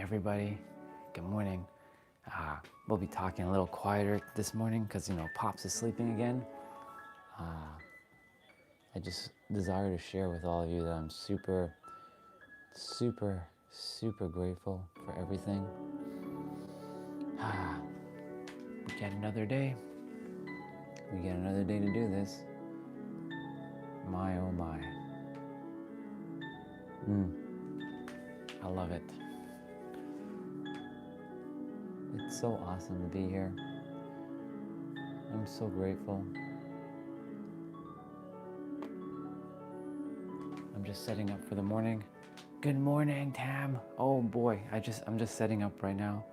everybody. Good morning. We'll be talking a little quieter this morning because, Pops is sleeping again. I just desire to share with all of you that I'm super, super, super grateful for everything. We get another day. We get another day to do this. My, oh my. I love it. It's so awesome to be here. I'm so grateful. I'm just setting up for the morning. Good morning, Tam. Oh boy, I'm just setting up right now.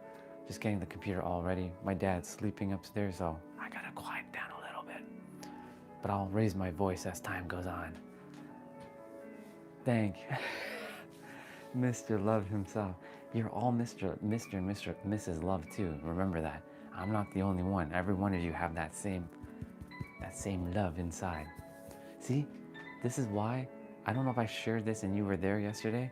Just getting the computer all ready. My dad's sleeping upstairs, so I gotta quiet down a little bit. But I'll raise my voice as time goes on. Thank you. Mr. Love himself. You're all Mr. and Mrs. Love too. Remember that. I'm not the only one. Every one of you have that same love inside. See, this is why, I don't know if I shared this and you were there yesterday.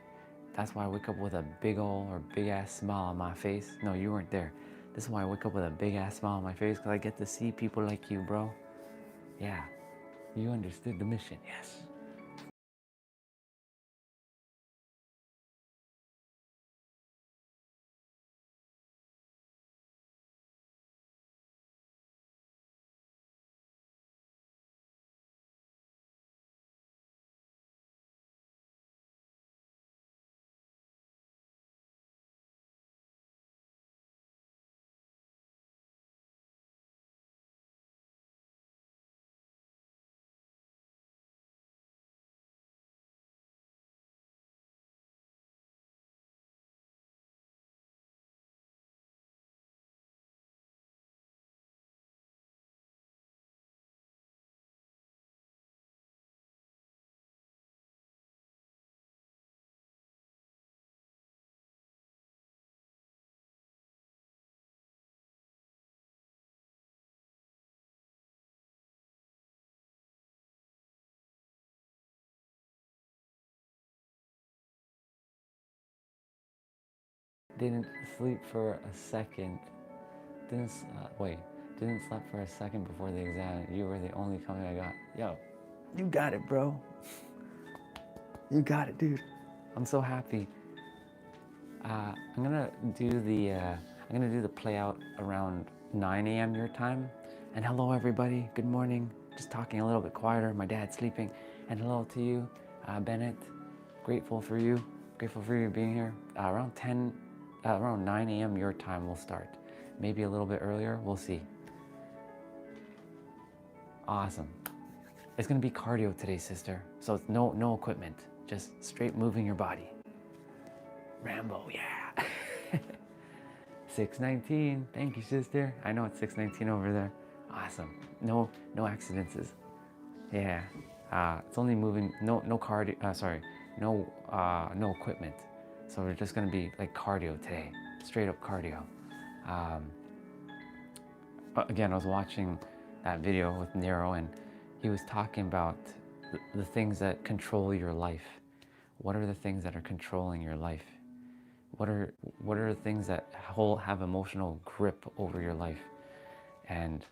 That's why I wake up with a big ass smile on my face. No, you weren't there. This is why I wake up with a big ass smile on my face, because I get to see people like you, bro. Yeah, you understood the mission, yes. Didn't sleep for a second. Didn't sleep for a second before the exam. You were the only comment I got. Yo, you got it, bro. You got it, dude. I'm so happy. I'm gonna do the play out around 9 a.m. your time. And hello, everybody. Good morning. Just talking a little bit quieter. My dad's sleeping. And hello to you, Bennett. Grateful for you. Grateful for you being here. Around 9 a.m. your time we'll start. Maybe a little bit earlier. We'll see. Awesome. It's gonna be cardio today, sister. So it's no equipment. Just straight moving your body. Rambo, yeah. 6:19. Thank you, sister. I know it's 6:19 over there. Awesome. No accidents. Yeah. It's only moving. No cardio. No equipment. So we're just gonna be like cardio today. Straight up cardio. Again, I was watching that video with Nero, and he was talking about the things that control your life. What are the things that are controlling your life? What are the things that have emotional grip over your life? And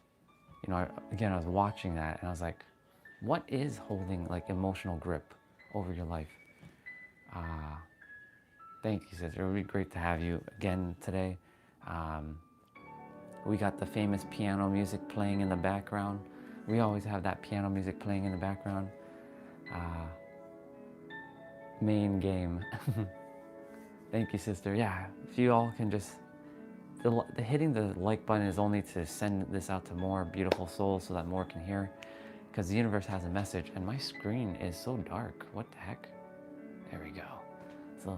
I was watching that, and I was like, what is holding like emotional grip over your life? Thank you, sister. It would be great to have you again today. We got the famous piano music playing in the background. We always have that piano music playing in the background. Main game. Thank you, sister. Yeah, if you all can just, the hitting the like button is only to send this out to more beautiful souls so that more can hear, because the universe has a message, and my screen is so dark. What the heck? There we go. So,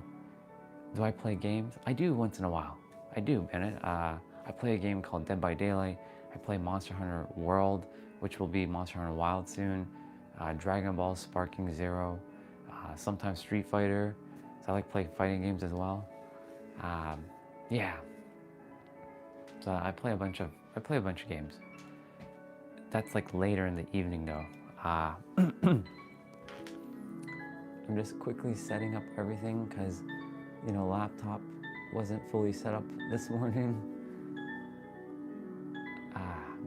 do I play games? I do once in a while. I do, Bennett. I play a game called Dead by Daylight. I play Monster Hunter World, which will be Monster Hunter Wild soon. Dragon Ball Sparking Zero. Sometimes Street Fighter. So I like playing fighting games as well. Yeah. So I play a bunch of games. That's like later in the evening though. I'm just quickly setting up everything because, laptop wasn't fully set up this morning.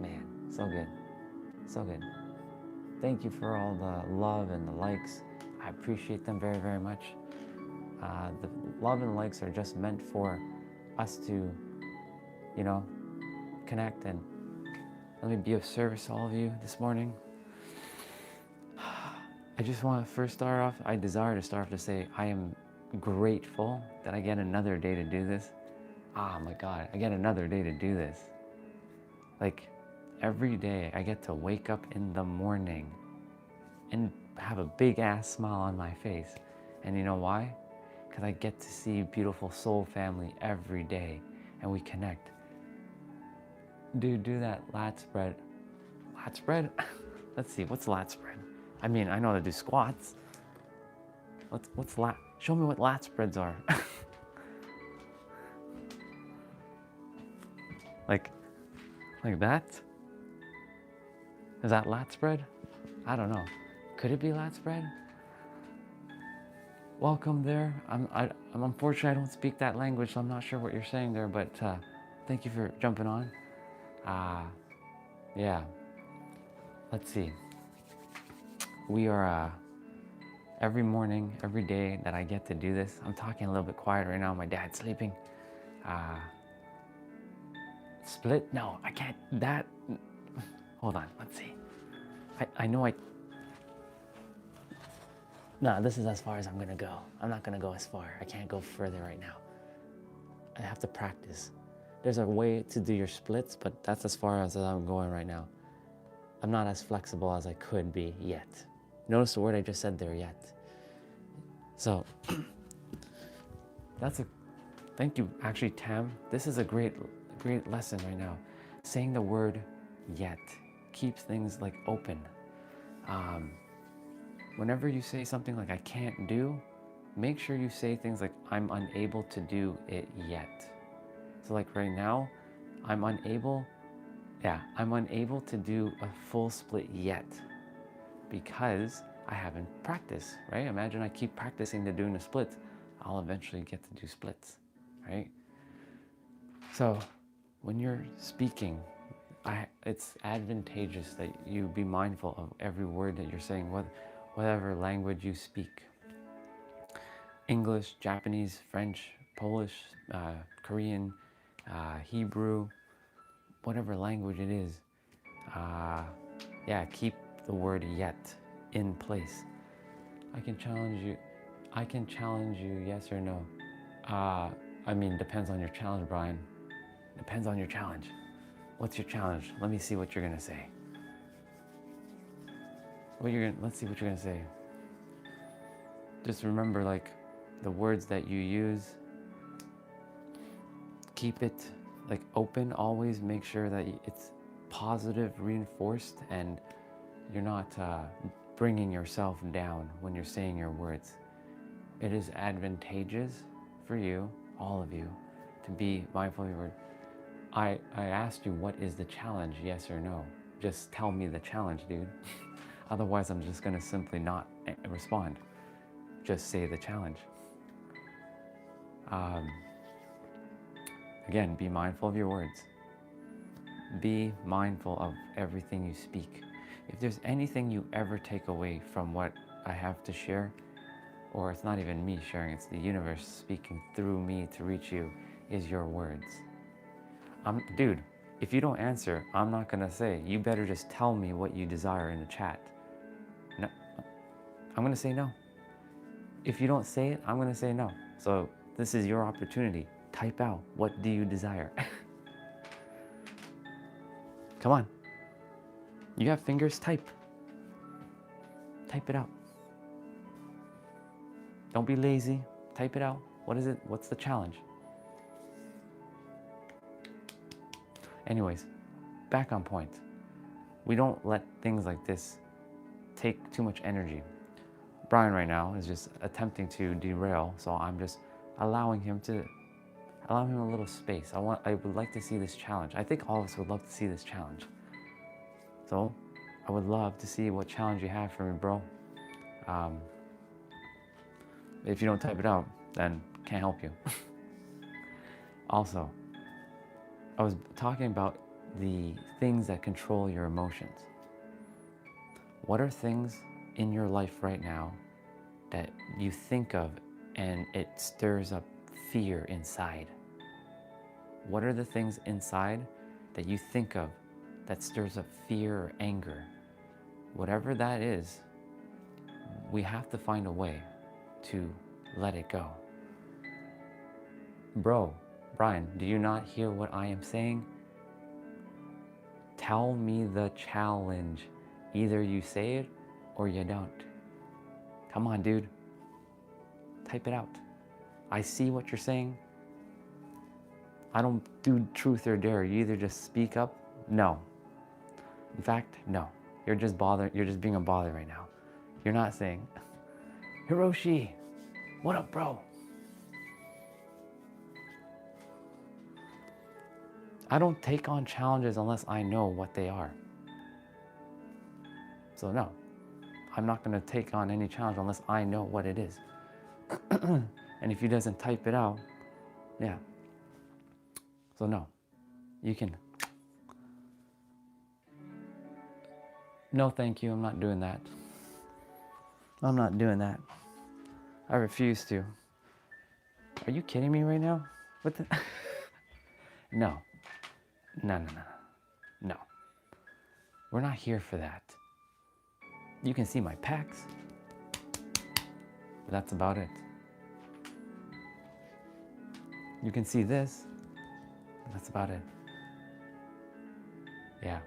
Man, so good. So good. Thank you for all the love and the likes. I appreciate them very, very much. The love and likes are just meant for us to, connect, and let me be of service to all of you this morning. I just want to first start off, I desire to start off to say I am grateful that I get another day to do this. My God, I get another day to do this. Like, every day I get to wake up in the morning and have a big ass smile on my face. And you know why? Because I get to see beautiful soul family every day and we connect. Dude, do that lat spread. Lat spread? Let's see, what's lat spread? I mean, I know how to do squats. What's lat? Show me what lat spreads are. like that? Is that lat spread? I don't know. Could it be lat spread? Welcome there. I'm unfortunately I don't speak that language, so I'm not sure what you're saying there, but thank you for jumping on. Yeah. Let's see. We are every morning, every day that I get to do this. I'm talking a little bit quiet right now. My dad's sleeping. Split? No, I can't. That. Hold on. Let's see. I know I. No, this is as far as I'm gonna go. I'm not gonna go as far. I can't go further right now. I have to practice. There's a way to do your splits, but that's as far as I'm going right now. I'm not as flexible as I could be yet. Notice the word I just said there, yet. So, thank you, actually, Tam. This is a great lesson right now. Saying the word yet keeps things like open. Whenever you say something like I can't do, make sure you say things like I'm unable to do it yet. So like right now, I'm unable to do a full split yet because I haven't practiced, right? Imagine I keep practicing to doing the splits, I'll eventually get to do splits, right? So when you're speaking, it's advantageous that you be mindful of every word that you're saying, whatever language you speak. English, Japanese, French, Polish, Korean, Hebrew, whatever language it is, keep the word yet in place. I can challenge you, yes or no. Depends on your challenge, Brian. Depends on your challenge. What's your challenge? Let me see what you're gonna say. Let's see what you're gonna say. Just remember, like, the words that you use, keep it like open. Always make sure that it's positive, reinforced, and you're not bringing yourself down when you're saying your words. It is advantageous for you, all of you, to be mindful of your word. I asked you, what is the challenge, yes or no? Just tell me the challenge, dude. Otherwise, I'm just gonna simply not respond. Just say the challenge. Again, be mindful of your words. Be mindful of everything you speak. If there's anything you ever take away from what I have to share, or it's not even me sharing, it's the universe speaking through me to reach you, is your words. Dude, if you don't answer, I'm not gonna say. You better just tell me what you desire in the chat. No, I'm gonna say no. If you don't say it, I'm gonna say no. So this is your opportunity. Type out, what do you desire? Come on. You have fingers, type. Type it out. Don't be lazy, type it out. What is it? What's the challenge? Anyways, back on point. We don't let things like this take too much energy. Brian right now is just attempting to derail, so I'm just allowing him a little space. I would like to see this challenge. I think all of us would love to see this challenge. So I would love to see what challenge you have for me, bro. If you don't type it out, then can't help you. Also, I was talking about the things that control your emotions. What are things in your life right now that you think of and it stirs up fear inside? What are the things inside that you think of that stirs up fear or anger? Whatever that is, we have to find a way to let it go. Bro, Brian, do you not hear what I am saying? Tell me the challenge. Either you say it or you don't. Come on, dude. Type it out. I see what you're saying. I don't do truth or dare. You either just speak up. No. In fact, no. You're just being a bother right now. You're not saying, Hiroshi, what up, bro? I don't take on challenges unless I know what they are. So no, I'm not going to take on any challenge unless I know what it is. And if he doesn't type it out, yeah. So no, you can. No, thank you. I'm not doing that. I'm not doing that. I refuse to. Are you kidding me right now? What the? No. No. We're not here for that. You can see my pecs, but that's about it. You can see this, but that's about it. Yeah.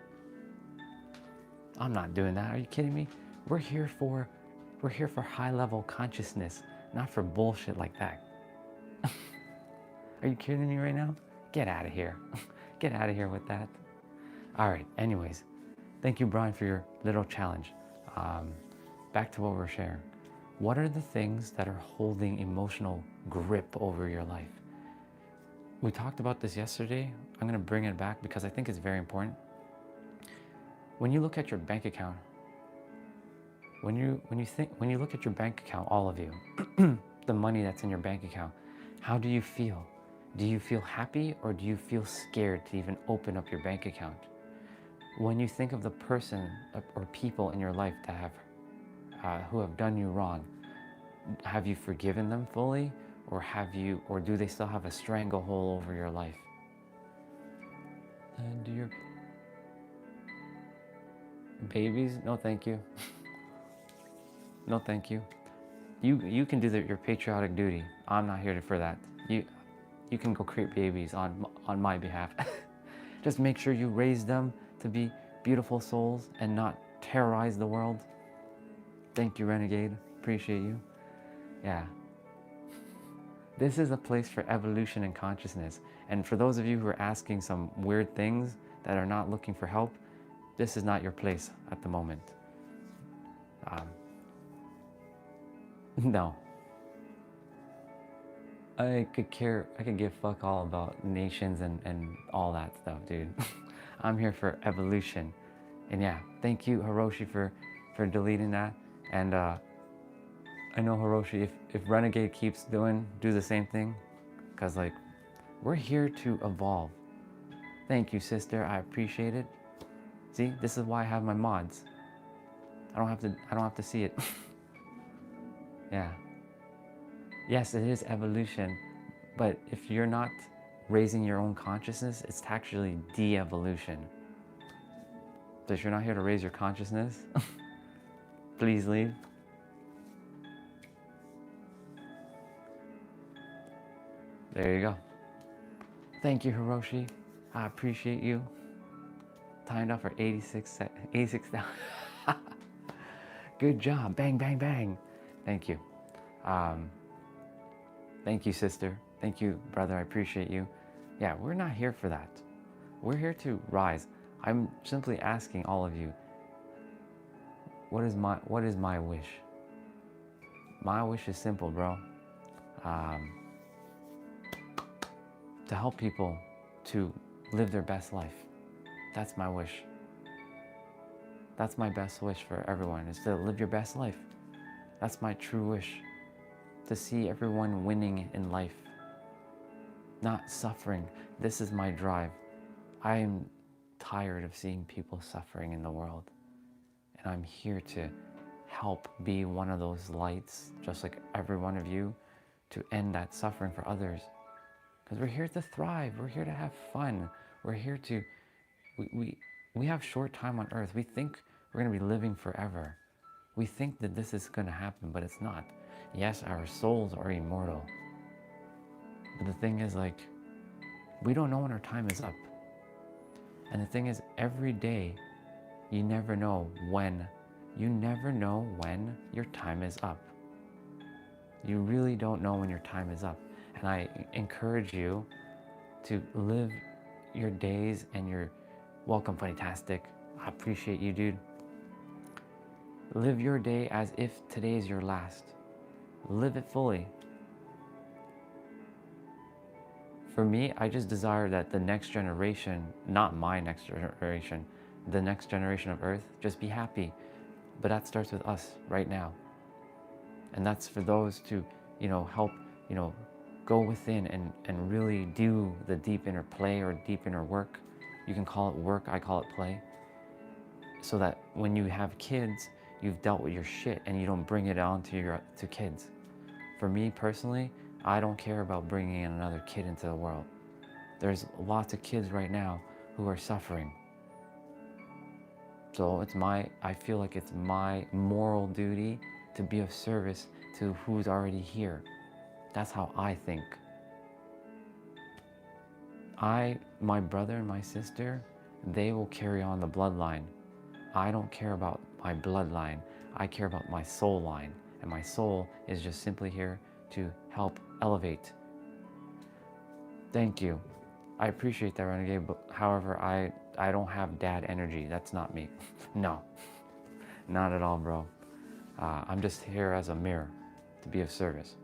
I'm not doing that. Are you kidding me? We're here for high level consciousness, not for bullshit like that. Are you kidding me right now? Get out of here. Get out of here with that. All right, anyways. Thank you, Brian, for your little challenge. Back to what we're sharing. What are the things that are holding emotional grip over your life? We talked about this yesterday. I'm going to bring it back because I think it's very important. When you look at your bank account, when you look at your bank account, all of you, the money that's in your bank account, how do you feel? Do you feel happy or do you feel scared to even open up your bank account? When you think of the person or people in your life that who have done you wrong, have you forgiven them fully, or do they still have a stranglehold over your life? And do your babies? No, thank you. No, thank you. You can do your patriotic duty. I'm not here for that. You can go create babies on my behalf. Just make sure you raise them to be beautiful souls and not terrorize the world. Thank you, Renegade. Appreciate you. Yeah. This is a place for evolution and consciousness. And for those of you who are asking some weird things that are not looking for help, this is not your place at the moment. No. I could give fuck all about nations and all that stuff, dude. I'm here for evolution. And yeah, thank you, Hiroshi, for deleting that. And I know, Hiroshi, if Renegade keeps do the same thing, because like, we're here to evolve. Thank you, sister. I appreciate it. See, this is why I have my mods. I don't have to see it. Yeah. Yes, it is evolution, but if you're not raising your own consciousness, it's actually de-evolution. So if you're not here to raise your consciousness, please leave. There you go. Thank you, Hiroshi. I appreciate you. Timed up for 86,000. Good job. Bang, bang, bang. Thank you. Thank you, sister. Thank you, brother. I appreciate you. Yeah, we're not here for that. We're here to rise. I'm simply asking all of you, what is my wish? My wish is simple, bro. To help people to live their best life. That's my wish. That's my best wish for everyone, is to live your best life. That's my true wish. To see everyone winning in life. not suffering. This is my drive. I am tired of seeing people suffering in the world. And I'm here to help be one of those lights, just like every one of you, to end that suffering for others. Because we're here to thrive. We're here to have fun. We're here to, we have short time on earth. We think we're going to be living forever. We think that this is going to happen, but it's not. Yes, our souls are immortal. But the thing is, like, we don't know when our time is up. And the thing is, every day, you never know when your time is up. You really don't know when your time is up. And I encourage you to live your days and your welcome, Fantastic. I appreciate you, dude. Live your day as if today is your last. Live it fully. For me, I just desire that the next generation, not my next generation, the next generation of Earth, just be happy. But that starts with us right now. And that's for those to, help, go within and really do the deep inner play or deep inner work. You can call it work, I call it play. So that when you have kids, you've dealt with your shit and you don't bring it on to kids. For me personally, I don't care about bringing in another kid into the world. There's lots of kids right now who are suffering. So I feel like it's my moral duty to be of service to who's already here. That's how I think. My brother and my sister, they will carry on the bloodline. I don't care about my bloodline. I care about my soul line. And my soul is just simply here to help elevate. Thank you. I appreciate that, Renegade, but however, I don't have dad energy. That's not me. No, not at all, bro. I'm just here as a mirror to be of service.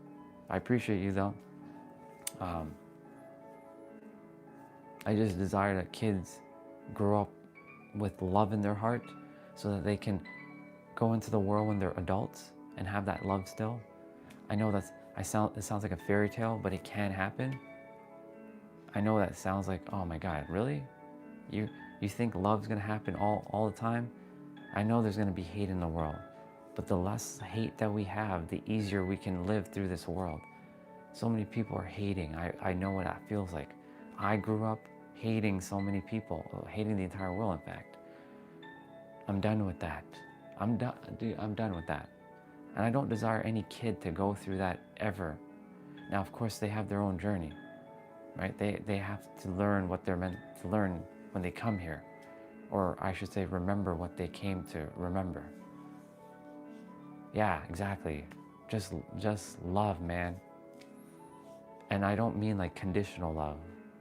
I appreciate you, though. I just desire that kids grow up with love in their heart so that they can go into the world when they're adults and have that love still. I know it sounds like a fairy tale, but it can happen. I know that sounds like, oh my God, really? You think love's gonna happen all the time? I know there's gonna be hate in the world, but the less hate that we have, the easier we can live through this world. So many people are hating. I know what that feels like. I grew up hating so many people, hating the entire world, in fact. I'm done with that. I'm done with that. And I don't desire any kid to go through that ever. Now, of course, they have their own journey, right? They have to learn what they're meant to learn when they come here. Or I should say, remember what they came to remember. Yeah, exactly. Just love, man. And I don't mean like conditional love.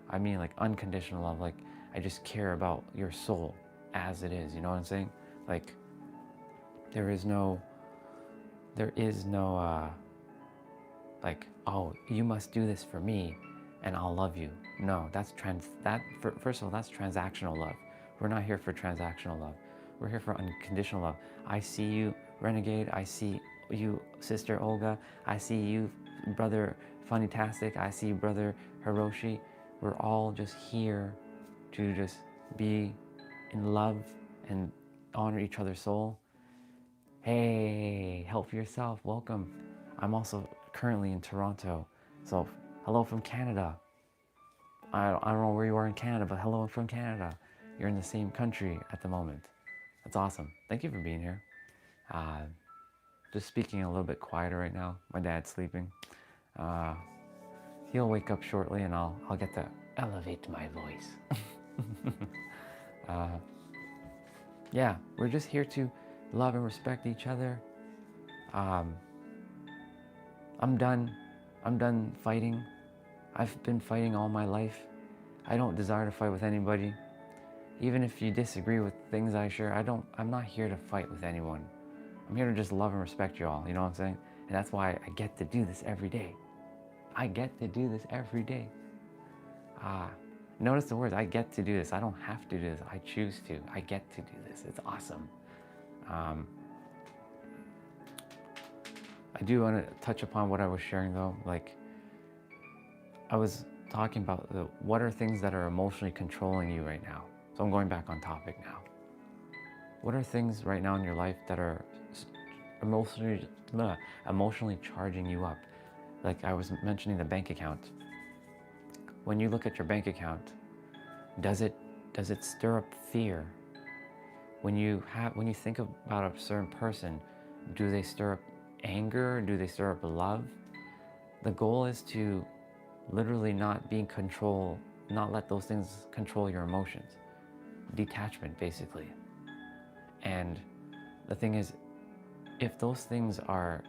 I mean like unconditional love. Like, I just care about your soul as it is. You know what I'm saying? Like, there is no like, oh, you must do this for me and I'll love you. No, first of all, that's transactional love. We're not here for transactional love. We're here for unconditional love. I see you, Renegade. I see you, Sister Olga. I see you, Brother Funnytastic. I see you, Brother Hiroshi. We're all just here to just be in love and honor each other's soul. Hey, help yourself. Welcome. I'm also currently in Toronto. So hello from Canada. I don't know where you are in Canada, but hello from Canada. You're in the same country at the moment. That's awesome. Thank you for being here. Just speaking a little bit quieter right now. My dad's sleeping. He'll wake up shortly and I'll get to elevate my voice. Yeah, we're just here to love and respect each other. I'm done fighting. I've been fighting all my life. I don't desire to fight with anybody. Even if you disagree with things I share, I'm not here to fight with anyone. I'm here to just love and respect you all, you know what I'm saying? And that's why I get to do this every day. I get to do this every day. Notice the words, I get to do this. I don't have to do this, I choose to. I get to do this, it's awesome. I do want to touch upon what I was sharing though. Like, I was talking about what are things that are emotionally controlling you right now. So I'm going back on topic now. What are things right now in your life that are emotionally charging you up? Like I was mentioning the bank account. When you look at your bank account, does it stir up fear? When you think about a certain person, do they stir up anger? Do they stir up love? The goal is to literally not be in control, not let those things control your emotions. Detachment, basically. And the thing is, if those things are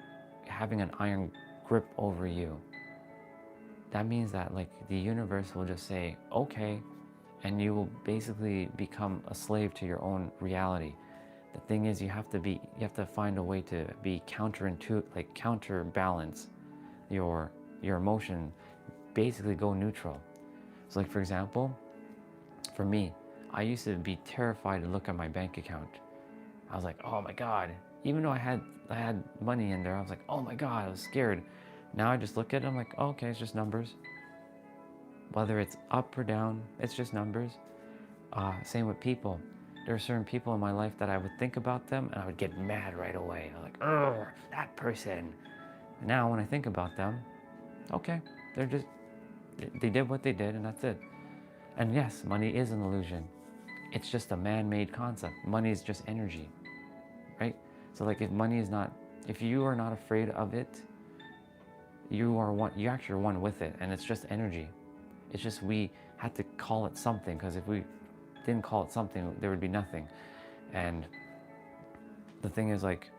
having an iron grip over you, that means that like the universe will just say, okay, and you will basically become a slave to your own reality. The thing is, you have to find a way to be counterbalance your emotion, basically go neutral. So like for example, for me, I used to be terrified to look at my bank account. I was like, oh my God, even though I had money in there, I was like, oh my God, I was scared. Now I just look at it, I'm like, oh, okay, it's just numbers. Whether it's up or down, it's just numbers. Same with people. There are certain people in my life that I would think about them and I would get mad right away. I'm like, oh, that person. And now when I think about them, okay, they did what they did and that's it. And yes, money is an illusion. It's just a man-made concept. Money is just energy, right? So like if you are not afraid of it, you actually are one with it, and it's just energy. It's just we had to call it something, because if we didn't call it something, there would be nothing. And the thing is, like,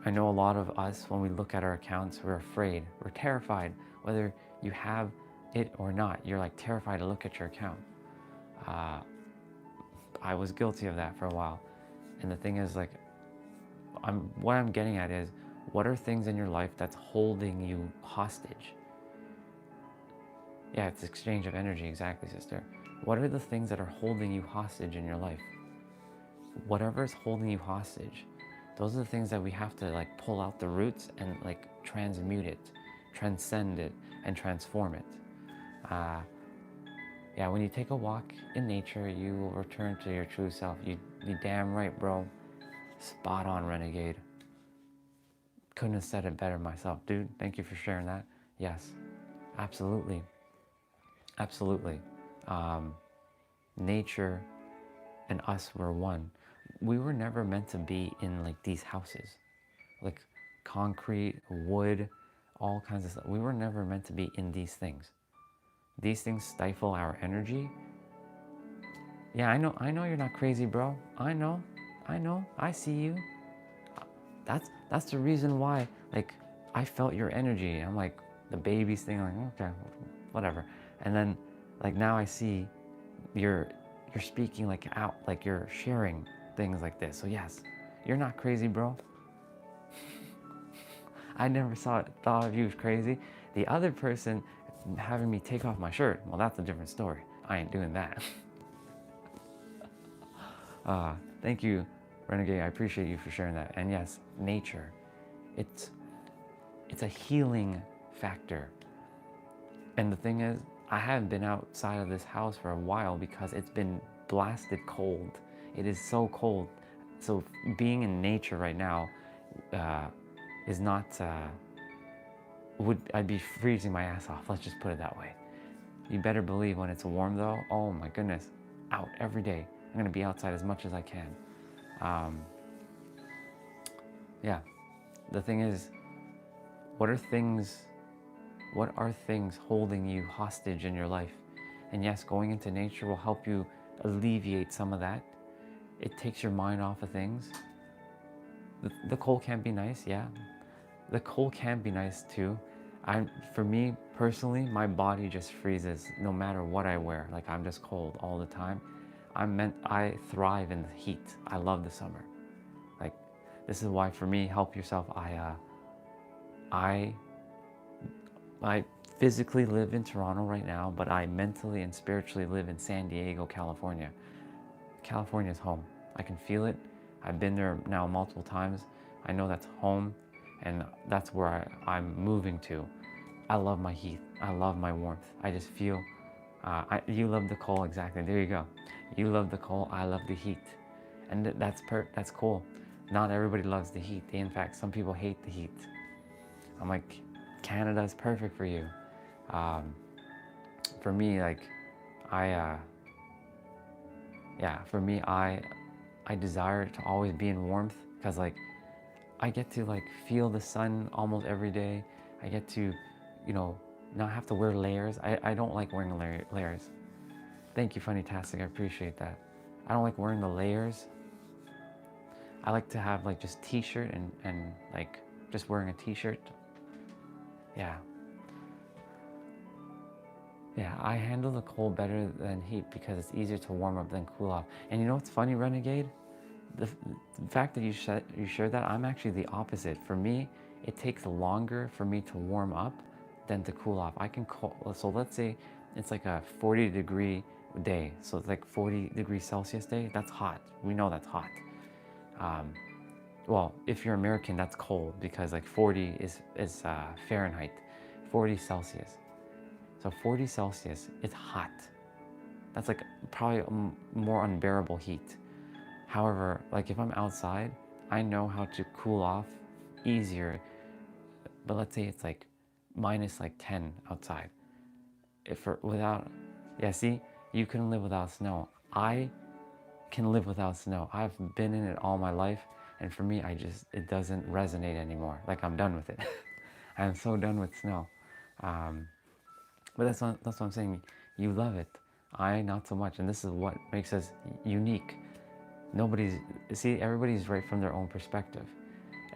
I know a lot of us, when we look at our accounts, we're afraid, we're terrified, whether you have it or not, you're like terrified to look at your account. I was guilty of that for a while. And the thing is, like, what I'm getting at is, what are things in your life that's holding you hostage? Yeah, it's exchange of energy, exactly, sister. What are the things that are holding you hostage in your life? Whatever is holding you hostage, those are the things that we have to like pull out the roots and like transmute it, transcend it, and transform it. Yeah, when you take a walk in nature, you will return to your true self. You damn right, bro. Spot on, renegade. Couldn't have said it better myself. Dude, thank you for sharing that. Yes, absolutely. Absolutely. Nature and us were one. We were never meant to be in like these houses, like concrete, wood, all kinds of stuff. We were never meant to be in these things. These things stifle our energy. Yeah, I know you're not crazy, bro. I know, I see you. That's the reason why, like, I felt your energy. I'm like, the babies thing, like, okay, whatever. And then, like, now I see you're speaking like out, like you're sharing things like this. So yes, you're not crazy, bro. I never thought of you as crazy. The other person having me take off my shirt, well, that's a different story. I ain't doing that. Thank you, Renegade. I appreciate you for sharing that. And yes, nature, it's a healing factor. And the thing is, I haven't been outside of this house for a while because it's been blasted cold. It is so cold. So being in nature right now is not, I'd be freezing my ass off. Let's just put it that way. You better believe when it's warm though, oh my goodness, out every day. I'm gonna be outside as much as I can. Yeah, the thing is, what are things holding you hostage in your life? And yes, going into nature will help you alleviate some of that. It takes your mind off of things. The cold can be nice, yeah. The cold can be nice too. For me personally, my body just freezes no matter what I wear. Like, I'm just cold all the time. I thrive in the heat. I love the summer. Like, this is why for me, help yourself. I physically live in Toronto right now, but I mentally and spiritually live in San Diego, California. California is home. I can feel it. I've been there now multiple times. I know that's home, and that's where I'm moving to. I love my heat. I love my warmth. I just feel, you love the cold, exactly. There you go. You love the cold, I love the heat. And that's cool. Not everybody loves the heat. In fact, some people hate the heat. I'm like, Canada is perfect for you. For me, like, for me, I desire to always be in warmth because, like, I get to, like, feel the sun almost every day. I get to, you know, not have to wear layers. I don't like wearing layers. Thank you, Funnytastic. I appreciate that. I don't like wearing the layers. I like to have, like, just t-shirt and like just wearing a t-shirt. Yeah. Yeah, I handle the cold better than heat because it's easier to warm up than cool off. And you know what's funny, Renegade? The fact that you shared that, I'm actually the opposite. For me, it takes longer for me to warm up than to cool off. So let's say it's like a 40-degree day. So it's like 40 degrees Celsius day. That's hot. We know that's hot. Well, if you're American, that's cold because, like, 40 is Fahrenheit, 40 Celsius. So 40 Celsius, it's hot. That's like probably a more unbearable heat. However, like, if I'm outside, I know how to cool off easier. But let's say it's like minus like 10 outside. Yeah, see, you can live without snow. I can live without snow. I've been in it all my life. And for me, it doesn't resonate anymore. Like, I'm done with it. I'm so done with snow. But that's what I'm saying. You love it. I not so much. And this is what makes us unique. Everybody's right from their own perspective.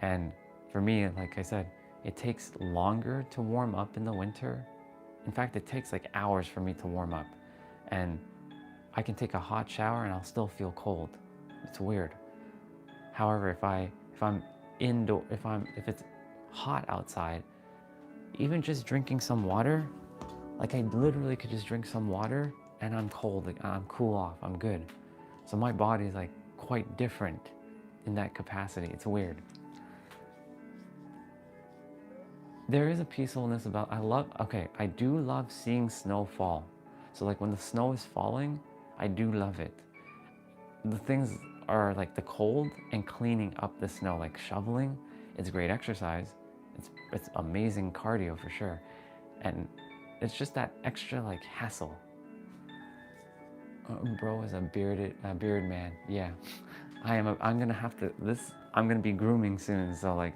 And for me, like I said, it takes longer to warm up in the winter. In fact, it takes like hours for me to warm up. And I can take a hot shower and I'll still feel cold. It's weird. However, if it's hot outside, even just drinking some water, like, I literally could just drink some water and I'm cold, like, I'm cool off, I'm good. So my body is, like, quite different in that capacity. It's weird. There is a peacefulness about, I do love seeing snow fall. So, like, when the snow is falling, I do love it. The things are, like, the cold and cleaning up the snow, like shoveling. It's great exercise. It's amazing cardio for sure. And it's just that extra, like, hassle. Bro is a beard man. Yeah, I'm gonna be grooming soon. So, like,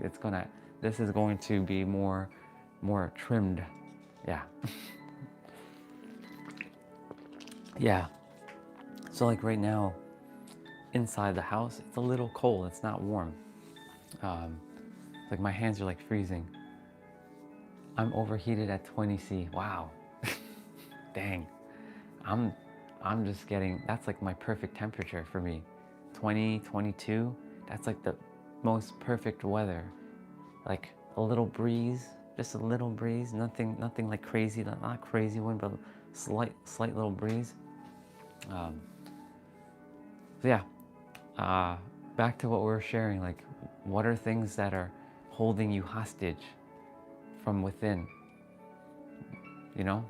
this is going to be more trimmed. Yeah. Yeah. So, like, right now, inside the house, it's a little cold. It's not warm. Like, my hands are, like, freezing. I'm overheated at 20°C. Wow. Dang. I'm just getting, that's like my perfect temperature for me. 20, 22, that's like the most perfect weather. Like, a little breeze, just a little breeze, nothing like crazy, not crazy wind, but slight little breeze. So yeah, back to what we were sharing, like, what are things that are holding you hostage from within, you know?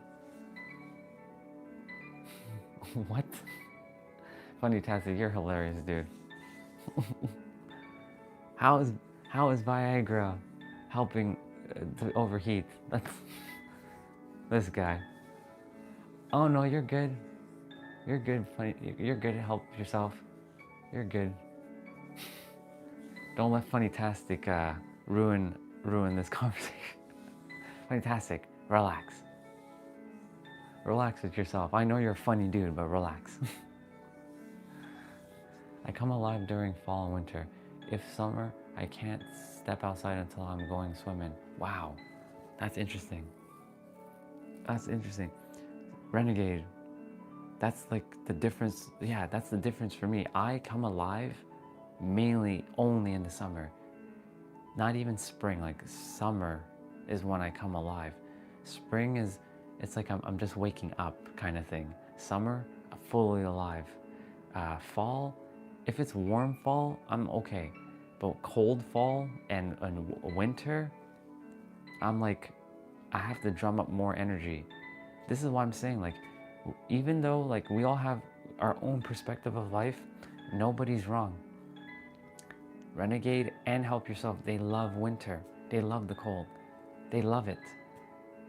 What? Funnytastic, you're hilarious, dude. How is Viagra helping to overheat? That's this guy. Oh no, you're good. You're good. Funny. You're good to help yourself. You're good. Don't let Funnytastic ruin this conversation. Funnytastic, relax. Relax with yourself. I know you're a funny dude, but relax. I come alive during fall and winter. If summer, I can't step outside until I'm going swimming. Wow, that's interesting. That's interesting. Renegade, that's like the difference. Yeah, that's the difference for me. I come alive mainly only in the summer. Not even spring, like summer is when I come alive. Spring is, it's like I'm just waking up kind of thing. Summer, fully alive. Fall, if it's warm fall, I'm okay. But cold fall and winter, I'm like I have to drum up more energy. This is why I'm saying, like, even though like we all have our own perspective of life, nobody's wrong. Renegade and Help Yourself, they love winter. They love the cold. They love it.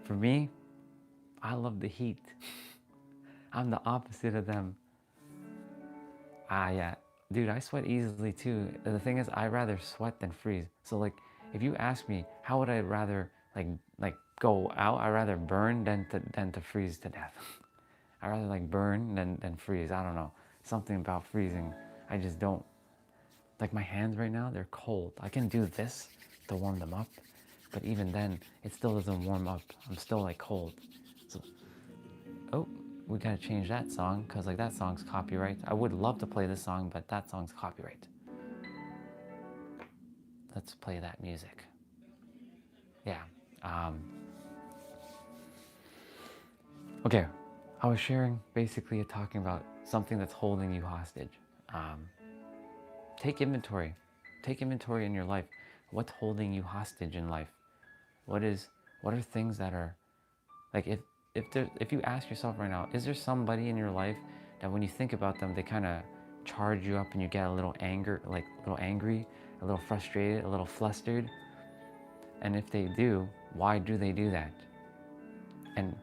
For me, I love the heat. I'm the opposite of them. Yeah. Dude, I sweat easily too. The thing is, I rather sweat than freeze. So like, if you ask me, how would I rather like go out? I rather burn than to freeze to death. I rather like burn than freeze. I don't know. Something about freezing. I just don't. Like my hands right now, they're cold. I can do this to warm them up, but even then, it still doesn't warm up. I'm still like cold. So, oh, we gotta change that song because like that song's copyright. I would love to play this song, but that song's copyright. Let's play that music. Yeah. Okay. I was sharing, basically talking about something that's holding you hostage. Take inventory. Take inventory in your life. What's holding you hostage in life? What are things that are, like, if you ask yourself right now, is there somebody in your life that when you think about them, they kind of charge you up and you get a little angry, a little frustrated, a little flustered? And if they do, why do they do that? And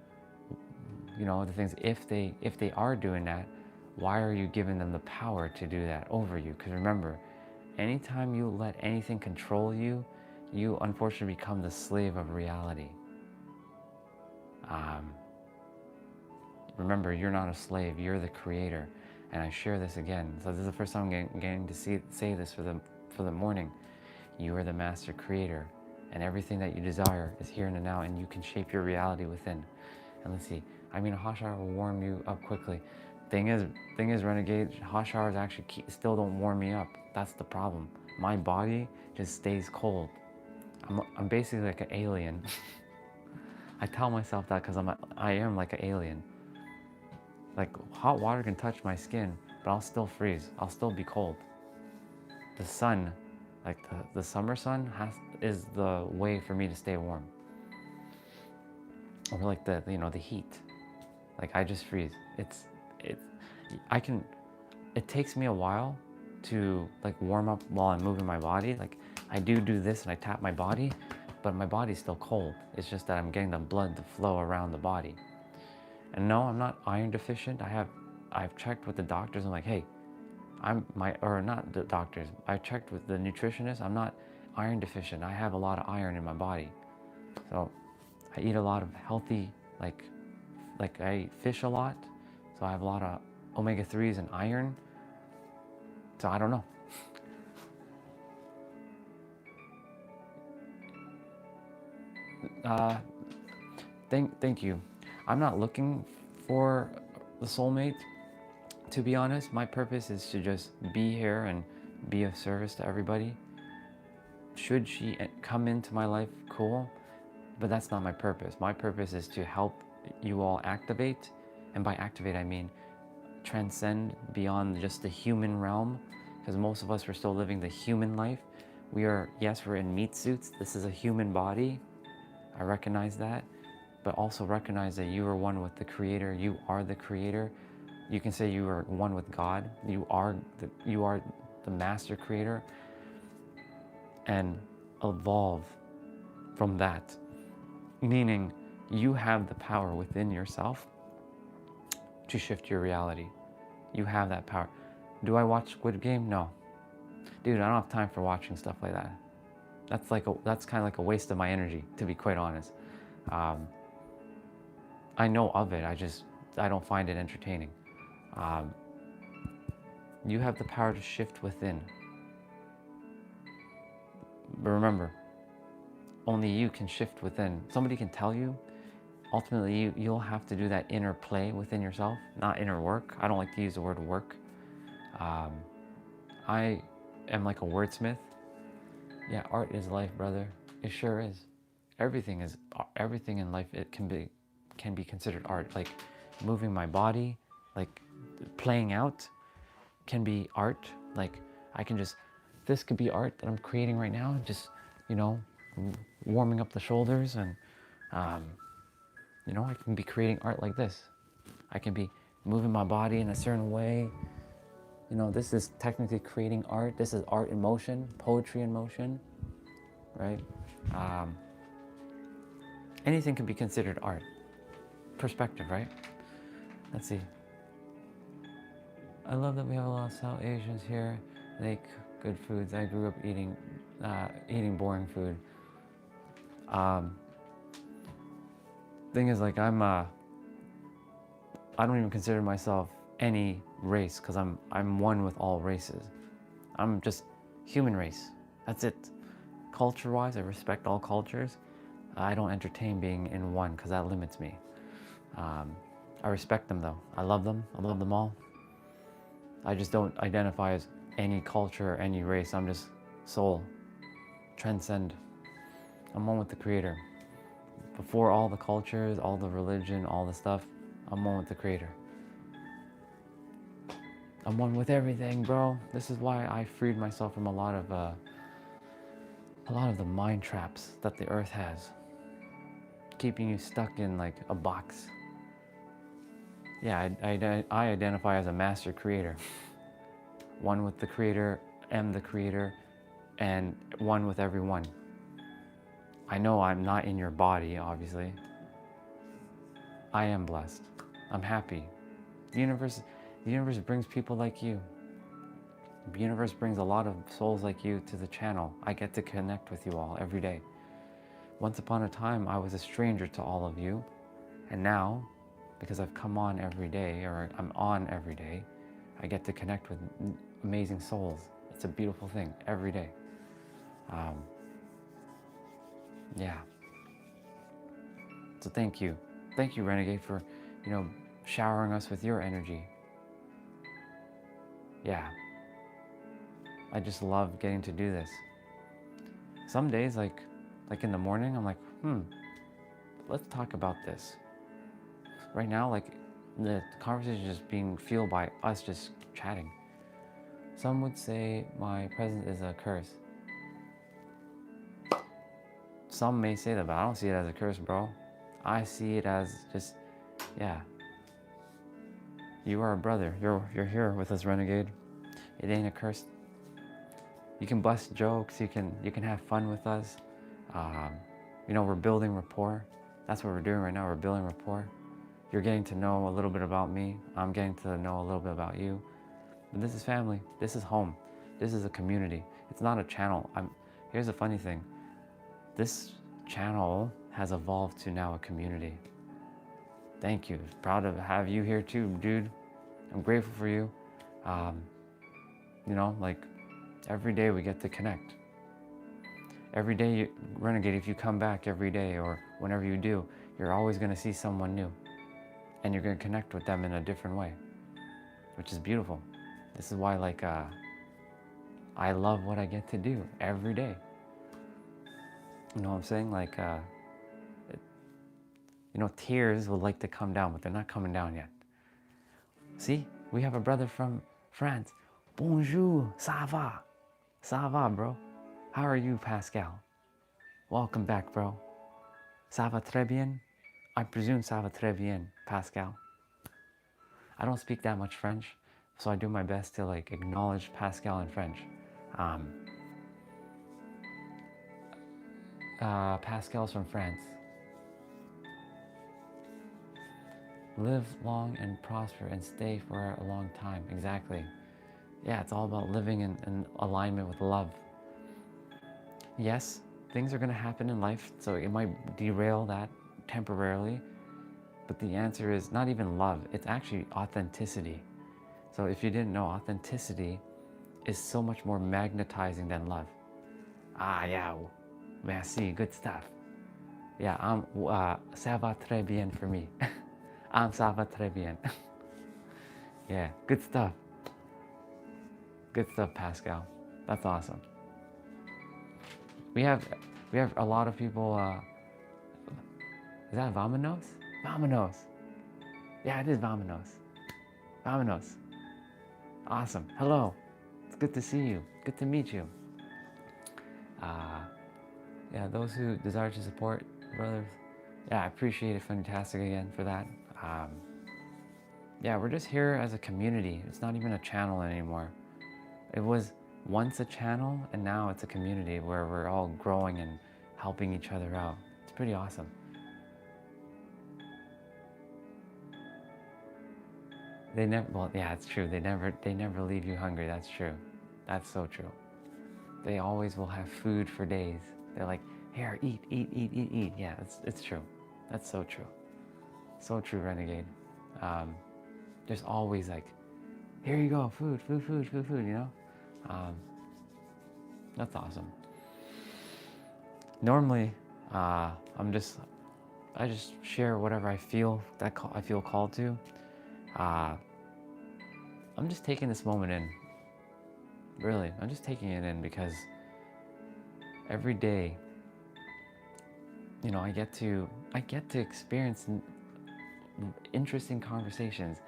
you know, the things, if they are doing that, why are you giving them the power to do that over you? Because remember, anytime you let anything control you, you unfortunately become the slave of reality. Remember, you're not a slave, you're the creator. And I share this again. So this is the first time I'm getting to say this for the morning. You are the master creator, and everything that you desire is here and now, and you can shape your reality within. And let's see, I mean, a hot shower will warm you up quickly. Thing is, Renegade, hot showers actually still don't warm me up. That's the problem. My body just stays cold. I'm basically like an alien. I tell myself that because I am like an alien. Like, hot water can touch my skin, but I'll still freeze. I'll still be cold. The sun, like the summer sun, is the way for me to stay warm. Or like the heat. Like, I just freeze. It takes me a while to like warm up while I'm moving my body. Like, I do this and I tap my body, but my body's still cold. It's just that I'm getting the blood to flow around the body. And no, I'm not iron deficient. I've checked with the doctors. I'm like, hey, or not the doctors. I checked with the nutritionist. I'm not iron deficient. I have a lot of iron in my body. So I eat a lot of healthy, like I eat fish a lot. So I have a lot of omega-3s and iron. So I don't know. Thank you. I'm not looking for the soulmate, to be honest. My purpose is to just be here and be of service to everybody. Should she come into my life, cool, but that's not my purpose. My purpose is to help you all activate, and by activate I mean transcend beyond just the human realm, because most of us are still living the human life. We're in meat suits. This is a human body. I recognize that, but also recognize that you are one with the Creator. You are the Creator. You can say you are one with God. You are the Master Creator, and evolve from that. Meaning, you have the power within yourself to shift your reality. You have that power. Do I watch Squid Game? No. Dude, I don't have time for watching stuff like that. That's kind of like a waste of my energy, to be quite honest. I know of it, I don't find it entertaining. You have the power to shift within. But remember, only you can shift within. Somebody can tell you. Ultimately, you'll have to do that inner play within yourself, not inner work. I don't like to use the word work. I am like a wordsmith. Yeah, art is life, brother. It sure is. Everything in life, it can be considered art. Like moving my body, like playing out can be art. Like this could be art that I'm creating right now. Just, warming up the shoulders and You know, I can be creating art like this. I can be moving my body in a certain way. You know, this is technically creating art. This is art in motion, poetry in motion, right? Anything can be considered art. Perspective, right? Let's see. I love that we have a lot of South Asians here. They make good foods. I grew up eating boring food. Thing is, like, I don't even consider myself any race because I'm one with all races. I'm just human race. That's it. Culture-wise, I respect all cultures. I don't entertain being in one because that limits me. I respect them though. I love them. I love them all. I just don't identify as any culture or any race. I'm just soul. Transcend. I'm one with the Creator. Before all the cultures, all the religion, all the stuff, I'm one with the Creator. I'm one with everything, bro. This is why I freed myself from a lot of the mind traps that the earth has, keeping you stuck in like a box. Yeah, I identify as a master creator. One with the Creator, am the Creator, and one with everyone. I know I'm not in your body, obviously. I am blessed. I'm happy. The universe brings people like you. The universe brings a lot of souls like you to the channel. I get to connect with you all every day. Once upon a time, I was a stranger to all of you. And now, because I've come on every day, or I'm on every day, I get to connect with amazing souls. It's a beautiful thing every day. Yeah. So thank you. Thank you, Renegade, for, showering us with your energy. Yeah. I just love getting to do this. Some days, like in the morning, I'm like, let's talk about this. Right now, like, the conversation is just being fueled by us just chatting. Some would say my presence is a curse. Some may say that, but I don't see it as a curse, bro. I see it as just, yeah. You are a brother. You're here with us, Renegade. It ain't a curse. You can bust jokes. You can have fun with us. We're building rapport. That's what we're doing right now. We're building rapport. You're getting to know a little bit about me. I'm getting to know a little bit about you. But this is family. This is home. This is a community. It's not a channel. Here's the funny thing. This channel has evolved to now a community. Thank you. Proud to have you here too, dude. I'm grateful for you. Like, every day we get to connect. Every day, Renegade, if you come back every day or whenever you do, you're always going to see someone new. And you're going to connect with them in a different way, which is beautiful. This is why, like, I love what I get to do every day. You know what I'm saying? Like, tears would like to come down, but they're not coming down yet. See, we have a brother from France. Bonjour, ça va? Ça va, bro? How are you, Pascal? Welcome back, bro. Ça va très bien? I presume ça va très bien, Pascal. I don't speak that much French, so I do my best to, like, acknowledge Pascal in French. Pascal's from France. Live long and prosper and stay for a long time. Exactly. Yeah, it's all about living in alignment with love. Yes, things are going to happen in life, so it might derail that temporarily. But the answer is not even love. It's actually authenticity. So if you didn't know, authenticity is so much more magnetizing than love. Yeah. Merci. Good stuff. Yeah, ça va très bien for me. Ça va très bien. Yeah, good stuff. Good stuff, Pascal. That's awesome. We have a lot of people. Is that Vamonos? Vamonos. Yeah, it is Vamonos. Vamonos. Awesome. Hello. It's good to see you. Good to meet you. Yeah, those who desire to support brothers, Yeah, I appreciate it. Fantastic again for that. Yeah, we're just here as a community. It's not even a channel anymore. It was once a channel, and now it's a community where we're all growing and helping each other out. It's pretty awesome. They never, well, yeah, it's true. They never leave you hungry. That's true. That's so true. They always will have food for days. They're like, here, eat, eat, eat, eat, eat. Yeah, it's true. That's so true. So true, Renegade. There's always like, here you go, food, food, food, food, food, you know? That's awesome. Normally, I just share whatever I feel I feel called to. I'm just taking this moment in. Really, I'm just taking it in because every day, you know, I get to experience interesting conversations.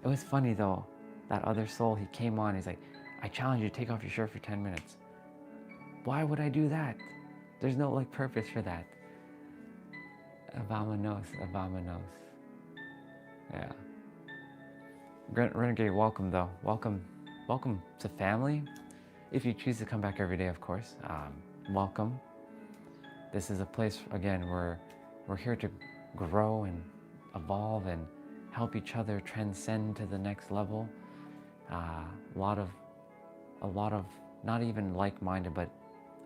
It was funny though, that other soul, he came on, he's like, I challenge you to take off your shirt for 10 minutes. Why would I do that? There's no like purpose for that. Avamonos. Yeah. Renegade, welcome though. Welcome to family. If you choose to come back every day, of course, welcome. This is a place, again, where we're here to grow and evolve and help each other transcend to the next level. A lot of not even like-minded, but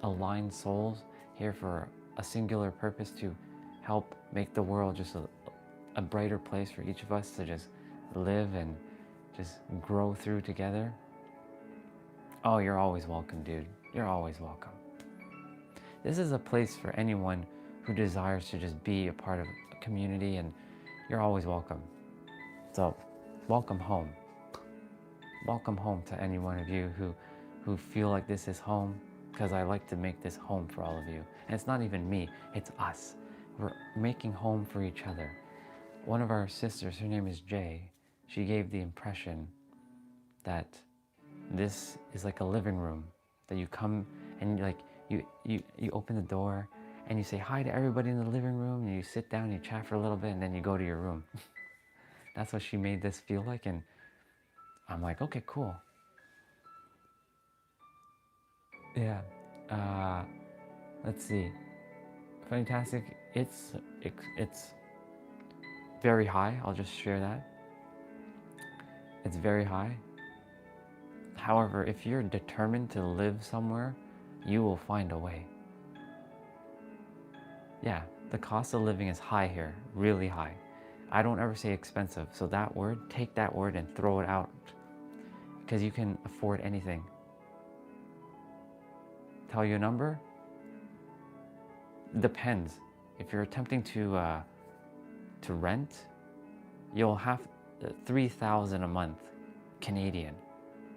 aligned souls here for a singular purpose to help make the world just a brighter place for each of us to just live and just grow through together. Oh, you're always welcome, dude. You're always welcome. This is a place for anyone who desires to just be a part of a community, and you're always welcome. So, welcome home. Welcome home to any one of you who feel like this is home, because I like to make this home for all of you. And it's not even me, it's us. We're making home for each other. One of our sisters, her name is Jay, she gave the impression that this is like a living room, that you come and you open the door and you say hi to everybody in the living room, and you sit down, you chat for a little bit, and then you go to your room. That's what she made this feel like, and I'm like, okay, cool. Yeah. Let's see. Fantastic. It's very high. I'll just share that. It's very high. However, if you're determined to live somewhere, you will find a way. Yeah, the cost of living is high here, really high. I don't ever say expensive, so that word, take that word and throw it out, because you can afford anything. Tell you a number? Depends. If you're attempting to rent, you'll have 3,000 a month Canadian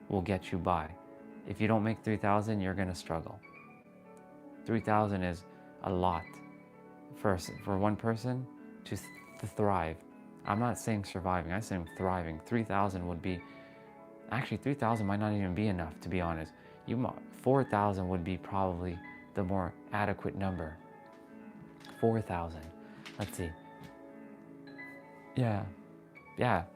will get you by. If you don't make 3,000, you're gonna struggle. 3,000 is a lot for one person to thrive. I'm not saying surviving, I'm saying thriving. 3,000 would be, actually 3,000 might not even be enough, to be honest. 4,000 would be probably the more adequate number. 4,000. Let's see. Yeah,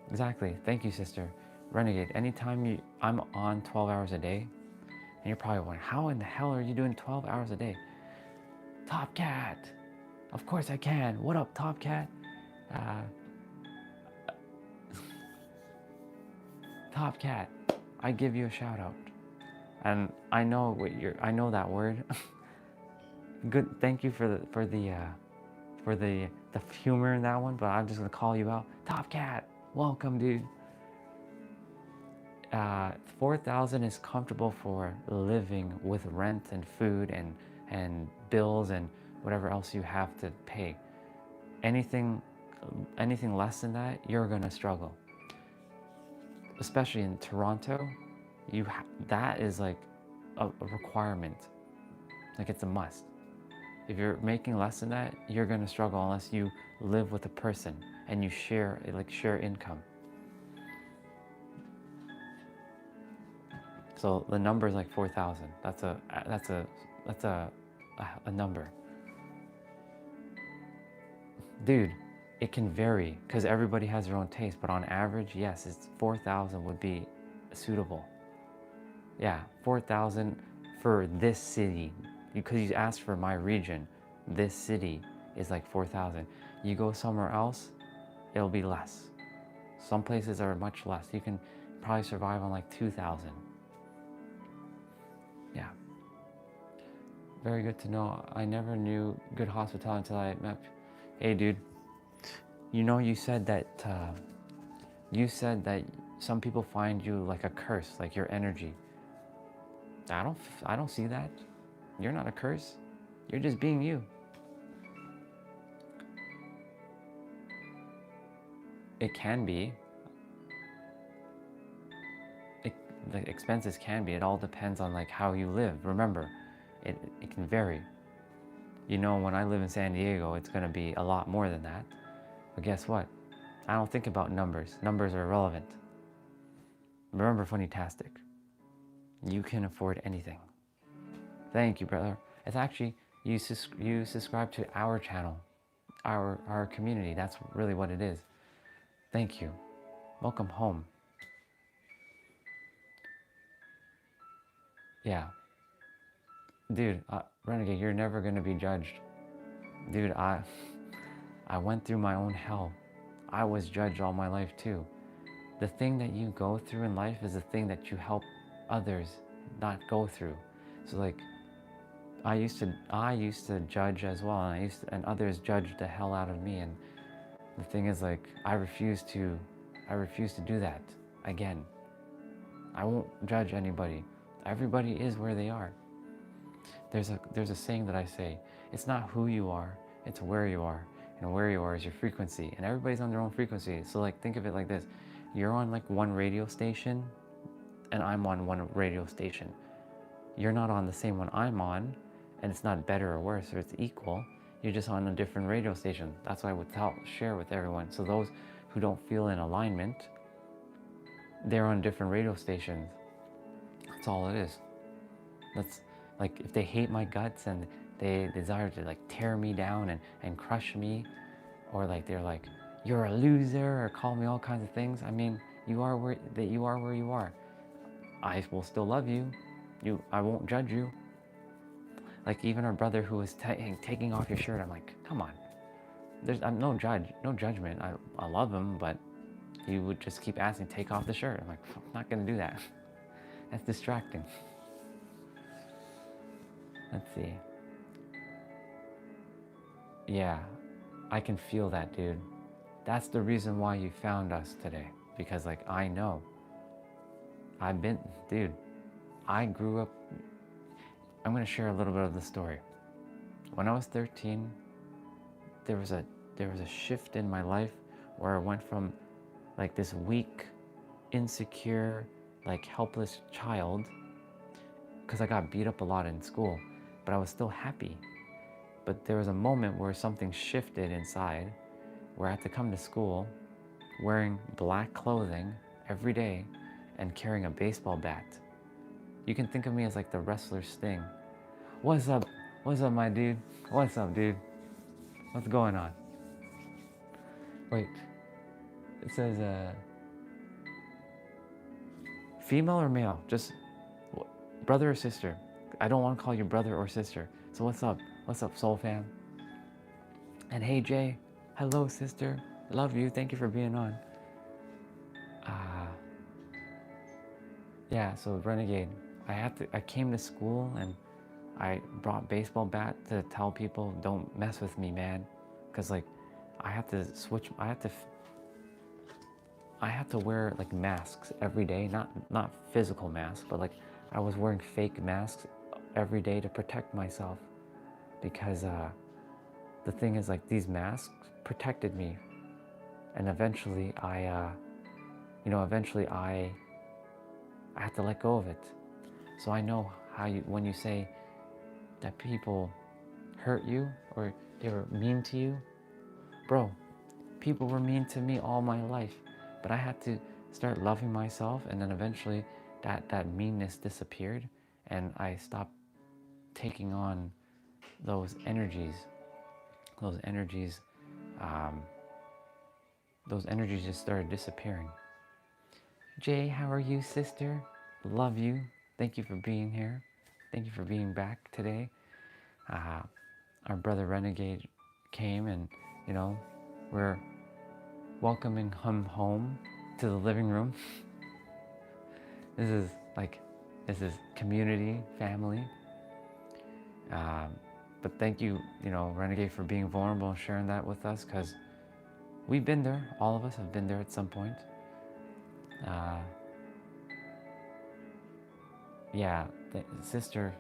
exactly. Thank you, sister. Renegade, anytime I'm on 12 hours a day, and you're probably wondering, how in the hell are you doing 12 hours a day? Top Cat. Of course I can. What up, Top Cat? Top Cat, I give you a shout out. And I know I know that word. Good. Thank you for the humor in that one, but I'm just gonna call you out. Top Cat, welcome, dude. 4,000 is comfortable for living with rent and food and bills and whatever else you have to pay. Anything less than that, you're gonna struggle. Especially in Toronto, that is like a requirement. Like, it's a must. If you're making less than that, you're gonna struggle unless you live with a person and you share income. So the number is like 4,000. That's a number. Dude, it can vary because everybody has their own taste, but on average, yes, it's 4,000 would be suitable. Yeah, 4,000 for this city. Because you asked for my region, this city is like 4,000. You go somewhere else, it'll be less. Some places are much less. You can probably survive on like 2,000. Yeah. Very good to know. I never knew good hospitality until I met. Hey, dude. You know, you said that some people find you like a curse, like your energy. I don't see that. You're not a curse. You're just being you. It can be. The expenses can be. It all depends on like how you live. Remember, it can vary. You know, when I live in San Diego, it's going to be a lot more than that. But guess what? I don't think about numbers. Numbers are irrelevant. Remember, Funnytastic. You can afford anything. Thank you, brother. It's actually, you subscribe to our channel, our community. That's really what it is. Thank you. Welcome home. Yeah. Dude, Renegade, you're never going to be judged. Dude, I went through my own hell. I was judged all my life too. The thing that you go through in life is the thing that you help others not go through. So like, I used to judge as well, and others judged the hell out of me. And the thing is, like, I refuse to do that again. I won't judge anybody. Everybody is where they are. There's a saying that I say, it's not who you are, it's where you are. And where you are is your frequency. And everybody's on their own frequency. So like, think of it like this. You're on like one radio station, and I'm on one radio station. You're not on the same one I'm on, and it's not better or worse, or it's equal. You're just on a different radio station. That's why I would share with everyone. So those who don't feel in alignment, they're on different radio stations. That's all it is. That's like, if they hate my guts and they desire to like tear me down and crush me, or like they're like, you're a loser, or call me all kinds of things. I mean, you are where you are. I will still love you. I won't judge you. Like even our brother who was taking off your shirt, I'm like, come on. I'm no judgment. I love him, but he would just keep asking, take off the shirt. I'm like, I'm not gonna do that. That's distracting. Let's see. Yeah, I can feel that, dude. That's the reason why you found us today. Because like, I know. Dude, I grew up, I'm gonna share a little bit of the story. When I was 13, there was a shift in my life where I went from like this weak, insecure, like helpless child, because I got beat up a lot in school, but I was still happy. But there was a moment where something shifted inside, where I had to come to school wearing black clothing every day and carrying a baseball bat. You can think of me as like the wrestler Sting. What's up? What's up, my dude? What's up, dude? What's going on? Wait. It says, female or male? Just brother or sister? I don't want to call you brother or sister. So what's up? What's up, soul fam? And hey, Jay. Hello, sister. Love you. Thank you for being on. Yeah, so Renegade. I came to school and I brought baseball bat to tell people, don't mess with me, man. Cause like, I had to wear like masks every day, not physical masks, but like I was wearing fake masks every day to protect myself, because the thing is, like, these masks protected me, and eventually I had to let go of it. So I know how when you say that people hurt you or they were mean to you, bro, people were mean to me all my life, but I had to start loving myself, and then eventually that meanness disappeared, and I stopped taking on those energies those energies just started disappearing. Jay, how are you, sister? Love you. Thank you for being here. Thank you for being back today. Our brother Renegade came, and we're welcoming him home to the living room. This is community, family. But thank you, Renegade, for being vulnerable and sharing that with us, because we've been there. All of us have been there at some point. Yeah, sister,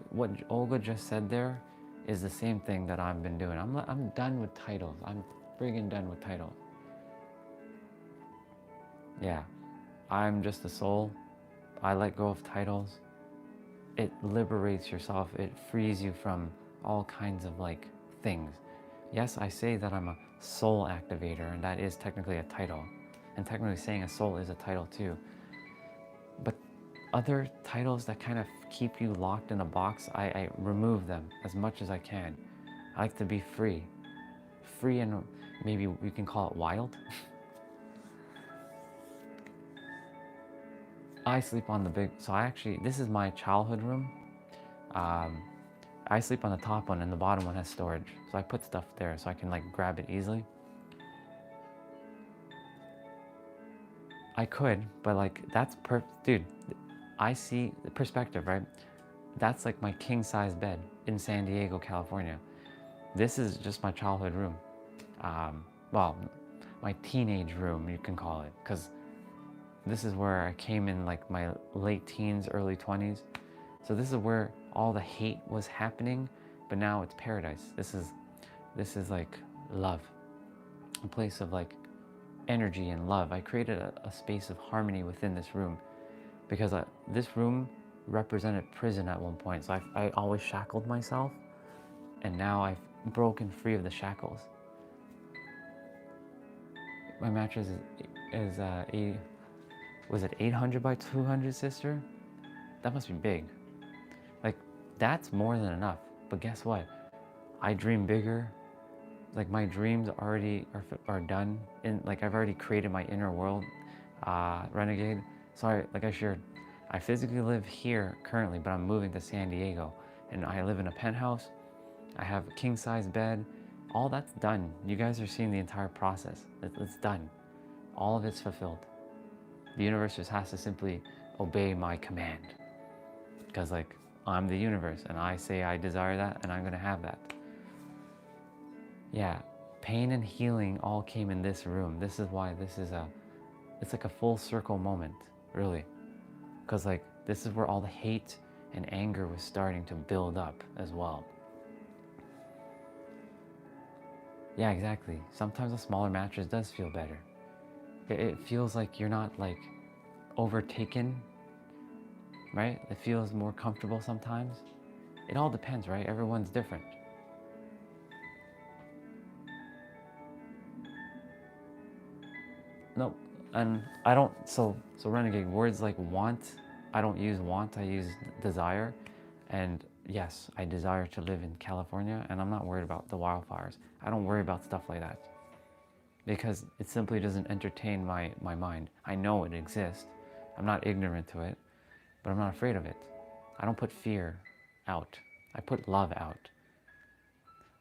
what Olga just said there is the same thing that I've been doing. I'm done with titles. I'm friggin' done with titles. Yeah, I'm just a soul. I let go of titles. It liberates yourself. It frees you from all kinds of things. Yes, I say that I'm a soul activator, and that is technically a title. And technically saying a soul is a title too. But other titles that kind of keep you locked in a box, I remove them as much as I can. I like to be free. Free, and maybe we can call it wild. I sleep on the big, so this is my childhood room. I sleep on the top one, and the bottom one has storage. So I put stuff there so I can grab it easily. I could, but that's dude, I see the perspective, right? That's my king size bed in San Diego, California. This is just my childhood room. Well, my teenage room, you can call it, because this is where I came in my late teens, early 20s. So this is where all the hate was happening, but now it's paradise. This is love, a place of energy and love. I created a space of harmony within this room, because this room represented prison at one point. So I always shackled myself, and now I've broken free of the shackles. My mattress is was it 800 by 200, sister? That must be big. That's more than enough. But guess what? I dream bigger. My dreams already are done. I've already created my inner world, Renegade. So I shared, I physically live here currently, but I'm moving to San Diego, and I live in a penthouse. I have a king size bed. All that's done. You guys are seeing the entire process. It's done. All of it's fulfilled. The universe just has to simply obey my command, because I'm the universe, and I say I desire that, and I'm gonna have that. Yeah, pain and healing all came in this room. This is why it's a full circle moment, really, because this is where all the hate and anger was starting to build up as well. Yeah, exactly. Sometimes a smaller mattress does feel better. It feels like you're not overtaken, right? It feels more comfortable sometimes. It all depends, right? Everyone's different. No, and I don't, so Renegade, words like want, I don't use want, I use desire. And yes, I desire to live in California, and I'm not worried about the wildfires. I don't worry about stuff like that, because it simply doesn't entertain my mind. I know it exists. I'm not ignorant to it, but I'm not afraid of it. I don't put fear out. I put love out.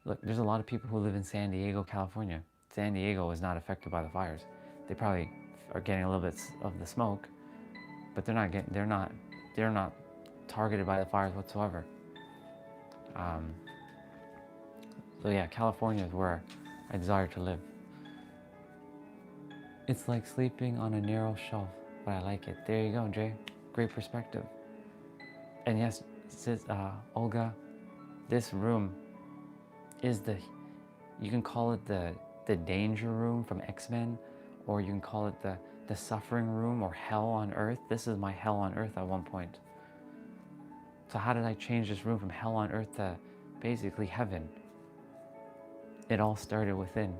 Look, there's a lot of people who live in San Diego, California. San Diego is not affected by the fires. They probably are getting a little bit of the smoke, but they're not targeted by the fires whatsoever. So yeah, California is where I desire to live. It's like sleeping on a narrow shelf, but I like it. There you go, Jay. Great perspective. And yes, Olga, this room is you can call it the danger room from X-Men, or you can call it the suffering room, or hell on earth. This is my hell on earth at one point. So how did I change this room from hell on earth to basically heaven? It all started within.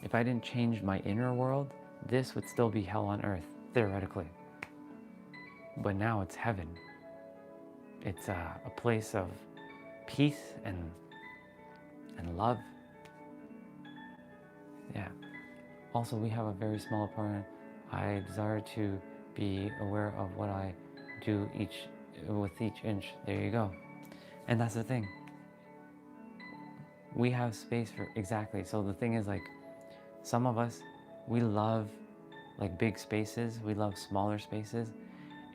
If I didn't change my inner world, this would still be hell on earth, theoretically. But now it's heaven. It's a place of peace and love. Yeah. Also, we have a very small apartment. I desire to be aware of what I do with each inch. There you go. And that's the thing. We have space for, exactly. So the thing is, like, some of us, we love like big spaces. We love smaller spaces.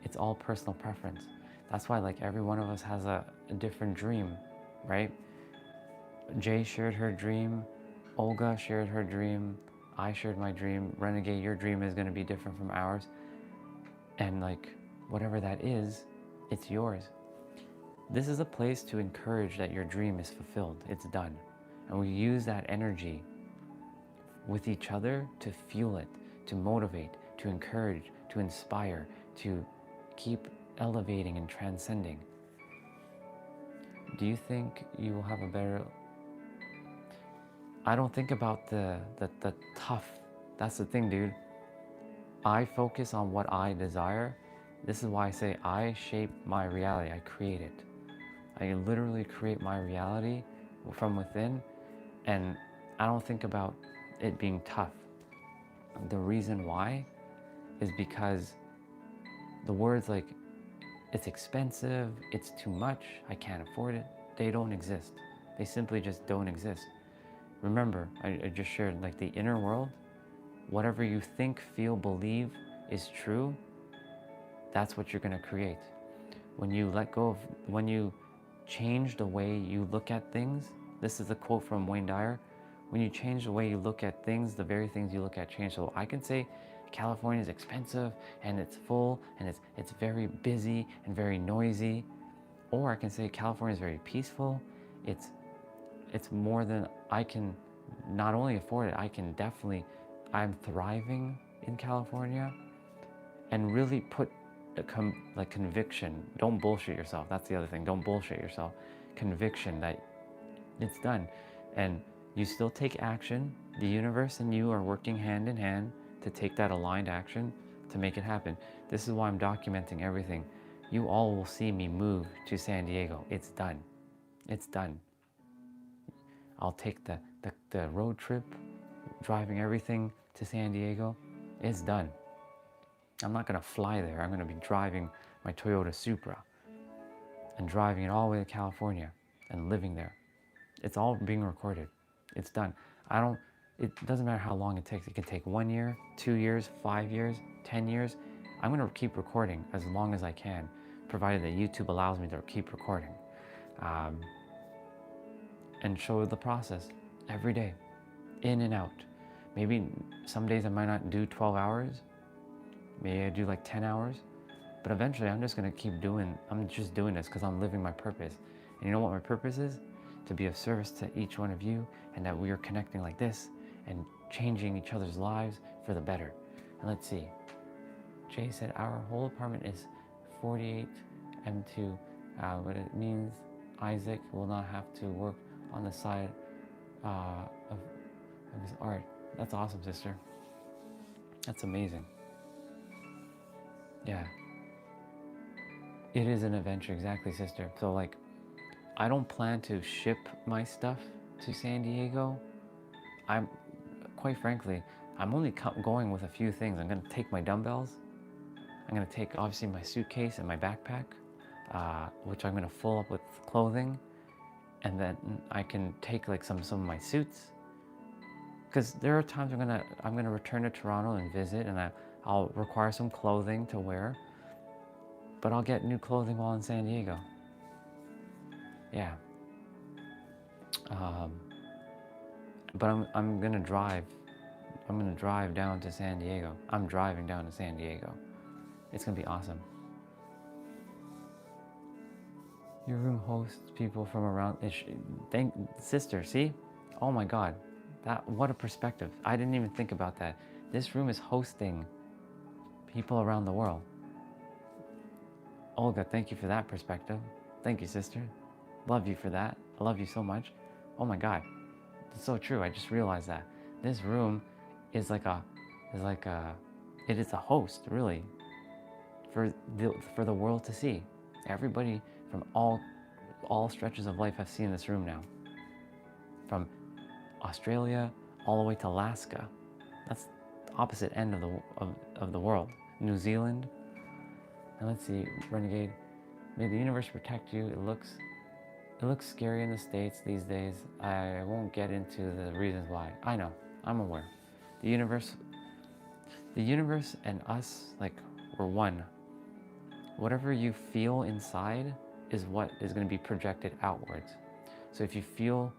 It's all personal preference. That's why, like, every one of us has a different dream, right? Jay shared her dream. Olga shared her dream. I shared my dream. Renegade, your dream is going to be different from ours. And like, whatever that is, it's yours. This is a place to encourage that your dream is fulfilled. It's done. And we use that energy with each other to fuel it, to motivate, to encourage, to inspire, to keep elevating and transcending. Do you think you will have a better... I don't think about the tough. That's the thing, dude. I focus on what I desire. This is why I say I shape my reality. I create it. I literally create my reality from within, and I don't think about it being tough. The reason why is because the words like, it's expensive, it's too much, I can't afford it, they don't exist. They simply just don't exist. Remember, I just shared, like, the inner world, whatever you think, feel, believe is true, that's what you're going to create. When you let go of, when you change the way you look at things, this is a quote from Wayne Dyer, when you change the way you look at things, the very things you look at change. So I can say California is expensive and it's full and it's very busy and very noisy, or I can say California is very peaceful. It's more than I can not only afford it, I can definitely, I'm thriving in California, and really put like conviction. Don't bullshit yourself. That's the other thing. Don't bullshit yourself. Conviction that it's done. And you still take action. The universe and you are working hand in hand to take that aligned action to make it happen. This is why I'm documenting everything. You all will see me move to San Diego. It's done. It's done. I'll take the road trip, driving everything to San Diego. It's done. I'm not going to fly there. I'm going to be driving my Toyota Supra and driving it all the way to California and living there. It's all being recorded. It's done. It doesn't matter how long it takes. It can take 1 year, 2 years, 5 years, 10 years. I'm going to keep recording as long as I can, provided that YouTube allows me to keep recording. And show the process every day, in and out. Maybe some days I might not do 12 hours. Maybe I do like 10 hours. But eventually I'm just going to keep doing, I'm just doing this because I'm living my purpose. And you know what my purpose is? To be of service to each one of you, and that we are connecting like this and changing each other's lives for the better. And let's see. Jay said our whole apartment is 48 M2, but it means Isaac will not have to work on the side of his art. That's awesome, sister. That's amazing. Yeah. It is an adventure, exactly, sister. So like, I don't plan to ship my stuff to San Diego. Quite frankly, I'm only going with a few things. I'm gonna take my dumbbells. I'm gonna take obviously my suitcase and my backpack, which I'm gonna fill up with clothing. And then I can take like some of my suits, because there are times I'm gonna return to Toronto and visit, and I'll require some clothing to wear, but I'll get new clothing while in San Diego. Yeah. But I'm gonna drive. I'm gonna drive down to San Diego. I'm driving down to San Diego. It's gonna be awesome. Your room hosts people from around. Sister, see? Oh my God, what a perspective. I didn't even think about that. This room is hosting people around the world. Olga, thank you for that perspective. Thank you, sister. Love you for that. I love you so much. Oh my God, it's so true. I just realized that this room is like it is a host, really, for the world to see. Everybody from all stretches of life have seen this room now. from Australia all the way to Alaska. That's the opposite end of the world. New Zealand. And let's see, Renegade. May the universe protect you. It looks scary in the States these days. I won't get into the reasons why. I know, I'm aware. The universe and us, like, we're one. Whatever you feel inside is what is going to be projected outwards. So if you feel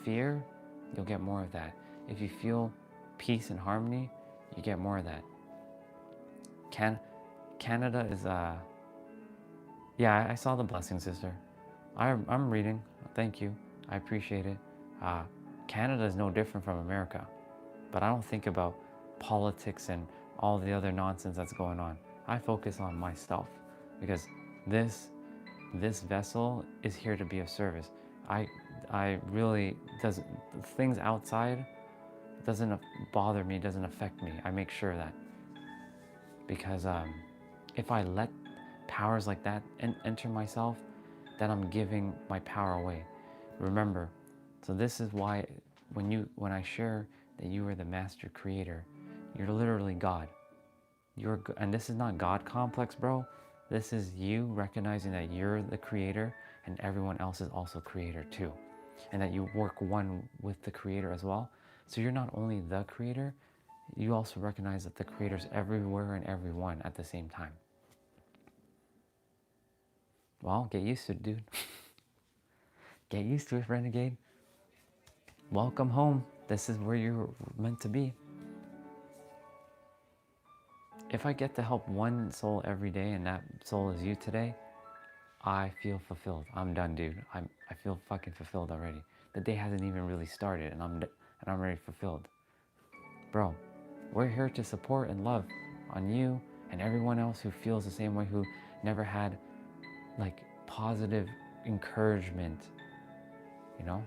fear, you'll get more of that. If you feel peace and harmony, you get more of that. Canada is yeah, I saw the blessing, sister. I'm reading. Thank you. I appreciate it. Canada is no different from America, but I don't think about politics and all the other nonsense that's going on. I focus on myself because this vessel is here to be of service. I really doesn't, things outside doesn't bother me, doesn't affect me. I make sure that, because if I let powers like that enter myself, then I'm giving my power away. Remember, so this is why when I share that you are the master creator, you're literally God. And this is not God complex, bro. This is you recognizing that you're the creator and everyone else is also creator too. And that you work one with the creator as well. So you're not only the creator, you also recognize that the creator's everywhere and everyone at the same time. Well, get used to it, dude. Get used to it, Renegade. Welcome home. This is where you're meant to be. If I get to help one soul every day and that soul is you today, I feel fulfilled. I'm done, dude. I feel fucking fulfilled already. The day hasn't even really started and I'm already fulfilled. Bro, we're here to support and love on you and everyone else who feels the same way, who never had like positive encouragement, you know?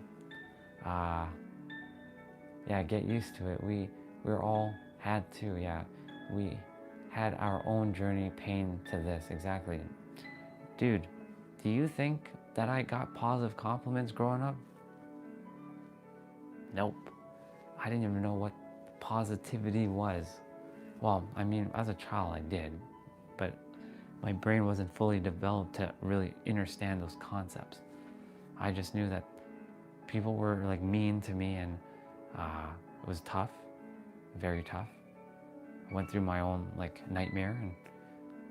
Yeah, get used to it. We're all had to, yeah. We had our own journey, pain to this, exactly. Dude, do you think that I got positive compliments growing up? Nope. I didn't even know what positivity was. Well, I mean, as a child I did, but my brain wasn't fully developed to really understand those concepts. I just knew that people were like mean to me and it was tough, very tough. I went through my own like nightmare and,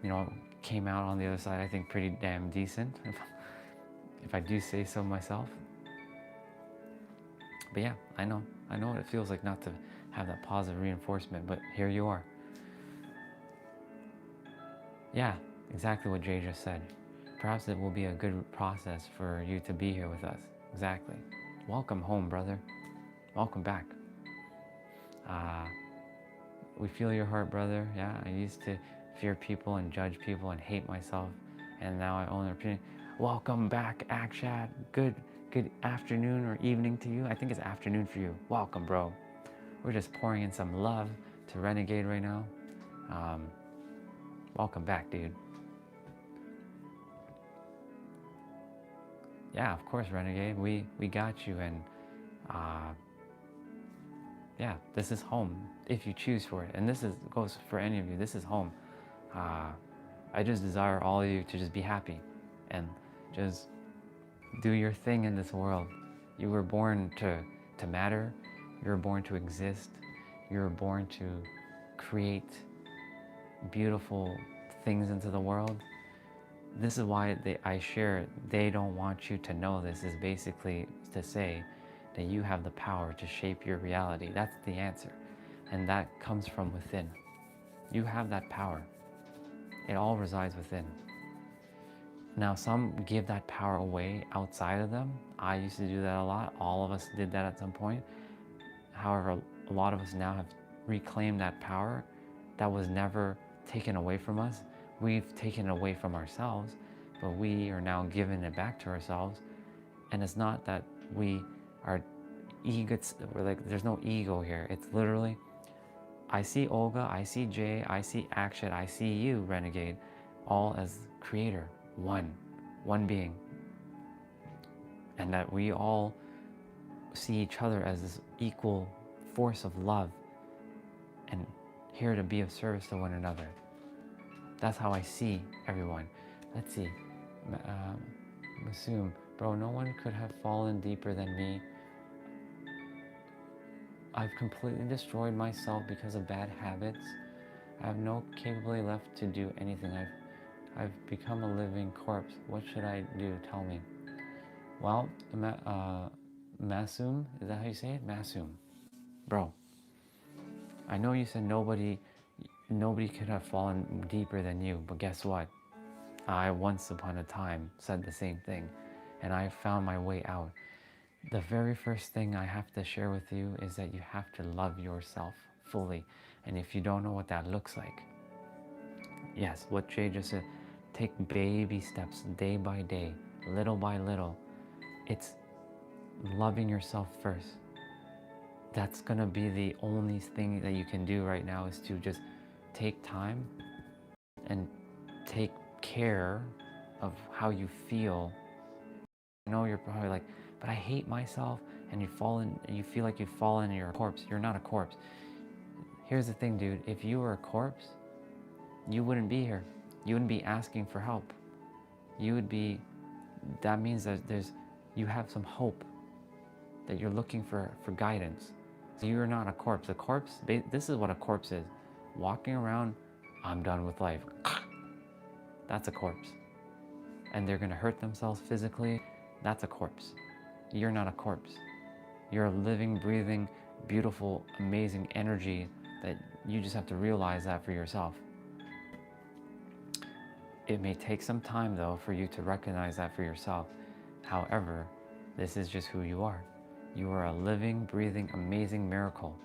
you know, came out on the other side, I think, pretty damn decent, if I do say so myself. But yeah, I know what it feels like not to have that positive reinforcement, but here you are. Yeah, exactly what Jay just said. Perhaps it will be a good process for you to be here with us. Exactly. Welcome home, brother. Welcome back. We feel your heart, brother. Yeah, I used to fear people and judge people and hate myself, and now I own their opinion. Welcome back, Akshat. Good afternoon or evening to you. I think it's afternoon for you. Welcome, bro. We're just pouring in some love to Renegade right now. Welcome back, dude. Yeah, of course, Renegade. We got you, and yeah, this is home if you choose for it. And this goes for any of you. This is home. I just desire all of you to just be happy and just do your thing in this world. You were born to matter. You were born to exist. You were born to create beautiful things into the world. This is why I share it. They don't want you to know this, is basically to say that you have the power to shape your reality. That's the answer. And that comes from within. You have that power. It all resides within. Now, some give that power away outside of them. I used to do that a lot. All of us did that at some point. However, a lot of us now have reclaimed that power that was never taken away from us. We've taken it away from ourselves, but we are now giving it back to ourselves. And it's not that we are we're like, there's no ego here. It's literally, I see Olga, I see Jay, I see Akshat, I see you, Renegade, all as creator, one being. And that we all see each other as this equal force of love and here to be of service to one another. That's how I see everyone. Let's see. Assume, bro, no one could have fallen deeper than me. I've completely destroyed myself because of bad habits. I have no capability left to do anything. I've become a living corpse. What should I do? Tell me. Well, Masum, is that how you say it? Masum. Bro, I know you said nobody could have fallen deeper than you, but guess what? I once upon a time said the same thing, and I found my way out. The very first thing I have to share with you is that you have to love yourself fully. And if you don't know what that looks like, yes, what Jay just said, take baby steps day by day, little by little. It's loving yourself first. That's gonna be the only thing that you can do right now, is to just take time and take care of how you feel. I know you're probably like, but I hate myself, and you feel like you've fallen and you're a corpse. You're not a corpse. Here's the thing, dude. If you were a corpse, you wouldn't be here. You wouldn't be asking for help. You would be, that means that you have some hope, that you're looking for guidance. So you're not a corpse. A corpse, this is what a corpse is. Walking around, I'm done with life. That's a corpse. And they're gonna hurt themselves physically. That's a corpse. You're not a corpse. You're a living, breathing, beautiful, amazing energy that you just have to realize that for yourself. It may take some time though for you to recognize that for yourself. However, this is just who you are. You are a living, breathing, amazing miracle.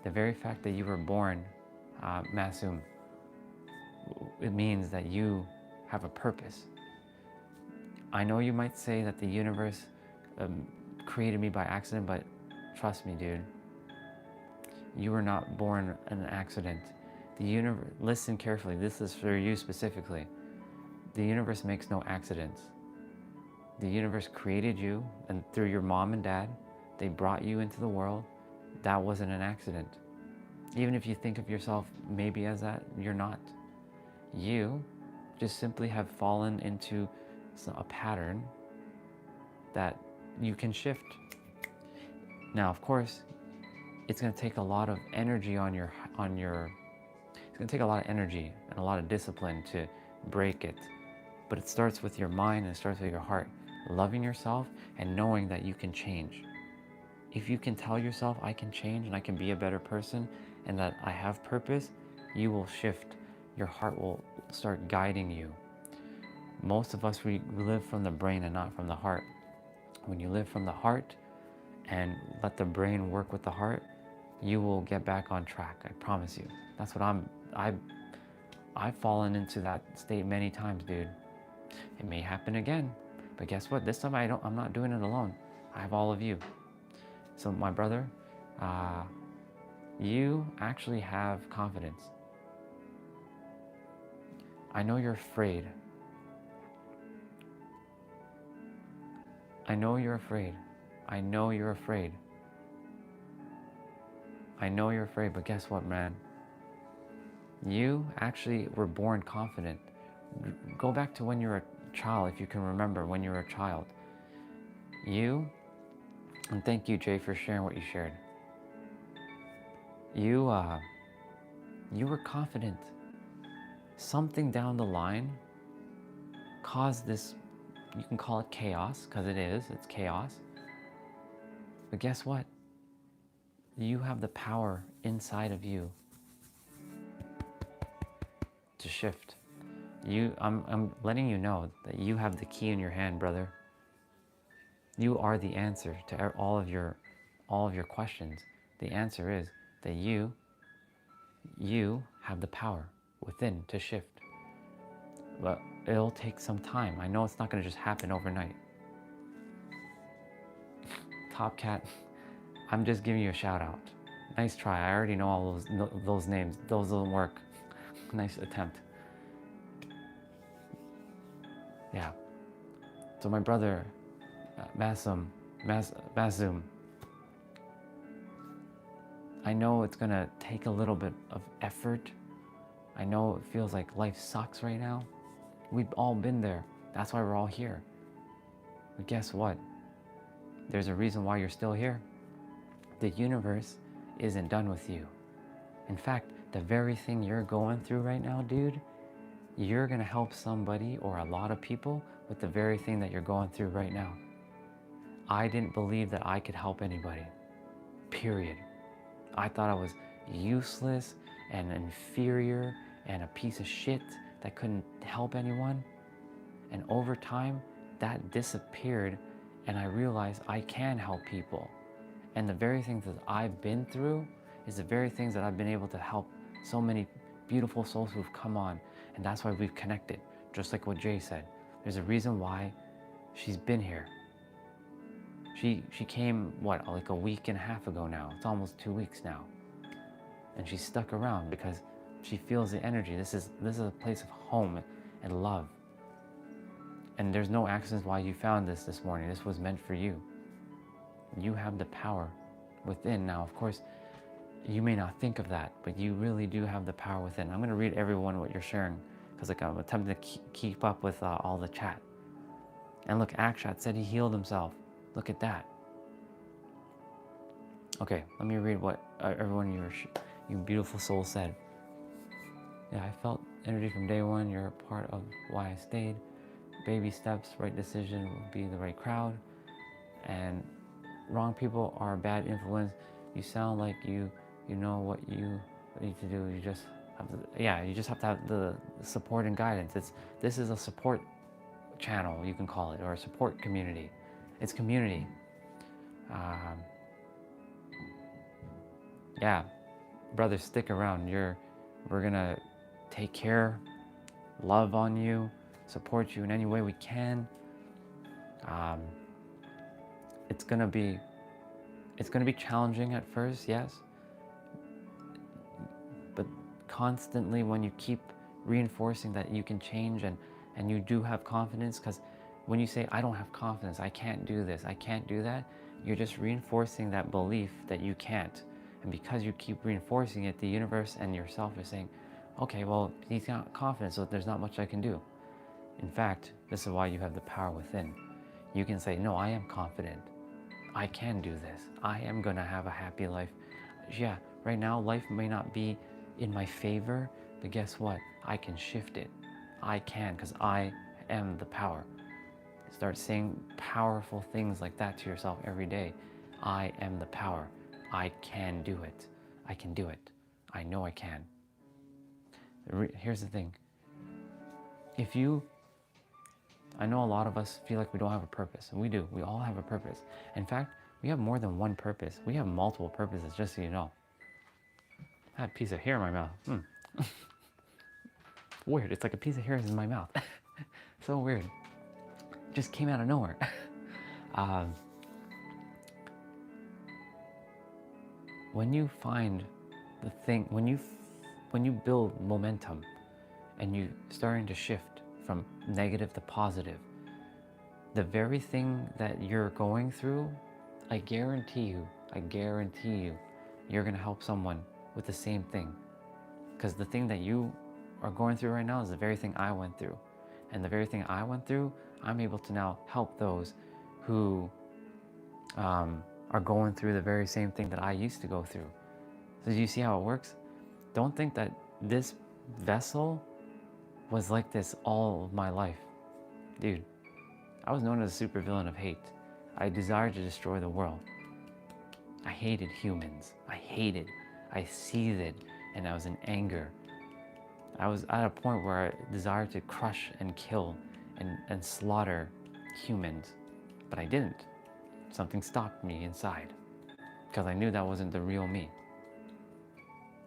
The very fact that you were born, Masum, it means that you have a purpose. I know you might say that the universe created me by accident, but trust me, dude, you were not born an accident. The universe, listen carefully, this is for you specifically. The universe makes no accidents. The universe created you, and through your mom and dad, they brought you into the world. That wasn't an accident. Even if you think of yourself maybe as that, you're not. You just simply have fallen into a pattern that you can shift. Now, of course, it's going to take a lot of energy it's going to take a lot of energy and a lot of discipline to break it. But it starts with your mind and it starts with your heart. Loving yourself and knowing that you can change. If you can tell yourself, I can change and I can be a better person and that I have purpose, you will shift. Your heart will start guiding you. Most of us, we live from the brain and not from the heart. When you live from the heart and let the brain work with the heart, you will get back on track, I promise you. That's what I've fallen into that state many times, dude. It may happen again, but guess what? This time I'm not doing it alone. I have all of you. So my brother, you actually have confidence. I know you're afraid. I know you're afraid. I know you're afraid. I know you're afraid, but guess what, man? You actually were born confident. Go back to when you were a child, if you can remember when you were a child. And thank you, Jay, for sharing what you shared. You were confident. Something down the line caused this, you can call it chaos, because it's chaos. But guess what? You have the power inside of you to shift. I'm letting you know that you have the key in your hand, brother. You are the answer to all of your questions. The answer is that you have the power within to shift. But it'll take some time. I know it's not going to just happen overnight. Top Cat, I'm just giving you a shout out. Nice try. I already know all those names. Those don't work. Nice attempt. Yeah. So my brother, Masum, I know it's gonna take a little bit of effort. I know it feels like life sucks right now. We've all been there. That's why we're all here. But guess what? There's a reason why you're still here. The universe isn't done with you. In fact, the very thing you're going through right now, dude, you're gonna help somebody or a lot of people with the very thing that you're going through right now. I didn't believe that I could help anybody, period. I thought I was useless and inferior and a piece of shit that couldn't help anyone. And over time, that disappeared, and I realized I can help people. And the very things that I've been through is the very things that I've been able to help so many beautiful souls who've come on. And that's why we've connected, just like what Jay said. There's a reason why she's been here. She came, what, like a week and a half ago now. It's almost 2 weeks now. And she's stuck around because she feels the energy. This is a place of home and love. And there's no accidents why you found this morning. This was meant for you. You have the power within. Now, of course, you may not think of that, but you really do have the power within. I'm going to read everyone what you're sharing because like I'm attempting to keep up with all the chat. And look, Akshat said he healed himself. Look at that. Okay, let me read what everyone you beautiful soul said. Yeah, I felt energy from day one. You're a part of why I stayed. Baby steps, right decision will be the right crowd. And wrong people are a bad influence. You sound like you know what you need to do. You just have to, you just have to have the support and guidance. This is a support channel, you can call it, or a support community. It's community. Yeah, brothers, stick around. We're gonna take care, love on you, support you in any way we can. It's gonna be challenging at first, yes, but constantly when you keep reinforcing that you can change and you do have confidence, because when you say I don't have confidence, I can't do this, I can't do that, you're just reinforcing that belief that you can't. And because you keep reinforcing it, the universe and yourself is saying, okay, well, he's got confidence, so there's not much I can do. In fact, this is why you have the power within. You can say, no, I am confident. I can do this. I am going to have a happy life. Yeah, right now, life may not be in my favor, but guess what? I can shift it. I can, because I am the power. Start saying powerful things like that to yourself every day. I am the power. I can do it. I can do it. I know I can. Here's the thing. I know a lot of us feel like we don't have a purpose, and we do. We all have a purpose. In fact, we have more than one purpose. We have multiple purposes, just so you know. I had a piece of hair in my mouth. Weird. It's like a piece of hair is in my mouth. So weird. Just came out of nowhere. When you find the thing, when you build momentum and you starting to shift from negative to positive, the very thing that you're going through, I guarantee you, you're going to help someone with the same thing. Because the thing that you are going through right now is the very thing I went through. And the very thing I went through, I'm able to now help those who are going through the very same thing that I used to go through. So do you see how it works? Don't think that this vessel was like this all of my life. Dude, I was known as a supervillain of hate. I desired to destroy the world. I hated humans. I seethed, and I was in anger. I was at a point where I desired to crush and kill and slaughter humans, but I didn't. Something stopped me inside because I knew that wasn't the real me.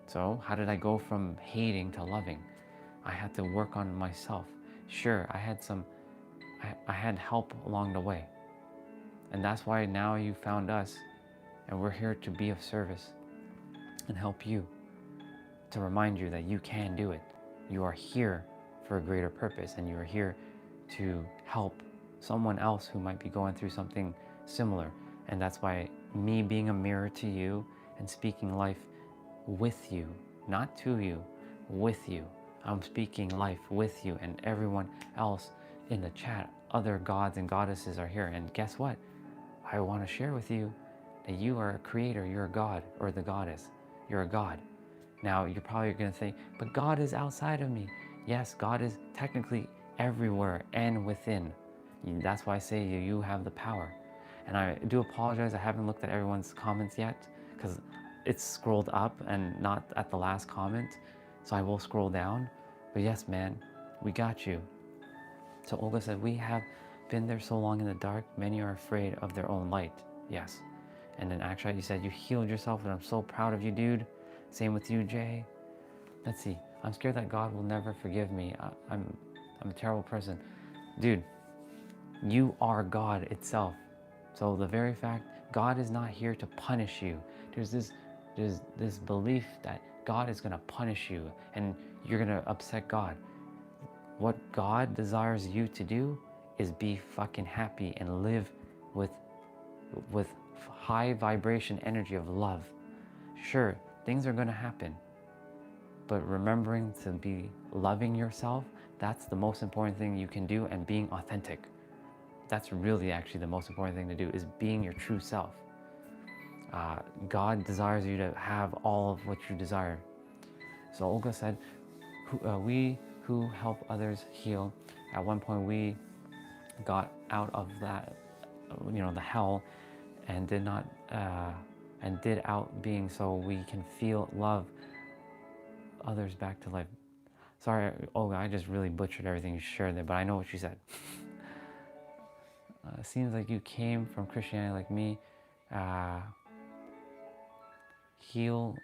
So how did I go from hating to loving? I had to work on myself. Sure, I had help along the way. And that's why now you found us, and we're here to be of service and help you, to remind you that you can do it. You are here for a greater purpose, and you are here to help someone else who might be going through something similar. And that's why me being a mirror to you and speaking life with you, not to you, with you. I'm speaking life with you and everyone else in the chat. Other gods and goddesses are here. And guess what? I want to share with you that you are a creator, you're a god, or the goddess. You're a god. Now, you're probably going to think, but God is outside of me. Yes, God is technically everywhere and within. That's why I say you have the power. And I do apologize, I haven't looked at everyone's comments yet because it's scrolled up and not at the last comment. So I will scroll down. But yes, man, we got you. So Olga said, we have been there so long in the dark, many are afraid of their own light. Yes. And then actually you said you healed yourself and I'm so proud of you, dude. Same with you, Jay. Let's see. I'm scared that God will never forgive me. I'm a terrible person. Dude, you are God itself. So the very fact God is not here to punish you. There's this belief that God is going to punish you and you're going to upset God. What God desires you to do is be fucking happy and live with high vibration energy of love. Sure, things are going to happen, but remembering to be loving yourself, that's the most important thing you can do, and being authentic. That's really actually the most important thing to do, is being your true self. God desires you to have all of what you desire. So Olga said, we who help others heal, at one point we got out of that, the hell, and did not, and did out being so we can feel love others back to life. Sorry, Olga, I just really butchered everything you shared there, but I know what you said. Seems like you came from Christianity like me. Heal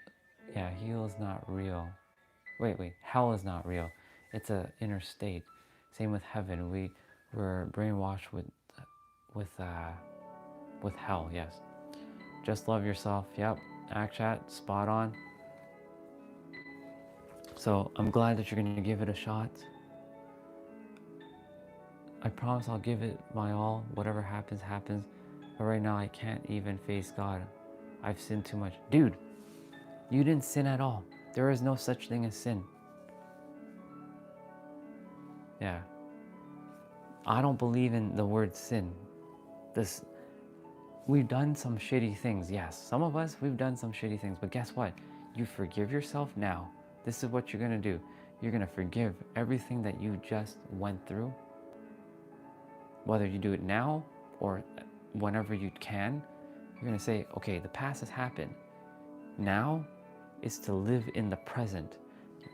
is not real. Wait, hell is not real. It's an inner state. Same with heaven. We were brainwashed with hell. Yes. Just love yourself. Yep. Chat, spot on. So I'm glad that you're going to give it a shot. I promise I'll give it my all. Whatever happens, happens. But right now I can't even face God. I've sinned too much. Dude, you didn't sin at all. There is no such thing as sin. Yeah. I don't believe in the word sin. We've done some shitty things. Yes, some of us, we've done some shitty things. But guess what? You forgive yourself now. This is what you're going to do. You're going to forgive everything that you just went through. Whether you do it now or whenever you can, you're going to say, okay, the past has happened. Now is to live in the present.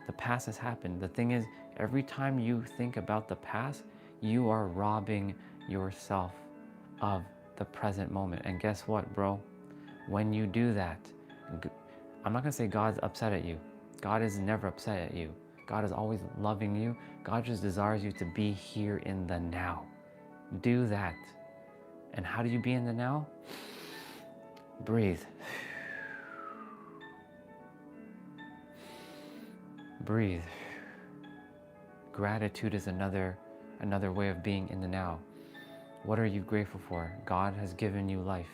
The past has happened. The thing is, every time you think about the past, you are robbing yourself of the present moment. And guess what, bro? When you do that, I'm not going to say God's upset at you. God is never upset at you. God is always loving you. God just desires you to be here in the now. Do that. And how do you be in the now? Breathe. Breathe. Gratitude is another way of being in the now. What are you grateful for? God has given you life.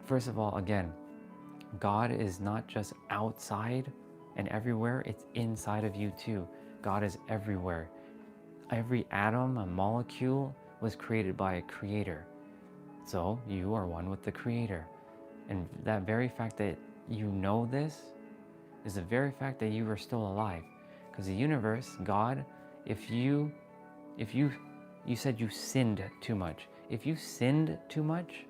First of all, again, God is not just outside and everywhere, it's inside of you too. God is everywhere. Every atom, a molecule was created by a creator. So you are one with the creator. And that very fact that you know this is the very fact that you are still alive. Because the universe, God, if you said you sinned too much. If you sinned too much,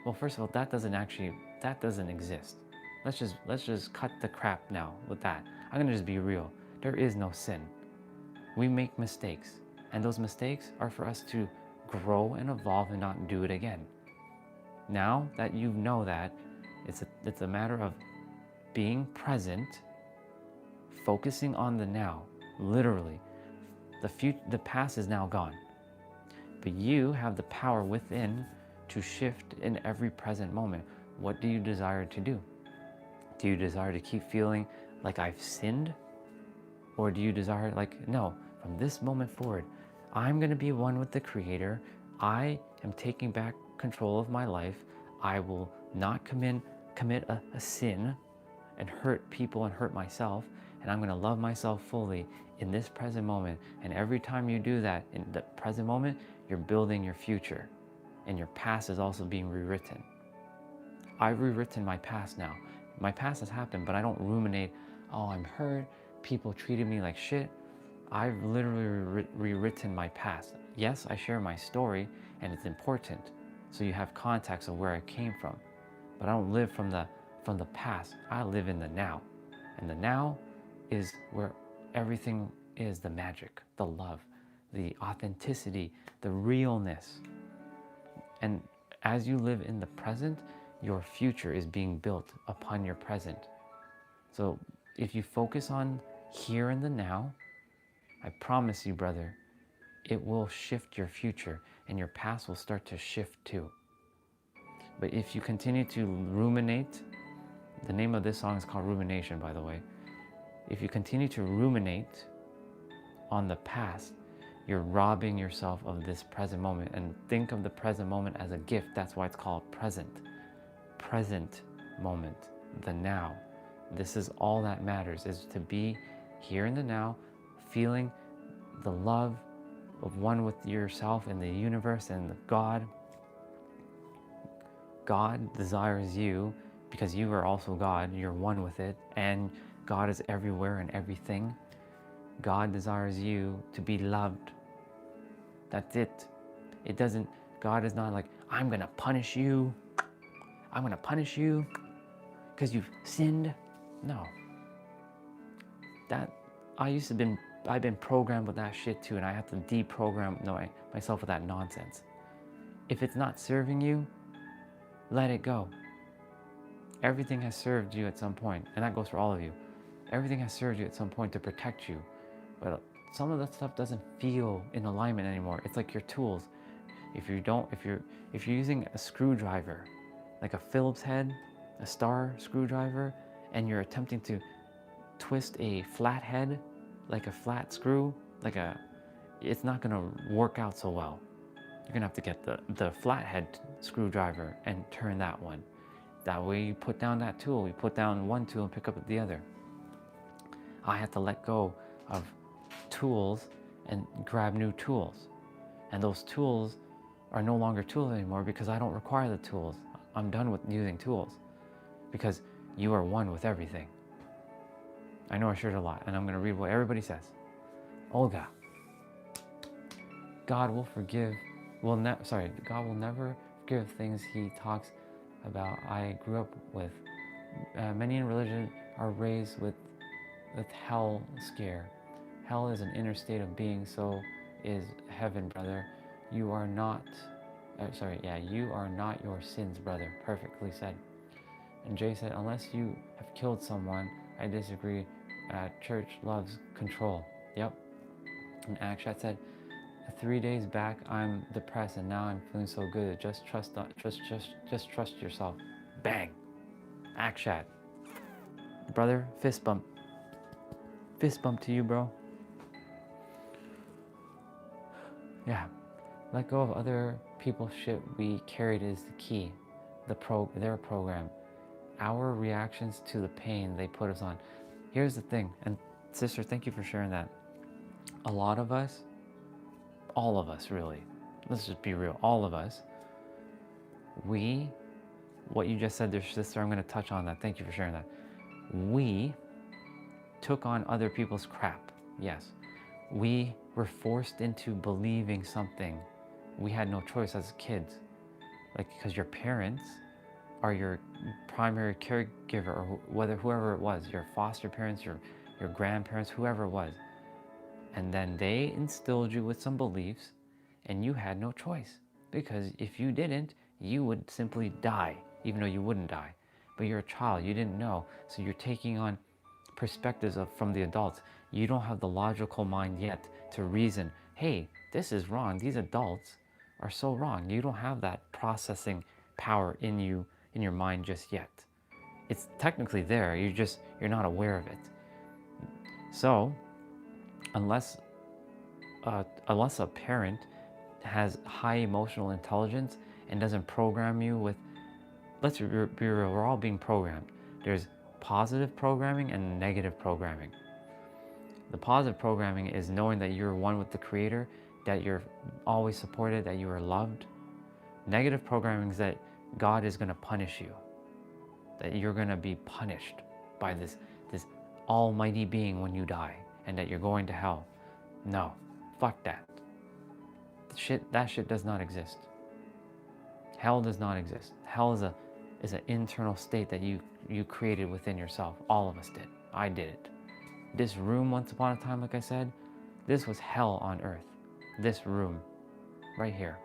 well, first of all, that doesn't exist. Let's just cut the crap now with that. I'm gonna just be real. There is no sin. We make mistakes, and those mistakes are for us to grow and evolve and not do it again. Now that you know that, it's a matter of being present, focusing on the now. Literally, the past is now gone, but you have the power within to shift in every present moment. What do you desire to do? Do you desire to keep feeling like I've sinned? Or do you desire no, from this moment forward, I'm going to be one with the Creator. I am taking back control of my life. I will not commit a sin and hurt people and hurt myself, and I'm going to love myself fully in this present moment. And every time you do that in the present moment, you're building your future, and your past is also being rewritten. I've rewritten my past now. My past has happened, but I don't ruminate, oh, I'm hurt, people treated me like shit. I've literally rewritten my past. Yes, I share my story, and it's important, so you have context of where I came from. But I don't live from the past. I live in the now. And the now is where everything is: the magic, the love, the authenticity, the realness. And as you live in the present, your future is being built upon your present. So if you focus on here and the now, I promise you, brother, it will shift your future, and your past will start to shift too. But if you continue to ruminate, the name of this song is called Rumination, by the way. If you continue to ruminate on the past, you're robbing yourself of this present moment. And think of the present moment as a gift. That's why it's called present. Present moment, the now. This is all that matters, is to be here in the now, feeling the love of one with yourself and the universe and God. God desires you because you are also God. You're one with it, and God is everywhere and everything. God desires you to be loved. That's it. It doesn't, God is not like, I'm going to punish you. I'm going to punish you because you've sinned. No. I've been programmed with that shit too, and I have to deprogram myself with that nonsense. If it's not serving you, let it go. Everything has served you at some point, and that goes for all of you. Everything has served you at some point to protect you, but some of that stuff doesn't feel in alignment anymore. It's like your tools. If you're using a screwdriver, like a Phillips head, a star screwdriver, and you're attempting to twist a flat head, like a flat screw, it's not gonna work out so well. You're gonna have to get the flathead screwdriver and turn that one. That way you put down that tool, you put down one tool and pick up the other. I had to let go of tools and grab new tools. And those tools are no longer tools anymore because I don't require the tools. I'm done with using tools because you are one with everything. I know I shared a lot, and I'm gonna read what everybody says. Olga, God will never forgive things he talks about. I grew up with. Many in religion are raised with hell scare. Hell is an inner state of being, so is heaven, brother. You are not your sins, brother. Perfectly said. And Jay said, unless you have killed someone, I disagree. Church loves control. Yep. And Akshat said, 3 days back I'm depressed and now I'm feeling so good. Just trust yourself. Bang. Akshat. Brother, fist bump. Fist bump to you, bro. Yeah. Let go of other people's shit we carried is the key. Their program. Our reactions to the pain they put us on. Here's the thing, and sister, thank you for sharing that. A lot of us, all of us really, let's just be real, all of us, what you just said there, sister, I'm going to touch on that. Thank you for sharing that. We took on other people's crap. Yes. We were forced into believing something. We had no choice as kids. Because your parents are your primary caregiver, or whoever it was, your foster parents, your grandparents, whoever it was. And then they instilled you with some beliefs, and you had no choice. Because if you didn't, you would simply die, even though you wouldn't die. But you're a child, you didn't know, so you're taking on perspectives from the adults. You don't have the logical mind yet to reason, hey, this is wrong, these adults are so wrong. You don't have that processing power in you, in your mind just yet. It's technically there, you're not aware of it. So, unless a parent has high emotional intelligence and doesn't program you with let's be real, we're all being programmed. There's positive programming and negative programming. The positive programming is knowing that you're one with the Creator, that you're always supported, that you are loved. Negative programming is that God is going to punish you, that you're going to be punished by this almighty being when you die, and that you're going to hell. No, fuck that. That shit does not exist. Hell does not exist. Hell is an internal state that you created within yourself. All of us did. I did it. This room, once upon a time, like I said, this was hell on earth. This room, right here.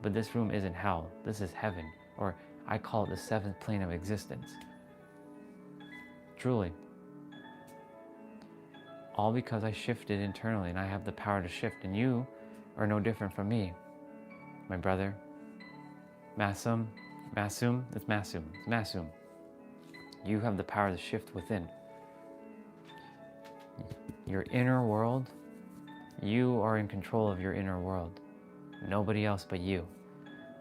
But this room isn't hell. This is heaven, or I call it the seventh plane of existence. Truly. All because I shifted internally, and I have the power to shift, and you are no different from me, my brother. Masum. You have the power to shift within. Your inner world, you are in control of your inner world. Nobody else but you.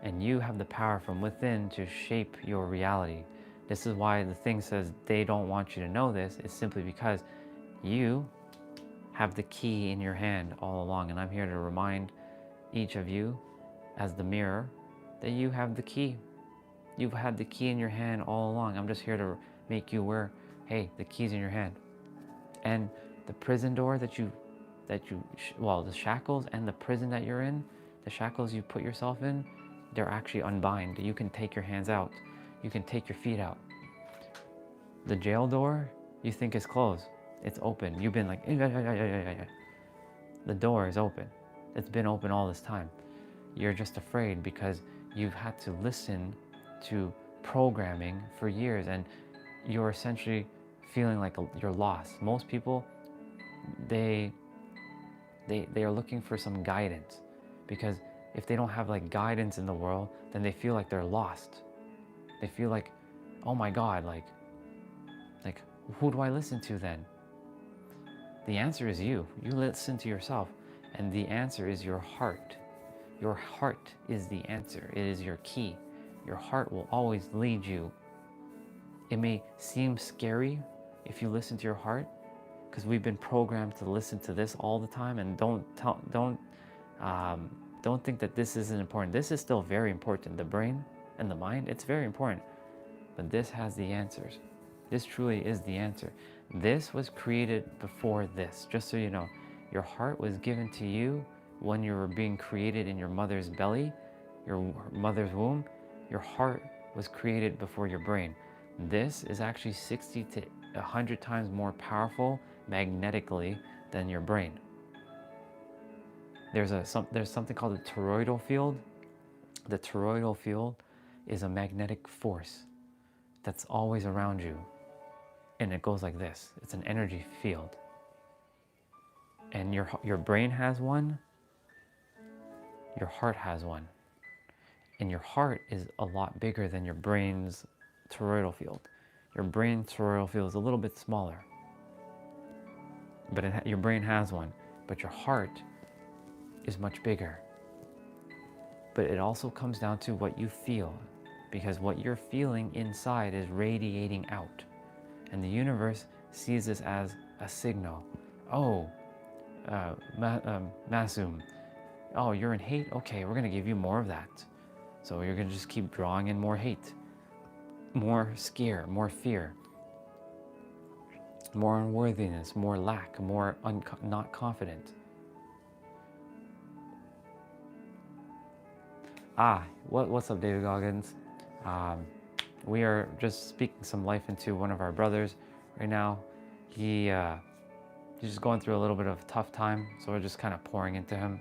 And you have the power from within to shape your reality. This is why the thing says they don't want you to know this. It's simply because you have the key in your hand all along. And I'm here to remind each of you, as the mirror, that you have the key. You've had the key in your hand all along. I'm just here to make you aware, hey, the key's in your hand. And the prison door the shackles and the prison that you're in, the shackles you put yourself in, they're actually unbind. You can take your hands out. You can take your feet out. The jail door, you think is closed. It's open. You've been like, the door is open. It's been open all this time. You're just afraid because you've had to listen to programming for years, and you're essentially feeling like you're lost. Most people, they are looking for some guidance, because if they don't have like guidance in the world, then they feel like they're lost. They feel like, oh my God, like who do I listen to then? The answer is you. You listen to yourself, and the answer is your heart. Your heart is the answer. It is your key. Your heart will always lead you. It may seem scary if you listen to your heart, because we've been programmed to listen to this all the time, and don't think that this isn't important. This is still very important. The brain and the mind, it's very important. But this has the answers. This truly is the answer. This was created before this. Just so you know, your heart was given to you when you were being created in your mother's belly, your mother's womb. Your heart was created before your brain. This is actually 60 to 100 times more powerful magnetically than your brain. There's something called the toroidal field. The toroidal field is a magnetic force that's always around you. And it goes like this. It's an energy field. And your brain has one. Your heart has one. And your heart is a lot bigger than your brain's toroidal field. Your brain's toroidal field is a little bit smaller. But your brain has one. But your heart is much bigger. But it also comes down to what you feel. Because what you're feeling inside is radiating out. And the universe sees this as a signal. Oh, Masum, oh, you're in hate? Okay, we're going to give you more of that. So you're going to just keep drawing in more hate, more scare, more fear, more unworthiness, more lack, more not confident. What's up, David Goggins? We are just speaking some life into one of our brothers right now. He's just going through a little bit of a tough time, so we're just kind of pouring into him.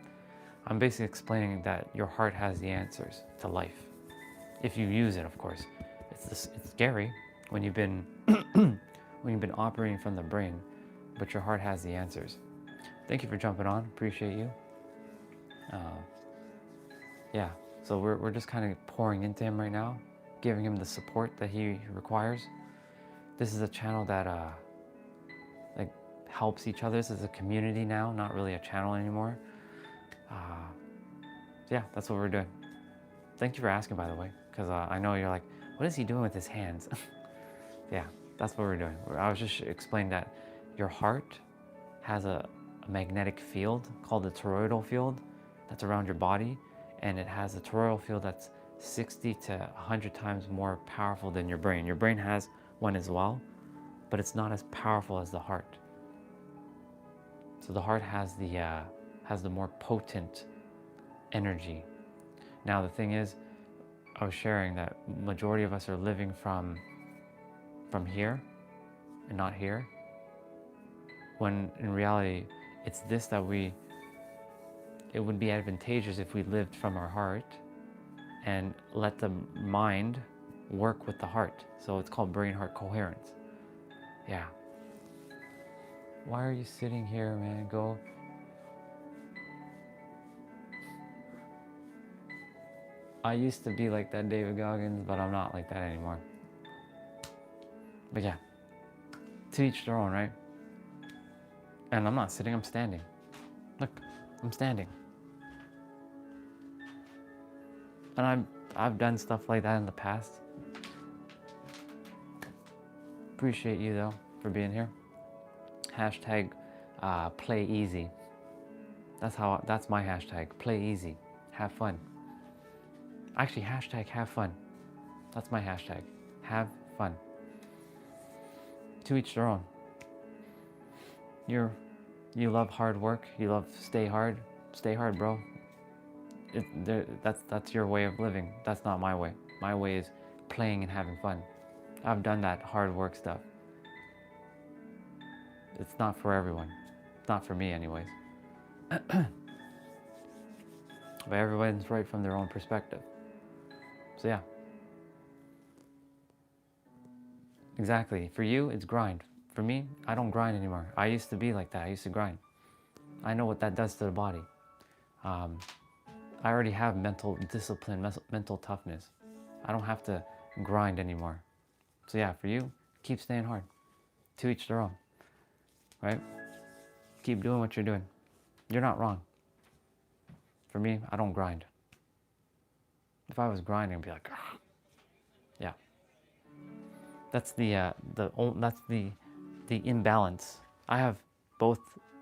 I'm basically explaining that your heart has the answers to life, if you use it, of course. It's scary when you've been operating from the brain, but your heart has the answers. Thank you for jumping on. Appreciate you. Yeah, so we're just kind of pouring into him right now, giving him the support that he requires. This is a channel that helps each other. This is a community now, not really a channel anymore. Yeah, that's what we're doing. Thank you for asking, by the way, because I know you're like, what is he doing with his hands? Yeah, that's what we're doing. I was just explaining that your heart has a magnetic field called the toroidal field that's around your body, and it has a toroidal field that's 60 to 100 times more powerful than your brain. Your brain has one as well, but it's not as powerful as the heart. So the heart has the more potent energy. Now the thing is, I was sharing that majority of us are living from here and not here, when in reality it's this that it would be advantageous if we lived from our heart and let the mind work with the heart. So it's called brain-heart coherence. Yeah. Why are you sitting here, man? Go. I used to be like that, David Goggins, but I'm not like that anymore. But yeah, to each their own, right? And I'm not sitting, I'm standing. Look, I'm standing. And I've done stuff like that in the past. Appreciate you though for being here. Hashtag play easy. That's my hashtag. Play easy. Have fun. Actually, hashtag have fun. That's my hashtag. Have fun. To each their own. You love hard work. You love stay hard. Stay hard, bro. That's your way of living. That's not my way. My way is playing and having fun. I've done that hard work stuff. It's not for everyone. It's not for me anyways. But everyone's right from their own perspective. So yeah. Exactly. For you, it's grind. For me, I don't grind anymore. I used to be like that. I used to grind. I know what that does to the body. I already have mental discipline, mental toughness. I don't have to grind anymore. So yeah, for you, keep staying hard. To each their own. Right? Keep doing what you're doing. You're not wrong. For me, I don't grind. If I was grinding, I'd be like, ah. Yeah. That's the imbalance. I have both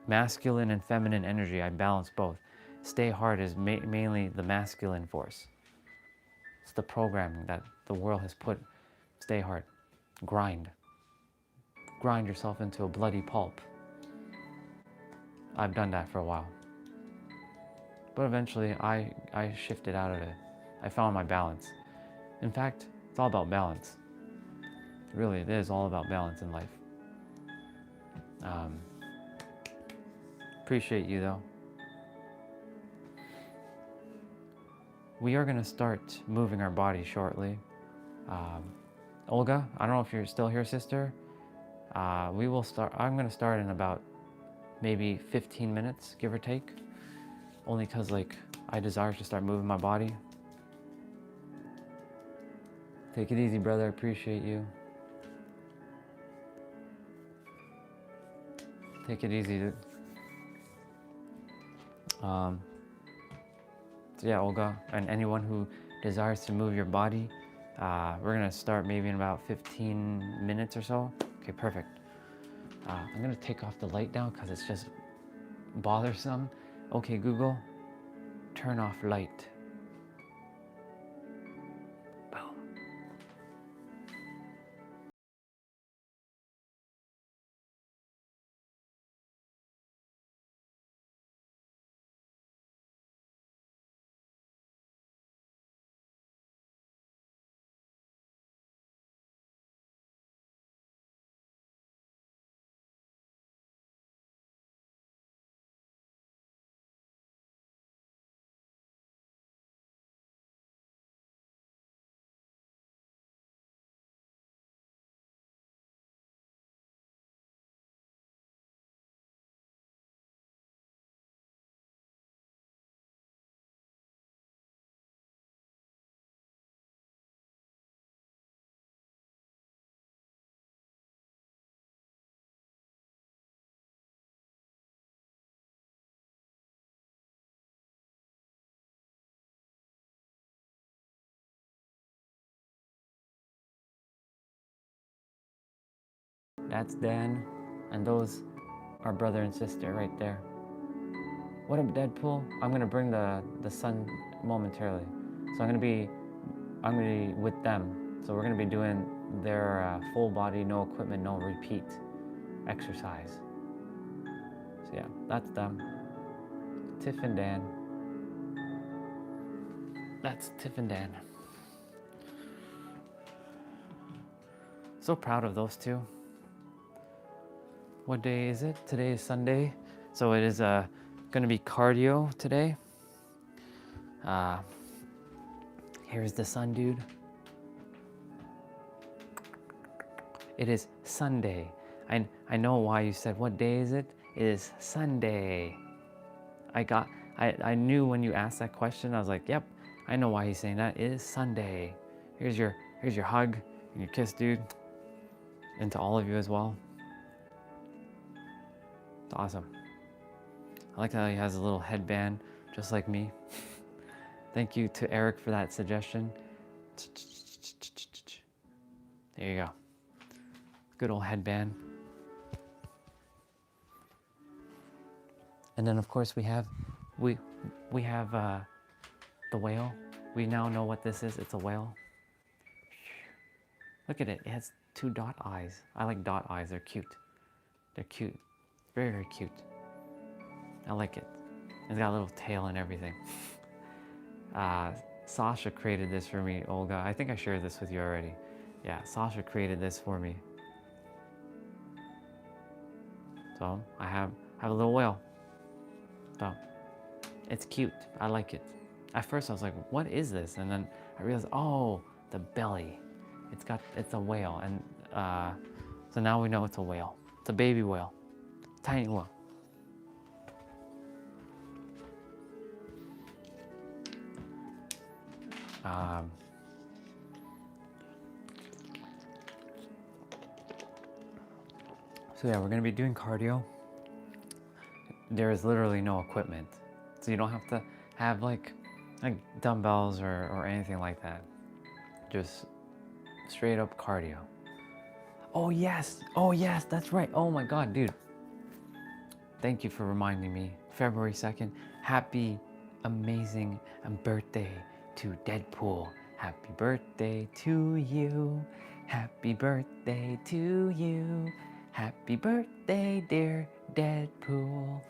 masculine and feminine energy. I balance both. Stay hard is mainly the masculine force. It's the programming that the world has put. Stay hard. Grind. Grind yourself into a bloody pulp. I've done that for a while. But eventually I shifted out of it. I found my balance. In fact, it's all about balance. Really, it is all about balance in life. Appreciate you though. We are going to start moving our body shortly. Olga, I don't know if you're still here, sister. We will start. I'm going to start in about maybe 15 minutes, give or take. Only because like I desire to start moving my body. Take it easy, brother. I appreciate you. Take it easy, dude. So yeah, Olga, and anyone who desires to move your body, we're gonna start maybe in about 15 minutes or so. Okay, perfect. I'm gonna take off the light now because it's just bothersome. Okay, Google, turn off light. That's Dan. And those are brother and sister right there. What up, Deadpool? I'm gonna bring the sun momentarily. So I'm gonna be with them. So we're gonna be doing their full body, no equipment, no repeat exercise. So yeah, that's them. Tiff and Dan. That's Tiff and Dan. So proud of those two. What day is it? Today is Sunday. So it is going to be cardio today. Here's the sun, dude. It is Sunday. I know why you said, what day is it? It is Sunday. I knew when you asked that question, I was like, yep, I know why he's saying that. It is Sunday. Here's your hug and your kiss, dude. And to all of you as well. It's awesome. I like how he has a little headband, just like me. Thank you to Eric for that suggestion. There you go. Good old headband. And then of course we have the whale. We now know what this is. It's a whale. Look at it. It has 2 dot eyes. I like dot eyes. They're cute. They're cute. Very, very cute. I like it. It's got a little tail and everything. Sasha created this for me, Olga. I think I shared this with you already. Yeah, Sasha created this for me. So I have a little whale. So it's cute. I like it. At first I was like, what is this? And then I realized, oh, the belly. It's a whale. And so now we know it's a whale. It's a baby whale. Tiny whale. So yeah, we're gonna be doing cardio. There is literally no equipment, so you don't have to have like dumbbells or anything like that. Just straight up cardio. Oh yes, that's right. Oh my God, dude. Thank you for reminding me. February 2nd, happy, amazing birthday to Deadpool. Happy birthday to you. Happy birthday to you. Happy birthday, dear Deadpool.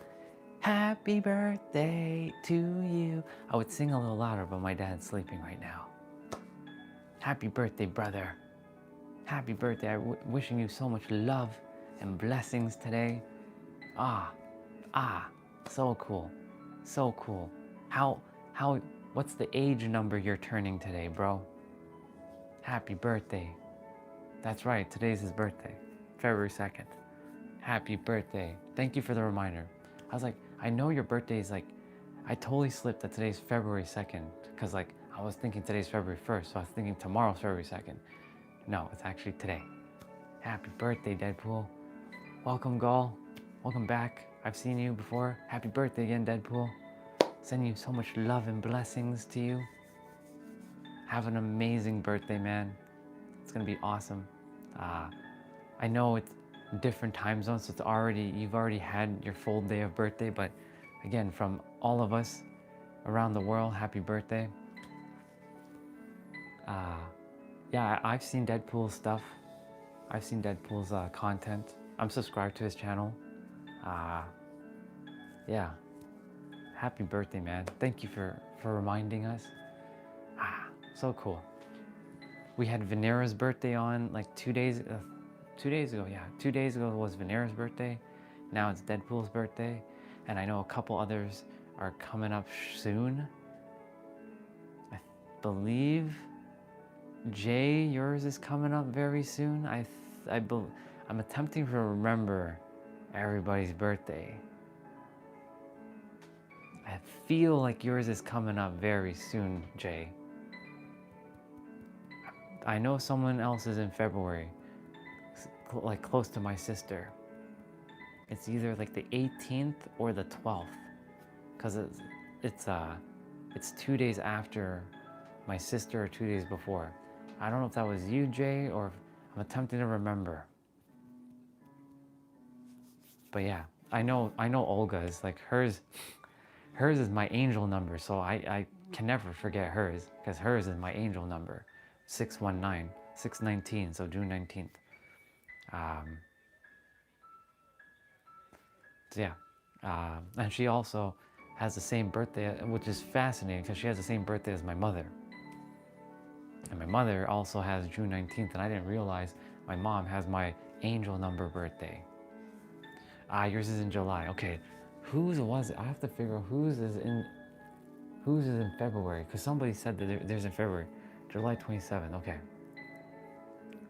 Happy birthday to you. I would sing a little louder, but my dad's sleeping right now. Happy birthday, brother. Happy birthday. I'm wishing you so much love and blessings today. So cool. So cool. What's the age number you're turning today, bro? Happy birthday. That's right, today's his birthday, February 2nd. Happy birthday. Thank you for the reminder. I was like, I know your birthday is like, I totally slipped that today's February 2nd, because like, I was thinking today's February 1st, so I was thinking tomorrow's February 2nd. No, it's actually today. Happy birthday, Deadpool. Welcome, Gaul. Welcome back. I've seen you before. Happy birthday again, Deadpool. Sending you so much love and blessings to you. Have an amazing birthday, man. It's gonna be awesome. I know it's different time zones, so you've already had your full day of birthday, but again, from all of us around the world, happy birthday. Yeah, I've seen Deadpool's stuff. I've seen Deadpool's content. I'm subscribed to his channel. Yeah, happy birthday, man. Thank you for reminding us. So cool. We had Venera's birthday on like 2 days ago. Yeah, 2 days ago was Venera's birthday. Now it's Deadpool's birthday. And I know a couple others are coming up soon. I believe Jay, yours is coming up very soon. I'm attempting to remember everybody's birthday. I feel like yours is coming up very soon, Jay. I know someone else is in February, like close to my sister. It's either like the 18th or the 12th, because it's 2 days after my sister or 2 days before. I don't know if that was you, Jay, or I'm attempting to remember. But yeah, I know Olga's, like hers is my angel number, so I can never forget hers, because hers is my angel number, 619, 619, so June 19th. So yeah, and she also has the same birthday, which is fascinating because she has the same birthday as my mother. And my mother also has June 19th, and I didn't realize my mom has my angel number birthday. Yours is in July. Okay, whose was it? I have to figure out whose is in February, because somebody said that there's in February. July 27th. Okay,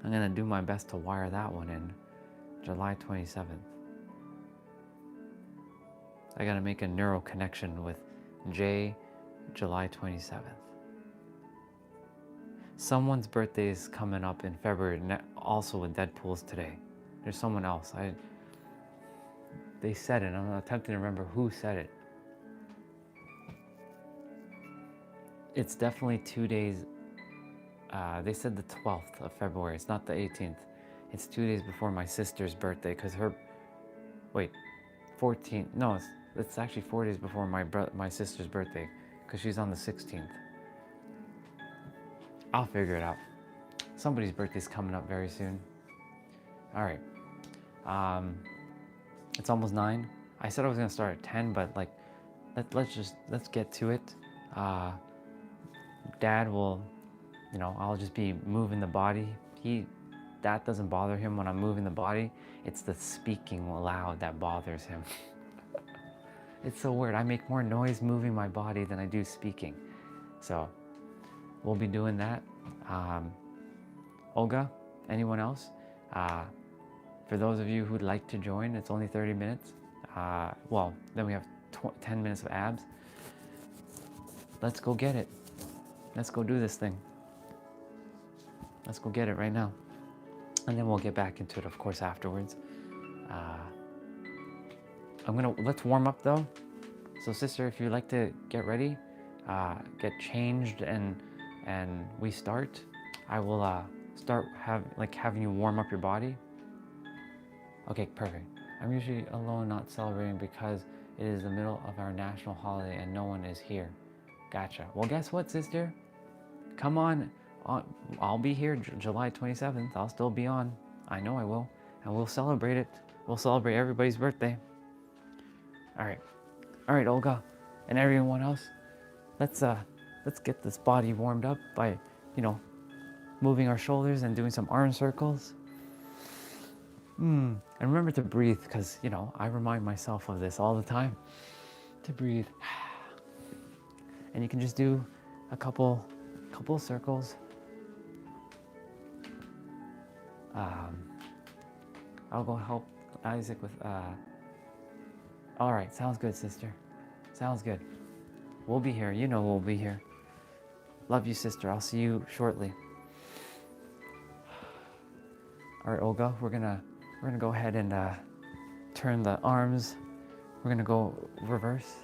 I'm gonna do my best to wire that one in. July 27th. I gotta make a neural connection with J, July 27th. Someone's birthday is coming up in February, also with Deadpool's today. There's someone else. They said it. I'm attempting to remember who said it. It's definitely 2 days. They said the 12th of February. It's not the 18th. It's 2 days before my sister's birthday, because her... Wait, 14th. No, it's actually 4 days before my sister's birthday, because she's on the 16th. I'll figure it out. Somebody's birthday's coming up very soon. All right. It's almost 9. I said I was gonna start at 10, but like, let's get to it. Dad will, I'll just be moving the body. That doesn't bother him when I'm moving the body. It's the speaking aloud that bothers him. It's so weird. I make more noise moving my body than I do speaking. So we'll be doing that. Olga, anyone else? For those of you who'd like to join, it's only 30 minutes. Well, then we have 10 minutes of abs. Let's go get it. Let's go do this thing. Let's go get it right now. And then we'll get back into it, of course, afterwards. Let's warm up though. So sister, if you'd like to get ready, get changed, and we start, I will start having you warm up your body. Okay, perfect. I'm usually alone, not celebrating, because it is the middle of our national holiday and no one is here. Gotcha. Well, guess what, sister? Come on. I'll be here July 27th. I'll still be on. I know I will. And we'll celebrate it. We'll celebrate everybody's birthday. All right. All right, Olga and everyone else. Let's get this body warmed up by, moving our shoulders and doing some arm circles. And remember to breathe, because, I remind myself of this all the time. To breathe. And you can just do a couple circles. I'll go help Isaac with... All right, sounds good, sister. Sounds good. We'll be here. We'll be here. Love you, sister. I'll see you shortly. All right, Olga, we're gonna go ahead and turn the arms. We're gonna go reverse.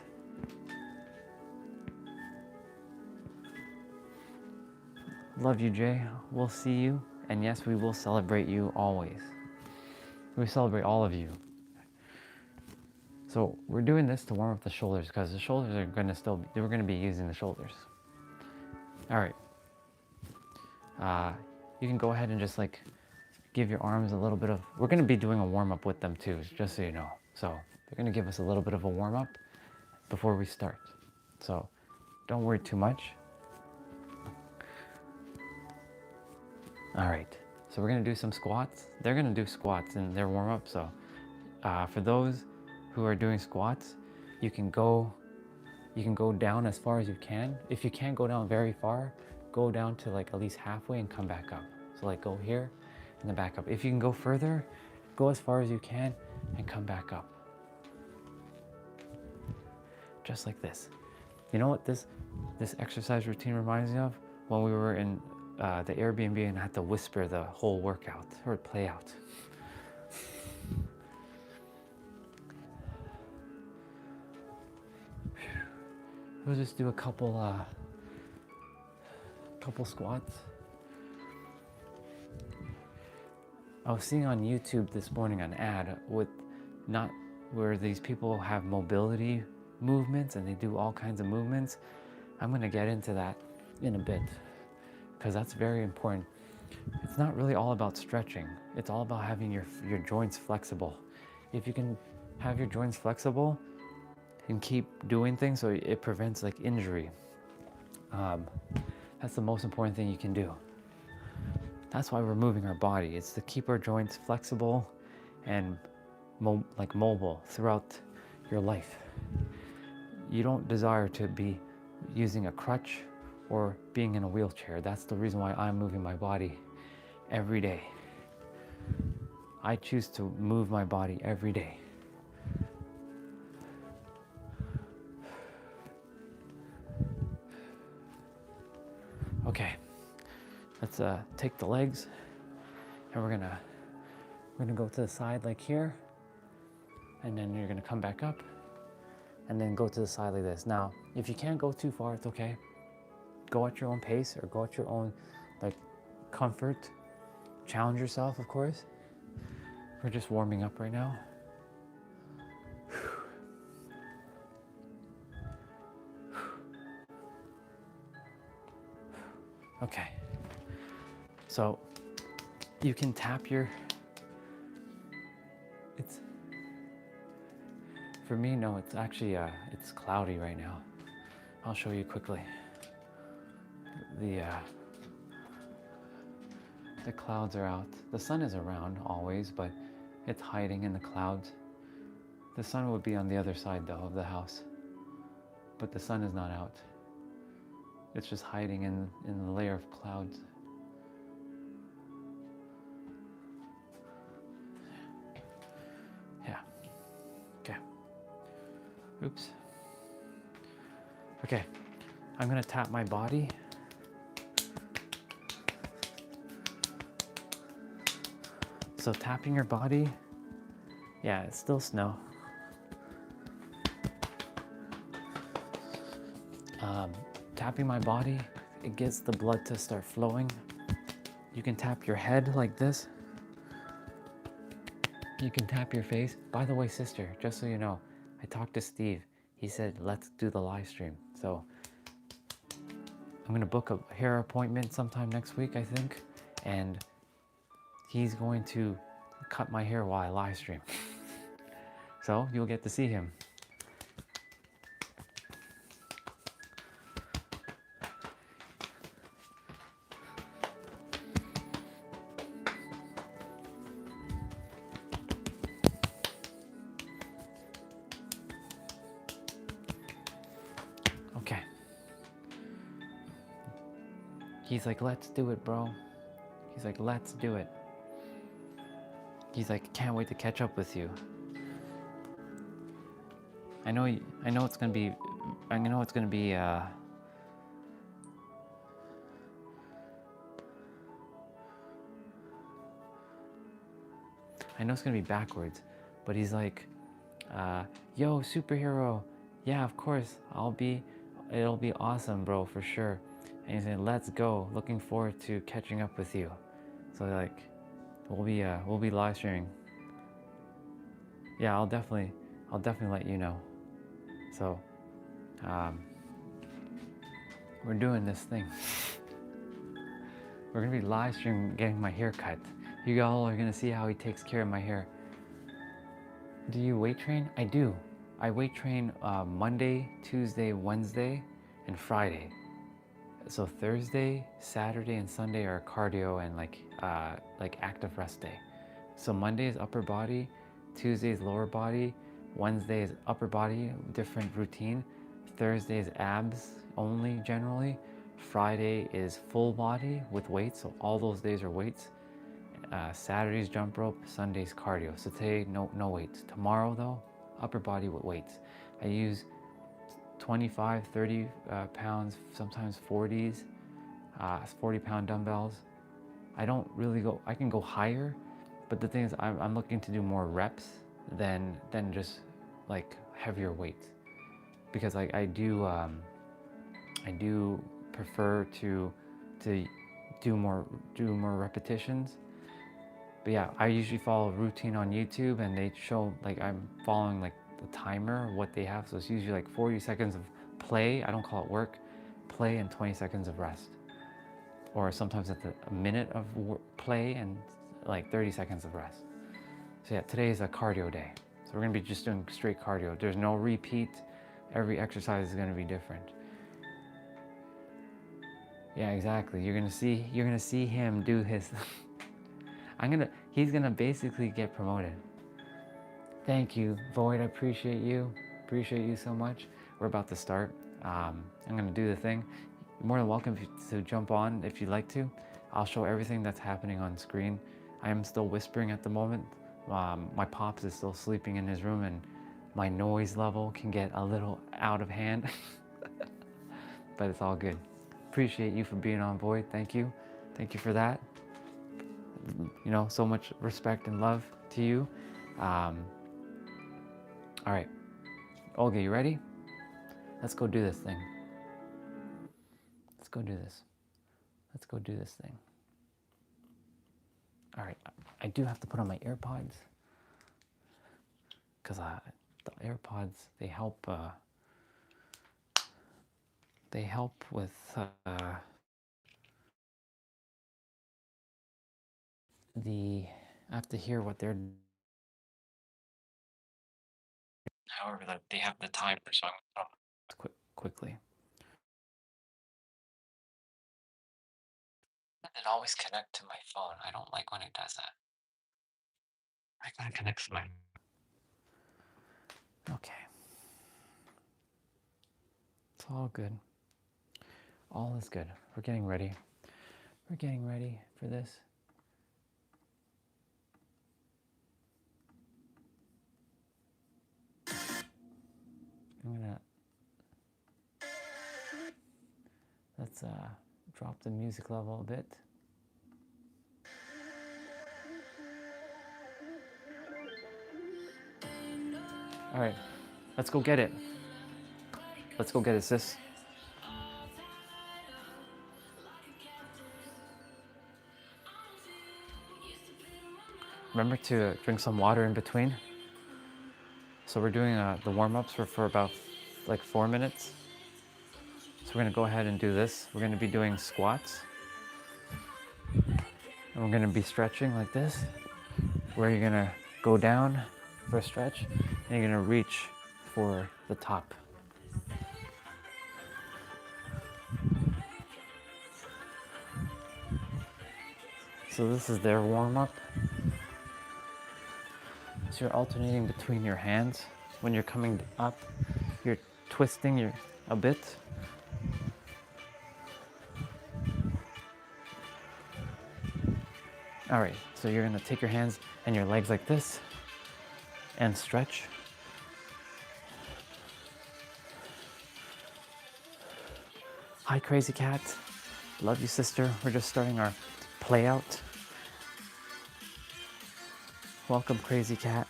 Love you, Jay. We'll see you. And yes, we will celebrate you always. We celebrate all of you. So we're doing this to warm up the shoulders, because the shoulders are going to we're going to be using the shoulders. All right. You can go ahead and just give your arms a little bit of, we're going to be doing a warm up with them too, just so you know. So they're going to give us a little bit of a warm up before we start. So don't worry too much. All right, so we're gonna do some squats. They're gonna do squats in their warm up. So for those who are doing squats, you can go down as far as you can. If you can't go down very far, go down to at least halfway and come back up. So go here and then back up. If you can go further, go as far as you can and come back up. Just like this. You know what this exercise routine reminds me of? When we were in the Airbnb and I had to whisper the whole workout or play out. We'll just do a couple squats. I was seeing on YouTube this morning an ad with not where these people have mobility movements and they do all kinds of movements. I'm going to get into that in a bit because that's very important. It's not really all about stretching. It's all about having your joints flexible. If you can have your joints flexible and keep doing things so it prevents like injury, that's the most important thing you can do. That's why we're moving our body. It's to keep our joints flexible and mobile throughout your life. You don't desire to be using a crutch or being in a wheelchair. That's the reason why I'm moving my body every day. I choose to move my body every day. Okay, let's take the legs, and we're gonna go to the side like here, and then you're gonna come back up, and then go to the side like this. Now, if you can't go too far, it's okay. Go at your own pace or go at your own like comfort. Challenge yourself, of course. We're just warming up right now. Okay, so you can tap your, for me, no, it's actually, it's cloudy right now. I'll show you quickly. The clouds are out. The sun is around always, but it's hiding in the clouds. The sun would be on the other side though of the house, but the sun is not out. It's just hiding in the layer of clouds. Yeah. Okay. Oops. Okay. I'm gonna tap my body. So tapping your body, yeah, it's still snow. Tapping my body, it gets the blood to start flowing. You can tap your head like this. You can tap your face. By the way, sister, just so you know, I talked to Steve. He said, let's do the live stream. So I'm gonna book a hair appointment sometime next week, I think. And he's going to cut my hair while I live stream. So you'll get to see him. Okay. He's like, let's do it, bro. He's like, let's do it. He's like, can't wait to catch up with you. I know it's gonna be, I know it's gonna be, I know it's gonna be backwards, but he's like, yo, superhero, yeah, of course, it'll be awesome, bro, for sure. And he's saying, let's go, looking forward to catching up with you. So like, we'll be live streaming. Yeah, I'll definitely let you know. So, we're doing this thing. We're gonna be live streaming getting my hair cut. You all are gonna see how he takes care of my hair. Do you weight train? I do. I weight train Monday, Tuesday, Wednesday, and Friday. So Thursday, Saturday, and Sunday are cardio and like active rest day. So Monday is upper body, Tuesday is lower body, Wednesday is upper body, different routine. Thursday is abs only generally. Friday is full body with weights, so all those days are weights. Saturday's jump rope, Sunday's cardio. So today, no weights. Tomorrow though, upper body with weights. I use 25, 30 pounds, sometimes 40s, 40-pound dumbbells. I don't really go, I can go higher, but the thing is I'm looking to do more reps than just like heavier weights, because I do prefer to do more repetitions But yeah, I usually follow a routine on YouTube, and they show, like, I'm following like the timer, what they have. So it's usually like 40 seconds of play. I don't call it work, play, and 20 seconds of rest. Or sometimes it's a minute of play and like 30 seconds of rest. So yeah, today is a cardio day. So we're gonna be just doing straight cardio. There's no repeat. Every exercise is gonna be different. Yeah, exactly. You're gonna see him do his he's gonna basically get promoted. Thank you, Void. I appreciate you. Appreciate you so much. We're about to start. I'm gonna do the thing. You're more than welcome to jump on if you'd like to. I'll show everything that's happening on screen. I am still whispering at the moment. My pops is still sleeping in his room, and my noise level can get a little out of hand. But it's all good. Appreciate you for being on, Void. Thank you. Thank you for that. You know, so much respect and love to you. All right. Olga, you ready? Let's go do this thing. Let's go do this. Let's go do this thing. All right. I do have to put on my AirPods because the AirPods, they help with I have to hear what they're. However, that they have the timer, so I'm quickly. It always connects to my phone. I don't like when it does that. I gotta connect to my. Okay. It's all good. All is good. We're getting ready. We're getting ready for this. Let's drop the music level a bit. All right, let's go get it. Let's go get it, sis. Remember to drink some water in between. So we're doing the warm-ups for about like 4 minutes. So we're gonna go ahead and do this. We're gonna be doing squats. And we're gonna be stretching like this, where you're gonna go down for a stretch, and you're gonna reach for the top. So this is their warm-up. So you're alternating between your hands. When you're coming up, you're twisting a bit. All right, so you're gonna take your hands and your legs like this and stretch. Hi, Crazy Cat. Love you, sister. We're just starting our play out. Welcome, Crazy Cat.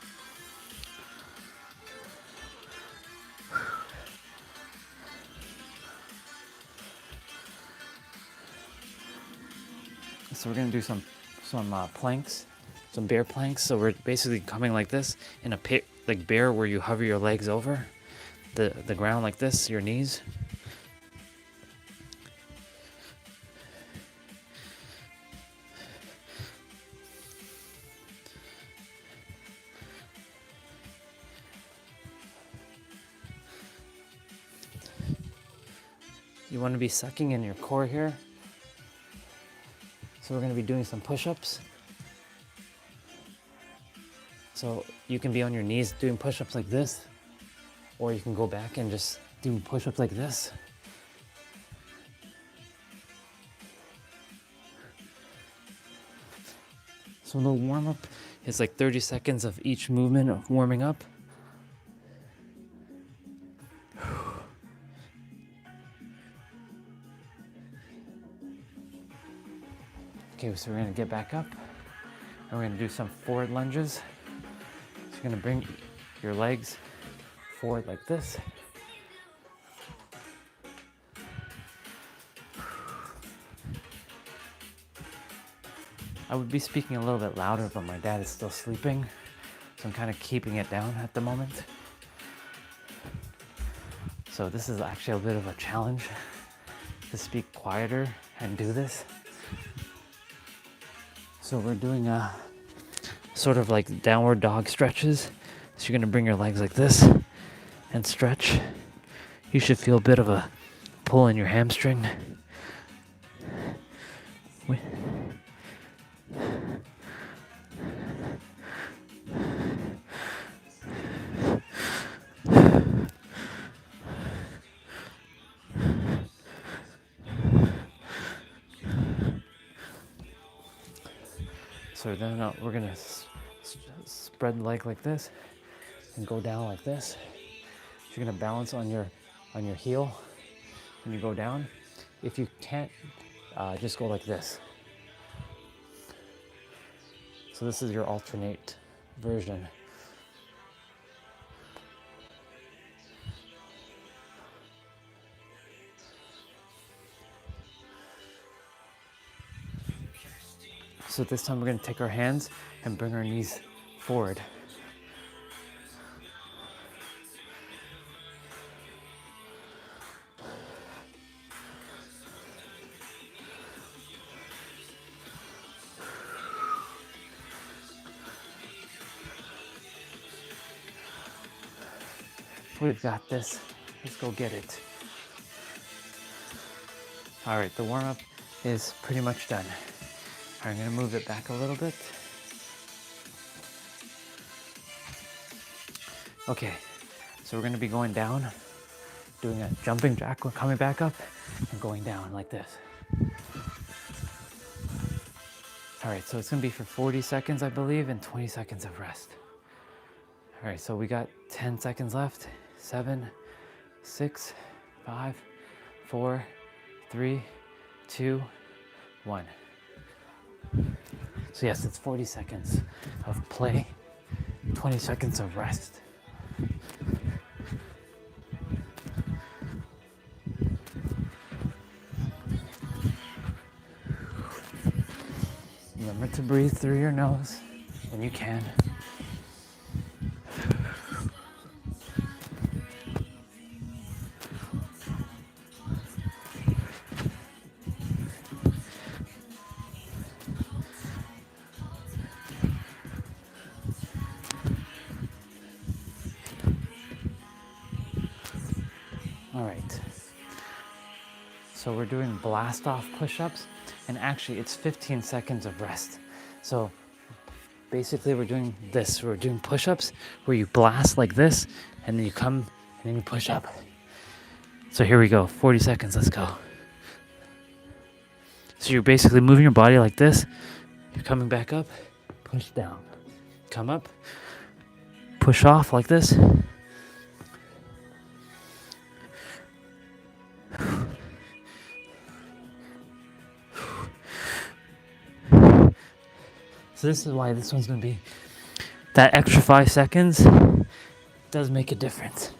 So we're gonna do some planks, some bear planks. So we're basically coming like this in a like bear, where you hover your legs over the ground like this, your knees. You want to be sucking in your core here. So we're going to be doing some push-ups. So you can be on your knees doing push-ups like this, or you can go back and just do push-ups like this. So the warm-up is like 30 seconds of each movement of warming up. Okay, so we're gonna get back up and we're gonna do some forward lunges. So you're gonna bring your legs forward like this. I would be speaking a little bit louder, but my dad is still sleeping, so I'm kind of keeping it down at the moment. So this is actually a bit of a challenge to speak quieter and do this. So we're doing a sort of like downward dog stretches. So you're gonna bring your legs like this and stretch. You should feel a bit of a pull in your hamstring. So then we're gonna spread the leg like this and go down like this. So you're gonna balance on your heel when you go down. If you can't, just go like this. So this is your alternate version. So this time we're going to take our hands and bring our knees forward. We've got this. Let's go get it. All right, the warm-up is pretty much done. I'm going to move it back a little bit. Okay, so we're going to be going down, doing a jumping jack, we're coming back up and going down like this. All right, so it's going to be for 40 seconds, I believe, and 20 seconds of rest. All right, so we got 10 seconds left. 7, 6, 5, 4, 3, 2, 1. So yes, it's 40 seconds of play, 20 seconds of rest. Remember to breathe through your nose when you can. All right, so we're doing blast off push-ups, and actually it's 15 seconds of rest. So basically we're doing this, we're doing push-ups where you blast like this, and then you come and then you push up. So here we go, 40 seconds, let's go. So you're basically moving your body like this, you're coming back up, push down, come up, push off like this. So this is why this one's going to be, that extra 5 seconds does make a difference.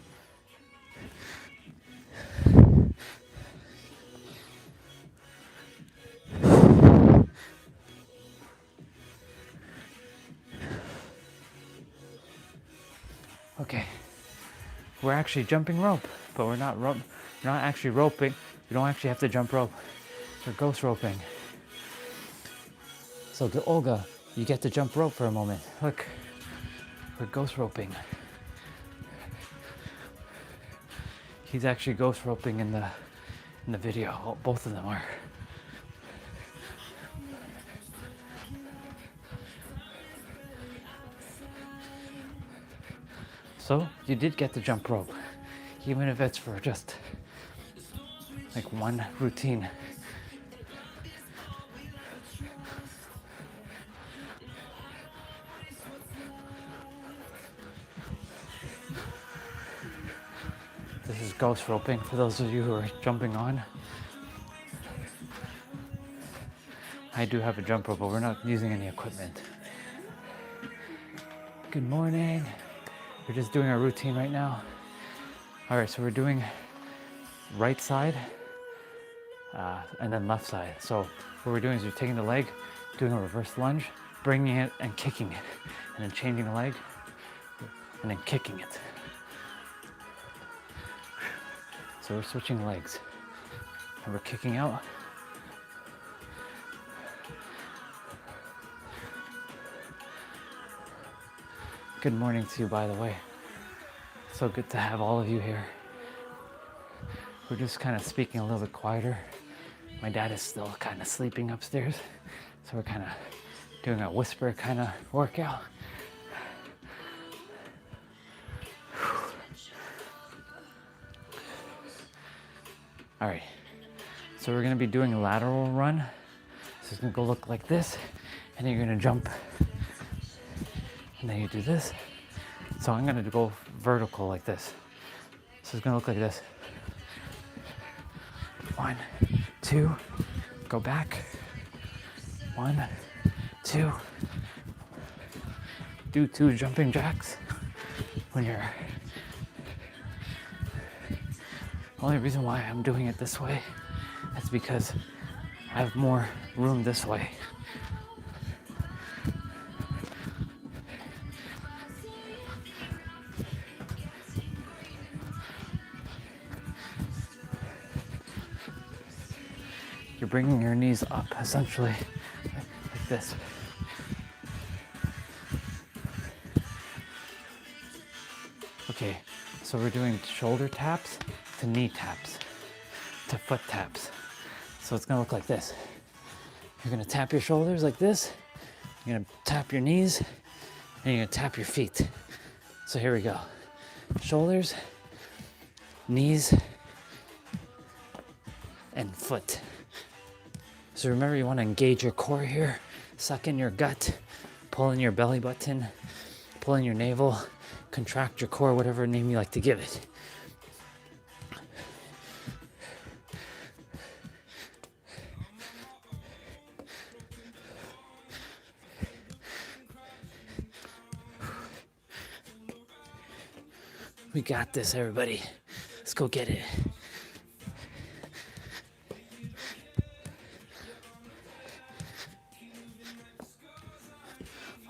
Okay, we're actually jumping rope, but we're not actually roping. You don't actually have to jump rope. We're ghost roping. So Olga, you get to jump rope for a moment. Look, we're ghost roping. He's actually ghost roping in the video. Oh, both of them are. So you did get to jump rope, even if it's for just like one routine. This is ghost roping for those of you who are jumping on. I do have a jump rope, but we're not using any equipment. Good morning. We're just doing our routine right now. All right, so we're doing right side and then left side. So what we're doing is we're taking the leg doing a reverse lunge, bringing it and kicking it, and then changing a leg, and then kicking it. So we're switching legs, and we're kicking out. Good morning to you, by the way. So good to have all of you here. We're just kind of speaking a little bit quieter. My dad is still kind of sleeping upstairs, so we're kind of doing a whisper kind of workout. All right, so we're gonna be doing a lateral run. So it's gonna go look like this, and then you're gonna jump, and then you do this. So I'm gonna go vertical like this. So it's gonna look like this. 1, 2, go back. 1, 2. Do 2 jumping jacks when you're. Only reason why I'm doing it this way is because I have more room this way. You're bringing your knees up essentially like this. Okay, so we're doing shoulder taps to knee taps to foot taps. So it's gonna look like this. You're gonna tap your shoulders like this, you're gonna tap your knees, and you're gonna tap your feet. So here we go. Shoulders, knees, and foot. So remember, you want to engage your core here, suck in your gut, pull in your belly button, pull in your navel, contract your core, whatever name you like to give it. We got this, everybody. Let's go get it.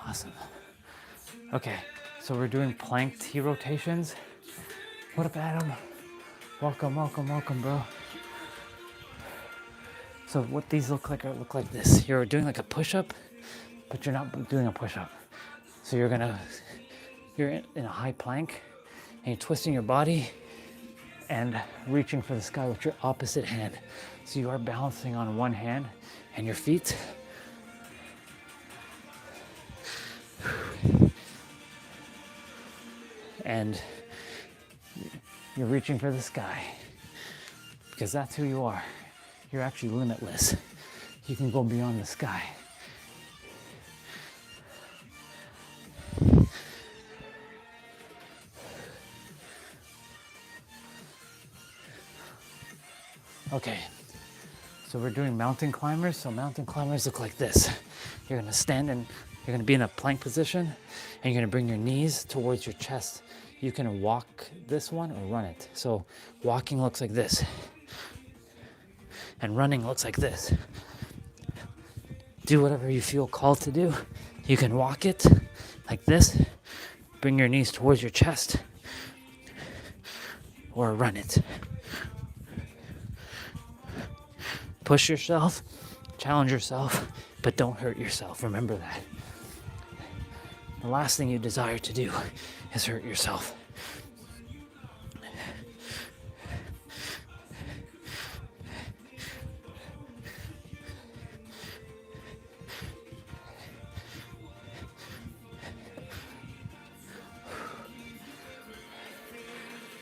Awesome. Okay, so we're doing plank T rotations. What up, Adam? Welcome, welcome, welcome, bro. So what these look like this. You're doing like a push-up, but you're not doing a push-up. So you're in a high plank, and you're twisting your body and reaching for the sky with your opposite hand. So you are balancing on one hand and your feet. And you're reaching for the sky because that's who you are. You're actually limitless. You can go beyond the sky. Okay, so we're doing mountain climbers. So mountain climbers look like this. You're gonna stand and you're gonna be in a plank position, and you're gonna bring your knees towards your chest. You can walk this one or run it. So walking looks like this, and running looks like this. Do whatever you feel called to do. You can walk it like this, bring your knees towards your chest, or run it. Push yourself, challenge yourself, but don't hurt yourself. Remember that. The last thing you desire to do is hurt yourself.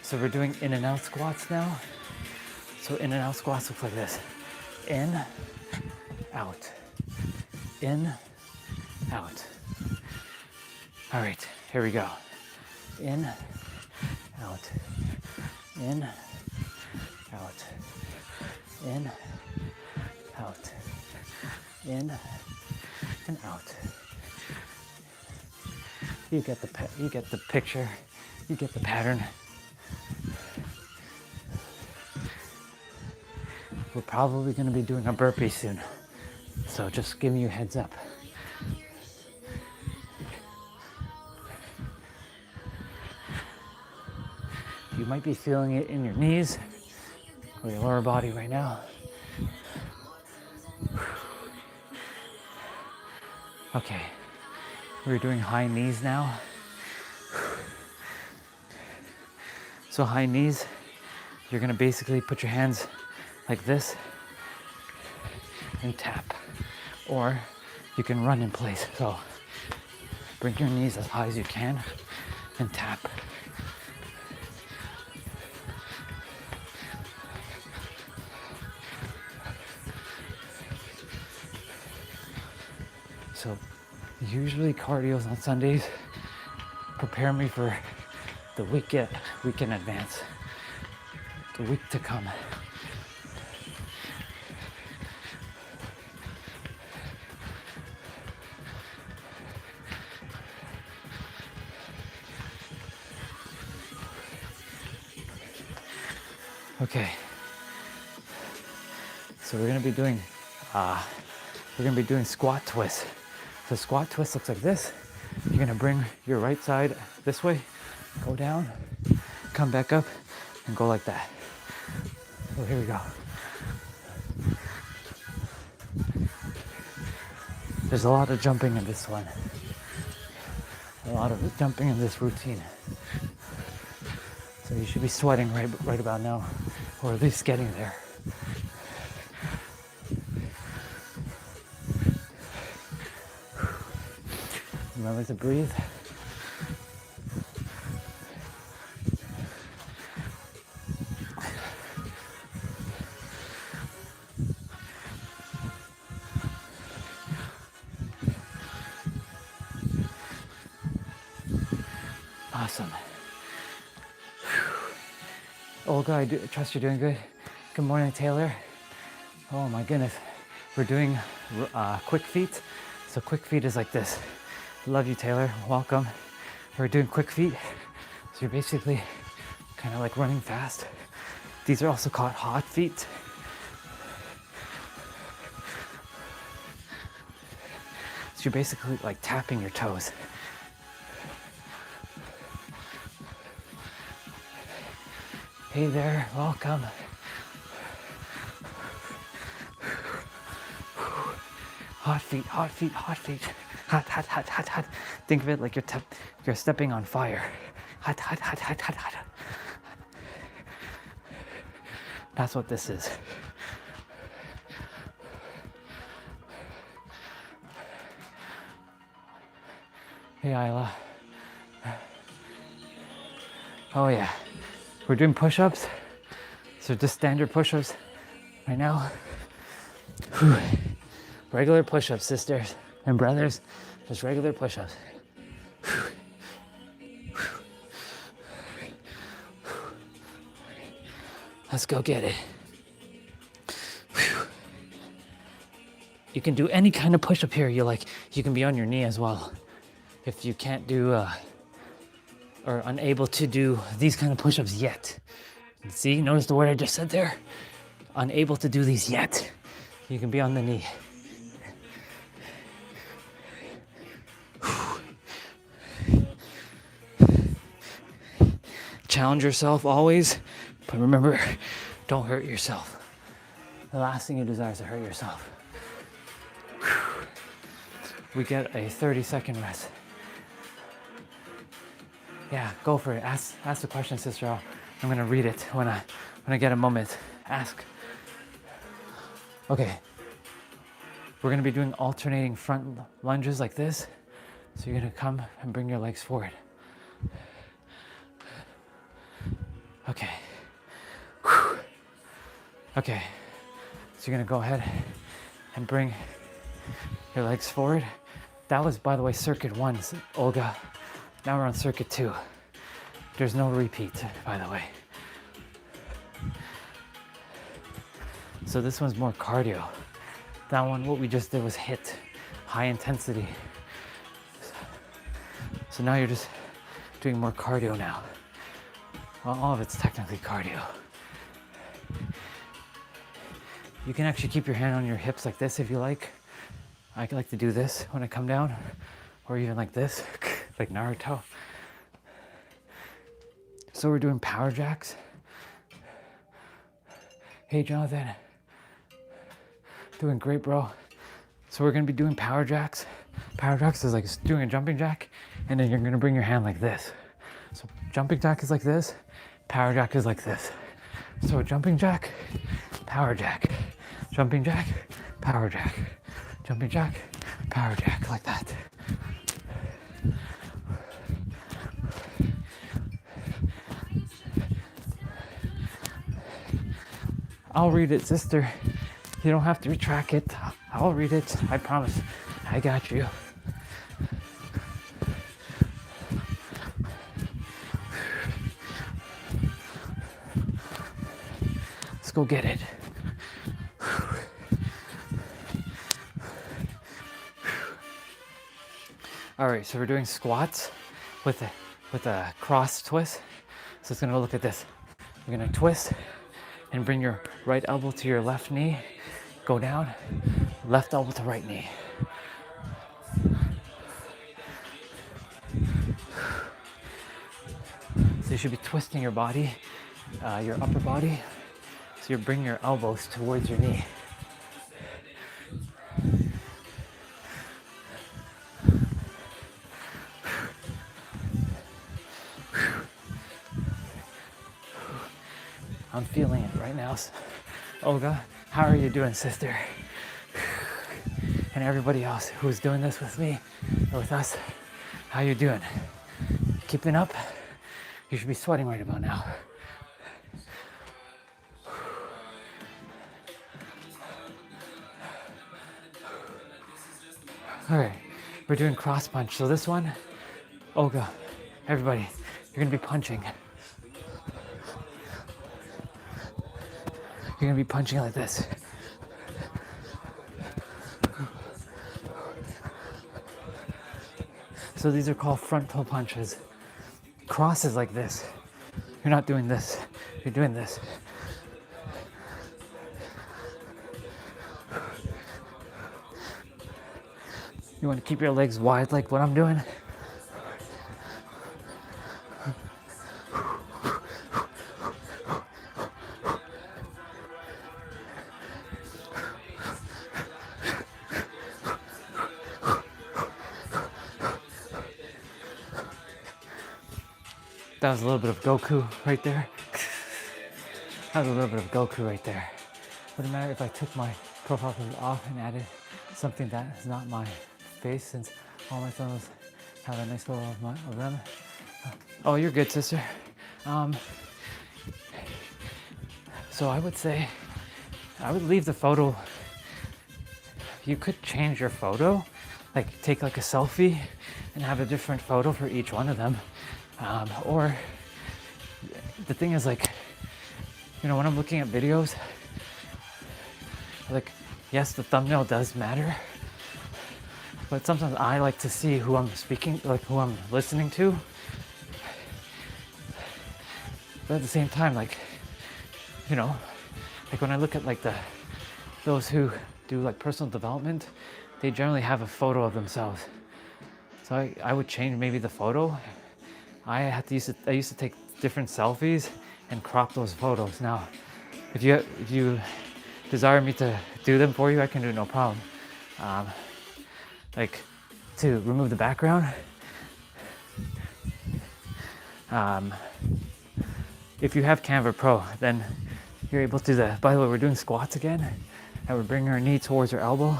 So we're doing in and out squats now. So in and out squats look like this. In, out, in, out. All right, here we go. In, out, in, out, in, out, in, and out. You get the picture, you get the pattern. We're probably going to be doing a burpee soon. So just giving you a heads up. You might be feeling it in your knees or your lower body right now. Okay, we're doing high knees now. So high knees, you're gonna basically put your hands like this and tap. Or you can run in place. So bring your knees as high as you can and tap. So usually cardios on Sundays prepare me for the week in advance, the week to come. Okay, so we're gonna be doing squat twists. So squat twist looks like this. You're gonna bring your right side this way, go down, come back up, and go like that. So here we go. There's a lot of jumping in this one. A lot of jumping in this routine. So you should be sweating right about now, or at least getting there. Remember to breathe. Awesome. Olga, I trust you're doing good. Good morning, Taylor. Oh my goodness. We're doing quick feet. So quick feet is like this. Love you, Taylor. Welcome. We're doing quick feet. So you're basically kind of like running fast. These are also called hot feet. So you're basically like tapping your toes. Hey there, welcome. Hot feet, hot feet, hot feet. Hot, hot, hot, hot, hot. Think of it like you're stepping on fire. Hot, hot, hot, hot, hot, hot. That's what this is. Hey, Isla. Oh yeah. We're doing push-ups. So just standard push-ups right now. Whew. Regular push-ups, sisters and brothers. Just regular push-ups. Let's go get it. You can do any kind of push-up here. You can be on your knee as well. If you can't do or unable to do these kind of push-ups yet. See, notice the word I just said there? Unable to do these yet. You can be on the knee. Challenge yourself always, but remember, don't hurt yourself. The last thing you desire is to hurt yourself. We get a 30-second rest. Yeah, go for it. Ask the question, sister. I'm gonna read it when I get a moment. Ask. Okay. We're gonna be doing alternating front lunges like this. So you're gonna come and bring your legs forward. Okay. Okay. So you're gonna go ahead and bring your legs forward. That was, by the way, circuit 1, Olga. Now we're on circuit 2. There's no repeat, by the way. So this one's more cardio. That one, what we just did was HIIT, high intensity. So now you're just doing more cardio now. Well, all of it's technically cardio. You can actually keep your hand on your hips like this if you like, I like to do this when I come down, or even like this, like Naruto. So we're doing power jacks. Hey Jonathan, doing great, bro. So we're gonna be doing power jacks. Power jacks is like doing a jumping jack, and then you're gonna bring your hand like this. So jumping jack is like this, power jack is like this. So jumping jack, power jack, jumping jack, power jack, jumping jack, power jack, like that. I'll read it, sister. You don't have to retract it. I'll read it. I promise. I got you. Let's go get it. All right, so we're doing squats with a cross twist. So it's gonna look at this. You're gonna twist and bring your right elbow to your left knee. Go down, left elbow to right knee. So you should be twisting your body, your upper body. So you bring your elbows towards your knee. I'm feeling it right now. Olga, how are you doing, sister? And everybody else who's doing this with me or with us, how you doing? Keeping up? You should be sweating right about now. All right, we're doing cross punch. So this one, Olga, everybody, you're gonna be punching. You're gonna be punching like this. So these are called frontal punches. Cross is like this. You're not doing this, you're doing this. You want to keep your legs wide like what I'm doing. That was a little bit of Goku right there. That was a little bit of Goku right there. Would it matter if I took my profile picture off and added something that is not my face, since all my photos have a nice photo of them? Oh, you're good, sister. So I would say, I would leave the photo. You could change your photo, like take like a selfie and have a different photo for each one of them. Or the thing is, like, you know, when I'm looking at videos, like, yes, the thumbnail does matter, but sometimes I like to see who I'm speaking, like who I'm listening to. But at the same time, like, you know, like when I look at like those who do like personal development, they generally have a photo of themselves. So I would change maybe the photo. I used to take different selfies and crop those photos. Now, if you desire me to do them for you, I can do it, no problem. Like to remove the background. If you have Canva Pro, then you're able to do that. By the way, we're doing squats again. I would bring our knee towards our elbow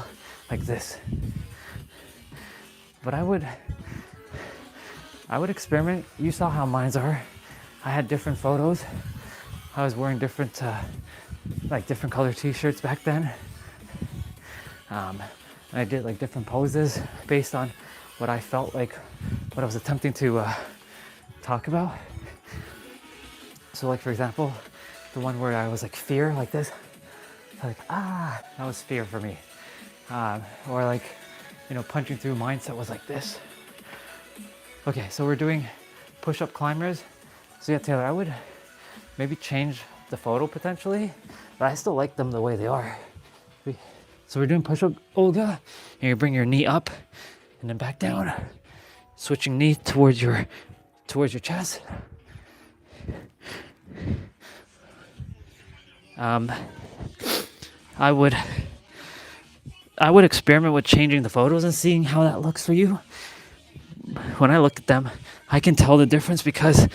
like this. But I would experiment. You saw how mine are. I had different photos. I was wearing different, like different color t-shirts back then. And I did like different poses based on what I felt like, what I was attempting to talk about. So like, for example, the one where I was like fear, like this, like, that was fear for me. Or like, you know, punching through mindset was like this. Okay, so we're doing push-up climbers. So yeah, Taylor, I would maybe change the photo potentially, but I still like them the way they are. So we're doing push-up, Olga. And you bring your knee up and then back down. Switching knee towards your chest. I would experiment with changing the photos and seeing how that looks for you. When I look at them, I can tell the difference because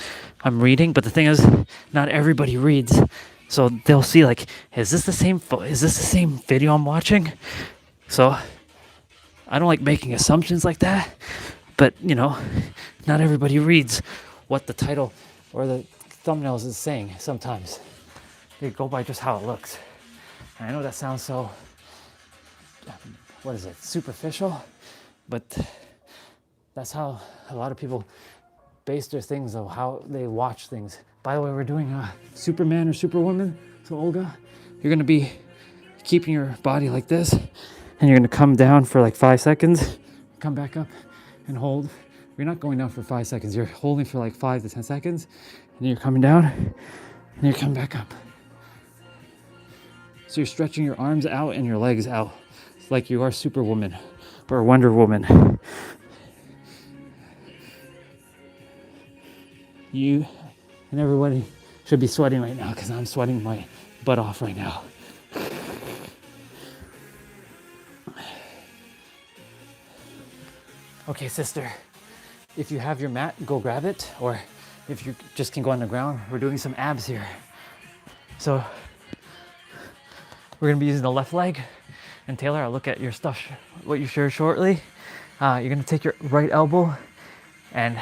I'm reading, but the thing is, not everybody reads. So they'll see like, is this the same video I'm watching? So I don't like making assumptions like that, but you know, not everybody reads what the title or the thumbnails is saying. Sometimes they go by just how it looks. And I know that sounds so, superficial, but that's how a lot of people base their things of how they watch things. By the way, we're doing Superman or Superwoman. So Olga, you're gonna be keeping your body like this, and you're gonna come down for like 5 seconds, come back up and hold. You're not going down for 5 seconds, you're holding for like 5 to 10 seconds, and you're coming down, and you're coming back up. So you're stretching your arms out and your legs out, like you are Superwoman or Wonder Woman. You and everybody should be sweating right now because I'm sweating my butt off right now. Okay, sister, if you have your mat, go grab it, or if you just can go on the ground, we're doing some abs here. So we're gonna be using the left leg, and Taylor, I'll look at your stuff, what you shared shortly. You're gonna take your right elbow and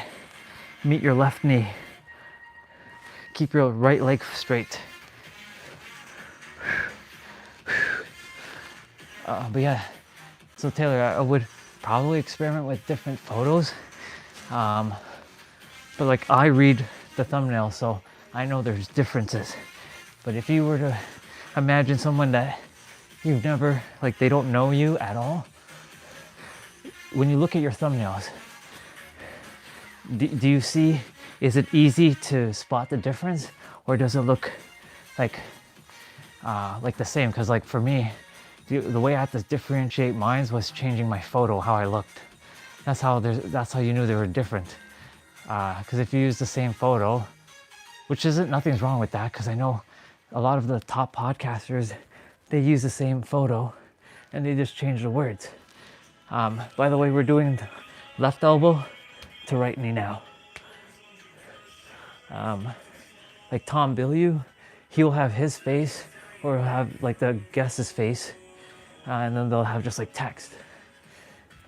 meet your left knee. Keep your right leg straight. But yeah, so Taylor, I would probably experiment with different photos. But like I read the thumbnail, so I know there's differences. But if you were to imagine someone that you've never, like they don't know you at all, when you look at your thumbnails, do you see, is it easy to spot the difference, or does it look like the same? Because like for me, the way I had to differentiate mine was changing my photo, how I looked. That's how you knew they were different. Because if you use the same photo, which isn't, nothing's wrong with that, because I know a lot of the top podcasters, they use the same photo and they just change the words. By the way, we're doing left elbow to right knee now. Like Tom Bilyeu, he'll have his face, or he'll have like the guest's face, and then they'll have just like text.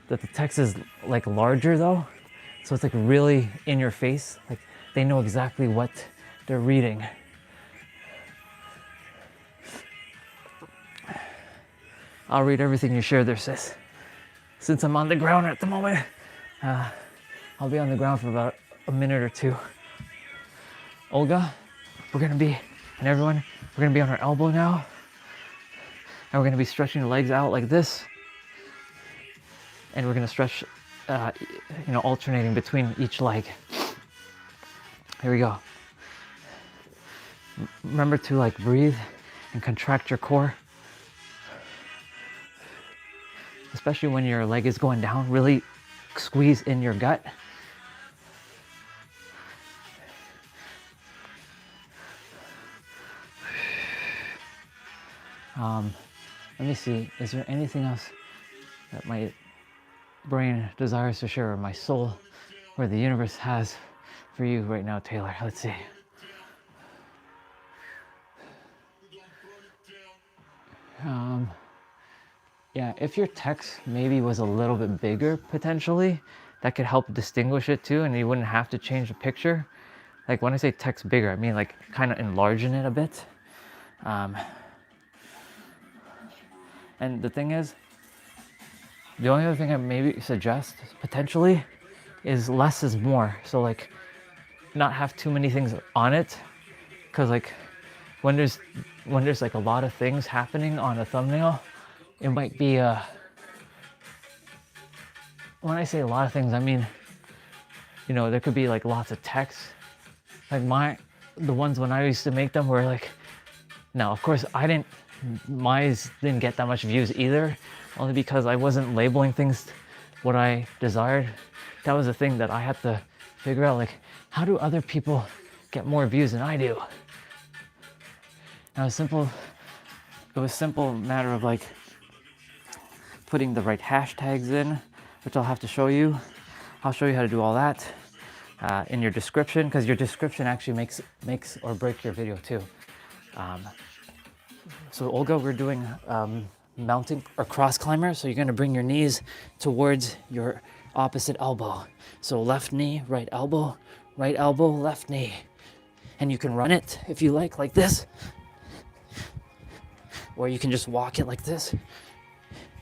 That the text is like larger though, so it's like really in your face, like they know exactly what they're reading. I'll read everything you share there, sis. Since I'm on the ground at the moment, I'll be on the ground for about a minute or two. Olga, we're gonna be on our elbow now. And we're gonna be stretching the legs out like this. And we're gonna stretch, alternating between each leg. Here we go. Remember to like breathe and contract your core. Especially when your leg is going down, really squeeze in your gut. Let me see, is there anything else that my brain desires to share, or my soul, or the universe has for you right now, Taylor? Let's see. Yeah, if your text maybe was a little bit bigger potentially, that could help distinguish it too, and you wouldn't have to change the picture. Like when I say text bigger, I mean like kind of enlarging it a bit. And the thing is, the only other thing I maybe suggest potentially is less is more. So like not have too many things on it, because like when there's like a lot of things happening on a thumbnail, it might be when I say a lot of things, I mean, there could be like lots of text. Like the ones when I used to make them were like, now of course I didn't mine didn't get that much views either, only because I wasn't labeling things what I desired. That was the thing that I had to figure out, like, how do other people get more views than I do? And it was simple matter of like putting the right hashtags in, which I'll have to show you. I'll show you how to do all that in your description, because your description actually makes or break your video too. So Olga, we're doing mountain or cross climber. So you're gonna bring your knees towards your opposite elbow. So left knee, right elbow, left knee. And you can run it if you like this. Or you can just walk it like this.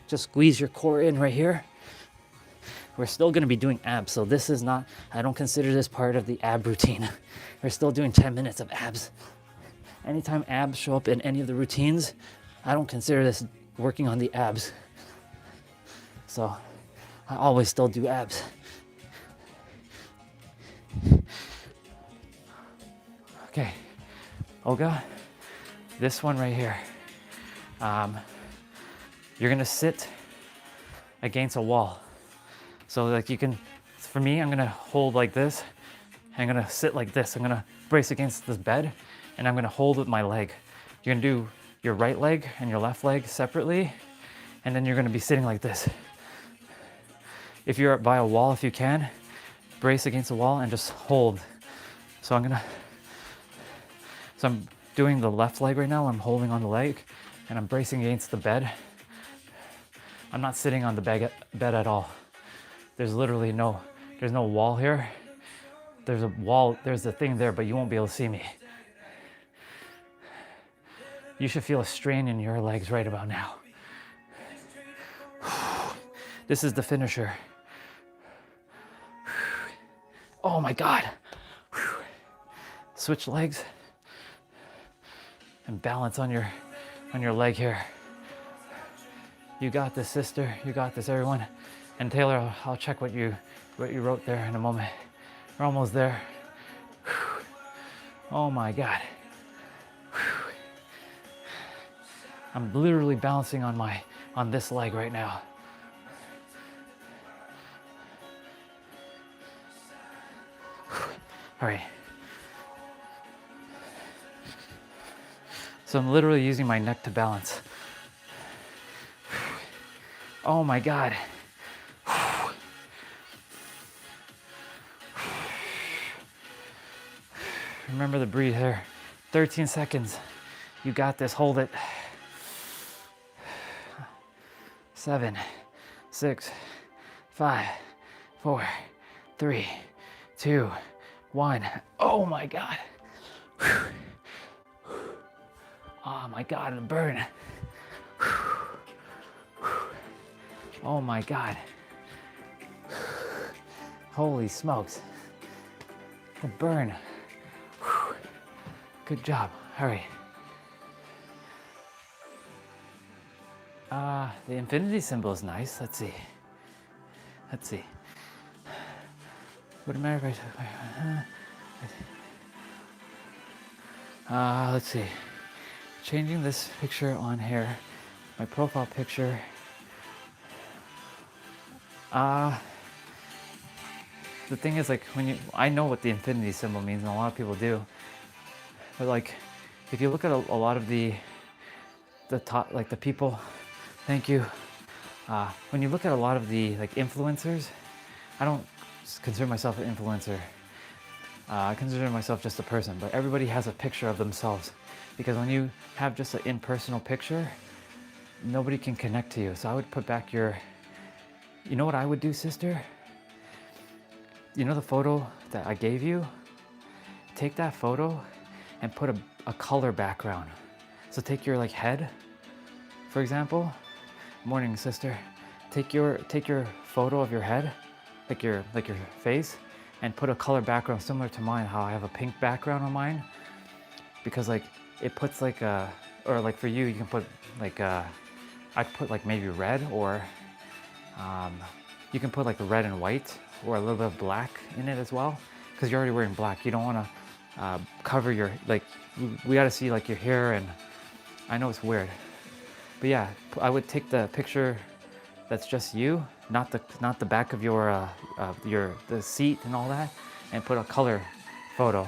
Just squeeze your core in right here. We're still gonna be doing abs. So this is not, I don't consider this part of the ab routine. We're still doing 10 minutes of abs. Anytime abs show up in any of the routines, I don't consider this working on the abs. So I always still do abs. Okay, Olga, this one right here. You're gonna sit against a wall. So like you can, for me, I'm gonna hold like this. I'm gonna sit like this. I'm gonna brace against this bed and I'm gonna hold with my leg. You're gonna do your right leg and your left leg separately, and then you're gonna be sitting like this. If you're by a wall, if you can, brace against the wall and just hold. So I'm doing the left leg right now. I'm holding on the leg and I'm bracing against the bed. I'm not sitting on the bed at all. There's literally there's no wall here. There's a wall, there's a thing there, but you won't be able to see me. You should feel a strain in your legs right about now. This is the finisher. Oh my God. Switch legs and balance on your leg here. You got this, sister. You got this, everyone. And Taylor, I'll check what you wrote there in a moment. We're almost there. Oh my God. I'm literally balancing on this leg right now. All right. So I'm literally using my neck to balance. Oh my God. Remember to breathe here. 13 seconds. You got this. Hold it. 7, 6, 5, 4, 3, 2, 1. Oh my God. Oh my God, the burn. Oh my God. Holy smokes. The burn. Good job. All right. The infinity symbol is nice. Let's see. What am I right? Let's see. Changing this picture on here, my profile picture. The thing is, like, I know what the infinity symbol means, and a lot of people do. But like, if you look at a lot of the top, like the people, thank you. When you look at a lot of the like influencers, I don't consider myself an influencer. I consider myself just a person, but everybody has a picture of themselves. Because when you have just an impersonal picture, nobody can connect to you. So I would put back you know what I would do, sister? You know the photo that I gave you? Take that photo and put a color background. So take your like head, for example. Morning, sister. Take your photo of your head, like your face, and put a color background similar to mine, how I have a pink background on mine. Because like it puts like or like for you, you can put like I'd put like maybe red, or you can put like red and white, or a little bit of black in it as well, because you're already wearing black. You don't want to cover your, like, we got to see like your hair, and I know it's weird, But yeah, I would take the picture that's just you, not the back of your the seat and all that, and put a color photo,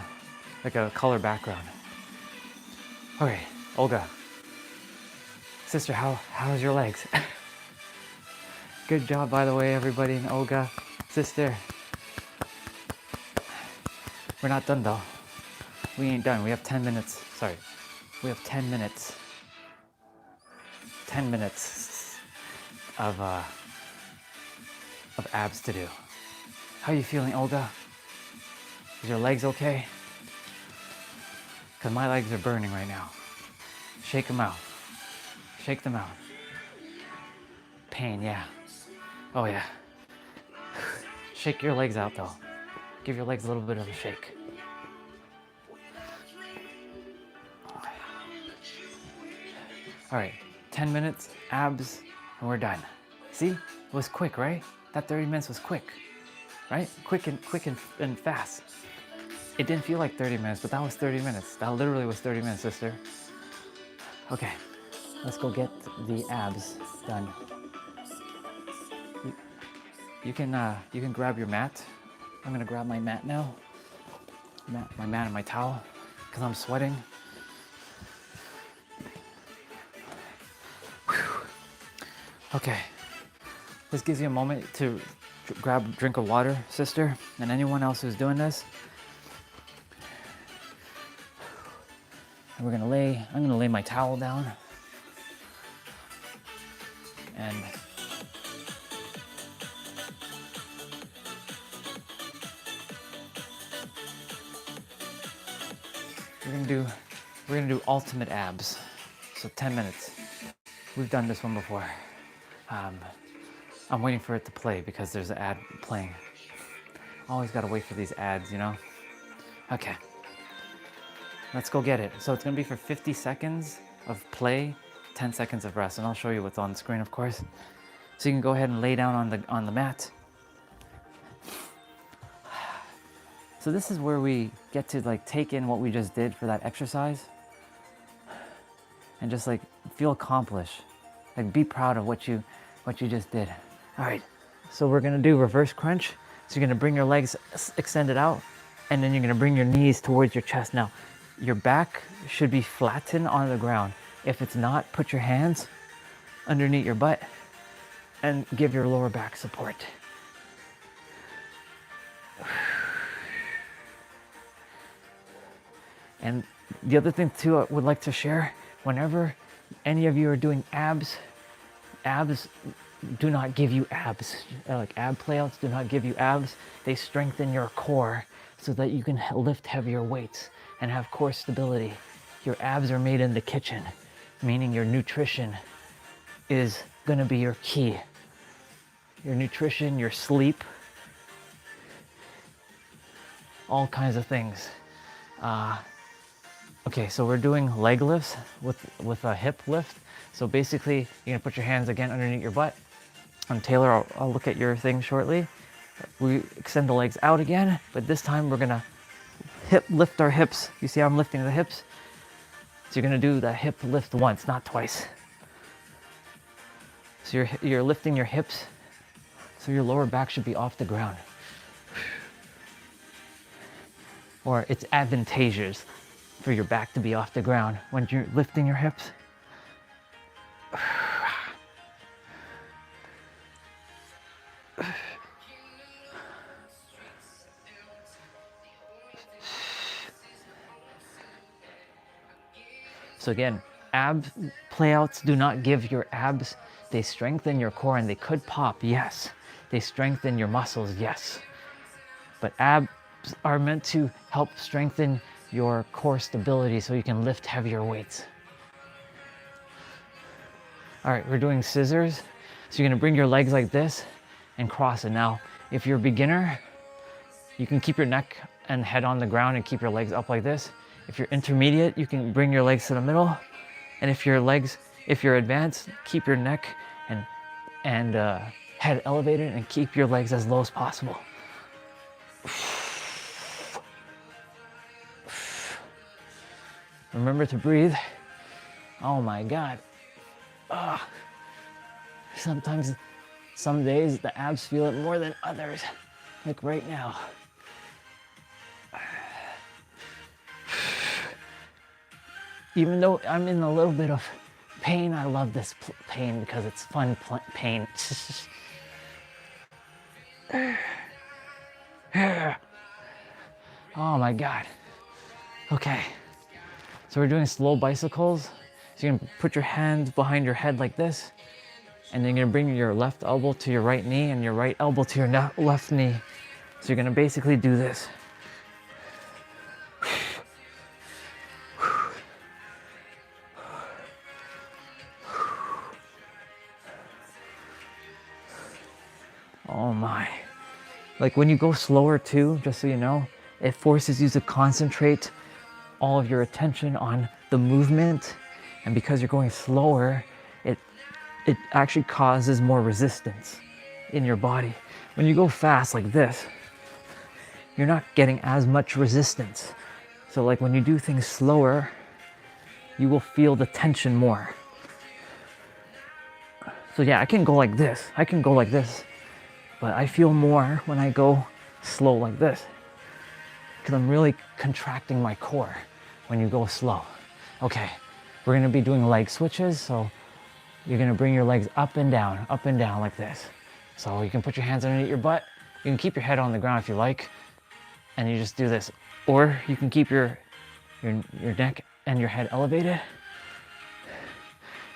like a color background. Okay, Olga, sister, how's your legs? Good job, by the way, everybody, and Olga, sister. We're not done though. We ain't done. We have 10 minutes. Sorry, we have 10 minutes. 10 minutes of abs to do. How are you feeling, Olga? Is your legs okay? Because my legs are burning right now. Shake them out. Shake them out. Pain, yeah. Oh yeah. Shake your legs out though. Give your legs a little bit of a shake. All right, 10 minutes, abs, and we're done. See, it was quick, right? That 30 minutes was quick, right? Quick and fast. It didn't feel like 30 minutes, but that was 30 minutes. That literally was 30 minutes, sister. Okay, let's go get the abs done. You can grab your mat. I'm gonna grab my mat now. My mat and my towel, because I'm sweating. Whew. Okay, this gives you a moment to grab a drink of water, sister, and anyone else who's doing this. And I'm gonna lay my towel down. And we're gonna do ultimate abs. So 10 minutes. We've done this one before. I'm waiting for it to play because there's an ad playing. Always gotta wait for these ads, you know? Okay. Let's go get it. So it's gonna be for 50 seconds of play, 10 seconds of rest, and I'll show you what's on the screen, of course. So you can go ahead and lay down on the mat. So this is where we get to like take in what we just did for that exercise and just like feel accomplished. Like be proud of what you just did. All right, so we're gonna do reverse crunch. So you're gonna bring your legs extended out and then you're gonna bring your knees towards your chest. Now, your back should be flattened on the ground. If it's not, put your hands underneath your butt and give your lower back support. And the other thing too I would like to share, whenever any of you are doing abs do not give you abs. Like ab playouts do not give you abs. They strengthen your core so that you can lift heavier weights and have core stability. Your abs are made in the kitchen, meaning your nutrition is gonna be your key. Your nutrition, your sleep, all kinds of things. Okay, so we're doing leg lifts with a hip lift. So basically, you're gonna put your hands again underneath your butt. And Taylor, I'll look at your thing shortly. We extend the legs out again, but this time we're gonna lift our hips. You see how I'm lifting the hips? So you're gonna do the hip lift once, not twice. So you're lifting your hips, so your lower back should be off the ground. Or it's advantageous for your back to be off the ground when you're lifting your hips. So again, ab playouts do not give your abs. They strengthen your core and they could pop, yes. They strengthen your muscles, yes. But abs are meant to help strengthen your core stability so you can lift heavier weights. All right, we're doing scissors. So you're gonna bring your legs like this and cross it. Now, if you're a beginner, you can keep your neck and head on the ground and keep your legs up like this. If you're intermediate, you can bring your legs to the middle. And if you're advanced, keep your neck and head elevated and keep your legs as low as possible. Remember to breathe. Oh my God. Sometimes, some days the abs feel it more than others, like right now. Even though I'm in a little bit of pain, I love this pain because it's fun pain. Oh my God. Okay, so we're doing slow bicycles. So you're gonna put your hands behind your head like this, and then you're gonna bring your left elbow to your right knee and your right elbow to your left knee. So you're gonna basically do this. Oh my. Like when you go slower too, just so you know, it forces you to concentrate all of your attention on the movement. And because you're going slower, it actually causes more resistance in your body. When you go fast like this, you're not getting as much resistance. So like when you do things slower, you will feel the tension more. So yeah, I can go like this. I can go like this. But I feel more when I go slow like this, because I'm really contracting my core when you go slow. Okay, we're gonna be doing leg switches. So you're gonna bring your legs up and down like this. So you can put your hands underneath your butt. You can keep your head on the ground if you like, and you just do this. Or you can keep your neck and your head elevated.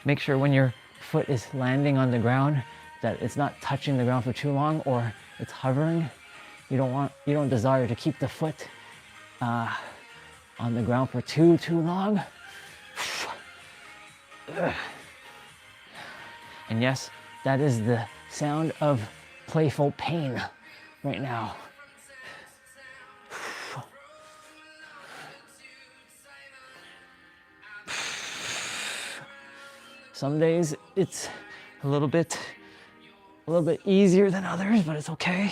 Make sure when your foot is landing on the ground that it's not touching the ground for too long, or it's hovering. You don't desire to keep the foot on the ground for too long. And yes, that is the sound of playful pain right now. Some days it's a little bit easier than others, but it's okay.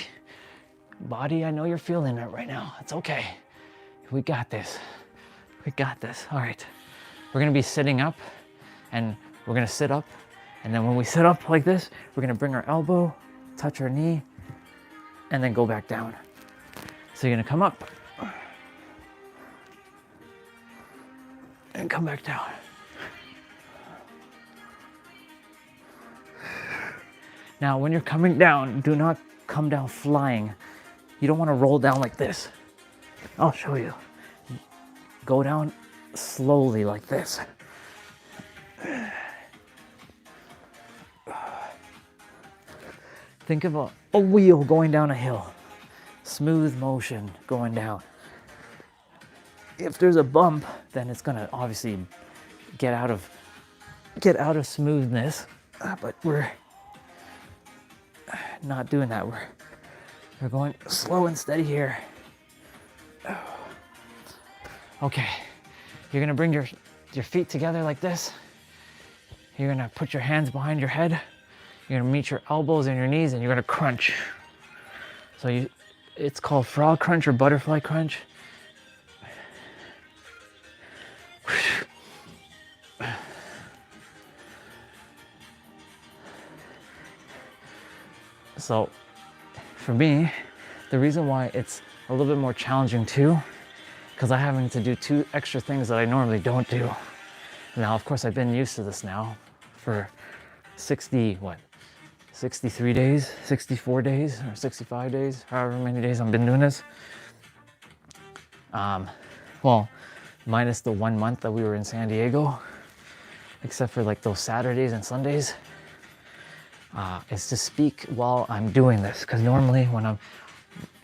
Body, I know you're feeling it right now. It's okay. We got this. We got this. All right. We're gonna be sitting up, and we're gonna sit up. And then when we sit up like this, we're gonna bring our elbow, touch our knee, and then go back down. So you're gonna come up and come back down. Now, when you're coming down, do not come down flying. You don't want to roll down like this. I'll show you. Go down slowly like this. Think of a wheel going down a hill. Smooth motion going down. If there's a bump, then it's gonna obviously get out of smoothness. But we're not doing that. We're going slow and steady here. Okay, you're gonna bring your feet together like this. You're gonna put your hands behind your head. You're gonna meet your elbows and your knees, and you're gonna crunch. So it's called frog crunch or butterfly crunch. So for me, the reason why it's a little bit more challenging too, because I'm having to do 2 extra things that I normally don't do. Now, of course, I've been used to this now for 63 days, 64 days, or 65 days, however many days I've been doing this. Well, minus the 1 month that we were in San Diego, except for like those Saturdays and Sundays. Is to speak while I'm doing this, because normally when I'm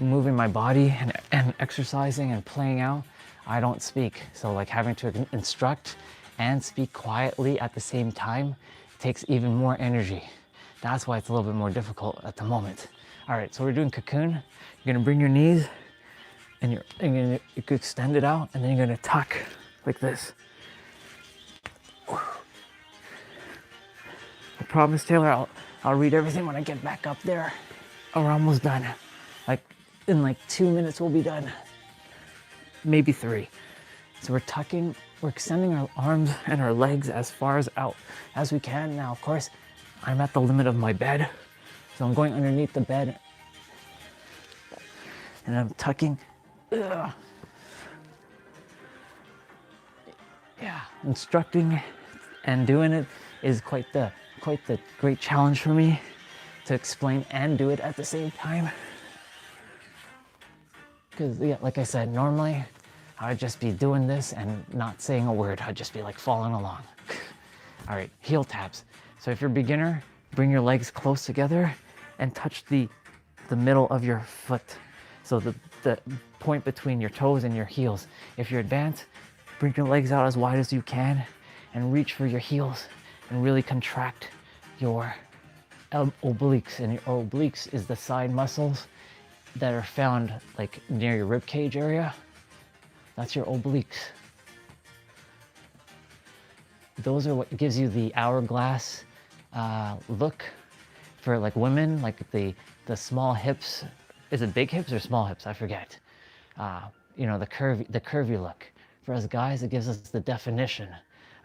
moving my body and exercising and playing out, I don't speak. So like having to instruct and speak quietly at the same time takes even more energy. That's why it's a little bit more difficult at the moment. All right, so we're doing cocoon. You're gonna bring your knees and you could extend it out, and then you're gonna tuck like this. I promise, Taylor, I'll read everything when I get back up there. Oh, we're almost done. Like in like 2 minutes we'll be done. Maybe 3. So we're tucking, we're extending our arms and our legs as far as out as we can. Now, of course, I'm at the limit of my bed. So I'm going underneath the bed and I'm tucking. Ugh. Yeah, instructing and doing it is quite the great challenge for me to explain and do it at the same time. Because, yeah, like I said, normally I would just be doing this and not saying a word. I'd just be like following along. All right, heel taps. So if you're a beginner, bring your legs close together and touch the middle of your foot. So the point between your toes and your heels. If you're advanced, bring your legs out as wide as you can and reach for your heels and really contract your obliques. And your obliques is the side muscles that are found like near your rib cage area. That's your obliques. Those are what gives you the hourglass look for like women, like the small hips. Is it big hips or small hips? I forget. You know, the curvy look. For us guys, it gives us the definition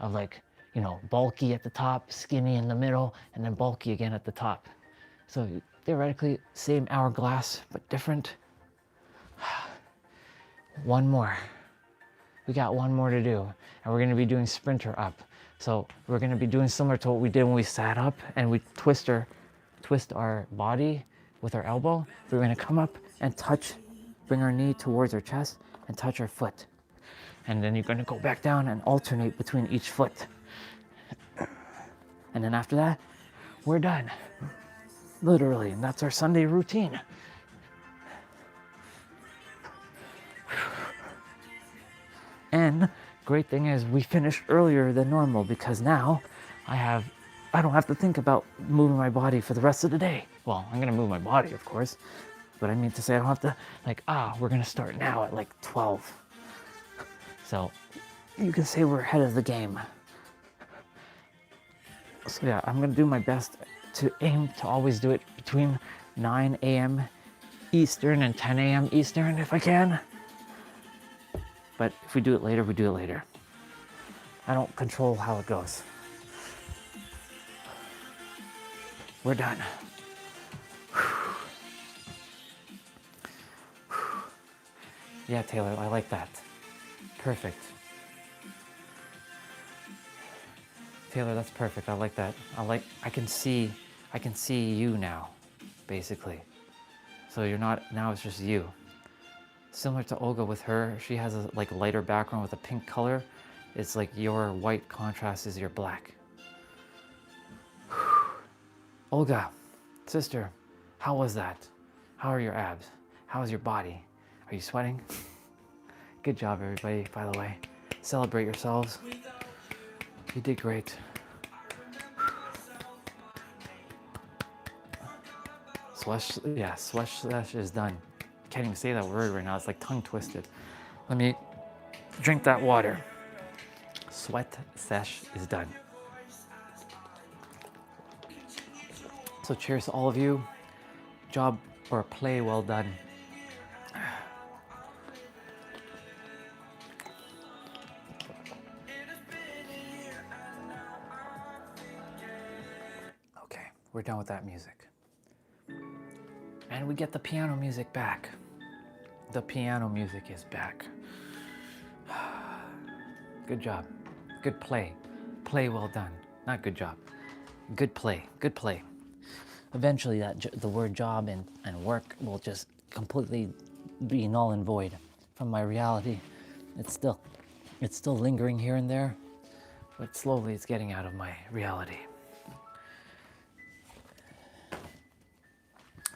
of like, you know, bulky at the top, skinny in the middle, and then bulky again at the top. So theoretically, same hourglass, but different. One more. We got one more to do, and we're gonna be doing sprinter up. So we're gonna be doing similar to what we did when we sat up and we twist our body with our elbow. We're gonna come up and touch, bring our knee towards our chest and touch our foot. And then you're gonna go back down and alternate between each foot. And then after that, we're done. Literally, and that's our Sunday routine. And great thing is we finished earlier than normal because now I don't have to think about moving my body for the rest of the day. Well, I'm gonna move my body, of course, but I mean to say I don't have to like, we're gonna start now at like 12. So you can say we're ahead of the game. So yeah, I'm gonna do my best to aim to always do it between 9 a.m. Eastern and 10 a.m. Eastern if I can. But if we do it later, we do it later. I don't control how it goes. We're done. Yeah, Taylor, I like that. Perfect. Taylor, that's perfect. I like that. I can see you now, basically. So you're not, now it's just you. Similar to Olga with her, she has a like lighter background with a pink color. It's like your white contrast is your black. Olga, sister, how was that? How are your abs? How is your body? Are you sweating? Good job, everybody, by the way. Celebrate yourselves. You did great. Sweat slash is done. Can't even say that word right now. It's like tongue twisted. Let me drink that water. Sweat sesh is done. So cheers to all of you. Job or play well done. Okay, we're done with that music. And we get the piano music back. The piano music is back. Good job. Good play. Play well done. Not good job. Good play. Good play. Eventually the word job and work will just completely be null and void from my reality. It's still lingering here and there, but slowly it's getting out of my reality.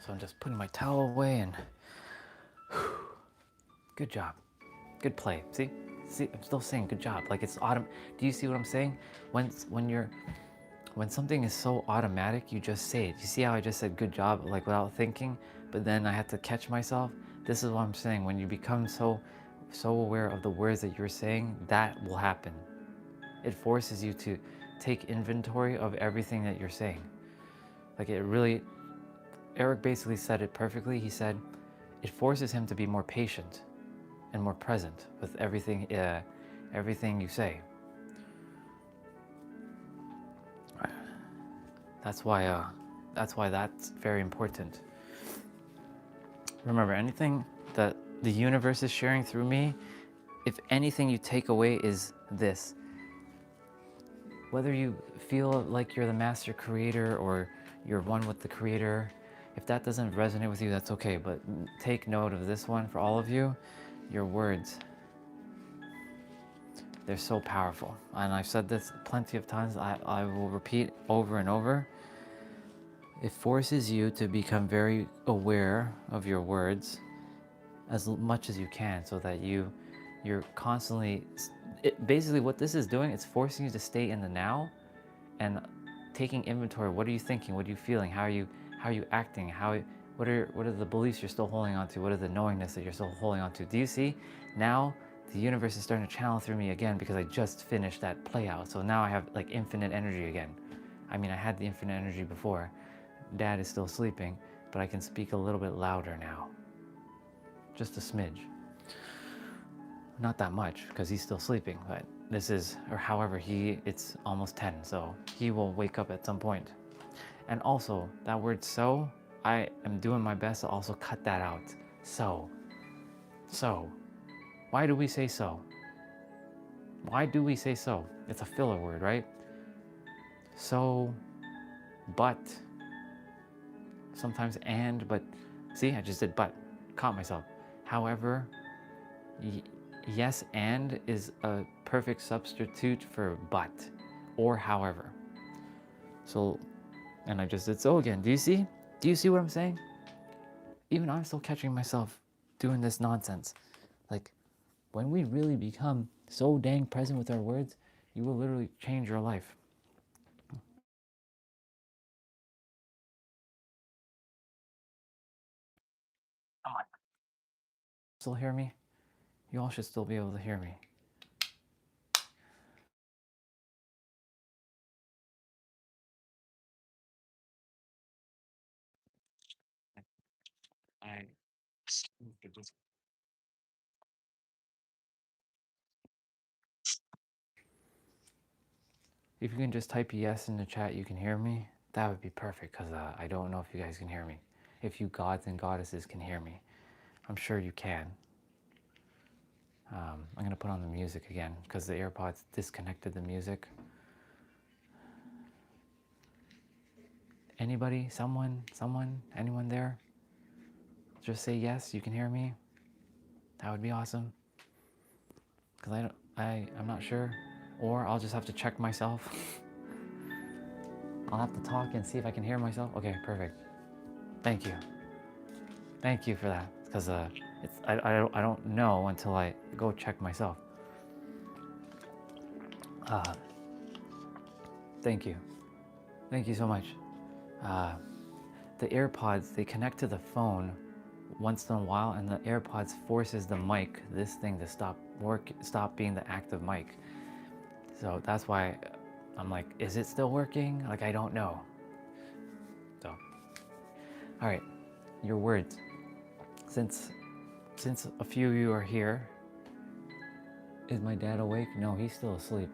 So I'm just putting my towel away and good job. Good play. See, I'm still saying good job. Like it's autumn. Do you see what I'm saying? When something is so automatic, you just say it. You see how I just said good job, like without thinking, but then I had to catch myself? This is what I'm saying. When you become so aware of the words that you're saying, that will happen. It forces you to take inventory of everything that you're saying. Like it really, Eric basically said it perfectly. He said, it forces him to be more patient and more present with everything everything you say. That's why that's very important. Remember, anything that the universe is sharing through me, if anything you take away is this. Whether you feel like you're the master creator or you're one with the creator, if that doesn't resonate with you, that's okay. But take note of this one for all of you. Your words, they're so powerful. And I've said this plenty of times. I will repeat over and over. It forces you to become very aware of your words as much as you can, so that you're constantly, basically what this is doing, it's forcing you to stay in the now and taking inventory. What are you thinking? What are you feeling? How are you acting? What are the beliefs you're still holding on to? What are the knowingness that you're still holding on to? Do you see? Now the universe is starting to channel through me again, because I just finished that play out. So now I have like infinite energy again. I mean, I had the infinite energy before. Dad is still sleeping, but I can speak a little bit louder now. Just a smidge. Not that much, because he's still sleeping, but this is, or however, it's almost 10, so he will wake up at some point. And also, that word so, I am doing my best to also cut that out. So. Why do we say so? Why do we say so? It's a filler word, right? So, but, sometimes and, but, see, I just did but, caught myself. However, yes and is a perfect substitute for but, or however. So, and I just did so again. Do you see? Do you see what I'm saying? Even I'm still catching myself doing this nonsense. Like, when we really become so dang present with our words, you will literally change your life. Come on. Still hear me? You all should still be able to hear me. I If you can just type yes in the chat, you can hear me, that would be perfect, because I don't know if you guys can hear me. If you gods and goddesses can hear me. I'm sure you can. I'm going to put on the music again, because the AirPods disconnected the music. Anybody? Someone? Anyone there? Just say yes, you can hear me. That would be awesome. Because I'm not sure. Or I'll just have to check myself. I'll have to talk and see if I can hear myself. Okay, perfect. Thank you. Thank you for that. Because I don't know until I go check myself. Thank you. Thank you so much. The AirPods, they connect to the phone once in a while, and the AirPods forces the mic, this thing, to stop being the active mic. So that's why I'm like, is it still working? Like, I don't know. So, all right, your words. Since a few of you are here, is my dad awake? No, he's still asleep.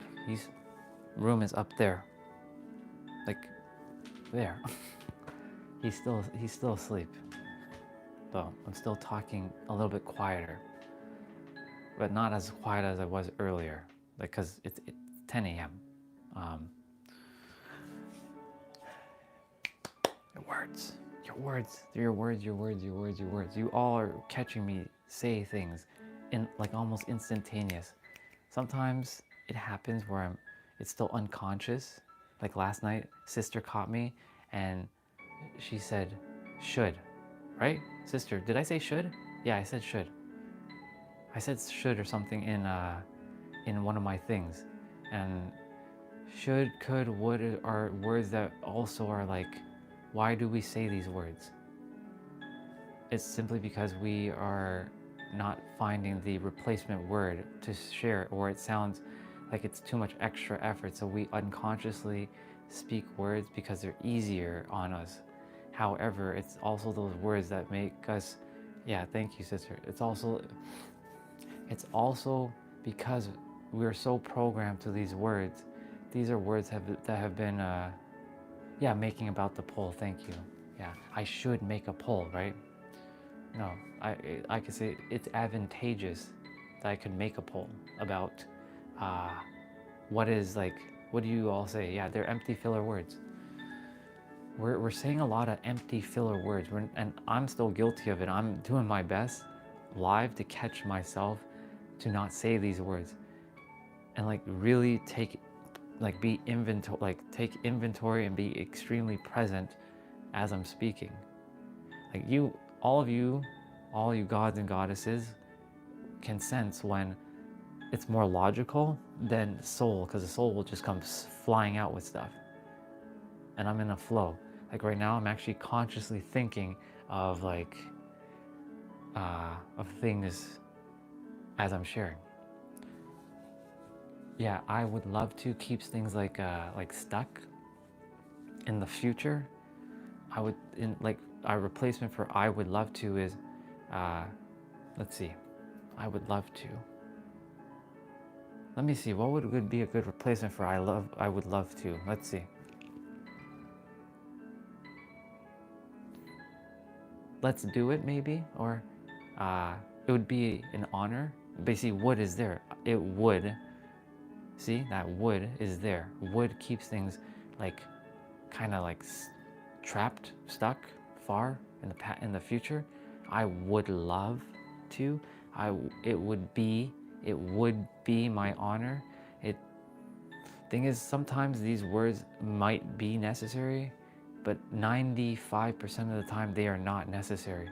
Room is up there, like there. he's still asleep. So I'm still talking a little bit quieter, but not as quiet as I was earlier, like, because it's 10 a.m. Your words. You all are catching me say things in like almost instantaneous. Sometimes it happens where it's still unconscious. Like last night, sister caught me and she said, should, right? Sister, did I say should? Yeah, I said should. I said should or something in one of my things. And should, could, would are words that also are like, why do we say these words? It's simply because we are not finding the replacement word to share, or it sounds like it's too much extra effort, so we unconsciously speak words because they're easier on us. However, it's also those words that make us, yeah, thank you, sister. It's also because we're so programmed to these words. These are words that have been, yeah, making about the pull. Thank you. Yeah, I should make a pull, right? No, I could say it's advantageous that I could make a pull about what is like, what do you all say? Yeah, they're empty filler words. We're saying a lot of empty filler words, and I'm still guilty of it. I'm doing my best live to catch myself to not say these words and like really take take inventory and be extremely present as I'm speaking. Like all you gods and goddesses can sense when it's more logical than soul, because the soul will just come flying out with stuff. And I'm in a flow. Like right now, I'm actually consciously thinking of of things as I'm sharing. Yeah, I would love to keep things like stuck in the future. I would our replacement for I would love to is, let's see, I would love to. Let me see, what would be a good replacement for I would love to? Let's see. Let's do it maybe, or it would be an honor. Basically, would is there. It would. See, that would is there. Would keeps things like kind of like trapped, stuck, far in the future. I would love to. It would be my honor. Thing is, sometimes these words might be necessary, but 95% of the time they are not necessary.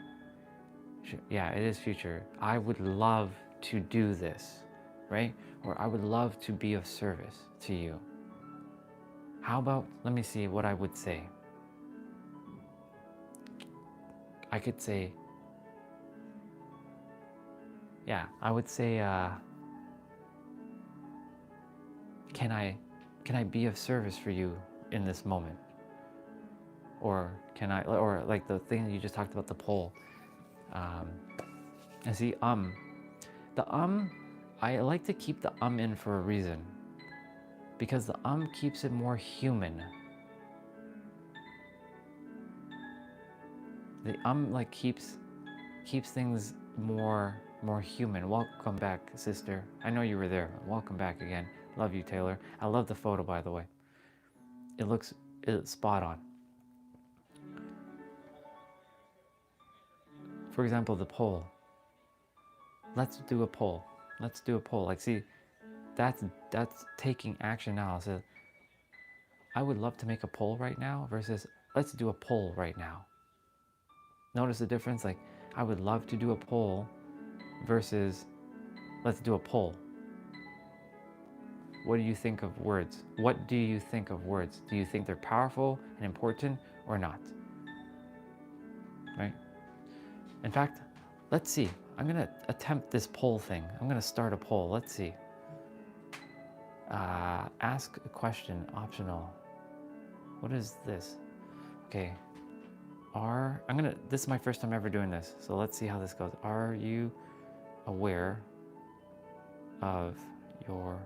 Yeah, it is future. I would love to do this, right? Or I would love to be of service to you. How about, let me see what I would say. I could say, yeah, I would say, can I be of service for you in this moment? Or can I, or like the thing that you just talked about, the poll. And see, the I like to keep the in for a reason, because the keeps it more human. The like keeps things more human. Welcome back, sister. I know you were there. Welcome back again. Love you, Taylor. I love the photo, by the way. It's spot on. For example, the poll. Let's do a poll. Let's do a poll. Like, see, that's taking action now. So I would love to make a poll right now versus let's do a poll right now. Notice the difference? Like, I would love to do a poll versus let's do a poll. What do you think of words? What do you think of words? Do you think they're powerful and important or not? Right? In fact, let's see. I'm going to attempt this poll thing. I'm going to start a poll. Let's see. Ask a question, optional. What is this? Okay. This is my first time ever doing this, so let's see how this goes. Are you aware of your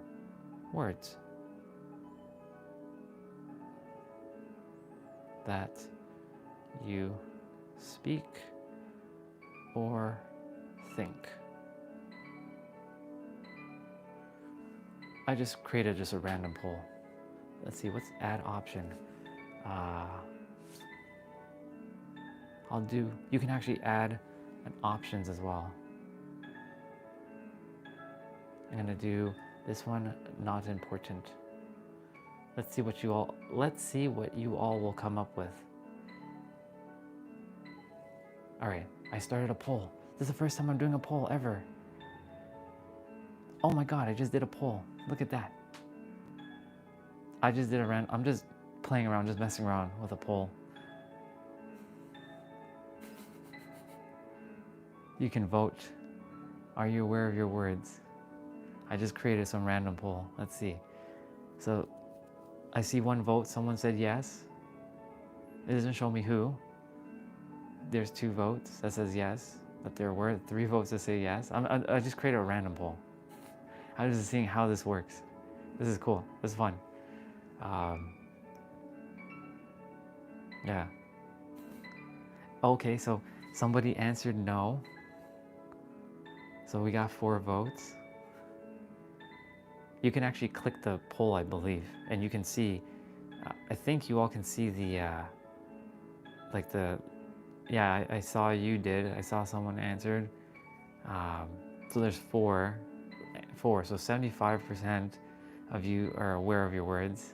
words that you speak or think? I just created a random poll. Let's see, what's add option? You can actually add an options as well. I'm gonna do this one, not important. Let's see what you all will come up with. All right, I started a poll. This is the first time I'm doing a poll ever. Oh my God, I just did a poll. Look at that. I just did I'm just playing around, just messing around with a poll. You can vote. Are you aware of your words? I just created some random poll. Let's see. So I see one vote. Someone said yes. It doesn't show me who. There's 2 votes that says yes, but there were 3 votes that say yes. I just created a random poll. I'm just seeing how this works. This is cool. This is fun. Yeah. Okay, so somebody answered no. So we got 4 votes. You can actually click the poll, I believe, and you can see, I think you all can see the, like the, yeah, I saw you did. I saw someone answered. So there's 4, so 75% of you are aware of your words.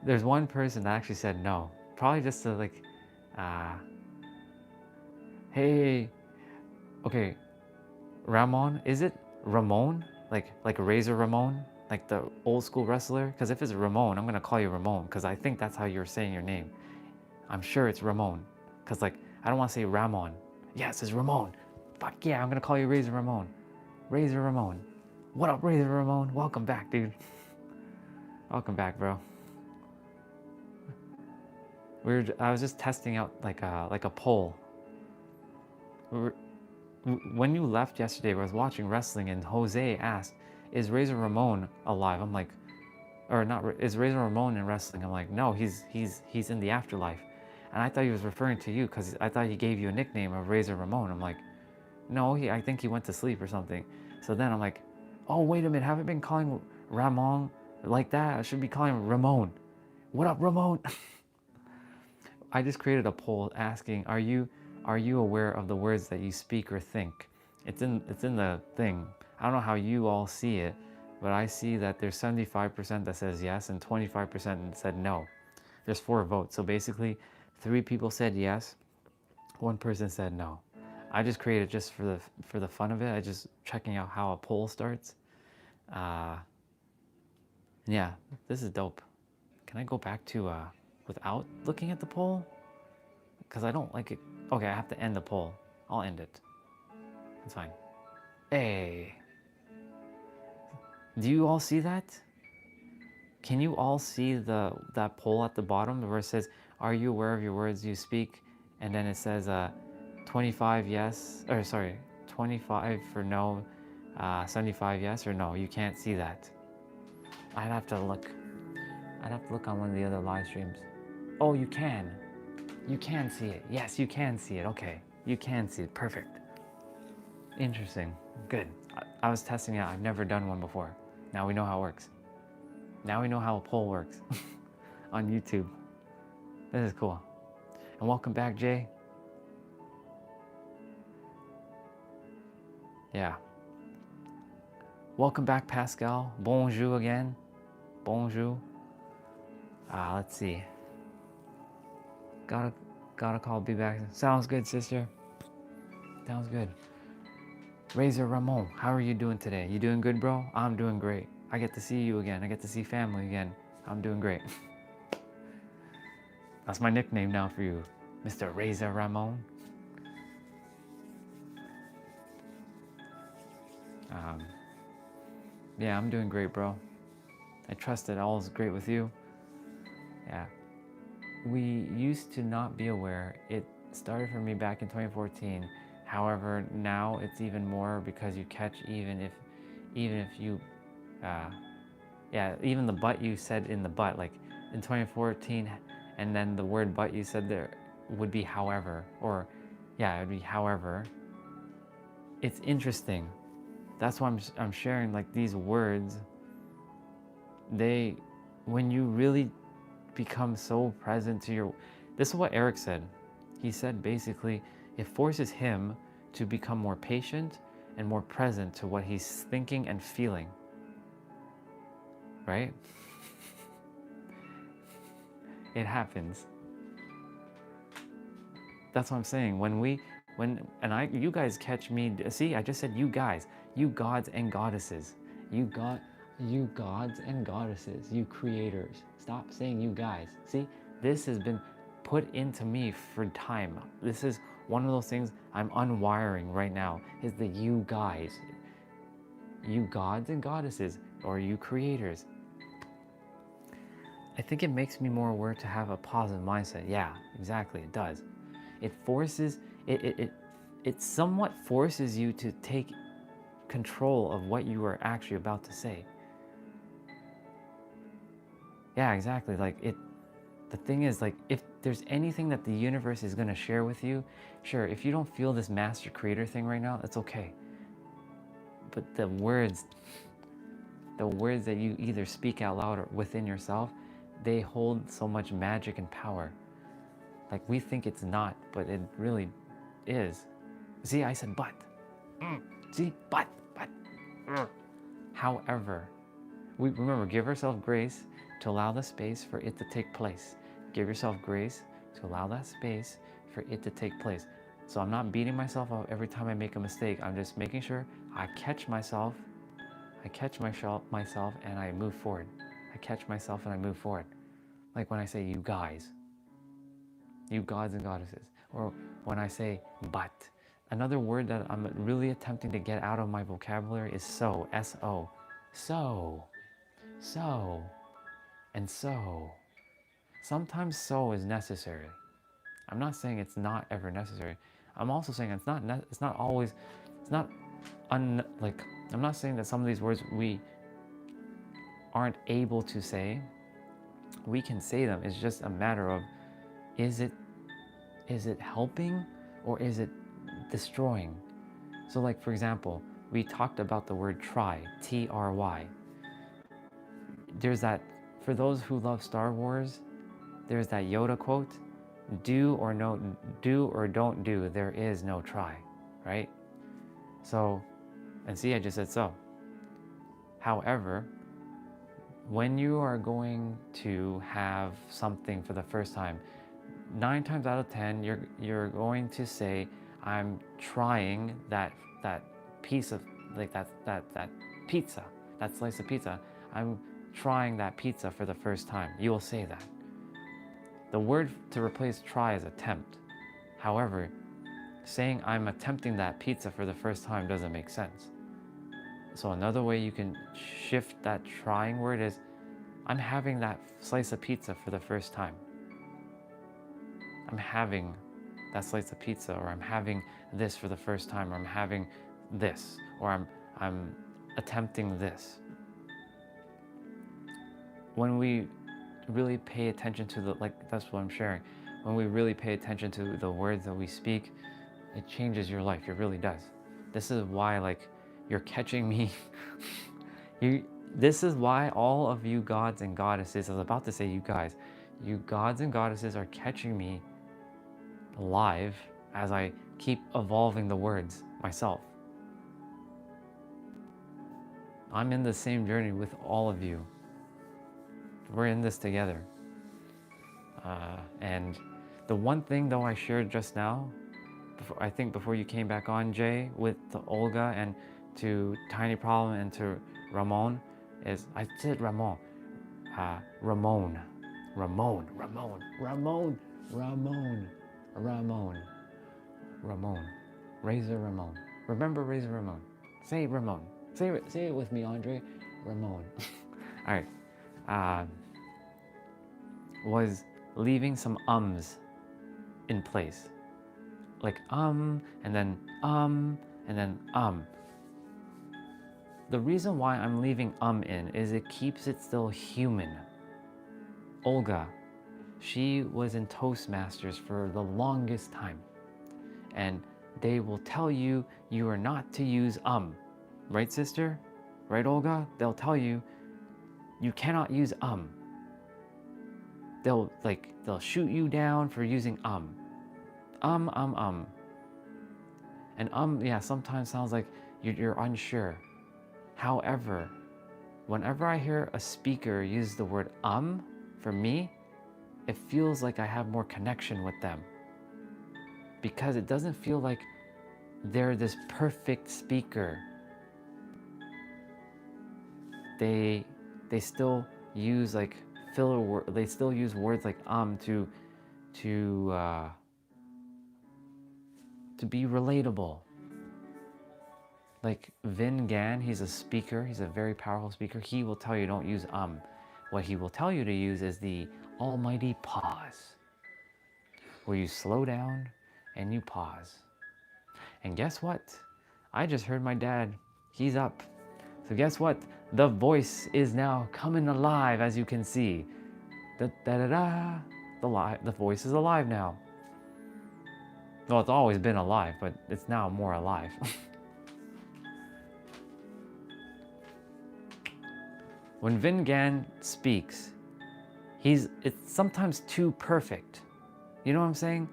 There's one person that actually said no, probably just to like, hey, okay, Ramon, is it Ramon? Like Razor Ramon, like the old school wrestler? Because if it's Ramon, I'm gonna call you Ramon, because I think that's how you're saying your name. I'm sure it's Ramon, because like I don't want to say Ramon. Yes, it's Ramon. Fuck yeah, I'm gonna call you Razor Ramon. Razor Ramon. What up, Razor Ramon? Welcome back, dude. Welcome back, bro. I was just testing out like a poll. When you left yesterday, I was watching wrestling, and Jose asked, "Is Razor Ramon alive?" I'm like, or not? Is Razor Ramon in wrestling? I'm like, no, he's in the afterlife. And I thought he was referring to you because I thought he gave you a nickname of Razor Ramon. I'm like, no, I think he went to sleep or something. So then I'm like, oh wait a minute, haven't been calling Ramon like that. I should be calling him Ramon. What up, Ramon? I just created a poll asking, are you aware of the words that you speak or think? It's in the thing. I don't know how you all see it, but I see that there's 75% that says yes and 25% said no. There's 4 votes. So basically 3 people said yes, 1 person said no. I just created just for the fun of it. I just checking out how a poll starts. Yeah, this is dope. Can I go back to without looking at the poll? Because I don't like it. Okay, I have to end the poll. I'll end it. It's fine. Hey. Do you all see that? Can you all see that poll at the bottom where it says, are you aware of your words you speak? And then it says 25 yes, or sorry, 25 for no, 75 yes or no. You can't see that. I'd have to look on one of the other live streams. Oh, you can. You can see it. Yes, you can see it. Okay, you can see it. Perfect. Interesting. Good. I was testing it out. I've never done one before. Now we know how it works. Now we know how a poll works on YouTube. This is cool. And welcome back, Jay. Yeah. Welcome back, Pascal. Bonjour again. Bonjour. Let's see. Gotta call, be back. Sounds good, sister. Sounds good. Razor Ramon, how are you doing today? You doing good, bro? I'm doing great. I get to see you again. I get to see family again. I'm doing great. That's my nickname now for you, Mr. Razor Ramon. Yeah, I'm doing great, bro. I trust that all is great with you. Yeah. We used to not be aware. It started for me back in 2014. However, now it's even more because you catch even if you, yeah, even the but you said in the but, like in 2014, and then the word but you said there would be however, or yeah, it would be however. It's interesting. That's why I'm sharing like these words. When you really become so present to your, this is what Eric said. He said basically it forces him to become more patient and more present to what he's thinking and feeling. Right? It happens. That's what I'm saying. You guys catch me, see, I just said you guys, you gods and goddesses. You gods and goddesses, you creators. Stop saying you guys. See, this has been put into me for time. This is one of those things I'm unwiring right now, is the you guys. You gods and goddesses, or you creators. I think it makes me more aware to have a positive mindset. Yeah, exactly, it does. It forces, it somewhat forces you to take control of what you are actually about to say. Yeah, exactly. Like the thing is, like, if there's anything that the universe is going to share with you, sure, if you don't feel this master creator thing right now, it's okay. But the words that you either speak out loud or within yourself, they hold so much magic and power. Like, we think it's not, but it really is. See, I said but. See, but. However, we remember, give ourselves grace to allow the space for it to take place. Give yourself grace to allow that space for it to take place. So I'm not beating myself up every time I make a mistake. I'm just making sure I catch myself. Myself and I move forward. I catch myself and I move forward. Like when I say you guys, you gods and goddesses. Or when I say but. Another word that I'm really attempting to get out of my vocabulary is so, S-O. So, and so. Sometimes so is necessary. I'm not saying it's not ever necessary. I'm also saying it's not always, I'm not saying that some of these words we aren't able to say. We can say them. It's just a matter of, is it helping or is it destroying? So like, for example, we talked about the word try, T-R-Y. There's that, for those who love Star Wars, there's that Yoda quote, do or don't do, there is no try, right? So, and see, I just said so. However, when you are going to have something for the first time, 9 times out of 10, you're going to say, I'm trying that piece of, like that pizza, that slice of pizza. I'm trying that pizza for the first time. You will say that. The word to replace try is attempt. However, saying I'm attempting that pizza for the first time doesn't make sense. So another way you can shift that trying word is, I'm having that slice of pizza for the first time. I'm having that slice of pizza, or I'm having this for the first time, or I'm having this, or I'm attempting this. When we really pay attention to the, like, that's what I'm sharing. When we really pay attention to the words that we speak, it changes your life. It really does. This is why, like, you're catching me. This is why all of you gods and goddesses, I was about to say you guys, you gods and goddesses are catching me live as I keep evolving the words myself. I'm in the same journey with all of you. We're in this together. And the one thing though I shared just now, I think before you came back on, Jay, with the Olga and to Tiny Problem and to Ramon, is, I said Ramon, Ramon, Razor Ramon. Remember Razor Ramon. Say Ramon. Say it with me, Andre. Ramon. All right. Was leaving some ums in place. Like and then and then The reason why I'm leaving in is it keeps it still human. Olga, she was in Toastmasters for the longest time. And they will tell you you are not to use Right, sister? Right, Olga? They'll tell you you cannot use They'll shoot you down for using And yeah, sometimes sounds like you're unsure. However, whenever I hear a speaker use the word for me, it feels like I have more connection with them. Because it doesn't feel like they're this perfect speaker. They still use like filler word. They still use words like to be relatable. Like Vin Gan, he's a speaker. He's a very powerful speaker. He will tell you don't use What he will tell you to use is the almighty pause, where you slow down and you pause. And guess what? I just heard my dad. He's up. So guess what? The voice is now coming alive, as you can see. Da da da da. The voice is alive now. Well, it's always been alive, but it's now more alive. When Vingan speaks, it's sometimes too perfect. You know what I'm saying?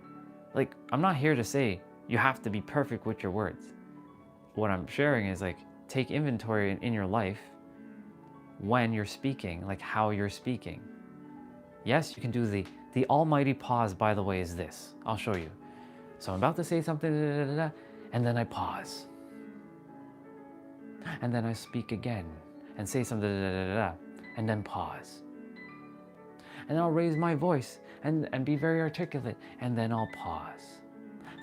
Like, I'm not here to say you have to be perfect with your words. What I'm sharing is like, take inventory in your life when you're speaking, like how you're speaking. Yes, you can do the almighty pause, by the way, is this. I'll show you. So I'm about to say something, da, da, da, da, and then I pause. And then I speak again and say something, da, da, da, da, and then pause. And I'll raise my voice and be very articulate, and then I'll pause.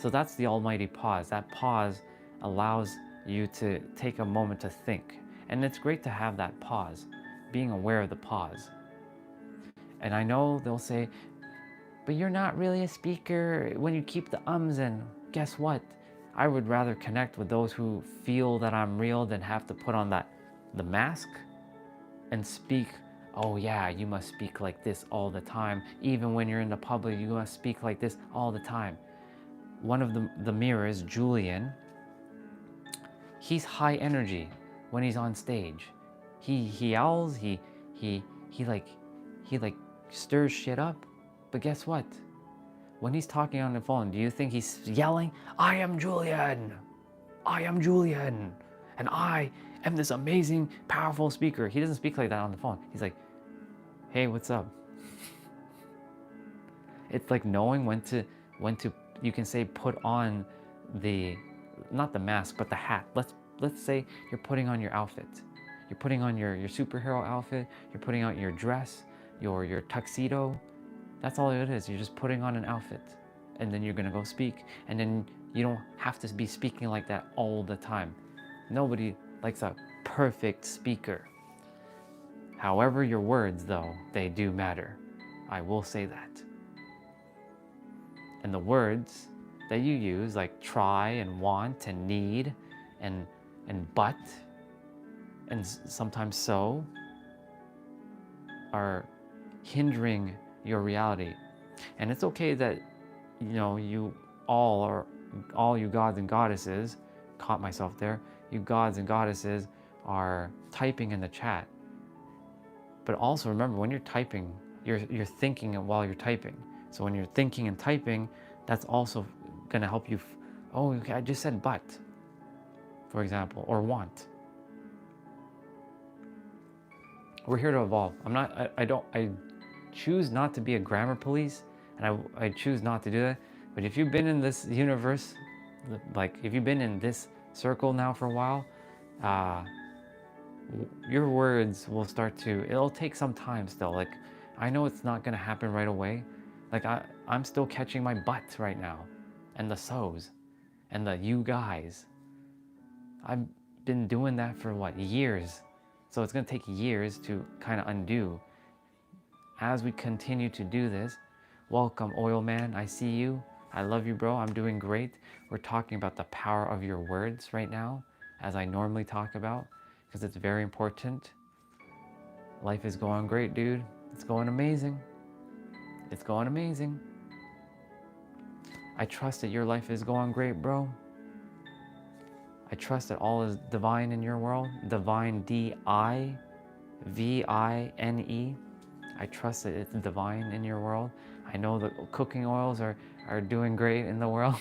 So that's the almighty pause. That pause allows you to take a moment to think. And it's great to have that pause, being aware of the pause. And I know they'll say, but you're not really a speaker when you keep the ums in. Guess what? I would rather connect with those who feel that I'm real than have to put on the mask and speak, oh yeah, you must speak like this all the time. Even when you're in the public, you must speak like this all the time. One of the mirrors, Julian, he's high energy when he's on stage. He yells, he like stirs shit up. But guess what? When he's talking on the phone, do you think he's yelling, I am Julian, and I am this amazing, powerful speaker? He doesn't speak like that on the phone. He's like, hey, what's up? It's like knowing when to, you can say, put on not the mask, but the hat. Let's say you're putting on your outfit. You're putting on your superhero outfit. You're putting on your dress, your tuxedo. That's all it is. You're just putting on an outfit, and then you're gonna go speak, and then you don't have to be speaking like that all the time. Nobody likes a perfect speaker. However, your words, though, they do matter. I will say that. And the words that you use, like try and want and need and but and sometimes so, are hindering your reality. And it's okay that, you all you gods and goddesses, caught myself there, you gods and goddesses are typing in the chat. But also remember, when you're typing, you're thinking while you're typing. So when you're thinking and typing, that's also gonna help you. Oh, okay, I just said but, for example, or want. We're here to evolve. I choose not to be a grammar police, and I choose not to do that. But if you've been in this universe, like if you've been in this circle now for a while, your words will start to, it'll take some time still. Like, I know it's not gonna happen right away. Like I'm still catching my butt right now, and the so's, and the you guys. I've been doing that for what, years? So it's gonna take years to kind of undo. As we continue to do this, welcome Oil Man, I see you. I love you, bro. I'm doing great. We're talking about the power of your words right now, as I normally talk about, because it's very important. Life is going great, dude. It's going amazing. It's going amazing. I trust that your life is going great, bro. I trust that all is divine in your world. Divine, D-I-V-I-N-E. I trust that it's divine in your world. I know the cooking oils are doing great in the world.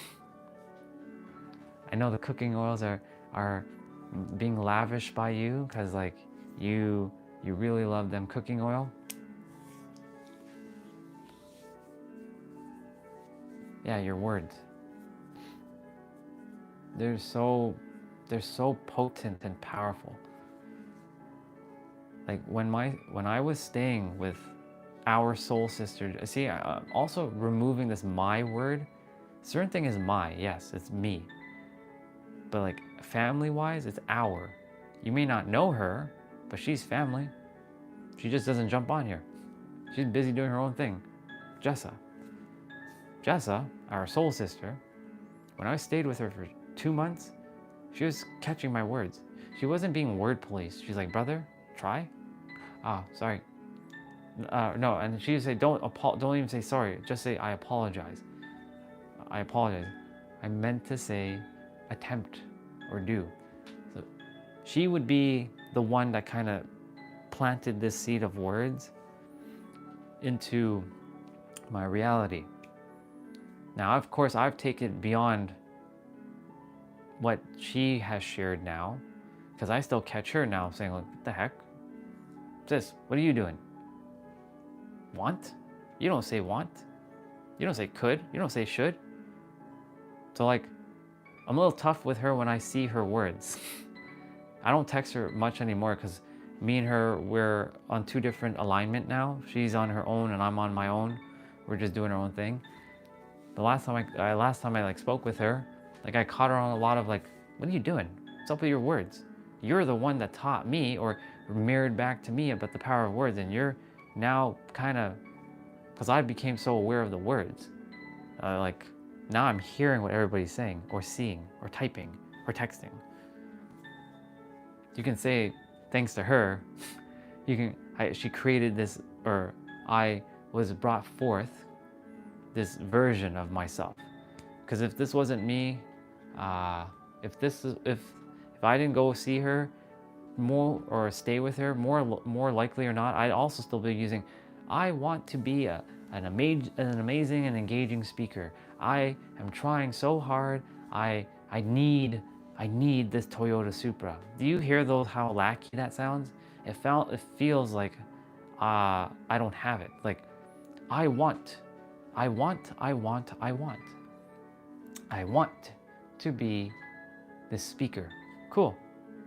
I know the cooking oils are being lavished by you, because like you really love them cooking oil. Yeah, your words. They're so potent and powerful. Like when I was staying with our soul sister, see, also removing this my word, certain thing is my, yes, it's me. But like family-wise, it's our. You may not know her, but she's family. She just doesn't jump on here. She's busy doing her own thing. Jessa, our soul sister, when I stayed with her for 2 months, she was catching my words. She wasn't being word police. She's like, brother, try. Ah, sorry. No, and she would say, don't even say sorry. Just say, I apologize. I apologize. I meant to say attempt or do. So she would be the one that kind of planted this seed of words into my reality. Now, of course, I've taken it beyond what she has shared now, because I still catch her now saying, like, what the heck? Sis, what are you doing? Want? You don't say want. You don't say could. You don't say should. So like, I'm a little tough with her when I see her words. I don't text her much anymore because me and her, we're on two different alignment now. She's on her own and I'm on my own. We're just doing our own thing. The last time I like spoke with her, like I caught her on a lot of like, what are you doing? What's up with your words? You're the one that taught me or mirrored back to me about the power of words, and you're now kind of, because I became so aware of the words, like now I'm hearing what everybody's saying or seeing or typing or texting. You can say thanks to her, she created this, or I was brought forth this version of myself. Because if this wasn't me, if I didn't go see her more or stay with her, more likely or not, I'd also still be using, I want to be an amazing and engaging speaker. I am trying so hard. I need this Toyota Supra. Do you hear how lackey that sounds? It feels like I don't have it. Like I want to be this speaker. Cool.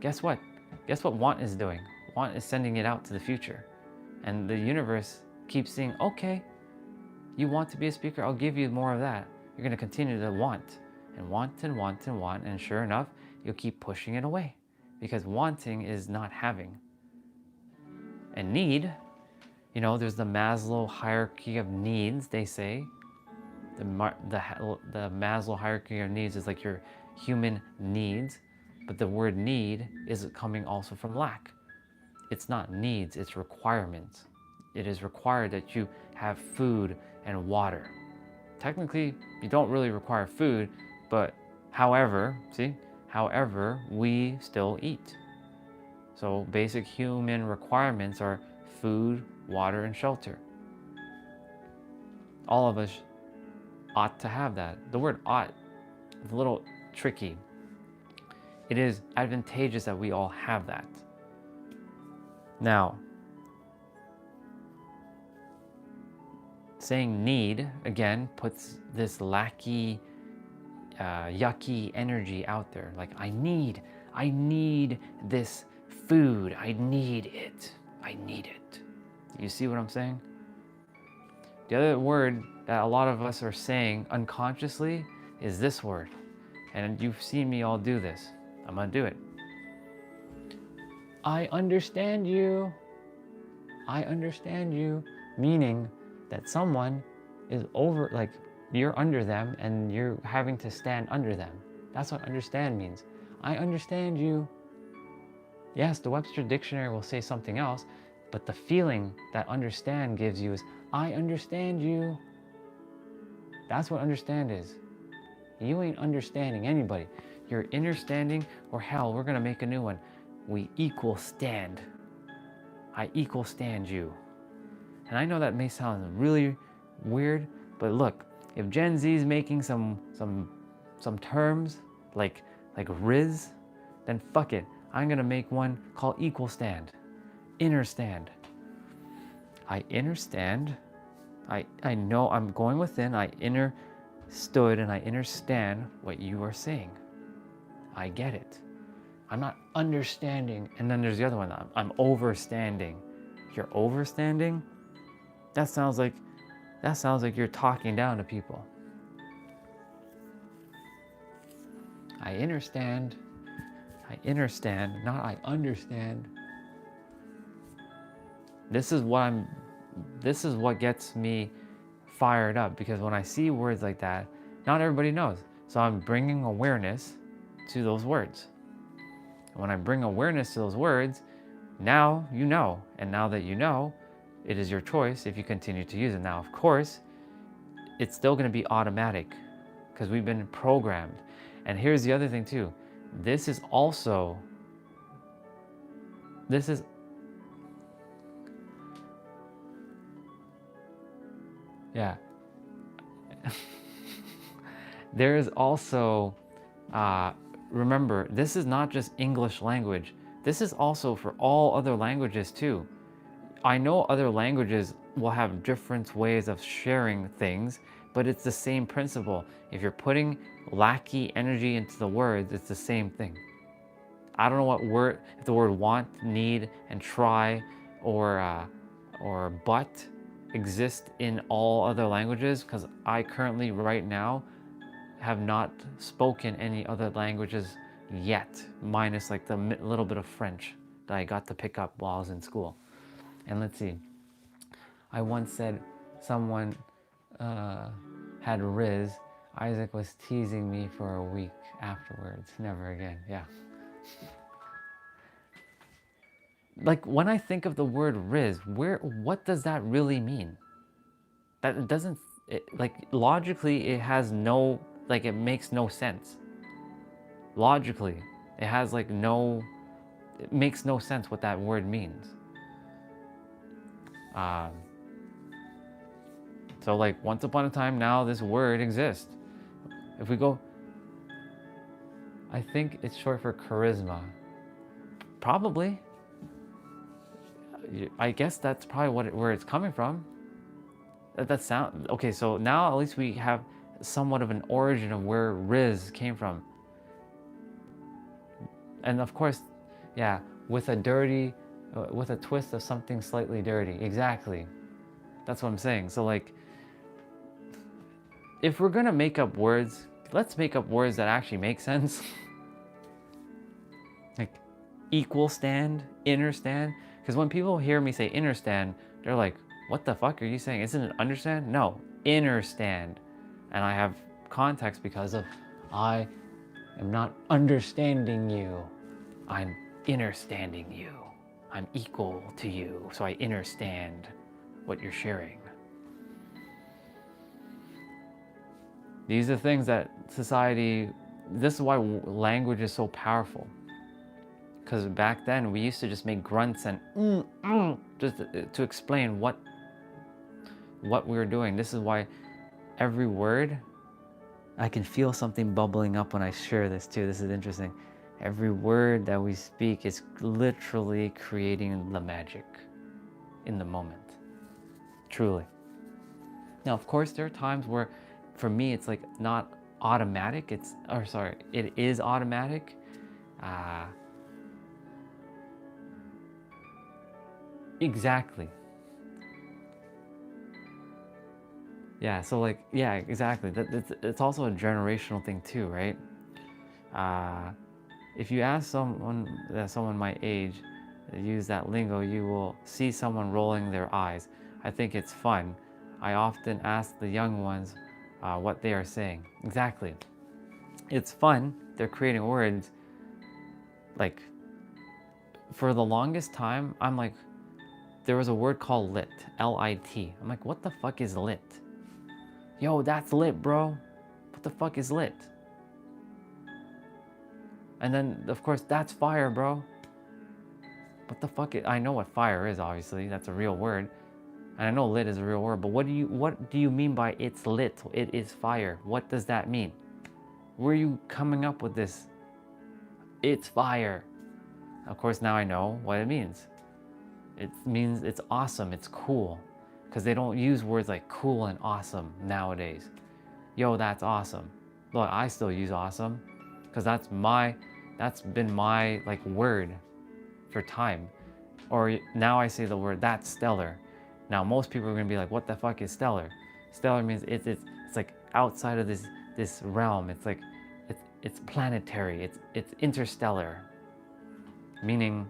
Guess what? Guess what want is doing? Want is sending it out to the future. And the universe keeps saying, okay, you want to be a speaker? I'll give you more of that. You're going to continue to want and want and want and want. And sure enough, you'll keep pushing it away because wanting is not having. And need, there's the Maslow hierarchy of needs, they say. The Maslow hierarchy of needs is like your human needs, but the word need is coming also from lack. It's not needs, it's requirements. It is required that you have food and water. Technically, you don't really require food, but however, we still eat. So basic human requirements are food, water, and shelter. All of us ought to have that. The word ought is a little tricky. It is advantageous that we all have that. Now, saying need, again, puts this lackey, yucky energy out there. Like, I need this food. I need it. You see what I'm saying? The other word that a lot of us are saying unconsciously is this word. And you've seen me all do this. I'm gonna do it. I understand you. Meaning that someone is over, like you're under them and you're having to stand under them. That's what understand means. I understand you. Yes, the Webster Dictionary will say something else, but the feeling that understand gives you is, I understand you. That's what understand is. You ain't understanding anybody. You're understanding, or hell, we're gonna make a new one. We equal stand. I equal stand you. And I know that may sound really weird, but look, if Gen Z is making some terms like Riz, then fuck it. I'm gonna make one called equal stand. Inner stand. I understand. I know I'm going within. I understood and I understand what you are saying. I get it. I'm not understanding. And then there's the other one. I'm overstanding. You're overstanding? That sounds like you're talking down to people. I understand, not I understand. This is what gets me fired up, because when I see words like that, not everybody knows. So I'm bringing awareness to those words. And when I bring awareness to those words, now you know. And now that you know, it is your choice if you continue to use it. Now, of course, it's still going to be automatic because we've been programmed. And here's the other thing too. This is yeah. There is also, remember, this is not just English language. This is also for all other languages too. I know other languages will have different ways of sharing things, but it's the same principle. If you're putting lackey energy into the words, it's the same thing. I don't know what word, if the word want, need, and try, or but exist in all other languages, because I currently, right now, have not spoken any other languages yet, minus like the little bit of French that I got to pick up while I was in school. And let's see, I once said someone had Riz. Isaac was teasing me for a week afterwards. Never again. Yeah. Like when I think of the word Riz, what does that really mean? That it doesn't, like logically it has no, like it makes no sense. Logically, it has like no, it makes no sense what that word means. So like once upon a time, now this word exists. If we go, I think it's short for charisma. Probably. I guess that's probably where it's coming from. That sound okay. So now at least we have somewhat of an origin of where Riz came from. And of course, yeah, with a twist of something slightly dirty. Exactly. That's what I'm saying. So like, if we're gonna make up words, let's make up words that actually make sense. Like equal stand, inner stand. Because when people hear me say inner stand, they're like, what the fuck are you saying? Isn't it understand? No, inner stand. And I have context because of I am not understanding you. I'm innerstanding you. I'm equal to you. So I understand what you're sharing. These are things that society, this is why language is so powerful. Because back then we used to just make grunts and just to explain what we were doing. This is why every word, I can feel something bubbling up when I share this too. This is interesting. Every word that we speak is literally creating the magic in the moment. Truly. Now, of course, there are times where, for me, it's like not automatic. It is automatic. Exactly. Yeah, so like, yeah, exactly. It's also a generational thing too, right? If you ask someone my age use that lingo, you will see someone rolling their eyes. I think it's fun. I often ask the young ones what they are saying. Exactly. It's fun. They're creating words. Like, for the longest time, I'm like, there was a word called lit, L-I-T. I'm like, what the fuck is lit? Yo, that's lit, bro. What the fuck is lit? And then, of course, that's fire, bro. What the fuck I know what fire is, obviously. That's a real word. And I know lit is a real word, but what do you mean by it's lit? It is fire. What does that mean? Where are you coming up with this? It's fire. Of course, now I know what it means. It means it's awesome, it's cool. Because they don't use words like cool and awesome nowadays. Yo, that's awesome. Look, I still use awesome. Because that's been my like word for time. Or now I say the word, that's stellar. Now most people are gonna be like, what the fuck is stellar? Stellar means it's like outside of this realm. It's like it's planetary, it's interstellar. Meaning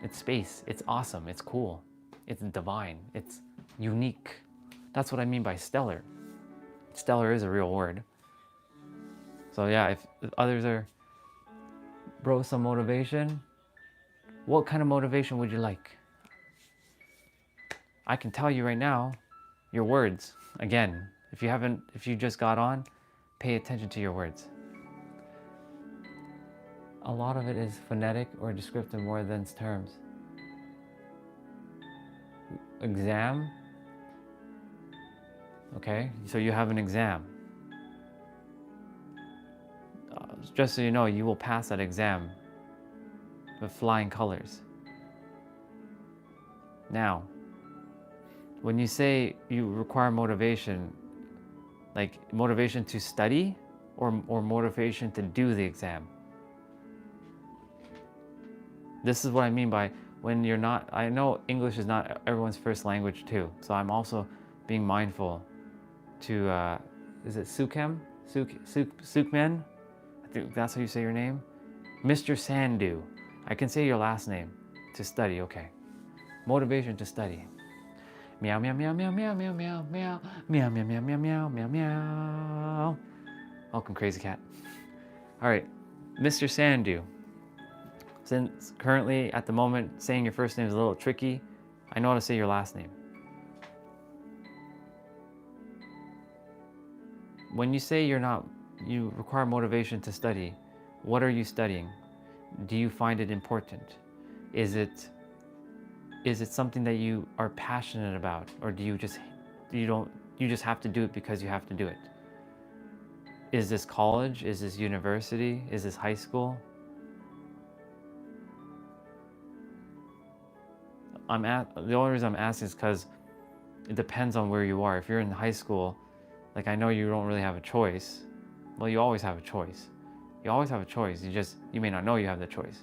it's space, it's awesome, it's cool, it's divine, it's unique. That's what I mean by stellar. Stellar is a real word. So yeah, if others are Bro, some motivation? What kind of motivation would you like? I can tell you right now, your words. Again, if you just got on, pay attention to your words. A lot of it is phonetic or descriptive more than terms. Exam. Okay, so you have an exam. Just so you know, you will pass that exam with flying colors. Now, when you say you require motivation, like motivation to study or motivation to do the exam? This is what I mean by when you're not, I know English is not everyone's first language too, so I'm also being mindful to, is it Sukhem? Sukmen? I think that's how you say your name. Mr. Sandu. I can say your last name. To study, okay. Motivation to study. Meow, meow, meow, meow, meow, meow, meow, meow, meow, meow, meow, meow, meow, meow, meow. Welcome, crazy cat. All right, Mr. Sandu. Since currently, at the moment, saying your first name is a little tricky, I know how to say your last name. When you say you require motivation to study, what are you studying? Do you find it important? Is it something that you are passionate about, or do you just have to do it because you have to do it? Is this college? Is this university? Is this high school? The only reason I'm asking is because it depends on where you are. If you're in high school, like I know you don't really have a choice. Well, you always have a choice. You always have a choice. You may not know you have the choice.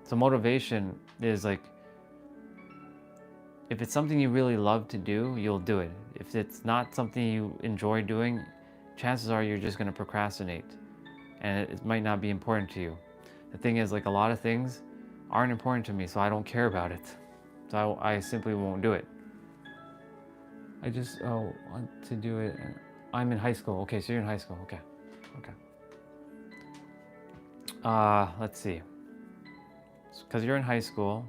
So motivation is like, if it's something you really love to do, you'll do it. If it's not something you enjoy doing, chances are you're just going to procrastinate, and it might not be important to you. The thing is, like, a lot of things aren't important to me, so I don't care about it. So I simply won't do it. I just want to do it. I'm in high school. Okay, so you're in high school. Okay. Let's see. Because you're in high school,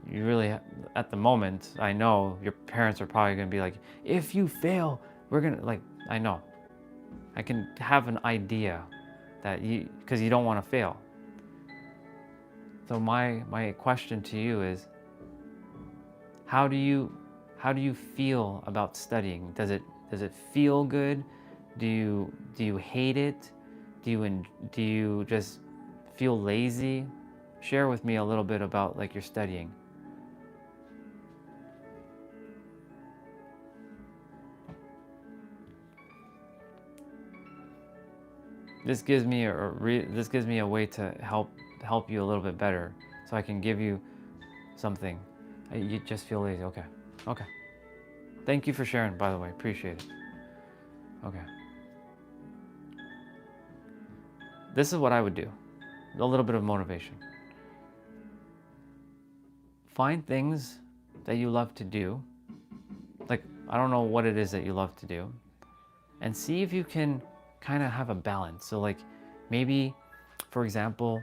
you really, at the moment, I know your parents are probably going to be like, if you fail, we're going to, like, I know. I can have an idea that because you don't want to fail. So my question to you is, how do you feel about studying? Does it feel good? Do you hate it? Do you just feel lazy? Share with me a little bit about like your studying. This gives me a way to help you a little bit better, so I can give you something. You just feel lazy. Okay. Thank you for sharing, by the way. Appreciate it. Okay. This is what I would do. A little bit of motivation. Find things that you love to do. Like, I don't know what it is that you love to do. And see if you can kind of have a balance. So like, maybe, for example,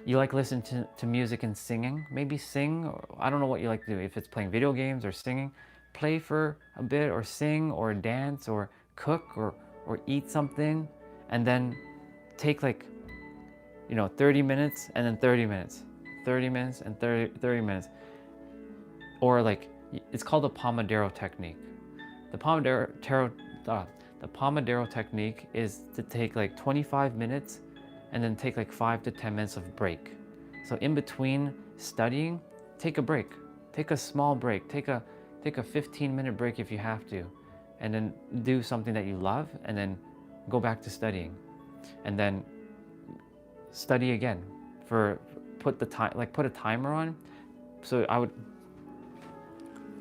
you like listening to music and singing. Maybe sing, or I don't know what you like to do. If it's playing video games or singing, play for a bit, or sing, or dance, or cook, or eat something, and then take like, 30 minutes and then 30 minutes, 30 minutes and 30 minutes. Or like, it's called the Pomodoro technique. The Pomodoro technique is to take like 25 minutes and then take like 5 to 10 minutes of break. So in between studying, take a break. Take a small break. Take a 15-minute break if you have to, and then do something that you love, and then go back to studying, and then study again. Put a timer on. So I would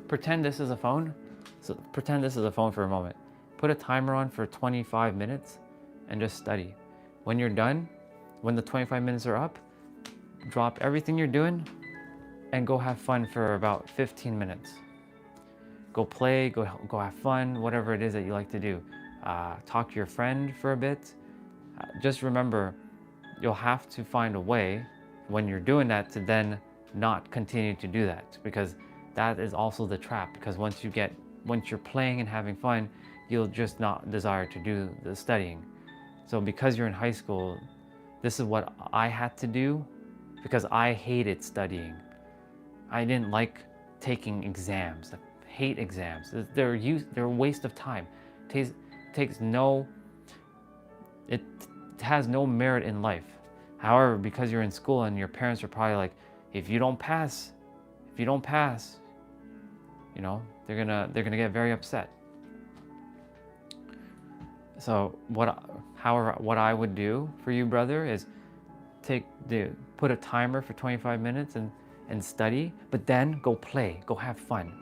pretend this is a phone. So pretend this is a phone for a moment. Put a timer on for 25 minutes and just study. When you're done, when the 25 minutes are up, drop everything you're doing and go have fun for about 15 minutes. Go play, go have fun, whatever it is that you like to do. talk to your friend for a bit. Just remember, you'll have to find a way when you're doing that to then not continue to do that, because that is also the trap. Because once you're playing and having fun, you'll just not desire to do the studying. So because you're in high school, this is what I had to do, because I hated studying. I didn't like taking exams. I hate exams. They're a waste of time. It has no merit in life. However, because you're in school and your parents are probably like, if you don't pass, you know, they're gonna get very upset. So what I would do for you, brother, is put a timer for 25 minutes and study, but then go play, go have fun.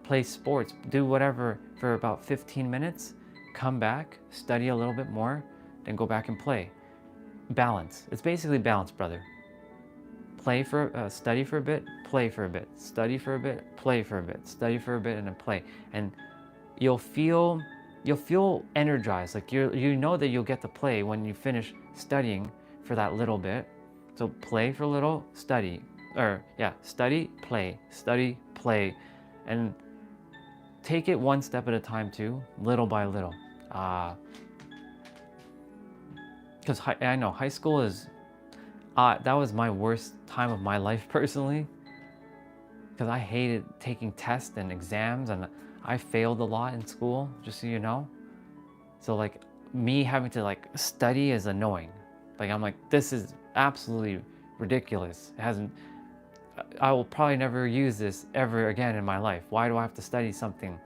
Play sports, do whatever for about 15 minutes, come back, study a little bit more, then go back and play. Balance. It's basically balance, brother. Study for a bit, play for a bit, study for a bit, play for a bit, study for a bit, and then play. And you'll feel energized. Like you know that you'll get to play when you finish studying for that little bit. So play for a little, study, study, play, and take it one step at a time too, little by little. Because I know high school is, that was my worst time of my life personally, because I hated taking tests and exams, and I failed a lot in school, just so you know. So like me having to like study is annoying. Like I'm like, this is absolutely ridiculous. I will probably never use this ever again in my life. Why do I have to study something?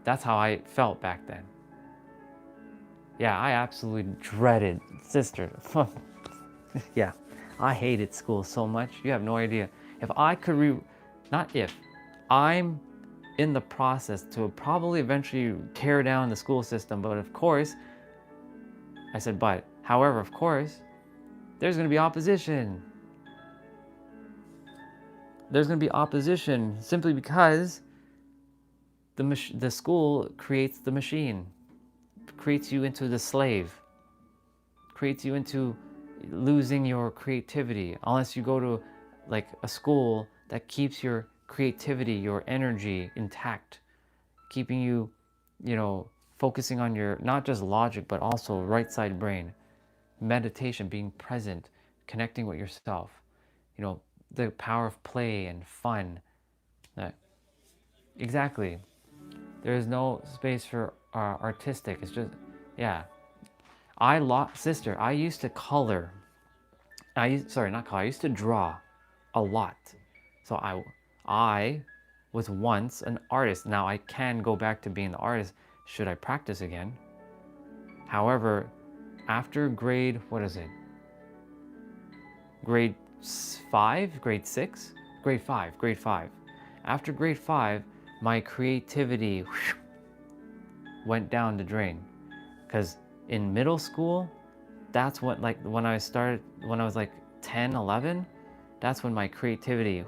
That's how I felt back then. Yeah, I absolutely dreaded, sister. Yeah, I hated school so much. You have no idea. If I could I'm in the process to probably eventually tear down the school system, but of course, I said, however, of course, there's going to be opposition. There's going to be opposition simply because the school creates the machine, creates you into the slave, creates you into losing your creativity, unless you go to like a school that keeps your creativity, your energy intact, keeping you, focusing on your, not just logic, but also right side brain, meditation, being present, connecting with yourself, the power of play and fun. Exactly. There is no space for artistic. It's just, yeah. Sister, I used to color. I used to draw a lot. So I was once an artist. Now I can go back to being an artist should I practice again. However, after grade 5, grade 6, grade 5. After grade 5, my creativity went down the drain. Because in middle school, that's when I was like 10, 11, that's when my creativity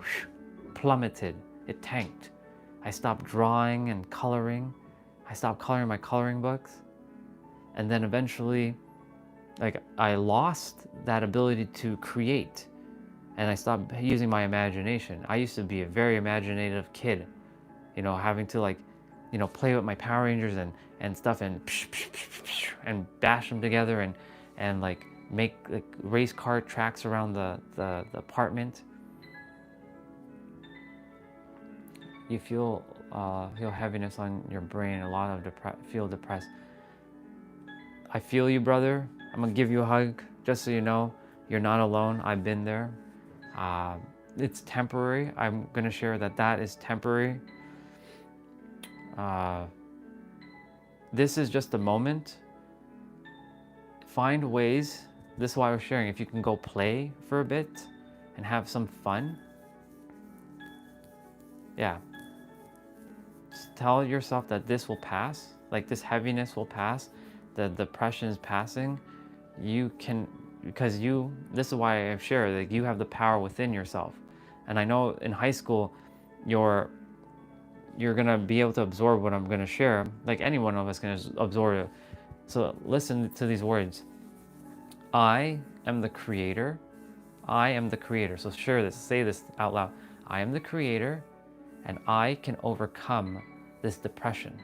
plummeted. It tanked. I stopped drawing and coloring. I stopped coloring my coloring books. And then eventually, I lost that ability to create. And I stopped using my imagination. I used to be a very imaginative kid, having to play with my Power Rangers and stuff and bash them together and make race car tracks around the apartment. You feel heaviness on your brain, a lot of feel depressed. I feel you, brother. I'm gonna give you a hug, just so you know, you're not alone. I've been there. It's temporary. I'm gonna share that is temporary. This is just a moment. Find ways. This is why I was sharing. If you can go play for a bit and have some fun. Yeah. Just tell yourself that this will pass. Like this heaviness will pass. The depression is passing. You can, because this is why I've shared that you have the power within yourself. And I know in high school, you're gonna be able to absorb what I'm gonna share. Like any one of us can absorb So listen to these words. I am the creator. I am the creator. So share this, say this out loud. I am the creator, and I can overcome this depression.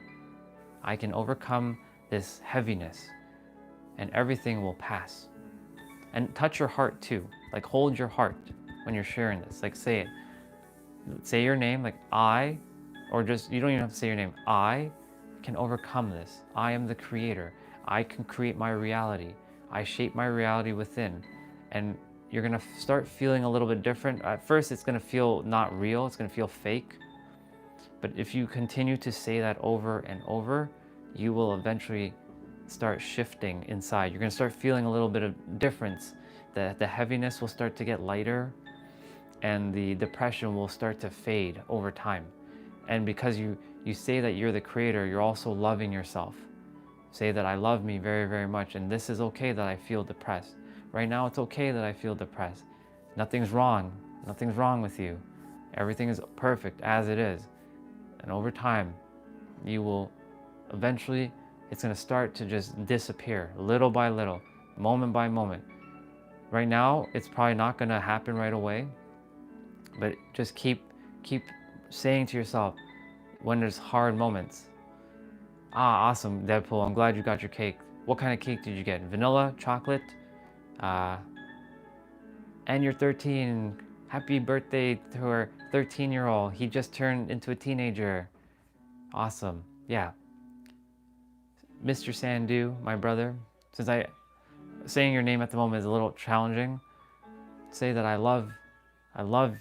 I can overcome this heaviness, and everything will pass. And touch your heart too. Like hold your heart when you're sharing this. Like say it. Say your name, like I, or just, you don't even have to say your name. I can overcome this. I am the creator. I can create my reality. I shape my reality within. And you're gonna start feeling a little bit different. At first, it's gonna feel not real. It's gonna feel fake. But if you continue to say that over and over, you will eventually start shifting inside. You're gonna start feeling a little bit of difference. The heaviness will start to get lighter, and the depression will start to fade over time. And because you say that you're the creator, you're also loving yourself. Say that I love me very, very much, and this is okay that I feel depressed. Right now, it's okay that I feel depressed. Nothing's wrong. Nothing's wrong with you. Everything is perfect as it is. And over time, you will eventually, it's going to start to just disappear little by little, moment by moment. Right now, it's probably not going to happen right away, but just keep saying to yourself when there's hard moments, awesome, Deadpool, I'm glad you got your cake. What kind of cake did you get? Vanilla, chocolate? And you're 13. Happy birthday to our 13-year-old. He just turned into a teenager. Awesome. Yeah. Mr. Sandu, my brother, since saying your name at the moment is a little challenging, say that I love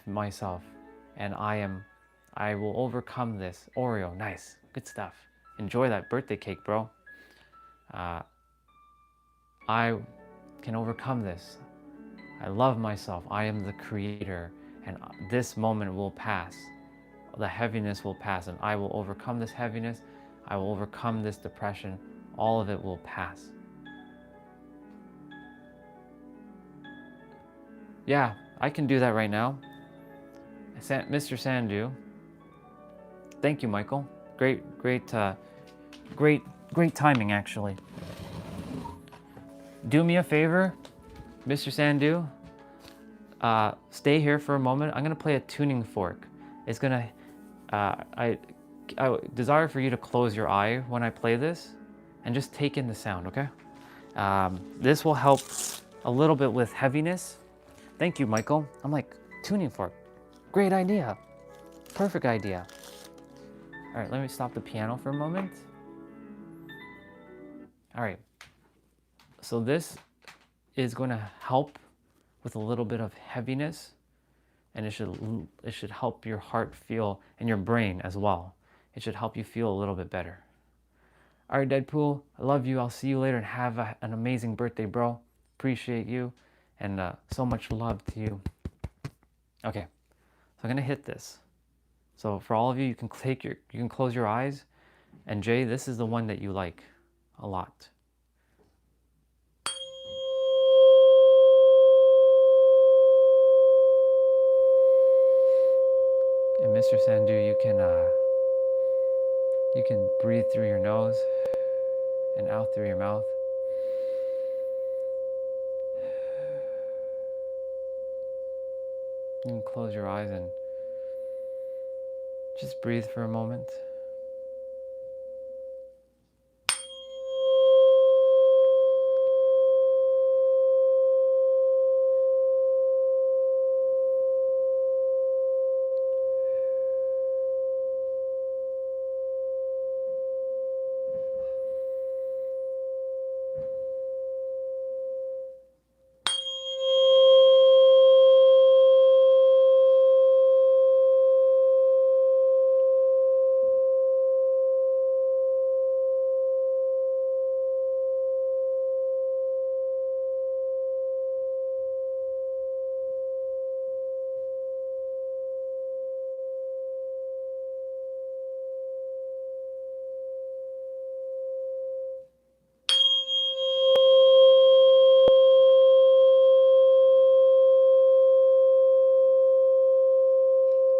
myself, and I will overcome this. Oreo, nice, good stuff. Enjoy that birthday cake, bro. I can overcome this. I love myself. I am the creator, and this moment will pass. The heaviness will pass, and I will overcome this heaviness. I will overcome this depression. All of it will pass. Yeah, I can do that right now. Mr. Sandu. Thank you, Michael. Great timing, actually. Do me a favor, Mr. Sandu. Stay here for a moment. I'm gonna play a tuning fork. It's gonna, I desire for you to close your eye when I play this and just take in the sound, okay? This will help a little bit with heaviness. Thank you, Michael. I'm like, tuning fork. Great idea. Perfect idea. All right, let me stop the piano for a moment. All right. So this is going to help with a little bit of heaviness, and it should help your heart feel, and your brain as well. It should help you feel a little bit better. All right, Deadpool, I love you. I'll see you later, and have an amazing birthday, bro. Appreciate you, and so much love to you. Okay, so I'm gonna hit this. So for all of you, you can close your eyes, and Jay, this is the one that you like a lot. And Mr. Sandu, you can breathe through your nose and out through your mouth. You can close your eyes and just breathe for a moment.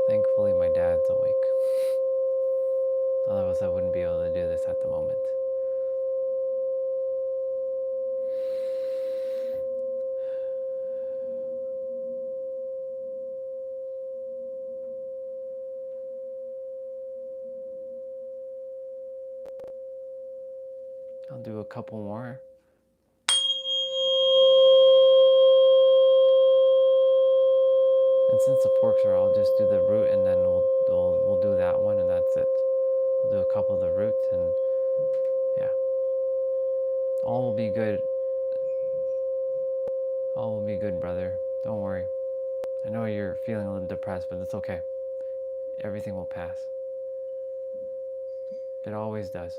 Thankfully, my dad's awake. Otherwise, I wouldn't be able to do this at the moment. I'll do a couple more. And since the forks are, I'll just do the root, and then we'll do that one, and that's it. We'll do a couple of the roots, and yeah, all will be good. All will be good, brother. Don't worry. I know you're feeling a little depressed, but it's okay. Everything will pass. It always does.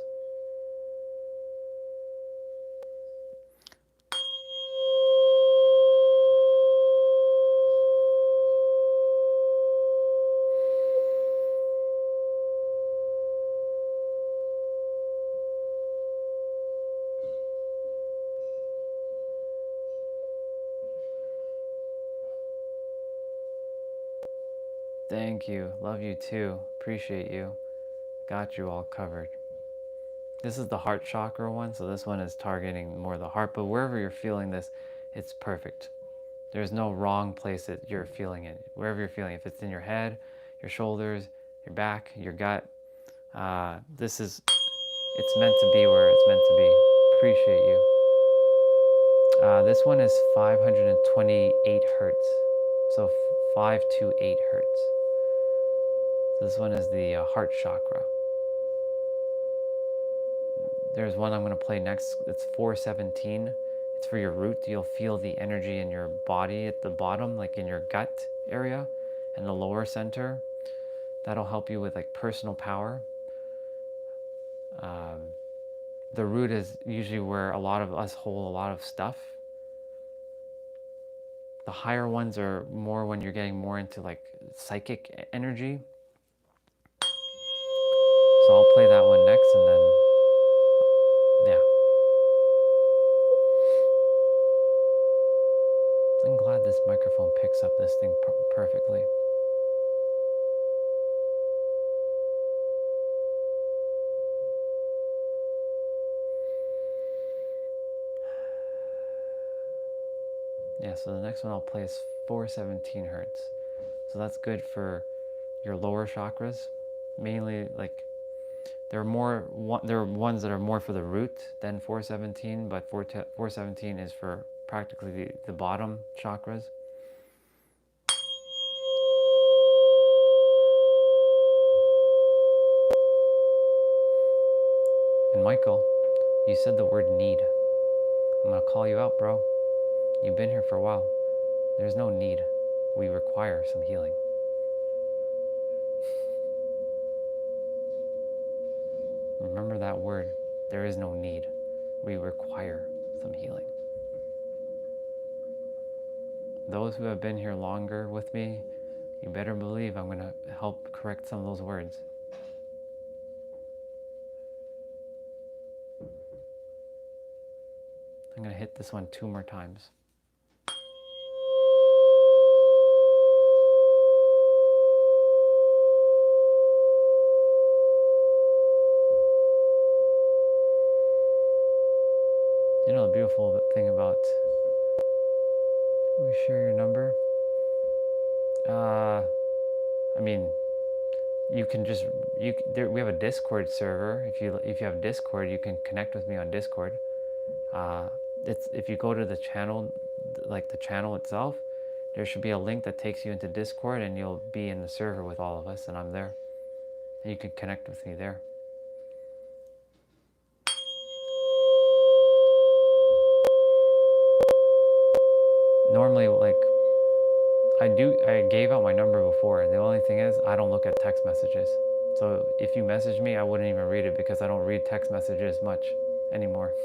Thank you. Love you too. Appreciate you. Got you all covered. This is the heart chakra one, so this one is targeting more the heart, but wherever you're feeling this, it's perfect. There's no wrong place that you're feeling it. Wherever you're feeling it, if it's in your head, your shoulders, your back, your gut, it's meant to be where it's meant to be. Appreciate you. This one is 528 hertz, so 528 hertz. So this one is the heart chakra. There's one I'm going to play next. It's 417. It's for your root. You'll feel the energy in your body at the bottom, like in your gut area and the lower center. That'll help you with like personal power. The root is usually where a lot of us hold a lot of stuff. The higher ones are more when you're getting more into like psychic energy. So I'll play that one next, and then yeah. I'm glad this microphone picks up this thing perfectly. Yeah, so the next one I'll play is 417 hertz. So that's good for your lower chakras. Mainly, like, there are ones that are more for the root than 417, but 417 is for practically the bottom chakras. And Michael, you said the word need. I'm gonna call you out, bro. You've been here for a while. There's no need. We require some healing. Remember that word. There is no need. We require some healing. Those who have been here longer with me, you better believe I'm going to help correct some of those words. I'm going to hit this one 2 more times. You know the beautiful thing about, we share your number. I mean, you can just we have a Discord server. If you have Discord, you can connect with me on Discord. If you go to the channel, like the channel itself, there should be a link that takes you into Discord, and you'll be in the server with all of us, and I'm there. And you can connect with me there. Normally, like, I gave out my number before. The only thing is, I don't look at text messages. So if you message me, I wouldn't even read it, because I don't read text messages much anymore.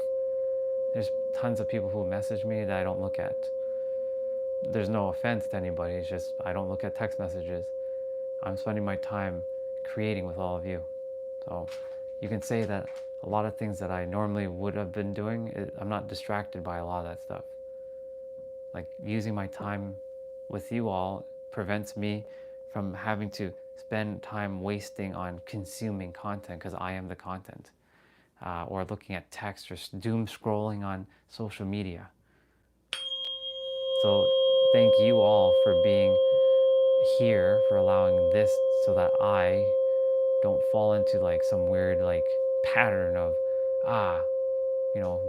There's tons of people who message me that I don't look at. There's no offense to anybody, it's just I don't look at text messages. I'm spending my time creating with all of you. So you can say that a lot of things that I normally would have been doing, I'm not distracted by a lot of that stuff. Like, using my time with you all prevents me from having to spend time wasting on consuming content, because I am the content, or looking at text, or doom scrolling on social media. So thank you all for being here, for allowing this, so that I don't fall into like some weird like pattern of you know,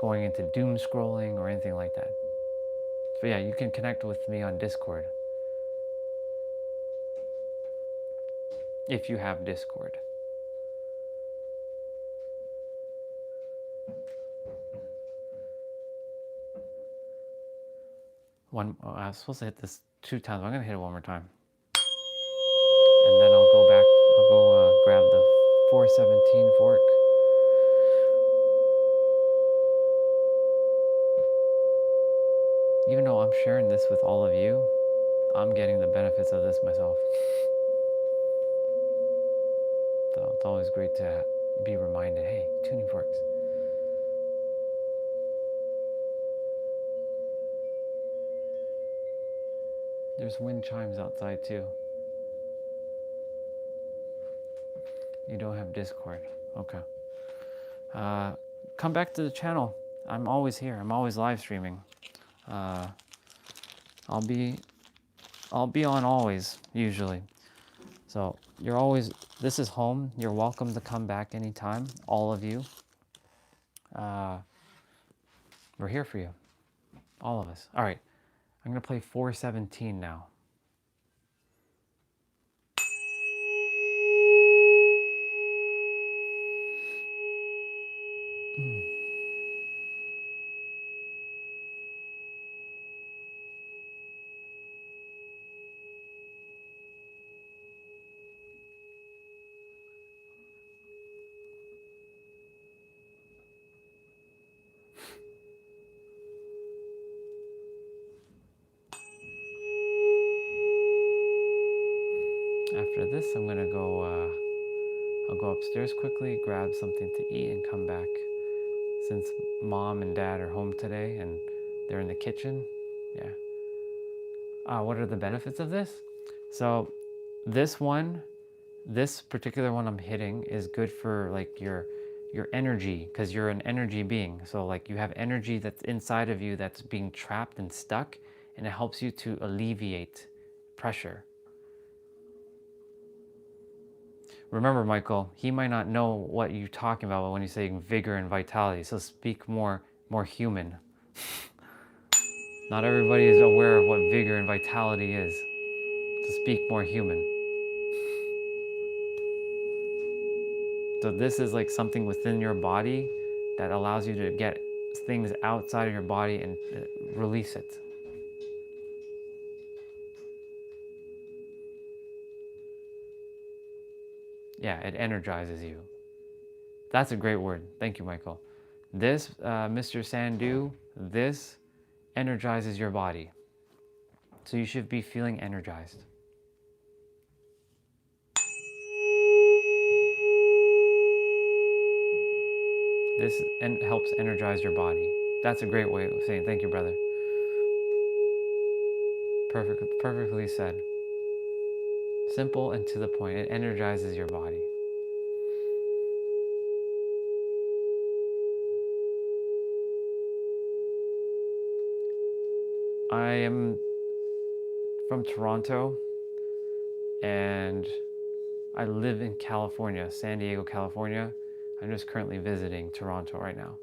going into doom scrolling or anything like that. So yeah, you can connect with me on Discord if you have Discord. I was supposed to hit this 2 times. I'm gonna hit it one more time, and then I'll go back. I'll go grab the 417 fork. Even though I'm sharing this with all of you, I'm getting the benefits of this myself. So it's always great to be reminded, hey, tuning forks. There's wind chimes outside too. You don't have Discord. Okay. Come back to the channel. I'm always here. I'm always live streaming. I'll be on always, usually. So you're always, this is home. You're welcome to come back anytime, all of you. We're here for you, all of us. All right, I'm gonna play 417 now. After this, I'm gonna go, I'll go upstairs quickly, grab something to eat and come back. Since mom and dad are home today and they're in the kitchen, yeah. What are the benefits of this? So this particular one I'm hitting is good for like your energy, because you're an energy being. So like you have energy that's inside of you that's being trapped and stuck, and it helps you to alleviate pressure. Remember, Michael, he might not know what you're talking about when you're saying vigor and vitality, so speak more human. Not everybody is aware of what vigor and vitality is, so speak more human. So this is like something within your body that allows you to get things outside of your body and release it. Yeah, it energizes you. That's a great word. Thank you, Michael. This, Mr. Sandu, this energizes your body. So you should be feeling energized. This helps energize your body. That's a great way of saying thank you, brother. Perfectly said. Simple and to the point. It energizes your body. I am from Toronto and I live in California, San Diego, California. I'm just currently visiting Toronto right now.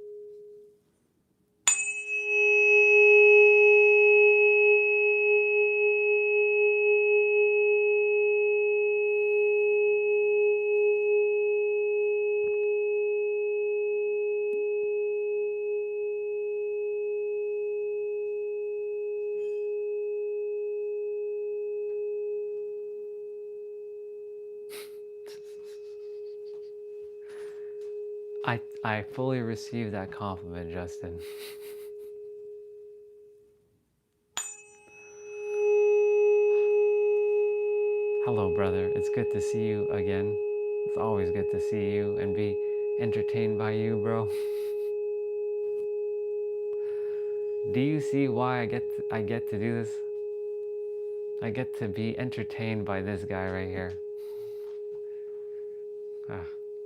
I fully received that compliment, Justin. Hello, brother. It's good to see you again. It's always good to see you and be entertained by you, bro. Do you see why I get to do this? I get to be entertained by this guy right here.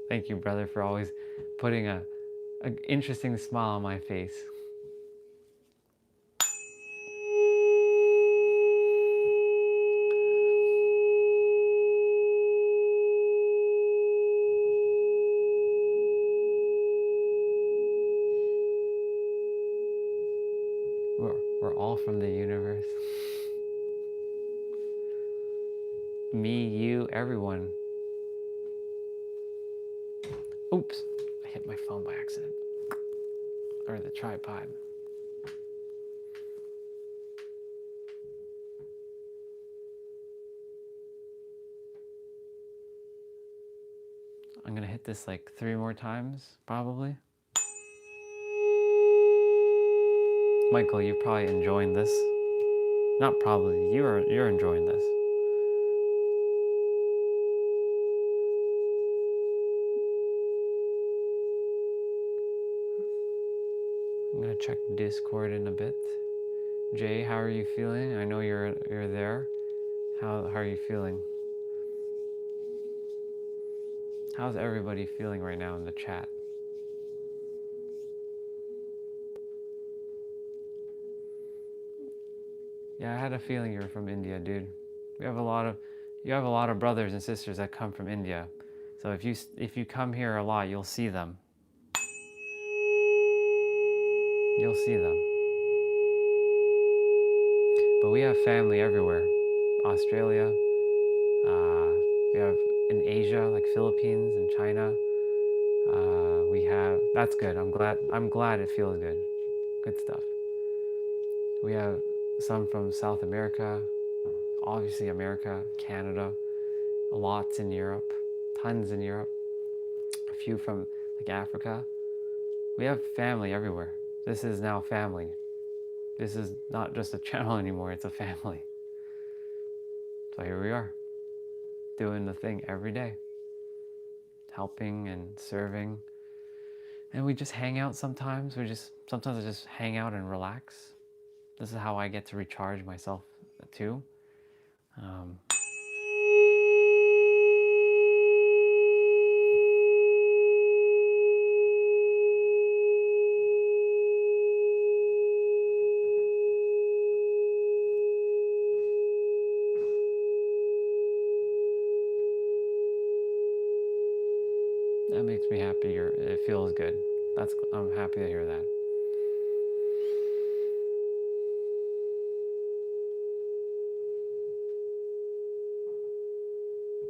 Thank you, brother, for always putting an interesting smile on my face. Me, you, everyone. Oops, I hit my phone by accident. Or the tripod. I'm gonna hit this like 3 more times, probably. Michael, you're probably enjoying this. Not probably, you're enjoying this. I'm gonna check Discord in a bit. Jay, how are you feeling? I know you're there. How are you feeling? How's everybody feeling right now in the chat? Yeah, I had a feeling you were from India, dude. You have a lot of brothers and sisters that come from India. So if you come here a lot, you'll see them. You'll see them. But we have family everywhere. Australia, we have in Asia, like Philippines and China. That's good. I'm glad it feels good. Good stuff. We have some from South America, obviously America, Canada, lots in Europe, tons in Europe, a few from like Africa. We have family everywhere. This is now family. This is not just a channel anymore, it's a family. So here we are, doing the thing every day, helping and serving. And we just hang out sometimes. Sometimes I just hang out and relax. This is how I get to recharge myself too. That makes me happy. It feels good. I'm happy to hear that.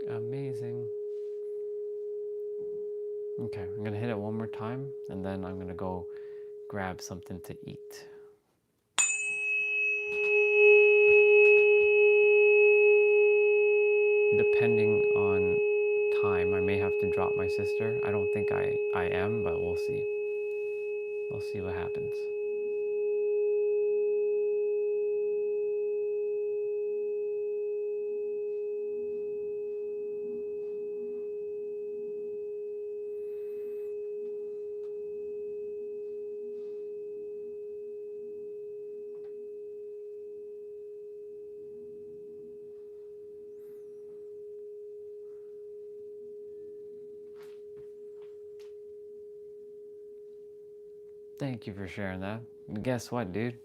Amazing. Okay, I'm gonna hit it one more time and then I'm gonna go grab something to eat. Depending on time, I may have to drop my sister. I don't think I am, but we'll see. We'll see what happens. Thank you for sharing that. And guess what, dude?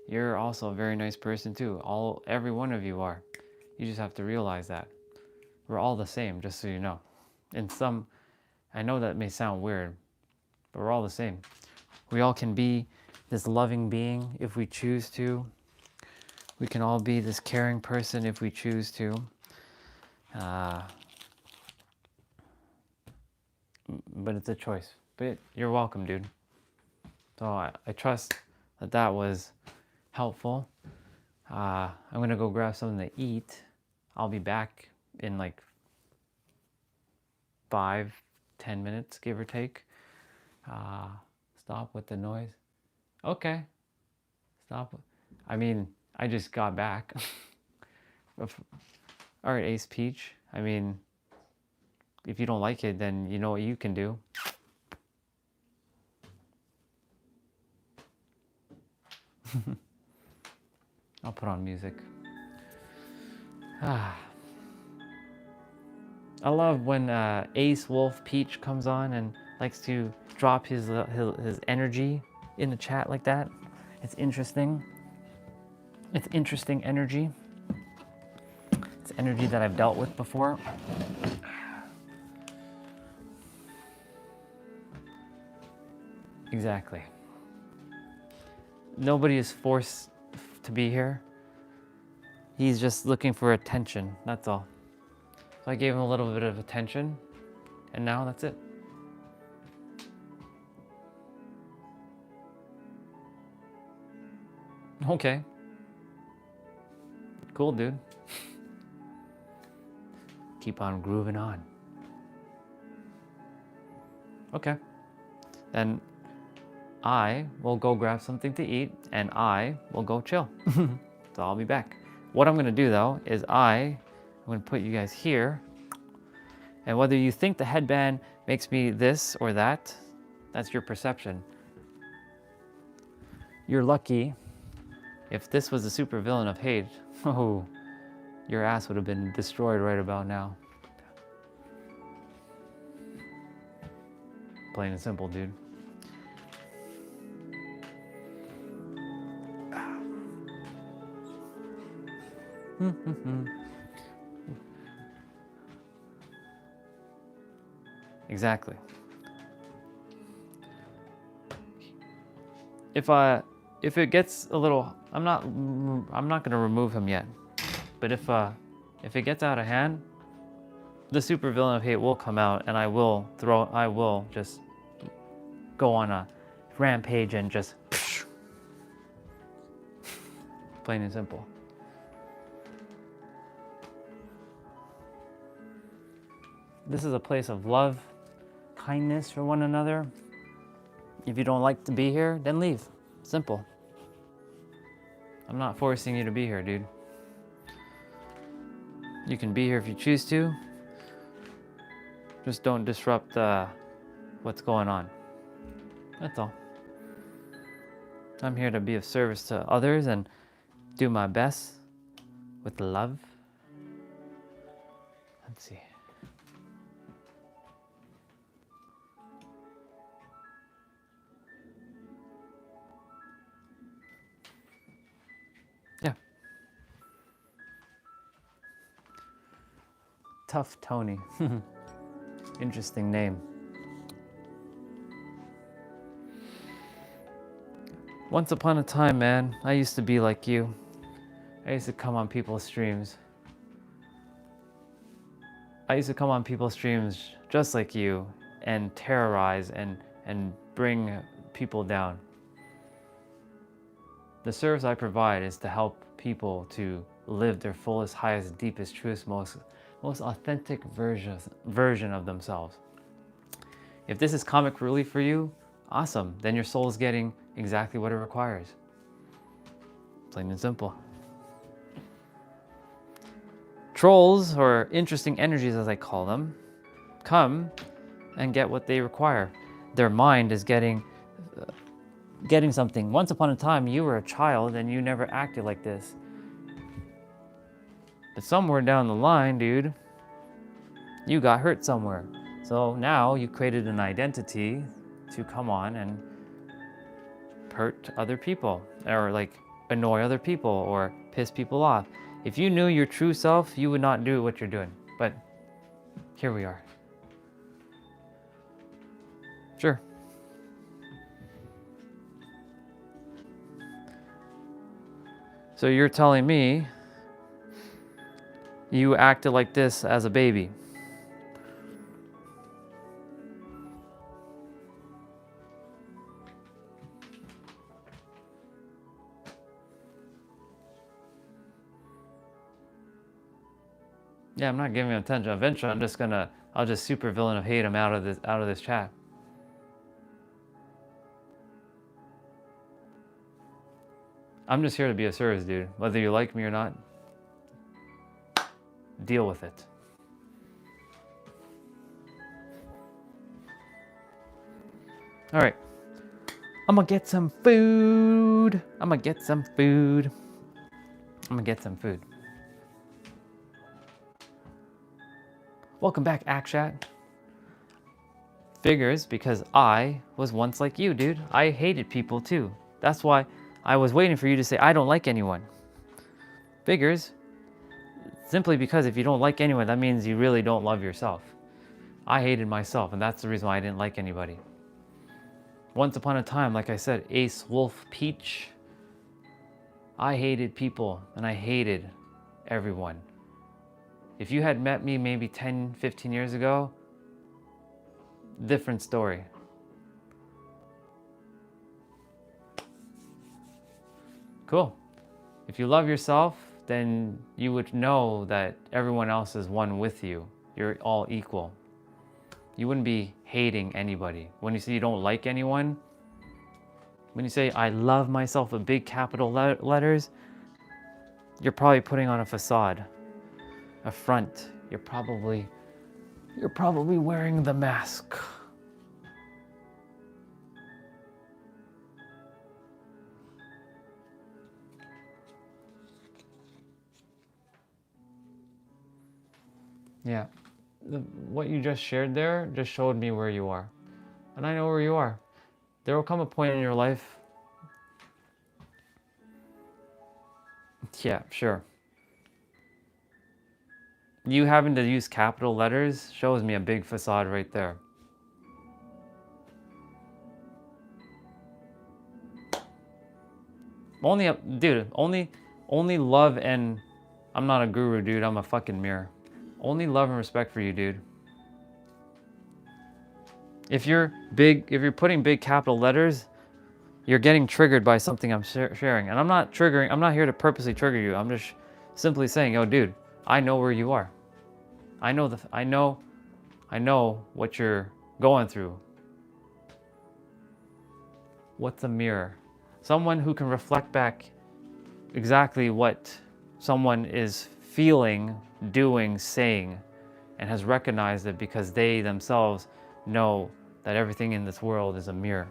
You're also a very nice person too. Every one of you are. You just have to realize that. We're all the same, just so you know. I know that may sound weird, but we're all the same. We all can be this loving being if we choose to. We can all be this caring person if we choose to. But it's a choice. But you're welcome, dude. So I trust that was helpful. I'm gonna go grab something to eat. I'll be back in like 5-10 minutes, give or take. Stop with the noise. Okay. Stop. I mean, I just got back. All right, Ace Peach. I mean, if you don't like it, then you know what you can do. I'll put on music. I love when Ace Wolf Peach comes on and likes to drop his energy in the chat like that. It's interesting. It's interesting energy. It's energy that I've dealt with before. Exactly. Nobody is forced to be here. He's just looking for attention, that's all. So I gave him a little bit of attention, and now that's it. Okay. Cool, dude. Keep on grooving on. Okay. Then I will go grab something to eat, and I will go chill. So I'll be back. What I'm gonna do though is I'm gonna put you guys here, and whether you think the headband makes me this or that, that's your perception. You're lucky. If this was the supervillain of hate, oh, your ass would have been destroyed right about now. Plain and simple, dude. Exactly. If it gets a little, I'm not gonna remove him yet, but if it gets out of hand, the supervillain of hate will come out, and I will just go on a rampage and just plain and simple. This is a place of love, kindness for one another. If you don't like to be here, then leave. Simple. I'm not forcing you to be here, dude. You can be here if you choose to. Just don't disrupt what's going on. That's all. I'm here to be of service to others and do my best with love. Let's see. Yeah. Tough Tony. Interesting name. Once upon a time, man, I used to be like you. I used to come on people's streams. I used to come on people's streams just like you and terrorize and bring people down. The service I provide is to help people to live their fullest, highest, deepest, truest, most authentic version of themselves. If this is comic relief for you, awesome. Then your soul is getting exactly what it requires. Plain and simple. Trolls, or interesting energies as I call them, come and get what they require. Their mind is getting something. Once upon a time, you were a child and you never acted like this. But somewhere down the line, dude, you got hurt somewhere. So now you created an identity to come on and hurt other people, or like annoy other people, or piss people off. If you knew your true self, you would not do what you're doing. But here we are. Sure. So you're telling me you acted like this as a baby. Yeah, I'm not giving him attention. Eventually, I'll just super villain of hate him out of this chat. I'm just here to be of service, dude. Whether you like me or not, deal with it. All right. I'm gonna get some food. Welcome back, Akshat. Figures, because I was once like you, dude. I hated people too. That's why I was waiting for you to say, I don't like anyone. Figures, simply because if you don't like anyone, that means you really don't love yourself. I hated myself, and that's the reason why I didn't like anybody. Once upon a time, like I said, Ace, Wolf, Peach, I hated people, and I hated everyone. If you had met me maybe 10, 15 years ago, different story. Cool. If you love yourself, then you would know that everyone else is one with you. You're all equal. You wouldn't be hating anybody. When you say you don't like anyone, when you say I love myself with big capital letters, you're probably putting on a facade, a front. You're probably wearing the mask. Yeah, what you just shared there just showed me where you are. And I know where you are. There will come a point in your life. Yeah, sure. You having to use capital letters shows me a big facade right there. Only love and, I'm not a guru, dude, I'm a fucking mirror. Only love and respect for you, dude. If you're putting big capital letters, you're getting triggered by something I'm sharing. And I'm not here to purposely trigger you. I'm just simply saying, yo, dude, I know where you are. I know what you're going through. What's a mirror? Someone who can reflect back exactly what someone is feeling, doing, saying, and has recognized it because they themselves know that everything in this world is a mirror.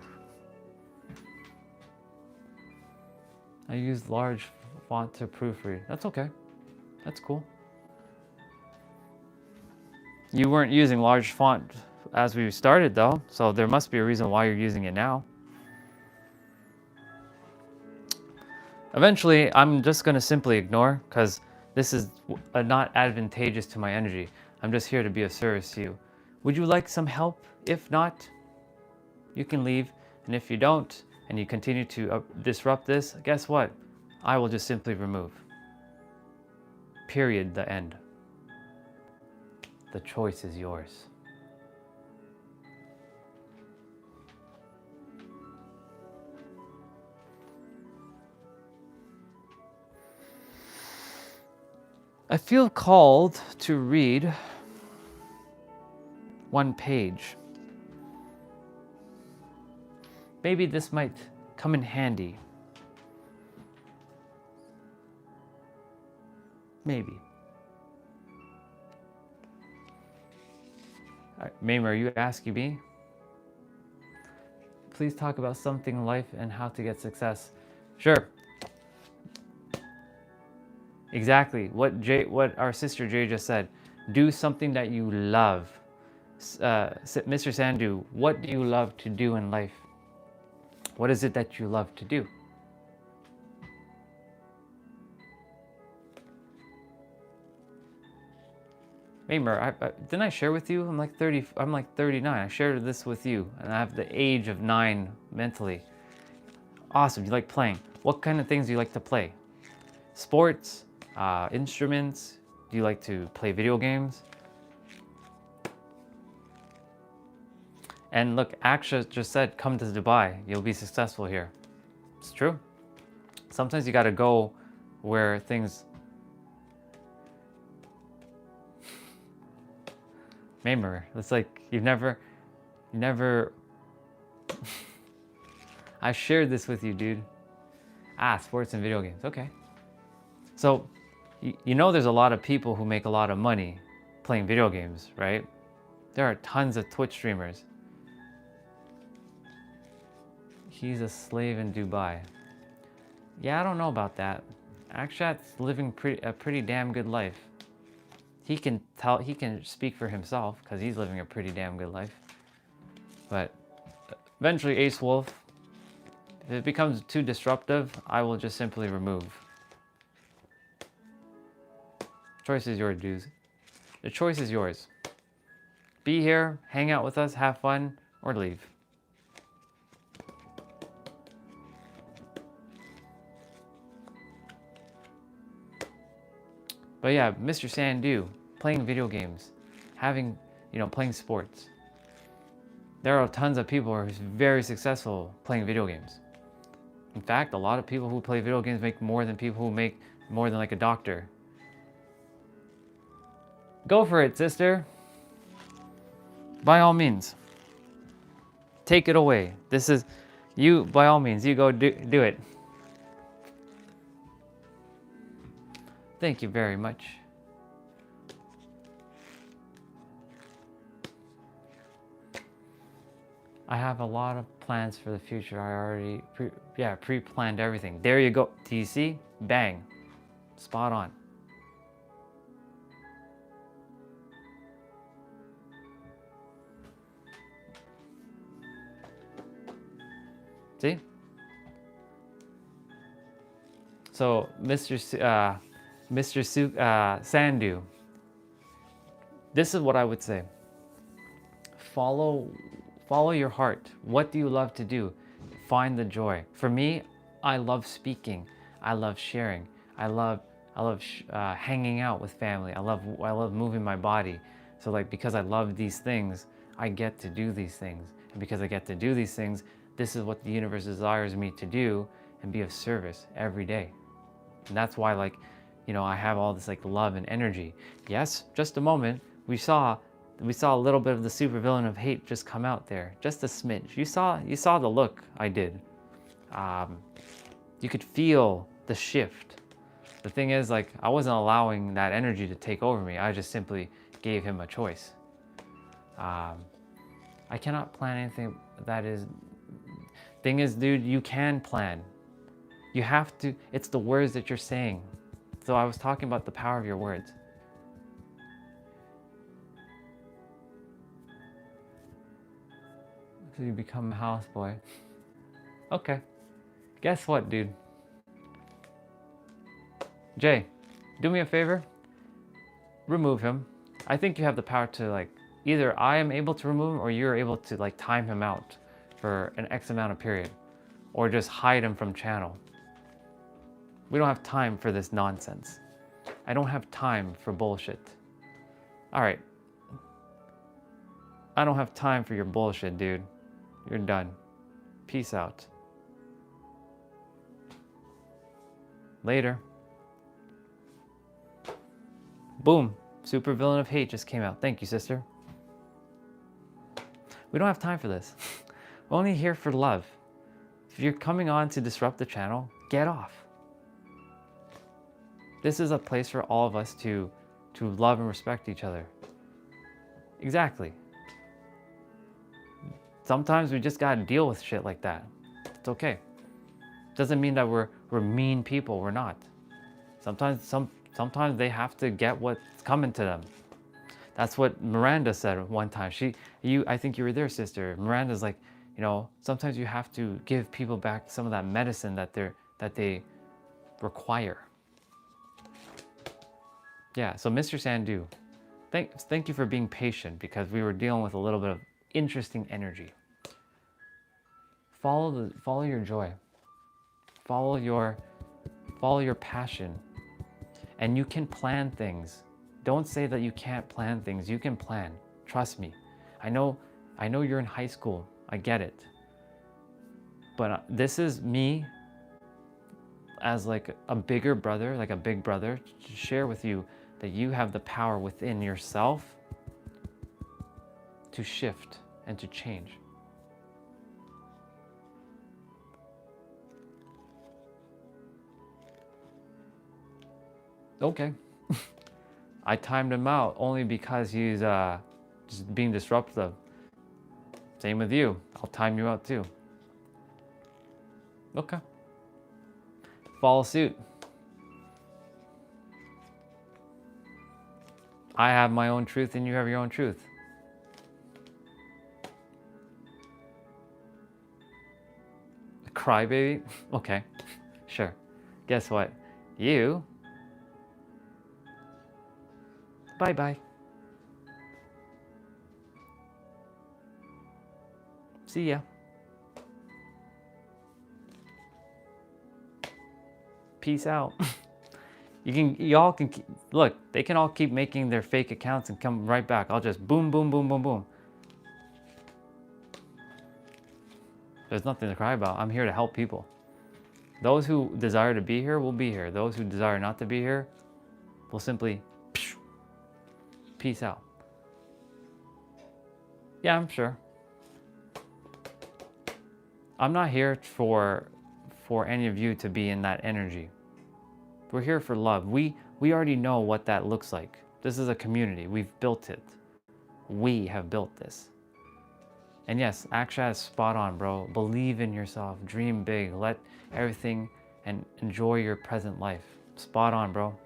I used large font to proofread. That's okay. That's cool. You weren't using large font as we started though, so there must be a reason why you're using it now. Eventually, I'm just going to simply ignore because this is not advantageous to my energy. I'm just here to be of service to you. Would you like some help? If not, you can leave. And if you don't, and you continue to disrupt this, guess what? I will just simply remove. Period. The end. The choice is yours. I feel called to read one page. Maybe this might come in handy. Maybe. Mame, are you asking me? Please talk about something in life and how to get success. Sure. Exactly. What our sister Jay just said. Do something that you love. Mr. Sandu, what do you love to do in life? What is it that you love to do? Mamer, didn't I share with you? I'm like 39. I shared this with you, and I have the age of 9 mentally. Awesome. You like playing. What kind of things do you like to play? Sports, instruments. Do you like to play video games? And look, Aksha just said, come to Dubai. You'll be successful here. It's true. Sometimes you got to go where things... Mamer, it's like you never... I shared this with you, dude. Sports and video games. Okay. So, you know there's a lot of people who make a lot of money playing video games, right? There are tons of Twitch streamers. He's a slave in Dubai. Yeah, I don't know about that. Akshat's living a pretty damn good life. He can speak for himself because he's living a pretty damn good life. But eventually, Ace Wolf, if it becomes too disruptive, I will just simply remove. Choice is yours, dudes. The choice is yours. Be here, hang out with us, have fun, or leave. But yeah, Mr. Sandu, playing video games, having, playing sports. There are tons of people who are very successful playing video games. In fact, a lot of people who play video games make more than people who make more than like a doctor. Go for it, sister. By all means. Take it away. This is you, by all means, you go do it. Thank you very much. I have a lot of plans for the future. I already pre-planned everything. There you go. Do you see? Bang. Spot on. See? So, Mr. Sandu, this is what I would say. Follow your heart. What do you love to do? Find the joy. For me, I love speaking. I love sharing. I love hanging out with family. I love moving my body. So like, because I love these things, I get to do these things. And because I get to do these things, this is what the universe desires me to do and be of service every day. And that's why, like, I have all this like love and energy. Yes, just a moment. We saw a little bit of the supervillain of hate just come out there, just a smidge. You saw the look I did. You could feel the shift. The thing is, like, I wasn't allowing that energy to take over me. I just simply gave him a choice. I cannot plan anything that is. Thing is, dude, you can plan. You have to. It's the words that you're saying. So I was talking about the power of your words. So you become a houseboy. Okay. Guess what, dude? Jay, do me a favor. Remove him. I think you have the power to, like, either I am able to remove him or you're able to, like, time him out for an X amount of period. Or just hide him from channel. We don't have time for this nonsense. I don't have time for bullshit. Alright. I don't have time for your bullshit, dude. You're done. Peace out. Later. Boom. Supervillain of hate just came out. Thank you, sister. We don't have time for this. We're only here for love. If you're coming on to disrupt the channel, get off. This is a place for all of us to love and respect each other. Exactly. Sometimes we just gotta deal with shit like that. It's okay. Doesn't mean that we're mean people. We're not. Sometimes they have to get what's coming to them. That's what Miranda said one time. I think you were there, sister. Miranda's like, sometimes you have to give people back some of that medicine that they require. Yeah. So Mr. Sandu, thank you for being patient because we were dealing with a little bit of interesting energy. Follow your joy. Follow your passion. And you can plan things. Don't say that you can't plan things. You can plan. Trust me. I know you're in high school. I get it. But this is me as like a bigger brother, like a big brother, to share with you that you have the power within yourself to shift and to change. Okay. I timed him out only because he's just being disruptive. Same with you. I'll time you out too. Okay. Follow suit. I have my own truth and you have your own truth. Crybaby? Okay, sure. Guess what? You. Bye-bye. See ya. Peace out. Y'all can look. They can all keep making their fake accounts and come right back. I'll just boom, boom, boom, boom, boom. There's nothing to cry about. I'm here to help people. Those who desire to be here will be here. Those who desire not to be here will simply peace out. Yeah, I'm sure. I'm not here for any of you to be in that energy. We're here for love. We already know what that looks like. This is a community. We've built it. We have built this. And yes, Akshat is spot on, bro. Believe in yourself. Dream big. Let everything and enjoy your present life. Spot on, bro.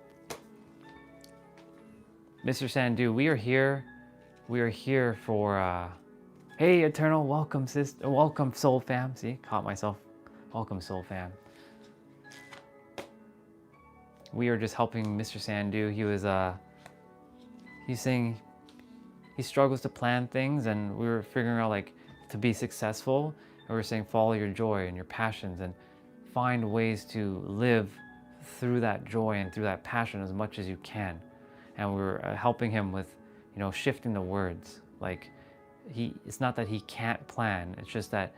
Mr. Sandhu, we are here. We are here for, hey, Eternal, welcome, sister. Welcome, Soul Fam. See, caught myself. Welcome, Soul Fam. We are just helping Mr. Sandhu. He was, he's saying he struggles to plan things, and we were figuring out like to be successful, and we were saying follow your joy and your passions and find ways to live through that joy and through that passion as much as you can. And we were helping him with, you know, shifting the words. Like it's not that he can't plan, it's just that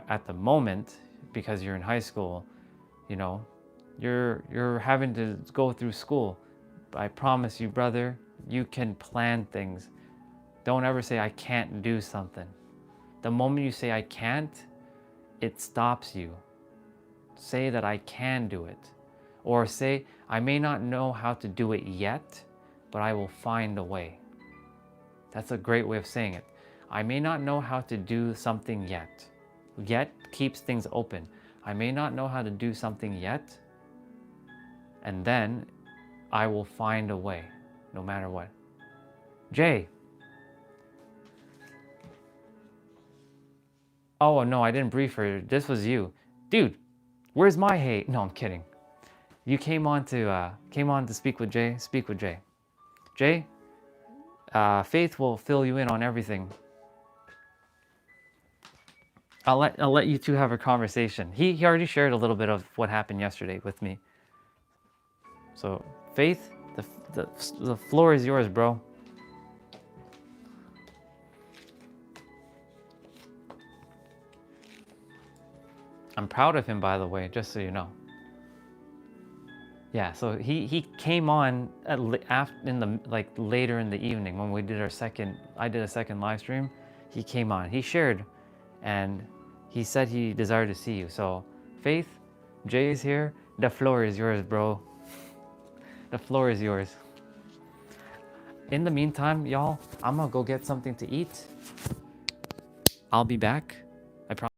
at the moment, because you're in high school, you know, you're having to go through school. I promise you, brother, you can plan things. Don't ever say I can't do something. The moment you say I can't, it stops you. Say that I can do it. Or say I may not know how to do it yet, but I will find a way. That's a great way of saying it. I may not know how to do something yet. Yet keeps things open. I may not know how to do something yet, and then I will find a way, no matter what. Jay. Oh no, I didn't brief her. This was you. Dude, where's my hate? No, I'm kidding. You came on to speak with Jay. Speak with Jay. Jay, Faith will fill you in on everything. I'll let you two have a conversation. He already shared a little bit of what happened yesterday with me. So Faith, the floor is yours, bro. I'm proud of him, by the way, just so you know. Yeah, so he came on later in the evening when we did I did a second live stream. He came on, he shared, and he said he desired to see you. So Faith, Jay is here. The floor is yours, bro. The floor is yours. In the meantime, y'all, I'm gonna go get something to eat. I'll be back. I promise.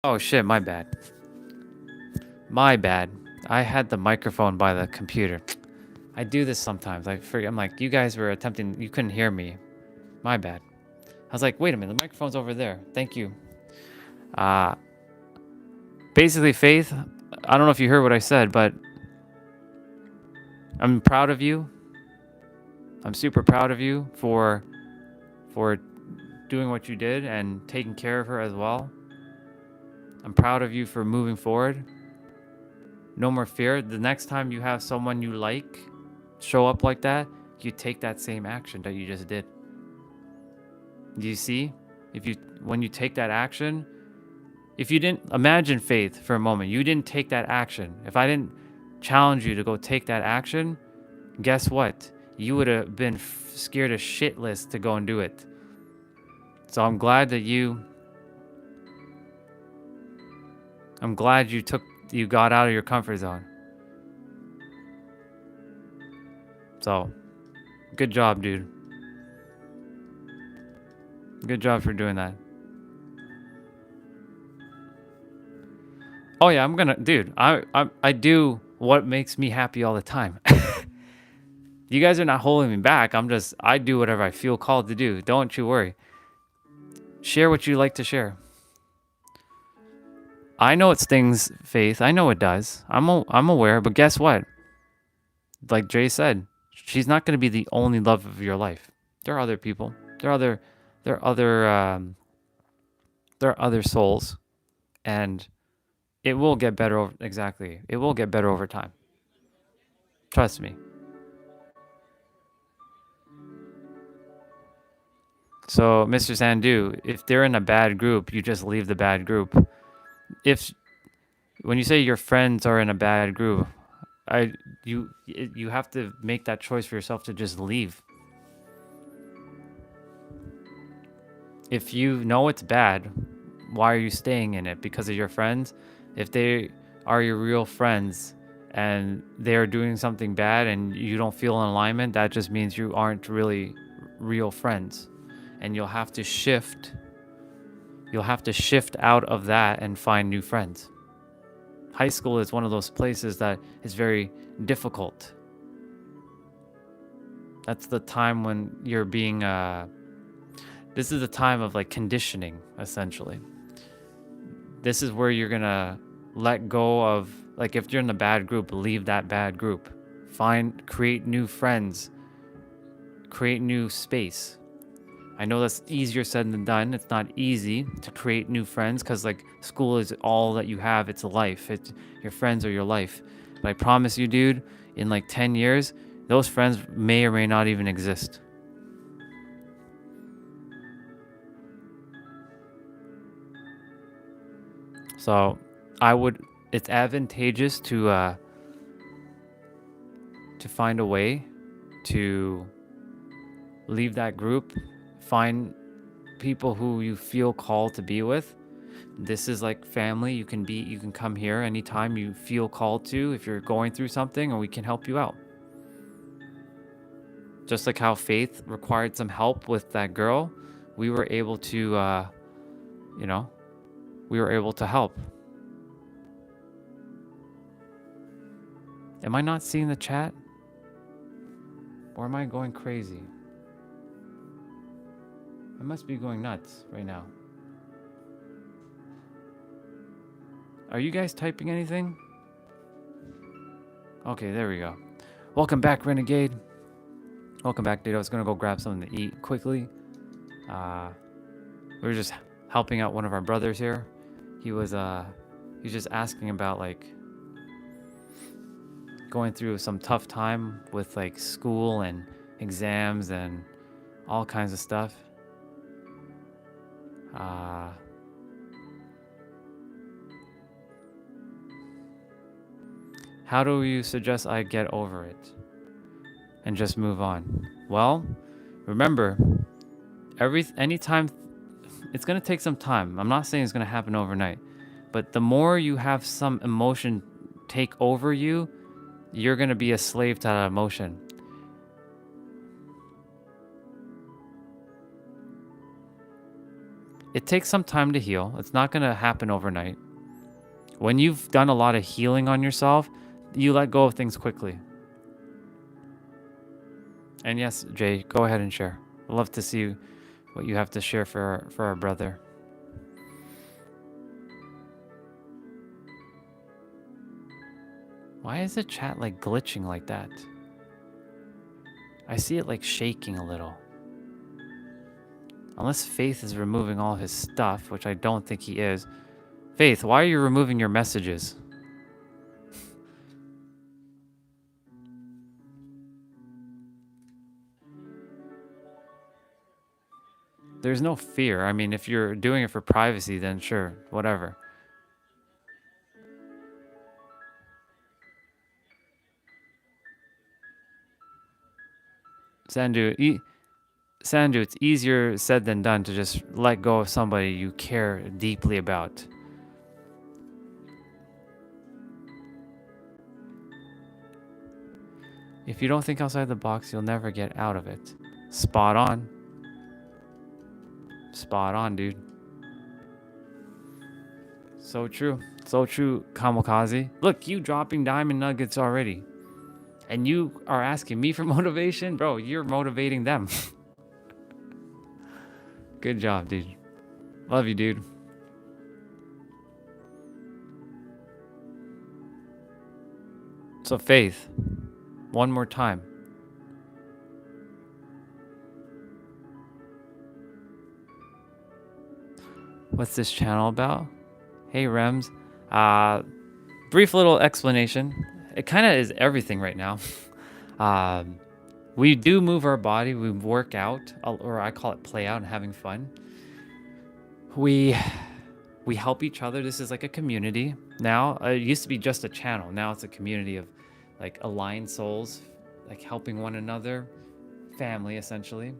Oh shit, my bad. My bad. I had the microphone by the computer. I do this sometimes. I forget. I'm like, you guys were attempting, you couldn't hear me. My bad. I was like, wait a minute, the microphone's over there. Thank you. Basically, Faith, I don't know if you heard what I said, but I'm proud of you. I'm super proud of you for doing what you did and taking care of her as well. I'm proud of you for moving forward. No more fear. The next time you have someone you like show up like that, you take that same action that you just did. Do you see? When you take that action, if you didn't imagine, Faith, for a moment, you didn't take that action. If I didn't challenge you to go take that action, guess what? You would have been scared as shitless to go and do it. So I'm glad you got out of your comfort zone. So, good job, dude. Good job for doing that. Oh yeah, dude, I do what makes me happy all the time. You guys are not holding me back. I do whatever I feel called to do. Don't you worry. Share what you like to share. I know it stings, Faith. I know it does. I'm aware, but guess what? Like Jay said, she's not going to be the only love of your life. There are other people. There are other souls, and it will get better. Exactly. It will get better over time. Trust me. So, Mr. Sandu, if they're in a bad group, you just leave the bad group. When you say your friends are in a bad group, you have to make that choice for yourself to just leave. If you know it's bad, why are you staying in it? Because of your friends? If they are your real friends and they're doing something bad and you don't feel in alignment, that just means you aren't really real friends. And you'll have to shift out of that and find new friends. High school is one of those places that is very difficult. That's the time when you're being this is the time of like conditioning, essentially. This is where you're gonna let go of, like, if you're in a bad group, leave that bad group. Create new friends, create new space. I know that's easier said than done. It's not easy to create new friends because, like, school is all that you have. It's a life. Your friends are your life. But I promise you, dude, in like 10 years, those friends may or may not even exist. So it's advantageous to find a way to leave that group, find people who you feel called to be with. This is like family. You can come here anytime you feel called to, if you're going through something, and we can help you out. Just like how Faith required some help with that girl, we were able to help. Am I not seeing the chat? Or am I going crazy? I must be going nuts right now. Are you guys typing anything? Okay, there we go. Welcome back, Renegade. Welcome back, dude. I was gonna go grab something to eat quickly. We were just helping out one of our brothers here. He's just asking about, like, going through some tough time with, like, school and exams and all kinds of stuff. How do you suggest I get over it and just move on? Well, remember, anytime, it's going to take some time. I'm not saying it's going to happen overnight, but the more you have some emotion take over you, you're going to be a slave to that emotion. it takes some time to heal. It's not going to happen overnight. When you've done a lot of healing on yourself, you let go of things quickly. And yes, Jay, go ahead and share. I'd love to see what you have to share for our brother. Why is the chat like glitching like that? I see it like shaking a little. Unless Faith is removing all his stuff, which I don't think he is. Faith, why are you removing your messages? There's no fear. I mean, if you're doing it for privacy, then sure, whatever. Sandu, it's easier said than done to just let go of somebody you care deeply about. If you don't think outside the box, you'll never get out of it. Spot on. Spot on, dude. So true. So true, Kamikaze. Look, you dropping diamond nuggets already. And you are asking me for motivation? Bro, you're motivating them. Good job, dude. Love you, dude. So, Faith, one more time. What's this channel about? Hey, Rems. Brief little explanation. It kind of is everything right now. We do move our body. We work out, or I call it play out and having fun. We help each other. This is like a community now. It used to be just a channel. Now it's a community of like aligned souls, like helping one another, family essentially.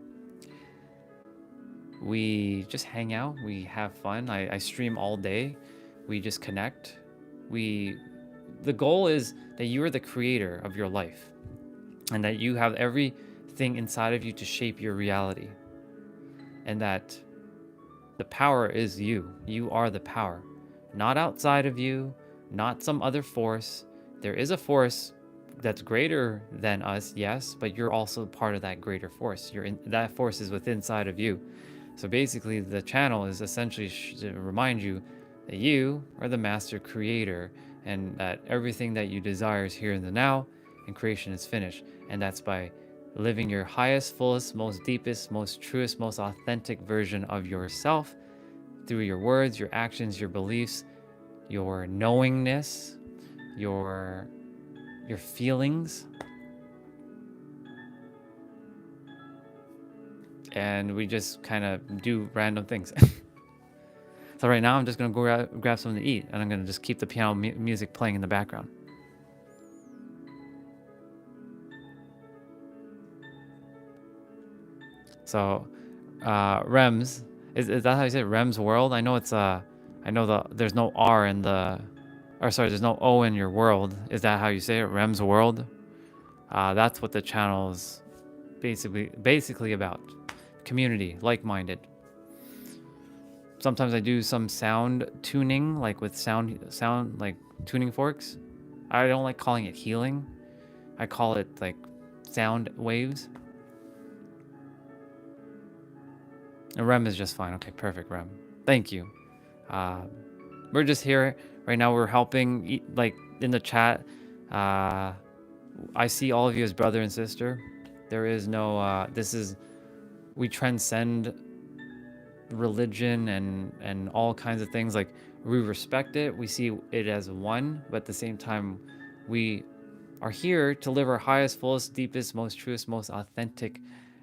We just hang out. We have fun. I stream all day. We just connect. The goal is that you are the creator of your life and that you have everything inside of you to shape your reality, and that the power is you. You are the power, not outside of you, not some other force. There is a force that's greater than us, yes, but you're also part of that greater force. That force is within inside of you. So basically, the channel is essentially to remind you that you are the master creator, and that everything that you desire is here in the now, and creation is finished. And that's by living your highest, fullest, most deepest, most truest, most authentic version of yourself through your words, your actions, your beliefs, your knowingness, your feelings. And we just kind of do random things. So right now I'm just going to go grab something to eat, and I'm going to just keep the piano music playing in the background. So, Rems, is that how you say it? Rems World? I know it's I know there's no R in the, or sorry, there's no O in your world. Is that how you say it? Rems World? That's what the channel is basically about. Community, like-minded. Sometimes I do some sound tuning, like with sound like tuning forks. I don't like calling it healing. I call it like sound waves. And Rem is just fine. Okay, perfect, Rem. Thank you. We're just here right now. We're helping, like in the chat. I see all of you as brother and sister. There is no, we transcend religion and all kinds of things. Like, we respect it. We see it as one, but at the same time, we are here to live our highest, fullest, deepest, most truest, most authentic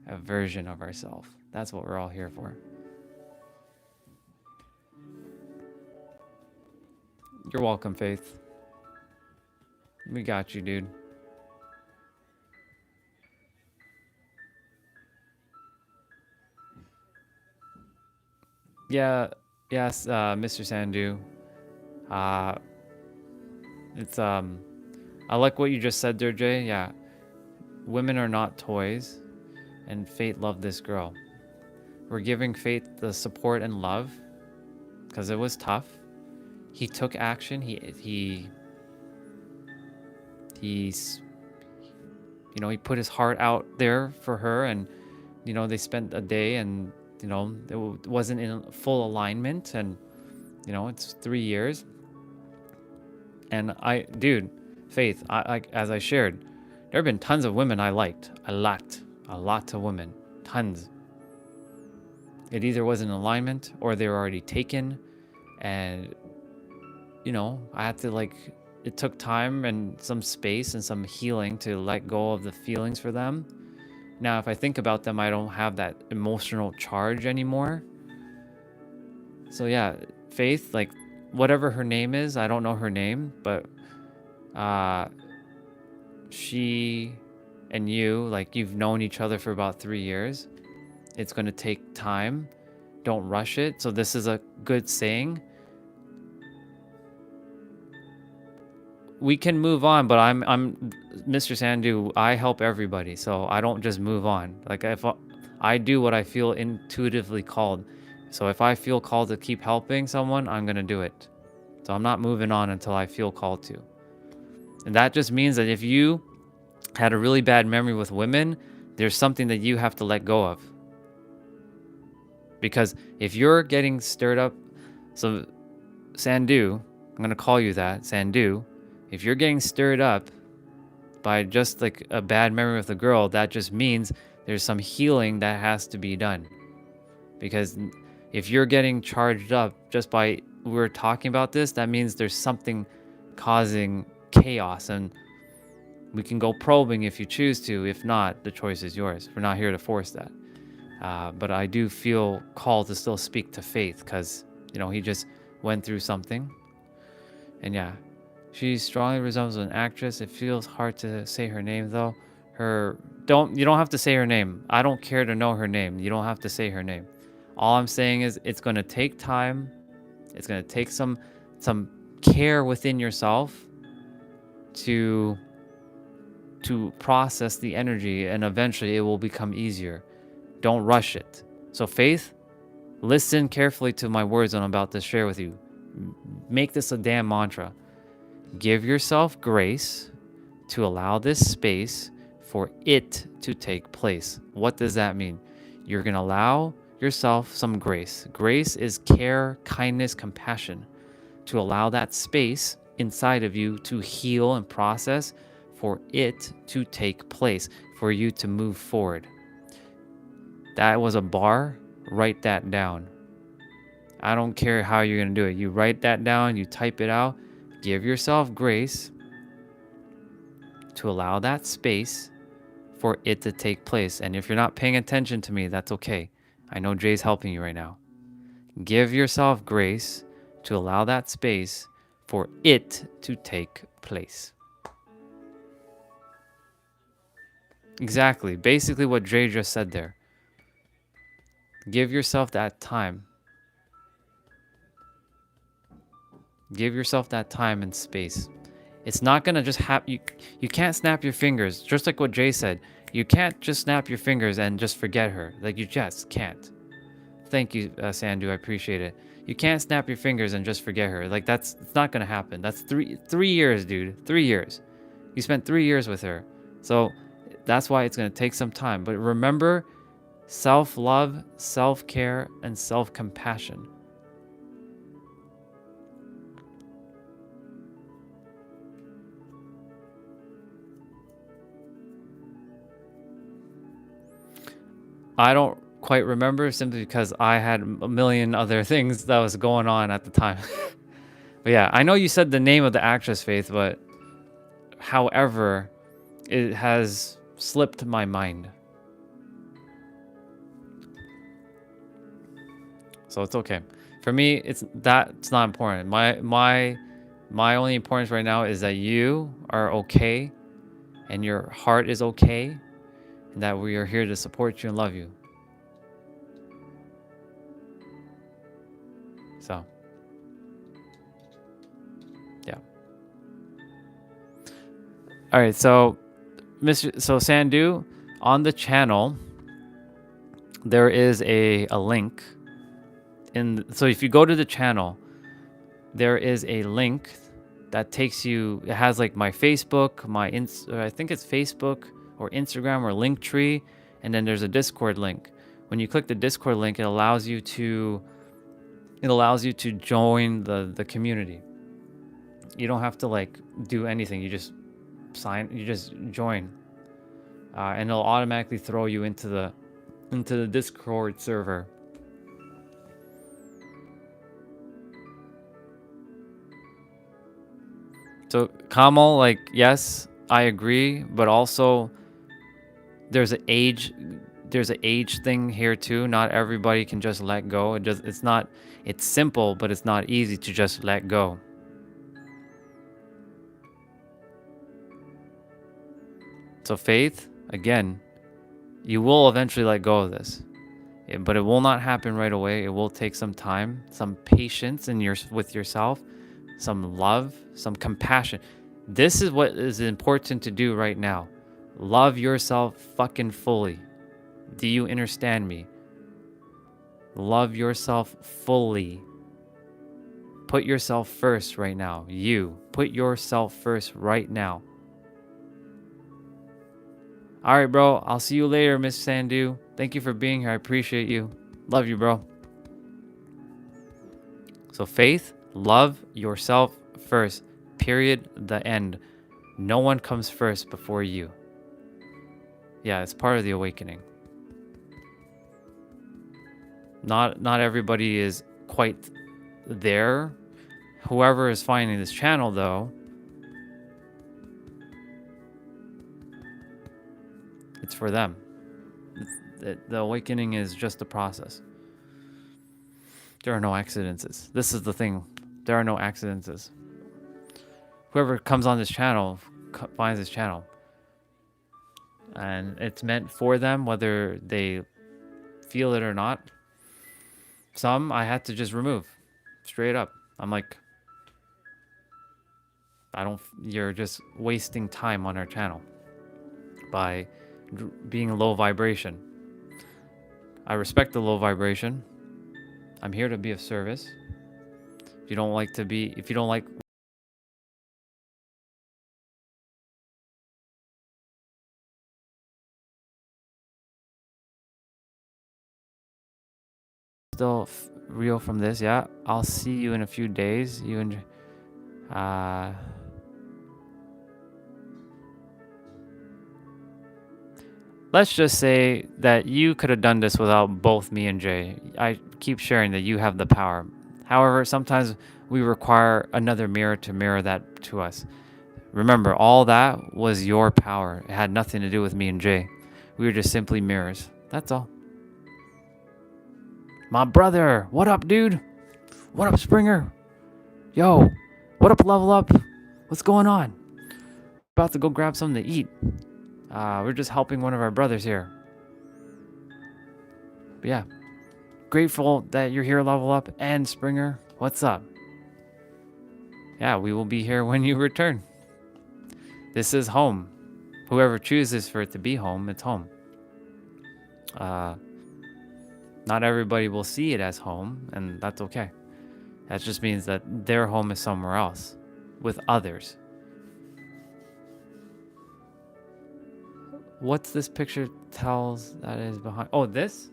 version of ourselves. That's what we're all here for. You're welcome, Faith. We got you, dude. Yeah, yes, Mr. Sandu. It's I like what you just said there, Jay. Yeah, women are not toys, and Fate loved this girl. We're giving Fate the support and love because it was tough. He took action. He's, you know, he put his heart out there for her, and, you know, they spent a day, and, you know, it wasn't in full alignment, and, you know, it's 3 years. And dude, Faith, as I shared, there have been tons of women I liked, a lot of women, tons. It either wasn't in alignment or they were already taken, and, you know, I had to, like, it took time and some space and some healing to let go of the feelings for them. Now, if I think about them, I don't have that emotional charge anymore. So yeah, Faith, like, whatever her name is, I don't know her name, but she and you, like, you've known each other for about 3 years. It's going to take time. Don't rush it. So this is a good saying. We can move on, but I'm Mr. Sandhu. I help everybody, so I don't just move on. Like, if I do what I feel intuitively called. So if I feel called to keep helping someone, I'm gonna do it. So I'm not moving on until I feel called to. And that just means that if you had a really bad memory with women, there's something that you have to let go of. Because if you're getting stirred up, so Sandhu, I'm gonna call you that, Sandhu. If you're getting stirred up by just like a bad memory with a girl, that just means there's some healing that has to be done. Because if you're getting charged up just by we're talking about this, that means there's something causing chaos, and we can go probing if you choose to. If not, the choice is yours. We're not here to force that. But I do feel called to still speak to Faith because, you know, he just went through something. And yeah, she strongly resembles an actress. It feels hard to say her name though. You don't have to say her name. I don't care to know her name. You don't have to say her name. All I'm saying is it's going to take time. It's going to take some care within yourself to process the energy, and eventually it will become easier. Don't rush it. So Faith, listen carefully to my words I'm about to share with you. Make this a damn mantra. Give yourself grace to allow this space for it to take place. What does that mean? You're going to allow yourself some grace. Grace is care, kindness, compassion. To allow that space inside of you to heal and process, for it to take place, for you to move forward. That was a bar. Write that down. I don't care how you're going to do it. You write that down, you type it out. Give yourself grace to allow that space for it to take place. And if you're not paying attention to me, that's okay. I know Jay's helping you right now. Give yourself grace to allow that space for it to take place. Exactly. Basically what Jay just said there. Give yourself that time. Give yourself that time and space. It's not going to just happen. You can't snap your fingers. Just like what Jay said. You can't just snap your fingers and just forget her. Like, you just can't. Thank you, Sandhu. I appreciate it. You can't snap your fingers and just forget her. Like, it's not going to happen. That's three years, dude. 3 years. You spent 3 years with her. So that's why it's going to take some time. But remember, self-love, self-care, and self-compassion. I don't quite remember, simply because I had a million other things that was going on at the time. But yeah, I know you said the name of the actress, Faith, but however, it has slipped my mind. So it's okay. For me, it's not important. My only importance right now is that you are okay and your heart is okay, and that we are here to support you and love you. So, yeah. All right, so Sandhu, on the channel, there is a link, So if you go to the channel, there is a link that takes you, it has like my Facebook, I think it's Facebook or Instagram or Linktree, and then there's a Discord link. When you click the Discord link, it allows you to join the community. You don't have to like do anything. You just join, and it'll automatically throw you into the Discord server. So Kamal, like, yes, I agree, but also there's an age thing here too. Not everybody can just let go. It's simple, but it's not easy to just let go. So faith, again, you will eventually let go of this. But it will not happen right away. It will take some time, some patience with yourself, some love, some compassion. This is what is important to do right now. Love yourself fucking fully. Do you understand me? Love yourself fully. Put yourself first right now. You. Put yourself first right now. All right, bro. I'll see you later, Miss Sandu. Thank you for being here. I appreciate you. Love you, bro. So faith, love yourself first. Period. The end. No one comes first before you. Yeah, it's part of the awakening. Not everybody is quite there. Whoever is finding this channel, though, it's for them. The awakening is just a process. There are no accidents. This is the thing. There are no accidents. Whoever comes on this channel finds this channel. And it's meant for them, whether they feel it or not. Some I had to just remove. Straight up. I'm like, you're just wasting time on our channel by being low vibration. I respect the low vibration. I'm here to be of service. If you don't like still real from this, yeah, I'll see you in a few days. Let's just say that you could have done this without both me and Jay. I keep sharing that you have the power. However, sometimes we require another mirror to mirror that to us. Remember, all that was your power. It had nothing to do with me and Jay. We were just simply mirrors. That's all. My brother, what up, dude? What up, Springer? Yo, what up, Level Up? What's going on? About to go grab something to eat. We're just helping one of our brothers here. But yeah, grateful that you're here, Level Up, and Springer. What's up? Yeah, we will be here when you return. This is home. Whoever chooses for it to be home, it's home. Not everybody will see it as home, and that's okay. That just means that their home is somewhere else with others. What's this picture tells that is behind? Oh, this?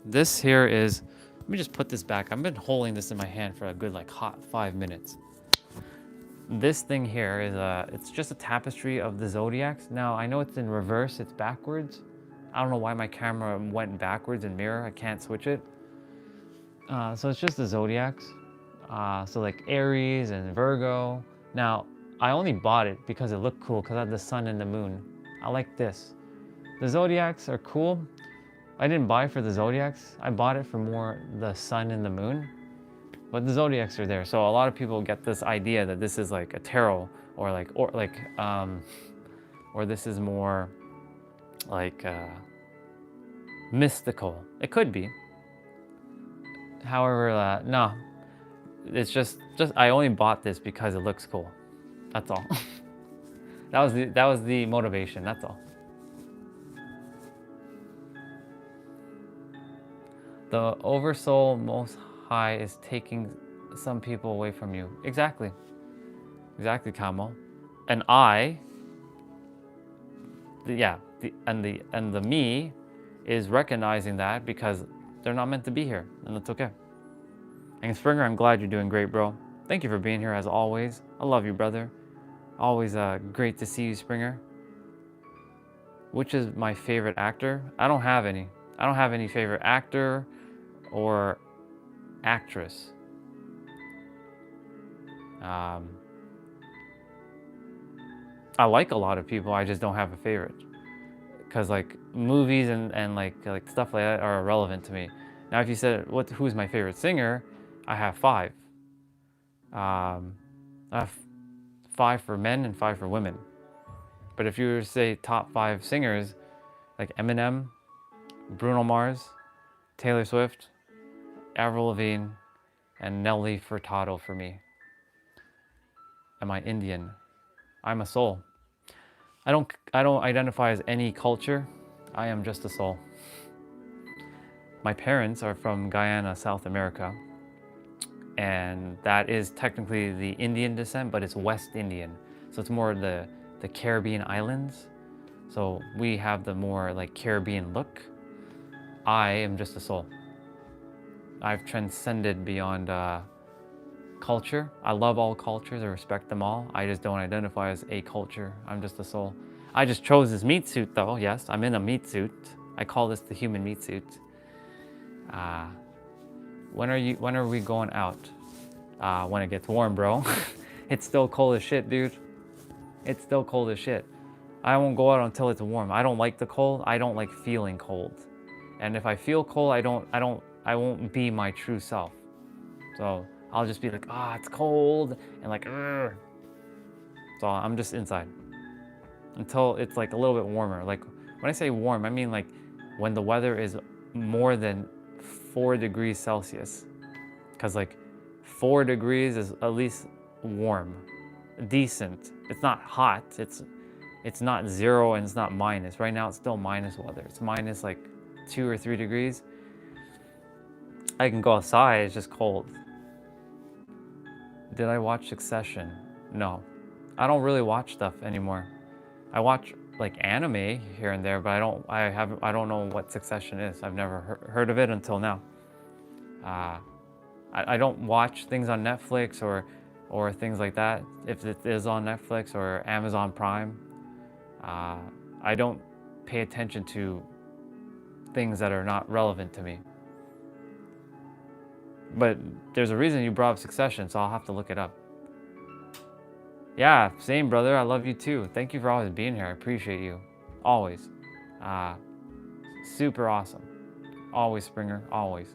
This here is, let me just put this back. I've been holding this in my hand for a good like hot 5 minutes. This thing here is it's just a tapestry of the zodiacs. Now, I know it's in reverse, it's backwards. I don't know why my camera went backwards in mirror. I can't switch it. So it's just the zodiacs. So like Aries and Virgo. Now, I only bought it because it looked cool because I had the sun and the moon. I like this. The zodiacs are cool. I didn't buy it for the zodiacs. I bought it for more the sun and the moon. But the zodiacs are there. So a lot of people get this idea that this is like a tarot or this is more like mystical. It could be. However, no. It's just I only bought this because it looks cool. That's all. That was the motivation. That's all. The oversoul most high is taking some people away from you. Exactly. Exactly, Kamo. And the me is recognizing that because they're not meant to be here, and that's okay. And Springer, I'm glad you're doing great, bro. Thank you for being here as always. I love you, brother. Always great to see you, Springer. Which is my favorite actor? I don't have any. I don't have any favorite actor or actress. I like a lot of people. I just don't have a favorite. Because like movies and like stuff like that are irrelevant to me. Now, if you said who's my favorite singer, I have 5. I have 5 for men and 5 for women. But if you were to say top 5 singers, like Eminem, Bruno Mars, Taylor Swift, Avril Lavigne, and Nelly Furtado for me. Am I Indian? I'm a soul. I don't identify as any culture. I am just a soul. My parents are from Guyana, South America, and that is technically the Indian descent, but it's West Indian. So it's more the Caribbean islands. So we have the more like Caribbean look. I am just a soul. I've transcended beyond culture. I love all cultures. I respect them all. I just don't identify as a culture. I'm just a soul. I just chose this meat suit though. Yes, I'm in a meat suit. I call this the human meat suit. When are we going out? When it gets warm, bro. It's still cold as shit, dude. It's still cold as shit. I won't go out until it's warm. I don't like the cold. I don't like feeling cold. And if I feel cold, I won't be my true self. So I'll just be like, it's cold, and like, Urgh. So I'm just inside until it's like a little bit warmer. Like when I say warm, I mean like when the weather is more than 4 degrees Celsius. Because like 4 degrees is at least warm, decent. It's not hot. It's not 0 and it's not minus. Right now it's still minus weather. It's minus like 2 or 3 degrees. I can go outside. It's just cold. Did I watch Succession? No, I don't really watch stuff anymore. I watch like anime here and there, but I don't know what Succession is. I've never heard of it until now. I don't watch things on Netflix or things like that. If it is on Netflix or Amazon Prime, I don't pay attention to things that are not relevant to me. But there's a reason you brought up Succession, so I'll have to look it up. Yeah, same, brother. I love you too. Thank you for always being here. I appreciate you. Always. Super awesome. Always, Springer. Always.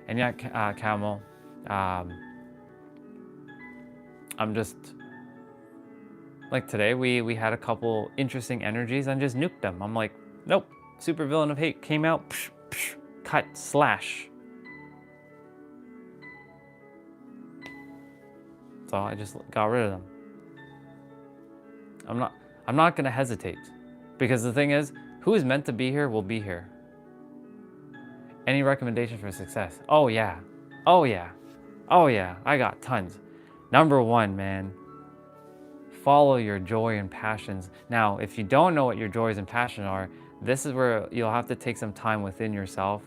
And yeah, Camel. I'm just... Like today, we had a couple interesting energies and just nuked them. I'm like, nope. Super villain of hate came out. Psh, psh, cut. Slash. So I just got rid of them. I'm not gonna hesitate. Because the thing is, who is meant to be here will be here. Any recommendation for success? Oh yeah. Oh yeah. Oh yeah. I got tons. Number 1, man. Follow your joy and passions. Now, if you don't know what your joys and passions are, this is where you'll have to take some time within yourself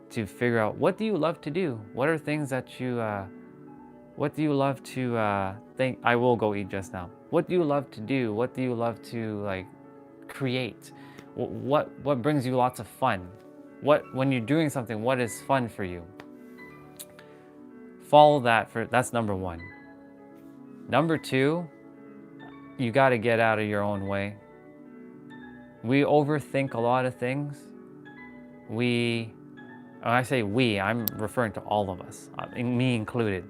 to figure out, what do you love to do? What are things that you what do you love to think? I will go eat just now. What do you love to do? What do you love to like create? What brings you lots of fun? When you're doing something, what is fun for you? Follow that. That's number 1. Number 2, you got to get out of your own way. We overthink a lot of things. When I say we, I'm referring to all of us, me included.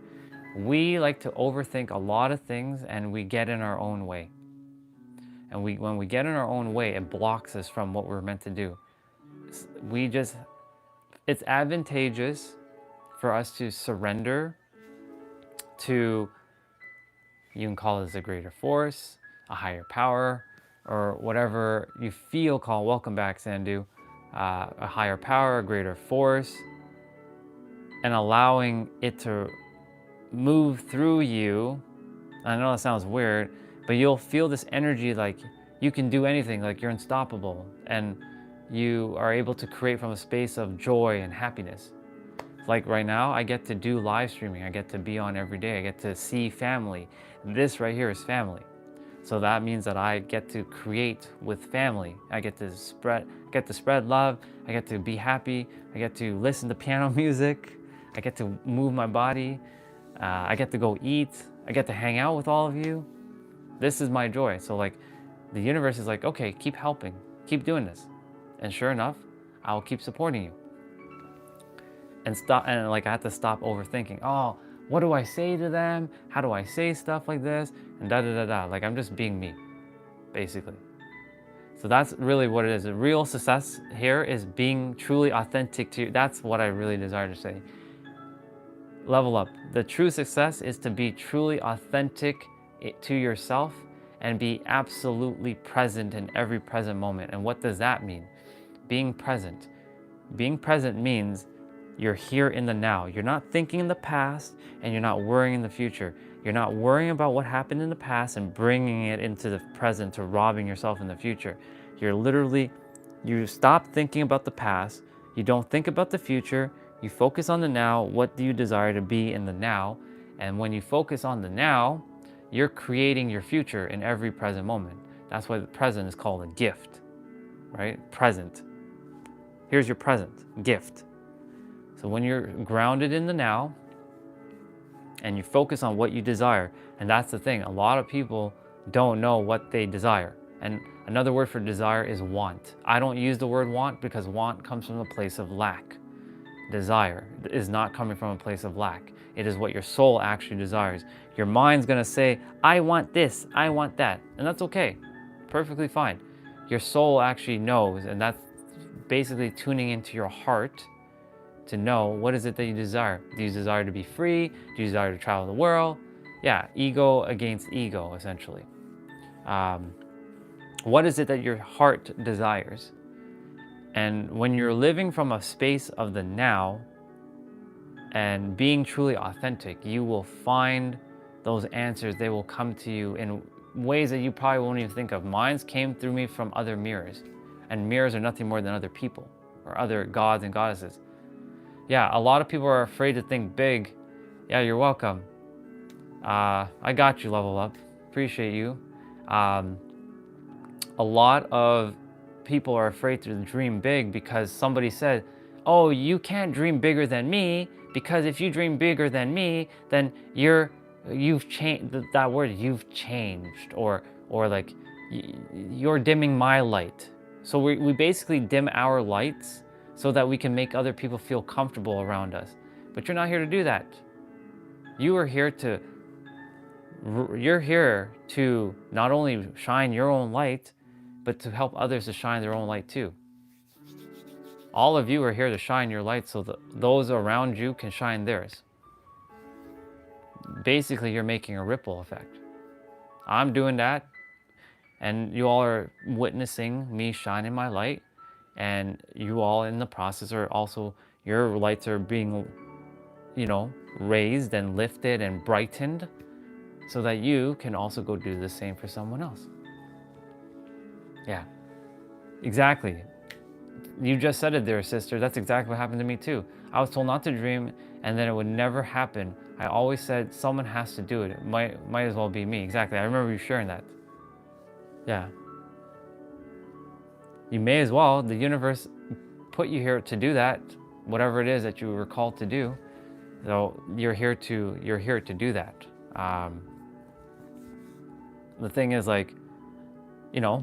We like to overthink a lot of things and we get in our own way. And when we get in our own way, it blocks us from what we're meant to do. It's advantageous for us to surrender to, you can call this a greater force, a higher power, or whatever you feel called. Welcome back, Sandu. A higher power, a greater force, and allowing it to move through you. I know that sounds weird, but you'll feel this energy like you can do anything, like you're unstoppable, and you are able to create from a space of joy and happiness. Like right now, I get to do live streaming. I get to be on every day. I get to see family. This right here is family. So that means that I get to create with family. I get to spread love. I get to be happy. I get to listen to piano music. I get to move my body. I get to go eat. I get to hang out with all of you. This is my joy. So like the universe is like, okay, keep helping, keep doing this. And sure enough, I'll keep supporting you. And like I had to stop overthinking. Oh, what do I say to them? How do I say stuff like this? And da da da da. Like I'm just being me, basically. So that's really what it is. The real success here is being truly authentic to you. That's what I really desire to say. Level up. The true success is to be truly authentic to yourself and be absolutely present in every present moment. And what does that mean? Being present. Being present means you're here in the now. You're not thinking in the past and you're not worrying in the future. You're not worrying about what happened in the past and bringing it into the present to robbing yourself in the future. You stop thinking about the past. You don't think about the future. You focus on the now. What do you desire to be in the now? And when you focus on the now, you're creating your future in every present moment. That's why the present is called a gift, right? Present. Here's your present, gift. So when you're grounded in the now and you focus on what you desire, and that's the thing, a lot of people don't know what they desire. And another word for desire is want. I don't use the word want because want comes from a place of lack. Desire is not coming from a place of lack. It is what your soul actually desires. Your mind's gonna say, I want this, I want that. And that's okay, perfectly fine. Your soul actually knows, and that's basically tuning into your heart to know what is it that you desire. Do you desire to be free? Do you desire to travel the world? Yeah, ego against ego, essentially. What is it that your heart desires? And when you're living from a space of the now and being truly authentic, you will find those answers. They will come to you in ways that you probably won't even think of. Mine came through me from other mirrors, and mirrors are nothing more than other people or other gods and goddesses. Yeah, a lot of people are afraid to think big. Yeah, you're welcome. I got you, Level Up. Appreciate you. A lot of people are afraid to dream big because somebody said, oh, you can't dream bigger than me, because if you dream bigger than me, then you've changed. That word, you've changed, or like you're dimming my light. So we basically dim our lights so that we can make other people feel comfortable around us. But you're not here to do that. You're here to not only shine your own light, but to help others to shine their own light too. All of you are here to shine your light so that those around you can shine theirs. Basically, you're making a ripple effect. I'm doing that, and you all are witnessing me shining my light, and you all in the process are also, your lights are being, raised and lifted and brightened so that you can also go do the same for someone else. Yeah, exactly. You just said it there, sister. That's exactly what happened to me too. I was told not to dream, and then it would never happen. I always said someone has to do it. It might as well be me. Exactly. I remember you sharing that. Yeah. You may as well. The universe put you here to do that, whatever it is that you were called to do. So you're here to do that. The thing is, like,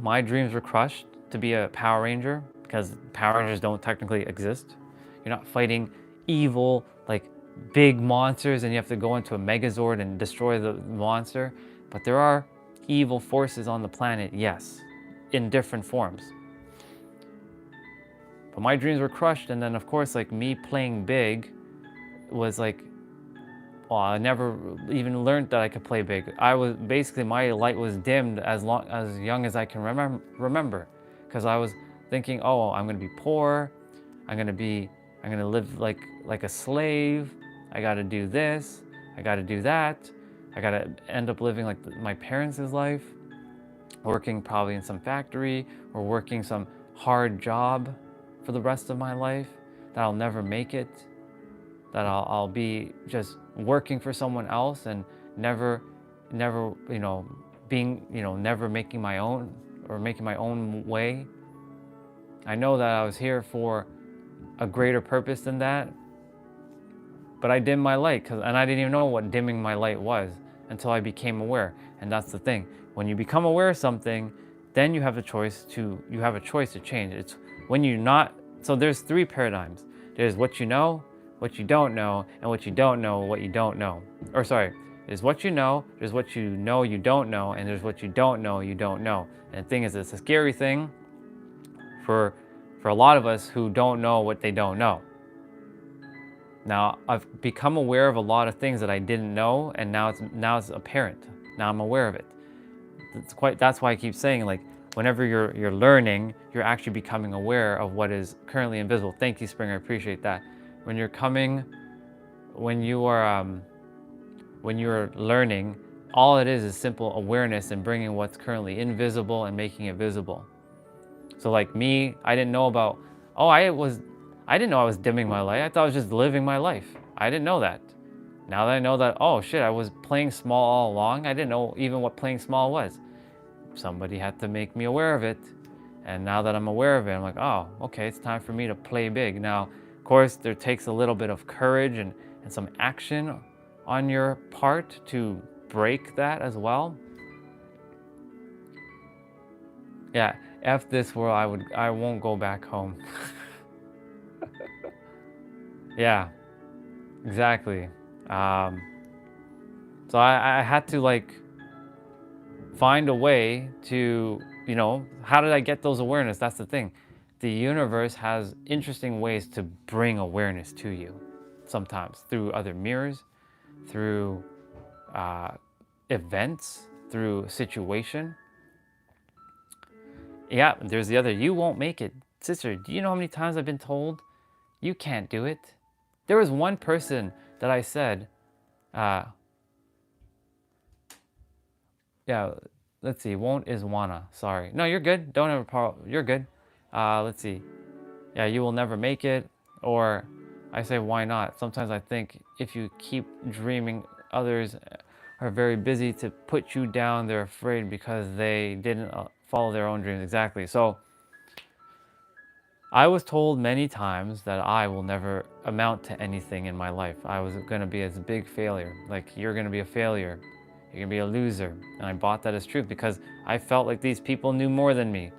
my dreams were crushed to be a Power Ranger, because Power Rangers don't technically exist. You're not fighting evil, like big monsters and you have to go into a Megazord and destroy the monster. But there are evil forces on the planet, yes, in different forms. But my dreams were crushed, and then of course, like, me playing big was like, well, I never even learned that I could play big. My light was dimmed as young as I can remember, because I was thinking, oh, I'm gonna be poor, I'm gonna be I'm gonna live like a slave. I gotta do this. I gotta do that. I gotta end up living like my parents' life, working probably in some factory or working some hard job for the rest of my life, that I'll never make it, that I'll be just working for someone else and never, you know, being, you know, never making my own or making my own way. I know that I was here for a greater purpose than that, but I dimmed my light, and I didn't even know what dimming my light was until I became aware. And that's the thing. When you become aware of something, then you have a choice to change. It's when you're not. So there's three paradigms. There's what you know, what you don't know, and what you don't know, what you don't know. Or sorry, there's what you know, there's what you know you don't know, and there's what you don't know you don't know. And the thing is, it's a scary thing for a lot of us who don't know what they don't know. Now, I've become aware of a lot of things that I didn't know, and now it's apparent. Now I'm aware of it. That's why I keep saying, like, whenever you're learning, you're actually becoming aware of what is currently invisible. Thank you, Spring. I appreciate that. When you're learning, all it is simple awareness and bringing what's currently invisible and making it visible. So like me, I didn't know about, I didn't know I was dimming my light. I thought I was just living my life. I didn't know that. Now that I know that, oh shit, I was playing small all along. I didn't know even what playing small was. Somebody had to make me aware of it. And now that I'm aware of it, I'm like, oh, okay, it's time for me to play big. Now, of course, there takes a little bit of courage and some action on your part to break that as well. Yeah, F this world, I won't go back home. Yeah, exactly. So I had to like find a way to, you know, how did I get those awareness? That's the thing. The universe has interesting ways to bring awareness to you, sometimes through other mirrors, through events, through situation. Yeah, there's the other, you won't make it. Sister, do you know how many times I've been told you can't do it? There was one person that I said, yeah, let's see, won't is wanna, sorry. No, you're good, don't have a problem, you're good. Let's see, yeah, you will never make it, or I say, why not? Sometimes I think if you keep dreaming, others are very busy to put you down, they're afraid because they didn't follow their own dreams. Exactly. So I was told many times that I will never amount to anything in my life. I was going to be a big failure. Like, you're going to be a failure. You're going to be a loser. And I bought that as truth because I felt like these people knew more than me.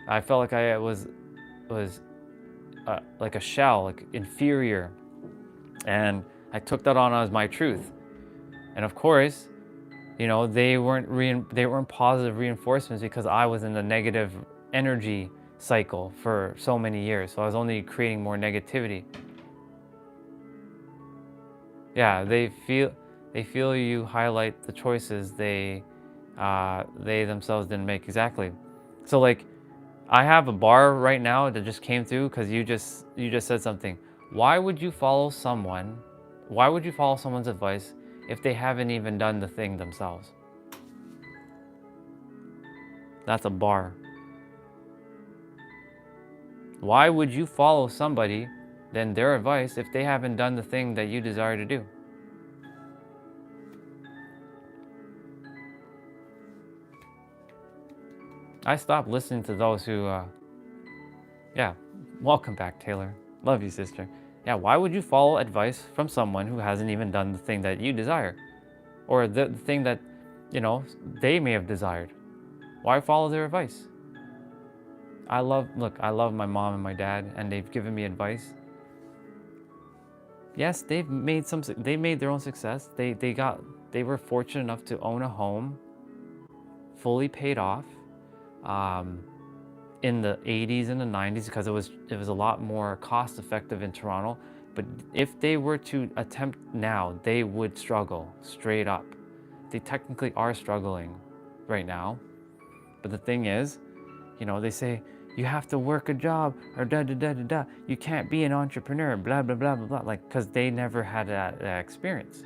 I felt like I was like a shell, like inferior. And I took that on as my truth. And of course, you know, they weren't positive reinforcements because I was in the negative energy cycle for so many years. So I was only creating more negativity. Yeah, they feel you highlight the choices they themselves didn't make. Exactly. So like, I have a bar right now that just came through because you just said something. Why would you follow someone? Why would you follow someone's advice if they haven't even done the thing themselves? That's a bar. Why would you follow somebody, then their advice, if they haven't done the thing that you desire to do? I stopped listening to those who, yeah, welcome back, Taylor. Love you, sister. Yeah, why would you follow advice from someone who hasn't even done the thing that you desire? Or the thing that, you know, they may have desired? Why follow their advice? I love my mom and my dad, and they've given me advice. Yes, they made their own success. They were fortunate enough to own a home, fully paid off, in the 80s and the 90s because it was a lot more cost effective in Toronto. But if they were to attempt now, they would struggle straight up. They technically are struggling right now. But the thing is, you know, they say You have to work a job, or da da da da da. You can't be an entrepreneur, blah blah blah blah blah. Like, because they never had that experience.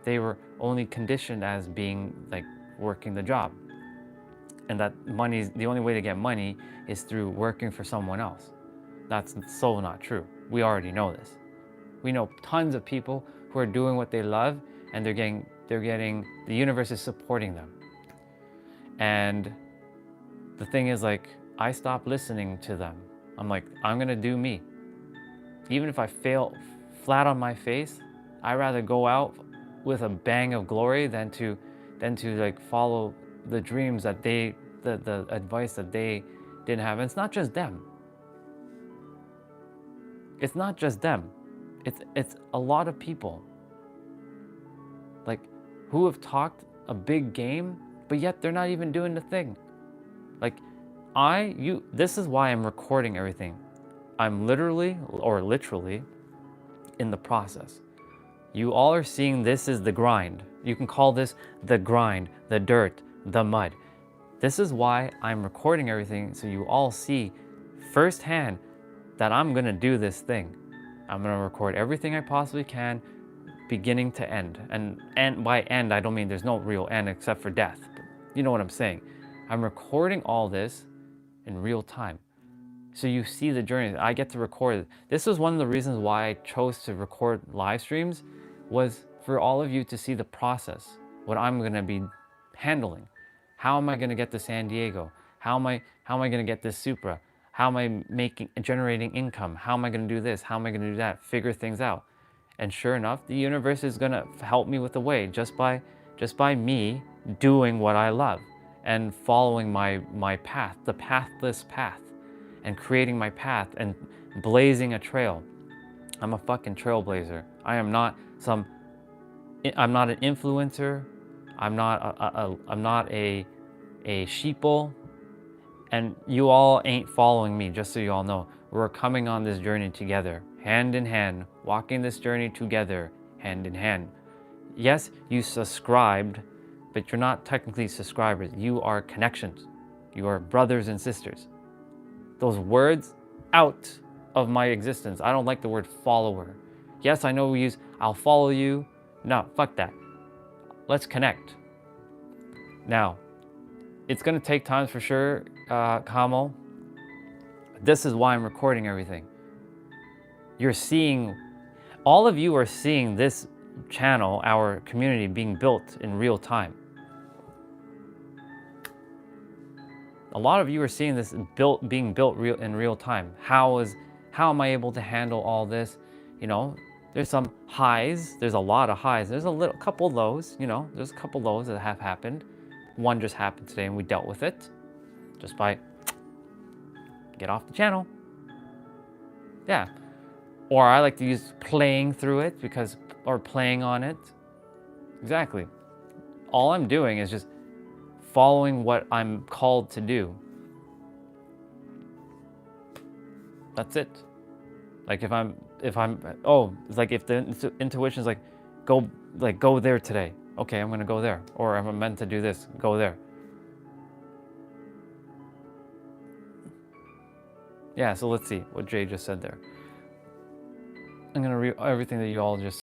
They were only conditioned as being like working the job, and that money, the only way to get money is through working for someone else. That's so not true. We already know this. We know tons of people who are doing what they love, and they're getting the universe is supporting them. And the thing is, like, I stopped listening to them. I'm like, I'm gonna do me. Even if I fail flat on my face, I'd rather go out with a bang of glory than to like follow the dreams that the advice that they didn't have. And it's not just them. It's not just them. It's a lot of people, like, who have talked a big game, but yet they're not even doing the thing. Like, this is why I'm recording everything. I'm literally in the process. You all are seeing this is the grind. You can call this the grind, the dirt, the mud. This is why I'm recording everything, so you all see firsthand that I'm gonna do this thing. I'm gonna record everything I possibly can, beginning to end. And by end, I don't mean there's no real end except for death. But you know what I'm saying. I'm recording all this in real time. So you see the journey. I get to record. This was one of the reasons why I chose to record live streams, was for all of you to see the process, what I'm gonna be handling. How am I gonna get to San Diego? How am I gonna get this Supra? How am I generating income? How am I gonna do this? How am I gonna do that? Figure things out. And sure enough, the universe is gonna help me with the way, just by me doing what I love and following my path, the pathless path, and creating my path and blazing a trail. I'm a fucking trailblazer. I'm not an influencer. I'm not a sheeple. And you all ain't following me, just so you all know. We're coming on this journey together, hand in hand, walking this journey together, hand in hand. Yes, you subscribed, but you're not technically subscribers. You are connections. You are brothers and sisters. Those words out of my existence. I don't like the word follower. Yes, I know we use I'll follow you. No, fuck that. Let's connect. Now, it's gonna take time for sure, Kamo. This is why I'm recording everything. You're seeing, all of you are seeing this channel, our community, being built in real time. A lot of you are seeing this being built in real time. How am I able to handle all this? You know, there's some highs. There's a lot of highs. There's a couple lows. You know, there's a couple lows that have happened. One just happened today, and we dealt with it just by get off the channel. Yeah. Or I like to use playing through it or playing on it. Exactly. All I'm doing is just following what I'm called to do. That's it. Like if the intuition is like, go there today. Okay, I'm gonna go there. Or I'm meant to do this, go there. Yeah, so let's see what Jay just said there. I'm gonna read everything that you all just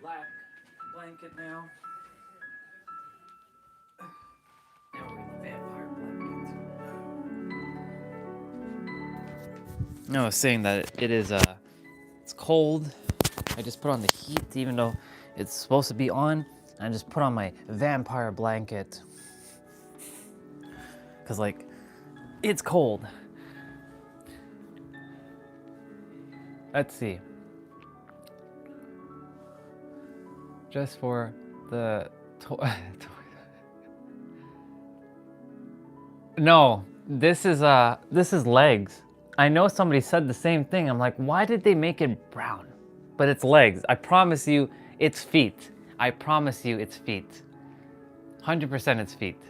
black blanket now. Now we're in the vampire blanket. I was saying that it is it's cold. I just put on the heat even though it's supposed to be on. I just put on my vampire blanket. Cause like, it's cold. Let's see. Just for the no, this is legs. I know somebody said the same thing. I'm like, why did they make it brown? But it's legs. I promise you, it's feet. I promise you, it's feet. 100% it's feet.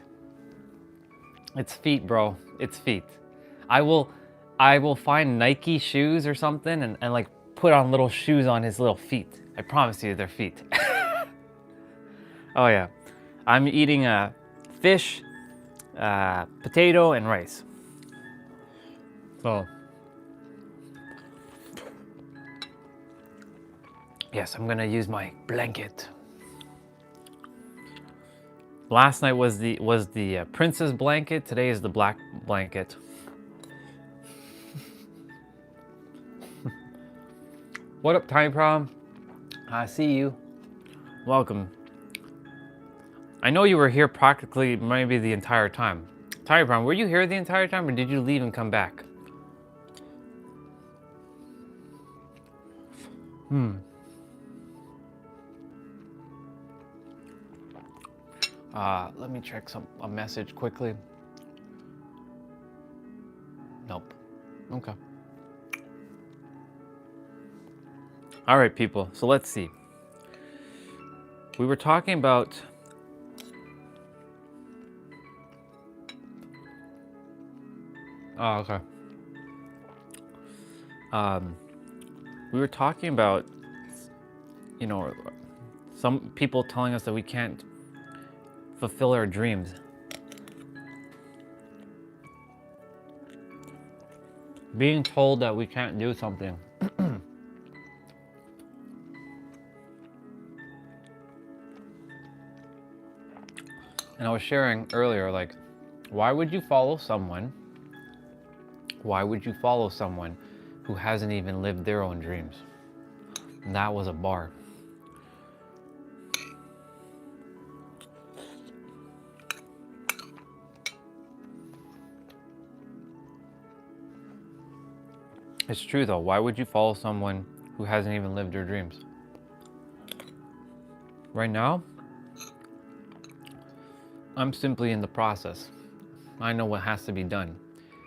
It's feet, bro. It's feet. I will find Nike shoes or something and like put on little shoes on his little feet. I promise you, they're feet. Oh yeah. I'm eating fish, potato, and rice. So, yes, I'm gonna use my blanket. Last night was the princess blanket. Today is the black blanket. What up, Time Prom? I see you. Welcome. I know you were here practically maybe the entire time. Time Prom, were you here the entire time or did you leave and come back? Let me check a message quickly. Nope. Okay. All right, people. So let's see. We were talking about okay. We were talking about, you know, some people telling us that we can't fulfill our dreams. Being told that we can't do something. And I was sharing earlier, like, why would you follow someone? Why would you follow someone who hasn't even lived their own dreams? And that was a bar. It's true though. Why would you follow someone who hasn't even lived their dreams? Right now, I'm simply in the process. I know what has to be done.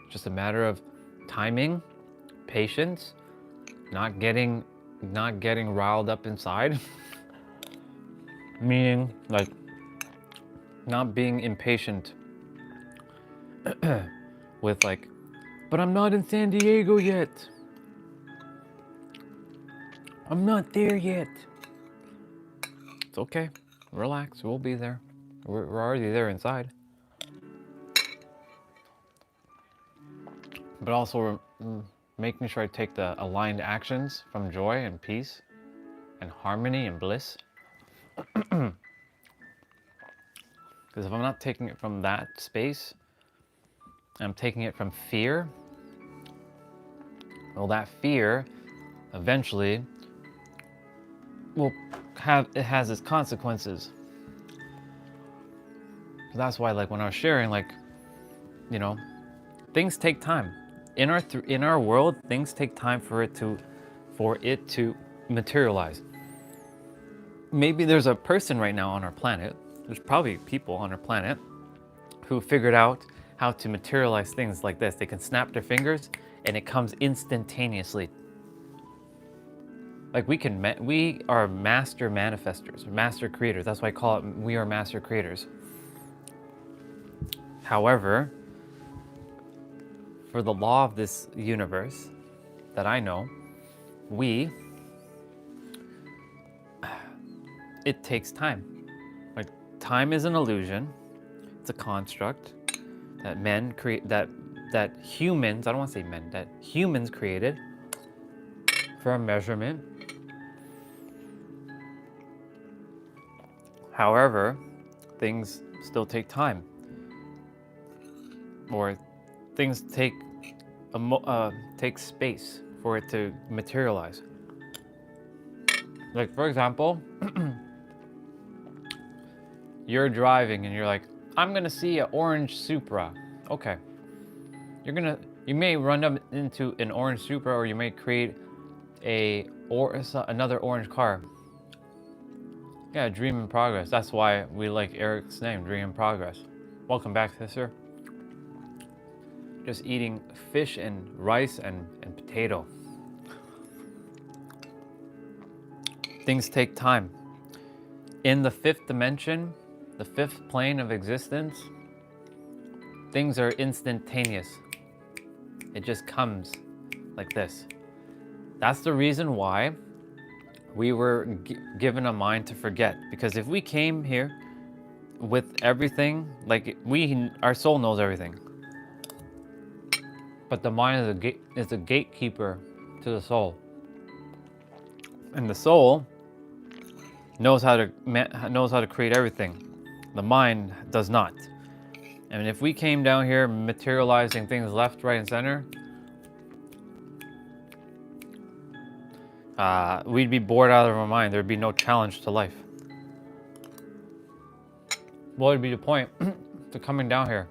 It's just a matter of timing, patience, not getting riled up inside. Meaning, like, not being impatient with like, but I'm not in San Diego yet. I'm not there yet. It's okay. Relax. We'll be there. We're already there inside. But also making sure I take the aligned actions from joy and peace and harmony and bliss. Because if I'm not taking it from that space, I'm taking it from fear, well, that fear eventually has its consequences. That's why, like, when I was sharing, like, you know, things take time. In our world, things take time for it to materialize. Maybe there's a person right now on our planet, there's probably people on our planet who figured out how to materialize things like this. They can snap their fingers and it comes instantaneously. Like, we are master manifestors, master creators. That's why I call it, we are master creators. However, for the law of this universe that I know, it takes time. Like, time is an illusion. It's a construct that men create, that humans, I don't want to say men, that humans created for a measurement. However, things still take time, or things take take space for it to materialize. Like, for example, you're driving and you're like, I'm gonna see an orange Supra. Okay. You may run up into an orange Supra, or you may create another orange car. Yeah, dream in progress. That's why we like Eric's name, Dream in Progress. Welcome back, sister. Just eating fish and rice and potato. Things take time. In the fifth dimension, the fifth plane of existence, things are instantaneous. It just comes like this. That's the reason why we were given a mind to forget. Because if we came here with everything, like our soul knows everything. But the mind is a gatekeeper to the soul. And the soul knows how to create everything. The mind does not. And if we came down here materializing things left, right, and center, we'd be bored out of our mind. There'd be no challenge to life. What would be the point to coming down here?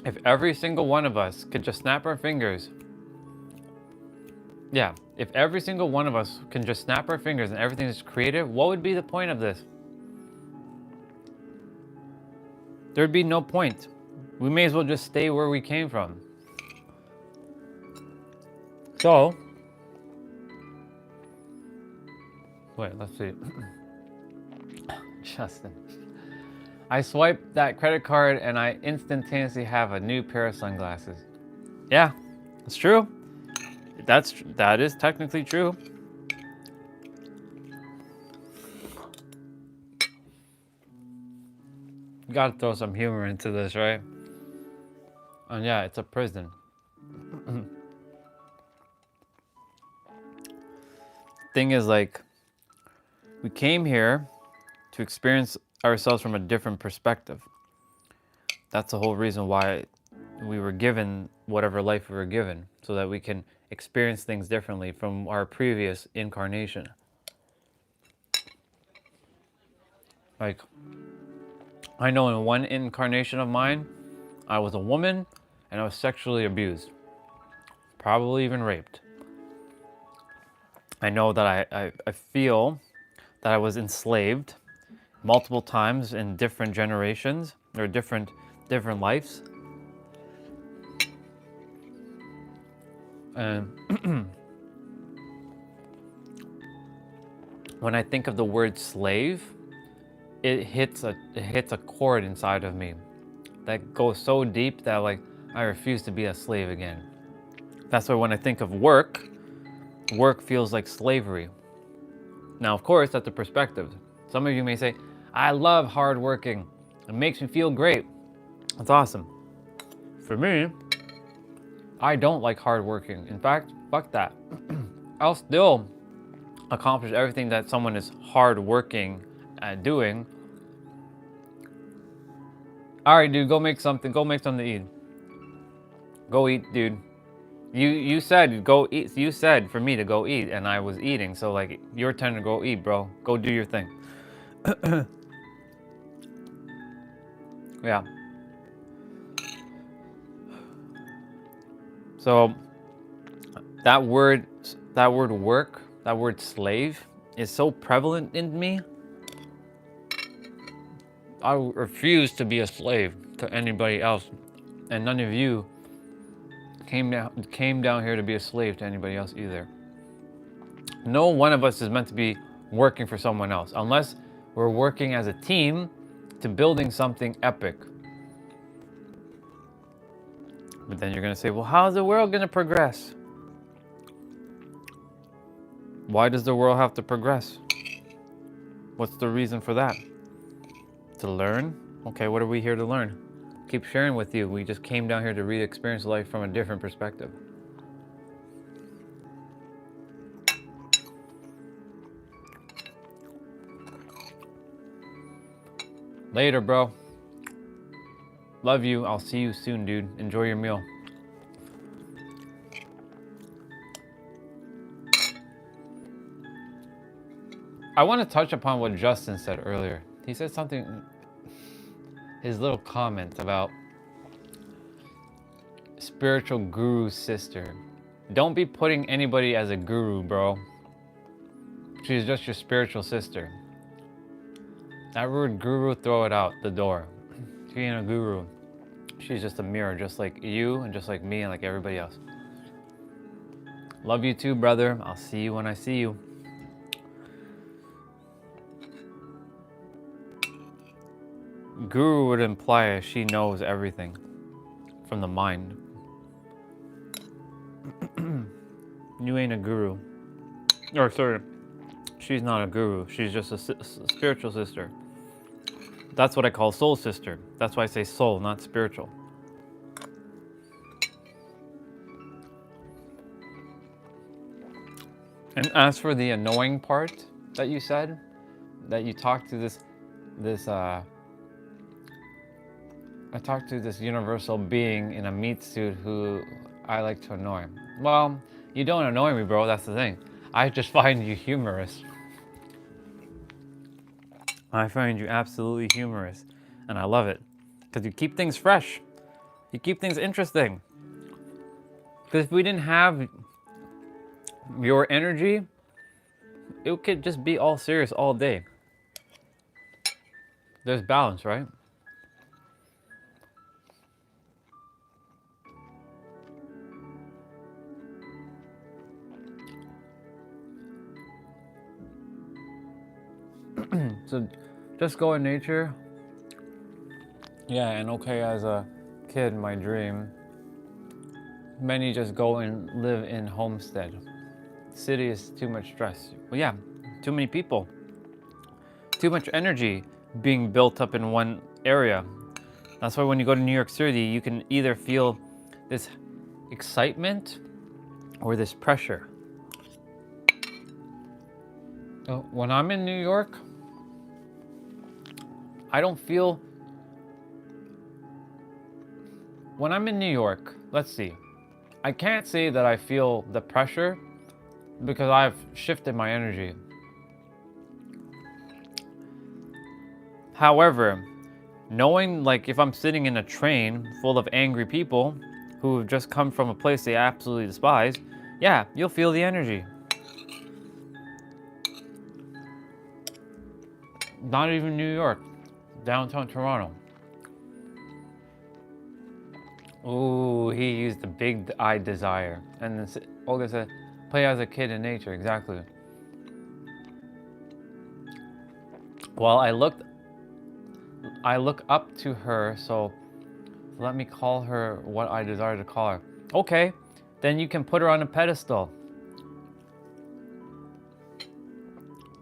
If every single one of us could just snap our fingers, if every single one of us can just snap our fingers and everything is created, what would be the point of this? There'd be no point. We may as well just stay where we came from. So, wait, let's see. Justin. I swiped that credit card and I instantaneously have a new pair of sunglasses. Yeah, it's true. That is technically true. You gotta throw some humor into this, right? And yeah, it's a prison. Thing is, like, we came here to experience ourselves from a different perspective. That's the whole reason why we were given whatever life we were given, so that we can experience things differently from our previous incarnation. Like, I know in one incarnation of mine, I was a woman and I was sexually abused, probably even raped. I know that I feel that I was enslaved multiple times in different generations or different lives. And when I think of the word slave, it hits a chord inside of me that goes so deep that, like, I refuse to be a slave again. That's why when I think of work feels like slavery. Now, of course, that's a perspective. Some of you may say, I love hard working. It makes me feel great. That's awesome. For me, I don't like hard working. In fact, fuck that. I'll still accomplish everything that someone is hard working at doing. All right, dude, go make something to eat. Go eat, dude. You said go eat. You said for me to go eat, and I was eating. So, like, your turn to go eat, bro. Go do your thing. Yeah. So that word work, that word slave is so prevalent in me. I refuse to be a slave to anybody else, and none of you came down here to be a slave to anybody else either. No one of us is meant to be working for someone else, unless we're working as a team to building something epic. But then you're gonna say, well, how's the world gonna progress? Why does the world have to progress? What's the reason for that? To learn? Okay, what are we here to learn? Keep sharing with you. We just came down here to re-experience life from a different perspective. Later, bro. Love you. I'll see you soon, dude. Enjoy your meal. I want to touch upon what Justin said earlier. He said something, his little comment about spiritual guru sister. Don't be putting anybody as a guru, bro. She's just your spiritual sister. That word guru, throw it out the door. She ain't a guru. She's just a mirror, just like you and just like me and like everybody else. Love you too, brother. I'll see you when I see you. Guru would imply she knows everything from the mind. You ain't a guru. Or sorry, she's not a guru. She's just a spiritual sister. That's what I call soul sister. That's why I say soul, not spiritual. And as for the annoying part that you said, that you talked to I talked to this universal being in a meat suit who I like to annoy. Well, you don't annoy me, bro, that's the thing. I just find you humorous. I find you absolutely humorous, and I love it. Because you keep things fresh. You keep things interesting. Because if we didn't have your energy, it could just be all serious all day. There's balance, right? So just go in nature. Yeah, and okay, as a kid, my dream, many just go and live in homestead. City is too much stress. Well, yeah, too many people. Too much energy being built up in one area. That's why when you go to New York City, you can either feel this excitement or this pressure. So when I'm in New York, I don't feel... When I'm in New York, let's see. I can't say that I feel the pressure because I've shifted my energy. However, knowing like if I'm sitting in a train full of angry people who have just come from a place they absolutely despise, yeah, you'll feel the energy. Not even New York, downtown Toronto. Ooh, he used the big I desire. And then Olga said, play as a kid in nature, exactly. Well, I look up to her, so let me call her what I desire to call her. Okay, then you can put her on a pedestal.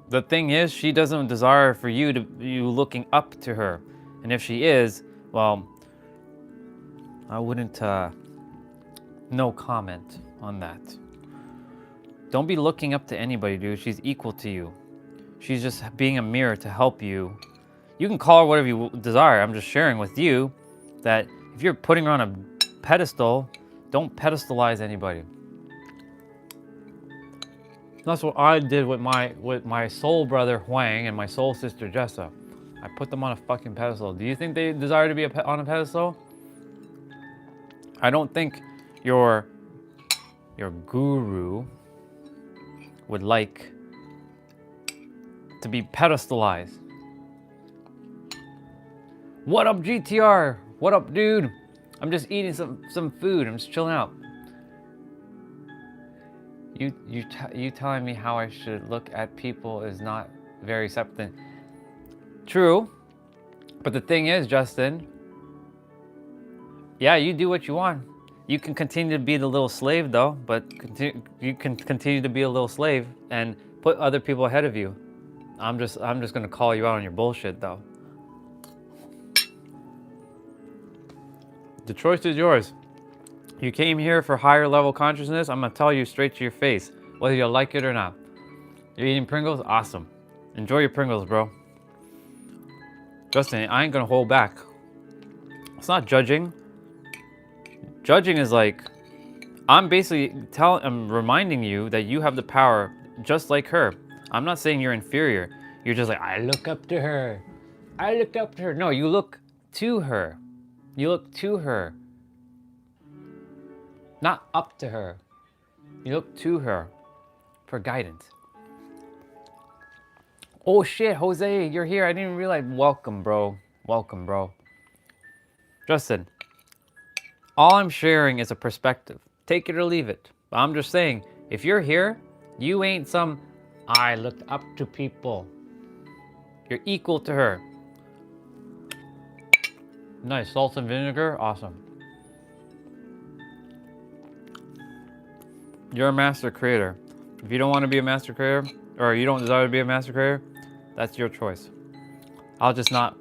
The thing is, she doesn't desire for you looking up to her. And if she is, well, I wouldn't, no comment on that. Don't be looking up to anybody, dude. She's equal to you. She's just being a mirror to help you. You can call her whatever you desire. I'm just sharing with you that if you're putting her on a pedestal, don't pedestalize anybody. That's what I did with my soul brother Huang and my soul sister Jessa. I put them on a fucking pedestal. Do you think they desire to be on a pedestal? I don't think your guru would like to be pedestalized. What up, GTR? What up, dude? I'm just eating some food. I'm just chilling out. You telling me how I should look at people is not very accepting. True, but the thing is, Justin, yeah, you do what you want. You can continue to be the little slave though, but you can continue to be a little slave and put other people ahead of you. I'm just gonna call you out on your bullshit though. The choice is yours. You came here for higher level consciousness. I'm gonna tell you straight to your face, whether you like it or not. You're eating Pringles? Awesome. Enjoy your Pringles, bro. Justin, I ain't gonna hold back. It's not judging. Judging is like, I'm reminding you that you have the power just like her. I'm not saying you're inferior. You're just like, I look up to her. I look up to her. No, you look to her. You look to her. Not up to her. You look to her for guidance. Oh shit, Jose, you're here. I didn't even realize. Welcome, bro. Welcome, bro. Justin, all I'm sharing is a perspective. Take it or leave it. But I'm just saying, if you're here, you ain't some, I looked up to people. You're equal to her. Nice, salt and vinegar, awesome. You're a master creator. If you don't want to be a master creator, or you don't desire to be a master creator, that's your choice. I'll just not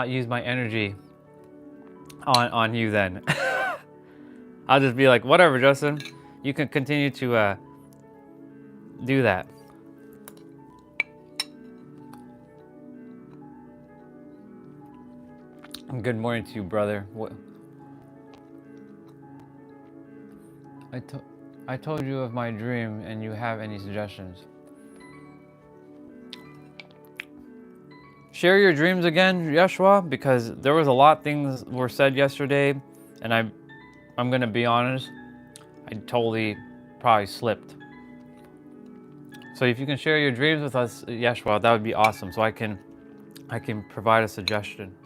use my energy on you then. I'll just be like, whatever, Justin. You can continue to do that. Good morning to you, brother. What? I told you of my dream, and you have any suggestions? Share your dreams again, Yeshua, because there was a lot of things were said yesterday, and I'm gonna be honest, I totally probably slipped. So if you can share your dreams with us, Yeshua, that would be awesome. So I can provide a suggestion.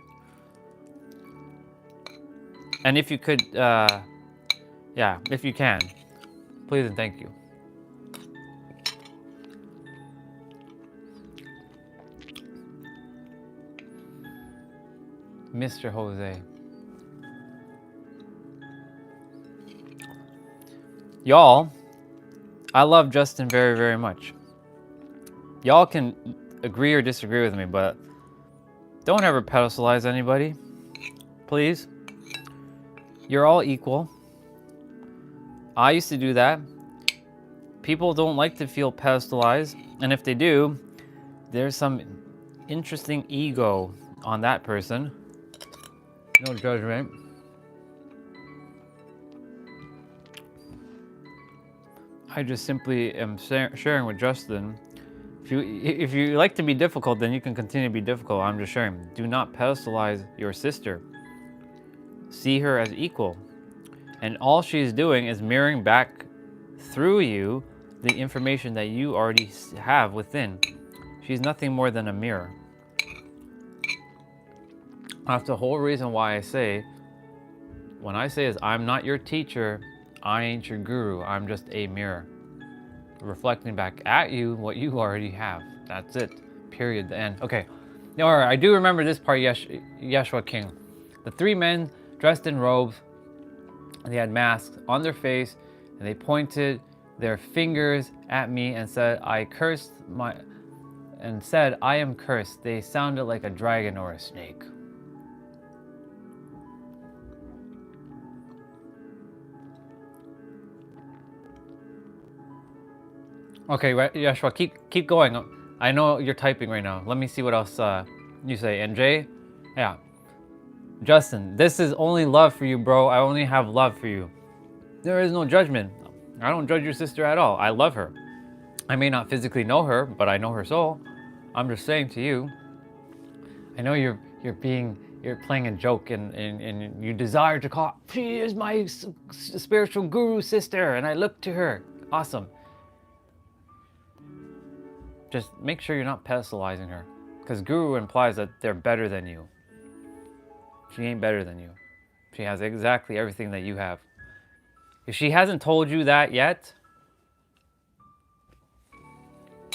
And if you could, yeah, if you can, please and thank you. Mr. Jose. Y'all, I love Justin very, very much. Y'all can agree or disagree with me, but don't ever pedestalize anybody. Please. You're all equal. I used to do that. People don't like to feel pedestalized, and if they do, there's some interesting ego on that person. No judgment. I just simply am sharing with Justin. If you like to be difficult, then you can continue to be difficult. I'm just sharing. Do not pedestalize your sister. See her as equal. And all she's doing is mirroring back through you the information that you already have within. She's nothing more than a mirror. That's the whole reason why I say, when I say is I'm not your teacher, I ain't your guru, I'm just a mirror. Reflecting back at you what you already have. That's it. Period. The end. Okay. Now, all right, I do remember this part, Yeshua King. The three men dressed in robes, and they had masks on their face, and they pointed their fingers at me and said, I am cursed. They sounded like a dragon or a snake. Okay, Yeshua, keep going. I know you're typing right now. Let me see what else you say. And Jay, yeah. Justin, this is only love for you, bro. I only have love for you. There is no judgment. I don't judge your sister at all. I love her. I may not physically know her, but I know her soul. I'm just saying to you, I know you're playing a joke and you desire to call, she is my spiritual guru sister, and I look to her. Awesome. Just make sure you're not pedestalizing her, because guru implies that they're better than you. She ain't better than you. She has exactly everything that you have. If she hasn't told you that yet,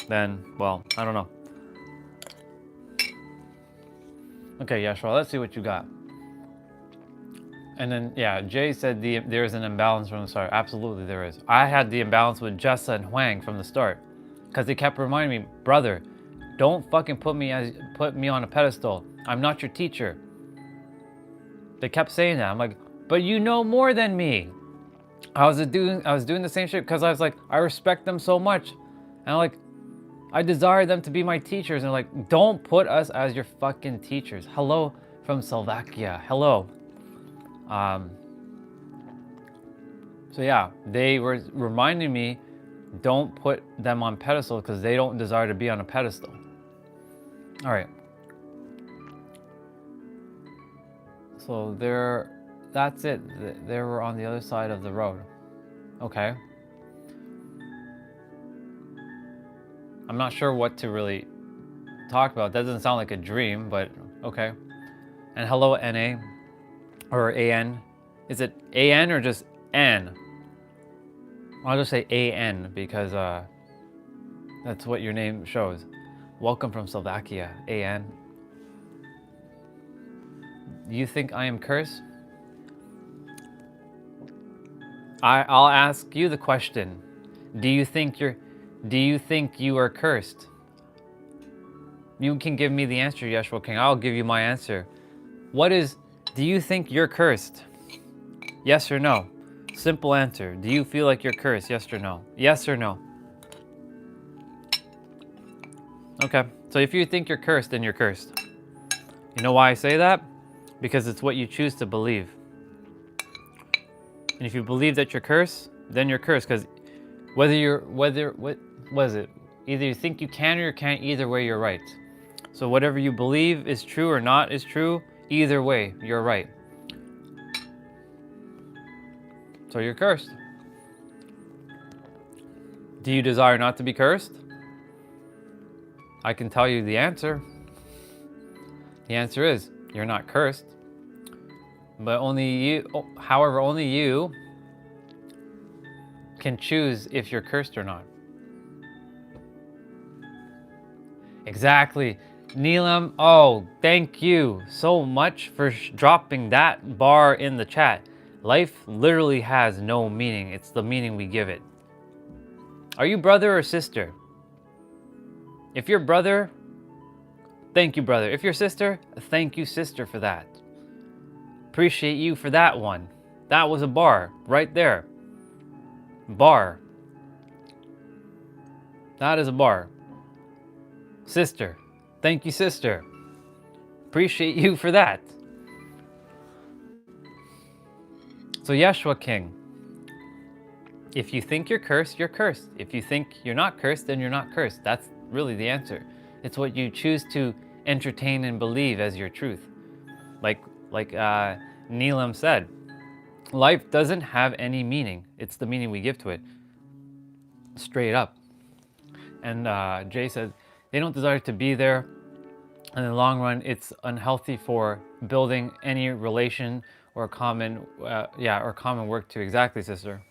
then, well, I don't know. Okay, Yeshua, let's see what you got. And then, yeah, Jay said there is an imbalance from the start. Absolutely there is. I had the imbalance with Jessa and Huang from the start, because they kept reminding me, brother, don't fucking put me on a pedestal. I'm not your teacher. They kept saying that. I'm like, but you know more than me. I was doing the same shit because I was like, I respect them so much. And I'm like, I desire them to be my teachers. And like, don't put us as your fucking teachers. Hello from Slovakia. Hello. So yeah, they were reminding me, don't put them on pedestal because they don't desire to be on a pedestal. All right. So that's it. They were on the other side of the road. Okay. I'm not sure what to really talk about. That doesn't sound like a dream, but okay. And hello, NA or AN. Is it AN or just N? I'll just say AN because that's what your name shows. Welcome from Slovakia, AN. You think I am cursed? I'll ask you the question. Do you think you are cursed? You can give me the answer, Yeshua King. I'll give you my answer. Do you think you're cursed? Yes or no? Simple answer. Do you feel like you're cursed? Yes or no? Yes or no? Okay. So if you think you're cursed, then you're cursed. You know why I say that? Because it's what you choose to believe. And if you believe that you're cursed, then you're cursed. Because what was it? Either you think you can or you can't, either way you're right. So whatever you believe is true or not is true, either way, you're right. So you're cursed. Do you desire not to be cursed? I can tell you the answer. The answer is, you're not cursed. But only you can choose if you're cursed or not. Exactly. Neelam, oh, thank you so much for dropping that bar in the chat. Life literally has no meaning. It's the meaning we give it. Are you brother or sister? If you're brother, thank you, brother. If you're sister, thank you, sister, for that. Appreciate you for that one. That was a bar right there. Bar. That is a bar. Sister. Thank you, sister. Appreciate you for that. So Yeshua King, if you think you're cursed, you're cursed. If you think you're not cursed, then you're not cursed. That's really the answer. It's what you choose to entertain and believe as your truth. Like Neelam said, life doesn't have any meaning. It's the meaning we give to it. Straight up. And Jay said, they don't desire to be there. In the long run, it's unhealthy for building any relation or common work to. Exactly, sister.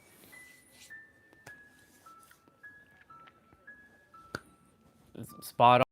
Spot on.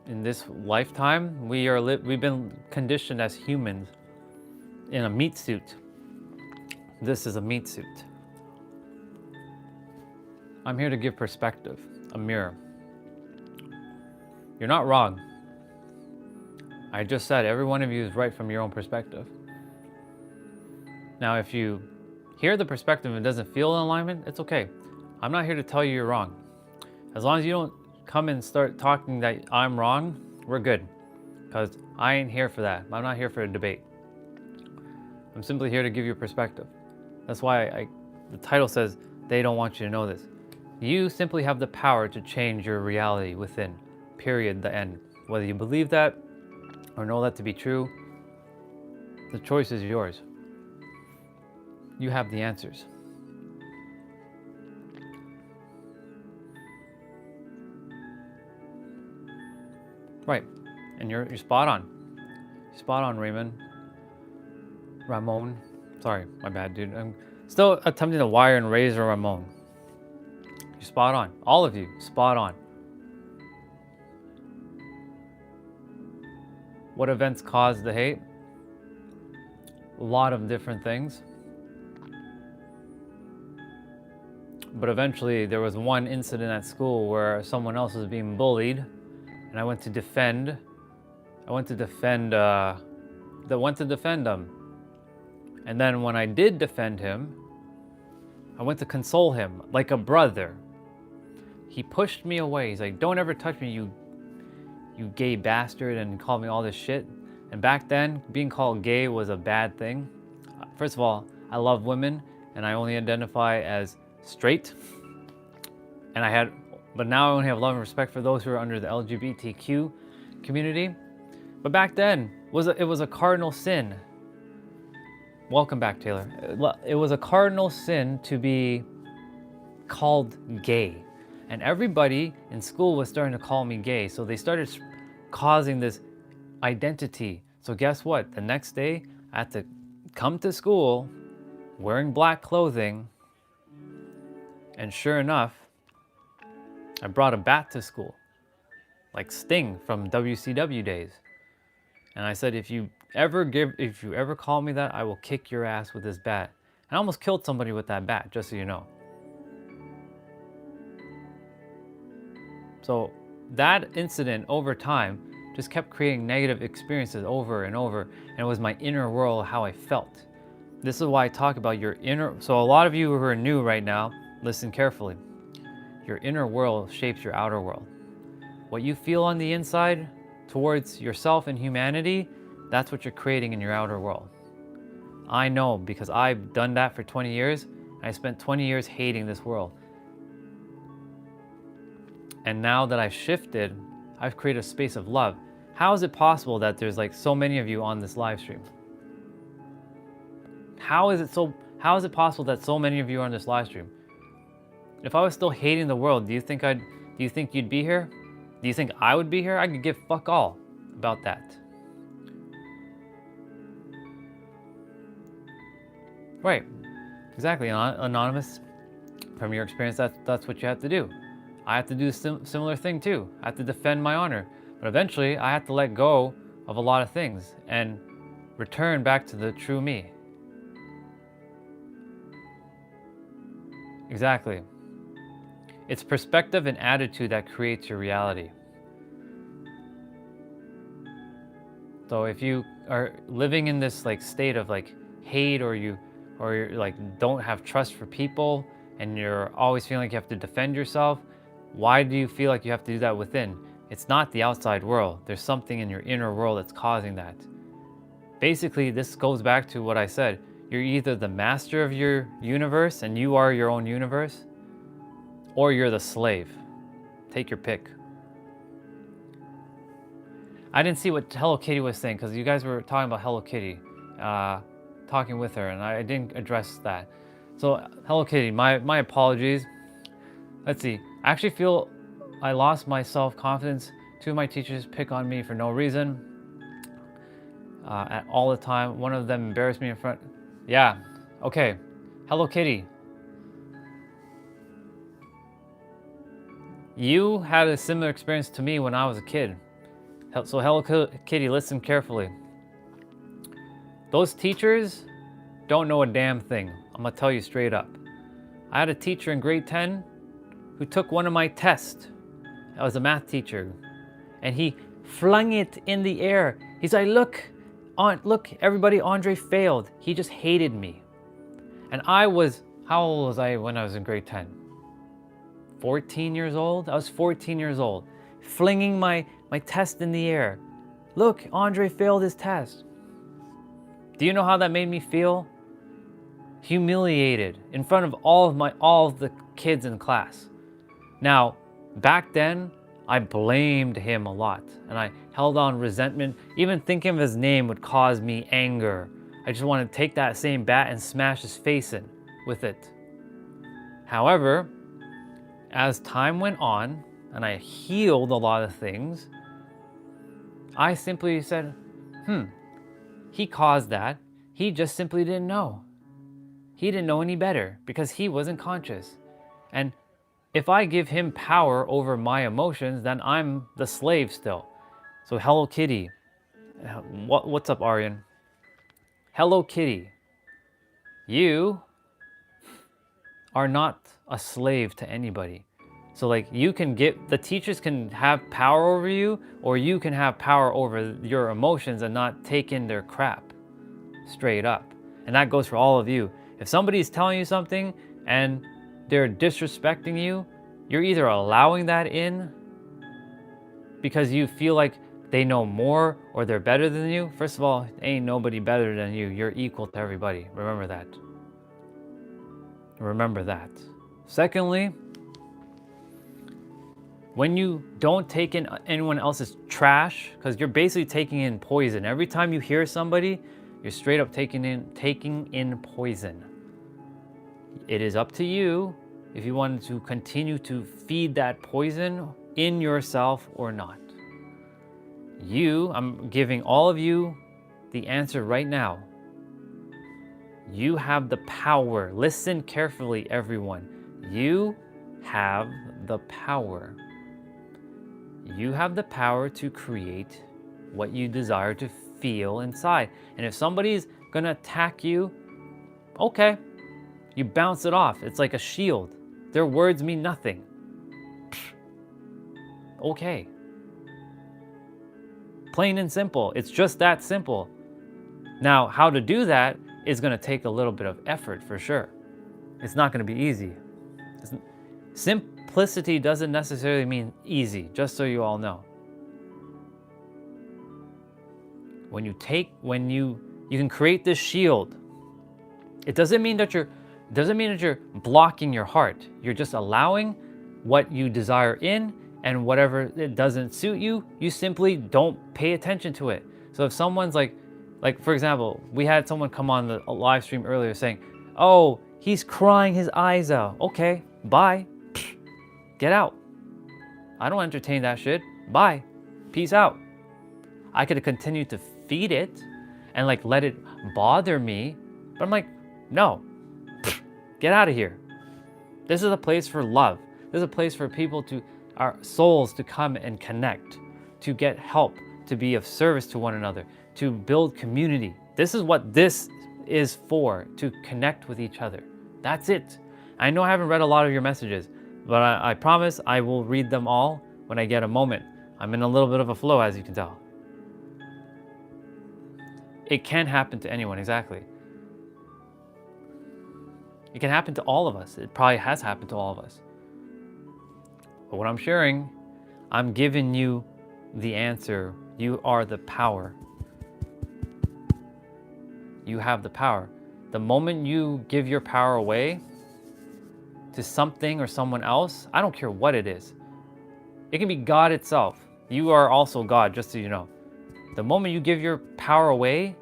in this lifetime, we've been conditioned as humans in a meat suit. This is a meat suit. I'm here to give perspective, a mirror. You're not wrong. I just said every one of you is right from your own perspective. Now, if you hear the perspective and it doesn't feel in alignment, it's okay. I'm not here to tell you you're wrong. As long as you don't come and start talking that I'm wrong, we're good. Because I ain't here for that. I'm not here for a debate. I'm simply here to give you a perspective. That's why the title says, they don't want you to know this. You simply have the power to change your reality within, period, the end. Whether you believe that or know that to be true, the choice is yours. You have the answers. Right, and you're spot on. Spot on, Ramon. Sorry, my bad, dude. I'm still attempting to wire and razor Ramon. You're spot on. All of you, spot on. What events caused the hate? A lot of different things. But eventually there was one incident at school where someone else was being bullied, and I went to defend him. And then when I did defend him, I went to console him like a brother. He pushed me away. He's like, "Don't ever touch me, you gay bastard," and called me all this shit. And back then, being called gay was a bad thing. First of all, I love women, and I only identify as straight. But now I only have love and respect for those who are under the LGBTQ community. But back then, it was a cardinal sin. Welcome back, Taylor. It was a cardinal sin to be called gay. And everybody in school was starting to call me gay. So they started causing this identity. So guess what? The next day, I had to come to school wearing black clothing. And sure enough, I brought a bat to school, like Sting from WCW days. And I said, if you ever call me that, I will kick your ass with this bat. And I almost killed somebody with that bat, just so you know. So that incident over time just kept creating negative experiences over and over. And it was my inner world, how I felt. This is why I talk about your inner. So a lot of you who are new right now, listen carefully. Your inner world shapes your outer world. What you feel on the inside towards yourself and humanity, that's what you're creating in your outer world. I know, because I've done that for 20 years. And I spent 20 years hating this world. And now that I've shifted, I've created a space of love. How is it possible that there's like so many of you on this live stream? How is it possible that so many of you are on this live stream? If I was still hating the world, do you think you'd be here? Do you think I would be here? I could give fuck all about that. Right, exactly, Anonymous. From your experience, that's what you have to do. I have to do a similar thing too. I have to defend my honor. But eventually, I have to let go of a lot of things and return back to the true me. Exactly. It's perspective and attitude that creates your reality. So if you are living in this like state of like hate, or you're like don't have trust for people, and you're always feeling like you have to defend yourself, why do you feel like you have to do that within? It's not the outside world. There's something in your inner world that's causing that. Basically, this goes back to what I said. You're either the master of your universe and you are your own universe, or you're the slave. Take your pick. I didn't see what Hello Kitty was saying, because you guys were talking about Hello Kitty, talking with her, and I didn't address that. So Hello Kitty, my apologies. Let's see. I actually feel I lost my self-confidence. Two of my teachers pick on me for no reason, at all the time. One of them embarrassed me in front. Yeah, okay. Hello Kitty. You had a similar experience to me when I was a kid. So Hello Kitty, listen carefully. Those teachers don't know a damn thing. I'm gonna tell you straight up. I had a teacher in grade 10 who took one of my tests. I was a math teacher, and he flung it in the air. He's like, look, everybody, Andre failed. He just hated me. And how old was I when I was in grade 10? 14 years old? I was 14 years old, flinging my test in the air. Look, Andre failed his test. Do you know how that made me feel? Humiliated in front of all of the kids in class. Now, back then, I blamed him a lot, and I held on resentment. Even thinking of his name would cause me anger. I just wanted to take that same bat and smash his face in with it. However, as time went on, and I healed a lot of things, I simply said, he caused that. He just simply didn't know. He didn't know any better because he wasn't conscious. And if I give him power over my emotions, then I'm the slave still. So Hello Kitty. What's up, Aryan? Hello Kitty. You are not a slave to anybody. So like the teachers can have power over you, or you can have power over your emotions and not take in their crap. Straight up. And that goes for all of you. If somebody's telling you something and they're disrespecting you, you're either allowing that in because you feel like they know more or they're better than you. First of all, ain't nobody better than you. You're equal to everybody. Remember that. Remember that. Secondly, when you don't take in anyone else's trash, because you're basically taking in poison. Every time you hear somebody, you're straight up taking in poison. It is up to you if you want to continue to feed that poison in yourself or not. I'm giving all of you the answer right now. You have the power. Listen carefully, everyone. You have the power. You have the power to create what you desire to feel inside. And if somebody's gonna attack you, okay, you bounce it off. It's like a shield. Their words mean nothing. Okay. Plain and simple. It's just that simple. Now, how to do that is going to take a little bit of effort for sure. It's not going to be easy. Simplicity doesn't necessarily mean easy, just so you all know. When you can create this shield, it doesn't mean that you're blocking your heart. You're just allowing what you desire in, and whatever it doesn't suit you, you simply don't pay attention to it. So if someone's like for example, we had someone come on the live stream earlier saying, oh, he's crying his eyes out. Okay, bye. Get out. I don't entertain that shit. Bye. Peace out. I could have continued to feed it and let it bother me, but I'm like, no, get out of here. This is a place for love. This is a place for our souls to come and connect, to get help, to be of service to one another, to build community. This is what this is for, to connect with each other. That's it. I know I haven't read a lot of your messages, but I promise I will read them all when I get a moment. I'm in a little bit of a flow, as you can tell. It can happen to anyone, exactly. It can happen to all of us. It probably has happened to all of us. But what I'm sharing, I'm giving you the answer. You are the power. You have the power. The moment you give your power away to something or someone else, I don't care what it is. It can be God itself. You are also God, just so you know. The moment you give your power away,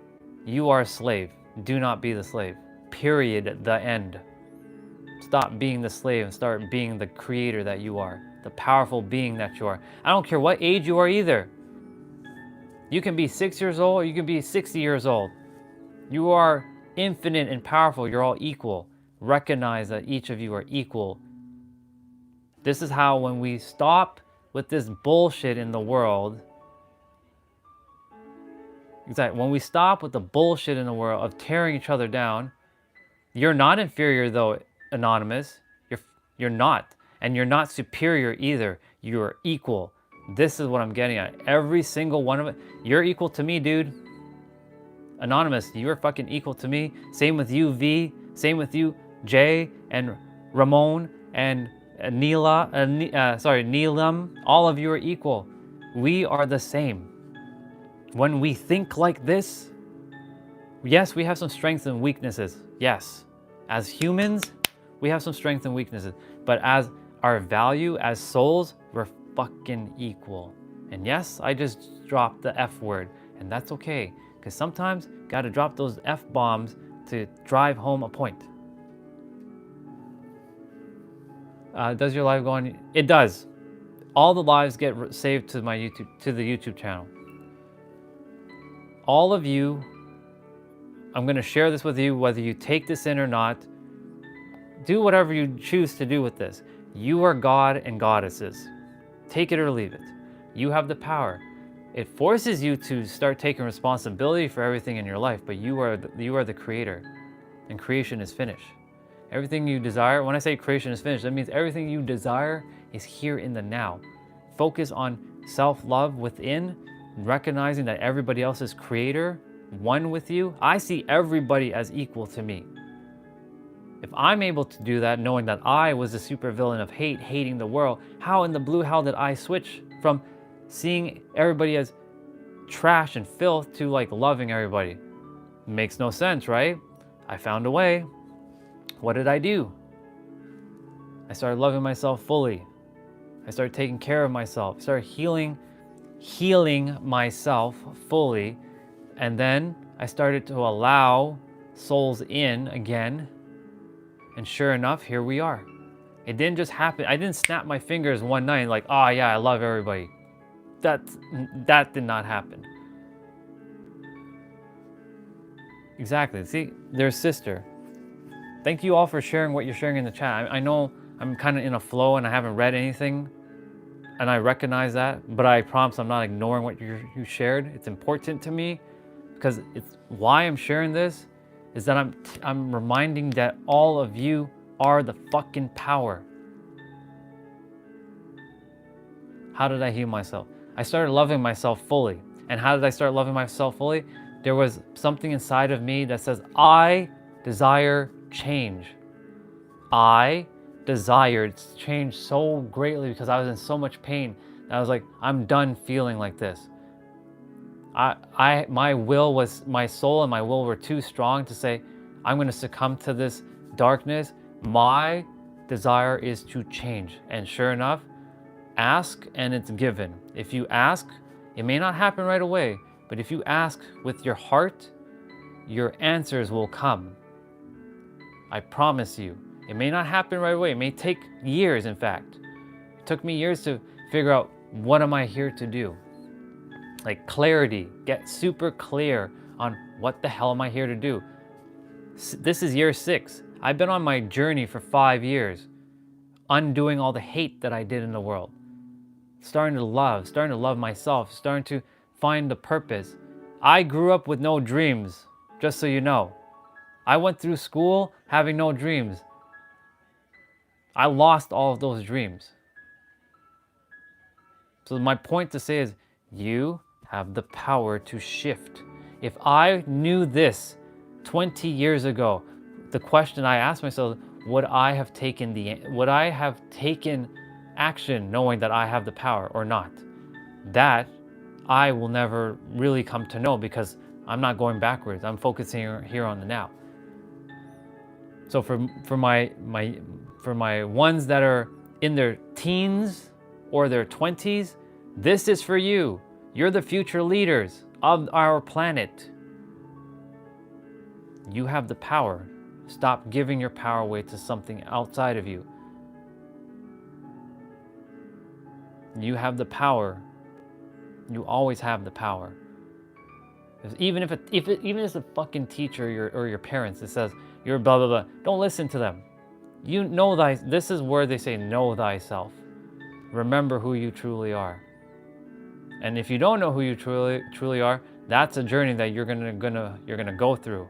you are a slave. Do not be the slave. Period. The end. Stop being the slave and start being the creator that you are. The powerful being that you are. I don't care what age you are either. You can be 6 years old or you can be 60 years old. You are infinite and powerful. You're all equal. Recognize that each of you are equal. This is how, when we stop with this bullshit in the world, Exactly. When we stop with the bullshit in the world of tearing each other down, you're not inferior though, Anonymous. You're not. And you're not superior either. You're equal. This is what I'm getting at. Every single one of it. You're equal to me, dude. Anonymous, you're fucking equal to me. Same with you, V. Same with you, Jay and Ramon and Neelam. All of you are equal. We are the same. When we think like this, yes, we have some strengths and weaknesses. Yes. As humans, we have some strengths and weaknesses. But as our value, as souls, we're fucking equal. And yes, I just dropped the F word. And that's okay. Because sometimes, gotta drop those F-bombs to drive home a point. Does your live go on? It does. All the lives get saved to my YouTube, to the YouTube channel. All of you, I'm going to share this with you, whether you take this in or not. Do whatever you choose to do with this. You are God and goddesses. Take it or leave it. You have the power. It forces you to start taking responsibility for everything in your life, but you are the creator, and creation is finished. Everything you desire, when I say creation is finished, that means everything you desire is here in the now. Focus on self-love within, recognizing that everybody else is creator, one with you. I see everybody as equal to me. If I'm able to do that, knowing that I was the supervillain of hate, hating the world, how in the blue hell did I switch from seeing everybody as trash and filth to like loving everybody? Makes no sense, right? I found a way. What did I do? I started loving myself fully. I started taking care of myself. I started healing myself fully. And then I started to allow souls in again. And sure enough, here we are. It didn't just happen. I didn't snap my fingers one night like, oh yeah, I love everybody. That did not happen. Exactly. See, their sister. Thank you all for sharing what you're sharing in the chat. I know I'm kind of in a flow and I haven't read anything, and I recognize that, but I promise I'm not ignoring what you shared. It's important to me because it's why I'm sharing this is that I'm reminding that all of you are the fucking power. How did I heal myself? I started loving myself fully. And how did I start loving myself fully? There was something inside of me that says, I desire change. I desired change so greatly because I was in so much pain that I was like, I'm done feeling like this. My soul and my will were too strong to say, I'm going to succumb to this darkness. My desire is to change. And sure enough, ask and it's given. If you ask, it may not happen right away, but if you ask with your heart, your answers will come. I promise you. It may not happen right away. It may take years, in fact. It took me years to figure out what am I here to do. Like clarity, get super clear on what the hell am I here to do. This is year 6. I've been on my journey for 5 years, undoing all the hate that I did in the world. Starting to love myself, starting to find the purpose. I grew up with no dreams, just so you know. I went through school having no dreams. I lost all of those dreams. So my point to say is, you have the power to shift. If I knew this 20 years ago, the question I asked myself, would I have taken action knowing that I have the power or not? That I will never really come to know because I'm not going backwards. I'm focusing here on the now. So for my ones that are in their teens or their 20s, this is for you. You're the future leaders of our planet. You have the power. Stop giving your power away to something outside of you. You have the power. You always have the power. Even if it's a fucking teacher or your parents that says you're blah blah blah, don't listen to them. You know this is where they say know thyself. Remember who you truly are. And if you don't know who you truly are, That's a journey that you're gonna go through.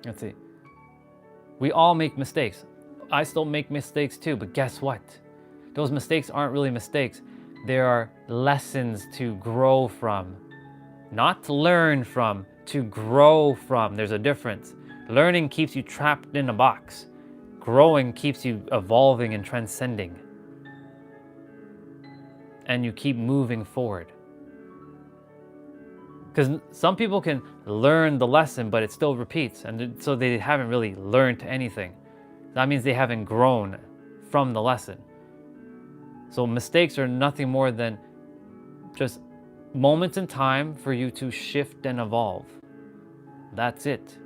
Let's see. We all make mistakes. I still make mistakes too, but guess what? Those mistakes aren't really mistakes. They are lessons to grow from. Not to learn from, to grow from. There's a difference. Learning keeps you trapped in a box. Growing keeps you evolving and transcending. And you keep moving forward. Because some people can learn the lesson, but it still repeats. And so they haven't really learned anything. That means they haven't grown from the lesson. So mistakes are nothing more than just moments in time for you to shift and evolve. That's it.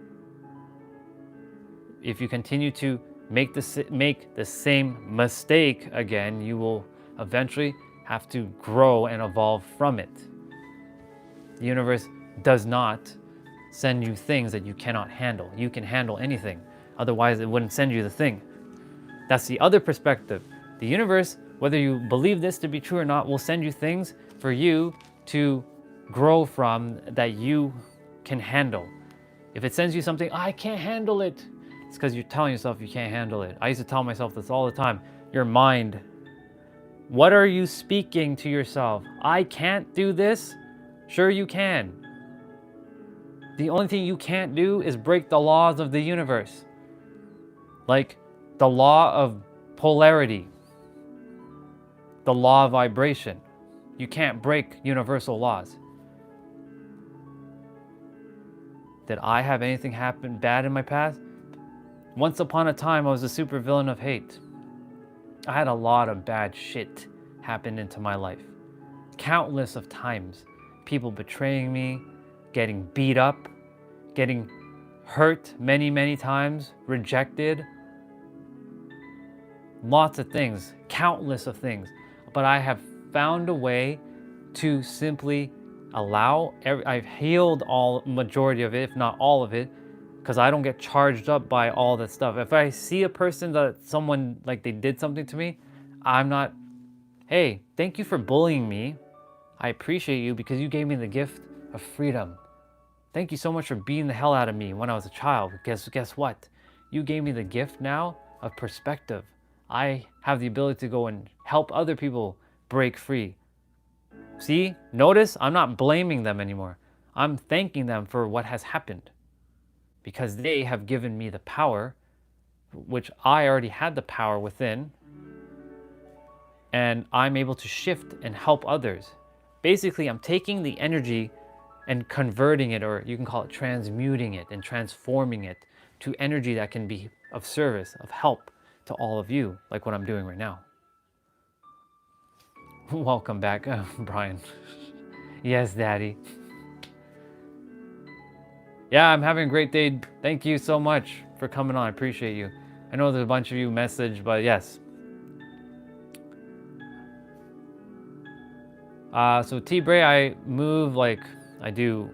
If you continue to make the same mistake again, you will eventually have to grow and evolve from it. The universe does not send you things that you cannot handle. You can handle anything. Otherwise, it wouldn't send you the thing. That's the other perspective. The universe, whether you believe this to be true or not, will send you things for you to grow from that you can handle. If it sends you something, I can't handle it, it's because you're telling yourself you can't handle it. I used to tell myself this all the time. Your mind, what are you speaking to yourself? I can't do this? Sure you can. The only thing you can't do is break the laws of the universe. Like the law of polarity, the law of vibration. You can't break universal laws. Did I have anything happen bad in my past? Once upon a time, I was a supervillain of hate. I had a lot of bad shit happen into my life. Countless of times. People betraying me, getting beat up, getting hurt many, many times, rejected. Lots of things, countless of things. But I have found a way to simply allow, I've healed majority of it, if not all of it, because I don't get charged up by all that stuff. If I see a person someone like they did something to me, I'm not, hey, thank you for bullying me. I appreciate you because you gave me the gift of freedom. Thank you so much for beating the hell out of me when I was a child. Guess what? You gave me the gift now of perspective. I have the ability to go and help other people break free. See, notice I'm not blaming them anymore. I'm thanking them for what has happened because they have given me the power, which I already had the power within, and I'm able to shift and help others. Basically, I'm taking the energy and converting it, or you can call it transmuting it and transforming it to energy that can be of service, of help to all of you, like what I'm doing right now. Welcome back, Brian. Yes, Daddy. Yeah, I'm having a great day. Thank you so much for coming on. I appreciate you. I know there's a bunch of you messaged, but yes. So T-Bray, I move like I do.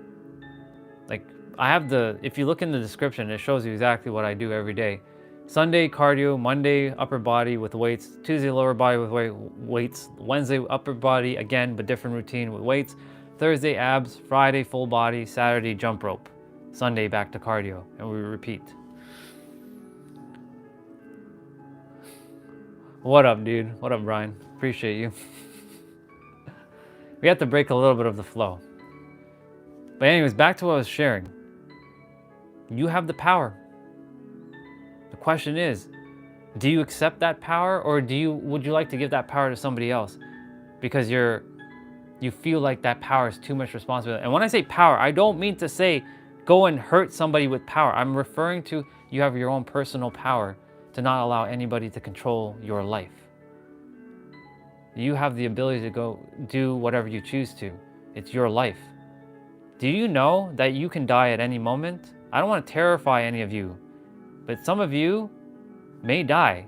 Like I have if you look in the description, it shows you exactly what I do every day. Sunday cardio, Monday upper body with weights, Tuesday lower body with weights, Wednesday upper body again but different routine with weights, Thursday abs, Friday full body, Saturday jump rope, Sunday back to cardio, and we repeat. What up, dude? What up, Brian? Appreciate you. We have to break a little bit of the flow. But anyways, back to what I was sharing. You have the power. The question is, do you accept that power, or would you like to give that power to somebody else because you feel like that power is too much responsibility? And when I say power, I don't mean to say go and hurt somebody with power. I'm referring to you have your own personal power to not allow anybody to control your life. You have the ability to go do whatever you choose to. It's your life. Do you know that you can die at any moment? I don't want to terrify any of you, but some of you may die.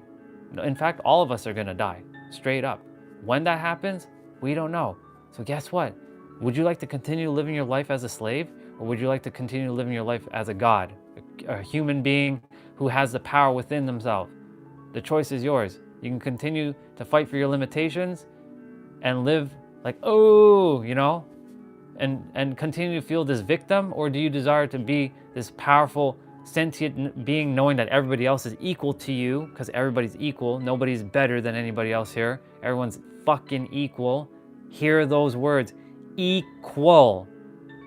In fact, all of us are going to die, straight up. When that happens, we don't know. So guess what? Would you like to continue living your life as a slave, or would you like to continue living your life as a God, a human being who has the power within themselves? The choice is yours. You can continue to fight for your limitations and live like, oh, you know, and continue to feel this victim? Or do you desire to be this powerful, sentient being, knowing that everybody else is equal to you, because everybody's equal, nobody's better than anybody else here, everyone's fucking equal. Hear those words, equal,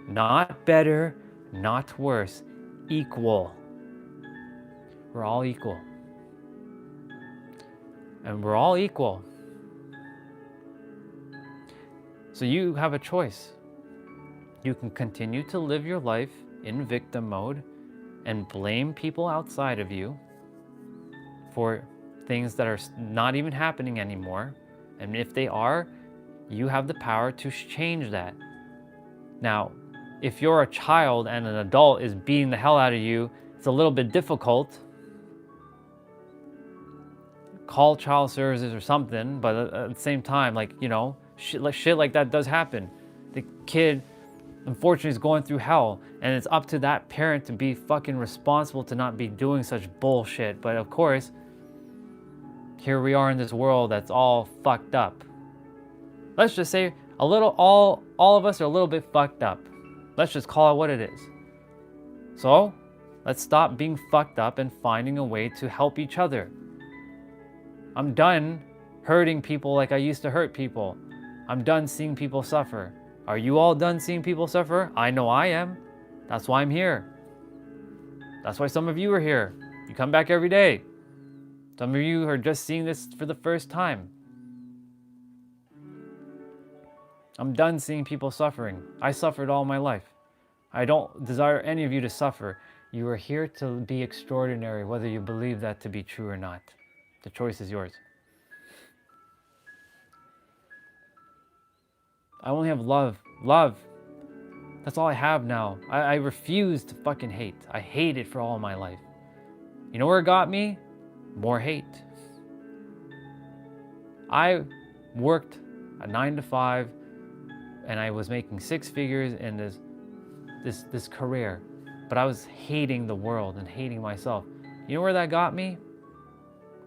not better, not worse, equal. We're all equal. And we're all equal. So you have a choice. You can continue to live your life in victim mode and blame people outside of you for things that are not even happening anymore. And if they are, you have the power to change that. Now, if you're a child and an adult is beating the hell out of you, it's a little bit difficult. Call child services or something, but at the same time, like, you know, shit like that does happen. The kid, unfortunately, is going through hell, and it's up to that parent to be fucking responsible to not be doing such bullshit. But of course, here we are in this world that's all fucked up. Let's just say all of us are a little bit fucked up. Let's just call it what it is. So let's stop being fucked up and finding a way to help each other. I'm done hurting people like I used to hurt people. I'm done seeing people suffer. Are you all done seeing people suffer? I know I am. That's why I'm here. That's why some of you are here. You come back every day. Some of you are just seeing this for the first time. I'm done seeing people suffering. I suffered all my life. I don't desire any of you to suffer. You are here to be extraordinary, whether you believe that to be true or not. The choice is yours. I only have love. Love. That's all I have now. I refuse to fucking hate. I hate it for all my life. You know where it got me? More hate. I worked a 9 to 5 and I was making 6 figures in this career, but I was hating the world and hating myself. You know where that got me?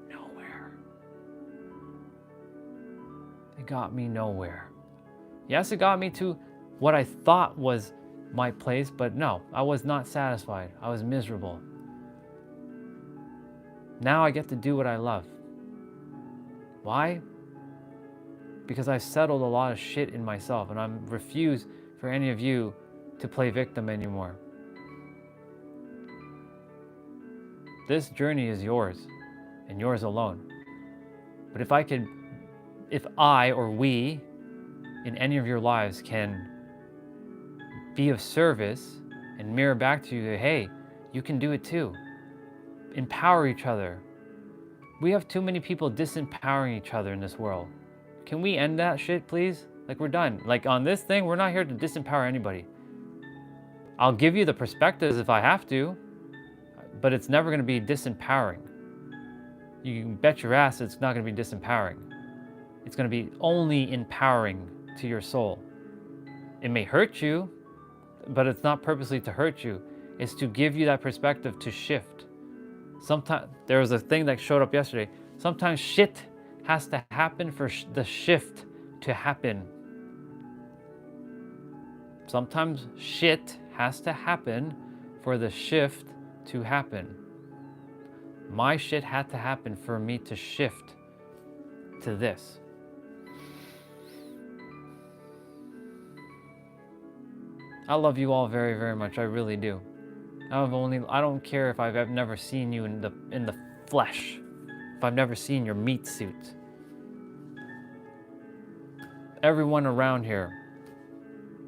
Nowhere. It got me nowhere. Yes, it got me to what I thought was my place, but no, I was not satisfied. I was miserable. Now I get to do what I love. Why? Because I've settled a lot of shit in myself, and I refuse for any of you to play victim anymore. This journey is yours, and yours alone. But if I or we in any of your lives can be of service and mirror back to you, hey, you can do it too. Empower each other. We have too many people disempowering each other in this world. Can we end that shit, please? Like, we're done. Like, on this thing, we're not here to disempower anybody. I'll give you the perspectives if I have to, but it's never going to be disempowering. You can bet your ass it's not going to be disempowering. It's going to be only empowering to your soul. It may hurt you, but it's not purposely to hurt you. It's to give you that perspective to shift. Sometimes, there was a thing that showed up yesterday. Sometimes shit has to happen for the shift to happen. Sometimes shit has to happen for the shift to happen. My shit had to happen for me to shift to this. I love you all very, very much. I really do. I don't care if I've never seen you in the flesh, if I've never seen your meat suit. Everyone around here,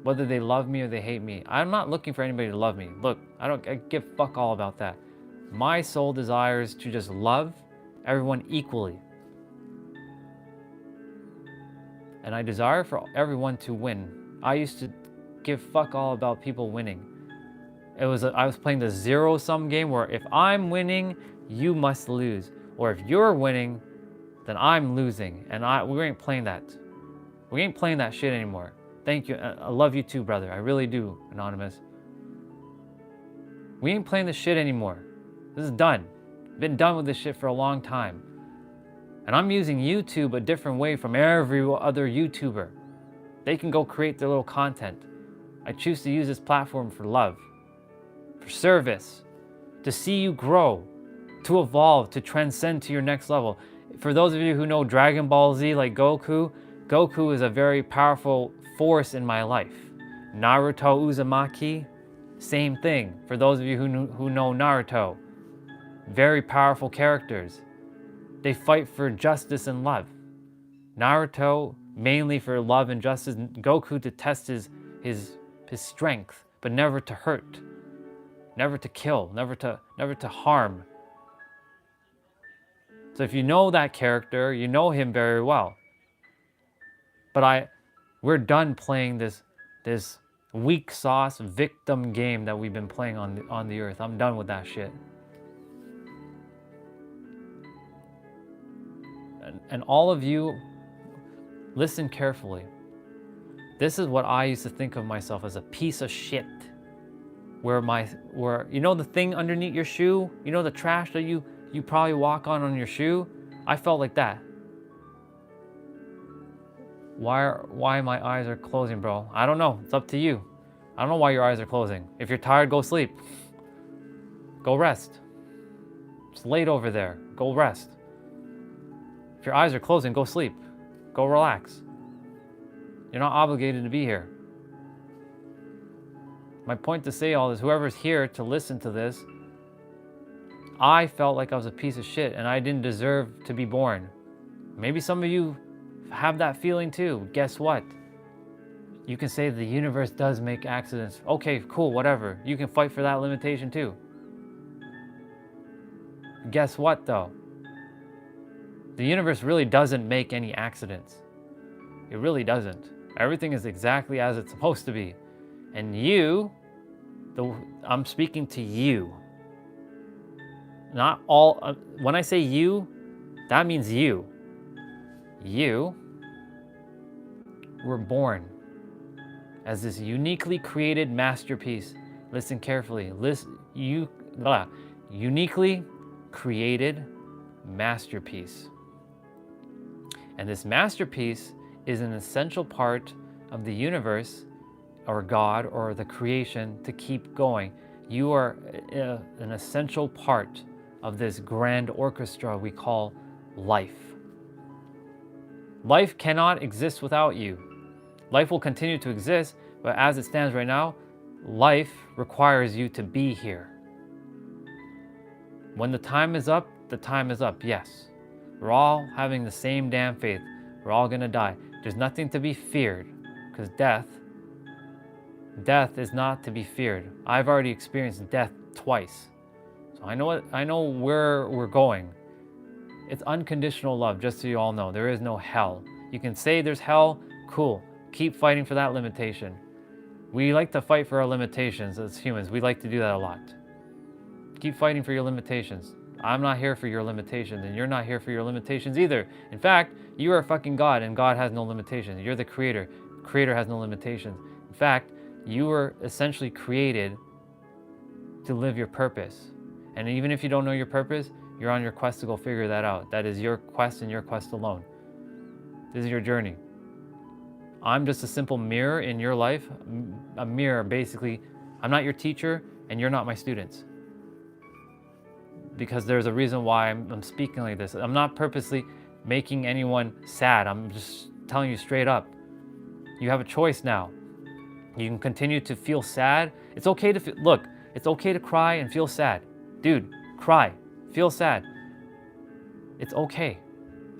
whether they love me or they hate me, I'm not looking for anybody to love me. Look, I give fuck all about that. My soul desires to just love everyone equally. And I desire for everyone to win. I used to give fuck all about people winning. I was playing the zero-sum game where if I'm winning, you must lose. Or if you're winning, then I'm losing. And we ain't playing that. We ain't playing that shit anymore. Thank you. I love you too, brother. I really do, Anonymous. We ain't playing this shit anymore. This is done. Been done with this shit for a long time. And I'm using YouTube a different way from every other YouTuber. They can go create their little content. I choose to use this platform for love, for service, to see you grow, to evolve, to transcend to your next level. For those of you who know Dragon Ball Z like Goku, Goku is a very powerful force in my life. Naruto Uzumaki, same thing. For those of you who know Naruto, very powerful characters. They fight for justice and love. Naruto, mainly for love and justice. Goku to test his strength, but never to hurt, never to kill, never to harm. So if you know that character, you know him very well. But we're done playing this weak sauce victim game that we've been playing on the earth. I'm done with that shit. And all of you, listen carefully. This is what I used to think of myself as, a piece of shit. Where you know the thing underneath your shoe, you know the trash that you probably walk on your shoe? I felt like that. Why my eyes are closing, bro? I don't know. It's up to you. I don't know why your eyes are closing. If you're tired, go sleep. Go rest. It's late over there. Go rest. If your eyes are closing, go sleep. Go relax. You're not obligated to be here. My point to say all this, whoever's here to listen to this, I felt like I was a piece of shit and I didn't deserve to be born. Maybe some of you have that feeling too. Guess what? You can say the universe does make accidents. Okay, cool, whatever. You can fight for that limitation too. Guess what though? The universe really doesn't make any accidents. It really doesn't. Everything is exactly as it's supposed to be. And I'm speaking to you. Not all, when I say you, that means you. You were born as this uniquely created masterpiece. Listen carefully. Uniquely created masterpiece. And this masterpiece is an essential part of the universe or God or the creation to keep going. You are an essential part of this grand orchestra we call life. Life cannot exist without you. Life will continue to exist, but as it stands right now, life requires you to be here. When the time is up, the time is up, yes. We're all having the same damn faith. We're all gonna die. There's nothing to be feared, because death is not to be feared. I've already experienced death twice. So I know where we're going. It's unconditional love, just so you all know. There is no hell. You can say there's hell, cool. Keep fighting for that limitation. We like to fight for our limitations as humans. We like to do that a lot. Keep fighting for your limitations. I'm not here for your limitations, and you're not here for your limitations either. In fact, you are a fucking God, and God has no limitations. You're the creator. Creator has no limitations. In fact, you were essentially created to live your purpose. And even if you don't know your purpose, you're on your quest to go figure that out. That is your quest and your quest alone. This is your journey. I'm just a simple mirror in your life. A mirror, basically. I'm not your teacher, and you're not my students. Because there's a reason why I'm speaking like this. I'm not purposely making anyone sad. I'm just telling you straight up. You have a choice now. You can continue to feel sad. It's okay to look, it's okay to cry and feel sad. Dude, cry, feel sad. It's okay.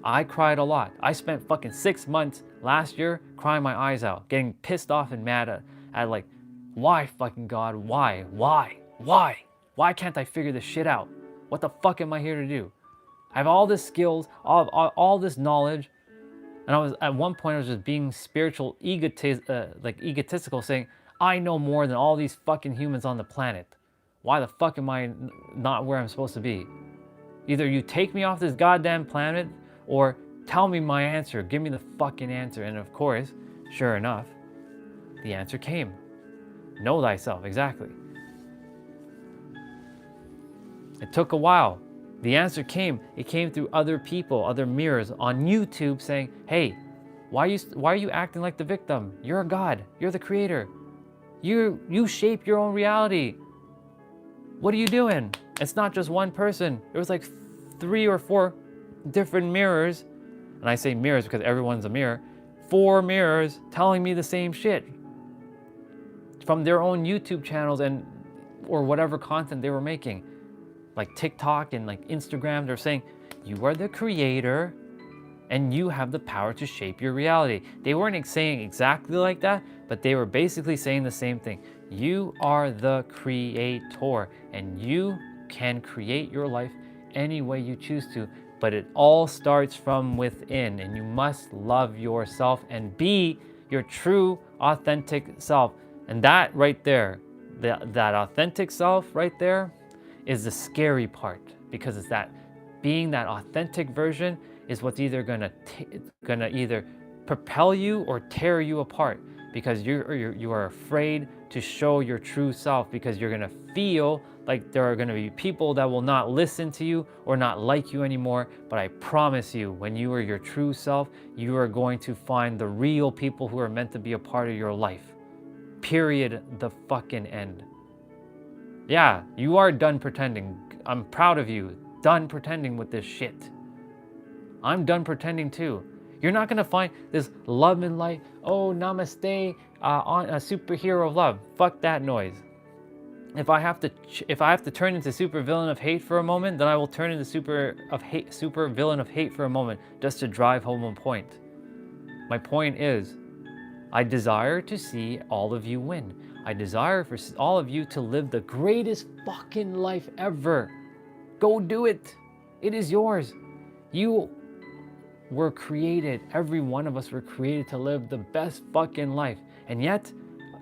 I cried a lot. I spent fucking 6 months last year crying my eyes out, getting pissed off and mad at like, why fucking God, why? Why can't I figure this shit out? What the fuck am I here to do? I have all this skills, all this knowledge, and I was at one point I was just being spiritual, egotistical, saying I know more than all these fucking humans on the planet. Why the fuck am I not where I'm supposed to be? Either you take me off this goddamn planet, or tell me my answer. Give me the fucking answer. And of course, sure enough, the answer came. Know thyself, exactly. It took a while. The answer came. It came through other people, other mirrors on YouTube saying, hey, Why are you acting like the victim? You're a God. You're the creator. You shape your own reality. What are you doing? It's not just one person. There was like 3 or 4 different mirrors, and I say mirrors because everyone's a mirror. 4 mirrors telling me the same shit from their own YouTube channels and or whatever content they were making, like TikTok and like Instagram. They're saying you are the creator and you have the power to shape your reality. They weren't saying exactly like that, but they were basically saying the same thing. You are the creator and you can create your life any way you choose to, but it all starts from within, and you must love yourself and be your true, authentic self. And that right there, that authentic self right there is the scary part, because it's that being that authentic version is what's either gonna either propel you or tear you apart, because you are afraid to show your true self, because you're gonna feel like there are gonna be people that will not listen to you or not like you anymore. But I promise you, when you are your true self, you are going to find the real people who are meant to be a part of your life. Period. The fucking end. Yeah, you are done pretending. I'm proud of you. Done pretending with this shit. I'm done pretending too. You're not gonna find this love and light, oh, namaste, on a superhero of love. Fuck that noise. If I have to turn into super villain of hate for a moment, then I will turn into super villain of hate for a moment, just to drive home a point. My point is, I desire to see all of you win. I desire for all of you to live the greatest fucking life ever. Go do it. It is yours. You were created, every one of us were created to live the best fucking life. And yet,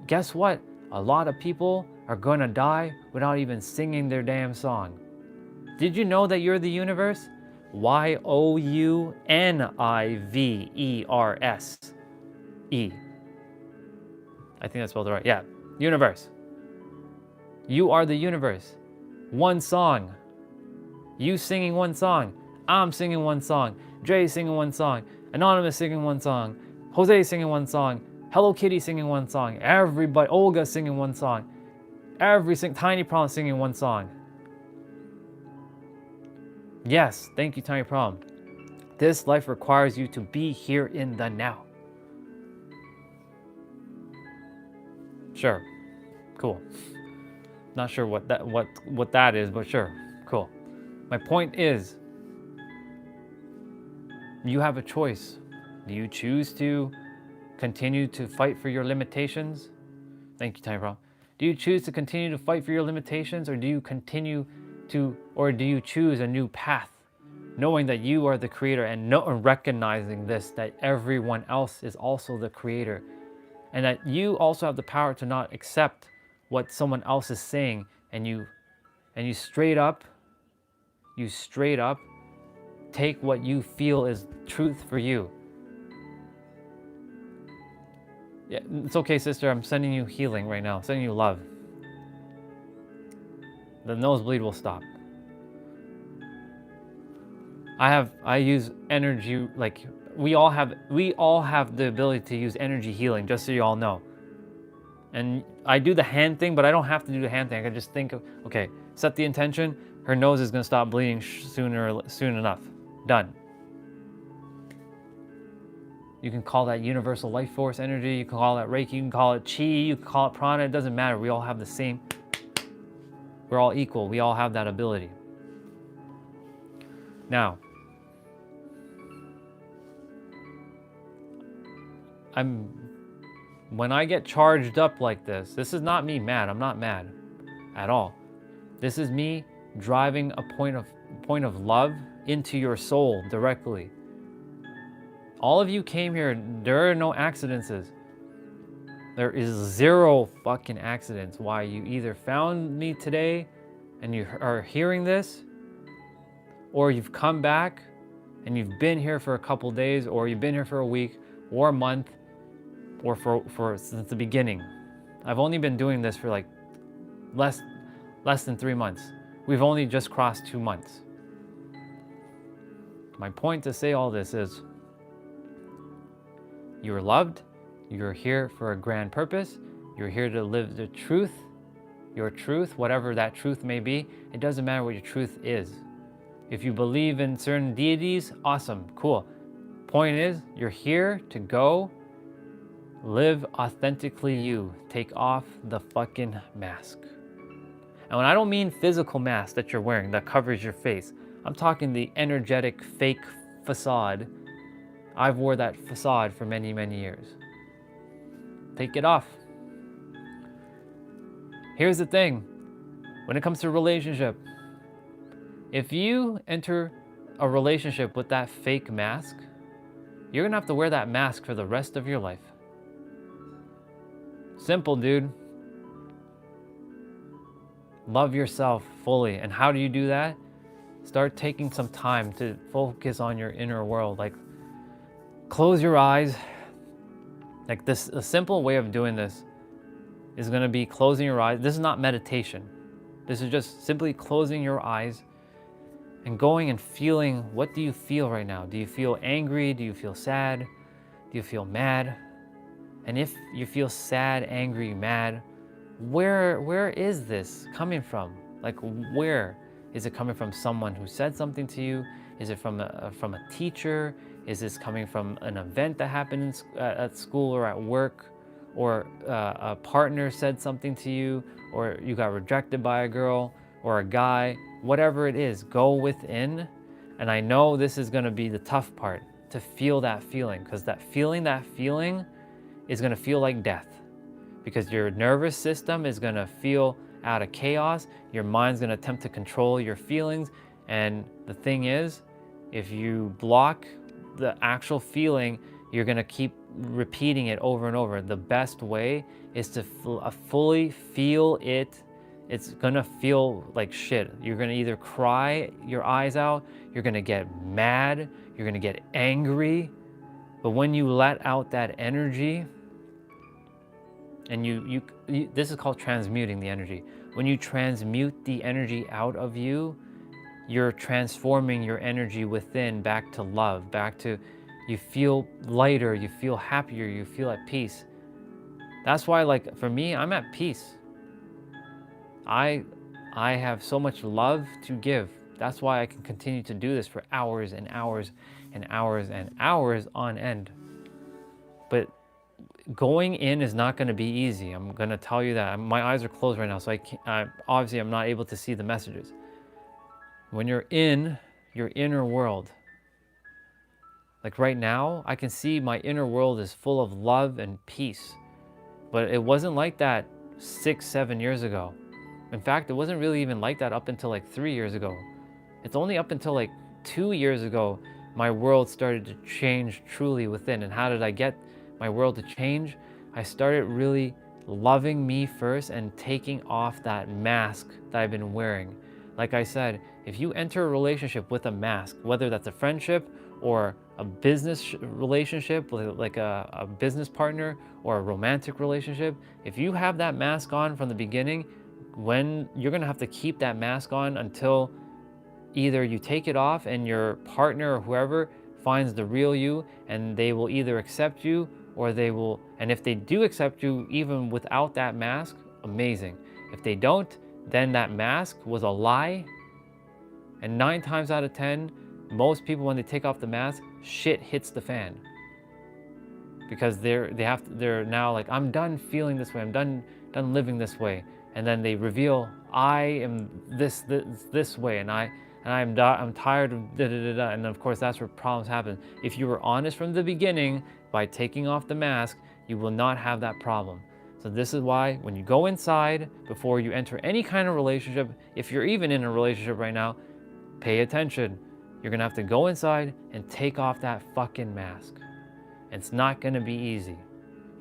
guess what? A lot of people are gonna die without even singing their damn song. Did you know that you're the universe? YOUNIVERSE. I think that's spelled right. Yeah, universe. You are the universe. One song. You singing one song. I'm singing one song. Jay singing one song. Anonymous singing one song. Jose singing one song. Hello Kitty singing one song. Everybody, Olga singing one song. Tiny Problem singing one song. Yes, thank you, Tiny Problem. This life requires you to be here in the now. Sure, cool. Not sure what that is, but sure, cool. My point is, you have a choice. Do you choose to continue to fight for your limitations? Thank you, Tiny Problem. Do you choose to continue to fight for your limitations, or do you choose a new path, knowing that you are the creator and recognizing this, that everyone else is also the creator, and that you also have the power to not accept what someone else is saying, and you straight up take what you feel is truth for you. Yeah, it's okay, sister. I'm sending you healing right now. I'm sending you love. The nosebleed will stop. I use energy, like we all have the ability to use energy healing, just so you all know. And I do the hand thing, but I don't have to do the hand thing. I can just think of, okay, set the intention. Her nose is gonna stop bleeding soon enough. Done. You can call that universal life force energy. You can call that Reiki. You can call it Chi. You can call it Prana. It doesn't matter. We all have the same. We're all equal. We all have that ability. Now, when I get charged up like this is not me mad. I'm not mad at all. This is me driving a point of love into your soul directly. All of you came here, there are no accidents. There is 0 fucking accidents. Why you either found me today and you are hearing this, or you've come back and you've been here for a couple days, or you've been here for a week or a month, or for since the beginning. I've only been doing this for like less than 3 months. We've only just crossed 2 months. My point to say all this is, You're loved. You're here for a grand purpose. You're here to live the truth, your truth, whatever that truth may be. It doesn't matter what your truth is. If you believe in certain deities, awesome, cool. Point is, you're here to go live authentically you. Take off the fucking mask. And when I don't mean physical mask that you're wearing that covers your face, I'm talking the energetic fake facade. I've wore that facade for many, many years. Take it off. Here's the thing. When it comes to a relationship, if you enter a relationship with that fake mask, you're gonna have to wear that mask for the rest of your life. Simple, dude. Love yourself fully. And how do you do that? Start taking some time to focus on your inner world. Like, close your eyes. Like this, a simple way of doing this is gonna be closing your eyes. This is not meditation. This is just simply closing your eyes and going and feeling, what do you feel right now? Do you feel angry? Do you feel sad? Do you feel mad? And if you feel sad, angry, mad, where is this coming from? Like, where is it coming from? Someone who said something to you? Is it from a teacher? Is this coming from an event that happened at school or at work? Or a partner said something to you? Or you got rejected by a girl or a guy? Whatever it is, go within. And I know this is gonna be the tough part, to feel that feeling, because that feeling is gonna feel like death. Because your nervous system is gonna feel out of chaos. Your mind's gonna attempt to control your feelings. And the thing is, if you block the actual feeling, you're gonna keep repeating it over and over. The best way is to fully feel it. It's gonna feel like shit. You're gonna either cry your eyes out, you're gonna get mad, you're gonna get angry. But when you let out that energy, and this is called transmuting the energy. When you transmute the energy out of you, you're transforming your energy within back to love, back to, you feel lighter, you feel happier, you feel at peace. That's why, like, for me, I'm at peace. I have so much love to give. That's why I can continue to do this for hours and hours and hours and hours on end. But going in is not going to be easy. I'm going to tell you that. My eyes are closed right now, so obviously I'm not able to see the messages. When you're in your inner world, like right now, I can see my inner world is full of love and peace. But it wasn't like that 6-7 years ago. In fact, it wasn't really even like that up until like 3 years ago. It's only up until like 2 years ago my world started to change truly within. And how did I get my world to change? I started really loving me first and taking off that mask that I've been wearing. Like I said, if you enter a relationship with a mask, whether that's a friendship or a business relationship, like a business partner or a romantic relationship, if you have that mask on from the beginning, when you're gonna have to keep that mask on until either you take it off and your partner or whoever finds the real you, and they will either accept you or they will, and if they do accept you even without that mask, amazing. If they don't, then that mask was a lie. And 9 times out of 10, most people, when they take off the mask, shit hits the fan. Because they're now like, I'm done feeling this way, I'm done living this way. And then they reveal, I am this way, and I'm tired of da da da da. And of course, that's where problems happen. If you were honest from the beginning by taking off the mask, you will not have that problem. So this is why when you go inside, before you enter any kind of relationship, if you're even in a relationship right now, pay attention. You're gonna have to go inside and take off that fucking mask. It's not gonna be easy.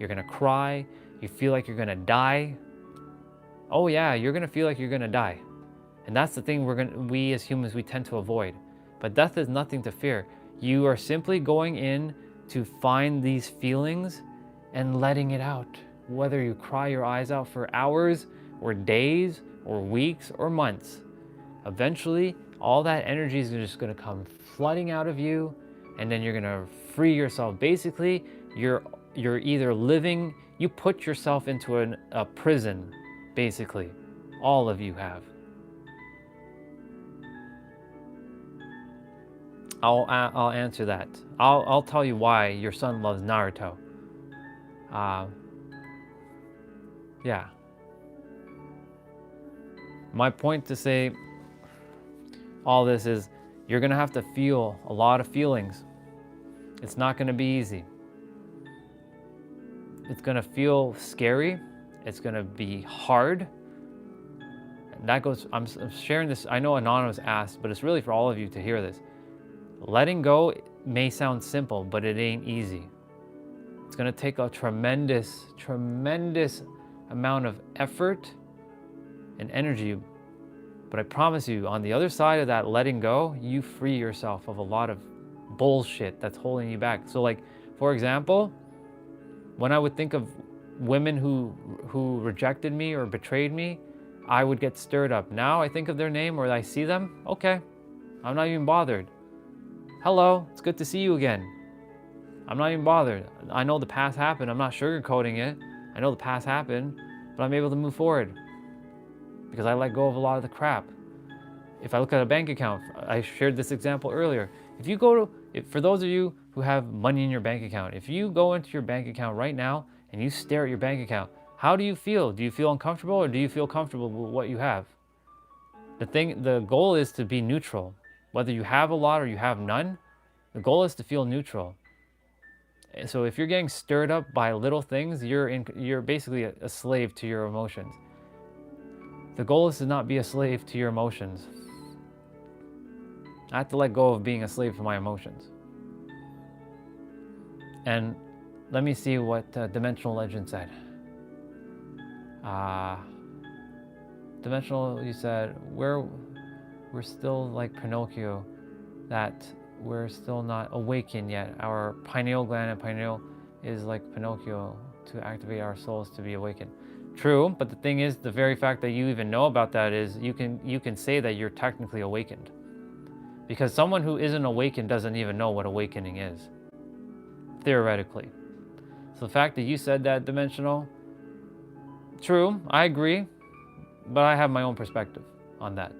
You're gonna cry, you feel like you're gonna die. Oh yeah, you're gonna feel like you're gonna die. And that's the thing we as humans, we tend to avoid. But death is nothing to fear. You are simply going in to find these feelings and letting it out. Whether you cry your eyes out for hours or days or weeks or months, eventually all that energy is just gonna come flooding out of you, and then you're gonna free yourself. Basically, you're either living, you put yourself into a prison, basically. All of you have. I'll answer that. I'll tell you why your son loves Naruto. Yeah. My point to say all this is you're gonna have to feel a lot of feelings. It's not gonna be easy. It's gonna feel scary. It's gonna be hard. And that goes, I'm sharing this, I know Anonymous asked, but it's really for all of you to hear this. Letting go may sound simple, but it ain't easy. It's gonna take a tremendous, tremendous amount of effort and energy. But I promise you, on the other side of that letting go, you free yourself of a lot of bullshit that's holding you back. So like, for example, when I would think of women who rejected me or betrayed me, I would get stirred up. Now I think of their name or I see them, okay, I'm not even bothered. Hello, it's good to see you again. I'm not even bothered. I know the past happened. I'm not sugarcoating it. I know the past happened, but I'm able to move forward because I let go of a lot of the crap. If I look at a bank account, I shared this example earlier. If you go to, for those of you who have money in your bank account, if you go into your bank account right now and you stare at your bank account, how do you feel? Do you feel uncomfortable or do you feel comfortable with what you have? The goal is to be neutral. Whether you have a lot or you have none, the goal is to feel neutral. So if you're getting stirred up by little things, you're basically a slave to your emotions. The goal is to not be a slave to your emotions. I have to let go of being a slave to my emotions. And let me see what Dimensional Legend said. Dimensional, you said, we're still like Pinocchio, that we're still not awakened yet. Our pineal gland and pineal is like Pinocchio to activate our souls to be awakened. True, but the thing is, the very fact that you even know about that is you can say that you're technically awakened. Because someone who isn't awakened doesn't even know what awakening is, theoretically. So the fact that you said that, Dimensional, true, I agree, but I have my own perspective on that.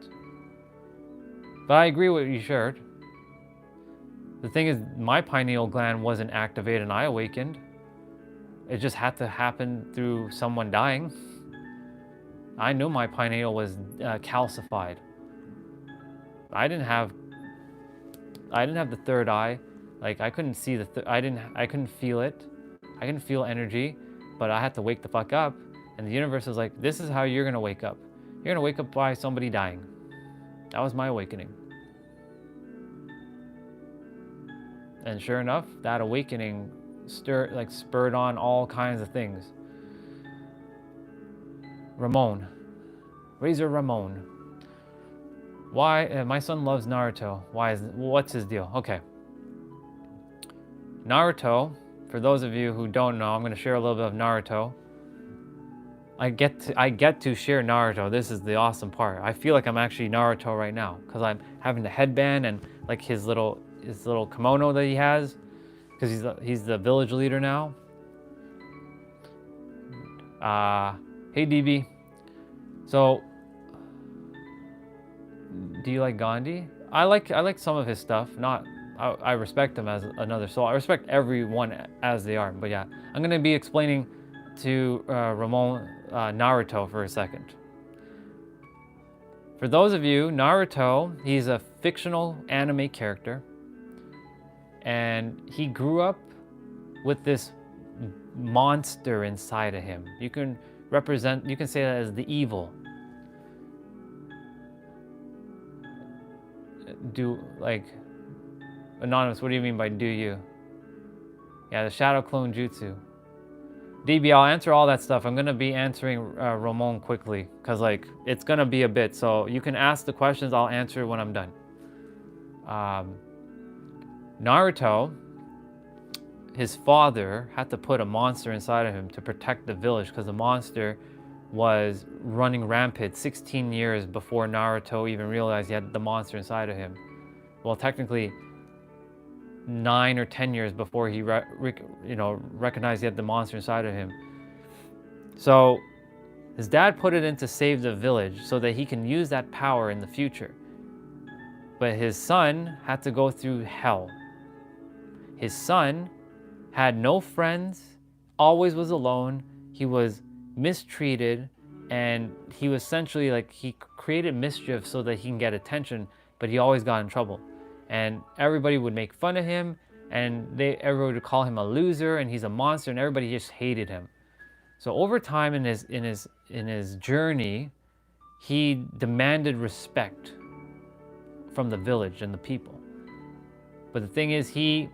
But I agree with what you shared. The thing is, my pineal gland wasn't activated and I awakened. It just had to happen through someone dying. I knew my pineal was calcified. I didn't have the third eye. Like I couldn't see I couldn't feel it. I couldn't feel energy, but I had to wake the fuck up. And the universe was like, this is how you're gonna wake up. You're gonna wake up by somebody dying. That was my awakening. And sure enough, that awakening spurred on all kinds of things. Ramon. Razor Ramon. Why? My son loves Naruto. What's his deal? Okay. Naruto, for those of you who don't know, I'm going to share a little bit of Naruto. I get to share Naruto. This is the awesome part. I feel like I'm actually Naruto right now because I'm having the headband and like his little kimono that he has, because he's the village leader now. Hey DB. So, do you like Gandhi? I like some of his stuff. I respect him as another soul. I respect everyone as they are. But yeah, I'm gonna be explaining to Ramon Naruto for a second. For those of you, Naruto, he's a fictional anime character. And he grew up with this monster inside of him. You can say that as the evil. Anonymous, what do you mean by do you? Yeah, the shadow clone jutsu. DB, I'll answer all that stuff. I'm gonna be answering Ramon quickly, because it's gonna be a bit. So you can ask the questions, I'll answer when I'm done. Naruto, his father had to put a monster inside of him to protect the village because the monster was running rampant 16 years before Naruto even realized he had the monster inside of him. Well, technically, 9 or 10 years before he recognized he had the monster inside of him. So his dad put it in to save the village so that he can use that power in the future. But his son had to go through hell. His son had no friends, always was alone, he was mistreated, and he was essentially like, he created mischief so that he can get attention, but he always got in trouble. And everybody would make fun of him, and everybody would call him a loser, and he's a monster, and everybody just hated him. So over time in his journey, he demanded respect from the village and the people. But the thing is, he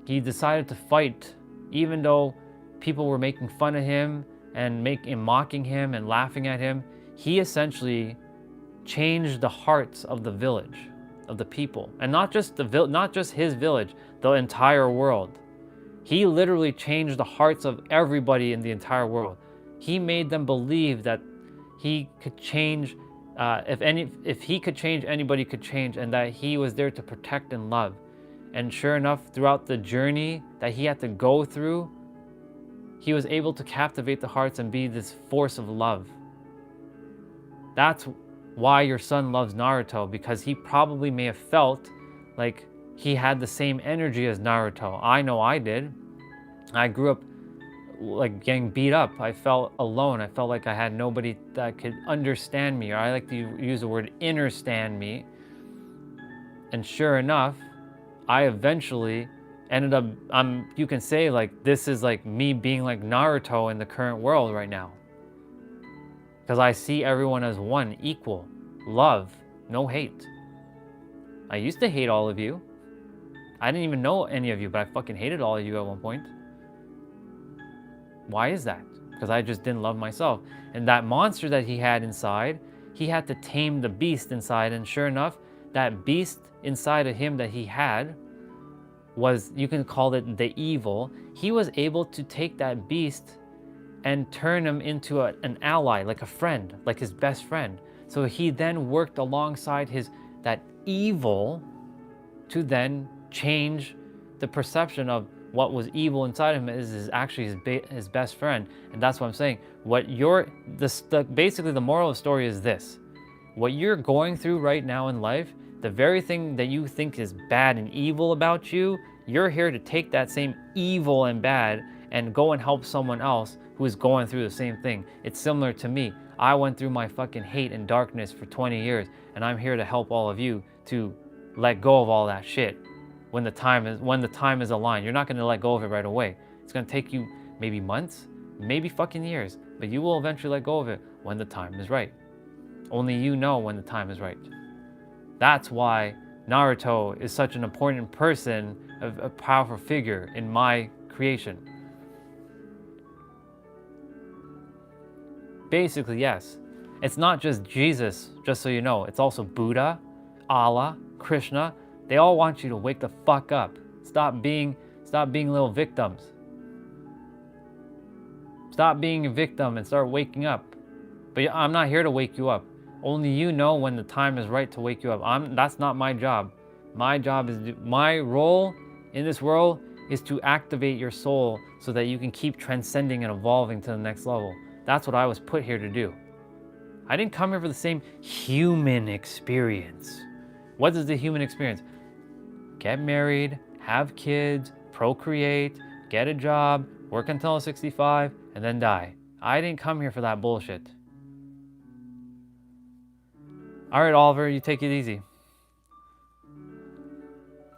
decided to fight, even though people were making fun of him and mocking him and laughing at him. He essentially changed the hearts of the village, of the people, and not just his village, the entire world. He literally changed the hearts of everybody in the entire world. He made them believe that he could change. If he could change, anybody could change, and that he was there to protect and love. And sure enough, throughout the journey that he had to go through, he was able to captivate the hearts and be this force of love. That's why your son loves Naruto, because he probably may have felt like he had the same energy as Naruto. I know I did. I grew up like getting beat up. I felt alone. I felt like I had nobody that could understand me, or I like to use the word understand me. And sure enough, I eventually ended up, you can say like, this is like me being like Naruto in the current world right now. Because I see everyone as one, equal, love, no hate. I used to hate all of you. I didn't even know any of you, but I fucking hated all of you at one point. Why is that? Because I just didn't love myself. And that monster that he had inside, he had to tame the beast inside. And sure enough, that beast inside of him that he had was, you can call it the evil. He was able to take that beast and turn him into an ally, like a friend, like his best friend. So he then worked alongside that evil to then change the perception of what was evil inside him is actually his best friend. And that's what I'm saying. Basically the moral of the story is this: what you're going through right now in life, the very thing that you think is bad and evil about you, you're here to take that same evil and bad and go and help someone else who is going through the same thing. It's similar to me. I went through my fucking hate and darkness for 20 years, and I'm here to help all of you to let go of all that shit when the time is aligned. You're not going to let go of it right away. It's going to take you maybe months, maybe fucking years, but you will eventually let go of it when the time is right. Only you know when the time is right. That's why Naruto is such an important person, a powerful figure in my creation. Basically, yes. It's not just Jesus, just so you know. It's also Buddha, Allah, Krishna. They all want you to wake the fuck up. Stop being little victims. Stop being a victim and start waking up. But I'm not here to wake you up. Only you know when the time is right to wake you up. That's not my job. My role in this world is to activate your soul so that you can keep transcending and evolving to the next level. That's what I was put here to do. I didn't come here for the same human experience. What is the human experience? Get married, have kids, procreate, get a job, work until 65, and then die. I didn't come here for that bullshit. All right, Oliver, you take it easy.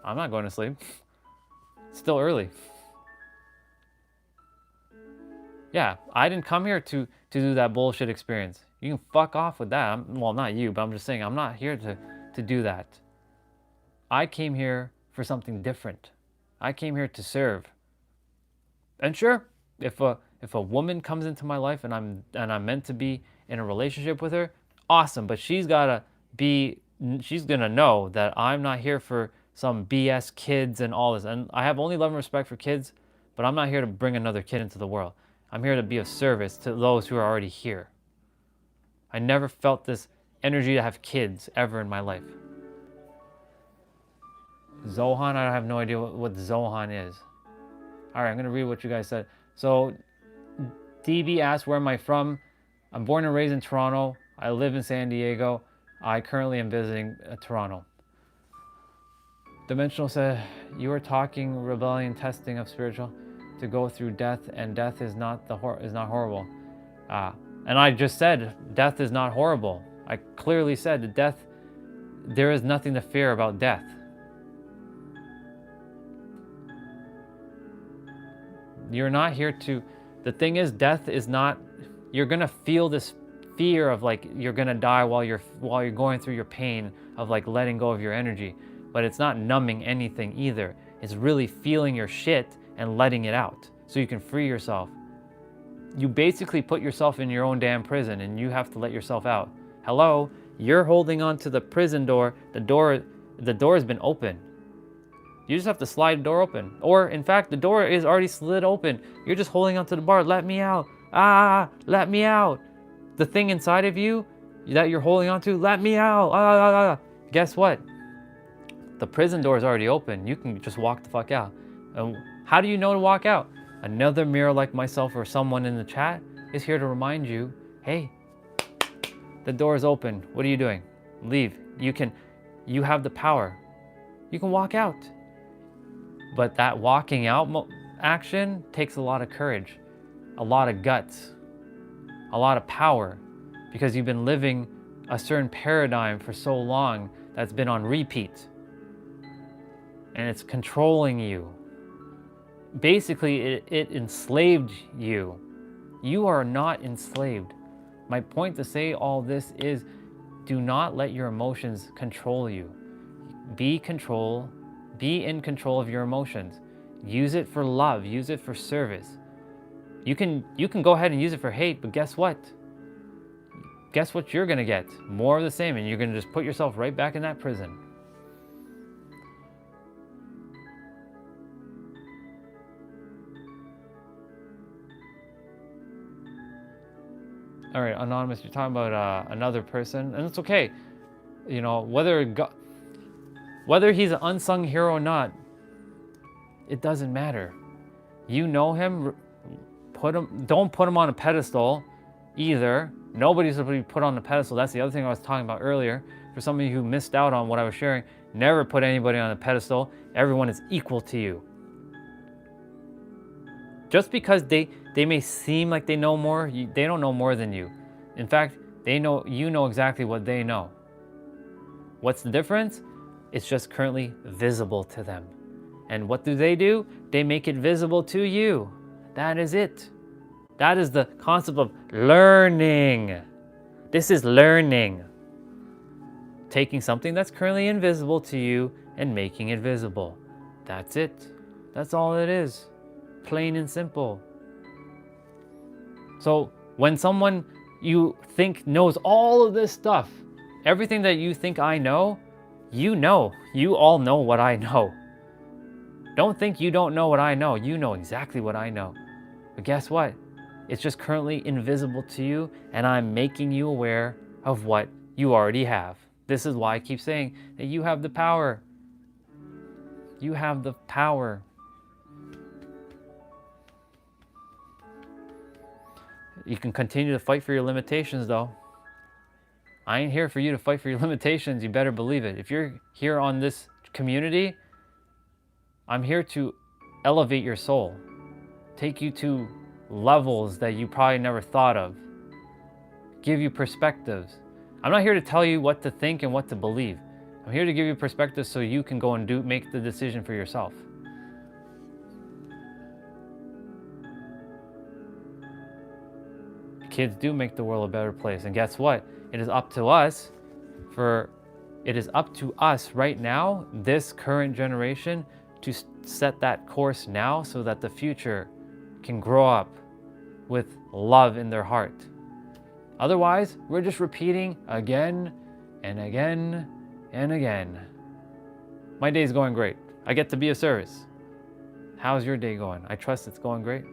I'm not going to sleep. It's still early. Yeah, I didn't come here to do that bullshit experience. You can fuck off with that. Well, not you, but I'm just saying I'm not here to do that. I came here for something different. I came here to serve. And sure, if a woman comes into my life and I'm meant to be in a relationship with her, awesome. But she's gonna know that I'm not here for some BS kids and all this. And I have only love and respect for kids, but I'm not here to bring another kid into the world. I'm here to be of service to those who are already here. I never felt this energy to have kids ever in my life. Zohan, I have no idea what Zohan is. All right, I'm going to read what you guys said. So DB asked, where am I from? I'm born and raised in Toronto. I live in San Diego. I currently am visiting Toronto. Dimensional said, you are talking rebellion, testing of spiritual to go through death, and death is not horrible. And I just said death is not horrible. I clearly said that death, there is nothing to fear about death. You're not here to, the thing is, death is not, you're gonna feel this fear of like you're gonna die while you're going through your pain of like letting go of your energy, but it's not numbing anything either. It's really feeling your shit and letting it out so you can free yourself. You basically put yourself in your own damn prison and you have to let yourself out. Hello, you're holding on to the prison door. The door has been open. You just have to slide the door open. Or in fact, the door is already slid open. You're just holding onto the bar. Let me out. Let me out. The thing inside of you that you're holding onto, let me out. Guess what? The prison door is already open. You can just walk the fuck out. And how do you know to walk out? Another mirror like myself or someone in the chat is here to remind you, hey, the door is open. What are you doing? Leave. You have the power. You can walk out. But that walking out action takes a lot of courage, a lot of guts, a lot of power, because you've been living a certain paradigm for so long that's been on repeat. And it's controlling you. Basically, it enslaved you. You are not enslaved. My point to say all this is, do not let your emotions control you. Be in control of your emotions. Use it for love, use it for service. You can go ahead and use it for hate, but guess what? Guess what you're gonna get? More of the same, and you're gonna just put yourself right back in that prison. All right, Anonymous, you're talking about another person, and it's okay. You know, whether he's an unsung hero or not, it doesn't matter. You know him, don't put him on a pedestal either. Nobody's supposed to be put on a pedestal. That's the other thing I was talking about earlier. For some of you who missed out on what I was sharing, never put anybody on a pedestal. Everyone is equal to you. Just because they may seem like they know more, they don't know more than you. In fact, you know exactly what they know. What's the difference? It's just currently visible to them. And what do? They make it visible to you. That is it. That is the concept of learning. This is learning. Taking something that's currently invisible to you and making it visible. That's it. That's all it is. Plain and simple. So when someone you think knows all of this stuff, everything that you think I know, you all know what I know. Don't think you don't know what I know. You know exactly what I know. But guess what? It's just currently invisible to you, and I'm making you aware of what you already have. This is why I keep saying that you have the power. You have the power. You can continue to fight for your limitations, though. I ain't here for you to fight for your limitations. You better believe it. If you're here on this community, I'm here to elevate your soul, take you to levels that you probably never thought of, give you perspectives. I'm not here to tell you what to think and what to believe. I'm here to give you perspectives so you can go and make the decision for yourself. Kids do make the world a better place, and guess what? It is up to us right now, this current generation, to set that course now so that the future can grow up with love in their heart. Otherwise, we're just repeating again and again and again. My day's going great. I get to be of service. How's your day going? I trust it's going great.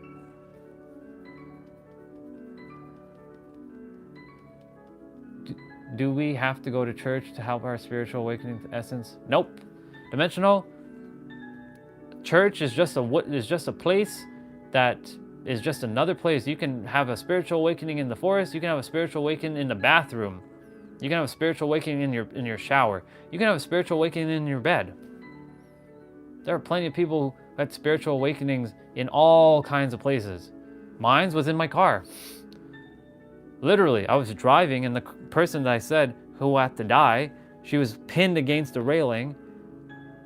Do we have to go to church to help our spiritual awakening to essence? Nope. Dimensional, church is just a place that is just another place. You can have a spiritual awakening in the forest. You can have a spiritual awakening in the bathroom. You can have a spiritual awakening in your shower. You can have a spiritual awakening in your bed. There are plenty of people who had spiritual awakenings in all kinds of places. Mine was in my car. Literally, I was driving and the person that I said who had to die, she was pinned against the railing.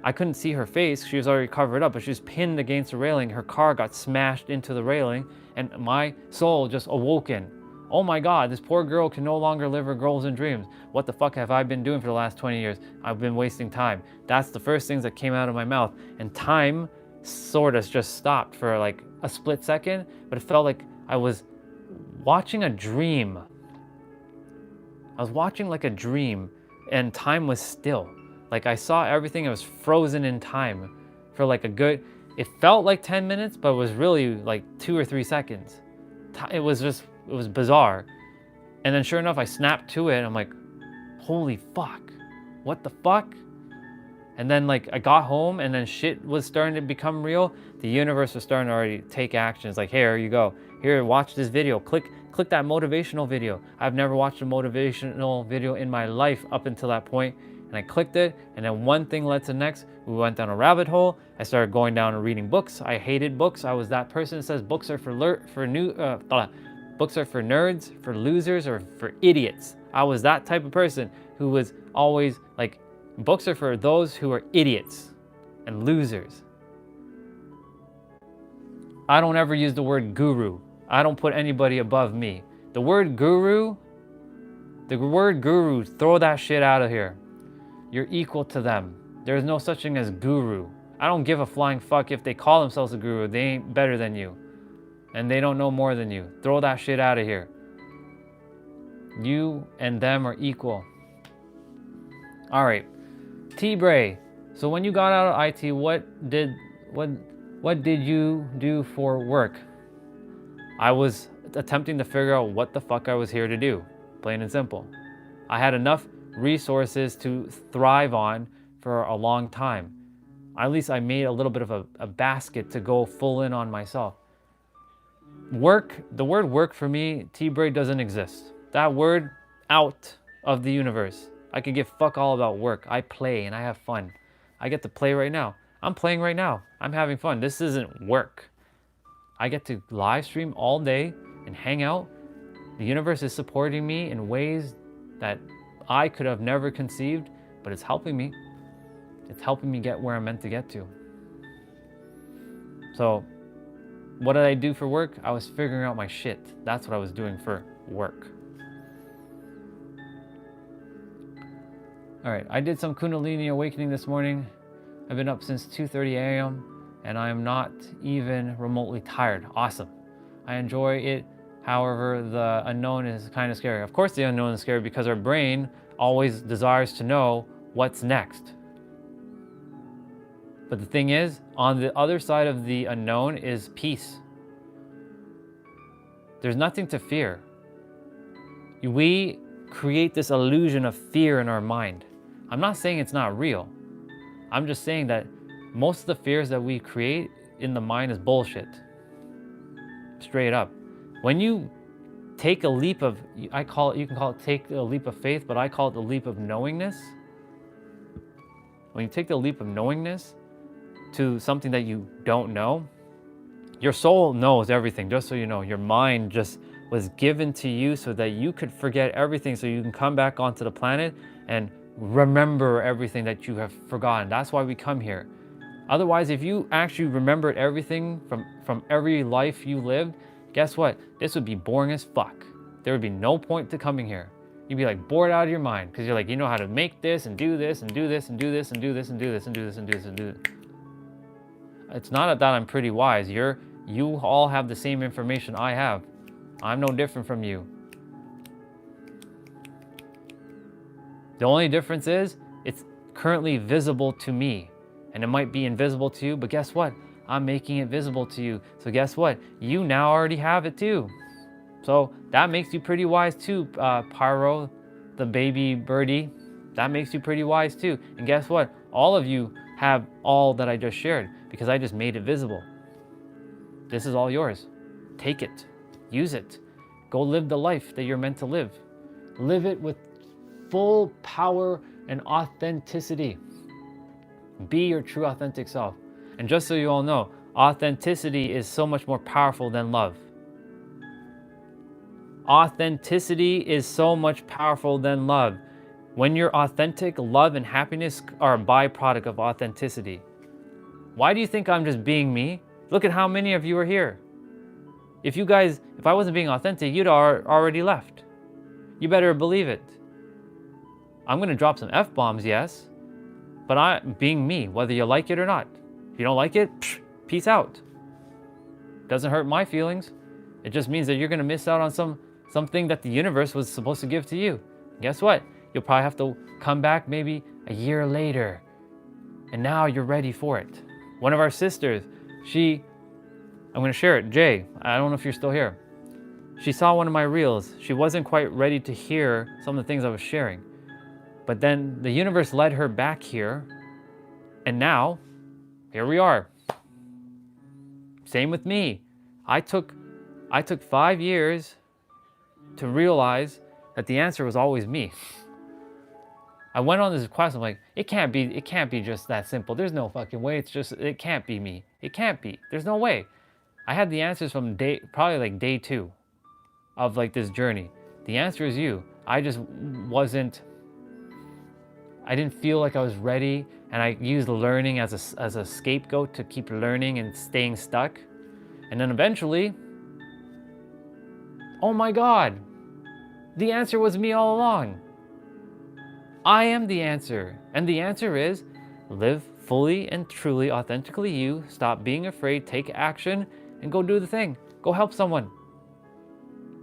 I couldn't see her face. She was already covered up, but she was pinned against the railing. Her car got smashed into the railing and my soul just awoken. Oh my God, this poor girl can no longer live her goals and dreams. What the fuck have I been doing for the last 20 years? I've been wasting time. That's the first things that came out of my mouth. And time sort of just stopped for like a split second, but it felt like I was watching a dream. I was watching like a dream and time was still. Like I saw everything, it was frozen in time for like a good, it felt like 10 minutes, but it was really like 2 or 3 seconds. It was bizarre. And then sure enough, I snapped to it. I'm like, holy fuck, what the fuck? And then like I got home and then shit was starting to become real. The universe was starting to already take action. It's like, here you go. Here, watch this video. Click that motivational video. I've never watched a motivational video in my life up until that point. And I clicked it, and then one thing led to the next. We went down a rabbit hole. I started going down and reading books. I hated books. I was that person that says books are books are for nerds, for losers, or for idiots. I was that type of person who was always like, books are for those who are idiots and losers. I don't ever use the word guru. I don't put anybody above me. The word guru, throw that shit out of here. You're equal to them. There's no such thing as guru. I don't give a flying fuck if they call themselves a guru. They ain't better than you. And they don't know more than you. Throw that shit out of here. You and them are equal. All right, T-Bray. So when you got out of IT, what did you do for work? I was attempting to figure out what the fuck I was here to do, plain and simple. I had enough resources to thrive on for a long time. At least I made a little bit of a basket to go full in on myself. Work, the word work for me, T-Bray, doesn't exist. That word, out of the universe. I could give fuck all about work. I play and I have fun. I get to play right now. I'm playing right now. I'm having fun. This isn't work. I get to live stream all day and hang out. The universe is supporting me in ways that I could have never conceived, but it's helping me. It's helping me get where I'm meant to get to. So, what did I do for work? I was figuring out my shit. That's what I was doing for work. All right, I did some Kundalini awakening this morning. I've been up since 2:30 a.m. and I am not even remotely tired. Awesome. I enjoy it. However, the unknown is kind of scary. Of course, the unknown is scary because our brain always desires to know what's next. But the thing is, on the other side of the unknown is peace. There's nothing to fear. We create this illusion of fear in our mind. I'm not saying it's not real. I'm just saying that most of the fears that we create in the mind is bullshit. Straight up. When you take a leap of, you can call it take a leap of faith, but I call it the leap of knowingness. When you take the leap of knowingness to something that you don't know, your soul knows everything, just so you know. Your mind just was given to you so that you could forget everything, so you can come back onto the planet and remember everything that you have forgotten. That's why we come here. Otherwise, if you actually remembered everything from every life you lived, guess what? This would be boring as fuck. There would be no point to coming here. You'd be like bored out of your mind because you're like, you know how to make this and do this and do this and do this and do this and do this and do this and do this and do this. It's not that I'm pretty wise. You all have the same information I have. I'm no different from you. The only difference is it's currently visible to me, and it might be invisible to you, but guess what? I'm making it visible to you. So guess what? You now already have it too. So that makes you pretty wise too, Pyro, the baby birdie. That makes you pretty wise too. And guess what? All of you have all that I just shared because I just made it visible. This is all yours. Take it. Use it. Go live the life that you're meant to live. Live it with full power and authenticity. Be your true authentic self. And just so you all know, authenticity is so much more powerful than love. Authenticity is so much powerful than love. When you're authentic, love and happiness are a byproduct of authenticity. Why do you think I'm just being me? Look at how many of you are here. If I wasn't being authentic, you'd already left. You better believe it. I'm gonna drop some F-bombs, yes, but I'm being me, whether you like it or not. If you don't like it, peace out. Doesn't hurt my feelings. It just means that you're gonna miss out on something that the universe was supposed to give to you. Guess what? You'll probably have to come back maybe a year later. And now you're ready for it. One of our sisters, I'm gonna share it. Jay, I don't know if you're still here. She saw one of my reels. She wasn't quite ready to hear some of the things I was sharing. But then the universe led her back here. And now, here we are. Same with me. I took 5 years to realize that the answer was always me. I went on this quest. I'm like, it can't be just that simple. There's no fucking way. It can't be me. It can't be. There's no way. I had the answers from probably like day 2 of like this journey. The answer is you. I didn't feel like I was ready, and I used learning as a scapegoat to keep learning and staying stuck. And then eventually, oh my God, the answer was me all along. I am the answer. And the answer is live fully and truly, authentically you. Stop being afraid, take action, and go do the thing. Go help someone.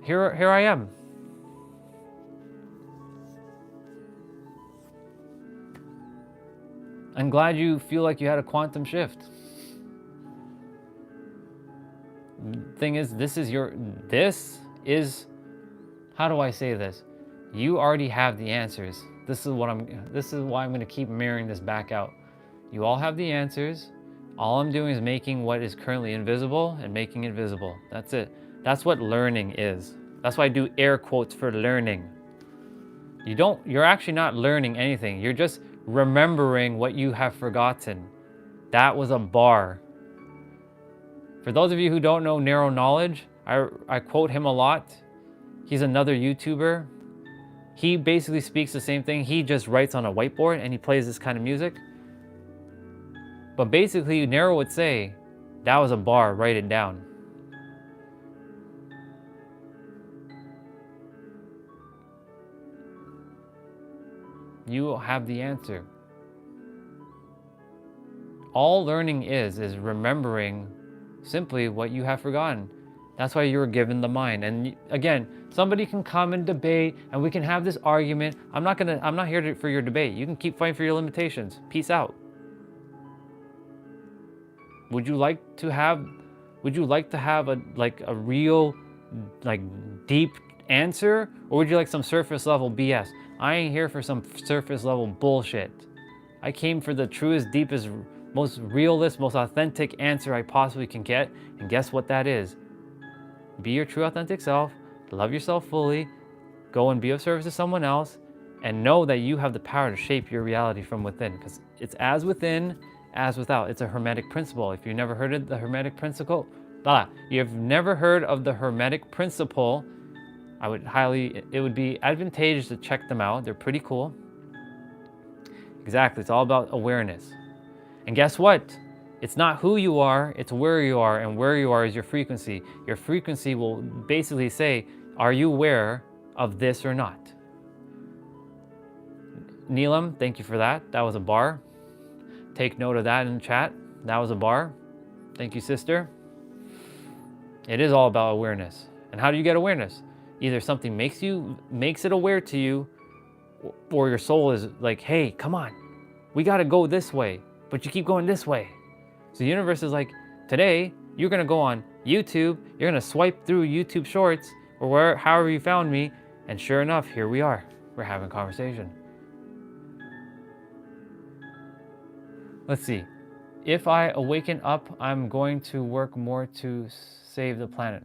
Here I am. I'm glad you feel like you had a quantum shift. Thing is, how do I say this? You already have the answers. This is why I'm going to keep mirroring this back out. You all have the answers. All I'm doing is making what is currently invisible and making it visible. That's it. That's what learning is. That's why I do air quotes for learning. You're actually not learning anything. You're just remembering what you have forgotten. That was a bar. For those of you who don't know Narrow Knowledge, I quote him a lot. He's another YouTuber. He basically speaks the same thing. He just writes on a whiteboard and he plays this kind of music. But basically, Narrow would say, that was a bar, write it down. You have the answer. All learning is remembering simply what you have forgotten. That's why you were given the mind. And again, somebody can come and debate and we can have this argument. I'm not here for your debate. You can keep fighting for your limitations. Peace out. Would you like to have a real deep answer, or would you like some surface level BS? I ain't here for some surface level bullshit. I came for the truest, deepest, most realist, most authentic answer I possibly can get. And guess what that is? Be your true authentic self, love yourself fully, go and be of service to someone else, and know that you have the power to shape your reality from within, because it's as within as without. It's a hermetic principle. If you've never heard of the hermetic principle, it would be advantageous to check them out. They're pretty cool. Exactly, it's all about awareness. And guess what? It's not who you are, it's where you are, and where you are is your frequency. Your frequency will basically say, are you aware of this or not? Neelam, thank you for that. That was a bar. Take note of that in the chat. That was a bar. Thank you, sister. It is all about awareness. And how do you get awareness? Either something makes it aware to you, or your soul is like, hey, come on, we gotta go this way, but you keep going this way. So the universe is like, today, you're gonna go on YouTube, you're gonna swipe through YouTube Shorts, or however you found me, and sure enough, here we are. We're having a conversation. Let's see. If I awaken up, I'm going to work more to save the planet.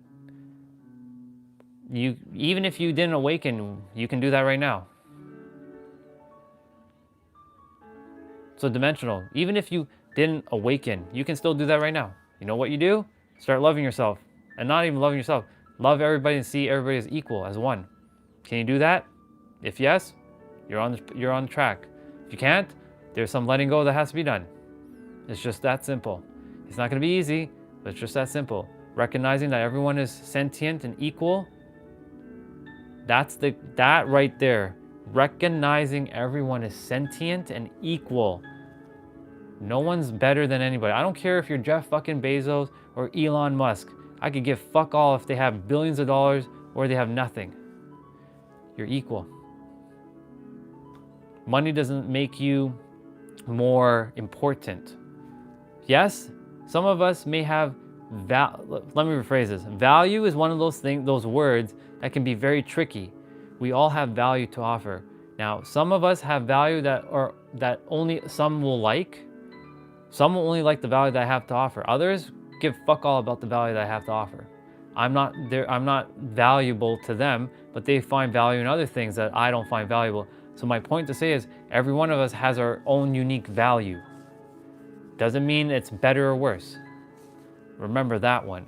Even if you didn't awaken, you can do that right now. So dimensional, even if you didn't awaken, you can still do that right now. You know what you do? Start loving yourself. And not even loving yourself. Love everybody and see everybody as equal, as one. Can you do that? If yes, you're on the track. If you can't, there's some letting go that has to be done. It's just that simple. It's not going to be easy, but it's just that simple. Recognizing that everyone is sentient and equal. That right there. Recognizing everyone is sentient and equal. No one's better than anybody. I don't care if you're Jeff fucking Bezos or Elon Musk. I could give fuck all if they have billions of dollars or they have nothing. You're equal. Money doesn't make you more important. Yes, some of us may have let me rephrase this. Value is one of those things, those words that can be very tricky. We all have value to offer. Now, some of us have value that only some will like. Some will only like the value that I have to offer. Others give fuck all about the value that I have to offer. I'm not valuable to them, but they find value in other things that I don't find valuable. So my point to say is every one of us has our own unique value. Doesn't mean it's better or worse. Remember that one.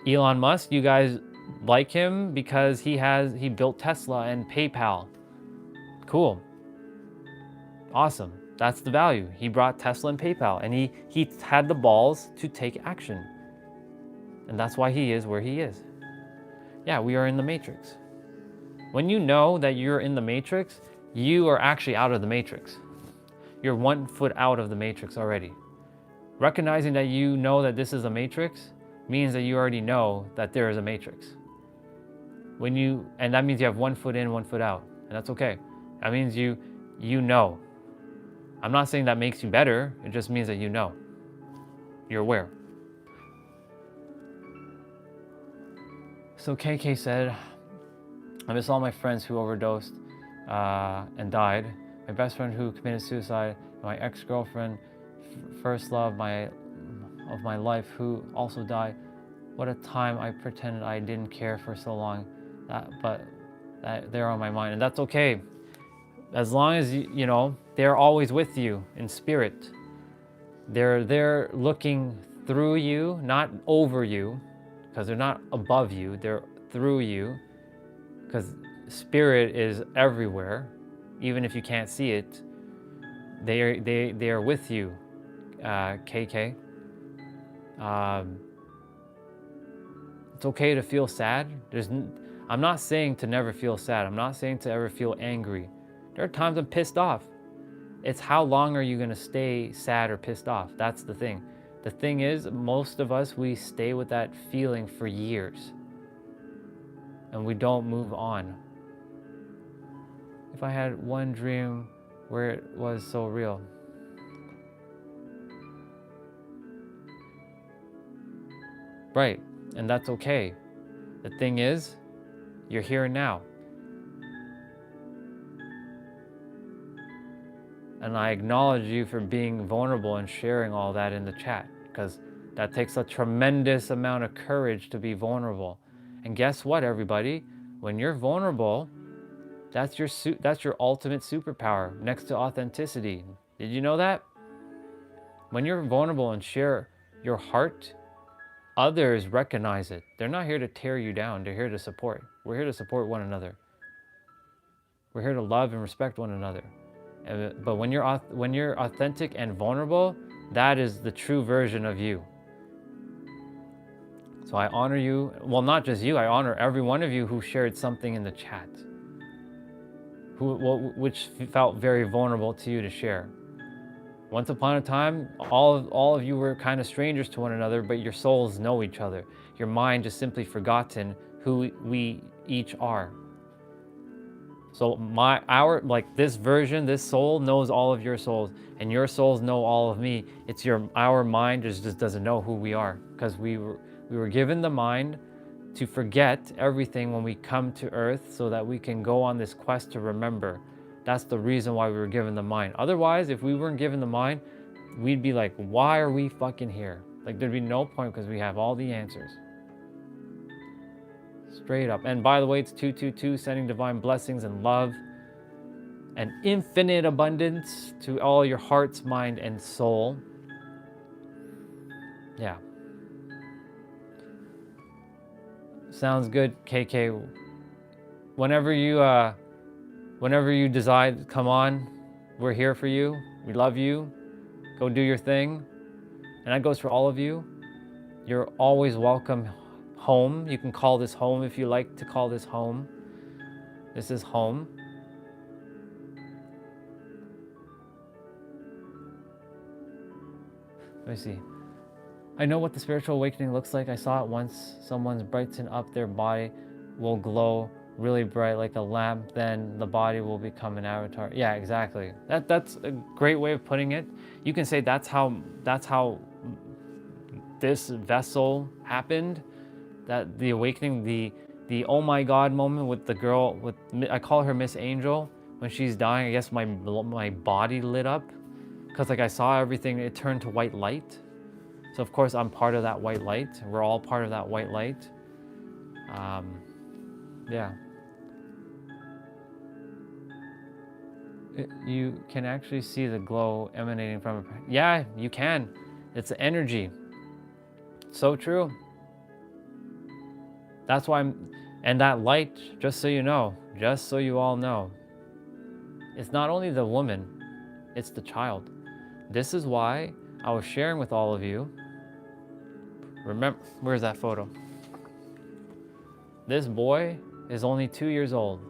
Elon Musk, you guys like him because he built Tesla and PayPal. Cool. Awesome. That's the value. He brought Tesla and PayPal, and he had the balls to take action. And that's why he is where he is. Yeah, we are in the matrix. When you know that you're in the matrix, you are actually out of the matrix. You're 1 foot out of the matrix already. Recognizing that you know that this is a matrix means that you already know that there is a matrix. And that means you have 1 foot in, 1 foot out, and that's okay. That means you know. I'm not saying that makes you better. It just means that you know. You're aware. So KK said, I miss all my friends who overdosed and died. My best friend who committed suicide, my ex-girlfriend, first love of my life who also died. What a time I pretended I didn't care for so long, but they're on my mind, and that's okay. As long as you know they're always with you in spirit. They're looking through you, not over you, because they're not above you. They're through you, because spirit is everywhere, even if you can't see it. They are with you, KK. It's okay to feel sad. I'm not saying to never feel sad. I'm not saying to ever feel angry. There are times I'm pissed off. It's how long are you going to stay sad or pissed off? That's the thing. The thing is, most of us, we stay with that feeling for years. And we don't move on. If I had one dream where it was so real. Right, and that's okay. The thing is, you're here and now. And I acknowledge you for being vulnerable and sharing all that in the chat, because that takes a tremendous amount of courage to be vulnerable. And guess what, everybody? When you're vulnerable, that's your ultimate superpower next to authenticity. Did you know that? When you're vulnerable and share your heart, others recognize it. They're not here to tear you down. They're here to support. We're here to support one another. We're here to love and respect one another. But when you're authentic and vulnerable, that is the true version of you. So I honor you. Well, not just you. I honor every one of you who shared something in the chat, which felt very vulnerable to you to share. Once upon a time, all of you were kind of strangers to one another, but your souls know each other. Your mind just simply forgotten who we each are. So this version, this soul knows all of your souls, and your souls know all of me. It's our mind just doesn't know who we are, because we were given the mind to forget everything when we come to earth, so that we can go on this quest to remember. That's the reason why we were given the mind. Otherwise, if we weren't given the mind, we'd be like, why are we fucking here? Like, there'd be no point because we have all the answers. Straight up. And by the way, it's 222, sending divine blessings and love and infinite abundance to all your hearts, mind, and soul. Yeah. Sounds good, KK. Whenever you decide, come on, we're here for you. We love you. Go do your thing. And that goes for all of you. You're always welcome home. You can call this home if you like to call this home. This is home. Let me see. I know what the spiritual awakening looks like. I saw it once. Someone's brighten up, their body will glow really bright like a lamp, then the body will become an avatar. Yeah, exactly. That's a great way of putting it. You can say that's how this vessel happened. That the awakening, the oh my God moment with the girl, with, I call her Miss Angel, when she's dying. I guess my body lit up because like I saw everything, it turned to white light. So of course I'm part of that white light. We're all part of that white light. Yeah. You can actually see the glow emanating from it. Yeah, you can. It's energy. So true. That's why and that light, just so you know, just so you all know, it's not only the woman, it's the child. This is why I was sharing with all of you. Remember, where's that photo? This boy is only 2 years old.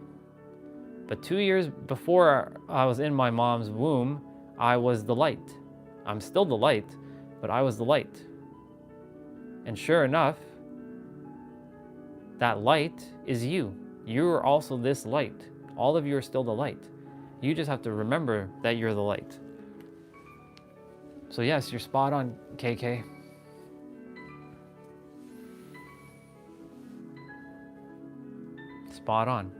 But 2 years before I was in my mom's womb, I was the light. I'm still the light, but I was the light. And sure enough, that light is you. You are also this light. All of you are still the light. You just have to remember that you're the light. So yes, you're spot on, KK. Spot on.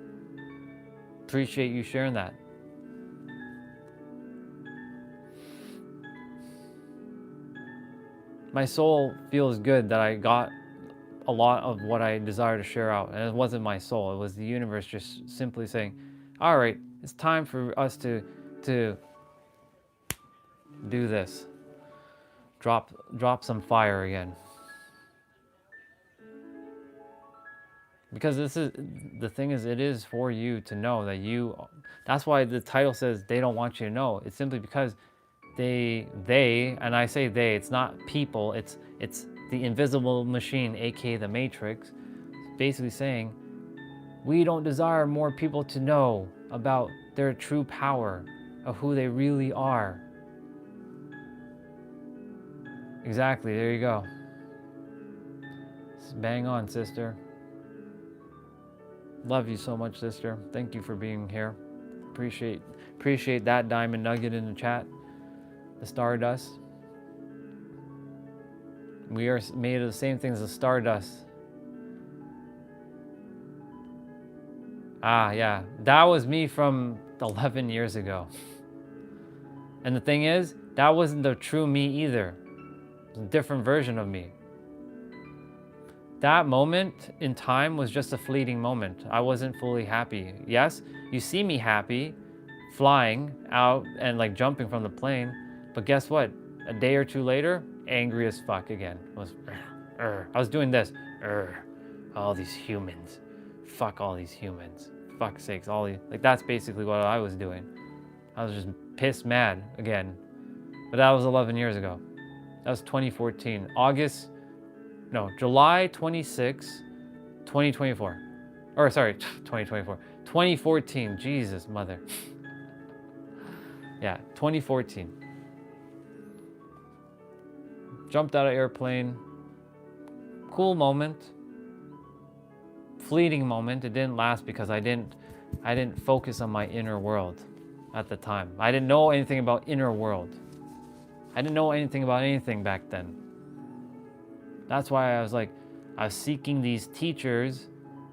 Appreciate you sharing that. My soul feels good that I got a lot of what I desire to share out. And it wasn't my soul, it was the universe just simply saying, all right, it's time for us to do this. Drop some fire again. Because this is, the thing is, it is for you to know that you, that's why the title says they don't want you to know. It's simply because they, and I say they, it's not people, it's the invisible machine, aka the Matrix, basically saying, we don't desire more people to know about their true power, of who they really are. Exactly, there you go. Bang on, sister. Love you so much, sister. Thank you for being here. Appreciate that diamond nugget in the chat. The stardust. We are made of the same things as stardust. Ah, yeah. That was me from 11 years ago. And the thing is, that wasn't the true me either. It was a different version of me. That moment in time was just a fleeting moment. I wasn't fully happy. Yes, you see me happy, flying out and like jumping from the plane, but guess what? A day or two later, angry as fuck again. I was doing this. All these humans. Fuck all these humans. Fuck's sakes, all these. Like that's basically what I was doing. I was just pissed mad again. But that was 11 years ago. That was 2014. July 26, 2024. Or sorry, 2024. 2014, Jesus, mother. Yeah, 2014. Jumped out of airplane. Cool moment. Fleeting moment. It didn't last because I didn't focus on my inner world at the time. I didn't know anything about inner world. I didn't know anything about anything back then. That's why I was seeking these teachers,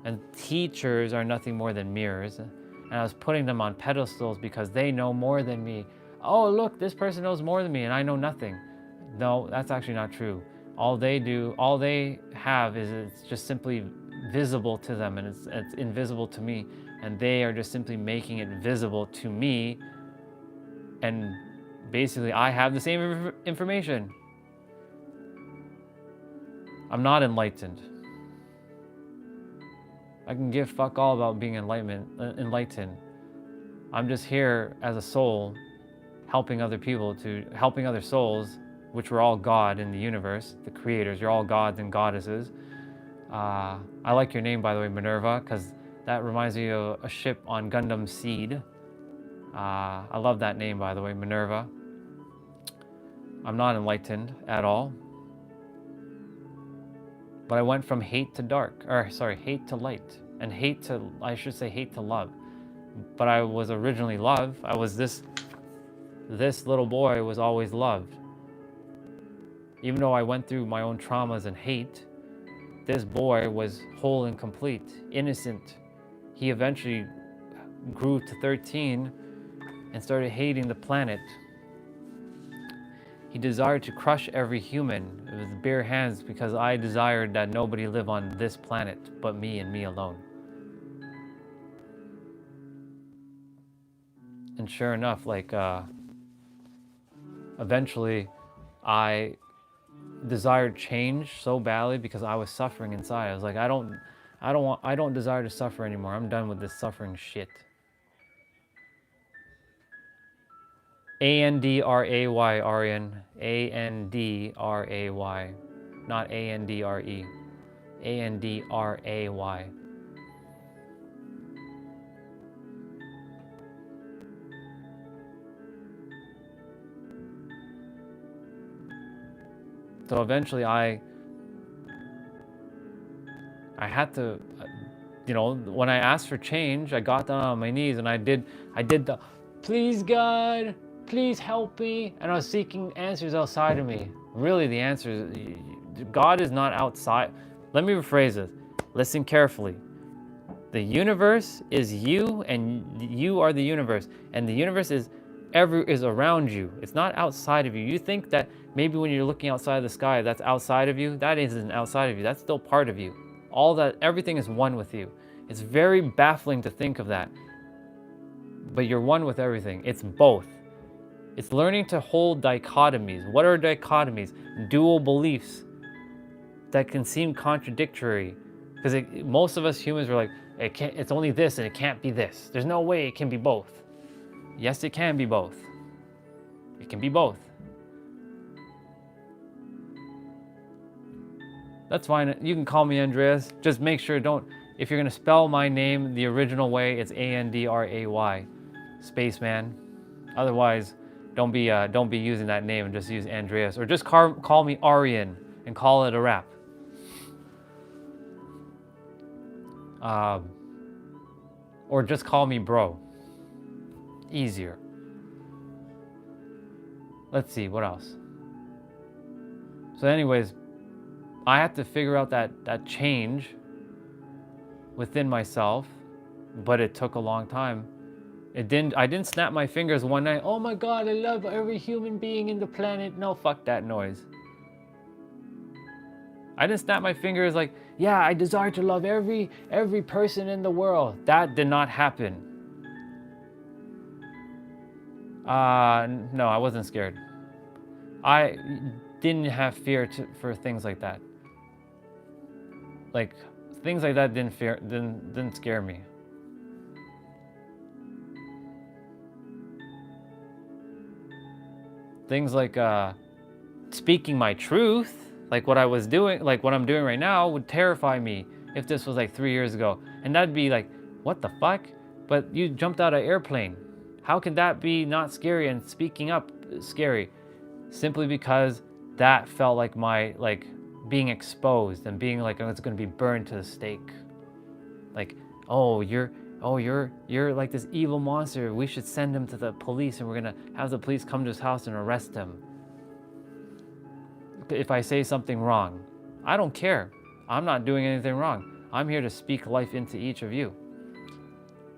and teachers are nothing more than mirrors. and I was putting them on pedestals because they know more than me. Oh, look, this person knows more than me and I know nothing. No, that's actually not true. All they have is it's just simply visible to them, and it's invisible to me, and they are just simply making it visible to me, and basically I have the same information. I'm not enlightened. I can give fuck all about being enlightened. I'm just here as a soul, helping other souls, which we're all God in the universe, the creators. You're all gods and goddesses. I like your name, by the way, Minerva, because that reminds me of a ship on Gundam Seed. I love that name, by the way, Minerva. I'm not enlightened at all. But I went from hate to hate to light, and hate to love. But I was originally love. I was this little boy was always loved. Even though I went through my own traumas and hate, this boy was whole and complete, innocent. He eventually grew to 13 and started hating the planet. He desired to crush every human with bare hands because I desired that nobody live on this planet but me and me alone. And sure enough, eventually I desired change so badly because I was suffering inside. I was like, I don't desire to suffer anymore. I'm done with this suffering shit. A-N-D-R-A-Y, Aryan. A-N-D-R-A-Y. Not A-N-D-R-E. A-N-D-R-A-Y. So eventually I had to, when I asked for change, I got down on my knees and I did the, please God, please help me. And I was seeking answers outside of me. Really, the answer is, God is not outside. Let me rephrase this. Listen carefully. The universe is you, and you are the universe. And the universe is around you. It's not outside of you. You think that maybe when you're looking outside of the sky, that's outside of you. That isn't outside of you. That's still part of you. Everything is one with you. It's very baffling to think of that. But you're one with everything. It's both. It's learning to hold dichotomies. What are dichotomies? Dual beliefs that can seem contradictory. Because most of us humans are like, it's only this and it can't be this. There's no way it can be both. Yes, it can be both. It can be both. That's fine. You can call me Andreas. Just make sure if you're going to spell my name the original way, it's A-N-D-R-A-Y, spaceman. Otherwise, don't be using that name and just use Andreas. Or just call me Aryan and call it a wrap. Or just call me bro. Easier. Let's see, what else? So anyways, I had to figure out that change within myself, but it took a long time. I didn't snap my fingers one night, oh my God, I love every human being in the planet. No, fuck that noise. I didn't snap my fingers like, yeah, I desire to love every person in the world. That did not happen. No, I wasn't scared. I didn't have fear for things like that. Like, things like that didn't scare me. Things like speaking my truth, like what I was doing, like what I'm doing right now, would terrify me if this was like 3 years ago. And that'd be like, what the fuck? But you jumped out of an airplane. How could that be not scary and speaking up scary? Simply because that felt like being exposed and being like, oh, it's gonna be burned to the stake. Like, you're like this evil monster. We should send him to the police and we're gonna have the police come to his house and arrest him if I say something wrong. I don't care. I'm not doing anything wrong. I'm here to speak life into each of you.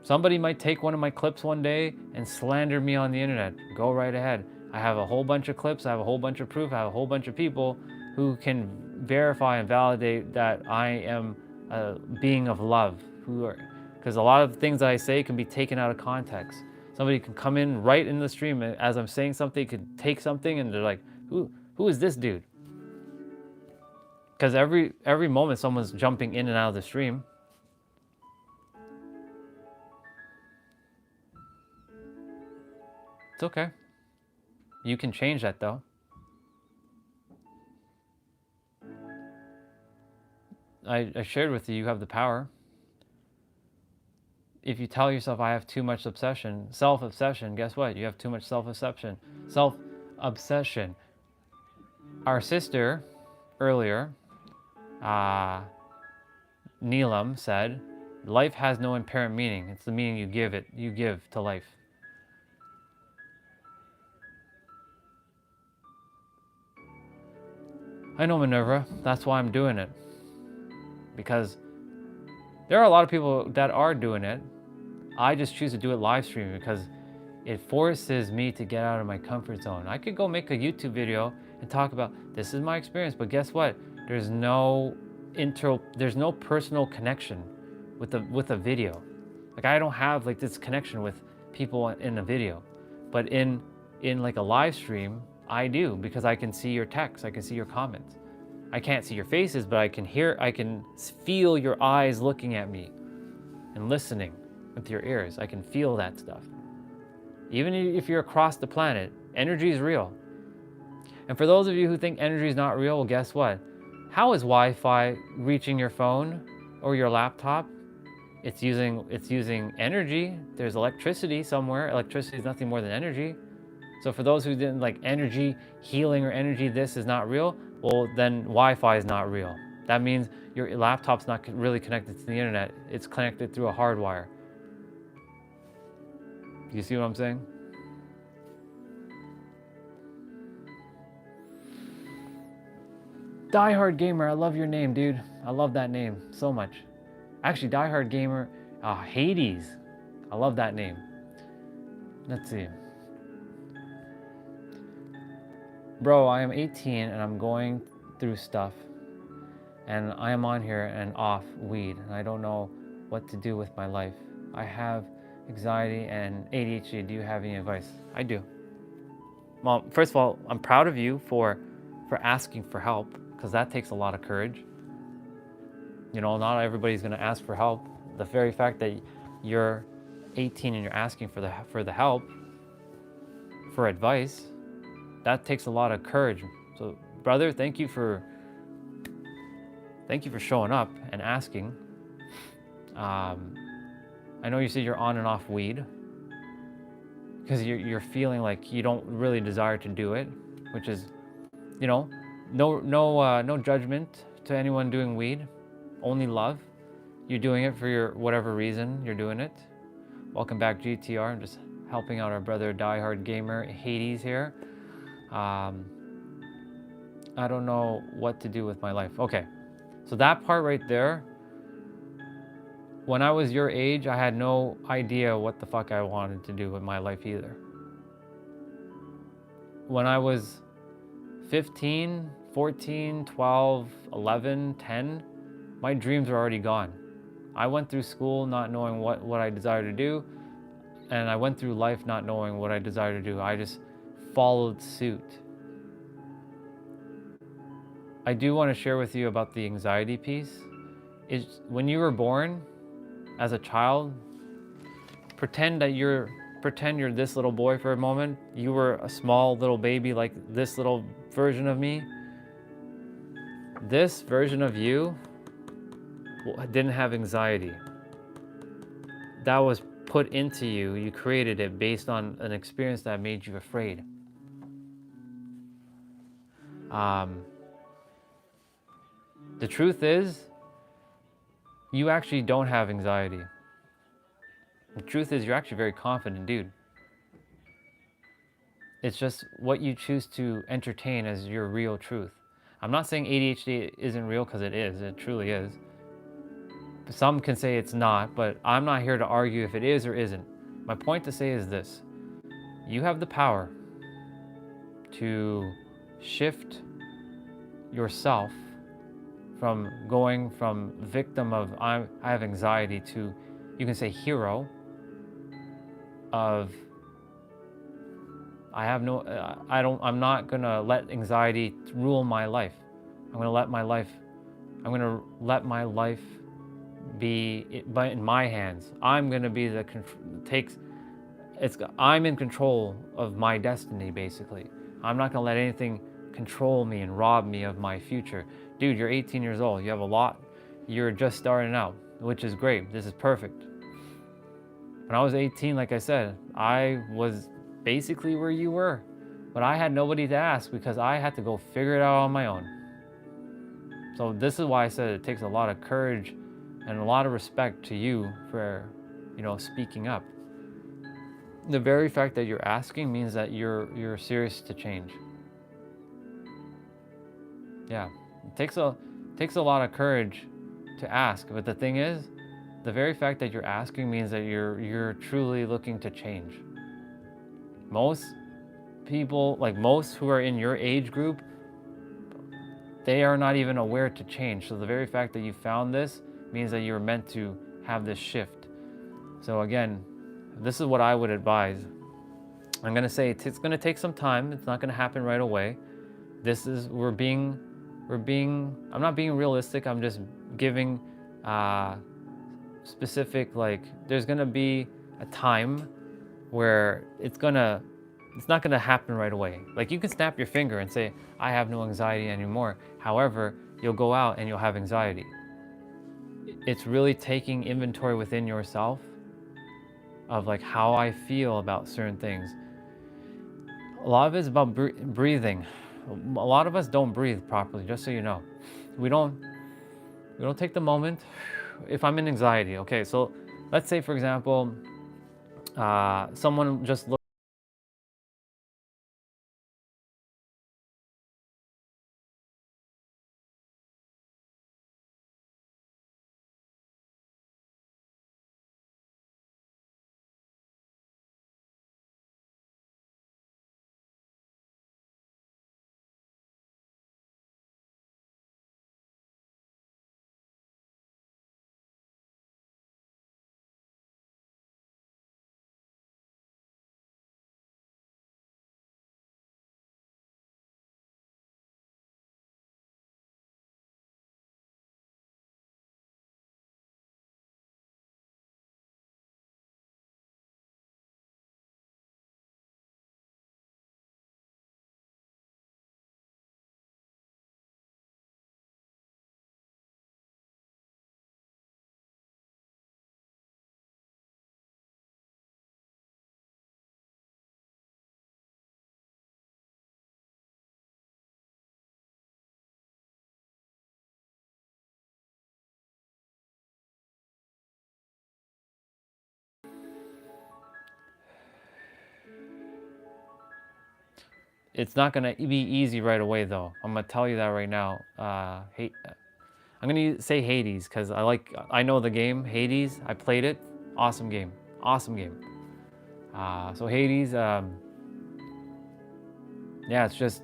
Somebody might take one of my clips one day and slander me on the internet. Go right ahead. I have a whole bunch of clips, I have a whole bunch of proof, I have a whole bunch of people who can verify and validate that I am a being of love. Because a lot of things that I say can be taken out of context. Somebody can come in right in the stream and as I'm saying something, could take something and they're like, who is this dude? Because every moment someone's jumping in and out of the stream. It's okay. You can change that though. I shared with you, you have the power. If you tell yourself I have too much obsession, self-obsession, guess what? You have too much self-obsession. Self-obsession. Our sister earlier, Neelam said, life has no inherent meaning. It's the meaning you give to life. I know, Minerva. That's why I'm doing it. Because there are a lot of people that are doing it. I just choose to do it live streaming because it forces me to get out of my comfort zone. I could go make a YouTube video and talk about this is my experience, but guess what? There's no personal connection with a video. Like I don't have like this connection with people in a video, but in like a live stream, I do because I can see your texts, I can see your comments. I can't see your faces, but I can feel your eyes looking at me and listening with your ears. I can feel that stuff. Even if you're across the planet, energy is real. And for those of you who think energy is not real, well, guess what? How is Wi-Fi reaching your phone or your laptop? It's using energy. There's electricity somewhere. Electricity is nothing more than energy. So for those who didn't like energy healing or energy this is not real, well then Wi-Fi is not real. That means your laptop's not really connected to the internet. It's connected through a hard wire. You see what I'm saying? Diehard Gamer, I love your name, dude. I love that name so much. Actually, Diehard Gamer, Hades. I love that name. Let's see. Bro, I am 18 and I'm going through stuff. And I am on here and off weed. And I don't know what to do with my life. I have anxiety and ADHD. Do you have any advice? I do. Well, first of all, I'm proud of you for asking for help, because that takes a lot of courage. You know, not everybody's going to ask for help. The very fact that you're 18 and you're asking for the help, for advice, that takes a lot of courage. So, brother, thank you for showing up and asking. I know you said you're on and off weed because you're feeling like you don't really desire to do it, which is, you know, no judgment to anyone doing weed, only love. You're doing it for your whatever reason you're doing it. Welcome back, GTR. I'm just helping out our brother Diehard Gamer Hades here. I don't know what to do with my life. Okay, so that part right there, when I was your age, I had no idea what the fuck I wanted to do with my life either. When I was 15, 14, 12, 11, 10, my dreams were already gone. I went through school not knowing what I desired to do, and I went through life not knowing what I desired to do. I just followed suit. I do want to share with you about the anxiety piece. Is when you were born as a child, pretend you're this little boy for a moment. You were a small little baby like this little version of me. This version of you didn't have anxiety. That was put into you. You created it based on an experience that made you afraid. The truth is, you actually don't have anxiety. The truth is, you're actually very confident dude. It's just what you choose to entertain as your real truth. I'm not saying ADHD isn't real, because it is. It truly is. Some can say it's not, but I'm not here to argue if it is or isn't. My point to say is this: you have the power to shift yourself from going from victim of I have anxiety to, you can say, hero of I'm not gonna let anxiety rule my life. I'm gonna let my life be but in my hands. I'm gonna be the I'm in control of my destiny, basically. I'm not gonna let anything control me and rob me of my future. Dude, you're 18 years old. You have a lot. You're just starting out, which is great. This is perfect. When I was 18, like I said, I was basically where you were, but I had nobody to ask because I had to go figure it out on my own. So this is why I said it takes a lot of courage and a lot of respect to you for, speaking up. The very fact that you're asking means that you're serious to change. Yeah, it takes a lot of courage to ask, but the thing is, the very fact that you're asking means that you're truly looking to change. Most people, like most who are in your age group, they are not even aware to change. So the very fact that you found this means that you're meant to have this shift. So again, this is what I would advise. I'm gonna say it's gonna take some time. It's not gonna happen right away. I'm not being realistic. I'm just giving specific, like, there's gonna be a time where it's not gonna happen right away. Like, you can snap your finger and say, I have no anxiety anymore. However, you'll go out and you'll have anxiety. It's really taking inventory within yourself of like how I feel about certain things. A lot of it's about breathing. A lot of us don't breathe properly, just so you know. We don't take the moment. If I'm in anxiety, okay, so let's say, for example, someone just looked. It's not gonna be easy right away, though. I'm gonna tell you that right now. I'm gonna say Hades because I know the game Hades. I played it. Awesome game. Awesome game. So Hades, yeah, it's just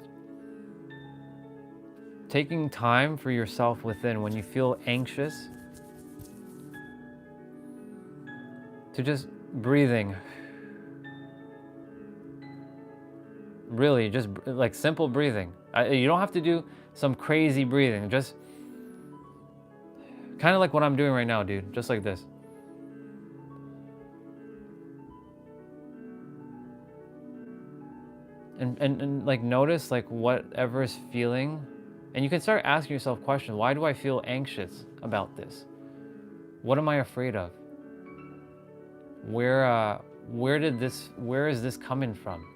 taking time for yourself within when you feel anxious, to just breathing. Really, just like simple breathing. You don't have to do some crazy breathing. Just kind of like what I'm doing right now, dude. Just like this. And like notice like whatever is feeling, and you can start asking yourself questions. Why do I feel anxious about this? What am I afraid of? Where is this coming from?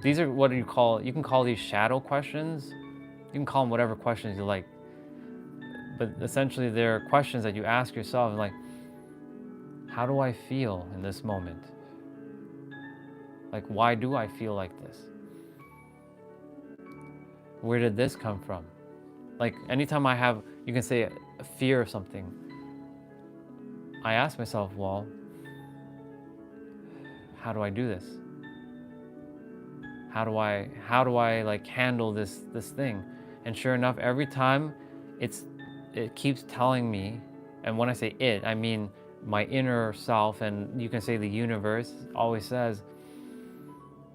These are what you can call these shadow questions. You can call them whatever questions you like. But essentially they're questions that you ask yourself, like, how do I feel in this moment? Like, why do I feel like this? Where did this come from? Like, anytime I have, you can say, a fear of something, I asked myself, well, how do I do this? How do I like handle this thing? And sure enough, every time it keeps telling me, and when I say it, I mean my inner self, and you can say the universe always says,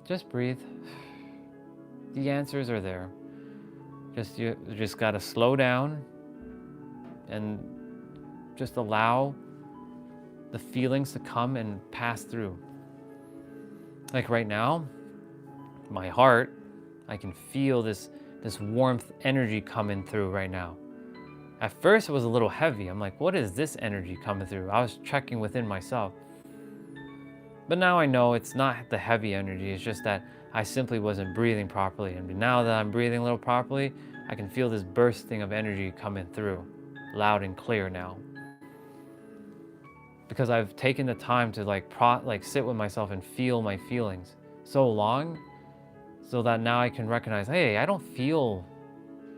just breathe. The answers are there. You just gotta slow down and just allow the feelings to come and pass through. Like right now, my heart, I can feel this warmth energy coming through right now. At first it was a little heavy. I'm like, what is this energy coming through? I was checking within myself. But now I know it's not the heavy energy, it's just that I simply wasn't breathing properly. And now that I'm breathing a little properly, I can feel this bursting of energy coming through, loud and clear now. Because I've taken the time to like sit with myself and feel my feelings so long, so that now I can recognize, hey,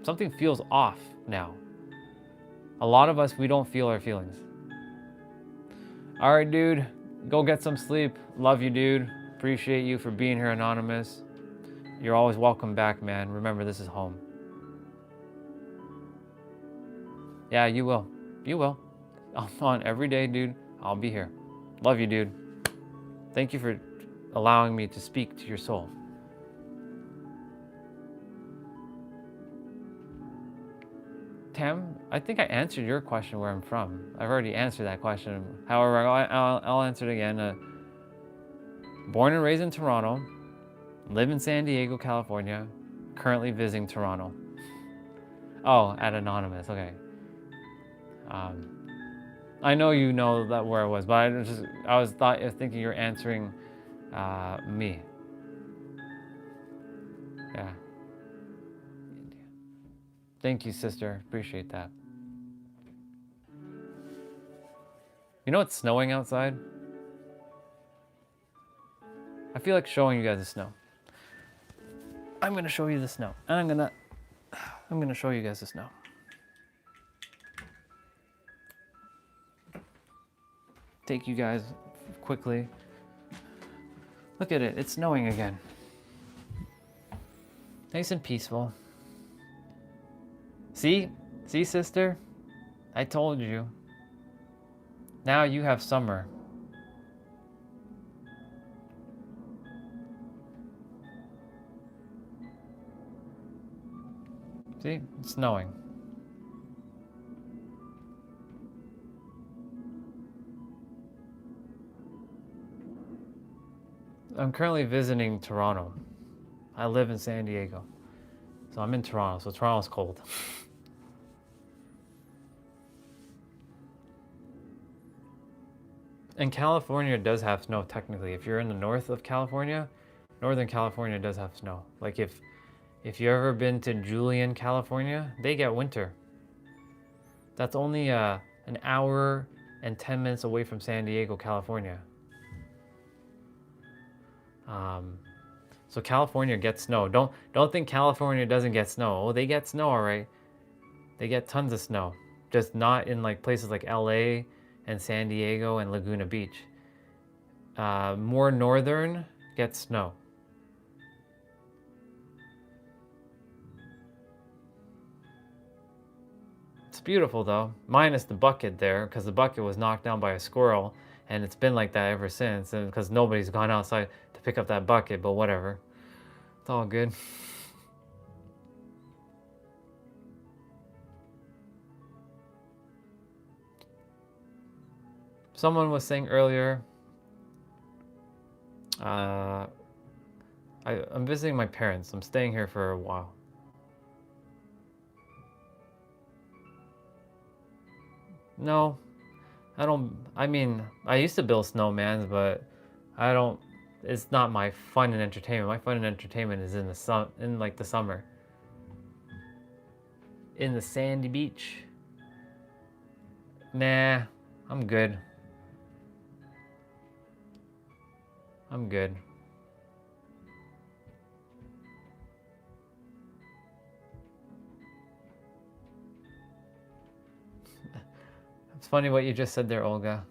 something feels off now. A lot of us, we don't feel our feelings. All right, dude, go get some sleep. Love you, dude. Appreciate you for being here, Anonymous. You're always welcome back, man. Remember, this is home. Yeah, you will. You will. I'm on every day, dude. I'll be here. Love you, dude. Thank you for allowing me to speak to your soul. Tam, I think I answered your question where I'm from. I've already answered that question. However, I'll answer it again. Born and raised in Toronto, live in San Diego, California, currently visiting Toronto. Oh, at Anonymous, okay. I know you know that where I was, but I was thinking you're answering me. Yeah. Thank you, sister. Appreciate that. You know it's snowing outside? I feel like showing you guys the snow. I'm gonna show you the snow. And I'm gonna show you guys the snow. Take you guys quickly. Look at it, it's snowing again. Nice and peaceful. See, sister? I told you. Now you have summer. See, it's snowing. I'm currently visiting Toronto. I live in San Diego. So I'm in Toronto, so Toronto's cold. And California does have snow technically. If you're in the north of California, Northern California does have snow. Like if you ever been to Julian, California, they get winter. That's only an hour and 10 minutes away from San Diego, California. So California gets snow. Don't think California doesn't get snow. Oh, they get snow, all right. They get tons of snow. Just not in like places like LA and San Diego and Laguna Beach. More northern gets snow. It's beautiful though, minus the bucket there, because the bucket was knocked down by a squirrel, and it's been like that ever since, and because nobody's gone outside to pick up that bucket, but whatever. It's all good. Someone was saying earlier, I'm visiting my parents. I'm staying here for a while. No, I don't. I mean, I used to build snowmans, but I don't. It's not my fun and entertainment. My fun and entertainment is in the sun, in like the summer, in the sandy beach. Nah, I'm good. I'm good. It's funny what you just said there, Olga.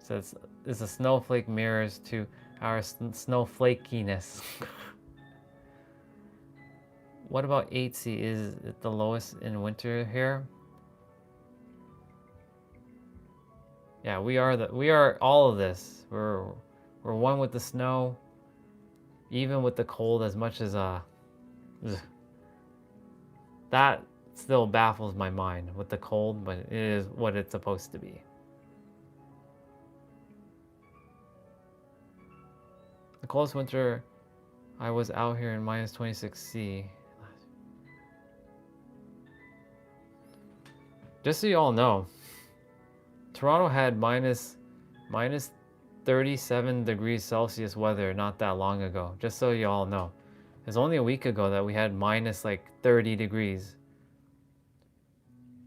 So it's a snowflake mirrors to our snowflakiness. What about 8C? Is it the lowest in winter here? Yeah, we are all of this. We're one with the snow, even with the cold. As much as that still baffles my mind with the cold, but it is what it's supposed to be. The coldest winter I was out here in minus 26C. Just so you all know, Toronto had minus 37 degrees Celsius weather not that long ago. Just so you all know. It's only a week ago that we had minus like 30 degrees.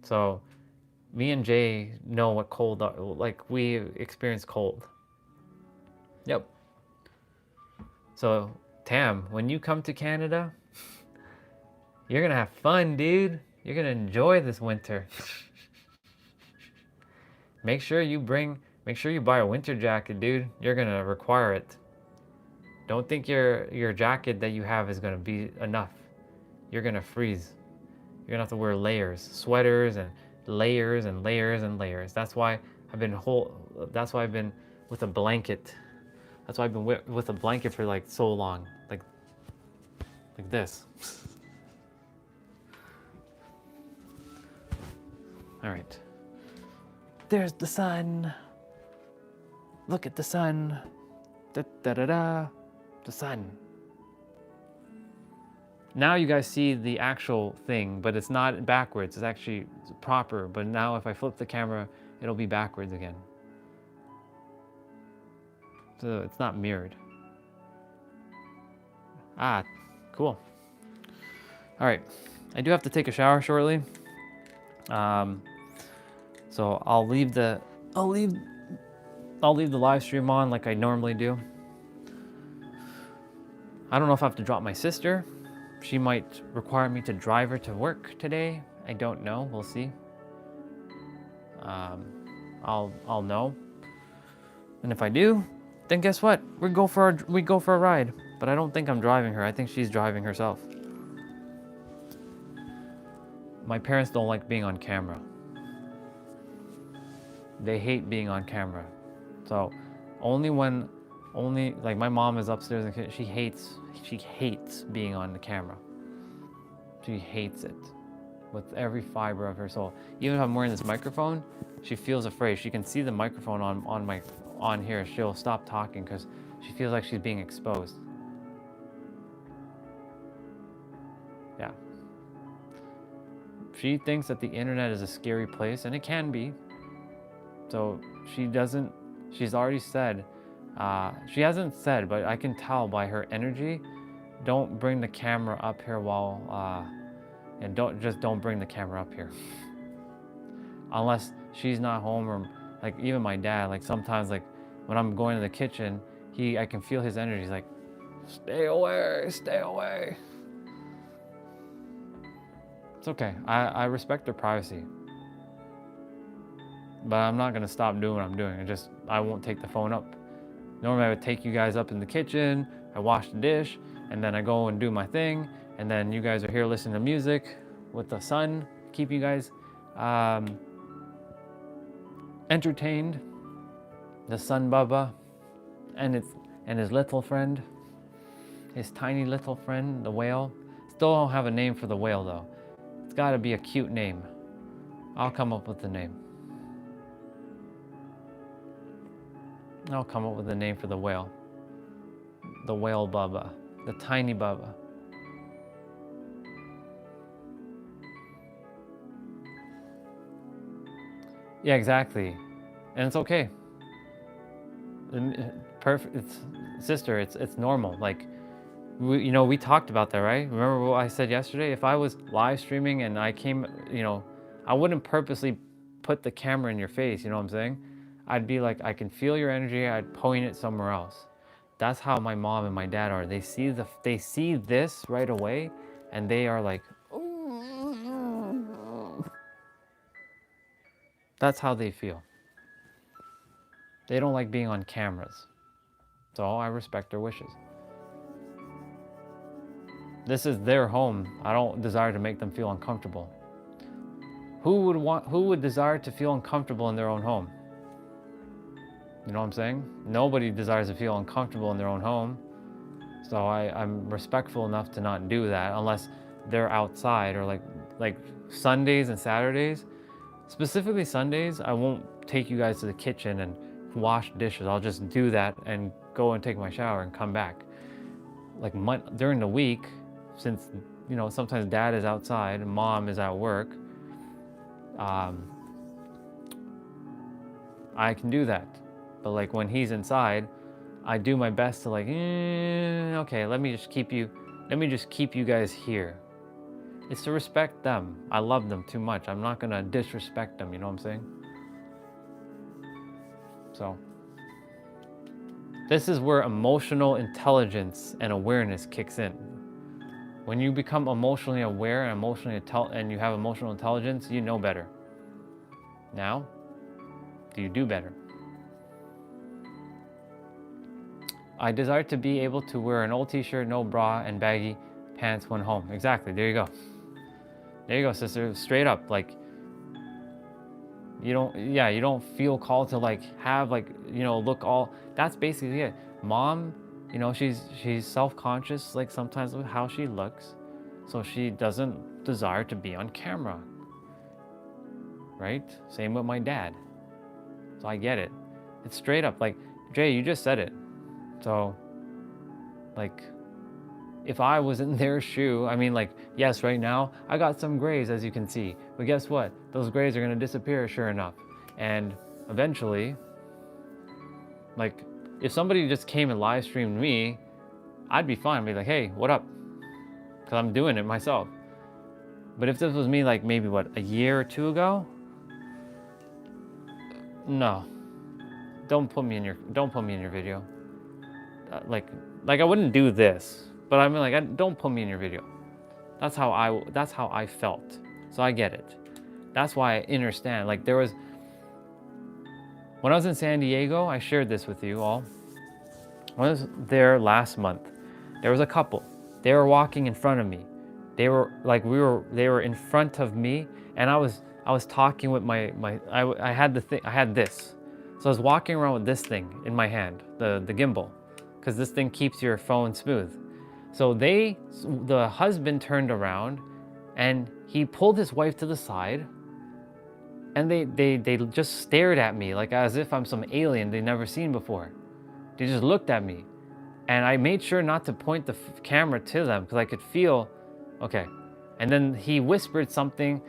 So me and Jay know what cold are, like we experience cold. Yep. So Tam, when you come to Canada, you're gonna have fun, dude. You're gonna enjoy this winter. Make sure you buy a winter jacket, dude. You're gonna require it. Don't think your jacket that you have is gonna be enough. You're gonna freeze. You're gonna have to wear layers, sweaters, and layers and layers and layers. That's why I've been with a blanket. That's why I've been with a blanket for like so long, like this. All right. There's the sun. Look at the sun. Da da da da. The sun. Now you guys see the actual thing, but it's not backwards. It's actually proper. But now if I flip the camera, it'll be backwards again. So it's not mirrored. Ah, cool. All right, I do have to take a shower shortly. So I'll leave the live stream on like I normally do. I don't know if I have to drop my sister. She might require me to drive her to work today. I don't know. We'll see. I'll know. And if I do, then guess what? We go for a ride. But I don't think I'm driving her. I think she's driving herself. My parents don't like being on camera. They hate being on camera. So only like my mom is upstairs and she hates being on the camera. She hates it with every fiber of her soul. Even if I'm wearing this microphone, she feels afraid. She can see the microphone on here. She'll stop talking because she feels like she's being exposed. Yeah. She thinks that the internet is a scary place, and it can be. So she's already said, she hasn't said, but I can tell by her energy, don't bring the camera up here and don't bring the camera up here. Unless she's not home, or like even my dad, like sometimes like when I'm going to the kitchen, I can feel his energy. He's like, stay away, stay away. It's okay, I respect their privacy. But I'm not gonna stop doing what I'm doing. I won't take the phone up. Normally I would take you guys up in the kitchen, I wash the dish, and then I go and do my thing, and then you guys are here listening to music with the sun, keep you guys entertained. The sun baba and his little friend, his tiny little friend, the whale. Still don't have a name for the whale though. It's gotta be a cute name. I'll come up with the name. I'll come up with a name for the whale. The whale baba. The tiny baba. Yeah, exactly. And it's okay. Perfect. Sister, it's normal. Like, we talked about that, right? Remember what I said yesterday? If I was live streaming and I came, I wouldn't purposely put the camera in your face, you know what I'm saying? I'd be like, I can feel your energy, I'd point it somewhere else. That's how my mom and my dad are. They see this right away, and they are like, that's how they feel. They don't like being on cameras. So I respect their wishes. This is their home. I don't desire to make them feel uncomfortable. Who would desire to feel uncomfortable in their own home? You know what I'm saying? Nobody desires to feel uncomfortable in their own home. So I'm respectful enough to not do that unless they're outside, or like Sundays and Saturdays. Specifically Sundays, I won't take you guys to the kitchen and wash dishes. I'll just do that and go and take my shower and come back. Like during the week, since sometimes dad is outside and mom is at work, I can do that. But like when he's inside, I do my best to like, okay, let me just keep you guys here. It's to respect them. I love them too much. I'm not gonna disrespect them, you know what I'm saying? So this is where emotional intelligence and awareness kicks in. When you become emotionally aware and you have emotional intelligence, you know better. Now, do you do better? I desire to be able to wear an old t-shirt, no bra, and baggy pants when home. Exactly, there you go. There you go, sister. Straight up, like, you don't feel called to like have like, look all, that's basically it. Mom, she's self-conscious like sometimes with how she looks. So she doesn't desire to be on camera. Right? Same with my dad. So I get it. It's straight up like, Jay, you just said it. So, like, if I was in their shoe, I mean, like, yes, right now, I got some grays, as you can see. But guess what? Those grays are going to disappear, sure enough. And eventually, like, if somebody just came and live streamed me, I'd be fine. I'd be like, hey, what up? Because I'm doing it myself. But if this was me, like, maybe, a year or two ago? No. Don't put me in your video. Like I wouldn't do this, but I mean, like, don't put me in your video. That's how I felt. So I get it. That's why I understand. Like when I was in San Diego, I shared this with you all. When I was there last month, there was a couple. They were walking in front of me. They were in front of me, and I was talking with I had this. So I was walking around with this thing in my hand, the gimbal, because this thing keeps your phone smooth. So the husband turned around and he pulled his wife to the side, and they just stared at me like as if I'm some alien they'd never seen before. They just looked at me, and I made sure not to point the camera to them because I could feel, okay. And then he whispered something.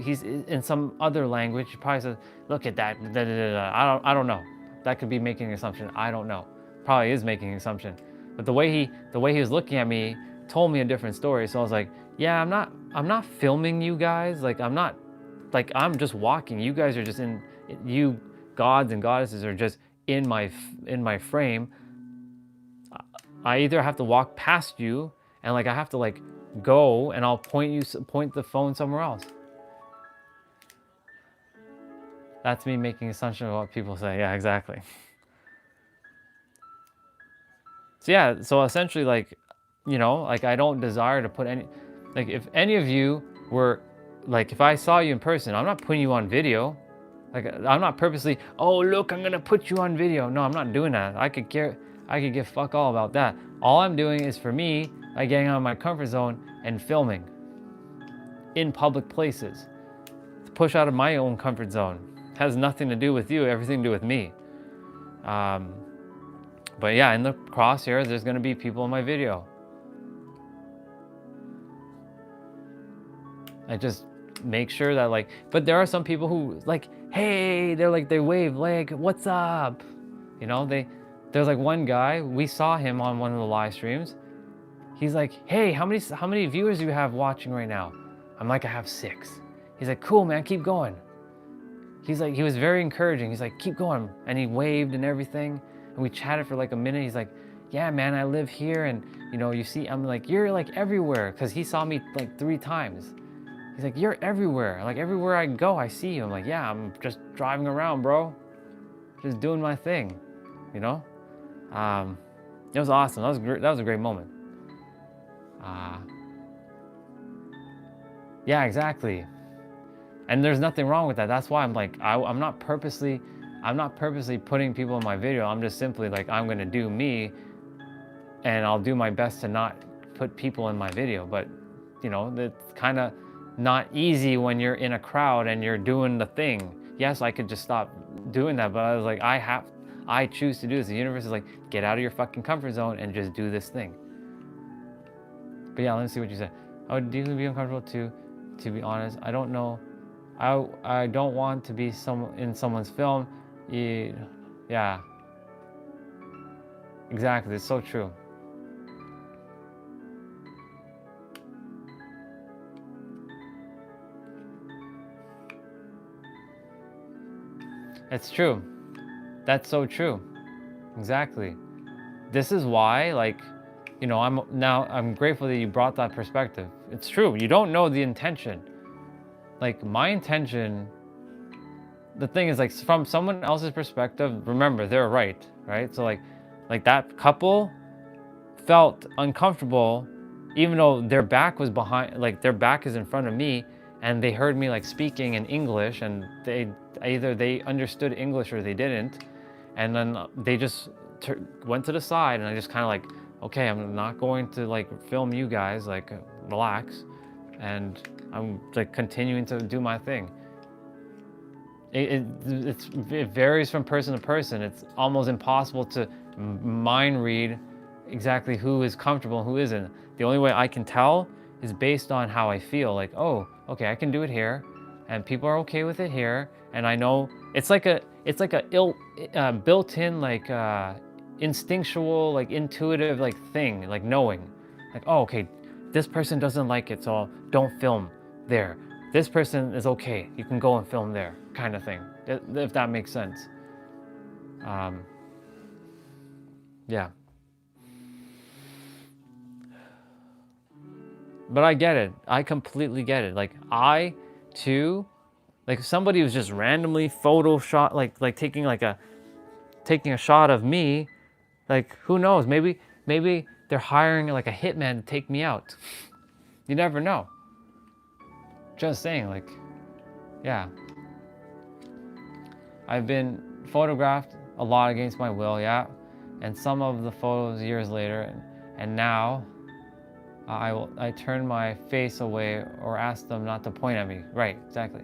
He's in some other language. He probably said, "Look at that." Da, da, da, da. I don't know. That could be making an assumption. I don't know. Probably is making an assumption. But the way he was looking at me told me a different story. So I was like, "Yeah, I'm not filming you guys. Like I'm just walking. You guys are just you gods and goddesses are just in my frame. I either have to walk past you and like I have to like go and I'll point the phone somewhere else." That's me making assumption of what people say. Yeah, exactly. So yeah, so essentially like, like I don't desire to put any, like if any of you were, like if I saw you in person, I'm not putting you on video. Like I'm not purposely, oh look, I'm gonna put you on video. No, I'm not doing that. I could give fuck all about that. All I'm doing is for me, like getting out of my comfort zone and filming in public places. To push out of my own comfort zone. Has nothing to do with you, everything to do with me. But yeah, in the crosshairs, there's gonna be people in my video. I just make sure that like, but there are some people who like, hey, they wave like, what's up? There's like one guy, we saw him on one of the live streams. He's like, hey, how many viewers do you have watching right now? I'm like, I have 6. He's like, cool, man, keep going. He's like, he was very encouraging. He's like, keep going. And he waved and everything. And we chatted for like a minute. He's like, yeah, man, I live here. And you see, I'm like, you're like everywhere. Cause he saw me like 3 times. He's like, you're everywhere. Like everywhere I go, I see you. I'm like, yeah, I'm just driving around, bro. just doing my thing, you know. It was awesome. That was great. That was a great moment. Uh, yeah, exactly. And there's nothing wrong with that. That's why I'm like, I'm not purposely putting people in my video. I'm just simply like, I'm gonna do me, and I'll do my best to not put people in my video. But you know, it's kind of not easy when you're in a crowd and you're doing the thing. Yes, I could just stop doing that, but I was like, I choose to do this. The universe is like, get out of your fucking comfort zone and just do this thing. But yeah, let me see what you said. I would deeply be uncomfortable to be honest. I don't know. I don't want to be in someone's film. Yeah, exactly. It's so true. It's true. That's so true. Exactly. This is why, like, you know, I'm grateful that you brought that perspective. It's true. You don't know the intention. Like my intention, the thing is like from someone else's perspective, remember they're right, right? So like that couple felt uncomfortable even though their back was behind, like their back is in front of me, and they heard me like speaking in English, and either they understood English or they didn't, and then they just went to the side, and I just kind of like, okay, I'm not going to like film you guys, like relax, and I'm like continuing to do my thing. It varies from person to person. It's almost impossible to mind read exactly who is comfortable and who isn't. The only way I can tell is based on how I feel. Like, oh, okay, I can do it here, and people are okay with it here, and I know it's like a built-in like instinctual, like intuitive like thing, like knowing, like, oh, okay, this person doesn't like it, so don't film there. This person is okay, you can go and film there, kind of thing, if that makes sense. Um, yeah. But I get it. I completely get it. Like I too, like if somebody was just randomly photoshop, like taking a shot of me, like who knows? Maybe they're hiring like a hitman to take me out. You never know. Just saying, like, yeah. I've been photographed a lot against my will, yeah. And some of the photos years later, and now I turn my face away or ask them not to point at me. Right, exactly.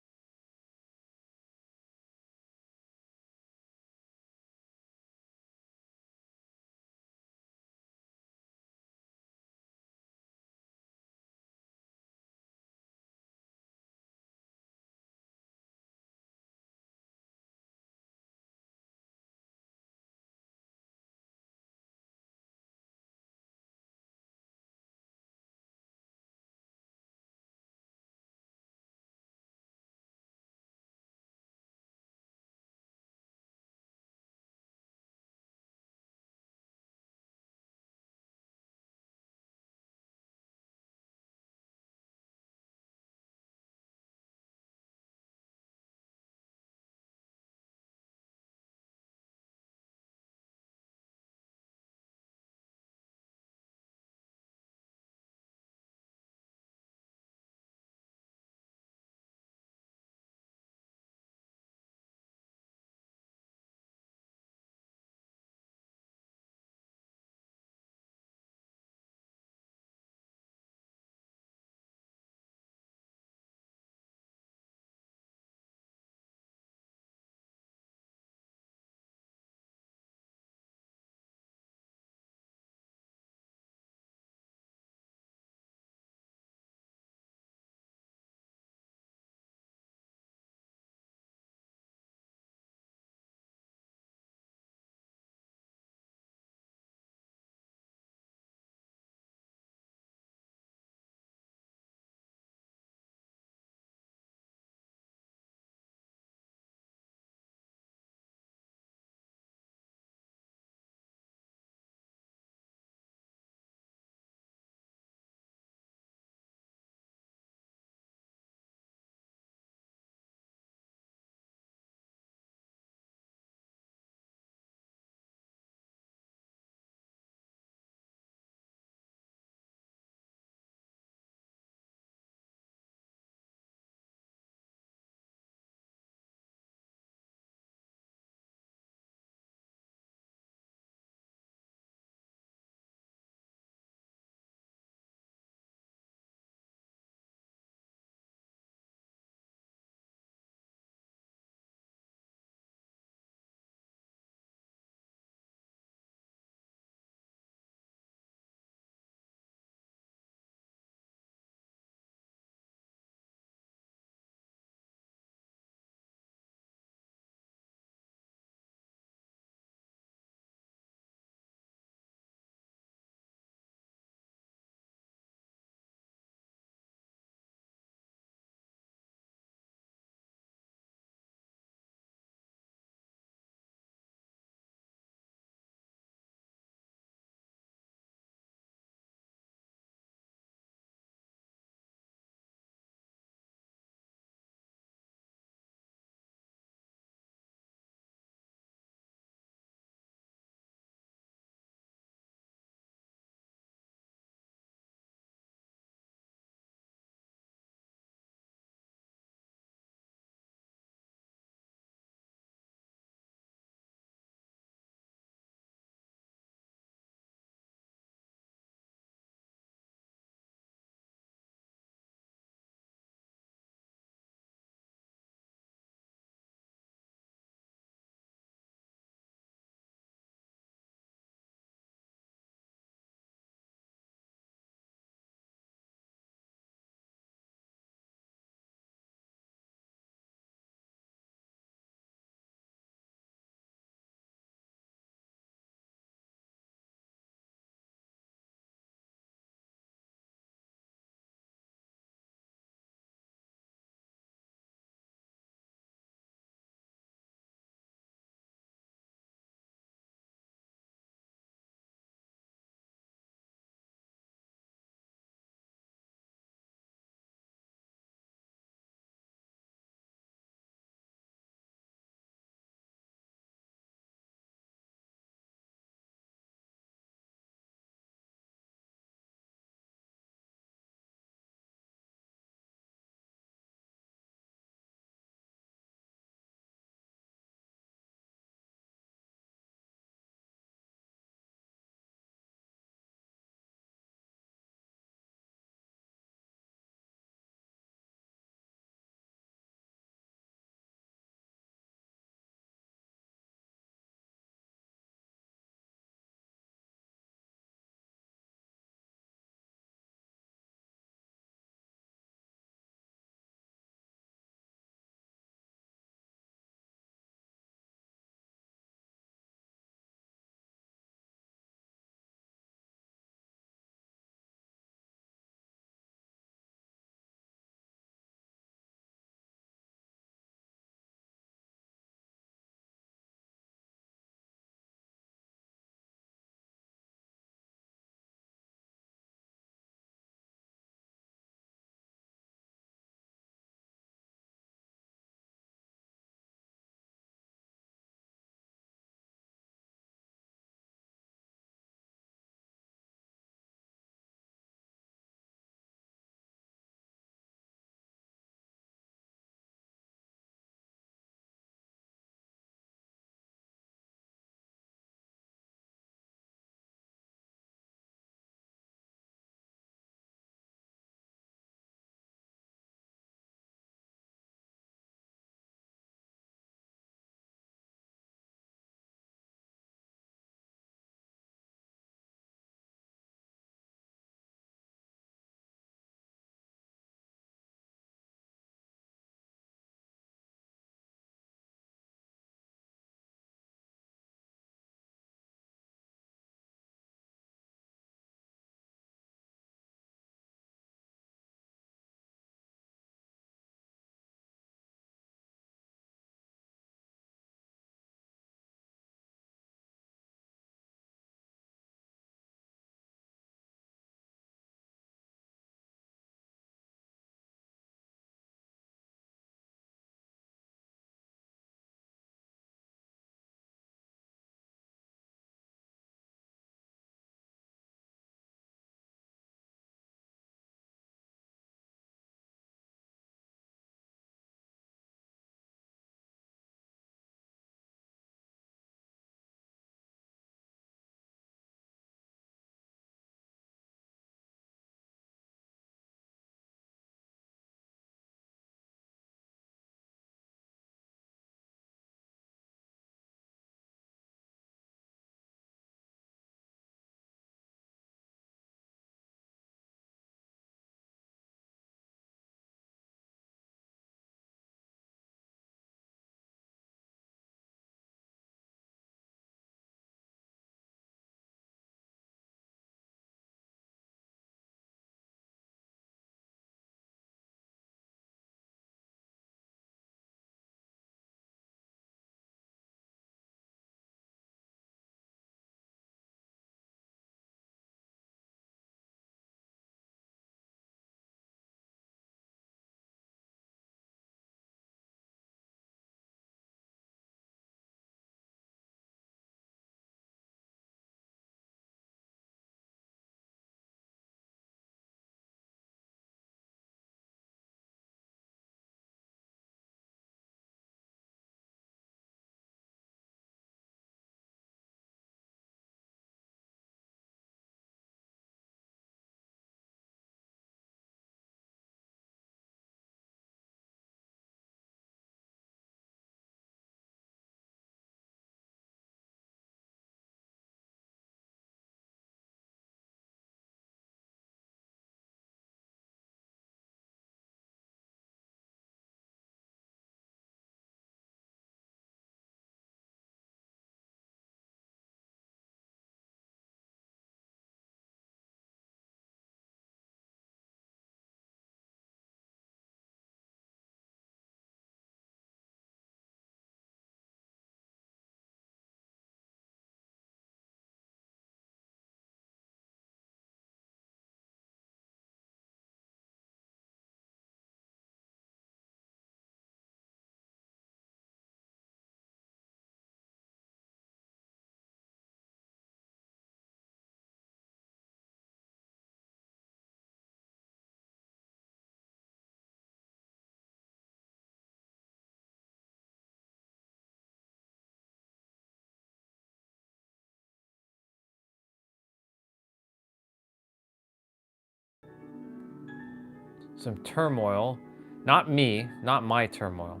some turmoil. Not me, not my turmoil.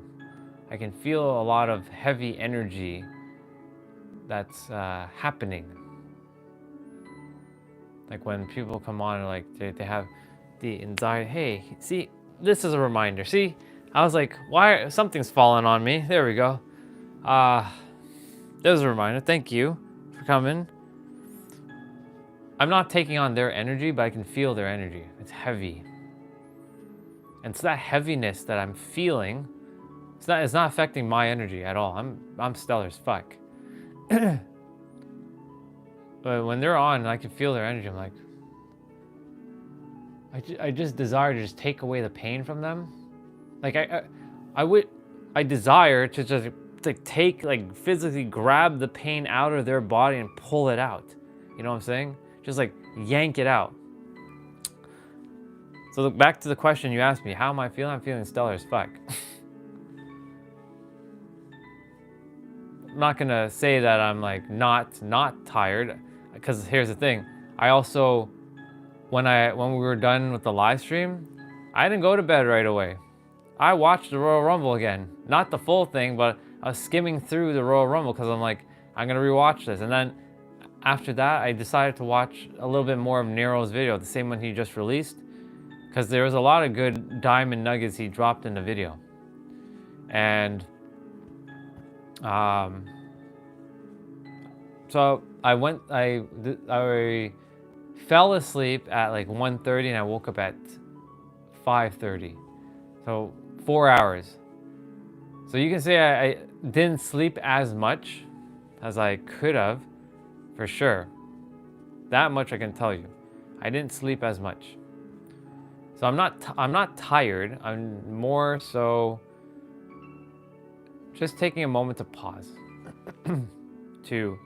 I can feel a lot of heavy energy that's happening. Like when people come on and like they have the anxiety. Hey, see, this is a reminder. See, I was like, why something's falling on me? There we go. There's a reminder. Thank you for coming. I'm not taking on their energy, but I can feel their energy. It's heavy. And it's that heaviness that I'm feeling. It's not affecting my energy at all. I'm stellar as fuck. But when they're on and I can feel their energy, I'm like, I just desire to just take away the pain from them. Like I desire to just like take, like physically grab the pain out of their body and pull it out. You know what I'm saying? Just like yank it out. So look back to the question you asked me, how am I feeling? I'm feeling stellar as fuck. I'm not gonna say that I'm like not tired, because here's the thing. I also, when we were done with the live stream, I didn't go to bed right away. I watched the Royal Rumble again. Not the full thing, but I was skimming through the Royal Rumble because I'm like, I'm gonna rewatch this. And then after that, I decided to watch a little bit more of Nero's video, the same one he just released, because there was a lot of good diamond nuggets he dropped in the video. And so I fell asleep at like 1:30 and I woke up at 5:30. So 4 hours. So you can say I didn't sleep as much as I could have, for sure. That much I can tell you. I didn't sleep as much. So I'm not tired. I'm more so just taking a moment to pause, to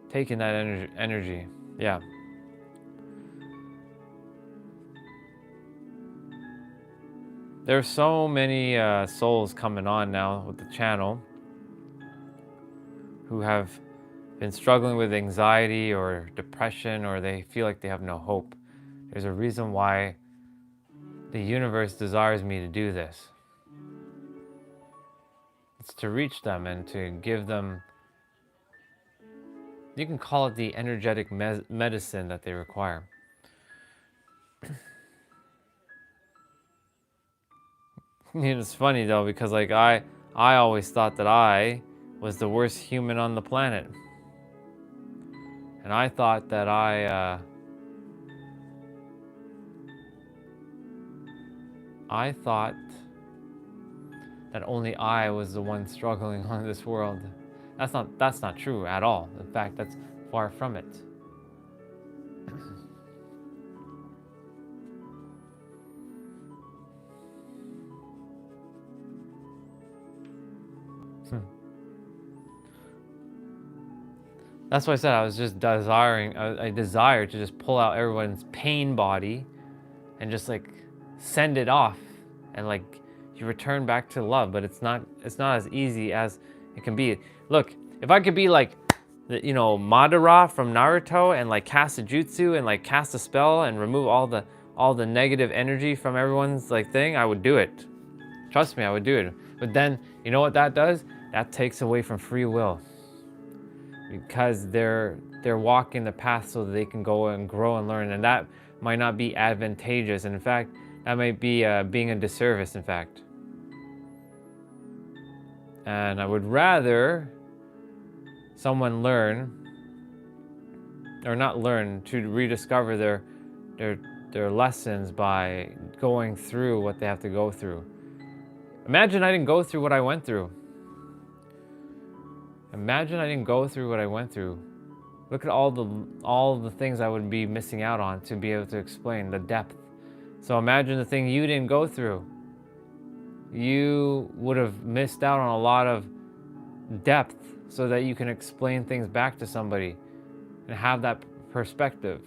take in that energy. Yeah. There's so many souls coming on now with the channel who have been struggling with anxiety or depression, or they feel like they have no hope. There's a reason why the universe desires me to do this. It's to reach them and to give them, you can call it the energetic medicine that they require. It's funny though, because like I always thought that I was the worst human on the planet. And I thought that I thought that only I was the one struggling on this world. That's not true at all. In fact, that's far from it. That's why I said I was just desiring, I desire to just pull out everyone's pain body and just like send it off, and like you return back to love. But it's not as easy as it can be. Look, if I could be like, you know, Madara from Naruto and like cast a jutsu and like cast a spell and remove all the negative energy from everyone's like thing, I would do it. Trust me, I would do it. But then, you know what that does? That takes away from free will. Because they're walking the path so that they can go and grow and learn, and that might not be advantageous. And in fact, that might be being a disservice, in fact. And I would rather someone learn, or not learn, to rediscover their lessons by going through what they have to go through. Imagine I didn't go through what I went through. Imagine I didn't go through what I went through. Look at all the things I would be missing out on to be able to explain the depth. So imagine the thing you didn't go through. You would have missed out on a lot of depth so that you can explain things back to somebody and have that perspective.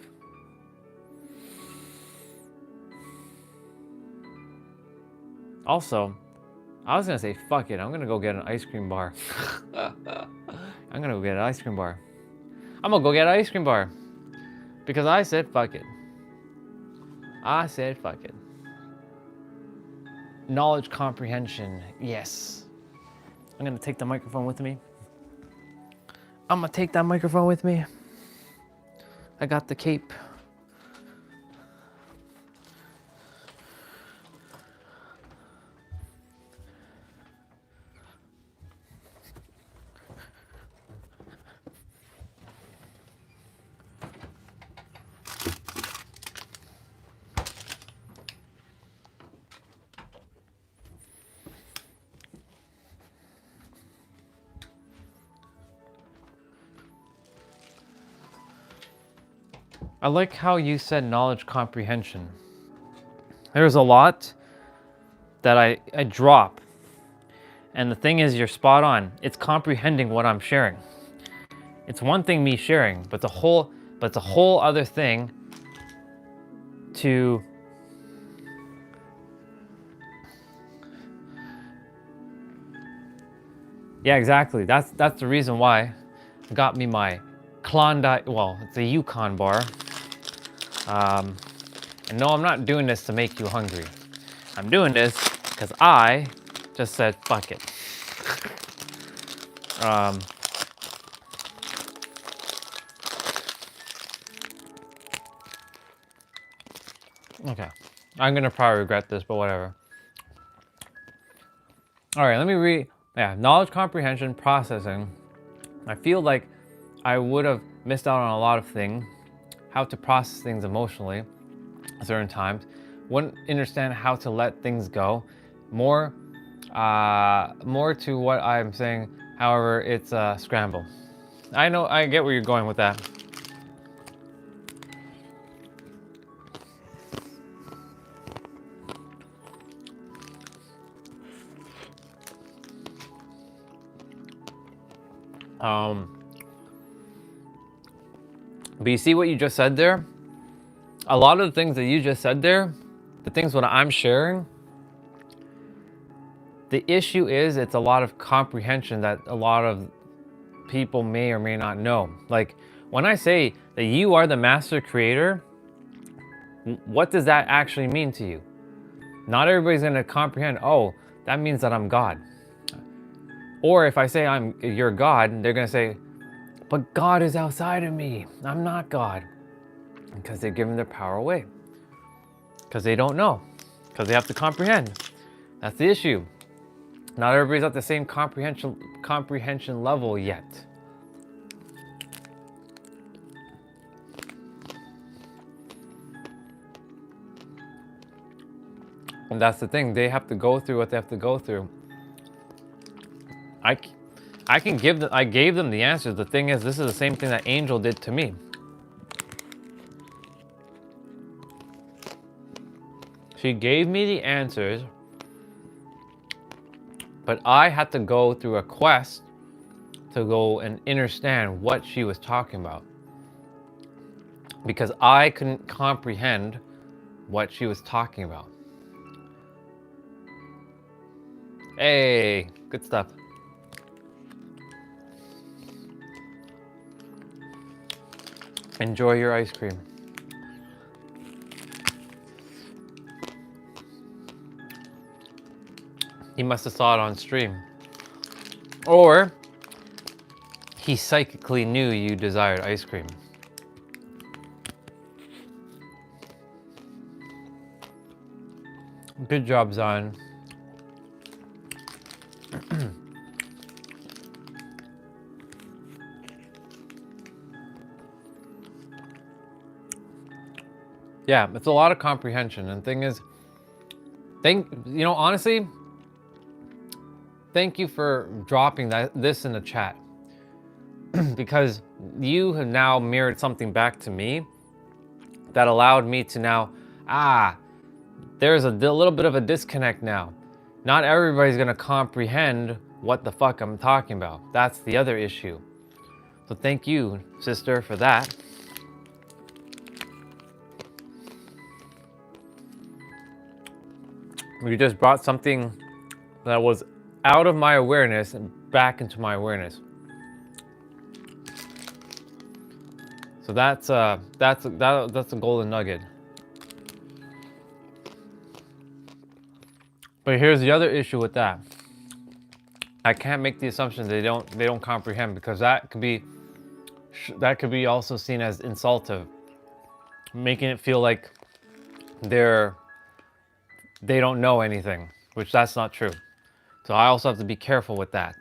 Also, I was gonna say, fuck it, I'm gonna go get an ice cream bar. I'm gonna go get an ice cream bar. I'm gonna go get an ice cream bar. Because I said fuck it. I said fuck it. knowledge comprehension. Yes. I'm gonna take the microphone with me. I'm gonna take that microphone with me. I got the cape. I like how you said knowledge comprehension. There's a lot that I drop. And the thing is, you're spot on. It's comprehending what I'm sharing. It's one thing me sharing, but it's a whole other thing to yeah, exactly. That's the reason why I got me my Klondike. Well, it's a Yukon bar. And no, I'm not doing this to make you hungry. I'm doing this because I just said fuck it. Okay, I'm gonna probably regret this, but whatever. All right, let me read. Yeah, knowledge comprehension, processing. I feel like I would have missed out on a lot of things. How to process things emotionally at certain times. Wouldn't understand how to let things go. More to what I'm saying. However, it's a scramble. I know, I get where you're going with that. But you see what you just said there? A lot of the things that you just said there, the things what I'm sharing, the issue is it's a lot of comprehension that a lot of people may or may not know. Like when I say that you are the master creator, what does that actually mean to you? Not everybody's gonna comprehend, oh, that means that I'm God. Or if I say you're God, they're gonna say, but God is outside of me. I'm not God. Because they're giving their power away. Because they don't know. Because they have to comprehend. That's the issue. Not everybody's at the same comprehension level yet. And that's the thing. They have to go through what they have to go through. I gave them the answers. The thing is, this is the same thing that Angel did to me. She gave me the answers, but I had to go through a quest to go and understand what she was talking about. Because I couldn't comprehend what she was talking about. Hey, good stuff. Enjoy your ice cream. He must have saw it on stream. Or he psychically knew you desired ice cream. Good job, Zion. Yeah, it's a lot of comprehension. And the thing is, honestly, thank you for dropping this in the chat. Because you have now mirrored something back to me that allowed me to now, there's a little bit of a disconnect now. Not everybody's gonna comprehend what the fuck I'm talking about. That's the other issue. So thank you, sister, for that. You just brought something that was out of my awareness and back into my awareness. So that's a golden nugget. But here's the other issue with that. I can't make the assumption they don't comprehend, because that could be also seen as insultive, making it feel like they don't know anything, which that's not true. So I also have to be careful with that,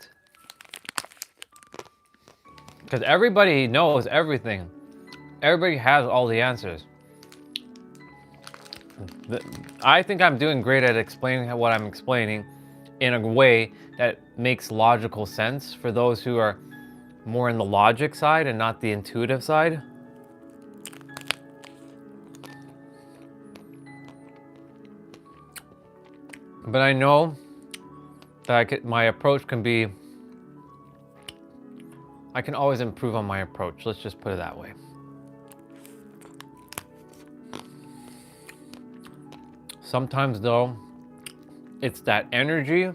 because everybody knows everything. Everybody has all the answers. I think I'm doing great at explaining what I'm explaining in a way that makes logical sense for those who are more in the logic side and not the intuitive side. But I know that my approach can be, I can always improve on my approach. Let's just put it that way. Sometimes though, it's that energy,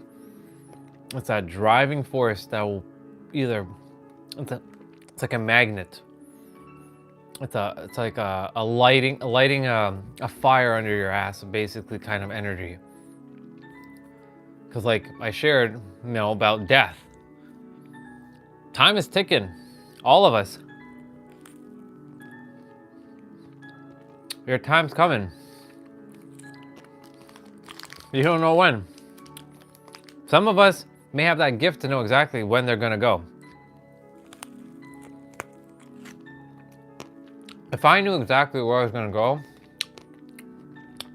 it's that driving force that will either, it's like a magnet. It's like a lighting a fire under your ass, basically, kind of energy. Because like I shared, about death. Time is ticking. All of us. Your time's coming. You don't know when. Some of us may have that gift to know exactly when they're gonna go. If I knew exactly where I was gonna go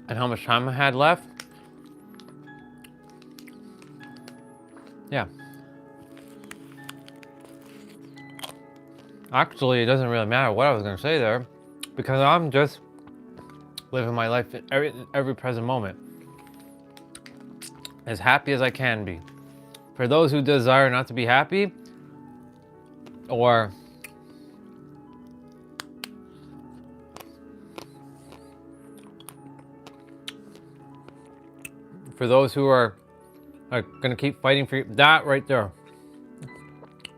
and how much time I had left, yeah. Actually, it doesn't really matter what I was gonna say there, because I'm just living my life in every present moment, as happy as I can be. For those who desire not to be happy, or for those who are gonna keep fighting for that right there,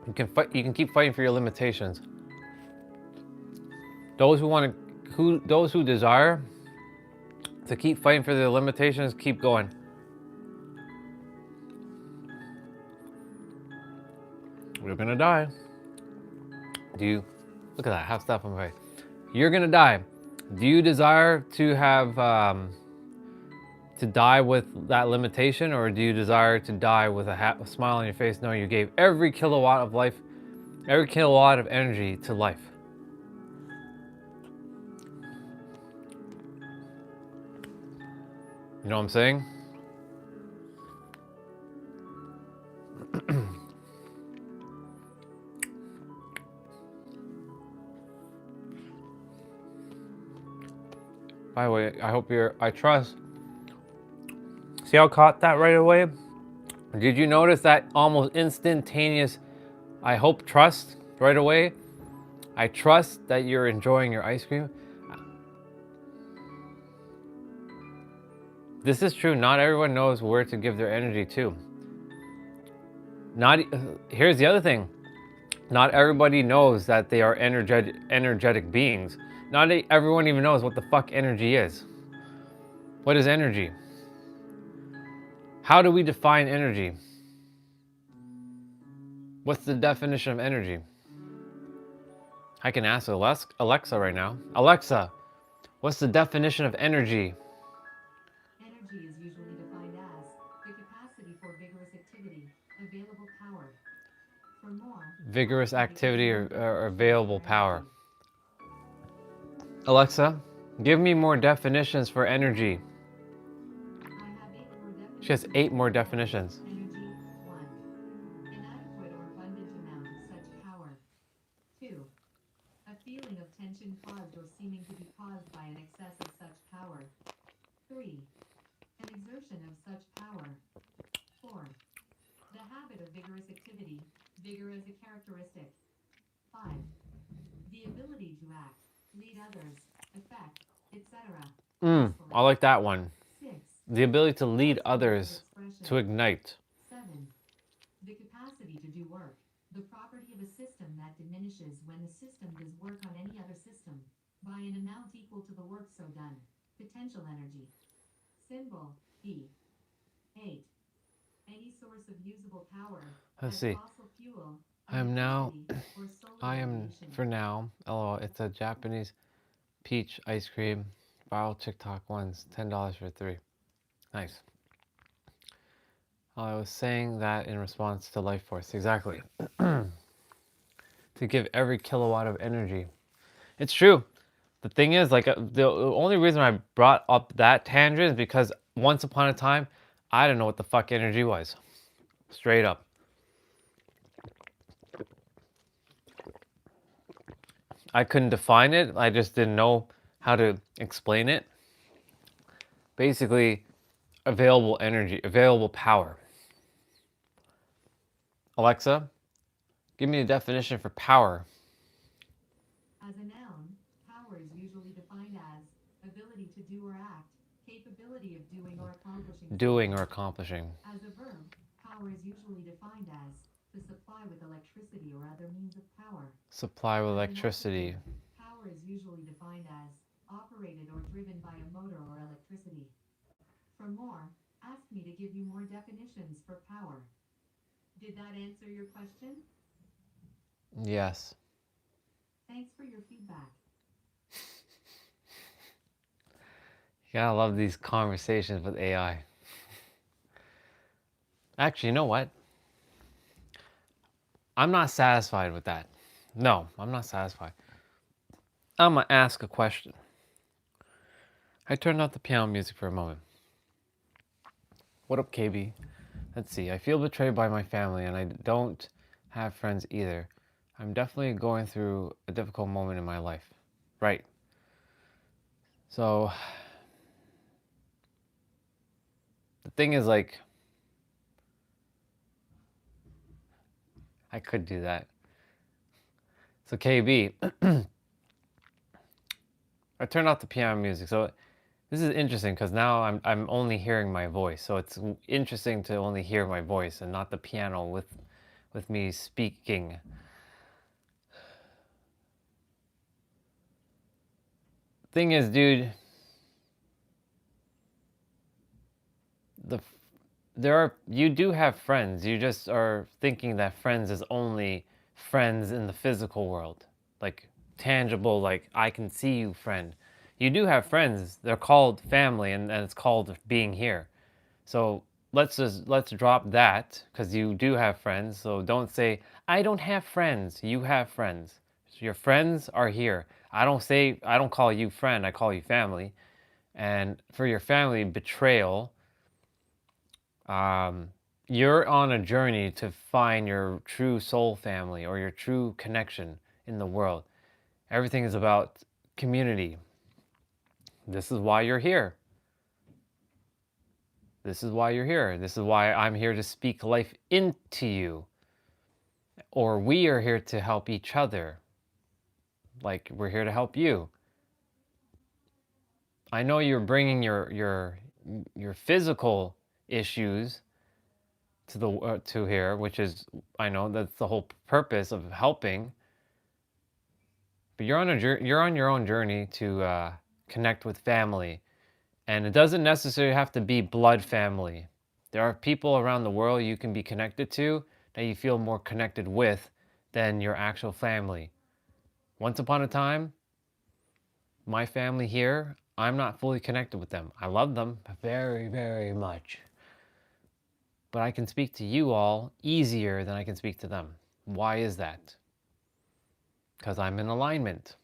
you can fight. You can keep fighting for your limitations. Those who desire to keep fighting for their limitations, keep going. You're gonna die. Look at that, half stuff on my face. You're gonna die. Do you desire to have to die with that limitation, or do you desire to die with a smile on your face, knowing you gave every kilowatt of life, every kilowatt of energy to life? You know what I'm saying? By the way, I trust. See how I caught that right away? Did you notice that almost instantaneous, I hope, trust right away? I trust that you're enjoying your ice cream. This is true. Not everyone knows where to give their energy to. Here's the other thing. Not everybody knows that they are energetic beings. Not everyone even knows what the fuck energy is. What is energy? How do we define energy? What's the definition of energy? I can ask Alexa right now. Alexa, what's the definition of energy? Energy is usually defined as the capacity for vigorous activity, available power. For more, Vigorous activity or available power. Alexa, give me more definitions for energy. I have 8 more definitions. She has 8 more definitions. Energy, 1. Inadequate or abundant amount of such power. 2. A feeling of tension caused or seeming to be caused by an excess of such power. 3. An exertion of such power. 4. The habit of vigorous activity, vigor as a characteristic. 5. The ability to act, lead others, affect, etc. I like that one. 6. The ability to lead others, to ignite. 7. The capacity to do work, the property of a system that diminishes when the system does work on any other system, by an amount equal to the work so done. Potential energy. Symbol, E. 8. Any source of usable power, Let's as see. fossil fuel, I am now, electricity, or solar I am, radiation. for now, LOL, it's a Japanese peach ice cream, viral TikTok ones, $10 for 3. Nice. I was saying that in response to life force, exactly. To give every kilowatt of energy. It's true. The thing is, like, the only reason I brought up that tangent is because once upon a time, I didn't know what the fuck energy was. Straight up. I couldn't define it. I just didn't know how to explain it. Basically, available energy, available power. Alexa, give me a definition for power. As a noun, power is usually defined as ability to do or act, capability of doing or accomplishing Doing something. or accomplishing. As a verb, power is usually defined as to supply with electricity or other means of power. Supply with As an electricity. adjective, power is usually defined as operated or driven by a motor or electricity. For more, ask me to give you more definitions for power. Did that answer your question? Yes. Thanks for your feedback. You gotta love these conversations with AI. Actually, you know what? I'm not satisfied with that. No, I'm not satisfied. I'm gonna ask a question. I turned off the piano music for a moment. What up, KB? Let's see. I feel betrayed by my family and I don't have friends either. I'm definitely going through a difficult moment in my life. Right. So, the thing is, like, I could do that. So, KB, I turned off the piano music. So, this is interesting because now I'm only hearing my voice. So, it's interesting to only hear my voice and not the piano with me speaking. Thing is, dude, you do have friends. You just are thinking that friends is only friends in the physical world, like tangible, like I can see you, friend. You do have friends. They're called family, and it's called being here. So let's drop that because you do have friends. So don't say I don't have friends. You have friends. So your friends are here. I don't call you friend. I call you family. And for your family, betrayal. You're on a journey to find your true soul family or your true connection in the world. Everything is about community. This is why you're here. This is why you're here. This is why I'm here to speak life into you. Or we are here to help each other. Like we're here to help you. I know you're bringing your physical issues to here, which is, I know that's the whole purpose of helping. But you're on your own journey to connect with family, and it doesn't necessarily have to be blood family. There are people around the world you can be connected to that you feel more connected with than your actual family. Once upon a time, my family here, I'm not fully connected with them. I love them very, very much. But I can speak to you all easier than I can speak to them. Why is that? Because I'm in alignment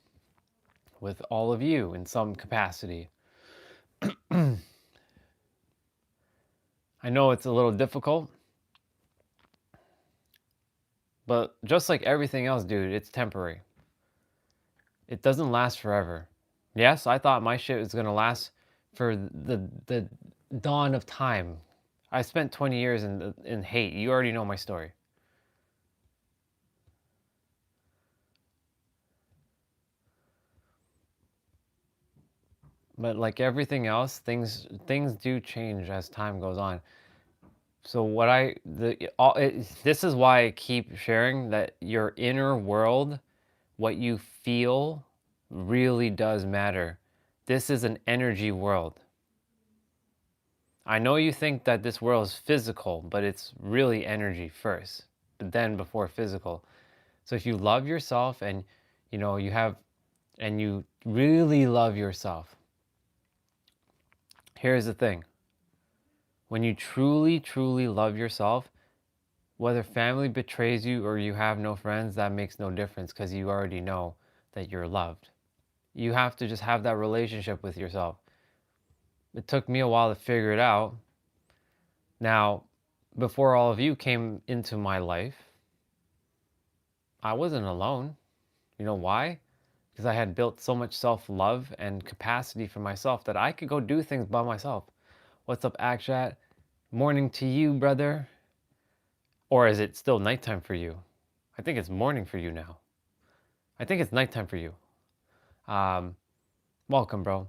with all of you in some capacity. I know it's a little difficult, but just like everything else, dude, it's temporary. It doesn't last forever. Yes, I thought my shit was gonna last for the dawn of time. I spent 20 years in hate. You already know my story. But like everything else, things do change as time goes on. So this is why I keep sharing that your inner world, what you feel, really does matter. This is an energy world. I know you think that this world is physical, but it's really energy first, but then before physical. So if you love yourself and you really love yourself, here's the thing. When you truly, truly love yourself, whether family betrays you or you have no friends, that makes no difference because you already know that you're loved. You have to just have that relationship with yourself. It took me a while to figure it out. Now, before all of you came into my life, I wasn't alone. You know why? Because I had built so much self-love and capacity for myself that I could go do things by myself. What's up, Akshat? Morning to you, brother. Or is it still nighttime for you? I think it's morning for you now. I think it's nighttime for you. Welcome, bro.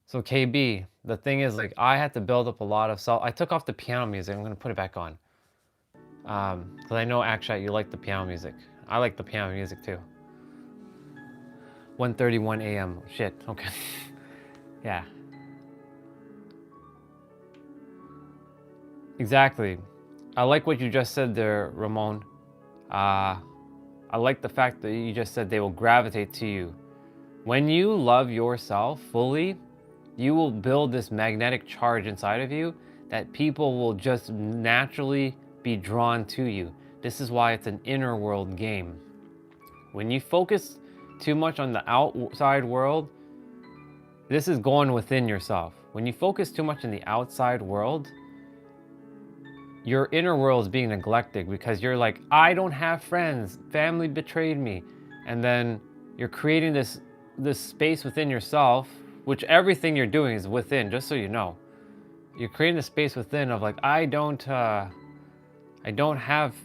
So KB, the thing is, like, I had to build up a lot of self. I took off the piano music. I'm gonna put it back on. Because I know, Akshat, you like the piano music. I like the piano music too. 1:31 a.m. Shit, okay. Yeah. Exactly. I like what you just said there, Ramon. I like the fact that you just said they will gravitate to you. When you love yourself fully, you will build this magnetic charge inside of you that people will just naturally be drawn to you. This is why it's an inner world game. When you focus too much on the outside world, this is going within yourself. When you focus too much on the outside world, your inner world is being neglected because you're like, I don't have friends, family betrayed me. And then you're creating this space within yourself, which everything you're doing is within, just so you know. You're creating a space within of like, I don't have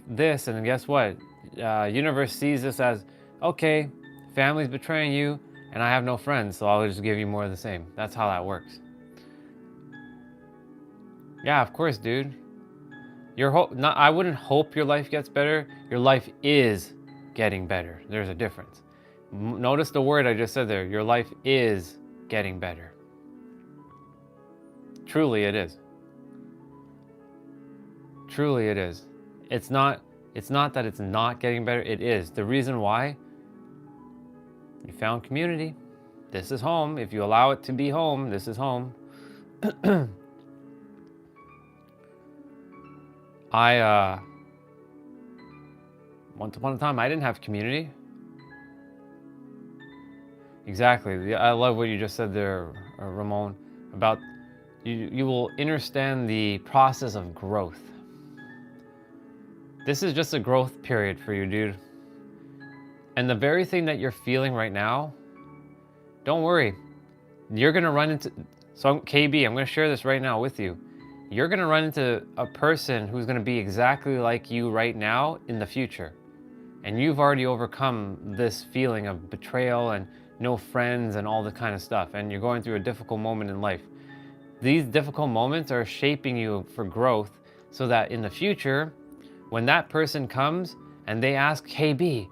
this, and guess what? Universe sees this as, okay, family's betraying you, and I have no friends, so I'll just give you more of the same. That's how that works. Yeah, of course, dude. I wouldn't hope your life gets better. Your life is getting better. There's a difference. Notice the word I just said there. Your life is getting better. Truly it is. Truly it is. It's not that it's not getting better. It is. The reason why, you found community. This is home. If you allow it to be home, this is home. Once upon a time, I didn't have community. Exactly. I love what you just said there, Ramon, about you will understand the process of growth. This is just a growth period for you, dude. And the very thing that you're feeling right now, don't worry. You're going to run into... So KB, I'm going to share this right now with you. You're going to run into a person who's going to be exactly like you right now in the future. And you've already overcome this feeling of betrayal and no friends and all the kind of stuff. And you're going through a difficult moment in life. These difficult moments are shaping you for growth so that in the future, when that person comes and they ask, KB,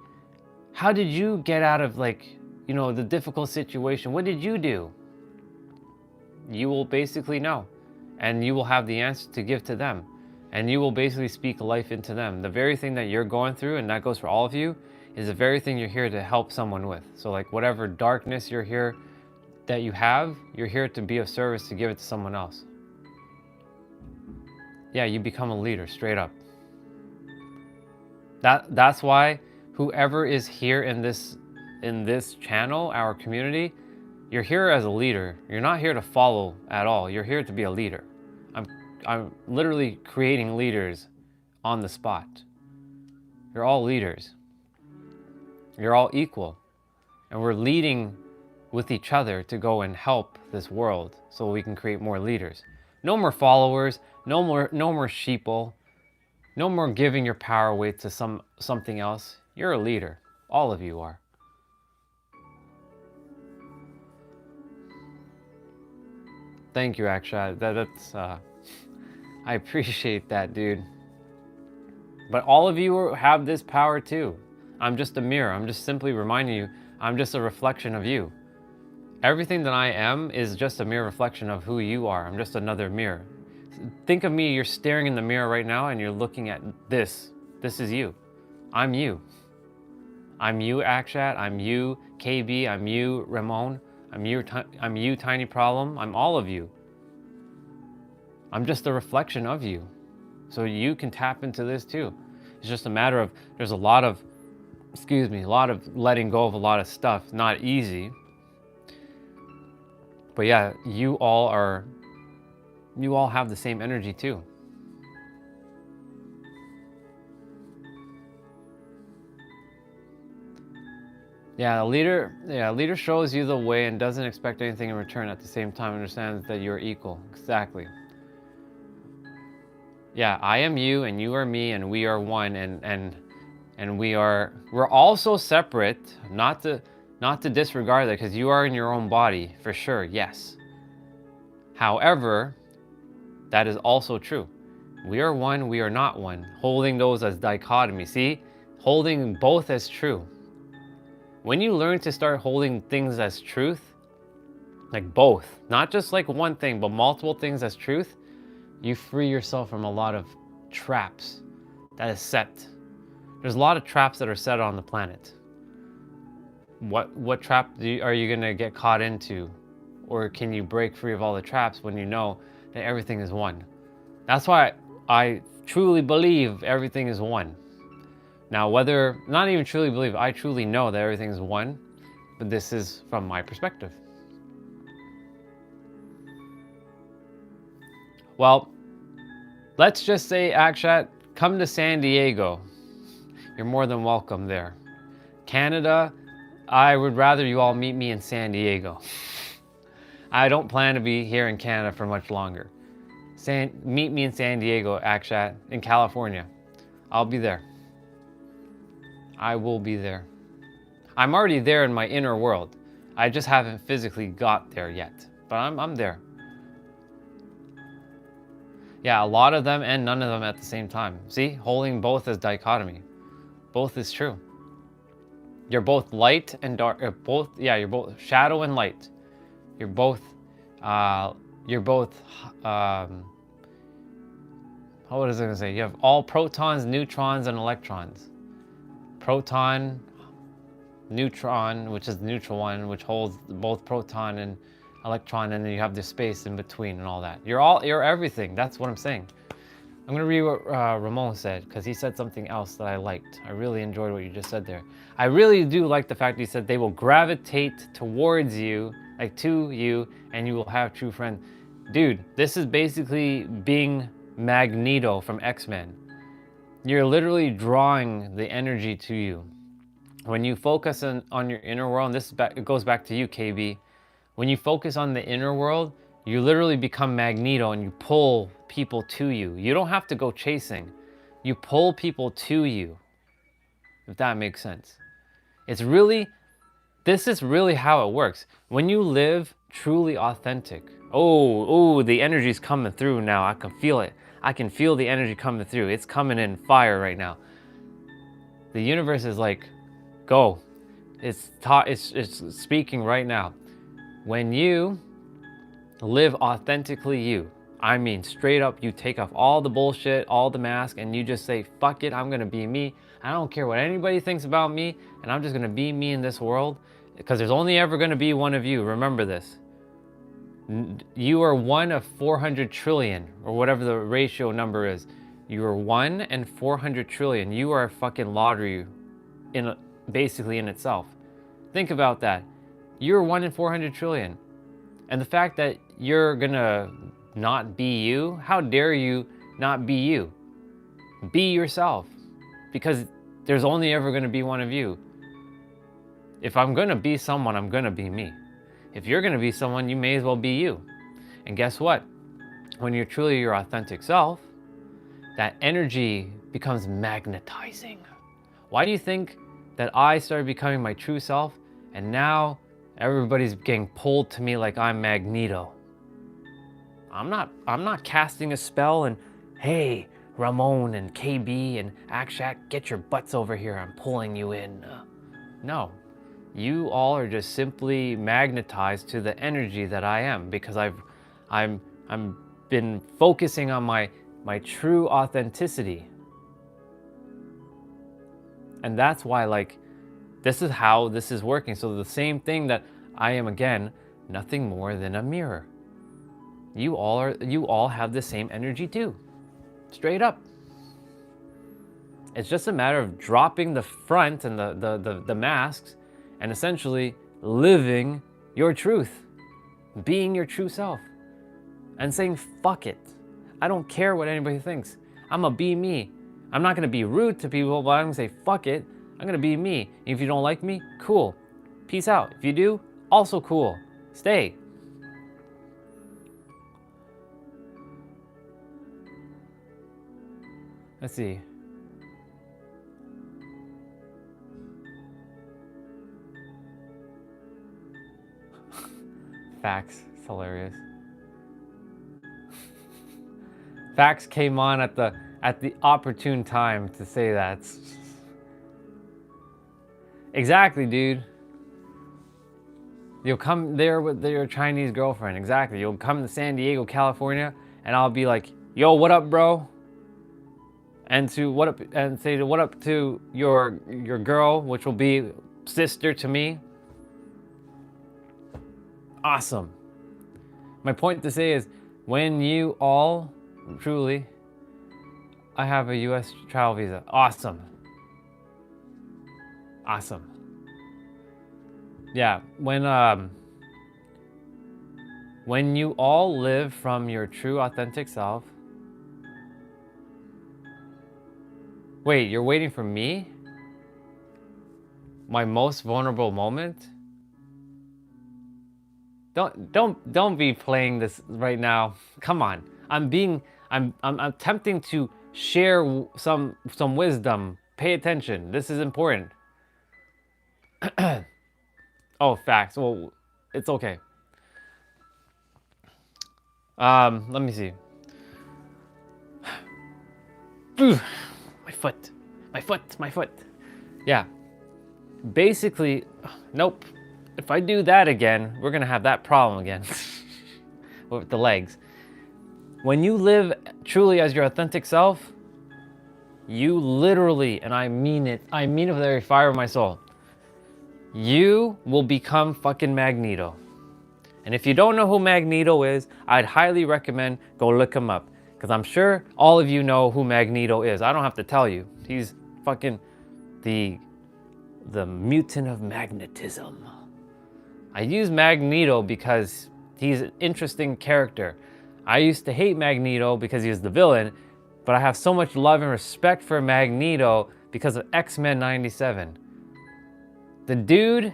how did you get out of the difficult situation? What did you do? You will basically know. And you will have the answer to give to them. And you will basically speak life into them. The very thing that you're going through, and that goes for all of you, is the very thing you're here to help someone with. So like whatever darkness you're here that you have, you're here to be of service to give it to someone else. Yeah, you become a leader, straight up. That's why whoever is here in this channel, our community, you're here as a leader. You're not here to follow at all. You're here to be a leader. I'm literally creating leaders on the spot. You're all leaders. You're all equal. And we're leading with each other to go and help this world so we can create more leaders. No more followers, no more sheeple, no more giving your power away to something else. You're a leader. All of you are. Thank you, Akshat. That's I appreciate that, dude. But all of you have this power too. I'm just a mirror. I'm just simply reminding you, I'm just a reflection of you. Everything that I am is just a mere reflection of who you are. I'm just another mirror. think of me, you're staring in the mirror right now and you're looking at this. This is you. I'm you. I'm you, Akshat. I'm you, KB. I'm you, Ramon. I'm you, Tiny Problem. I'm all of you. I'm just a reflection of you. So you can tap into this too. It's just a matter of, there's a lot of letting go of a lot of stuff. Not easy. But yeah, you all have the same energy too. Yeah, a leader shows you the way and doesn't expect anything in return. At the same time, understands that you're equal. Exactly. Yeah, I am you and you are me and we are one, and we're also separate. Not to disregard that, because you are in your own body for sure. Yes. However, that is also true. We are one, we are not one. Holding those as dichotomy. See? Holding both as true. When you learn to start holding things as truth, like both, not just like one thing, but multiple things as truth, you free yourself from a lot of traps that is set. There's a lot of traps that are set on the planet. What trap are you gonna get caught into? Or can you break free of all the traps when you know that everything is one? That's why I truly believe everything is one. Now, not even truly believe, I truly know that everything is one, but this is from my perspective. Well, let's just say, Akshat, come to San Diego. You're more than welcome there. Canada, I would rather you all meet me in San Diego. I don't plan to be here in Canada for much longer. Meet me in San Diego, Akshat, in California. I'll be there. I will be there. I'm already there in my inner world. I just haven't physically got there yet, but I'm there. Yeah, a lot of them and none of them at the same time. See, holding both as dichotomy. Both is true. You're both light and dark. You're both shadow and light. You're both. What is it gonna say? You have all protons, neutrons, and electrons. Proton, neutron, which is the neutral one, which holds both proton and electron, and then you have the space in between and all that. You're everything. That's what I'm saying. I'm gonna read what Ramon said, because he said something else that I liked. I really enjoyed what you just said there. I really do like the fact that he said they will gravitate towards you, like to you, and you will have true friends. Dude, this is basically being Magneto from X-Men. You're literally drawing the energy to you. When you focus on your inner world, and it goes back to you, KB. When you focus on the inner world, you literally become Magneto and you pull people to you. You don't have to go chasing. You pull people to you, if that makes sense. This is really how it works. When you live truly authentic. Oh, the energy's coming through now. I can feel it. I can feel the energy coming through. It's coming in fire right now. The universe is like, go. It's speaking right now. When you live authentically you, I mean straight up, you take off all the bullshit, all the mask, and you just say, fuck it, I'm gonna be me. I don't care what anybody thinks about me, and I'm just gonna be me in this world, because there's only ever gonna be one of you. Remember this. You are one of 400 trillion, or whatever the ratio number is. You are 1 in 400 trillion. You are a fucking lottery basically in itself. Think about that. You're 1 in 400 trillion. And the fact that you're gonna not be you, how dare you not be you? Be yourself. Because there's only ever gonna be one of you. If I'm gonna be someone, I'm gonna be me. If you're gonna be someone, you may as well be you. And guess what? When you're truly your authentic self, that energy becomes magnetizing. Why do you think that I started becoming my true self, and now everybody's getting pulled to me like I'm Magneto? I'm not casting a spell and, hey, Ramon and KB and Akshat, get your butts over here, I'm pulling you in. No. You all are just simply magnetized to the energy that I am, because I've been focusing on my true authenticity. And that's why, like, this is how this is working. So the same thing that I am, again, nothing more than a mirror. You all have the same energy too. Straight up. It's just a matter of dropping the front and the masks and essentially living your truth, being your true self, and saying, fuck it. I don't care what anybody thinks. I'm gonna be me. I'm not gonna be rude to people, but I'm gonna say, fuck it. I'm gonna be me. If you don't like me, cool. Peace out. If you do, also cool. Stay. Let's see. Facts. It's hilarious. Facts came on at the opportune time to say that. Exactly, dude. You'll come there with your Chinese girlfriend. Exactly. You'll come to San Diego, California, and I'll be like, "Yo, what up, bro?" And say what up to your girl, which will be sister to me. Awesome. My point to say is, when you all truly, I have a U.S. travel visa. Awesome. Awesome. Yeah, when you all live from your true authentic self. Wait, you're waiting for me? My most vulnerable moment? Don't be playing this right now. Come on. I'm attempting to share some wisdom. Pay attention. This is important. Oh, facts. Well, it's okay. Let me see. My foot. Yeah. Basically, nope. If I do that again, we're gonna have that problem again with the legs. When you live truly as your authentic self, you literally, and I mean it with every fiber of my soul, you will become fucking Magneto. And if you don't know who Magneto is, I'd highly recommend go look him up. Because I'm sure all of you know who Magneto is. I don't have to tell you. He's fucking the mutant of magnetism. I use Magneto because he's an interesting character. I used to hate Magneto because he was the villain, but I have so much love and respect for Magneto because of X-Men 97. The dude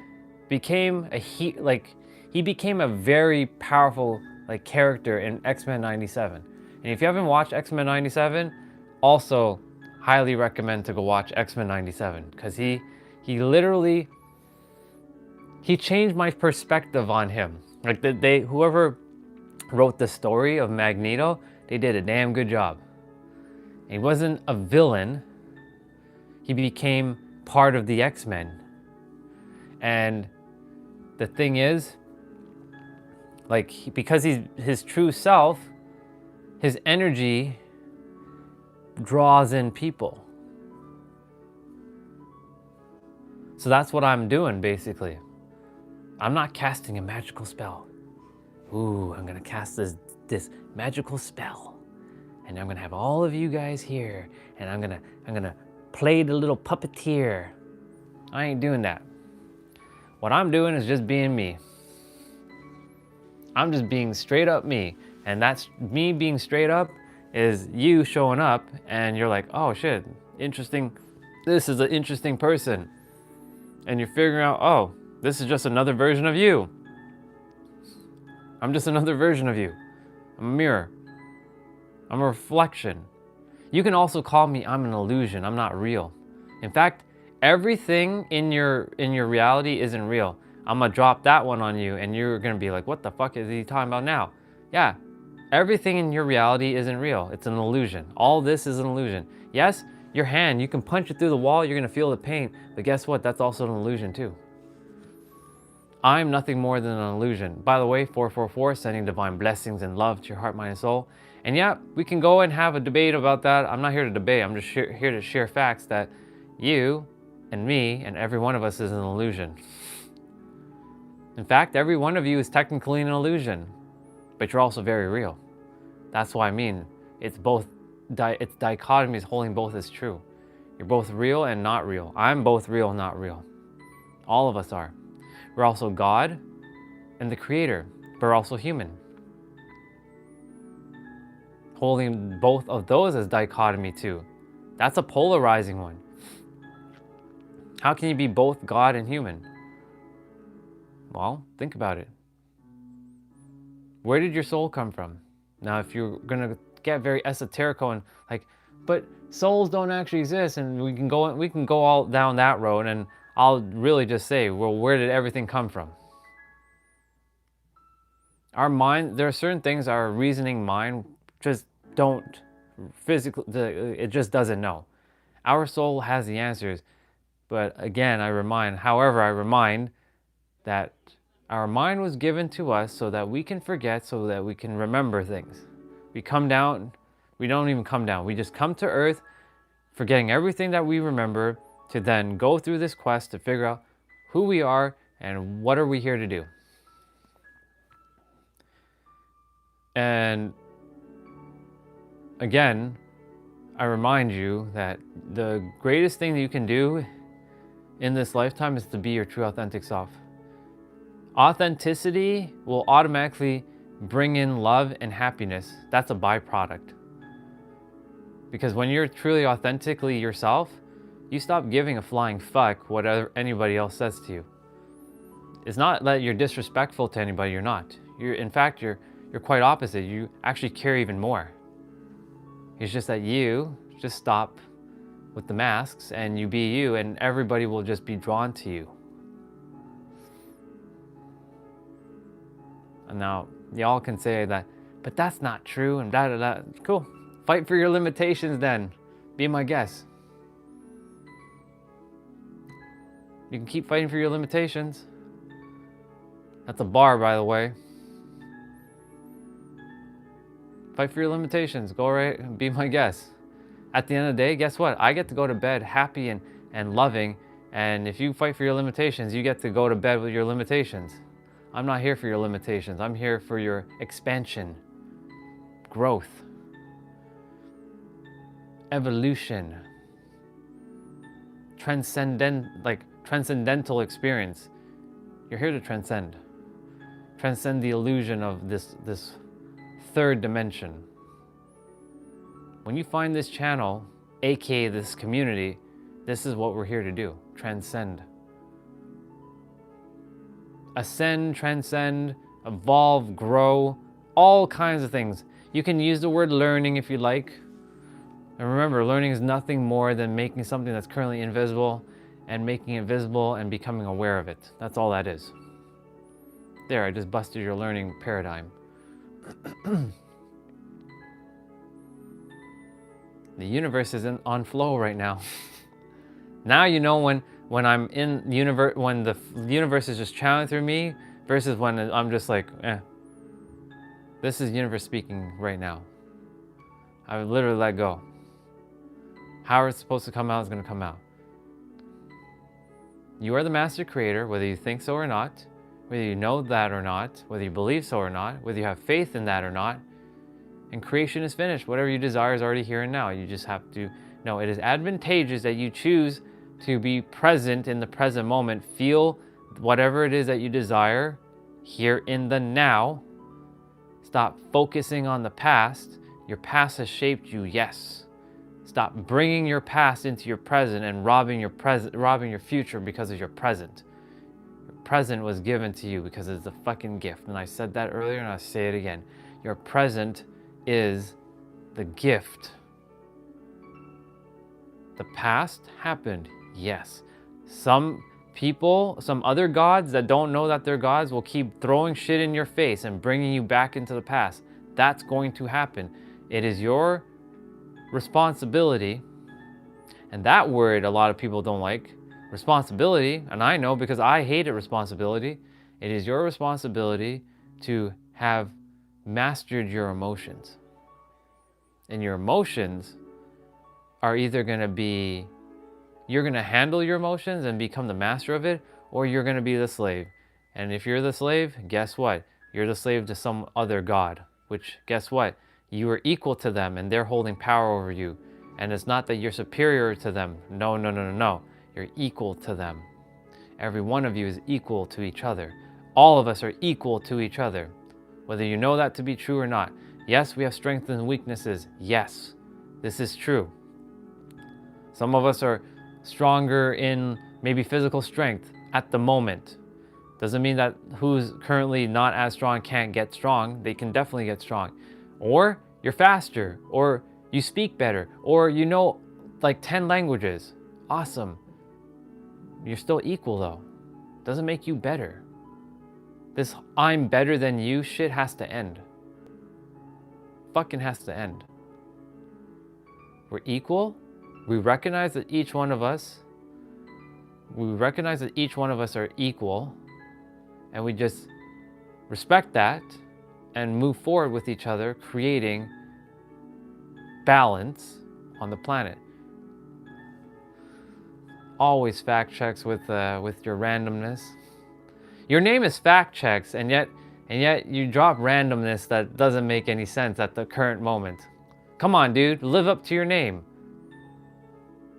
became he became a very powerful character in X-Men 97. And if you haven't watched X-Men 97, also highly recommend to go watch X-Men 97 because he literally changed my perspective on him. Like whoever wrote the story of Magneto, they did a damn good job. He wasn't a villain. He became part of the X-Men. And the thing is, because he's his true self, his energy draws in people. So that's what I'm doing, basically. I'm not casting a magical spell. Ooh, I'm gonna cast this magical spell. And I'm gonna have all of you guys here. And I'm gonna play the little puppeteer. I ain't doing that. What I'm doing is just being me. I'm just being straight up me. And that's me being straight up is you showing up and you're like, oh shit, interesting. This is an interesting person. And you're figuring out, oh, this is just another version of you. I'm just another version of you. I'm a mirror. I'm a reflection. You can also call me, I'm an illusion. I'm not real. In fact, everything in your reality isn't real. I'm gonna drop that one on you and you're gonna be like, what the fuck is he talking about now? Yeah, everything in your reality isn't real. It's an illusion. All this is an illusion. Yes, your hand, you can punch it through the wall, you're gonna feel the pain, but guess what? That's also an illusion too. I'm nothing more than an illusion. By the way, 444, sending divine blessings and love to your heart, mind, and soul. And yeah, we can go and have a debate about that. I'm not here to debate. I'm just here to share facts that you and me and every one of us is an illusion. In fact, every one of you is technically an illusion, but you're also very real. That's what I mean. It's both, it's dichotomies holding both as true. You're both real and not real. I'm both real and not real. All of us are. We're also God and the creator, but we're also human. Holding both of those as dichotomy too. That's a polarizing one. How can you be both God and human? Well, think about it. Where did your soul come from? Now, if you're gonna get very esoterical and like, but souls don't actually exist, and we can go all down that road, and I'll really just say, well, where did everything come from? Our mind, there are certain things our reasoning mind just don't physically, it just doesn't know. Our soul has the answers, but again, I remind that our mind was given to us so that we can forget, so that we can remember things. We come down, we don't even come down, we just come to earth, forgetting everything that we remember, to then go through this quest to figure out who we are and what are we here to do. And again, I remind you that the greatest thing that you can do in this lifetime is to be your true authentic self. Authenticity will automatically bring in love and happiness. That's a byproduct. Because when you're truly authentically yourself, you stop giving a flying fuck whatever anybody else says to you. It's not that you're disrespectful to anybody, you're not. In fact, you're quite opposite. You actually care even more. It's just that you just stop with the masks and you be you, and everybody will just be drawn to you. And now, y'all can say that, but that's not true, and da da da. Cool. Fight for your limitations then. Be my guest. You can keep fighting for your limitations. That's a bar, by the way. Fight for your limitations. Go right and be my guest. At the end of the day, guess what? I get to go to bed happy and loving. And if you fight for your limitations, you get to go to bed with your limitations. I'm not here for your limitations. I'm here for your expansion, growth, evolution, transcendental experience. You're here to transcend. Transcend the illusion of this third dimension. When you find this channel, aka this community, this is what we're here to do. Transcend. Ascend, transcend, evolve, grow, all kinds of things. You can use the word learning if you like. And remember, learning is nothing more than making something that's currently invisible and making it visible and becoming aware of it. That's all that is. There, I just busted your learning paradigm. The universe is on flow right now. Now you know when I'm in the universe, when the universe is just channeling through me, versus when I'm just like, this is universe speaking right now. I would literally let go. How it's supposed to come out is going to come out. You are the master creator, whether you think so or not, whether you know that or not, whether you believe so or not, whether you have faith in that or not. And creation is finished. Whatever you desire is already here and now. You just have to know it is advantageous that you choose to be present in the present moment. Feel whatever it is that you desire here in the now. Stop focusing on the past. Your past has shaped you, yes. Stop bringing your past into your present and robbing your future because of your present. Your present was given to you because it's a fucking gift. And I said that earlier and I'll say it again. Your present is the gift. The past happened, yes. Some people, some other gods that don't know that they're gods will keep throwing shit in your face and bringing you back into the past. That's going to happen. It is your responsibility, and that word a lot of people don't like, responsibility, and I know because I hated responsibility. It is your responsibility to have mastered your emotions. And your emotions are either going to be, you're going to handle your emotions and become the master of it, or you're going to be the slave. And if you're the slave, guess what? You're the slave to some other god, which, guess what? You are equal to them and they're holding power over you. And it's not that you're superior to them. No, no, no, no, no. You're equal to them. Every one of you is equal to each other. All of us are equal to each other, whether you know that to be true or not. Yes, we have strengths and weaknesses. Yes, this is true. Some of us are stronger in maybe physical strength at the moment. Doesn't mean that who's currently not as strong can't get strong. They can definitely get strong. Or you're faster, or you speak better, or you know like 10 languages. Awesome. You're still equal though. Doesn't make you better. This I'm better than you shit has to end. Fucking has to end. We're equal. We recognize that each one of us are equal, and we just respect that and move forward with each other, creating balance on the planet. Always fact checks with your randomness. Your name is fact checks, and yet you drop randomness that doesn't make any sense at the current moment. Come on, dude, live up to your name.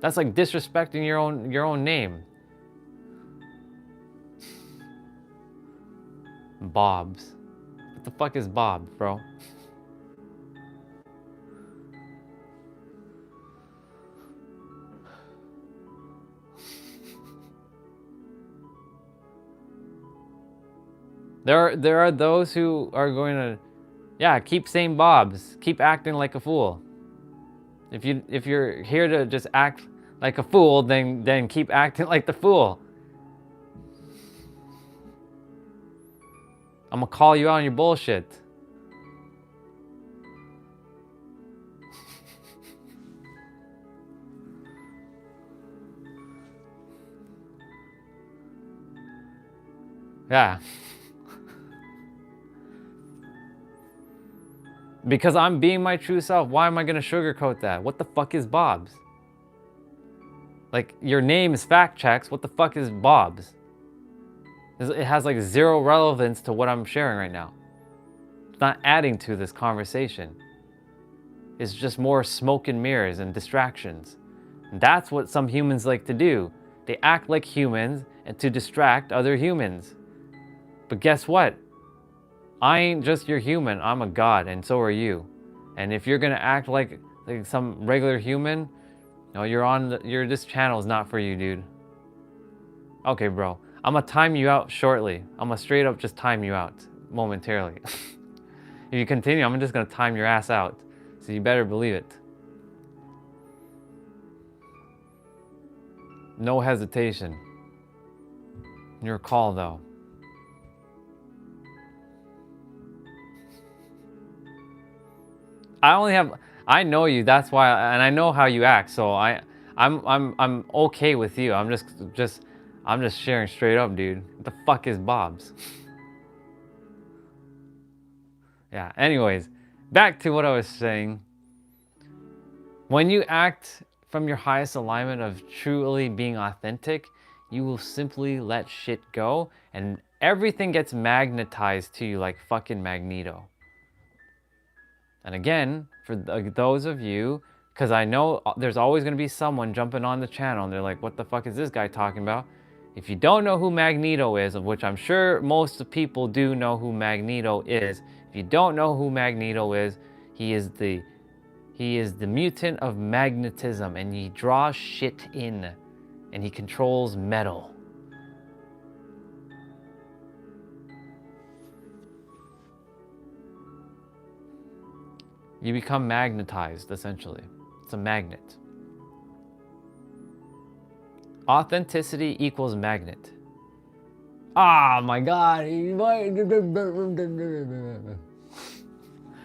That's like disrespecting your own name. Bob's. What the fuck is Bob, bro? There are those who are going to, yeah, keep saying Bob's, keep acting like a fool. If you're here to just act like a fool, then keep acting like the fool. I'm gonna call you out on your bullshit. Yeah. Because I'm being my true self, why am I gonna sugarcoat that? What the fuck is Bob's? Like, your name is fact checks, what the fuck is Bob's? It has like zero relevance to what I'm sharing right now. It's not adding to this conversation. It's just more smoke and mirrors and distractions. And that's what some humans like to do. They act like humans and to distract other humans. But guess what? I ain't just your human, I'm a god, and so are you. And if you're gonna act like some regular human, no, this channel is not for you, dude. Okay, bro. I'm gonna time you out shortly. I'm gonna straight up just time you out momentarily. If you continue, I'm just gonna time your ass out. So you better believe it. No hesitation. Your call, though. I know you, that's why, and I know how you act, so I'm okay with you. I'm just sharing straight up, dude. What the fuck is Bob's? Yeah, anyways, back to what I was saying. When you act from your highest alignment of truly being authentic, you will simply let shit go and everything gets magnetized to you like fucking Magneto. And again, for those of you, because I know there's always going to be someone jumping on the channel and they're like, what the fuck is this guy talking about? If you don't know who Magneto is, of which I'm sure most people do know who Magneto is, if you don't know who Magneto is, he is the mutant of magnetism, and he draws shit in and he controls metal. You become magnetized, essentially. It's a magnet. Authenticity equals magnet. Ah, my God.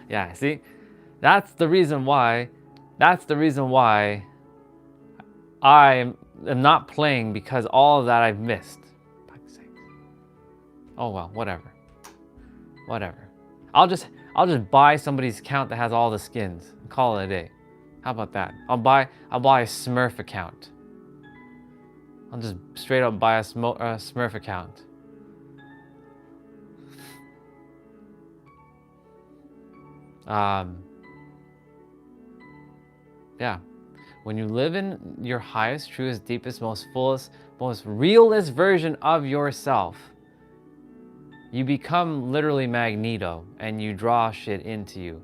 Yeah, see? That's the reason why I am not playing, because all of that I've missed. Oh well, whatever. I'll just buy somebody's account that has all the skins. Call it a day. How about that? I'll buy a Smurf account. I'll just straight up buy a Smurf account. Yeah. When you live in your highest, truest, deepest, most fullest, most realest version of yourself, you become literally Magneto and you draw shit into you.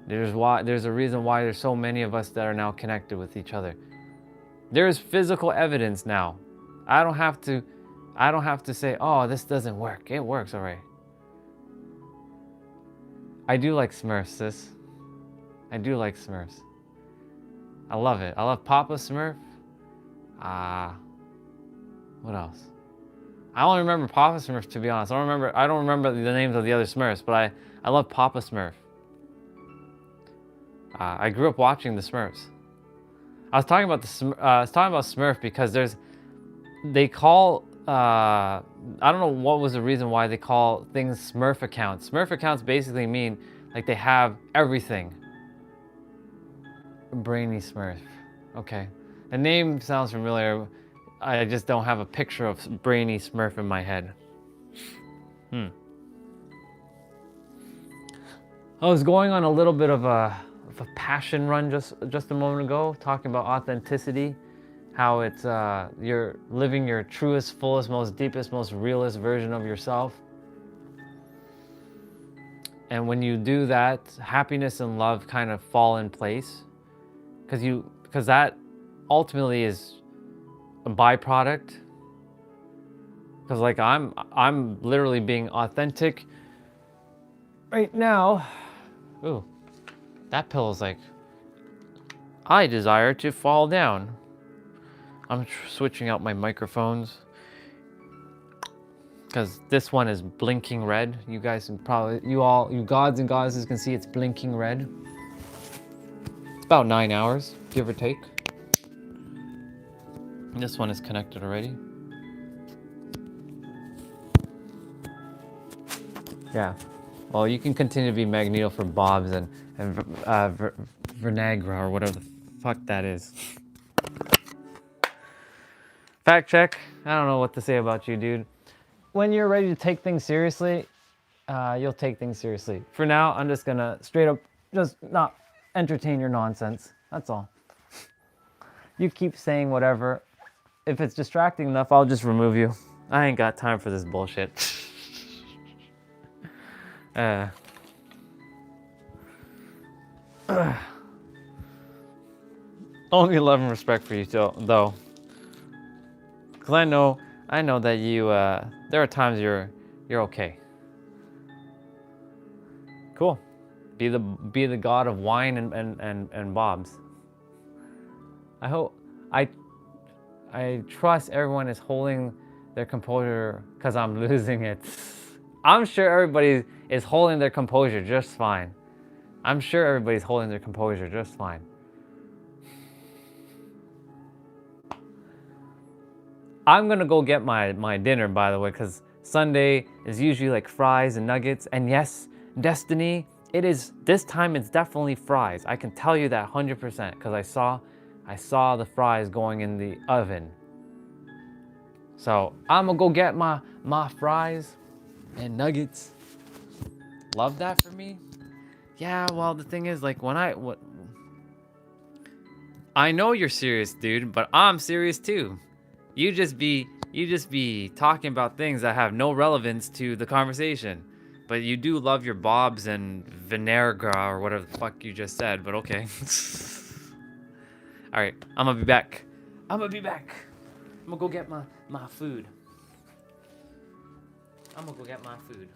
There's a reason why there's so many of us that are now connected with each other. There's physical evidence now. I don't have to say, oh, this doesn't work. It works all right. I do like Smurfs, sis. I do like Smurfs. I love it. I love Papa Smurf. What else? I only remember Papa Smurf, to be honest. I don't remember the names of the other Smurfs, but I love Papa Smurf. I grew up watching the Smurfs. I was talking about Smurf because they call I don't know what was the reason why they call things Smurf accounts. Smurf accounts basically mean like they have everything. Brainy Smurf. Okay. The name sounds familiar. I just don't have a picture of Brainy Smurf in my head. I was going on a little bit of a passion run just a moment ago, talking about authenticity, how it's you're living your truest, fullest, most deepest, most realist version of yourself. And when you do that, happiness and love kind of fall in place, because that ultimately is a byproduct. Because like I'm literally being authentic right now. Ooh, that pillow's like, I desire to fall down. I'm switching out my microphones because this one is blinking red. You guys can probably, you gods and goddesses can see it's blinking red. It's about 9 hours, give or take. This one is connected already. Yeah. Well, you can continue to be Magneto for Bob's and Vernagra or whatever the fuck that is. Fact check. I don't know what to say about you, dude. When you're ready to take things seriously, you'll take things seriously. For now, I'm just gonna straight up just not entertain your nonsense. That's all. You keep saying whatever. If it's distracting enough, I'll just remove you. I ain't got time for this bullshit. Only love and respect for you though. Cause I know that you there are times you're okay. Cool. Be the god of wine and bobs. I trust everyone is holding their composure because I'm losing it. I'm sure everybody is holding their composure just fine. I'm sure everybody's holding their composure just fine. I'm gonna go get my dinner, by the way, because Sunday is usually like fries and nuggets. And yes, Destiny, it is, this time it's definitely fries. I can tell you that 100% because I saw the fries going in the oven. So I'm gonna go get my fries and nuggets. Love that for me. Yeah, well, the thing is, like, I know you're serious, dude, but I'm serious too. You just be talking about things that have no relevance to the conversation. But you do love your bobs and Vinegra or whatever the fuck you just said, but okay. All right, I'm gonna be back. I'm gonna go get my food. I'm gonna go get my food.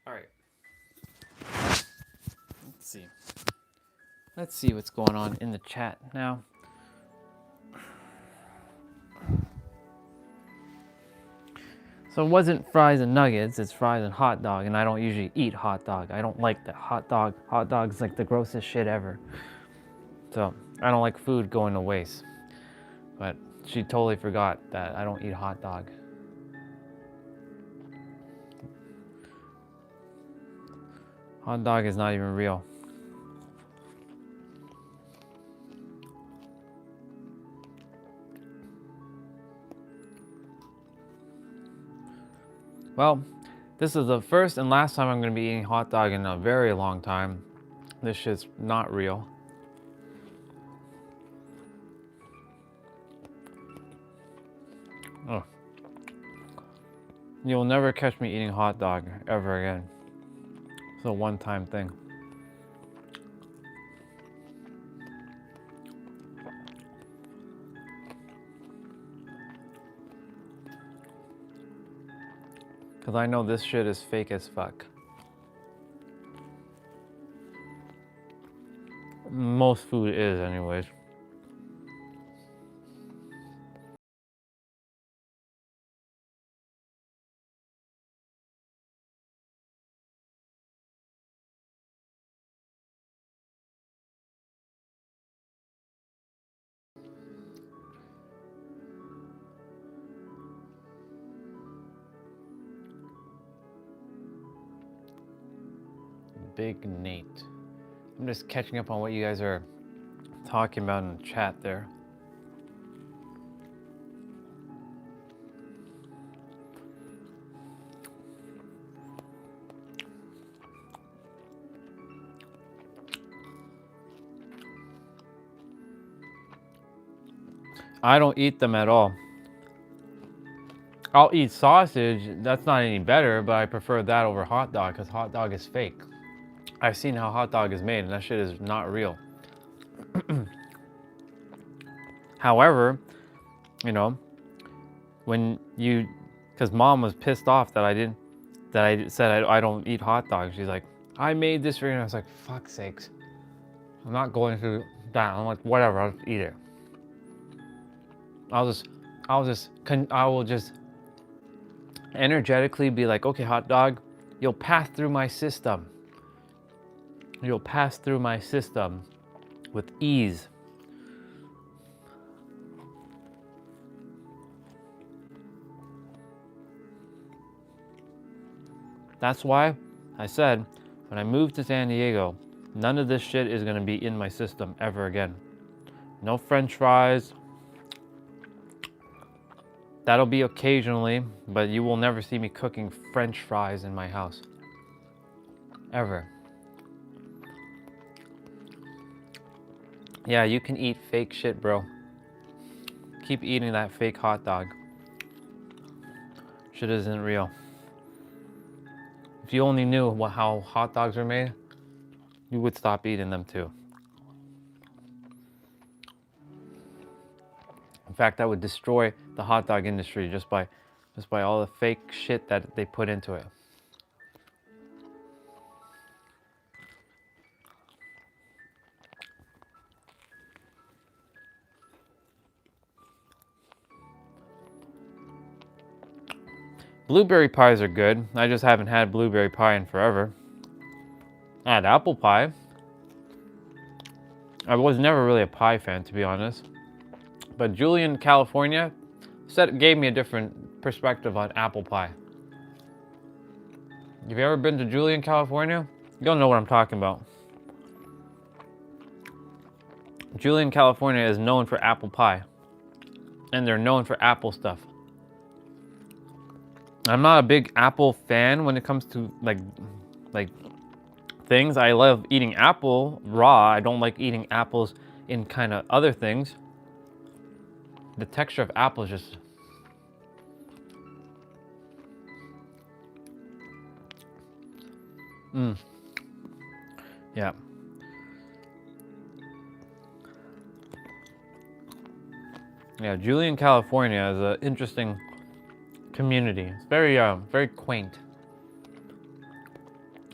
All right. Let's see. Let's see what's going on in the chat now. So it wasn't fries and nuggets, it's fries and hot dog, and I don't usually eat hot dog. I don't like that hot dog. Hot dog's like the grossest shit ever. So I don't like food going to waste. But she totally forgot that I don't eat hot dog. Hot dog is not even real. Well, this is the first and last time I'm going to be eating hot dog in a very long time. This shit's not real. Oh. You'll never catch me eating hot dog ever again. It's a one-time thing. Because I know this shit is fake as fuck. Most food is anyways. Big Nate. I'm just catching up on what you guys are talking about in the chat there. I don't eat them at all. I'll eat sausage, that's not any better, but I prefer that over hot dog because hot dog is fake. I've seen how hot dog is made and that shit is not real. However, you know, when you, because mom was pissed off that I said I don't eat hot dogs. She's like, I made this for you. And I was like, fuck sakes. I'm not going through that. I'm like, whatever, I'll eat it. I will just energetically be like, okay, hot dog, you'll pass through my system. You'll pass through my system with ease. That's why I said, when I move to San Diego, none of this shit is gonna be in my system ever again. No French fries. That'll be occasionally, but you will never see me cooking French fries in my house. Ever. Yeah, you can eat fake shit, bro. Keep eating that fake hot dog. Shit isn't real. If you only knew how hot dogs are made, you would stop eating them too. In fact, that would destroy the hot dog industry just by all the fake shit that they put into it. Blueberry pies are good. I just haven't had blueberry pie in forever. I had apple pie. I was never really a pie fan, to be honest. But Julian, California, gave me a different perspective on apple pie. If you ever been to Julian, California, you'll know what I'm talking about. Julian, California is known for apple pie. And they're known for apple stuff. I'm not a big apple fan when it comes to like things. I love eating apple raw. I don't like eating apples in kind of other things. The texture of apple is just... Yeah. Yeah, Julian, California is an interesting community. It's very very quaint.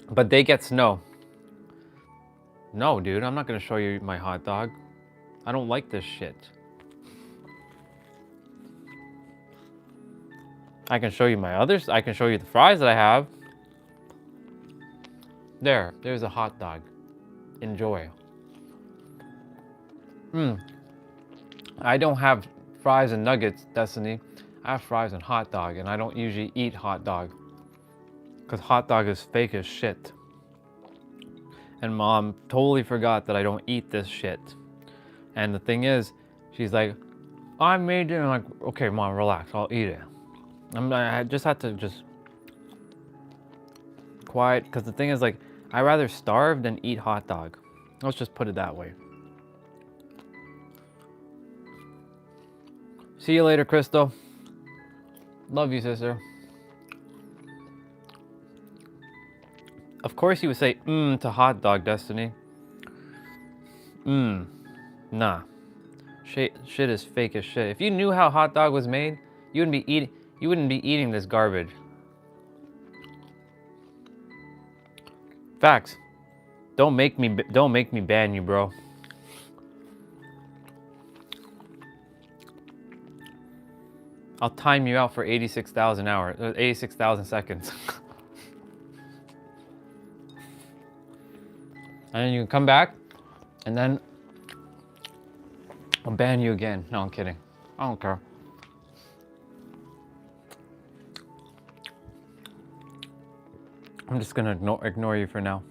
But they get snow. No, dude, I'm not gonna show you my hot dog. I don't like this shit. I can show you my others. I can show you the fries that I have. There's a hot dog. Enjoy. I don't have fries and nuggets, Destiny. I have fries and hot dog, and I don't usually eat hot dog. Because hot dog is fake as shit. And Mom totally forgot that I don't eat this shit. And the thing is, she's like, I made it. And I'm like, okay, Mom, relax. I'll eat it. I just had to just quiet. Because the thing is, like, I'd rather starve than eat hot dog. Let's just put it that way. See you later, Crystal. Love you, sister. Of course you would say to hot dog, Destiny. Nah. Shit is fake as shit. If you knew how hot dog was made, you wouldn't be eating this garbage. Facts. Don't make me ban you, bro. I'll time you out for 86,000 hours, 86,000 seconds. And then you can come back, and then I'll ban you again. No, I'm kidding. I don't care. I'm just gonna ignore you for now.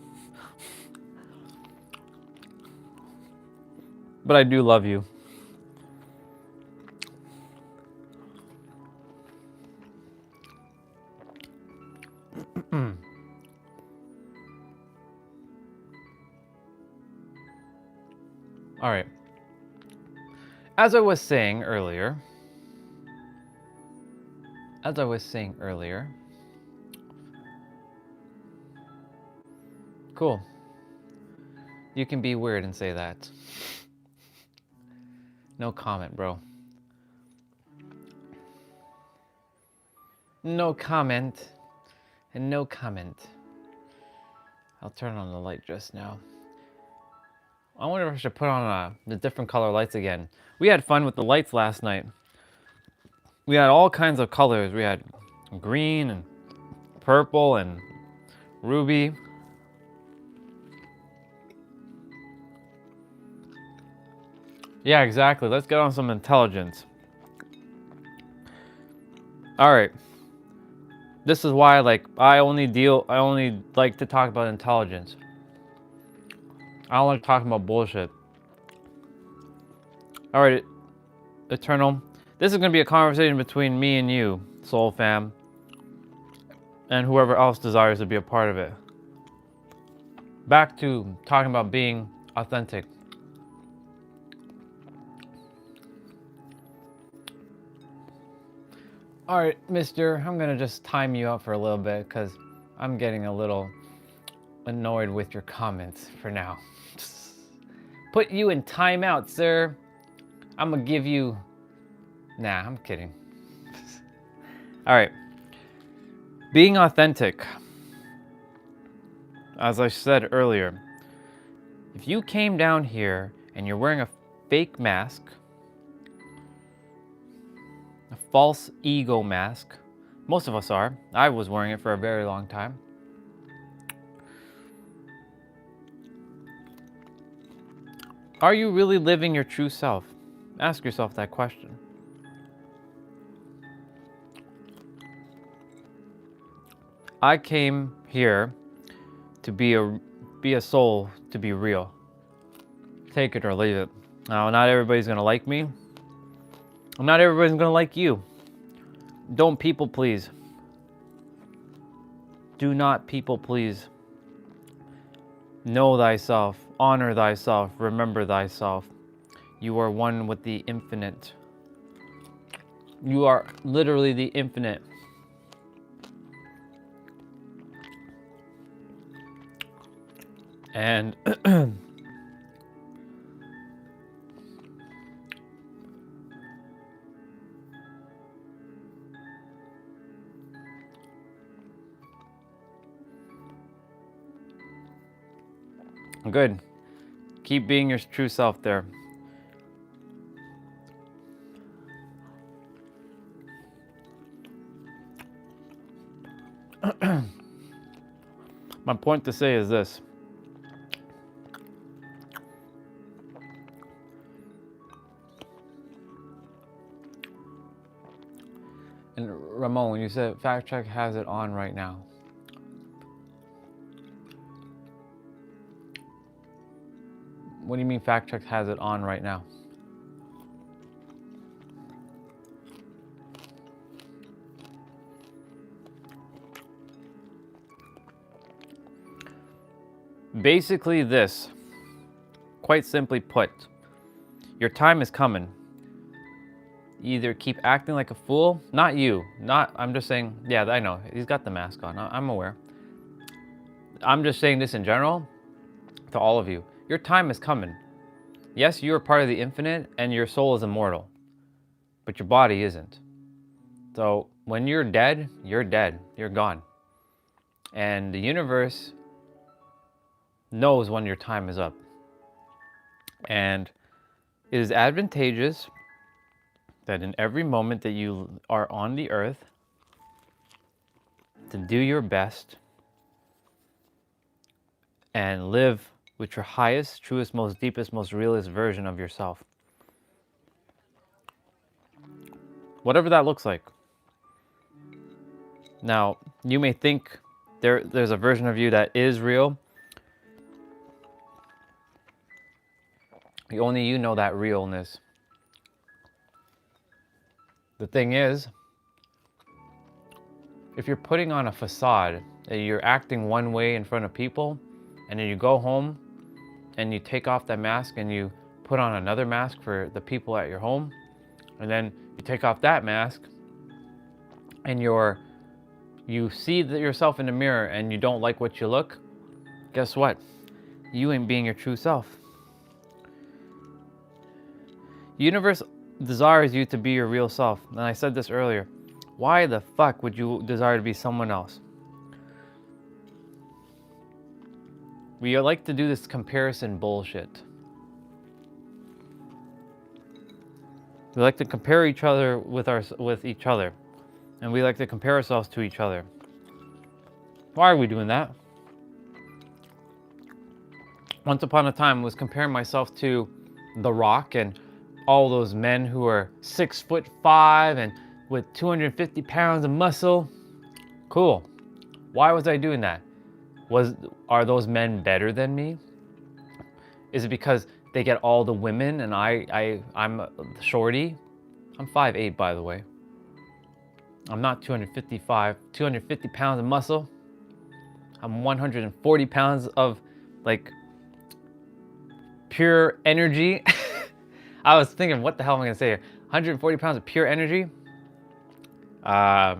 But I do love you. All right. As I was saying earlier, cool. You can be weird and say that. No comment, bro. No comment. And no comment. I'll turn on the light just now. I wonder if I should put on the different color lights again. We had fun with the lights last night. We had all kinds of colors. We had green and purple and ruby. Yeah, exactly. Let's get on some intelligence. All right. This is why, like, I only like to talk about intelligence. I don't like talking about bullshit. All right, Eternal. This is going to be a conversation between me and you, Soul Fam, and whoever else desires to be a part of it. Back to talking about being authentic. All right, mister, I'm going to just time you out for a little bit because I'm getting a little annoyed with your comments for now. Put you in timeout, sir. I'm gonna give you... Nah, I'm kidding. All right. Being authentic. As I said earlier, if you came down here and you're wearing a fake mask, a false ego mask, most of us are. I was wearing it for a very long time. Are you really living your true self? Ask yourself that question. I came here to be a soul, to be real. Take it or leave it. Now, not everybody's gonna like me. Not everybody's gonna like you. Don't people please. Do not people please. Know thyself, honor thyself, remember thyself. You are one with the infinite. You are literally the infinite. And Good. Keep being your true self there. My point to say is this. And Ramon, when you said fact check has it on right now. What do you mean fact check has it on right now? Basically this, quite simply put, your time is coming. Either keep acting like a fool, not you, I'm just saying, yeah, I know, he's got the mask on, I'm aware. I'm just saying this in general, to all of you. Your time is coming. Yes, you are part of the infinite and your soul is immortal, but your body isn't. So when you're dead, you're gone. And the universe knows when your time is up. And it is advantageous that in every moment that you are on the earth, to do your best and live with your highest, truest, most deepest, most realist version of yourself. Whatever that looks like. Now, you may think there's a version of you that is real. Only you know that realness. The thing is, if you're putting on a facade, that you're acting one way in front of people, and then you go home and you take off that mask and you put on another mask for the people at your home, and then you take off that mask and you see yourself in the mirror and you don't like what you look, guess what? You ain't being your true self. The universe desires you to be your real self. And I said this earlier. Why the fuck would you desire to be someone else? We like to do this comparison bullshit. We like to compare each other with each other. And we like to compare ourselves to each other. Why are we doing that? Once upon a time, I was comparing myself to The Rock and all those men who are 6'5" and with 250 pounds of muscle. Cool. Why was I doing that? Are those men better than me? Is it because they get all the women and I'm shorty? I'm 5'8", by the way. I'm not 250 pounds of muscle. I'm 140 pounds of like pure energy. I was thinking, what the hell am I gonna say here? 140 pounds of pure energy. So I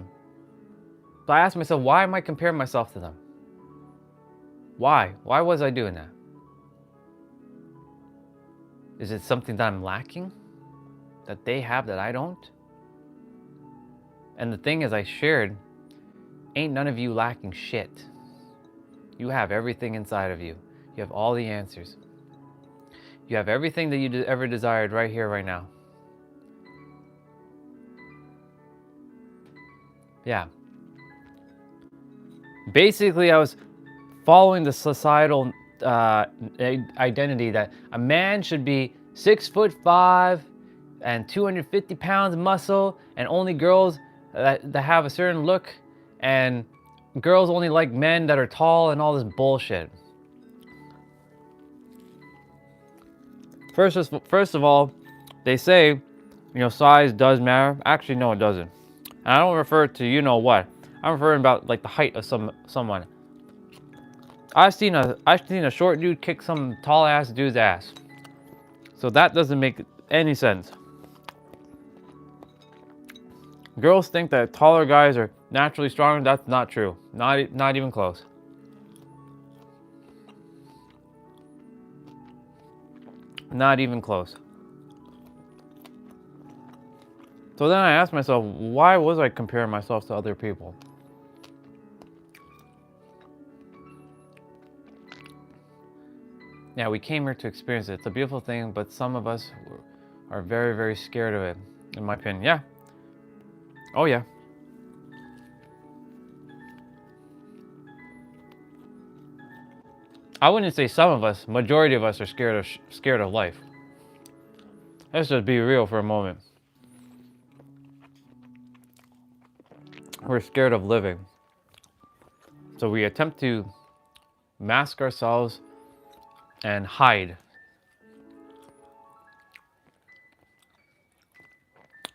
asked myself, why am I comparing myself to them? Why? Why was I doing that? Is it something that I'm lacking? That they have that I don't? And the thing is, I shared, ain't none of you lacking shit. You have everything inside of you. You have all the answers. You have everything that you ever desired right here, right now. Yeah. Basically, I was following the societal identity that a man should be 6'5" and 250 pounds of muscle, and only girls that have a certain look, and girls only like men that are tall, and all this bullshit. First of all, they say, size does matter. Actually, no, it doesn't. And I don't refer to what. I'm referring about like the height of someone. I've seen a short dude kick some tall ass dude's ass. So that doesn't make any sense. Girls think that taller guys are naturally stronger. That's not true. Not even close. Not even close. So then I asked myself, why was I comparing myself to other people? Yeah, we came here to experience it. It's a beautiful thing, but some of us are very, very scared of it, in my opinion. Yeah. Oh, yeah. I wouldn't say some of us. Majority of us are scared of life. Let's just be real for a moment. We're scared of living. So we attempt to mask ourselves and hide.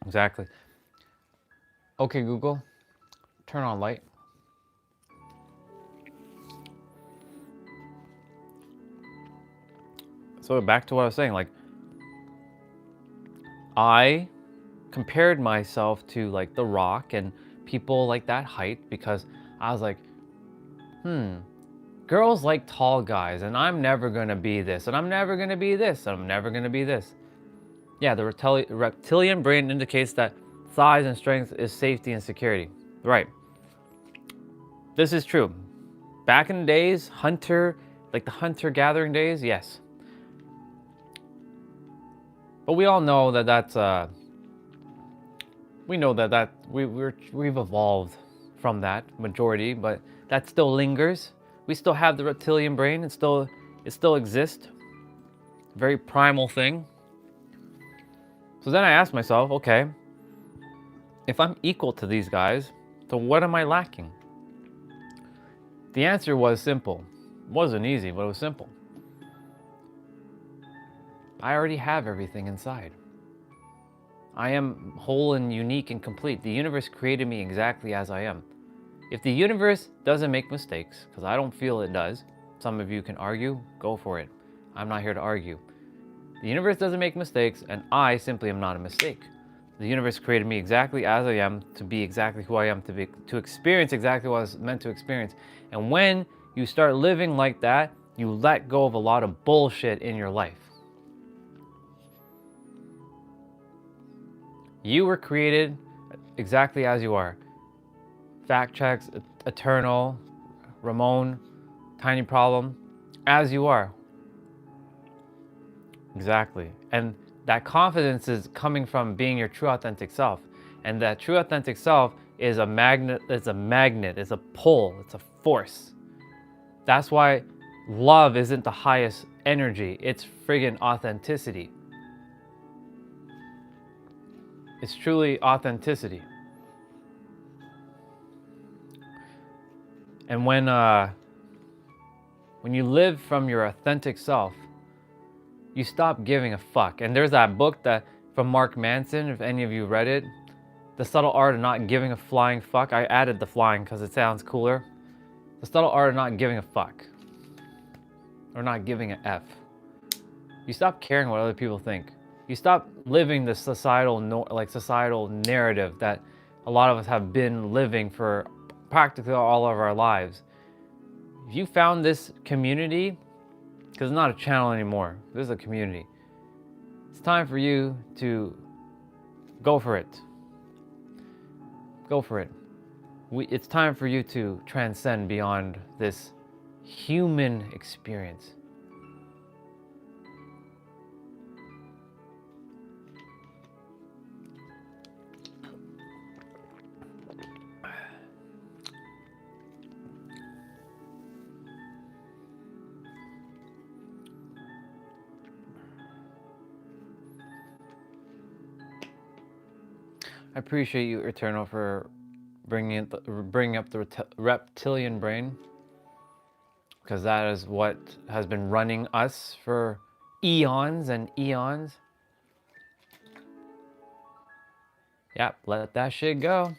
Exactly. Okay, Google, turn on light. So back to what I was saying, like, I compared myself to like The Rock and people like that height because I was like, girls like tall guys and I'm never gonna be this and I'm never gonna be this and I'm never gonna be this. Yeah, the reptilian brain indicates that size and strength is safety and security. Right. This is true. Back in the days, like the hunter-gathering days, yes. But we all know that we know that we've evolved from that majority, but that still lingers. We still have the reptilian brain. It still exists. Very primal thing. So then I asked myself, okay, if I'm equal to these guys, so what am I lacking? The answer was simple. It wasn't easy, but it was simple. I already have everything inside. I am whole and unique and complete. The universe created me exactly as I am. If the universe doesn't make mistakes, because I don't feel it does, some of you can argue, go for it. I'm not here to argue. The universe doesn't make mistakes, and I simply am not a mistake. The universe created me exactly as I am, to be exactly who I am, to experience exactly what I was meant to experience. And when you start living like that, you let go of a lot of bullshit in your life. You were created exactly as you are. Fact checks, Eternal, Ramon, Tiny Problem, as you are. Exactly. And that confidence is coming from being your true authentic self. And that true authentic self is a magnet, it's a pull, it's a force. That's why love isn't the highest energy, it's friggin' authenticity. It's truly authenticity. And when you live from your authentic self, you stop giving a fuck. And there's that book that from Mark Manson, if any of you read it, The Subtle Art of Not Giving a Flying Fuck. I added the flying because it sounds cooler. The Subtle Art of Not Giving a Fuck. Or not giving a F. You stop caring what other people think. You stop living the societal narrative that a lot of us have been living for practically all of our lives. If you found this community, because it's not a channel anymore, this is a community, it's time for you to go for it. Go for it. It's time for you to transcend beyond this human experience. I appreciate you, Eternal, for bringing up the reptilian brain, because that is what has been running us for eons and eons. Yep, let that shit go.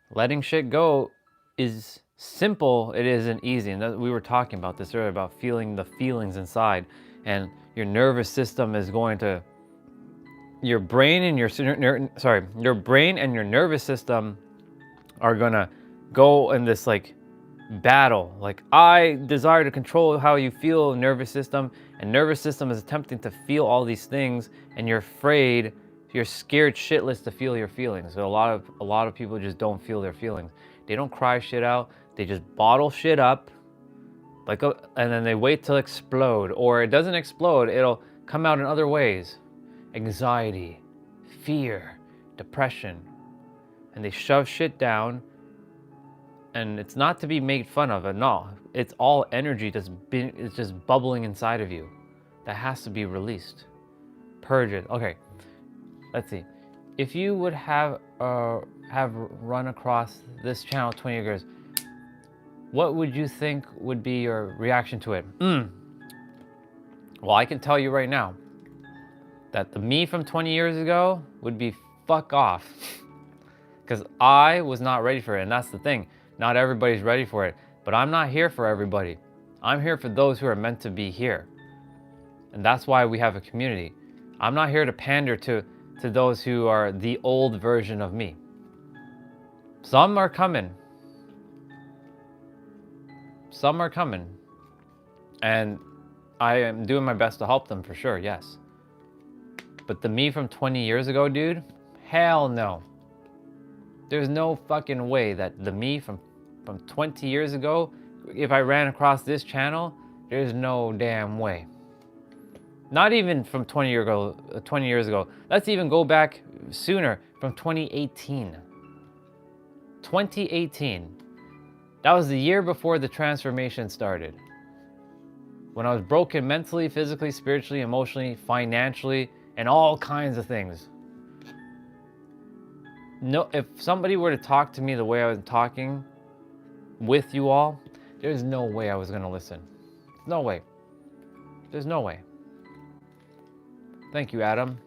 Letting shit go is simple, it isn't easy. And we were talking about this earlier, about feeling the feelings inside. And your nervous system is going to, your brain and your brain and your nervous system are gonna go in this like battle. Like, I desire to control how you feel, nervous system, and nervous system is attempting to feel all these things, and you're afraid, you're scared shitless to feel your feelings. So a lot of people just don't feel their feelings. They don't cry shit out, they just bottle shit up, like, and then they wait till explode, or it doesn't explode, it'll come out in other ways. Anxiety, fear, depression, and they shove shit down, and it's not to be made fun of at all. It's all energy it's just bubbling inside of you that has to be released. Purge it. Okay, let's see. If you would have run across this channel 20 years, what would you think would be your reaction to it? Well, I can tell you right now that the me from 20 years ago would be fuck off. Because I was not ready for it, and that's the thing. Not everybody's ready for it, but I'm not here for everybody. I'm here for those who are meant to be here. And that's why we have a community. I'm not here to pander to those who are the old version of me. Some are coming. Some are coming. And I am doing my best to help them for sure, yes. But the me from 20 years ago, dude, hell no. There's no fucking way that the me from 20 years ago, if I ran across this channel, there's no damn way. Not even from 20 years ago. Let's even go back sooner, from 2018. 2018. That was the year before the transformation started. When I was broken mentally, physically, spiritually, emotionally, financially, and all kinds of things. No, if somebody were to talk to me the way I was talking with you all, there's no way I was going to listen. No way. There's no way. Thank you, Adam.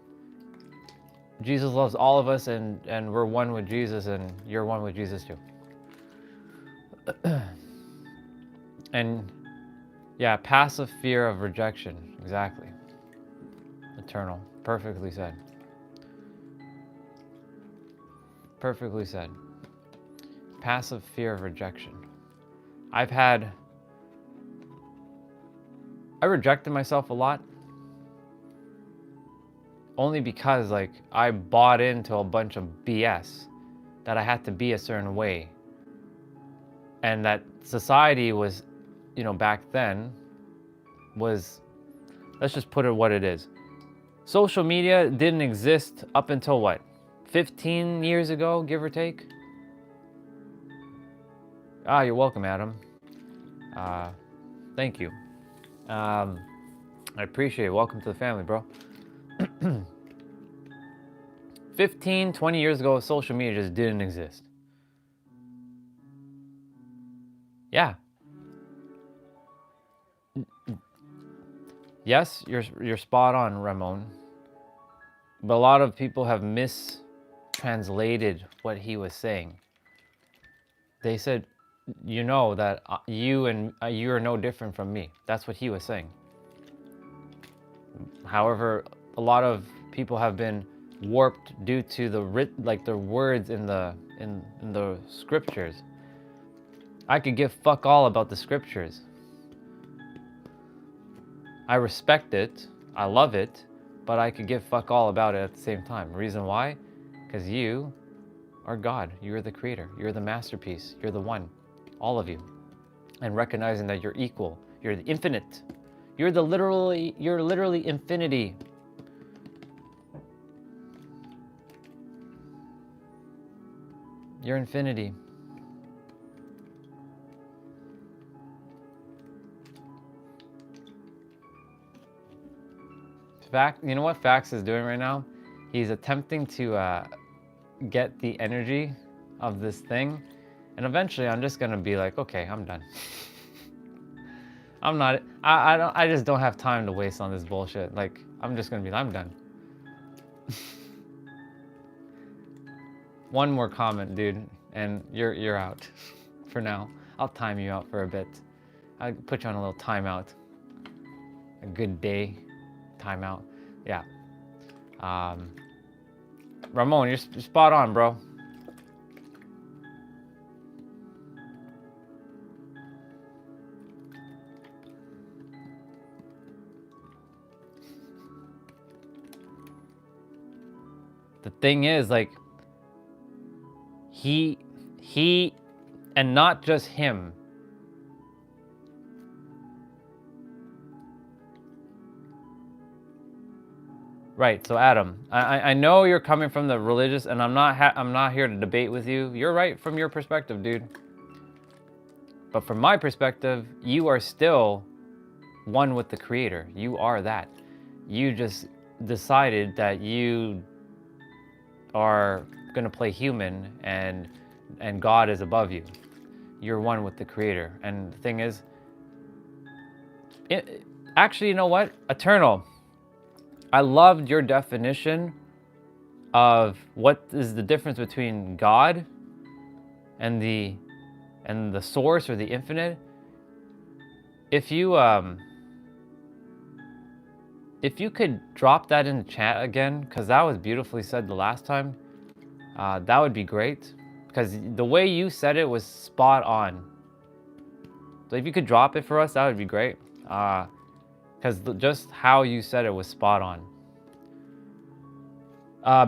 Jesus loves all of us, and we're one with Jesus, and you're one with Jesus too. And yeah, passive fear of rejection. Exactly. Eternal. Perfectly said. Perfectly said. Passive fear of rejection. I rejected myself a lot. Only because like I bought into a bunch of BS that I had to be a certain way. And that society was, you know, back then was, let's just put it what it is. Social media didn't exist up until what? 15 years ago, give or take? Ah, you're welcome, Adam. Thank you. I appreciate it. Welcome to the family, bro. 15, 20 years ago, social media just didn't exist. Yeah. Yes, you're spot on, Ramon. But a lot of people have mistranslated what he was saying. They said, you know, that you are no different from me. That's what he was saying. However, a lot of people have been warped due to the words in the scriptures. I could give fuck all about the scriptures. I respect it, I love it, but I could give fuck all about it at the same time. Reason why? Because you are God. You're the creator. You're the masterpiece. You're the one. All of you. And recognizing that you're equal. You're the infinite. You're literally infinity. You're infinity. You know what Fax is doing right now? He's attempting to get the energy of this thing, and eventually I'm just gonna be like, okay, I'm done. I just don't have time to waste on this bullshit. Like, I'm just gonna be, I'm done. One more comment, dude, and you're out for now. I'll time you out for a bit. I'll put you on a little timeout. A good day timeout. Yeah. Ramon, you're spot on, bro. The thing is, like, he, and not just him, Right. So Adam, I know you're coming from the religious, and I'm not here to debate with you. You're right from your perspective, dude. But from my perspective, you are still one with the Creator. You are that. You just decided that you are going to play human, and God is above you. You're one with the Creator. And the thing is, actually, you know what? Eternal. I loved your definition of what is the difference between God and the source or the infinite. If you could drop that in the chat again, because that was beautifully said the last time, that would be great. Because the way you said it was spot on. So if you could drop it for us, that would be great. Because just how you said it was spot on.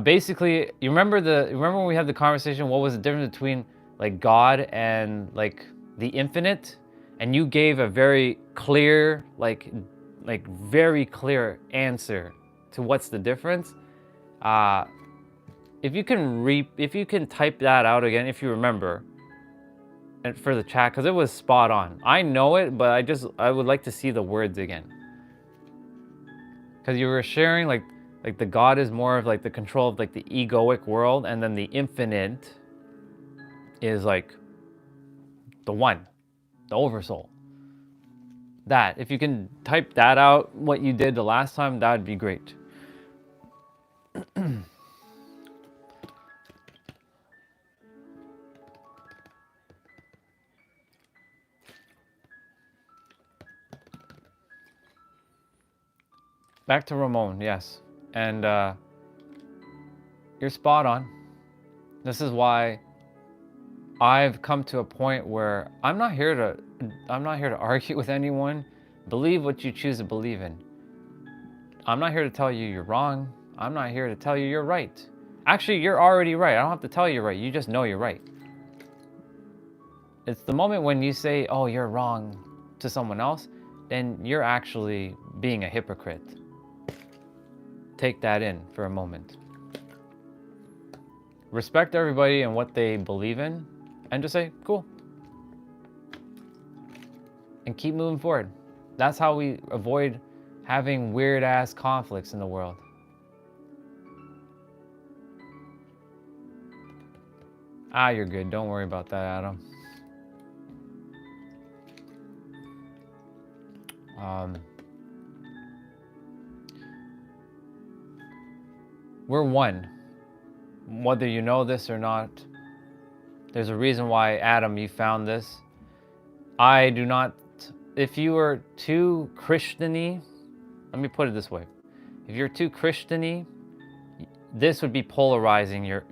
Basically, you remember when we had the conversation, what was the difference between like God and like the infinite? And you gave a very clear, like very clear answer to what's the difference. If you can type that out again, if you remember, and for the chat, because it was spot on. I know it, but I would like to see the words again. Because you were sharing like the God is more of like the control of like the egoic world, and then the infinite is like the one, the oversoul. That, if you can type that out, what you did the last time, that would be great. Back to Ramon, yes. And you're spot on. This is why I've come to a point where I'm not here to argue with anyone. Believe what you choose to believe in. I'm not here to tell you you're wrong. I'm not here to tell you you're right. Actually, you're already right. I don't have to tell you you're right. You just know you're right. It's the moment when you say, oh, you're wrong to someone else, then you're actually being a hypocrite. Take that in for a moment. Respect everybody and what they believe in, and just say, cool. And keep moving forward. That's how we avoid having weird ass conflicts in the world. You're good. Don't worry about that, Adam. We're one. Whether you know this or not, there's a reason why, Adam, you found this. I do not, if you were too Christian-y, let me put it this way. If you're too Christian-y, this would be polarizing. You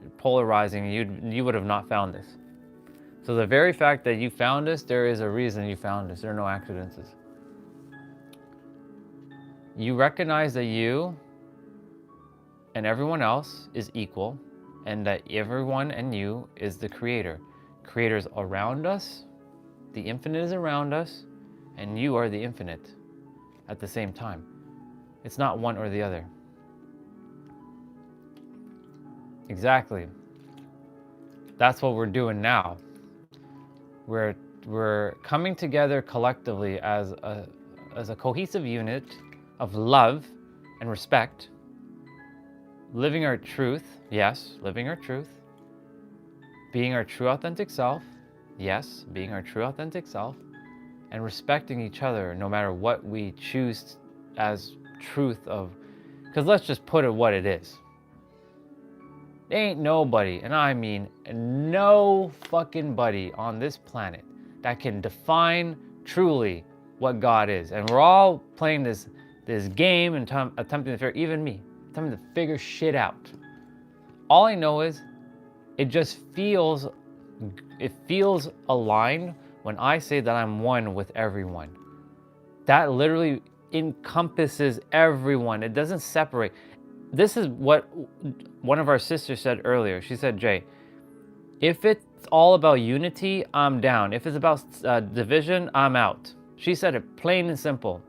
would have not found this. So the very fact that you found this, there is a reason you found this. There are no accidents. You recognize that you and everyone else is equal, and that everyone and you is the Creator. Creator's around us, the infinite is around us, and you are the infinite at the same time. It's not one or the other. Exactly. That's what we're doing now. We're coming together collectively as a cohesive unit of love and respect. Living our truth, yes, living our truth. Being our true authentic self, yes, being our true authentic self. And respecting each other no matter what we choose as truth of, because let's just put it what it is. There ain't nobody, and I mean no fucking buddy on this planet that can define truly what God is. And we're all playing this game and attempting to figure, even me, attempting to figure shit out. All I know is it just feels aligned when I say that I'm one with everyone. That literally encompasses everyone. It doesn't separate. This is what one of our sisters said earlier. She said, Jay, if it's all about unity, I'm down. If it's about division, I'm out. She said it plain and simple.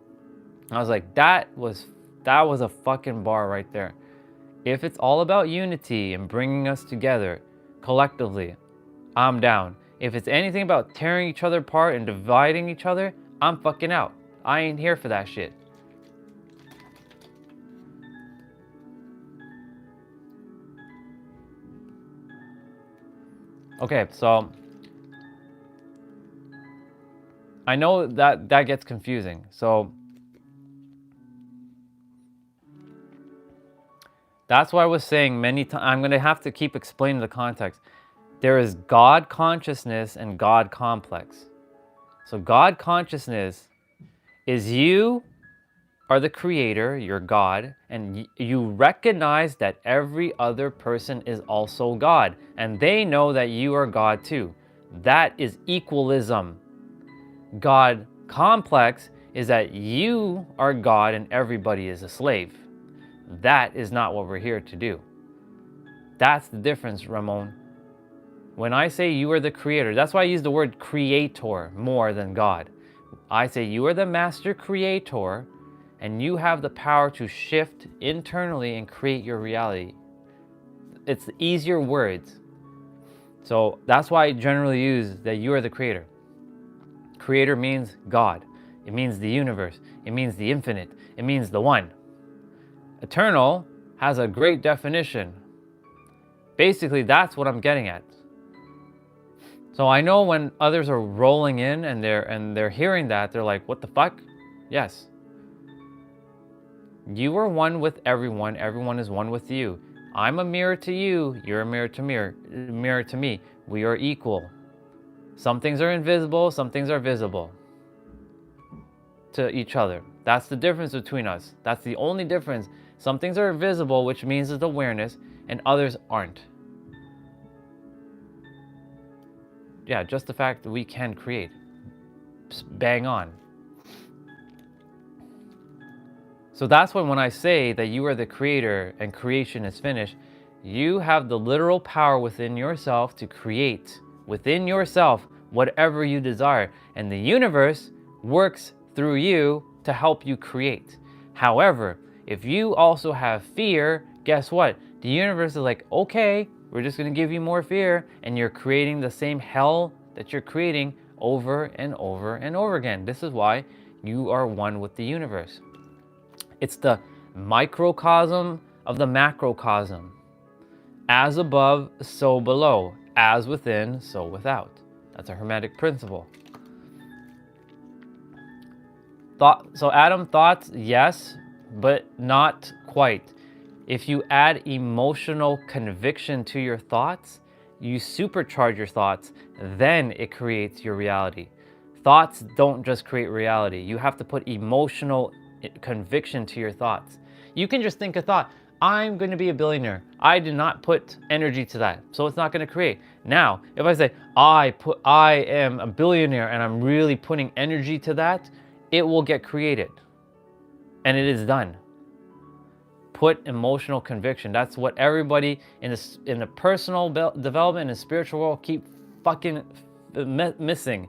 I was like, that was a fucking bar right there. If it's all about unity and bringing us together collectively, I'm down. If it's anything about tearing each other apart and dividing each other, I'm fucking out. I ain't here for that shit. Okay, so I know that gets confusing. So that's why I was saying many times, I'm going to have to keep explaining the context. There is God consciousness and God complex. So God consciousness is you are the creator, you're God, and you recognize that every other person is also God, and they know that you are God too. That is equalism. God complex is that you are God and everybody is a slave. That is not what we're here to do. That's the difference, Ramon. When I say you are the creator, that's why I use the word creator more than God. I say you are the master creator and you have the power to shift internally and create your reality. It's easier words. So that's why I generally use that you are the creator. Creator means God. It means the universe. It means the infinite. It means the one. Eternal has a great definition. Basically, that's what I'm getting at. So I know when others are rolling in and they're hearing that, they're like, what the fuck? Yes. You are one with everyone. Everyone is one with you. I'm a mirror to you. You're a mirror to me. We are equal. Some things are invisible. Some things are visible to each other. That's the difference between us. That's the only difference. Some things are visible, which means it's awareness, and others aren't. Yeah, just the fact that we can create. Bang on. So that's when I say that you are the creator and creation is finished, you have the literal power within yourself to create within yourself whatever you desire. And the universe works through you to help you create. However, if you also have fear, guess what? The universe is like, okay, we're just going to give you more fear, and you're creating the same hell that you're creating over and over and over again. This is why you are one with the universe. It's the microcosm of the macrocosm. As above, so below. As within, so without. That's a Hermetic principle. So Adam, thoughts, yes, but not quite. If you add emotional conviction to your thoughts, you supercharge your thoughts, then it creates your reality. Thoughts don't just create reality. You have to put emotional conviction to your thoughts. You can just think a thought, I'm going to be a billionaire. I did not put energy to that, so it's not going to create. Now, if I say, I am a billionaire and I'm really putting energy to that, it will get created. And it is done. Put emotional conviction. That's what everybody in the personal development and spiritual world keep fucking missing.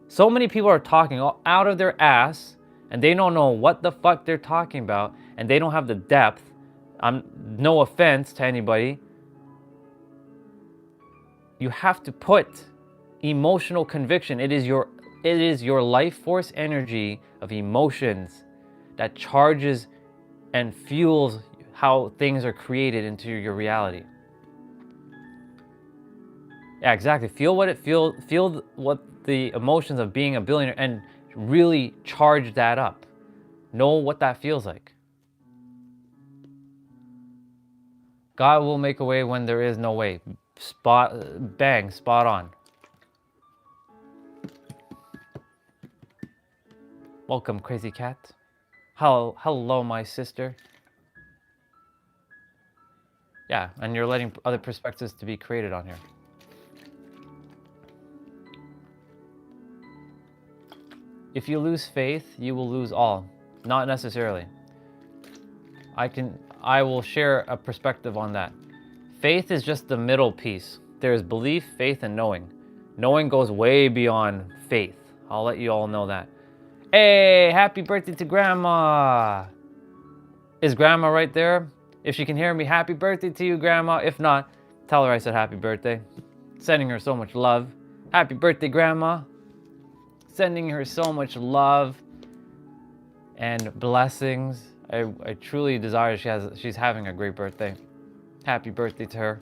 So many people are talking out of their ass and they don't know what the fuck they're talking about and they don't have the depth. No offense to anybody. You have to put emotional conviction. It is your life force energy of emotions that charges and fuels how things are created into your reality. Yeah, exactly. Feel what the emotions of being a billionaire and really charge that up. Know what that feels like. God will make a way when there is no way. Spot on. Welcome, Crazy Cat. Hello, my sister. Yeah, and you're letting other perspectives to be created on here. If you lose faith, you will lose all. Not necessarily. I will share a perspective on that. Faith is just the middle piece. There is belief, faith, and knowing. Knowing goes way beyond faith. I'll let you all know that. Hey, happy birthday to Grandma! Is Grandma right there? If she can hear me, happy birthday to you, Grandma. If not, tell her I said happy birthday. Sending her so much love. Happy birthday, Grandma. Sending her so much love and blessings. I truly desire she's having a great birthday. Happy birthday to her.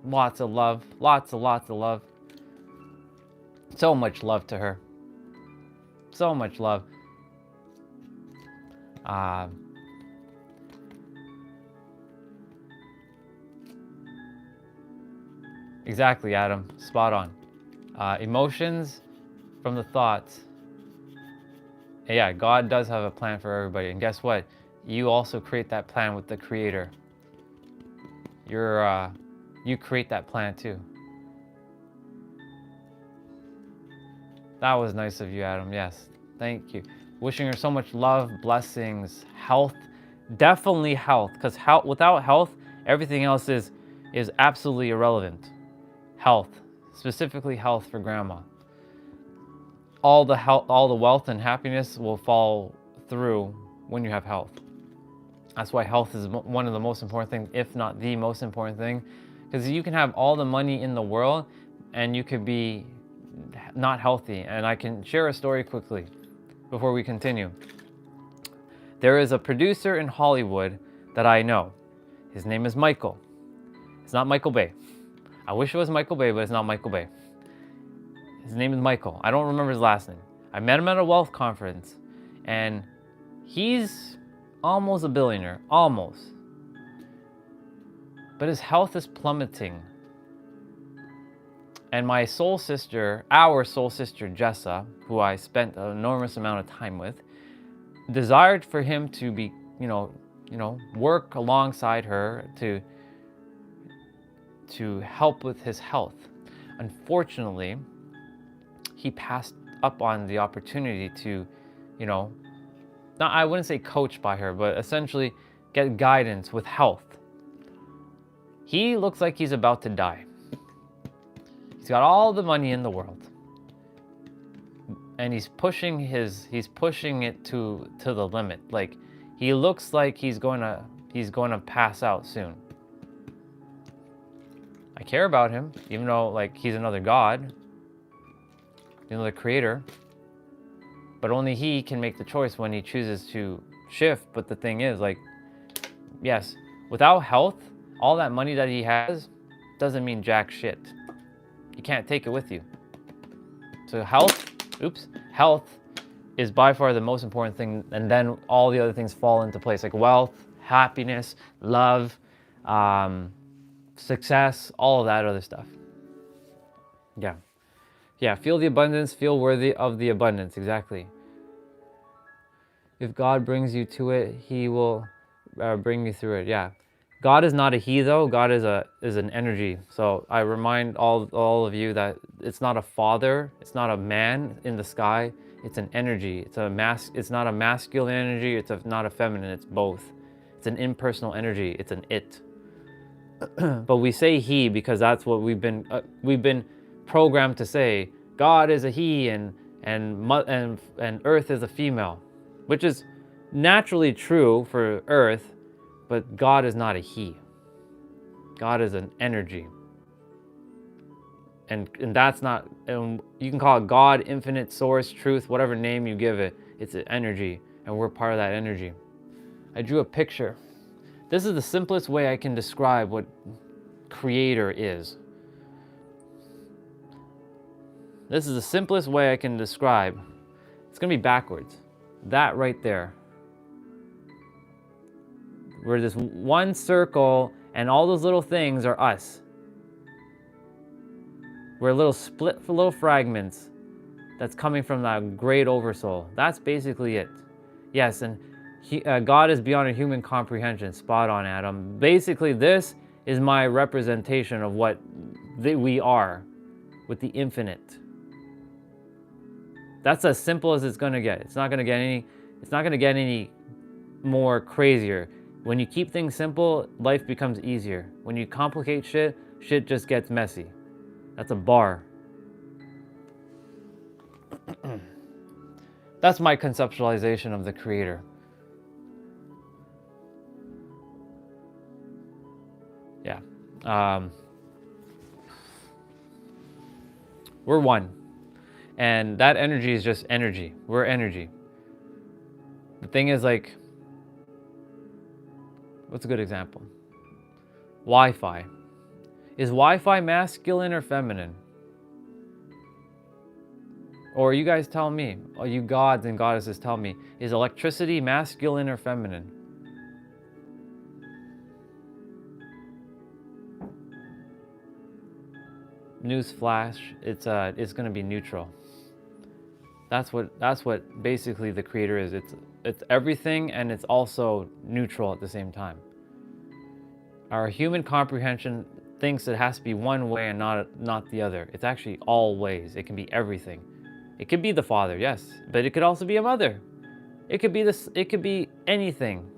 Lots of love. Lots of love. So much love to her. So much love. Exactly, Adam. Spot on. Emotions from the thoughts. Yeah, God does have a plan for everybody. And guess what? You also create that plan with the Creator. You create that plan too. That was nice of you, Adam. Yes, thank you. Wishing her so much love, blessings, health. Definitely health, because without health, everything else is absolutely irrelevant. Health, specifically health for Grandma. All the wealth and happiness will fall through when you have health. That's why health is one of the most important things, if not the most important thing. Because you can have all the money in the world and you could be not healthy. And I can share a story quickly before we continue. There is a producer in Hollywood that I know. His name is Michael. It's not Michael Bay. I wish it was Michael Bay, but it's not Michael Bay. His name is Michael. I don't remember his last name. I met him at a wealth conference, and he's almost a billionaire, almost. But his health is plummeting. And my soul sister, our soul sister Jessa, who I spent an enormous amount of time with, desired for him to be, work alongside her to help with his health. Unfortunately, he passed up on the opportunity to, I wouldn't say coach by her, but essentially get guidance with health. He looks like he's about to die. He's got all the money in the world. And he's pushing it to the limit. Like, he looks like he's going to pass out soon. I care about him, even though he's another god, another creator. But only he can make the choice when he chooses to shift. But the thing is, yes, without health, all that money that he has doesn't mean jack shit. You can't take it with you. So health is by far the most important thing, and then all the other things fall into place, like wealth, happiness, love, success, all of that other stuff. Yeah, feel the abundance, feel worthy of the abundance, exactly. If God brings you to it, he will bring you through it, yeah. God is not a he though, God is an energy. So I remind all of you that it's not a father, it's not a man in the sky, it's an energy. It's not a masculine energy, it's not a feminine, it's both. It's an impersonal energy, it's an it. But we say he because that's what we've been programmed to say. God is a he and Earth is a female, which is naturally true for Earth, but God is not a he. God is an energy. And that's not, and you can call it God, infinite source, truth, whatever name you give it, it's an energy, and we're part of that energy. I drew a picture. This is the simplest way I can describe what creator is. This is the simplest way I can describe. It's gonna be backwards. That right there. We're this one circle, and all those little things are us. We're little fragments that's coming from that great oversoul. That's basically it. Yes, and God is beyond a human comprehension. Spot on, Adam. Basically, this is my representation of what we are with the infinite. That's as simple as it's gonna get. It's not gonna get any more crazier. When you keep things simple, life becomes easier. When you complicate shit just gets messy. That's a bar. That's my conceptualization of the creator. We're one. And that energy is just energy. We're energy. The thing is, like, what's a good example? Wi-Fi. Is Wi-Fi masculine or feminine? Or you guys tell me, or you gods and goddesses tell me, is electricity masculine or feminine? Newsflash, it's going to be neutral. That's what basically the creator is. It's everything, and it's also neutral at the same time. Our human comprehension thinks it has to be one way and not the other. It's actually all ways. It can be everything. It could be the father, yes, but it could also be a mother. It could be this. It could be anything.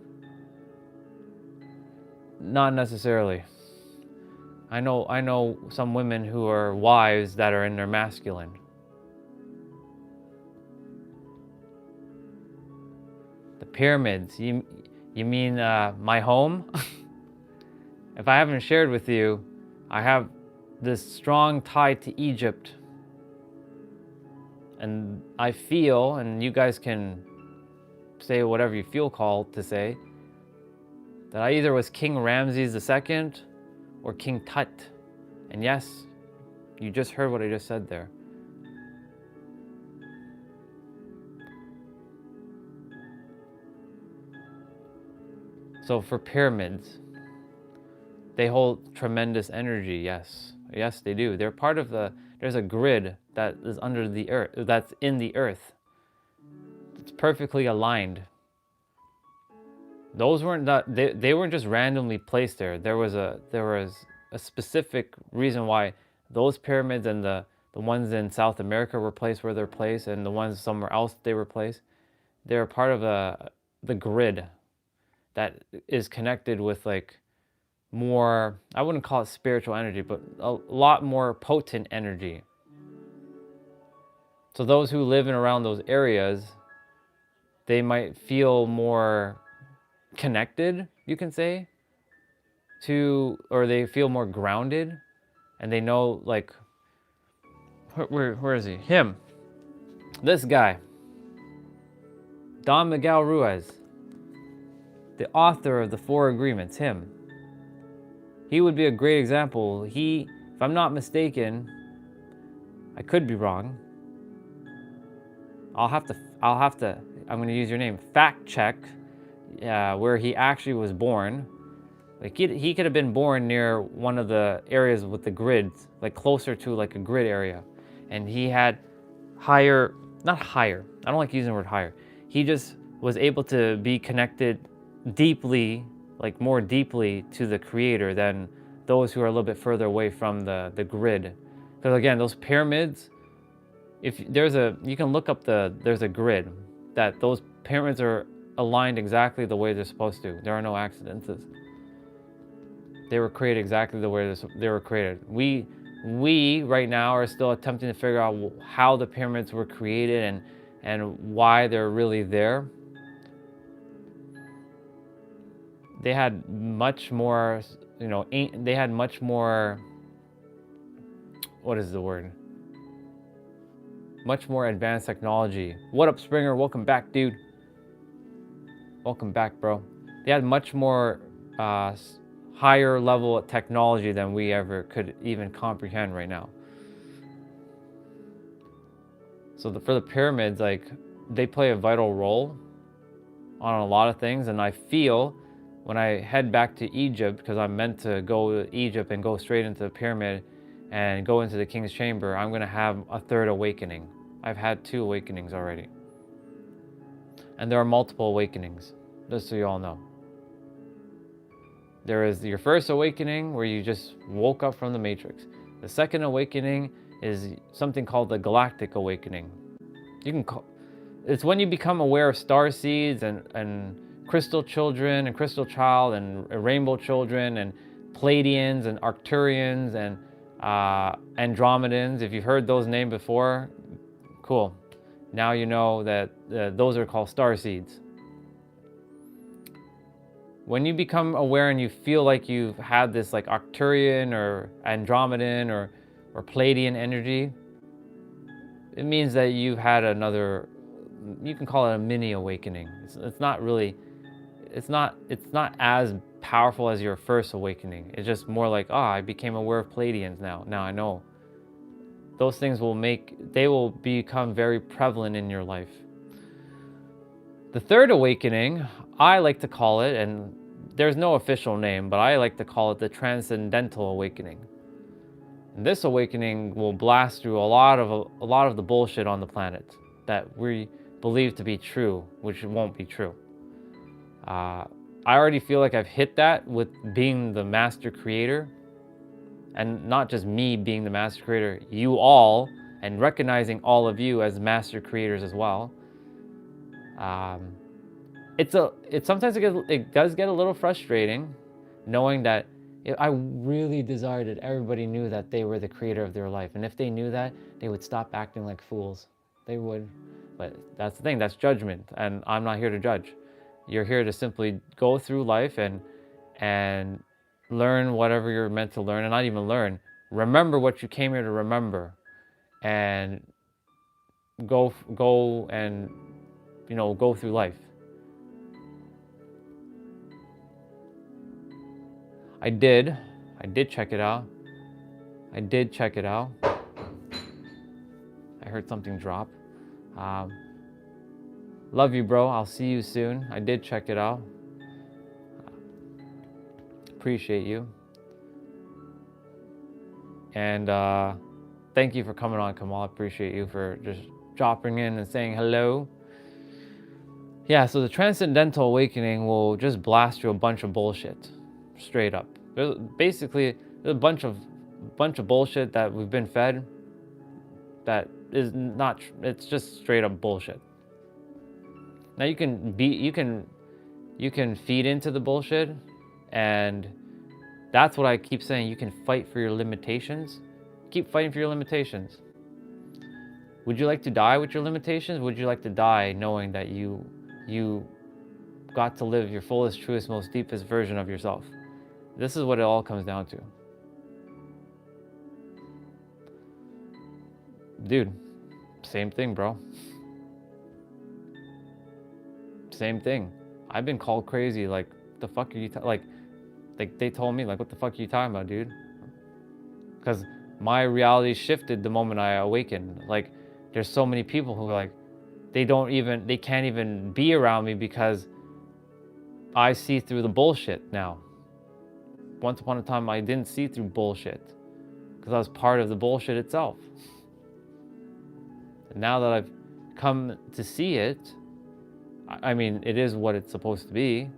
Not necessarily. I know some women who are wives that are in their masculine. The pyramids. You mean my home? If I haven't shared with you, I have this strong tie to Egypt. And I feel, and you guys can say whatever you feel called to say, that I either was King Ramses II or King Tut. And yes, you just heard what I just said there. So for pyramids, they hold tremendous energy, yes. Yes, they do. They're part of there's a grid that is under the earth, that's in the earth. It's perfectly aligned. Those weren't they weren't just randomly placed there. There was a specific reason why those pyramids and the ones in South America were placed where they're placed, and the ones somewhere else they were placed. They're part of the grid that is connected with like more, I wouldn't call it spiritual energy, but a lot more potent energy. So those who live in around those areas, they might feel more connected, you can say, to, or they feel more grounded, and they know, like, where is he? Him. This guy. Don Miguel Ruiz. The author of the Four Agreements, him. He would be a great example. He, if I'm not mistaken, I could be wrong. I'm going to use your name, fact check where he actually was born. Like he could have been born near one of the areas with the grids, like closer to like a grid area. And he had not higher, I don't like using the word higher. He just was able to be connected deeply, like more deeply to the creator than those who are a little bit further away from the grid. Because again, those pyramids, if you can look up there's a grid that those pyramids are aligned exactly the way they're supposed to. There are no accidents. They were created exactly the way they were created. We right now are still attempting to figure out how the pyramids were created and why they're really there. They had much more, they had much more, what is the word? Much more advanced technology. What up, Springer? Welcome back, dude. Welcome back, bro. They had much more higher level technology than we ever could even comprehend right now. So for the pyramids, like, they play a vital role on a lot of things, and I feel when I head back to Egypt, because I'm meant to go to Egypt and go straight into the pyramid and go into the King's Chamber, I'm going to have a third awakening. I've had 2 awakenings already. And there are multiple awakenings, just so you all know. There is your first awakening where you just woke up from the matrix. The second awakening is something called the galactic awakening. It's when you become aware of star seeds and crystal children and crystal child and rainbow children and Pleiadians and Arcturians and Andromedans. If you've heard those names before, cool. Now you know that those are called star seeds. When you become aware and you feel like you've had this like Arcturian or Andromedan or Palladian energy, it means that you've had another, you can call it a mini awakening. It's not really, it's not as powerful as your first awakening. It's just more like, oh, I became aware of Palladians now. Now I know. Those things they will become very prevalent in your life. The third awakening, I like to call it, and there's no official name, but I like to call it the Transcendental awakening. And this awakening will blast through a lot of the bullshit on the planet that we believe to be true, which won't be true. I already feel like I've hit that with being the master creator, and not just me being the master creator, you all, and recognizing all of you as master creators as well. Sometimes it does get a little frustrating, knowing that I really desire that everybody knew that they were the creator of their life, and if they knew that, they would stop acting like fools. They would, but that's the thing. That's judgment, and I'm not here to judge. You're here to simply go through life and learn whatever you're meant to learn, and not even learn. Remember what you came here to remember, and go and go through life. I did check it out. I heard something drop. Love you, bro. I'll see you soon. I did check it out. Appreciate you. And thank you for coming on, Kamal. I appreciate you for just dropping in and saying hello. Yeah, so the Transcendental Awakening will just blast you a bunch of bullshit. Straight up. There's a bunch of bullshit that we've been fed that is not, it's just straight up bullshit. Now you can feed into the bullshit, and that's what I keep saying. You can fight for your limitations. Keep fighting for your limitations. Would you like to die with your limitations? Would you like to die knowing that you got to live your fullest, truest, most deepest version of yourself? This is what it all comes down to. Dude, same thing, bro. Same thing. I've been called crazy. Like, the fuck are you like they told me, like, what the fuck are you talking about, dude? Because my reality shifted the moment I awakened. Like, there's so many people who are like, they can't even be around me because I see through the bullshit now. Once upon a time, I didn't see through bullshit because I was part of the bullshit itself. And now that I've come to see it, I mean, it is what it's supposed to be.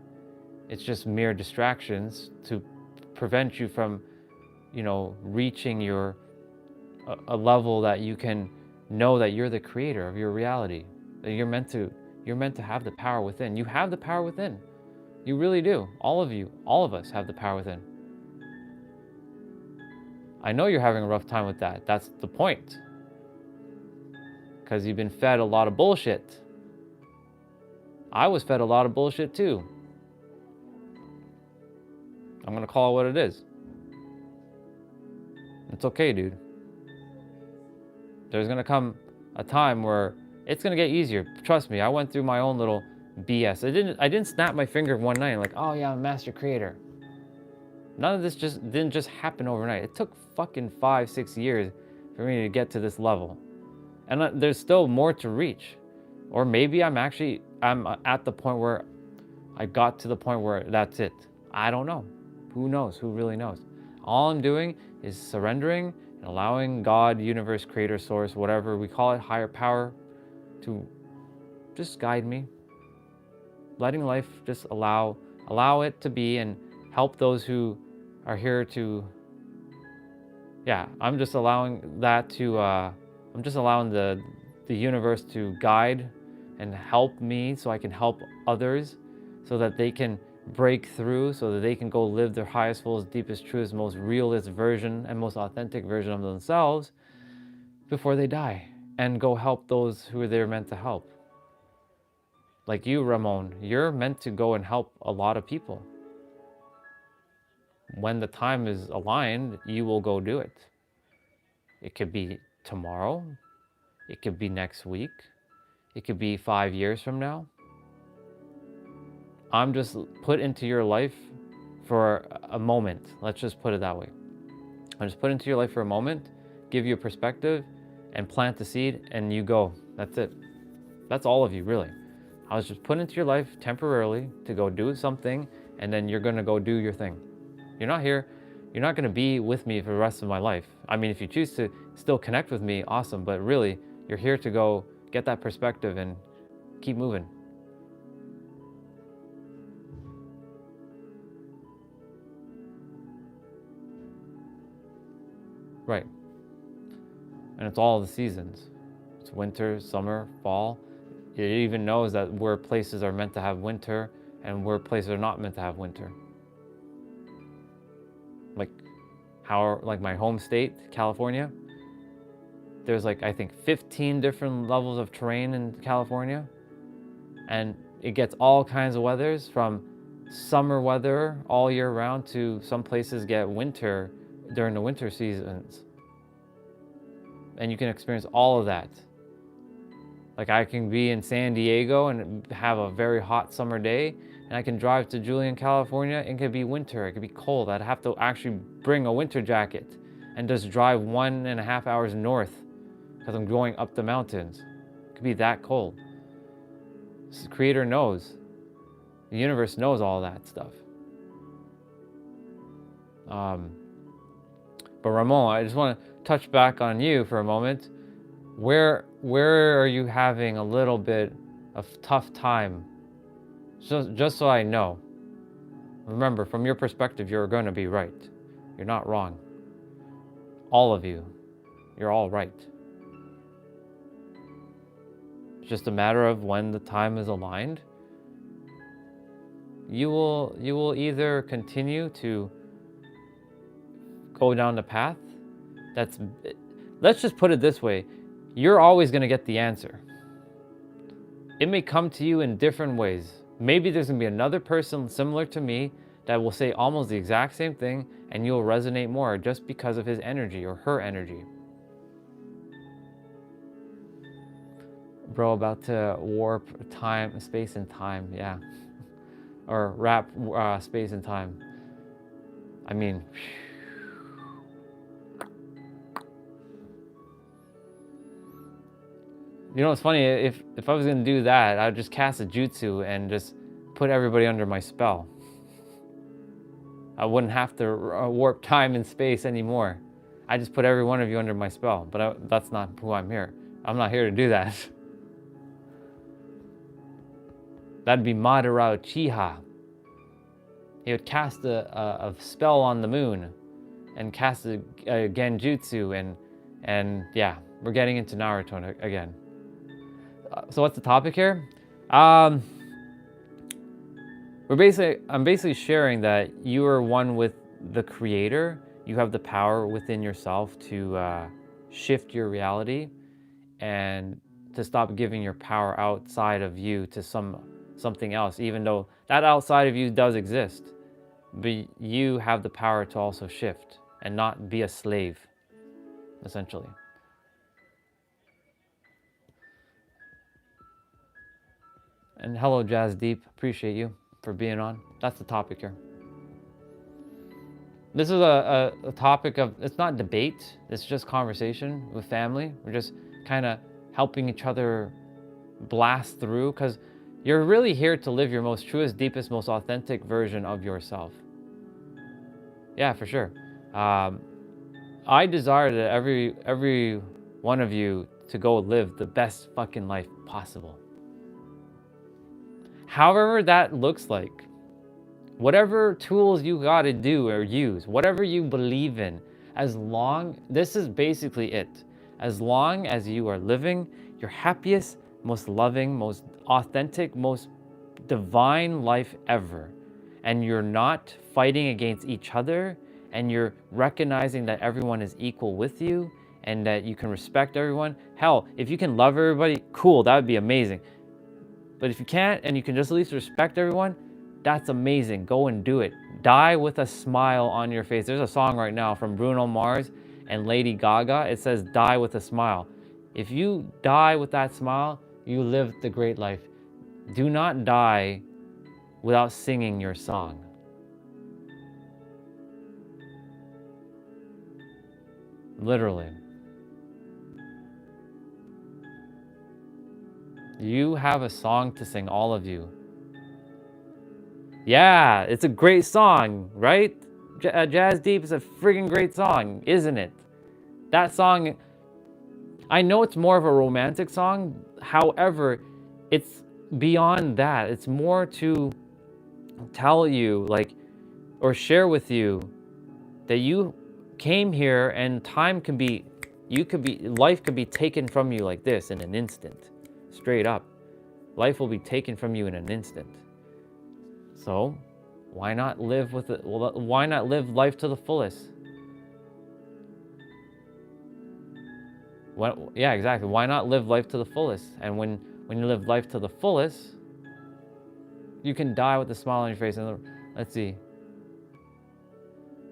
It's just mere distractions to prevent you from, reaching a level that you can know that you're the creator of your reality. That you're meant to have the power within. You have the power within. You really do. All of us have the power within. I know you're having a rough time with that. That's the point. Because you've been fed a lot of bullshit. I was fed a lot of bullshit too. I'm gonna call it what it is. It's okay, dude. There's gonna come a time where it's gonna get easier. Trust me, I went through my own little BS. I didn't snap my finger one night and like, oh yeah, I'm a master creator. None of this didn't just happen overnight. It took fucking 5-6 years for me to get to this level. And there's still more to reach. Or maybe I'm at the point where I got to the point where that's it. I don't know. Who knows? Who really knows? All I'm doing is surrendering and allowing God, universe, creator, source, whatever we call it, higher power, to just guide me. Letting life just allow it to be, and help those who are here to, I'm just allowing that to, I'm just allowing the universe to guide and help me so I can help others, so that they can break through, so that they can go live their highest, fullest, deepest, truest, most realist version and most authentic version of themselves before they die, and go help those who they're meant to help. Like you, Ramon, you're meant to go and help a lot of people. when the time is aligned, you will go do it. It could be tomorrow. It could be next week. It could be 5 years from now. I'm just put into your life for a moment. Let's just put it that way. I'm just put into your life for a moment, give you a perspective, and plant the seed, and you go. That's it. That's all of you, really. I was just put into your life temporarily to go do something, and then you're going to go do your thing. You're not here. You're not going to be with me for the rest of my life. I mean, if you choose to still connect with me, awesome. But really, you're here to go get that perspective and keep moving. Right. And it's all the seasons. It's winter, summer, fall. It even knows that where places are meant to have winter and where places are not meant to have winter. Like my home state, California, there's like, I think 15 different levels of terrain in California, and it gets all kinds of weathers, from summer weather all year round to some places get winter during the winter seasons. And you can experience all of that. Like I can be in San Diego and have a very hot summer day, and I can drive to Julian, California, and it could be winter, it could be cold. I'd have to actually bring a winter jacket and just drive 1.5 hours north because I'm going up the mountains. It could be that cold. The Creator knows. The universe knows all that stuff. But Ramon, I just want to touch back on you for a moment. Where are you having a little bit of tough time? Just so I know. Remember, from your perspective, you're going to be right. You're not wrong. All of you, you're all right. It's just a matter of when the time is aligned. You will either continue to go down the path that's, let's just put it this way, you're always going to get the answer. It may come to you in different ways. Maybe there's going to be another person similar to me that will say almost the exact same thing, and you'll resonate more just because of his energy or her energy. Bro, about to warp time, space and time, yeah. Or wrap space and time. I mean, you know what's funny? If I was gonna do that, I'd just cast a jutsu and just put everybody under my spell. I wouldn't have to warp time and space anymore. I just put every one of you under my spell, but that's not who I'm here. I'm not here to do that. That'd be Madara Uchiha. He would cast a spell on the moon and cast a genjutsu, and yeah, we're getting into Naruto again. So what's the topic here? I'm basically sharing that you are one with the Creator. You have the power within yourself to shift your reality and to stop giving your power outside of you to something else, even though that outside of you does exist. But you have the power to also shift and not be a slave, essentially. And hello, Jazz Deep. Appreciate you for being on. That's the topic here. This is a topic of, it's not debate. It's just conversation with family. We're just kind of helping each other blast through, because you're really here to live your most truest, deepest, most authentic version of yourself. Yeah, for sure. I desire that every one of you to go live the best fucking life possible. However that looks like, whatever tools you gotta do or use, whatever you believe in, this is basically it. As long as you are living your happiest, most loving, most authentic, most divine life ever, and you're not fighting against each other, and you're recognizing that everyone is equal with you, and that you can respect everyone. Hell, if you can love everybody, cool, that would be amazing. But if you can't, and you can just at least respect everyone, That's amazing. Go and do it. Die with a smile on your face. There's a song right now from Bruno Mars and Lady Gaga. It says, die with a smile. If you die with that smile, you lived the great life. Do not die without singing your song. Literally. You have a song to sing, all of you. Yeah, it's a great song, right? Jazz Deep is a friggin' great song, isn't it? That song, I know it's more of a romantic song. However, it's beyond that. It's more to tell you, like, or share with you that you came here and time can be, life could be taken from you like this in an instant. Straight up. Life will be taken from you in an instant. So, why not live with it? Well, why not live life to the fullest? Yeah, exactly. Why not live life to the fullest? And when you live life to the fullest, you can die with a smile on your face. And let's see.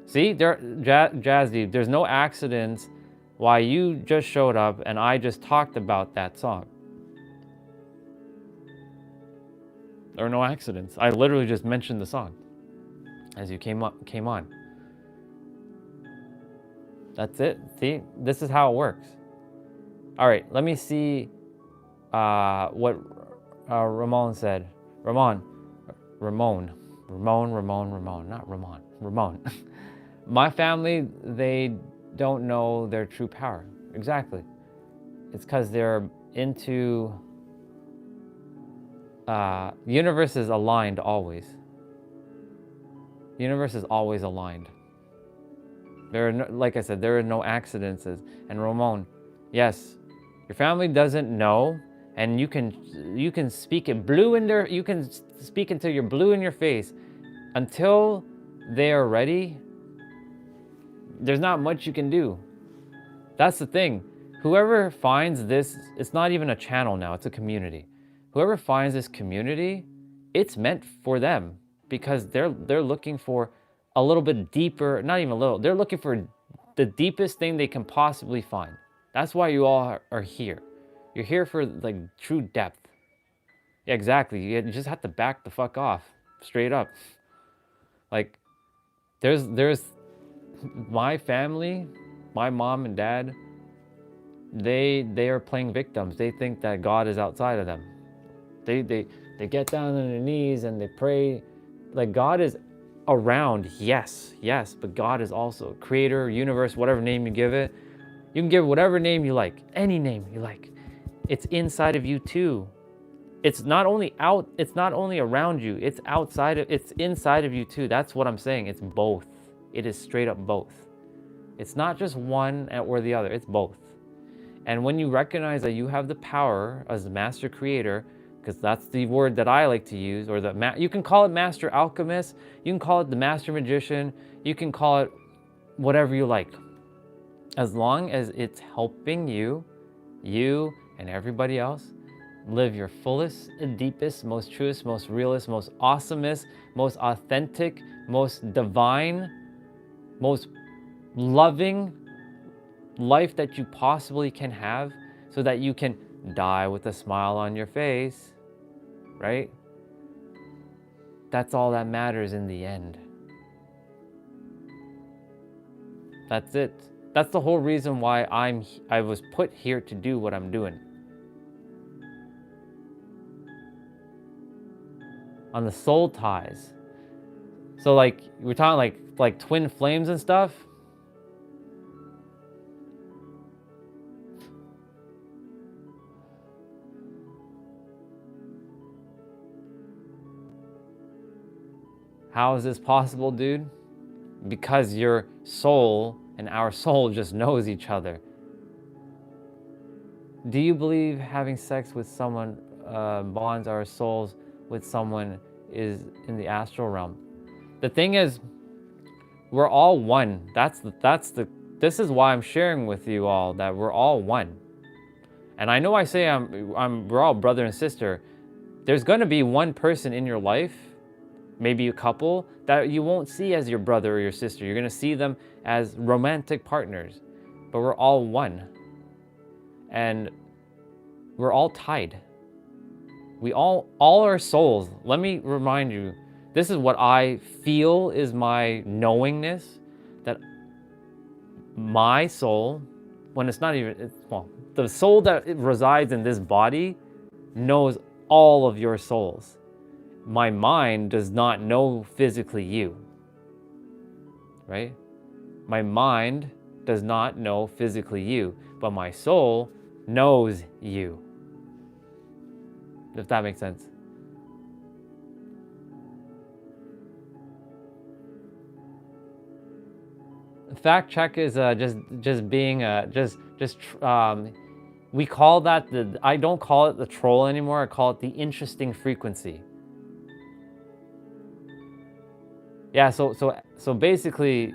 See, Jazzy, there's no accidents why you just showed up and I just talked about that song. There are no accidents. I literally just mentioned the song as you came on. That's it. See, this is how it works. All right, let me see what Ramon said. Ramon, not Ramon. Ramon. My family, they don't know their true power. Exactly. It's because they're into... the universe is aligned always. The universe is always aligned. There are no, like I said, there are no accidents. And Ramon, yes, your family doesn't know, and you can speak it blue in their, you can speak until you're blue in your face. Until they are ready, there's not much you can do. That's the thing. Whoever finds this, it's not even a channel now, it's a community. Whoever finds this community, it's meant for them because they're looking for a little bit deeper, not even a little, they're looking for the deepest thing they can possibly find. That's why you all are here. You're here for like true depth. Yeah, exactly. You just have to back the fuck off, straight up. Like, there's my family, my mom and dad, they are playing victims. They think that God is outside of them. They get down on their knees and they pray. Like, God is around, yes, but God is also creator, universe, whatever name you give it. You can give it whatever name you like, any name you like. It's inside of you too. It's not only around you, it's inside of you too. That's what I'm saying. It's both. It is straight up both. It's not just one or the other, it's both. And when you recognize that you have the power as the master creator, because that's the word that I like to use, or you can call it master alchemist, you can call it the master magician, you can call it whatever you like. As long as it's helping you and everybody else live your fullest, deepest, most truest, most realest, most awesomest, most authentic, most divine, most loving life that you possibly can have, so that you can die with a smile on your face, right? That's all that matters in the end. That's it. That's the whole reason why I was put here to do what I'm doing. On the soul ties. So like, we're talking like twin flames and stuff. How is this possible, dude? Because your soul and our soul just knows each other. Do you believe having sex with someone bonds our souls with someone is in the astral realm? The thing is, we're all one. This is why I'm sharing with you all that we're all one. And I know I say we're all brother and sister. There's going to be one person in your life maybe a couple that you won't see as your brother or your sister. You're going to see them as romantic partners, but we're all one. And we're all tied. We all our souls, let me remind you, this is what I feel is my knowingness, that my soul, when it's not even, well, the soul that resides in this body knows all of your souls. My mind does not know physically you, right? My mind does not know physically you, but my soul knows you. If that makes sense. Fact check is just being we call that I don't call it the troll anymore. I call it the interesting frequency. Yeah. So basically,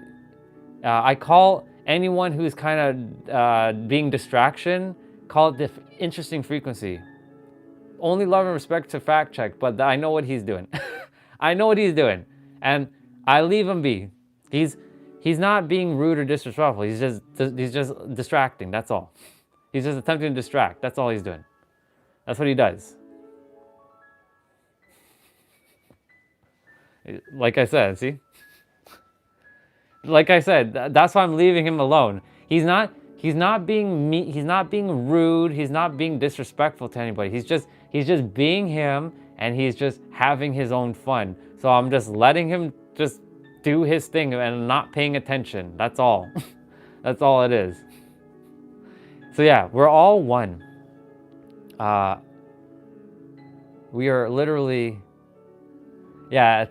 I call anyone who's kind of being distraction, call it the interesting frequency. Only love and respect to fact check, but I know what he's doing. I know what he's doing, and I leave him be. He's not being rude or disrespectful. He's just distracting. That's all. He's just attempting to distract. That's all he's doing. That's what he does. Like I said, see? Like I said, that's why I'm leaving him alone. He's not being mean, he's not being rude, he's not being disrespectful to anybody. He's just being him, and he's just having his own fun. So I'm just letting him just do his thing and not paying attention. That's all. That's all it is. So yeah, we're all one. We are literally, yeah,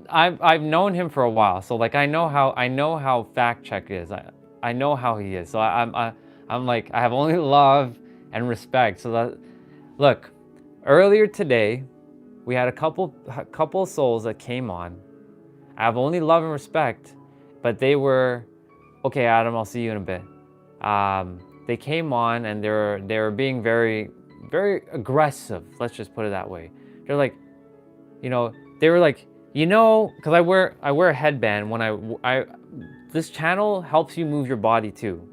I've known him for a while, so like I know how fact check is. I know how he is. So I'm like, I have only love and respect. So that, look, earlier today, we had a couple souls that came on. I have only love and respect, but they were, okay, Adam, I'll see you in a bit. They came on and they were being very, very aggressive. Let's just put it that way. They're like, they were like, because I wear a headband when this channel helps you move your body too.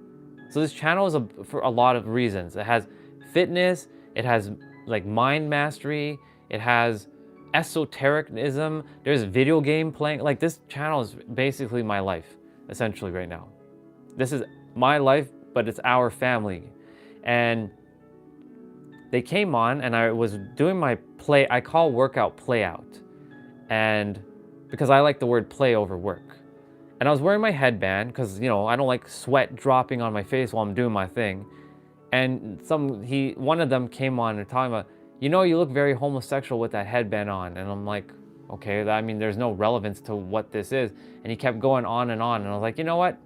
So this channel is for a lot of reasons. It has fitness, it has like mind mastery, it has esotericism, there's video game playing. Like this channel is basically my life, essentially right now. This is my life, but it's our family. And they came on and I was doing my play, I call workout play out. And because I like the word play over work. And I was wearing my headband because, I don't like sweat dropping on my face while I'm doing my thing. And one of them came on and talking about, you look very homosexual with that headband on. And I'm like, okay, there's no relevance to what this is. And he kept going on. And I was like, you know what?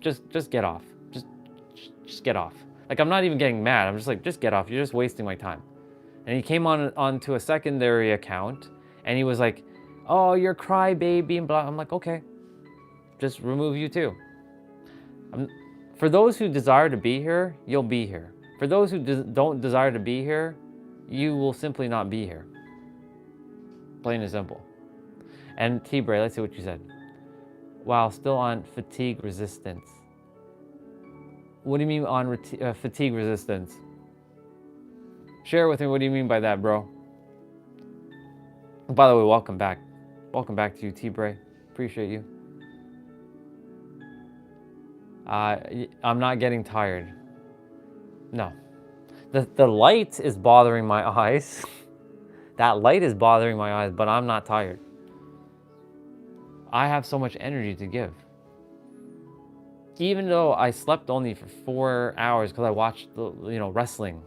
Just get off. Just get off. Like, I'm not even getting mad. I'm just like, just get off. You're just wasting my time. And he came onto a secondary account and he was like, oh, you're crybaby and blah. I'm like, okay, just remove you too. For those who desire to be here, you'll be here. For those who don't desire to be here, you will simply not be here. Plain and simple. And T-Bray, let's see what you said. Wow, still on fatigue resistance. What do you mean on fatigue resistance? Share with me, what do you mean by that, bro? By the way, welcome back. Welcome back to you, T-Bray. Appreciate you. I'm not getting tired. No. The light is bothering my eyes. That light is bothering my eyes, but I'm not tired. I have so much energy to give. Even though I slept only for 4 hours because I watched the wrestling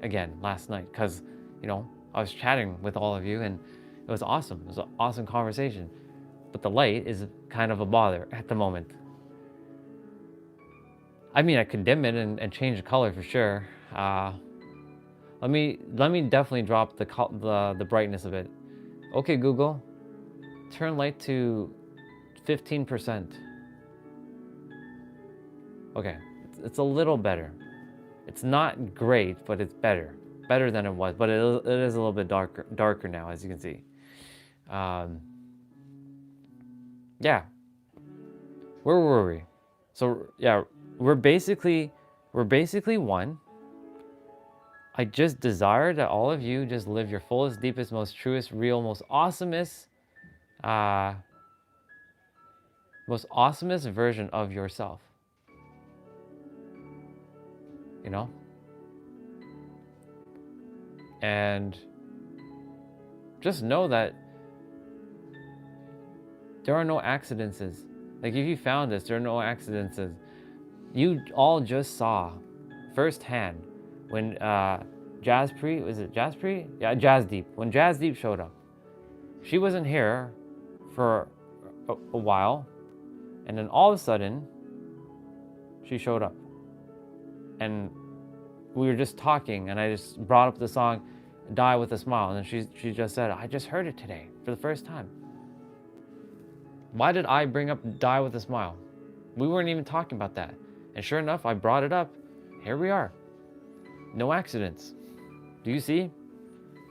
again last night because I was chatting with all of you and it was awesome. It was an awesome conversation. But the light is kind of a bother at the moment. I could dim it and change the color for sure. Let me definitely drop the brightness of it. Okay, Google, turn light to 15%. Okay, it's a little better. It's not great, but it's better. better than it was, but it is a little bit darker now, as you can see. Yeah. Where were we? So yeah, we're basically one. I just desire that all of you just live your fullest, deepest, most truest, real, most awesomest version of yourself. You know? And just know that there are no accidents. Like if you found this, there are no accidents. You all just saw firsthand when Jazzpree, was it Jazzpree? Yeah, Jazzdeep. When Jazzdeep showed up, she wasn't here for a while, and then all of a sudden, she showed up. And we were just talking, and I just brought up the song Die With a Smile, and then she just said, I just heard it today for the first time. Why did I bring up Die With a Smile? We weren't even talking about that. And sure enough, I brought it up. Here we are. No accidents. Do you see?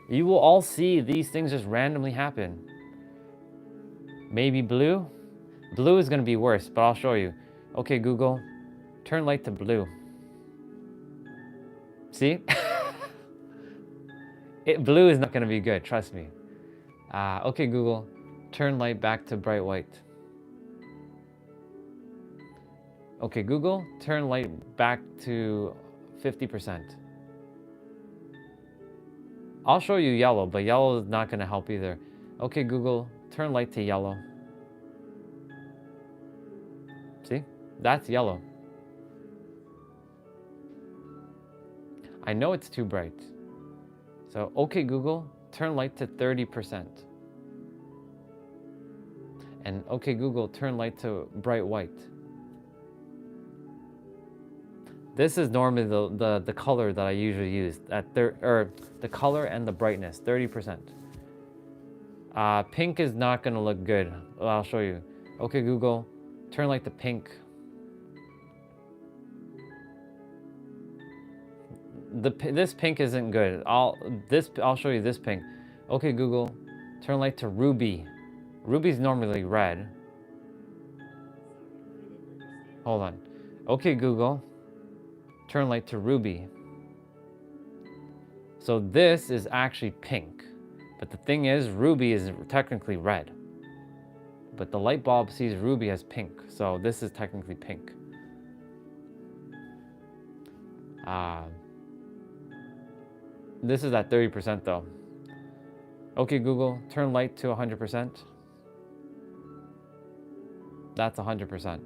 You will all see these things just randomly happen. Maybe blue? Blue is going to be worse, but I'll show you. Okay, Google, turn light to blue. See? Blue is not going to be good, trust me. Okay, Google, turn light back to bright white. Okay, Google, turn light back to 50%. I'll show you yellow, but yellow is not going to help either. Okay, Google, turn light to yellow. See? That's yellow. I know it's too bright. So, okay, Google, turn light to 30%. And okay, Google, turn light to bright white. This is normally the color that I usually use, the color and the brightness, 30%. Pink is not gonna look good. Well, I'll show you. Okay, Google, turn light to pink. This pink isn't good. I'll show you this pink. Okay, Google, turn light to ruby. Ruby's normally red. Hold on. Okay, Google, turn light to ruby. So this is actually pink. But the thing is, ruby is technically red. But the light bulb sees ruby as pink. So this is technically pink. This is at 30% though. Okay, Google, turn light to 100%. That's 100%.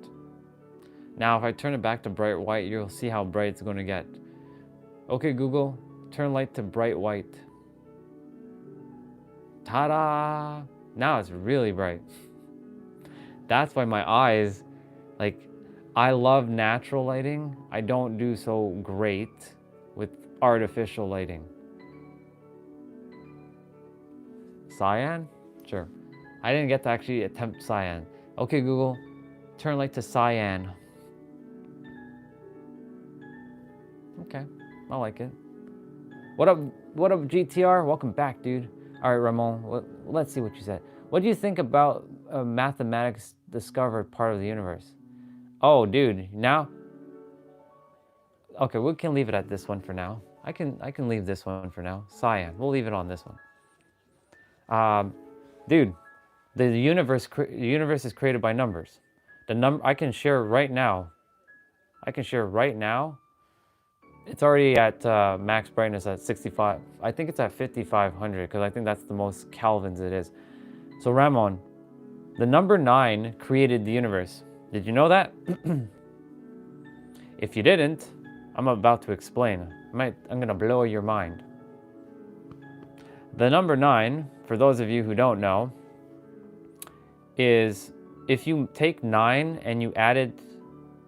Now, if I turn it back to bright white, you'll see how bright it's going to get. Okay, Google, turn light to bright white. Ta-da! Now it's really bright. That's why my eyes, like, I love natural lighting. I don't do so great with artificial lighting. Cyan? Sure. I didn't get to actually attempt cyan. Okay, Google, turn light to cyan. Okay, I like it. What up, GTR? Welcome back, dude. All right, Ramon, let's see what you said. What do you think about mathematics discovered part of the universe? Oh, dude, now? Okay, we can leave it at this one for now. I can leave this one for now. Cyan, we'll leave it on this one. Dude, the universe is created by numbers. I can share right now. It's already at max brightness at 65. I think it's at 5500 because I think that's the most Kelvins it is. So Ramon, the number 9 created the universe. Did you know that? If you didn't, I'm about to explain. I'm gonna blow your mind. The number 9, for those of you who don't know, is if you take 9 and you add it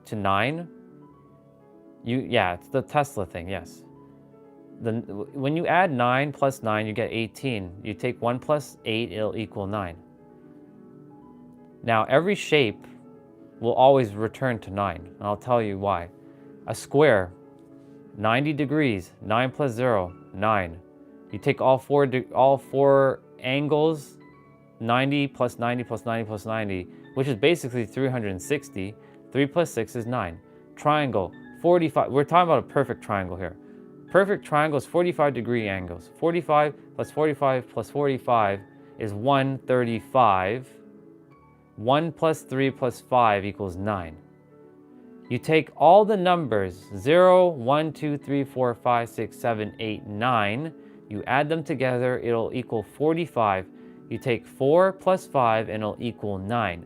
to 9, it's the Tesla thing, yes. When you add 9 plus 9, you get 18. You take 1 plus 8, it'll equal 9. Now, every shape will always return to 9, and I'll tell you why. A square, 90 degrees, 9 plus 0, 9. You take all four angles, 90 plus 90 plus 90 plus 90, which is basically 360. 3 plus 6 is 9. Triangle, 45. We're talking about a perfect triangle here. Perfect triangle is 45-degree angles. 45 plus 45 plus 45 is 135. 1 plus 3 plus 5 equals 9. You take all the numbers, 0, 1, 2, 3, 4, 5, 6, 7, 8, 9. You add them together, it'll equal 45. You take 4 plus 5 and it'll equal 9.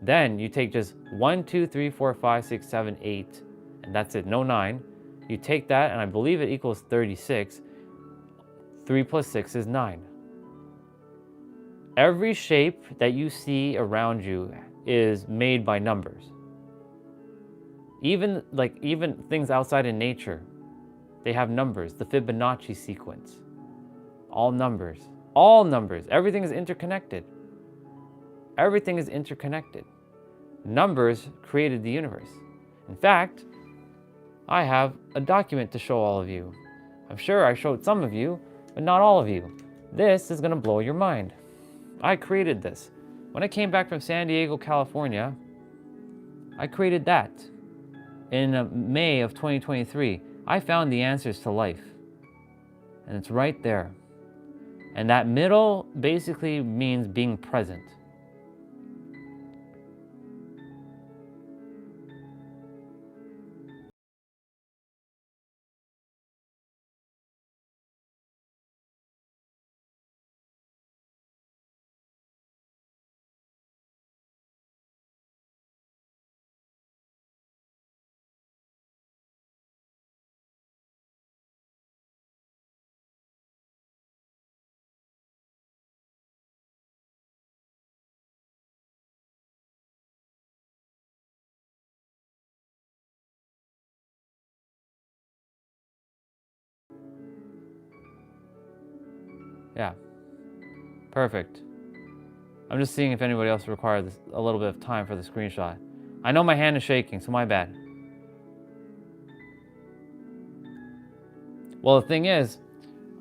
Then you take just 1, 2, 3, 4, 5, 6, 7, 8, and that's it, no 9. You take that, and I believe it equals 36. 3 plus 6 is 9. Every shape that you see around you is made by numbers. Even things outside in nature, they have numbers. The Fibonacci sequence. All numbers. All numbers. Everything is interconnected. Everything is interconnected. Numbers created the universe. In fact, I have a document to show all of you. I'm sure I showed some of you, but not all of you. This is going to blow your mind. I created this. When I came back from San Diego, California, I created that. In May of 2023, I found the answers to life. And it's right there. And that middle basically means being present. Yeah, perfect. I'm just seeing if anybody else requires a little bit of time for the screenshot. I know my hand is shaking, so my bad. Well, the thing is,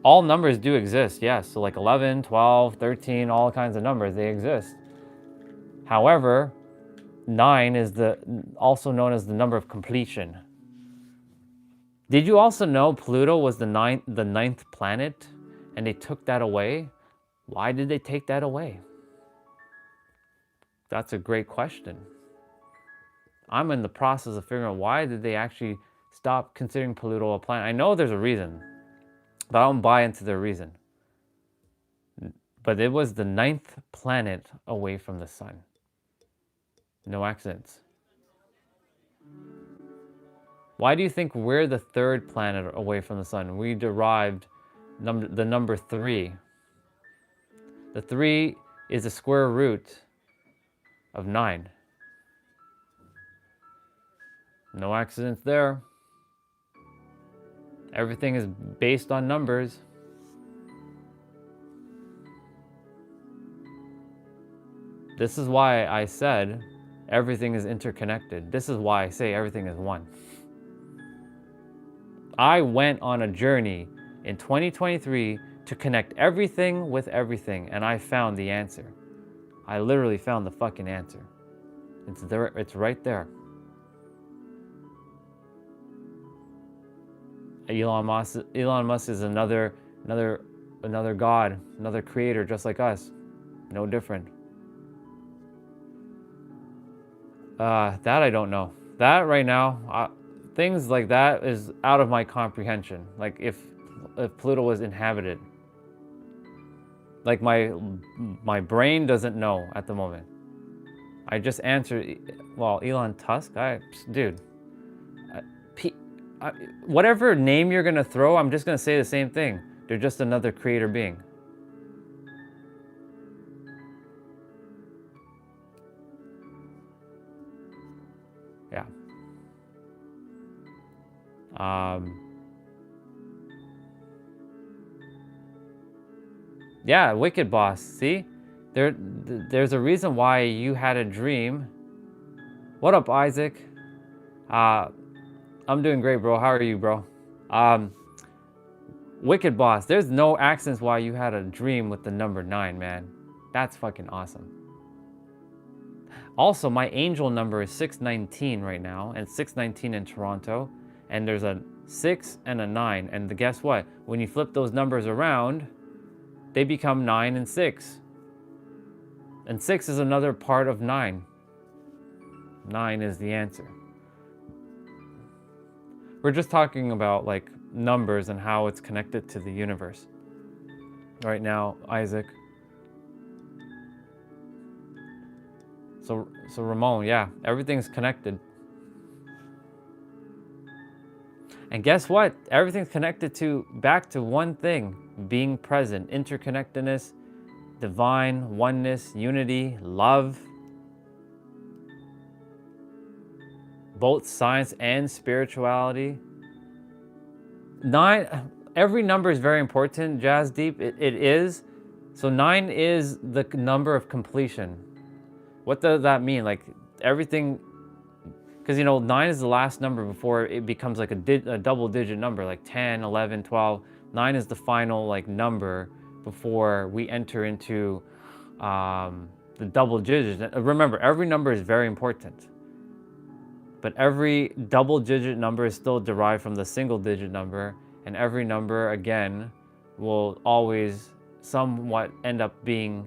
all numbers do exist, yes. So like 11, 12, 13, all kinds of numbers, they exist. However, 9 is also known as the number of completion. Did you also know Pluto was the ninth planet and they took that away? Why did they take that away? That's a great question. I'm in the process of figuring out why did they actually stop considering Pluto a planet. I know there's a reason, but I don't buy into their reason. But it was the 9th planet away from the sun. No accidents. Why do you think we're the 3rd planet away from the sun? We derived the number 3. The 3 is the square root of 9. No accidents there. Everything is based on numbers. This is why I said everything is interconnected. This is why I say everything is one. I went on a journey in 2023 to connect everything with everything, and I found the answer. I literally found the fucking answer. It's there. It's right there. Elon Musk is another god, another creator, just like us. No different. That I don't know. That right now, things like that is out of my comprehension. Like if Pluto was inhabited, like my brain doesn't know at the moment. I just answered. Well, Elon Tusk, dude. Whatever name you're gonna throw, I'm just gonna say the same thing. They're just another creator being. Yeah. Yeah, Wicked Boss. See, there's a reason why you had a dream. What up, Isaac? I'm doing great, bro. How are you, bro? Wicked boss. There's no accents why you had a dream with the number 9, man. That's fucking awesome. Also, my angel number is 619 right now, and 619 in Toronto. And there's a 6 and a 9. And guess what? When you flip those numbers around, they become 9 and 6. And 6 is another part of 9. 9 is the answer. We're just talking about like numbers and how it's connected to the universe. Right now, Isaac. So Ramon, yeah, everything's connected. And guess what? Everything's connected back to one thing: being present, interconnectedness, divine, oneness, unity, love. Both science and spirituality. 9, every number is very important, Jazz Deep. It is. So 9 is the number of completion. What does that mean? Like everything, because 9 is the last number before it becomes like a double digit number, like 10, 11, 12. 9 is the final like number before we enter into the double digits. Remember, every number is very important. But every double digit number is still derived from the single digit number, and every number, again, will always somewhat end up being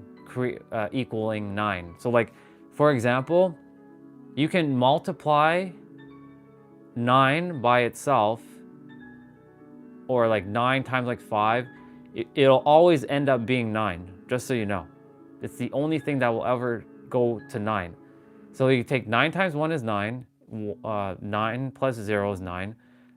equaling 9. So like, for example, you can multiply 9 by itself, or like 9 times like 5, it'll always end up being 9, just so you know. It's the only thing that will ever go to 9. So you take 9 times 1 is 9, 9 plus 0 is 9,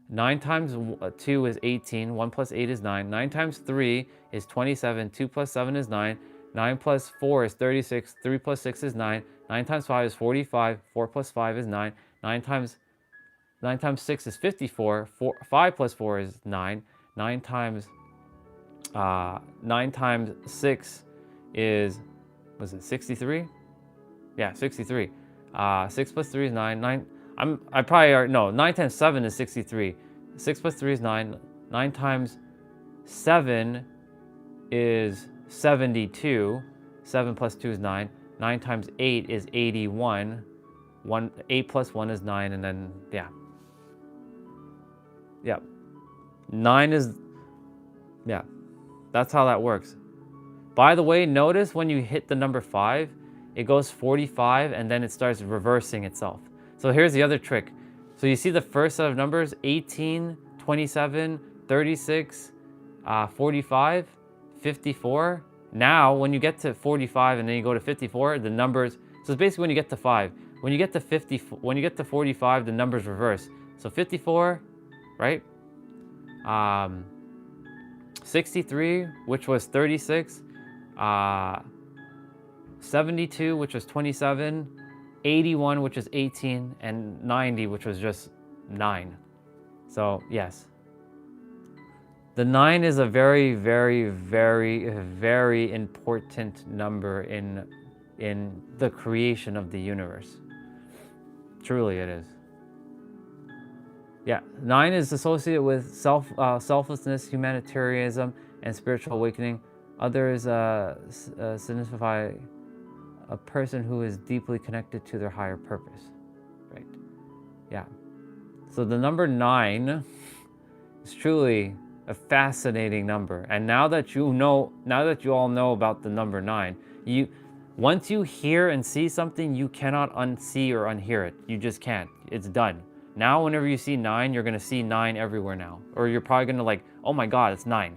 9 times 2 is 18, 1 plus 8 is 9, 9 times 3 is 27, 2 plus 7 is 9, 9 plus 4 is 36, 3 plus 6 is 9, 9 times 5 is 45, 4 plus 5 is 9, 9 times 6 is 54, 5 plus 4 is 9, 9 times 6 is, was it 63? Yeah, 63. 6 plus 3 is 9, 9 times 7 is 63. 6 plus 3 is 9. 9 times 7 is 72. 7 plus 2 is 9. 9 times 8 is 81. 8 plus 1 is 9, and then, yeah. Yeah. 9 is, yeah. That's how that works. By the way, notice when you hit the number 5, it goes 45 and then it starts reversing itself. So here's the other trick. So you see the first set of numbers, 18, 27, 36, 45, 54. Now, when you get to 45 and then you go to 54, the numbers, so it's basically when you get to 5. When you get to 45, the numbers reverse. So 54, right? 63, which was 36, 72, which was 27, 81, which is 18, and 90, which was just 9. So yes, the 9 is a very, very, very, very important number in the creation of the universe. Truly, it is. Yeah, 9 is associated with selflessness, humanitarianism, and spiritual awakening. Others signify a person who is deeply connected to their higher purpose, right? Yeah. So the number 9 is truly a fascinating number. And now that you all know about the number 9, once you hear and see something, you cannot unsee or unhear it. You just can't. It's done. Now, whenever you see 9, you're gonna see 9 everywhere now. Or you're probably gonna like, oh my God, it's 9.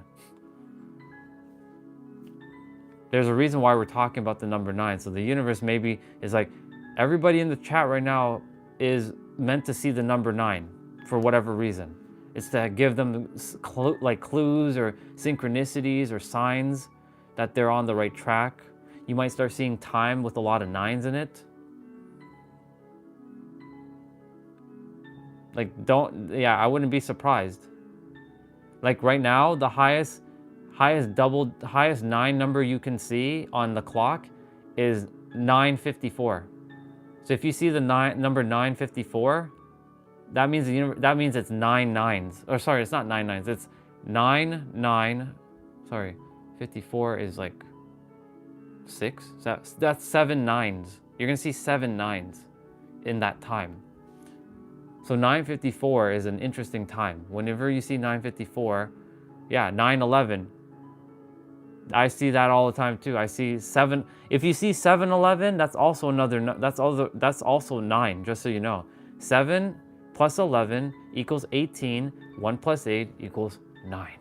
There's a reason why we're talking about the number 9. So the universe maybe is like, everybody in the chat right now is meant to see the number 9 for whatever reason. It's to give them clues or synchronicities or signs that they're on the right track. You might start seeing time with a lot of 9s in it. I wouldn't be surprised. Like right now, the highest 9 number you can see on the clock is 954. So if you see the number 954, that means it's 9 9s. Or sorry, it's not 9 9s. It's 54 is like 6. That's 7 nines. You're gonna see 7 nines in that time. So 9:54 is an interesting time. Whenever you see 9:54, yeah, 9:11. I see that all the time too. I see 7. If you see 7:11, that's also that's also 9. Just so you know, 7 plus 11 equals 18. 1 plus 8 equals 9.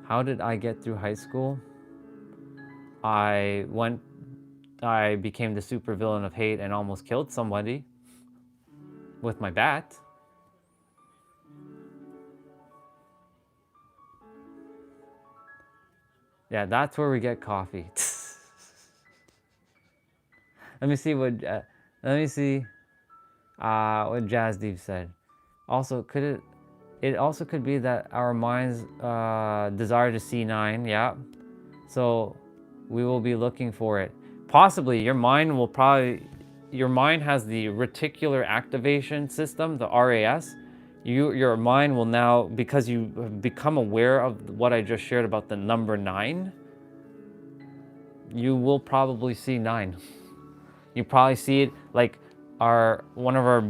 How did I get through high school? I became the supervillain of hate and almost killed somebody with my bat. Yeah, that's where we get coffee. Let me see what Jazdeep said. Also, it also could be that our minds desire to see 9, yeah. So we will be looking for it. Possibly your mind has the reticular activation system, the RAS. Your mind will now, because you have become aware of what I just shared about the number 9, you will probably see 9. You probably see it like one of our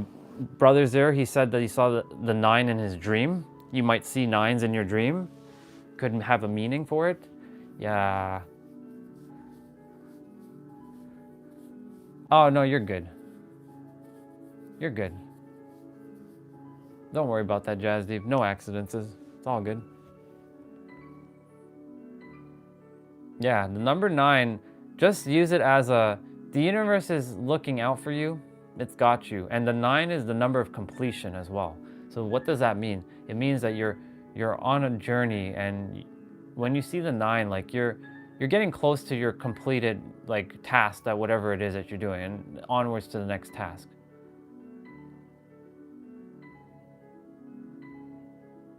brothers there, he said that he saw the 9 in his dream. You might see 9s in your dream. Couldn't have a meaning for it. Yeah. Oh no, you're good. You're good. Don't worry about that, Jazdeep. No accidents. It's all good. Yeah, the number 9, just use it as the universe is looking out for you. It's got you. And the 9 is the number of completion as well. So what does that mean? It means that you're on a journey, and when you see the 9, like you're getting close to your completed like task, that whatever it is that you're doing, and onwards to the next task.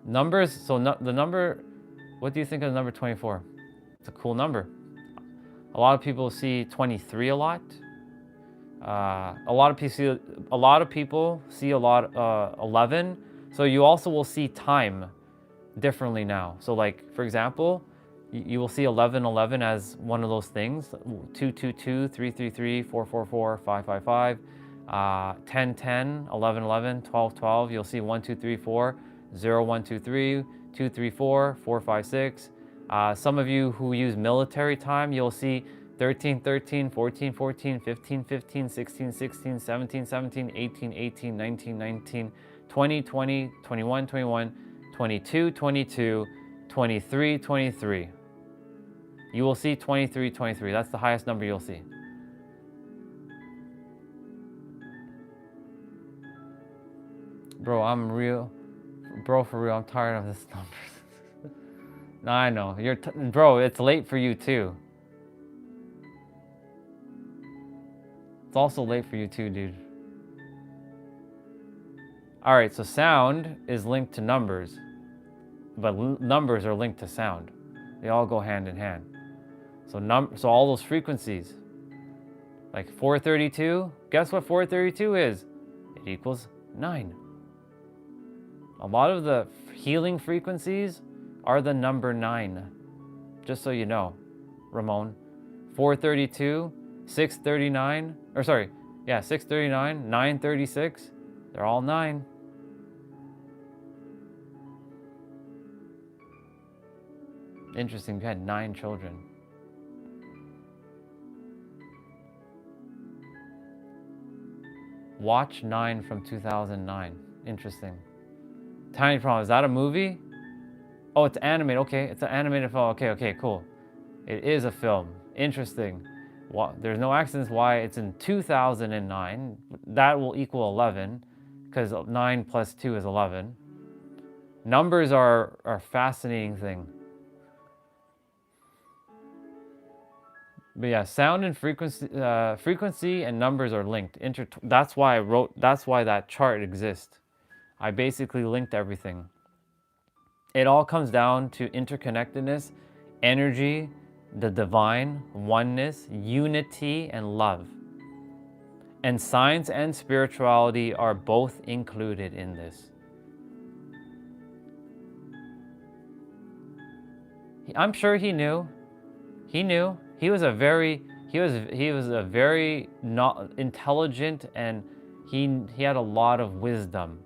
Numbers, so the number, what do you think of the number 24? It's a cool number. A lot of people see 23 a lot. A lot of people see 11. So you also will see time differently now. So like, for example, you will see 11 as one of those things. 222, 333, 444, 555, 10 11 12. You'll see 1 2 3 4, 0 1 2 3, 2 3 4, 4 5 6. Some of you who use military time, you'll see 13 14 15 16 17 18 19 20 21 22 23. You will see 23. That's the highest number you'll see. Bro, for real, I'm tired of this number. No, I know. Bro, it's late for you too. It's also late for you too, dude. All right, so sound is linked to numbers, but numbers are linked to sound. They all go hand in hand. So all those frequencies, like 432, guess what 432 is? It equals 9. A lot of the healing frequencies are the number 9. Just so you know, Ramon. 432, 639, 639, 936, they're all 9. Interesting, you had 9 children. Watch 9 from 2009. Interesting. Tiny Problem, is that a movie? Oh, it's animated. Okay, it's an animated film. Okay, cool. It is a film. Interesting. There's no accidents why it's in 2009. That will equal 11, because 9 plus 2 is 11. Numbers are a fascinating thing. But yeah, sound and frequency and numbers are linked. That's why that chart exists. I basically linked everything. It all comes down to interconnectedness, energy, the divine, oneness, unity, and love. And science and spirituality are both included in this. I'm sure he knew. He knew. He was a very not intelligent, and he had a lot of wisdom.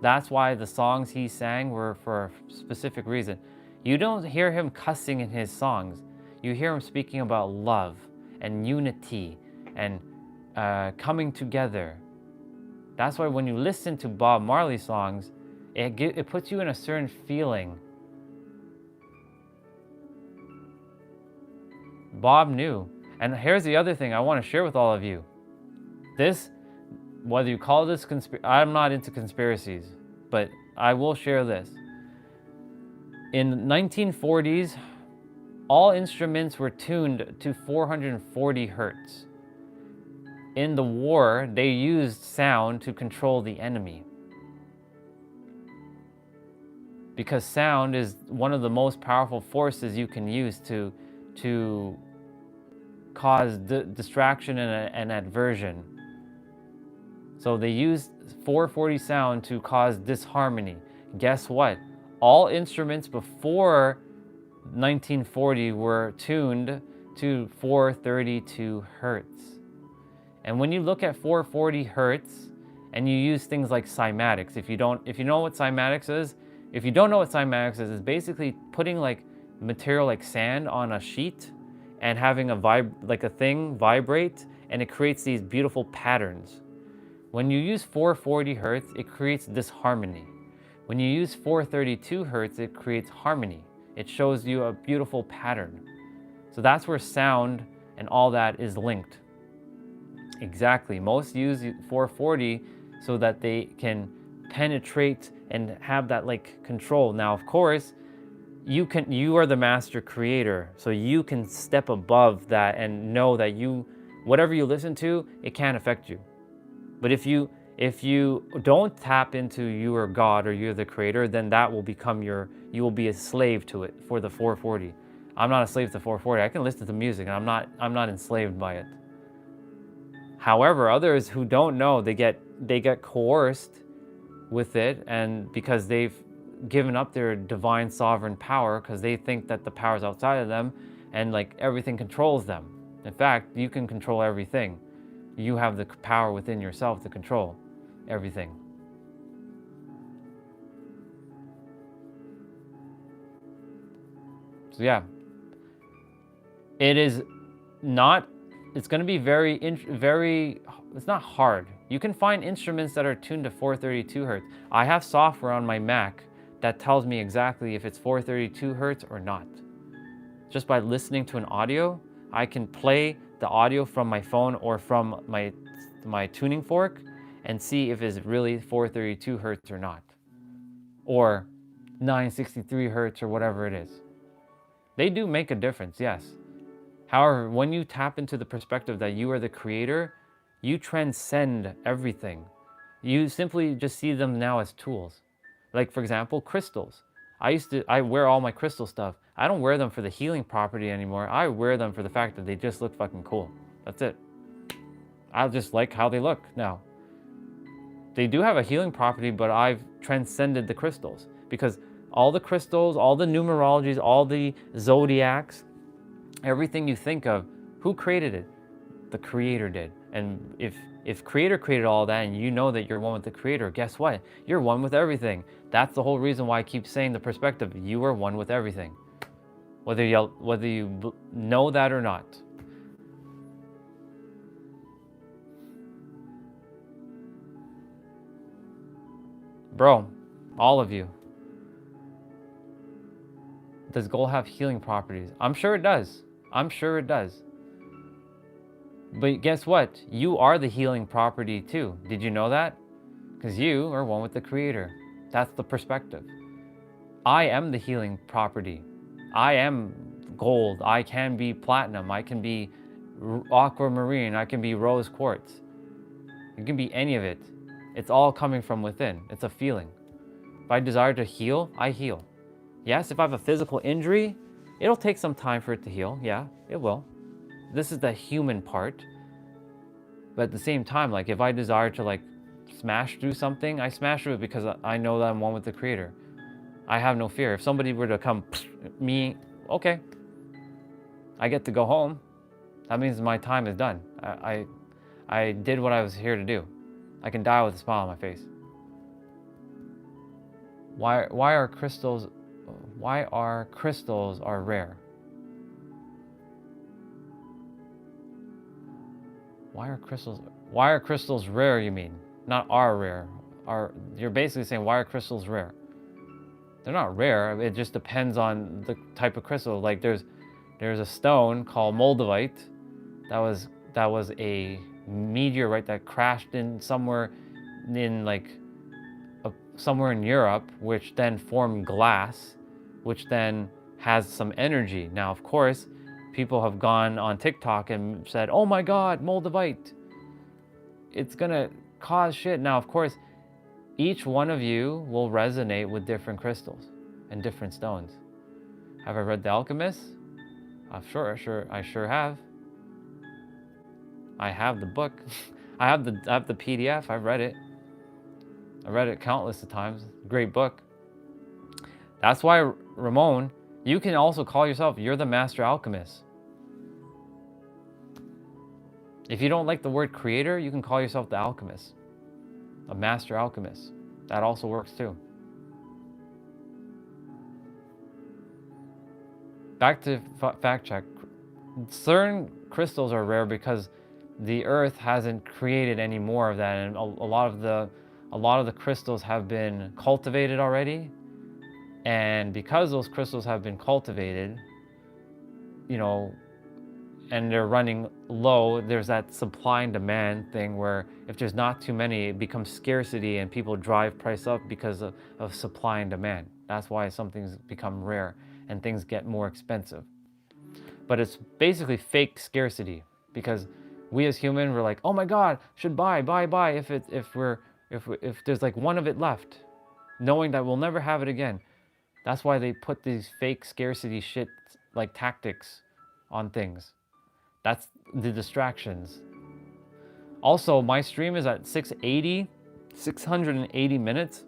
That's why the songs he sang were for a specific reason. You don't hear him cussing in his songs. You hear him speaking about love and unity and coming together. That's why when you listen to Bob Marley songs, it puts you in a certain feeling. Bob knew. And here's the other thing I want to share with all of you. This, whether you call this I'm not into conspiracies, but I will share this. In the 1940s, all instruments were tuned to 440 hertz. In the war, they used sound to control the enemy. Because sound is one of the most powerful forces you can use to cause distraction and aversion. So they used 440 sound to cause disharmony. Guess what? All instruments before 1940 were tuned to 432 hertz. And when you look at 440 hertz and you use things like cymatics, if you know what cymatics is, it's basically putting like material like sand on a sheet and having a thing vibrate, and it creates these beautiful patterns. When you use 440 hertz, it creates disharmony. When you use 432 hertz, it creates harmony. It shows you a beautiful pattern. So that's where sound and all that is linked. Exactly. Most use 440 so that they can penetrate and have that like control. Now, of course, you are the master creator, so you can step above that and know that whatever you listen to, it can't affect you. But if you don't tap into you are God or you're the creator, then that will become you will be a slave to it for the 440. I'm not a slave to 440. I can listen to music and I'm not enslaved by it. However, others who don't know, they get coerced with it, and because they've given up their divine sovereign power, because they think that the power is outside of them and like everything controls them. In fact, you can control everything. You have the power within yourself to control everything. So yeah, it's going to be very, it's not hard. You can find instruments that are tuned to 432 hertz. I have software on my Mac that tells me exactly if it's 432 hertz or not. Just by listening to an audio, I can play the audio from my phone or from my tuning fork and see if it's really 432 hertz or not. Or 963 hertz or whatever it is. They do make a difference, yes. However, when you tap into the perspective that you are the creator, you transcend everything. You simply just see them now as tools. Like, for example, crystals. I wear all my crystal stuff. I don't wear them for the healing property anymore. I wear them for the fact that they just look fucking cool. That's it. I just like how they look now. They do have a healing property, but I've transcended the crystals. Because all the crystals, all the numerologies, all the zodiacs, everything you think of, who created it? The creator did. And if creator created all that and you know that you're one with the creator, guess what? You're one with everything. That's the whole reason why I keep saying the perspective. You are one with everything. Whether you know that or not. Bro, all of you. Does gold have healing properties? I'm sure it does. I'm sure it does. But guess what? You are the healing property too. Did you know that? Because you are one with the creator. That's the perspective. I am the healing property. I am gold. I can be platinum. I can be aquamarine. I can be rose quartz. It can be any of it. It's all coming from within. It's a feeling. If I desire to heal, I heal. Yes, if I have a physical injury, it'll take some time for it to heal. Yeah, it will. This is the human part. But at the same time, like if I desire to like smash through something, I smash through it because I know that I'm one with the Creator. I have no fear. If somebody were to come me, okay, I get to go home. That means my time is done. I did what I was here to do. I can die with a smile on my face. Why are crystals are rare? Why are crystals rare, you mean? Not are rare. You're basically saying why are crystals rare? They're not rare. It just depends on the type of crystal. Like there's a stone called moldavite that was a meteorite that crashed in somewhere in somewhere in Europe, which then formed glass, which then has some energy. Now, of course, people have gone on TikTok and said, "Oh my God, moldavite! It's gonna cause shit." Now, of course, each one of you will resonate with different crystals and different stones. Have I read The Alchemist? I sure have. I have the book. I have the PDF. I've read it. I read it countless of times. Great book. That's why, Ramon, you can also call yourself, you're the master alchemist. If you don't like the word creator, you can call yourself the alchemist, a master alchemist. That also works too. Back to fact check. Certain crystals are rare because the earth hasn't created any more of that, and a lot of the crystals have been cultivated already. And because those crystals have been cultivated, you know, and they're running low, there's that supply and demand thing where if there's not too many, it becomes scarcity and people drive price up because of supply and demand. That's why some things become rare and things get more expensive. But it's basically fake scarcity because we as humans, we're like, oh my God, should buy if there's like one of it left, knowing that we'll never have it again. That's why they put these fake scarcity shit like tactics on things. That's the distractions. Also, my stream is at 680 minutes.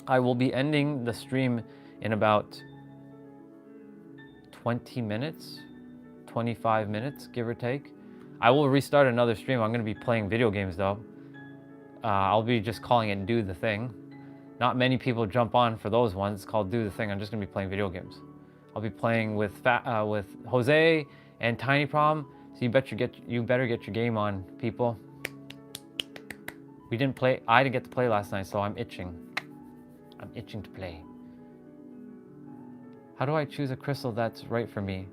I will be ending the stream in about 20 minutes, 25 minutes, give or take. I will restart another stream. I'm going to be playing video games though. I'll be just calling it Do the Thing. Not many people jump on for those ones. It's called Do the Thing. I'm just going to be playing video games. I'll be playing with Jose and Tiny Prom. So you better get your game on, people. I didn't get to play last night, so I'm itching. I'm itching to play. How do I choose a crystal that's right for me?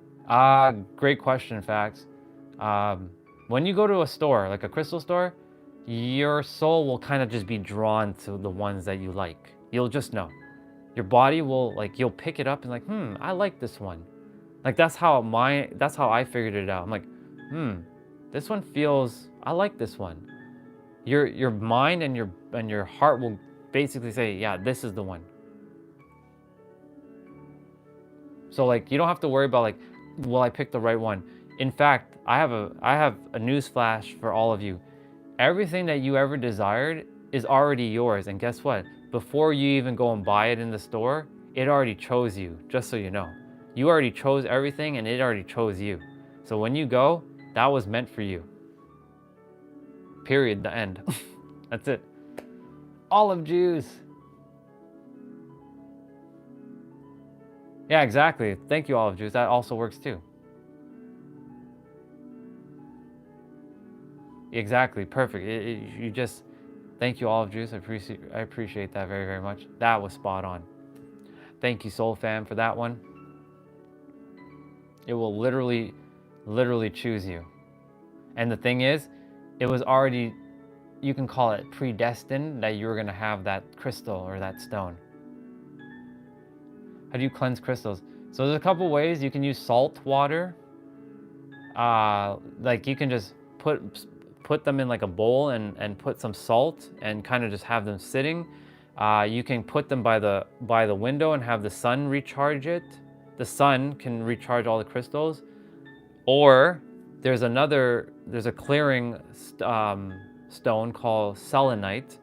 Great question, Fax. When you go to a store, like a crystal store, your soul will kind of just be drawn to the ones that you like. You'll just know. Your body will, like, you'll pick it up and like, I like this one. Like that's how I figured it out. I'm like, this one feels, I like this one. Your mind and your heart will basically say, yeah, this is the one. So like you don't have to worry about like, will I pick the right one? In fact, I have a news flash for all of you. Everything that you ever desired is already yours. And guess what? Before you even go and buy it in the store, it already chose you, just so you know. You already chose everything and it already chose you. So when you go, that was meant for you. Period, the end. That's it. Olive juice. Yeah, exactly. Thank you, olive juice. That also works too. Exactly, perfect. You just, thank you, olive juice. I appreciate that very, very much. That was spot on. Thank you, Soul Fam, for that one. It will literally choose you. And the thing is, it was already, you can call it predestined that you were gonna have that crystal or that stone. How do you cleanse crystals? So there's a couple ways. You can use salt water. Like you can just put them in like a bowl and put some salt and kind of just have them sitting. You can put them by the window and have the sun recharge it. The sun can recharge all the crystals. Or there's a clearing stone called selenite.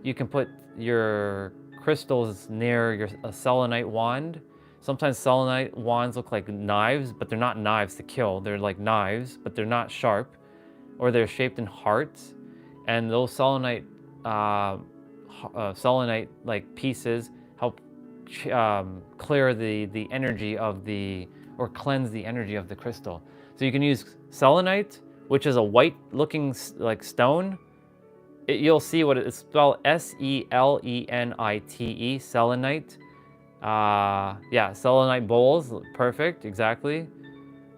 You can put your crystals near a selenite wand. Sometimes selenite wands look like knives, but they're not knives to kill. They're like knives, but they're not sharp, or they're shaped in hearts. And those selenite like pieces help clear the energy of or cleanse the energy of the crystal. So you can use selenite, which is a white looking like stone. You'll see what it's spelled, Selenite, selenite. Yeah, selenite bowls, perfect, exactly.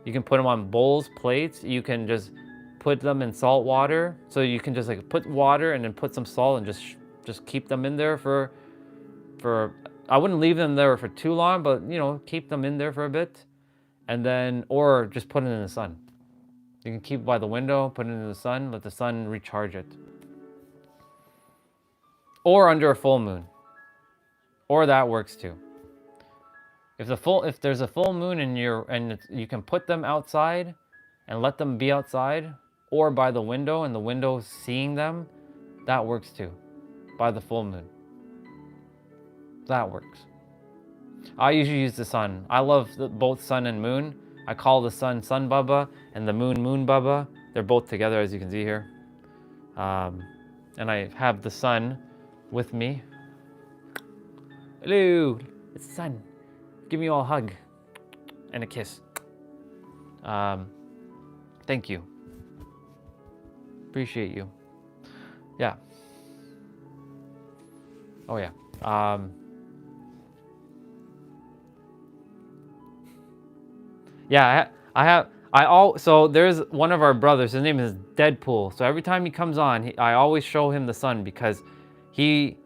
You can put them on bowls, plates. You can just put them in salt water. So you can just like put water and then put some salt and just keep them in there for I wouldn't leave them there for too long, but you know, keep them in there for a bit. And then, or just put it in the sun. You can keep it by the window, put it in the sun, let the sun recharge it. Or under a full moon. Or that works too. If there's a full moon and you can put them outside and let them be outside, or by the window and the window seeing them, that works too. By the full moon. That works. I usually use the sun. I love both sun and moon. I call the sun Sun Baba and the moon Moon Baba. They're both together, as you can see here. And I have the sun with me. Hello, it's the sun. Give me all a hug and a kiss. Thank you. Appreciate you. Yeah. Oh yeah. Yeah, so there's one of our brothers, his name is Deadpool. So every time he comes on, I always show him the sun because he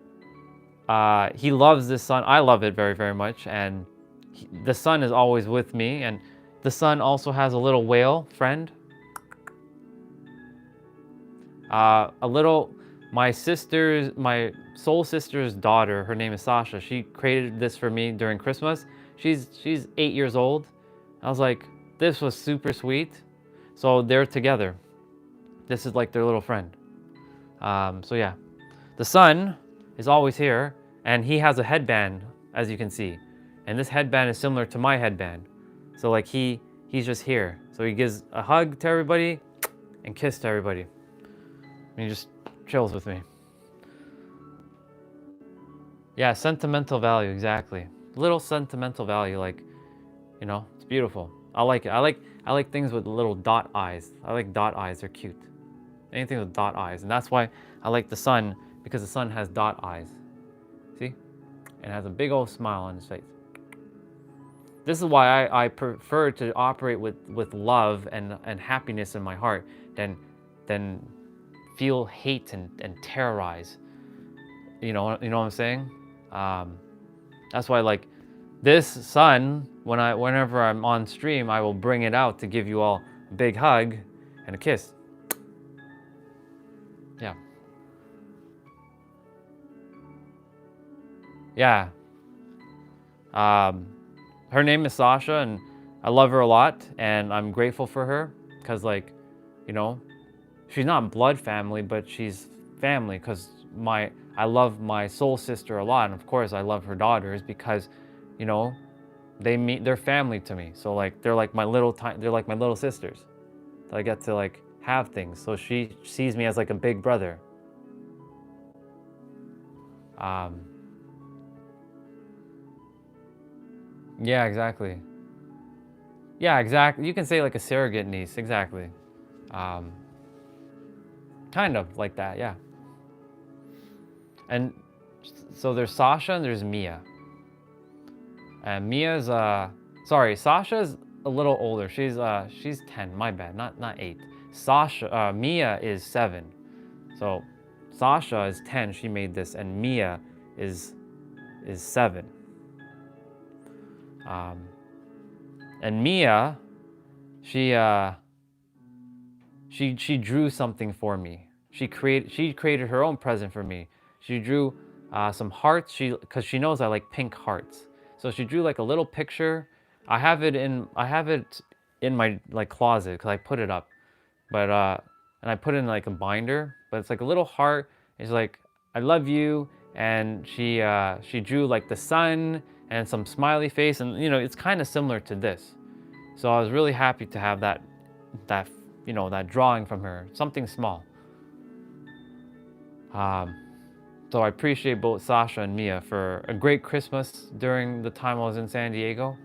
loves this sun. I love it very, very much. And the sun is always with me. And the sun also has a little whale friend. My soul sister's daughter, her name is Sasha. She created this for me during Christmas. She's 8 years old. I was like, this was super sweet. So they're together. This is like their little friend. So yeah, the sun is always here, and he has a headband, as you can see. And this headband is similar to my headband. So like he's just here. So he gives a hug to everybody and kiss to everybody. And he just chills with me. Yeah, sentimental value, exactly. Little sentimental value, like, you know, it's beautiful. I like it. I like things with little dot eyes. I like dot eyes, they're cute. Anything with dot eyes. And that's why I like the sun, because the sun has dot eyes. See? And has a big old smile on his face. This is why I prefer to operate with love and happiness in my heart than feel hate and terrorize. You know what I'm saying? That's why, like, this sun, whenever I'm on stream, I will bring it out to give you all a big hug and a kiss. Yeah. Yeah. Her name is Sasha, and I love her a lot, and I'm grateful for her, because, like, you know, she's not blood family, but she's family, because I love my soul sister a lot, and of course I love her daughters, because, you know, they're family to me. So like they're like my little sisters. So I get to like have things. So she sees me as like a big brother. Yeah, exactly. Yeah, exactly. You can say like a surrogate niece, exactly. Kind of like that, yeah. And so there's Sasha and there's Mia. And Mia's Sasha's a little older. She's 10, my bad, not 8. Mia is 7. So Sasha is 10, she made this, and Mia is 7. And Mia, she drew something for me. She created her own present for me. She drew some hearts, because she knows I like pink hearts. So she drew like a little picture. I have it in my like closet, because I put it up. but and I put it in like a binder, but it's like a little heart. It's like, I love you, and she drew like the sun and some smiley face, and you know, it's kind of similar to this. So I was really happy to have that you know, that drawing from her, something small. So I appreciate both Sasha and Mia for a great Christmas during the time I was in San Diego.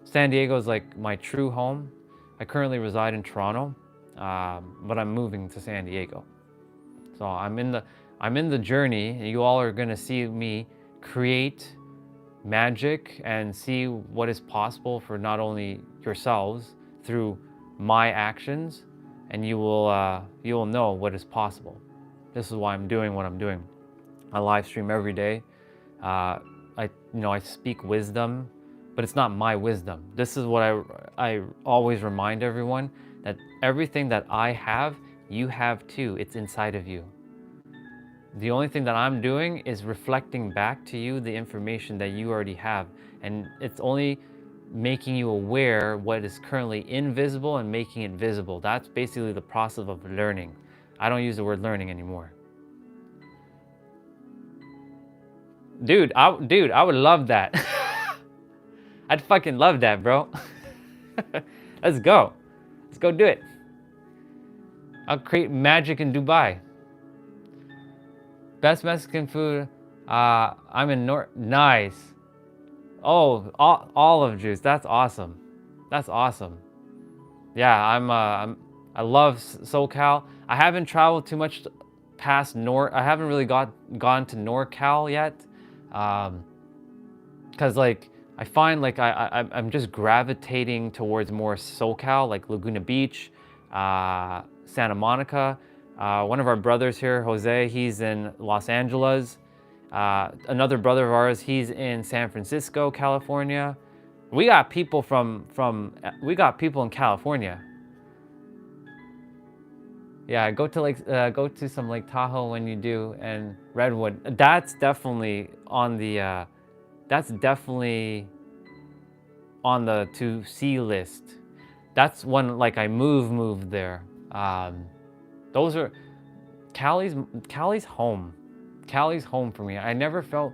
San Diego is like my true home. I currently reside in Toronto, but I'm moving to San Diego. So I'm in the journey. You all are gonna see me create magic and see what is possible for not only yourselves through my actions, and you will know what is possible. This is why I'm doing what I'm doing. I live stream every day. I speak wisdom, but it's not my wisdom. This is what I always remind everyone, that everything that I have, you have too. It's inside of you. The only thing that I'm doing is reflecting back to you the information that you already have, and it's only making you aware what is currently invisible and making it visible. That's basically the process of learning. I don't use the word learning anymore. Dude, I would love that. I'd fucking love that, bro. Let's go. Let's go do it. I'll create magic in Dubai. Best Mexican food. I'm in Nice. Oh, olive juice. That's awesome. That's awesome. Yeah, I love SoCal. I haven't traveled too much past I haven't really gone to NorCal yet. Because like I find like I'm just gravitating towards more SoCal, like Laguna Beach, Santa Monica. One of our brothers here, Jose, he's in Los Angeles. Another brother of ours, he's in San Francisco, California. We got people we got people in California. Yeah, go to some Lake Tahoe when you do, and Redwood. That's definitely on the to see list. That's one like I moved there. Those are Cali's home. Cali's home for me. I never felt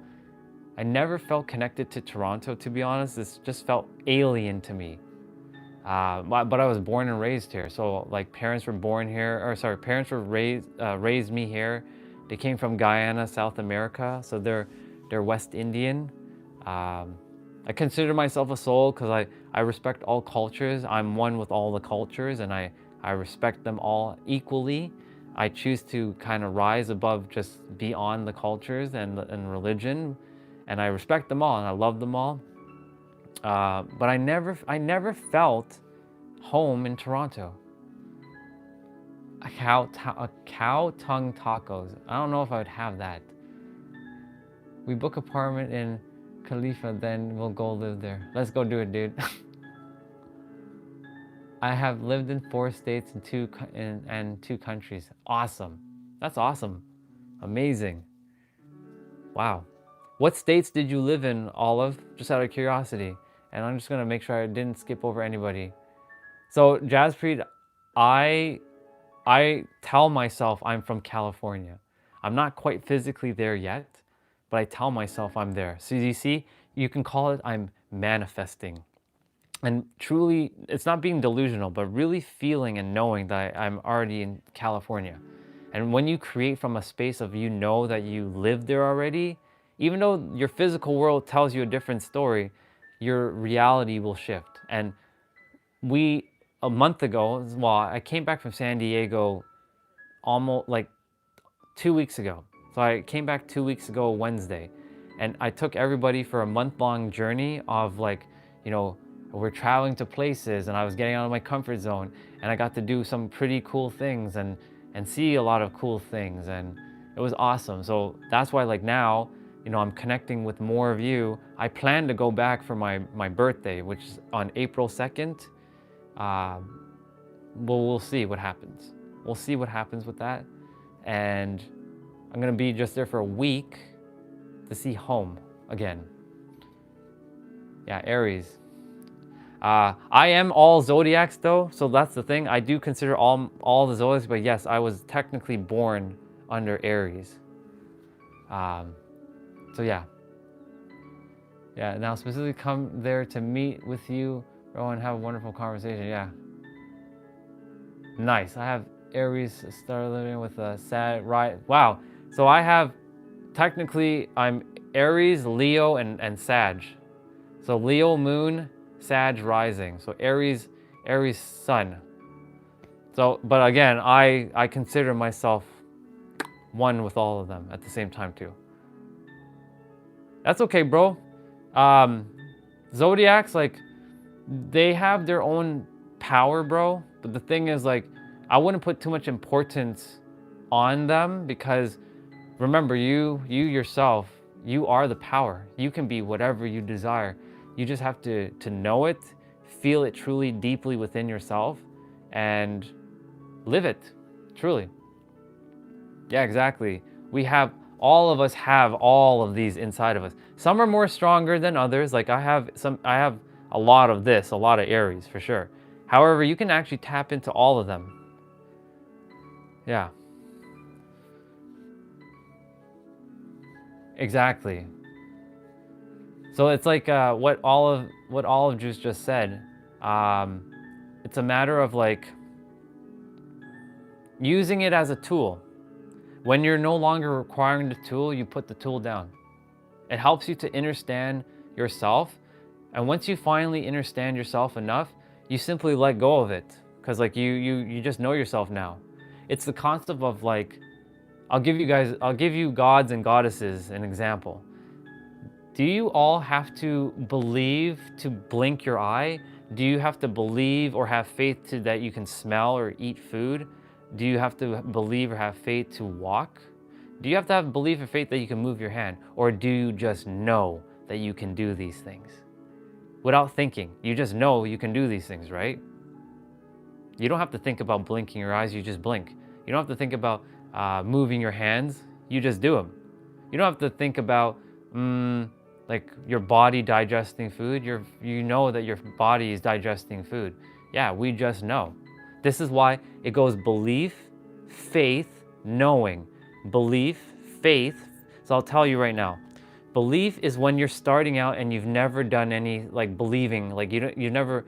connected to Toronto, to be honest. This just felt alien to me. But I was born and raised here. So like parents were born here, parents were raised me here. They came from Guyana, South America. So they're West Indian. I consider myself a soul because I respect all cultures. I'm one with all the cultures, and I respect them all equally. I choose to kind of rise above just beyond the cultures and religion, and I respect them all and I love them all. But I never felt home in Toronto. A cow tongue tacos. I don't know if I would have that. We book apartment in Khalifa, then we'll go live there. Let's go do it, dude. I have lived in 4 states and 2 countries. Awesome. That's awesome. Amazing. Wow. What states did you live in, Olive? Just out of curiosity. And I'm just gonna make sure I didn't skip over anybody. So Jaspreet, I tell myself I'm from California. I'm not quite physically there yet, but I tell myself I'm there. So you see, you can call it I'm manifesting. And truly, it's not being delusional, but really feeling and knowing that I'm already in California. And when you create from a space of you know that you live there already, even though your physical world tells you a different story, your reality will shift. And a month ago, well, I came back from San Diego almost like 2 weeks ago. So I came back 2 weeks ago, Wednesday, and I took everybody for a month-long journey of like, you know, we're traveling to places, and I was getting out of my comfort zone, and I got to do some pretty cool things and see a lot of cool things, and it was awesome. So that's why like now, you know, I'm connecting with more of you. I plan to go back for my birthday, which is on April 2nd. We'll see what happens. We'll see what happens with that. And I'm gonna be just there for a week to see home again. Yeah, Aries. I am all zodiacs though, so that's the thing. I do consider all the zodiacs, but yes, I was technically born under Aries. So yeah. Yeah, now specifically come there to meet with you, bro, and have a wonderful conversation. Yeah. Nice. I have Aries star living with a sad right. Wow. So I have technically I'm Aries, Leo, and Sag. So Leo moon, Sag rising. So Aries sun. So but again, I consider myself one with all of them at the same time too. That's okay, bro. Zodiacs, like, they have their own power, bro. But the thing is, like, I wouldn't put too much importance on them because remember, you yourself, you are the power. You can be whatever you desire. You just have to know it, feel it truly deeply within yourself, and live it, truly. Yeah, exactly. All of us have all of these inside of us. Some are more stronger than others. Like I have a lot of this, a lot of Aries for sure. However, you can actually tap into all of them. Yeah. Exactly. So it's like what Olive Juice just said. It's a matter of like using it as a tool. When you're no longer requiring the tool, you put the tool down. It helps you to understand yourself. And once you finally understand yourself enough, you simply let go of it. Because like you just know yourself now. It's the concept of like, I'll give you gods and goddesses an example. Do you all have to believe to blink your eye? Do you have to believe or have faith that you can smell or eat food? Do you have to believe or have faith to walk? Do you have to have belief or faith that you can move your hand? Or do you just know that you can do these things? Without thinking, you just know you can do these things, right? You don't have to think about blinking your eyes, you just blink. You don't have to think about moving your hands, you just do them. You don't have to think about like your body digesting food. You know that your body is digesting food. Yeah, we just know. This is why it goes belief, faith, knowing. Belief, faith. So I'll tell you right now. Belief is when you're starting out and you've never done any like believing, like you've never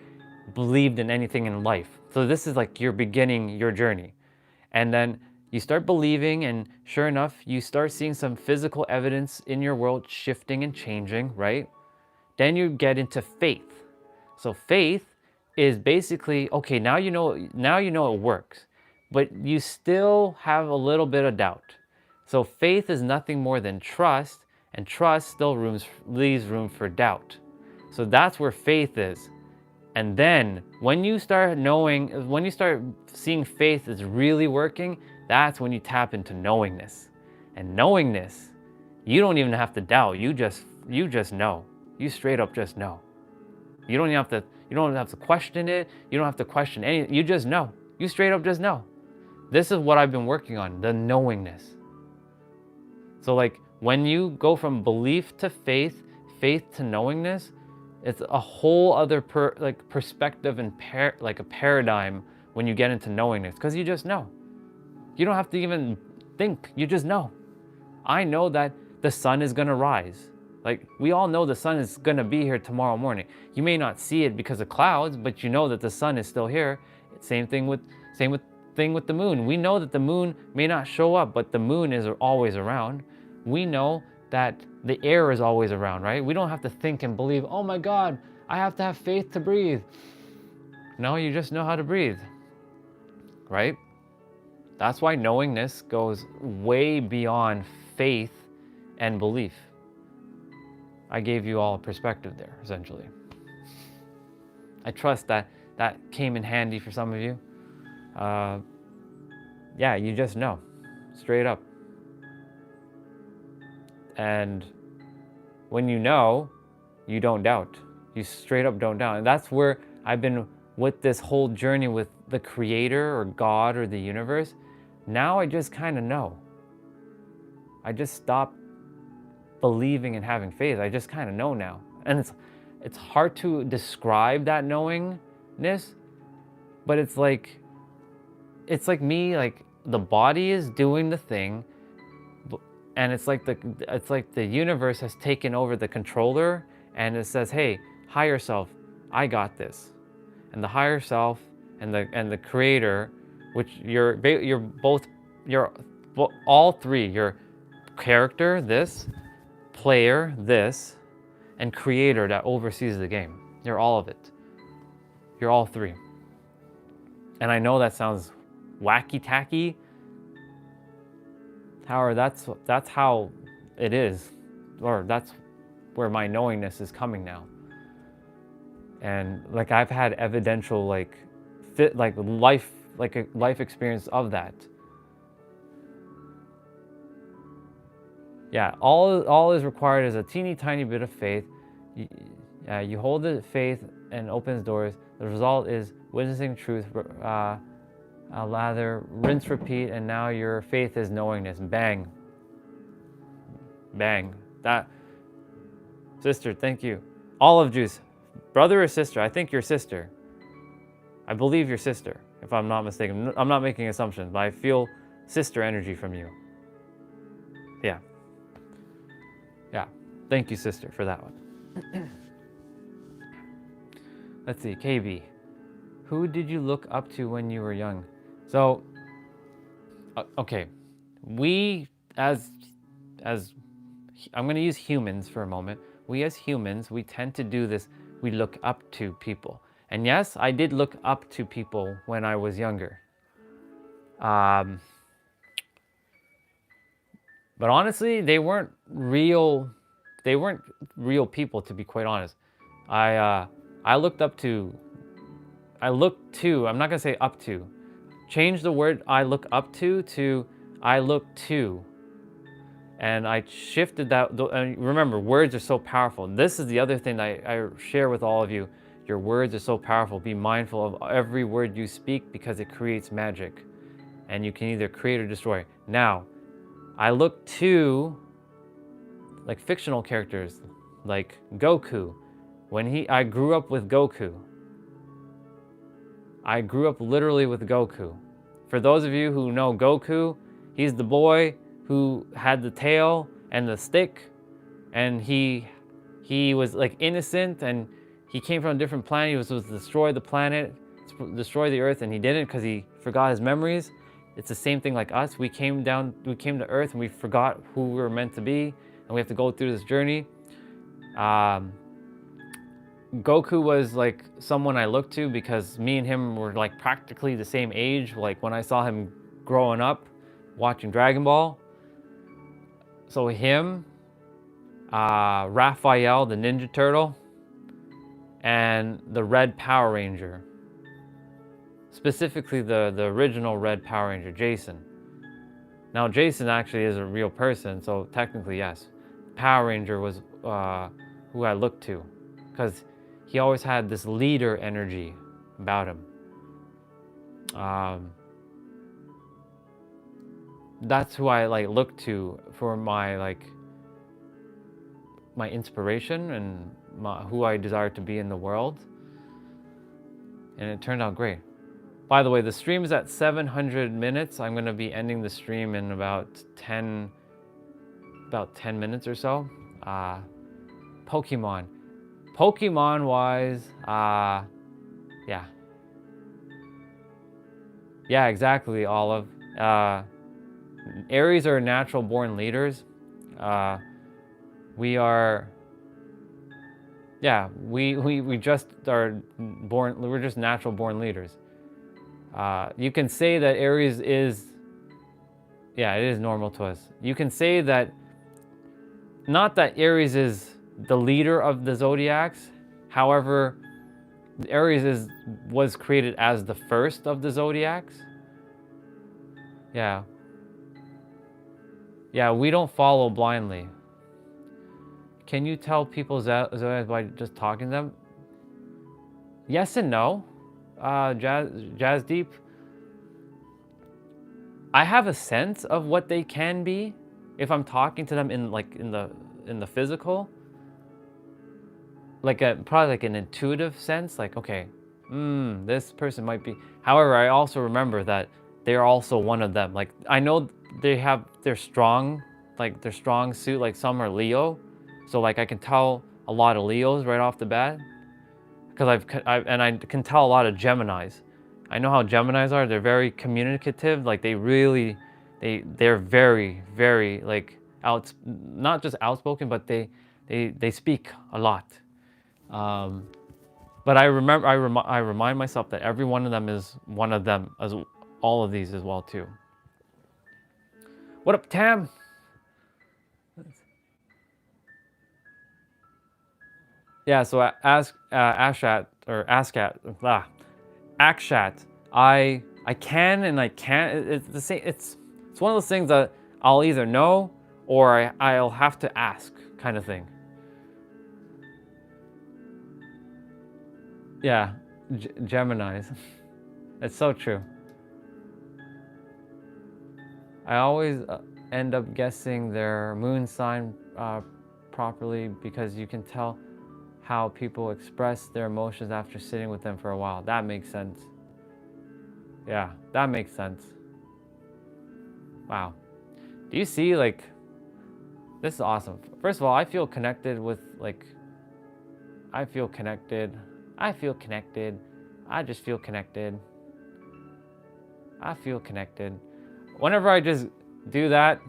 believed in anything in life. So this is like you're beginning your journey. And then you start believing, and sure enough, you start seeing some physical evidence in your world shifting and changing, right? Then you get into faith. So faith is basically, okay, now you know it works, but you still have a little bit of doubt. So faith is nothing more than trust, and trust still leaves room for doubt. So that's where faith is. And then when you start seeing faith is really working, that's when you tap into knowingness. And knowingness, you don't even have to doubt. You just know. You straight up just know. You don't have to question it. You don't have to question anything. You just know. You straight up just know. This is what I've been working on, the knowingness. So like when you go from belief to faith, faith to knowingness, it's a whole other perspective and like a paradigm when you get into knowingness, because you just know. You don't have to even think, you just know. I know that the sun is gonna rise. Like we all know the sun is gonna be here tomorrow morning. You may not see it because of clouds, but you know that the sun is still here. Same thing with the moon. We know that the moon may not show up, but the moon is always around. We know that the air is always around, right? We don't have to think and believe, oh my God, I have to have faith to breathe. No, you just know how to breathe, right? That's why knowingness goes way beyond faith and belief. I gave you all a perspective there, essentially. I trust that came in handy for some of you. Yeah, you just know, straight up. And when you know, you don't doubt. You straight up don't doubt. And that's where I've been with this whole journey with the creator or God or the universe. Now I just kind of know. I just stop believing and having faith. I just kind of know now. And it's hard to describe that knowingness, but it's like me, like the body is doing the thing, and it's like the universe has taken over the controller, and it says, hey, higher self, I got this. And the higher self and the creator, which you're all three, your character, this, player, this, and creator that oversees the game. You're all of it. You're all three. And I know that sounds wacky tacky. However, that's how it is, or that's where my knowingness is coming now. And like I've had evidential like a life experience of that. Yeah, all is required is a teeny tiny bit of faith. You hold the faith and opens doors. The result is witnessing truth. Lather, rinse, repeat, and now your faith is knowingness. Bang. Bang. That, sister, thank you. Olive juice, brother or sister? I think your sister. I believe your sister, if I'm not mistaken. I'm not making assumptions, but I feel sister energy from you. Yeah. Yeah. Thank you, sister, for that one. Let's see, KB. Who did you look up to when you were young? So, okay, we as I'm going to use humans for a moment. We as humans, we tend to do this. We look up to people. And yes, I did look up to people when I was younger. But honestly, they weren't real people, to be quite honest. I looked to, I'm not going to say up to. Change the word I look up to I look to. And I shifted that. And remember, words are so powerful. This is the other thing I share with all of you. Your words are so powerful. Be mindful of every word you speak because it creates magic. And you can either create or destroy. Now, I look to like fictional characters like Goku. I grew up with Goku. I grew up literally with Goku. For those of you who know Goku, he's the boy who had the tail and the stick, and he was like innocent, and he came from a different planet. He was supposed to destroy the planet, destroy the earth, and he didn't because he forgot his memories. It's the same thing like us. We came to earth and we forgot who we were meant to be, and we have to go through this journey. Goku was like someone I looked to because me and him were like practically the same age. Like when I saw him growing up, watching Dragon Ball. So him, Raphael, the Ninja Turtle, and the Red Power Ranger. Specifically the original Red Power Ranger, Jason. Now Jason actually is a real person, so technically yes. Power Ranger was who I looked to, because he always had this leader energy about him. That's who I like look to for my inspiration and who I desire to be in the world. And it turned out great. By the way, the stream is at 700 minutes. I'm going to be ending the stream in about 10 minutes or so. Pokemon wise, yeah, exactly, Olive. Aries are natural born leaders. We are, we just are born, we're just natural born leaders. You can say that Aries is, it is normal to us. You can say that, not that Aries is the leader of the zodiacs. However, Aries was created as the first of the zodiacs. Yeah, we don't follow blindly. Can you tell people zodiacs by just talking to them? Yes and no. Jazz Deep. I have a sense of what they can be if I'm talking to them in the physical. like a probably like an intuitive sense, like, okay, this person might be. However, I also remember that they're also one of them. Like, I know they have their strong, like their strong suit, like some are Leo. So like I can tell a lot of Leos right off the bat, because I can tell a lot of Geminis. I know how Geminis are. They're very communicative. Like they're very, very like not just outspoken, but they speak a lot. But I remind myself that every one of them is one of them, as all of these as well too. What up, Tam? Yeah, so Akshat, I can and I can't. It's the same. It's one of those things that I'll either know or I'll have to ask, kind of thing. Yeah, Geminis. It's so true. I always end up guessing their moon sign properly because you can tell how people express their emotions after sitting with them for a while. That makes sense. Yeah, that makes sense. Wow. Do you see, like, this is awesome. First of all, I feel connected with, like, I feel connected. I feel connected. I just feel connected. I feel connected. Whenever I just do that,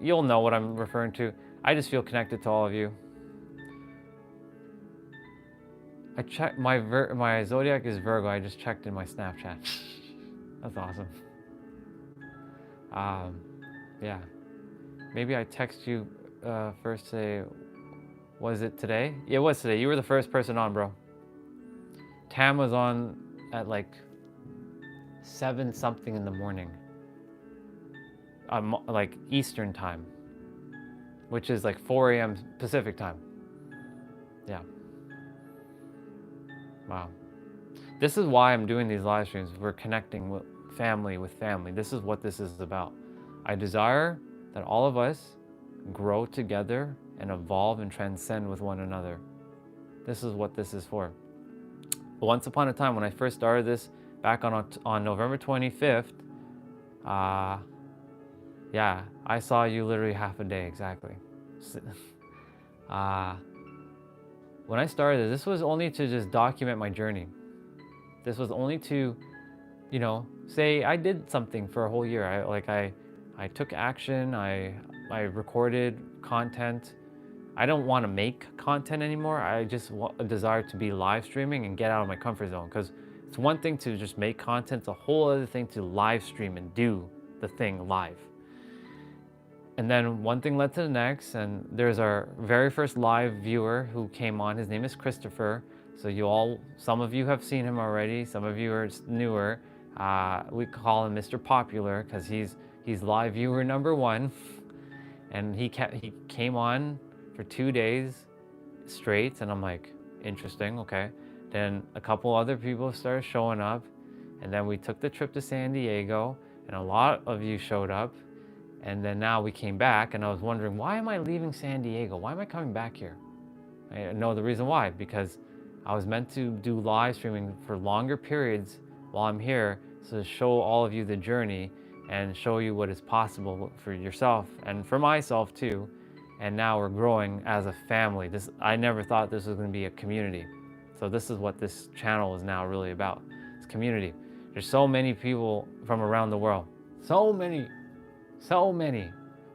you'll know what I'm referring to. I just feel connected to all of you. I checked my zodiac is Virgo. I just checked in my Snapchat. That's awesome. Yeah. Maybe I text you first today. Was it today? Yeah, it was today. You were the first person on, bro. Tam was on at like 7 something in the morning. Like Eastern time, which is like 4 a.m. Pacific time. Yeah. Wow. This is why I'm doing these live streams. We're connecting with family. This is what this is about. I desire that all of us grow together and evolve and transcend with one another. This is what this is for. Once upon a time, when I first started this back on November 25th, yeah, I saw you literally half a day exactly. When I started this was only to just document my journey. This was only to, you know, say I did something for a whole year. I took action. I recorded content. I don't want to make content anymore. I just desire to be live streaming and get out of my comfort zone, because it's one thing to just make content. It's a whole other thing to live stream and do the thing live. And then one thing led to the next, and there's our very first live viewer who came on. His name is Christopher. So some of you have seen him already. Some of you are newer. We call him Mr. Popular because he's live viewer number 1. And he came on for 2 days straight, and I'm like, interesting, okay. Then a couple other people started showing up, and then we took the trip to San Diego, and a lot of you showed up. And then now we came back, and I was wondering, why am I leaving San Diego? Why am I coming back here? I know the reason why, because I was meant to do live streaming for longer periods while I'm here, so to show all of you the journey and show you what is possible for yourself and for myself too. And now we're growing as a family. I never thought this was going to be a community. So this is what this channel is now really about. It's community. There's so many people from around the world. So many.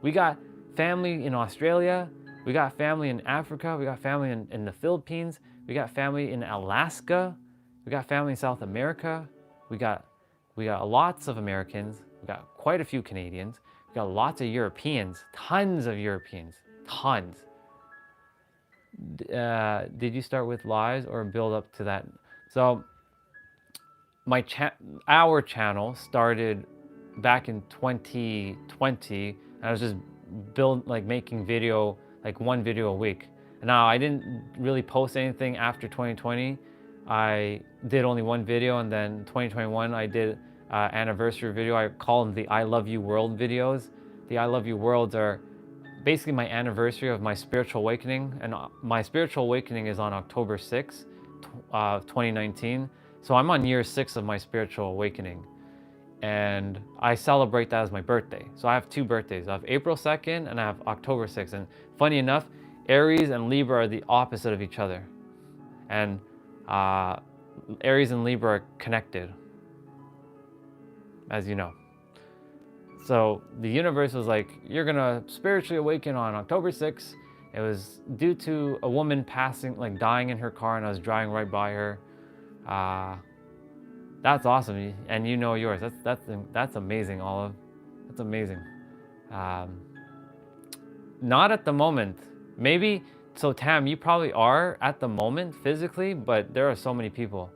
We got family in Australia. We got family in Africa. We got family in the Philippines. We got family in Alaska. We got family in South America. We got lots of Americans. We got quite a few Canadians. We got lots of Europeans. Tons of Europeans. Tons. Did you start with lives or build up to that? So our channel started back in 2020, and I was just making video, like 1 video a week. And now I didn't really post anything after 2020. I did only 1 video, and then 2021 I did anniversary video. I call them the I Love You World videos. The I Love You Worlds are basically my anniversary of my spiritual awakening, and my spiritual awakening is on October 6th, 2019. So I'm on year 6 of my spiritual awakening, and I celebrate that as my birthday. So I have 2 birthdays. I have April 2nd and I have October 6th. And funny enough, Aries and Libra are the opposite of each other, and Aries and Libra are connected, as you know. So the universe was like, you're gonna spiritually awaken on October 6th. It was due to a woman passing, like dying in her car, and I was driving right by her. That's awesome, and you know yours. That's amazing, Olive. That's amazing. Not at the moment. Maybe, so Tam, you probably are at the moment physically, but there are so many people.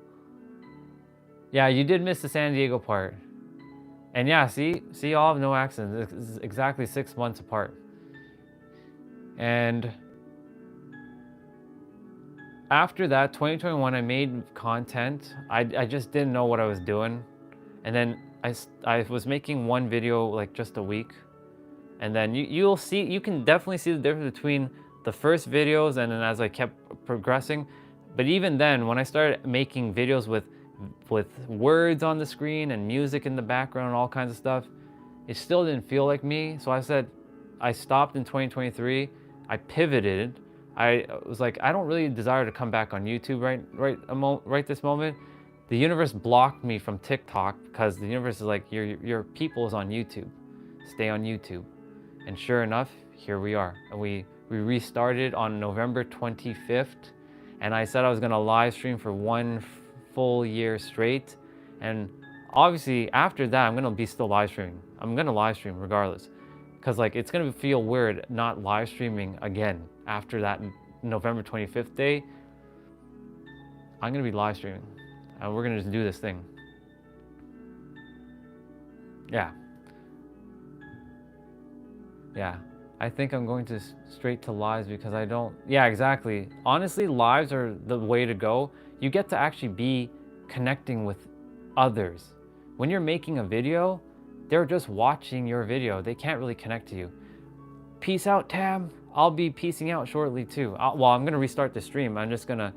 Yeah, you did miss the San Diego part. And yeah, see, all of no accidents. This is exactly 6 months apart. And after that, 2021, I made content. I just didn't know what I was doing. And then I was making one video like just a week. And then you can definitely see the difference between the first videos and then as I kept progressing. But even then, when I started making videos with words on the screen and music in the background and all kinds of stuff, it still didn't feel like me. So I said, I stopped in 2023. I pivoted. I was like, I don't really desire to come back on YouTube right this moment. The universe blocked me from TikTok because the universe is like, your people is on YouTube. Stay on YouTube. And sure enough, here we are. And we restarted on November 25th. And I said I was gonna live stream for 1 full year straight. And obviously after that, I'm gonna be still live streaming. I'm gonna live stream regardless. Cause like, it's gonna feel weird not live streaming again after that November 25th day. I'm gonna be live streaming and we're gonna just do this thing. Yeah. I think I'm going to straight to lives because I don't, yeah, exactly. Honestly, lives are the way to go. You get to actually be connecting with others. When you're making a video, they're just watching your video. They can't really connect to you. Peace out, Tam. I'll be peacing out shortly too. I'm gonna restart the stream. I'm just gonna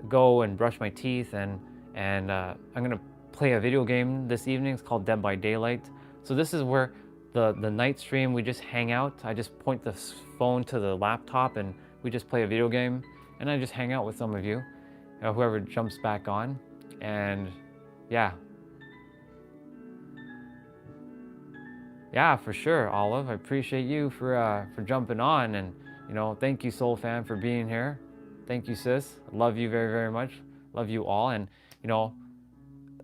go and brush my teeth and I'm gonna play a video game this evening. It's called Dead by Daylight. So this is where the night stream, we just hang out. I just point the phone to the laptop and we just play a video game, and I just hang out with some of you, whoever jumps back on. And yeah, for sure, Olive. I appreciate you for jumping on, and thank you, Soul Fan, for being here. Thank you, sis. I love you very, very much. Love you all, and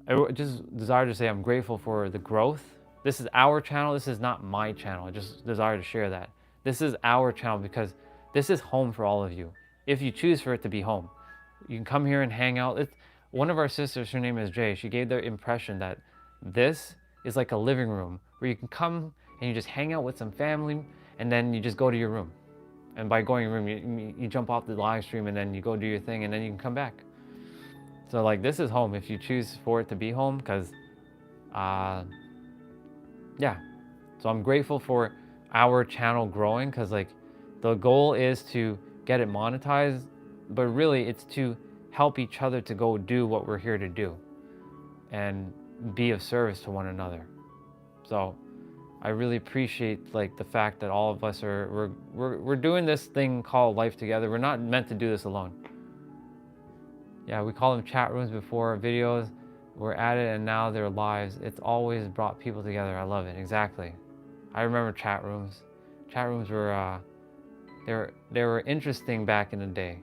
I just desire to say I'm grateful for the growth. This is our channel. This is not my channel. I just desire to share that. This is our channel because this is home for all of you. If you choose for it to be home, you can come here and hang out. One of our sisters, her name is Jay, she gave the impression that this is like a living room where you can come and you just hang out with some family, and then you just go to your room. And by going to your room, you jump off the live stream and then you go do your thing and then you can come back. So like, this is home if you choose for it to be home, because yeah. So I'm grateful for our channel growing, because like, the goal is to get it monetized, but really it's to help each other to go do what we're here to do and be of service to one another. So I really appreciate like the fact that all of us we're doing this thing called life together. We're not meant to do this alone. Yeah, we call them chat rooms before videos. We're at it, and now they're lives. It's always brought people together. I love it. Exactly. I remember chat rooms. Chat rooms were they were interesting back in the day.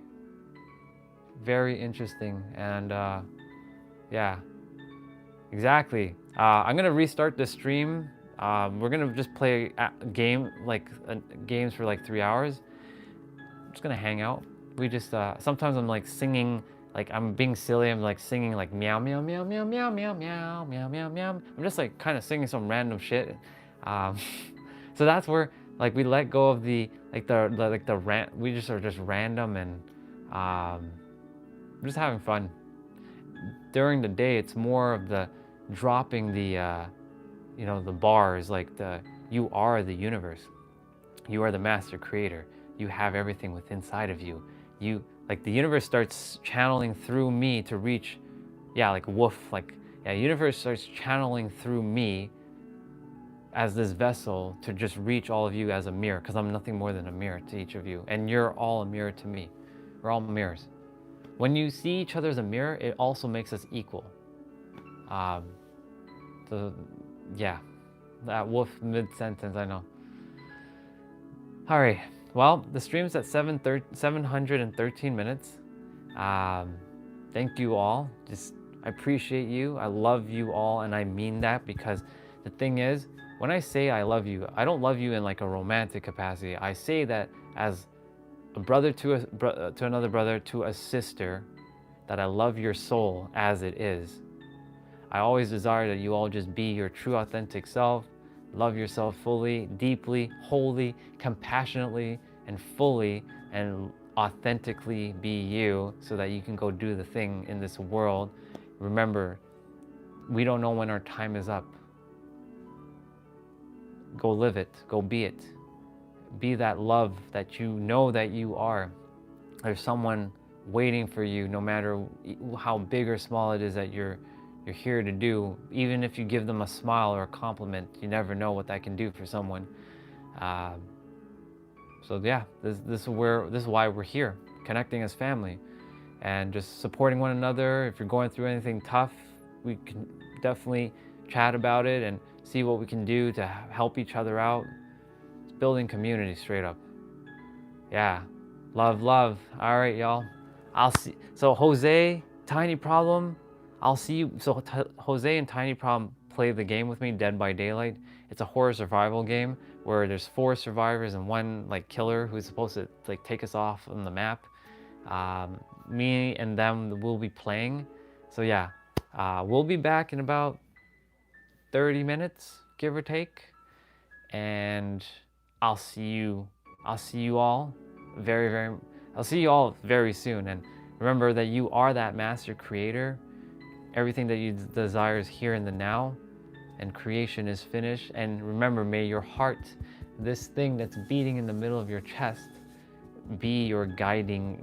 Very interesting, and yeah, exactly. I'm gonna restart the stream. We're gonna just play a game, games for like 3 hours. I'm just gonna hang out. We just sometimes I'm like singing. Like, I'm being silly, I'm like singing like meow, meow, meow, meow, meow, meow, meow, meow, meow, meow. I'm just like kind of singing some random shit. So that's where like we let go of the rant. We just are just random, and we're just having fun. During the day, it's more of the dropping the, the bars, like you are the universe. You are the master creator. You have everything within inside of you. You, like, the universe starts channeling through me to reach, yeah, like woof, like, yeah, universe starts channeling through me as this vessel to just reach all of you as a mirror, because I'm nothing more than a mirror to each of you, and you're all a mirror to me. We're all mirrors. When you see each other as a mirror, it also makes us equal. So yeah, that woof mid-sentence, I know. All right, well, the stream's at 713 minutes. Thank you all. I appreciate you. I love you all, and I mean that, because the thing is, when I say I love you, I don't love you in like a romantic capacity. I say that as a brother to another brother, to a sister, that I love your soul as it is. I always desire that you all just be your true authentic self, love yourself fully, deeply, wholly, compassionately, and fully, and authentically be you, so that you can go do the thing in this world. Remember, we don't know when our time is up. Go live it, go be it. Be that love that you know that you are. There's someone waiting for you, no matter how big or small it is that you're here to do. Even if you give them a smile or a compliment, you never know what that can do for someone. So yeah, this is why we're here, connecting as family, and just supporting one another. If you're going through anything tough, we can definitely chat about it and see what we can do to help each other out. It's building community, straight up. Yeah, love. All right, y'all. I'll see. So Jose, Tiny Problem, I'll see you. So Jose and Tiny Problem play the game with me, Dead by Daylight. It's a horror survival game where there's 4 survivors and 1 like killer who's supposed to like take us off on the map. Me and them will be playing. So yeah, we'll be back in about 30 minutes, give or take, and I'll see you all I'll see you all very soon. And remember that you are that master creator. Everything that you desire is here in the now, and creation is finished. And remember, may your heart, this thing that's beating in the middle of your chest, be your guiding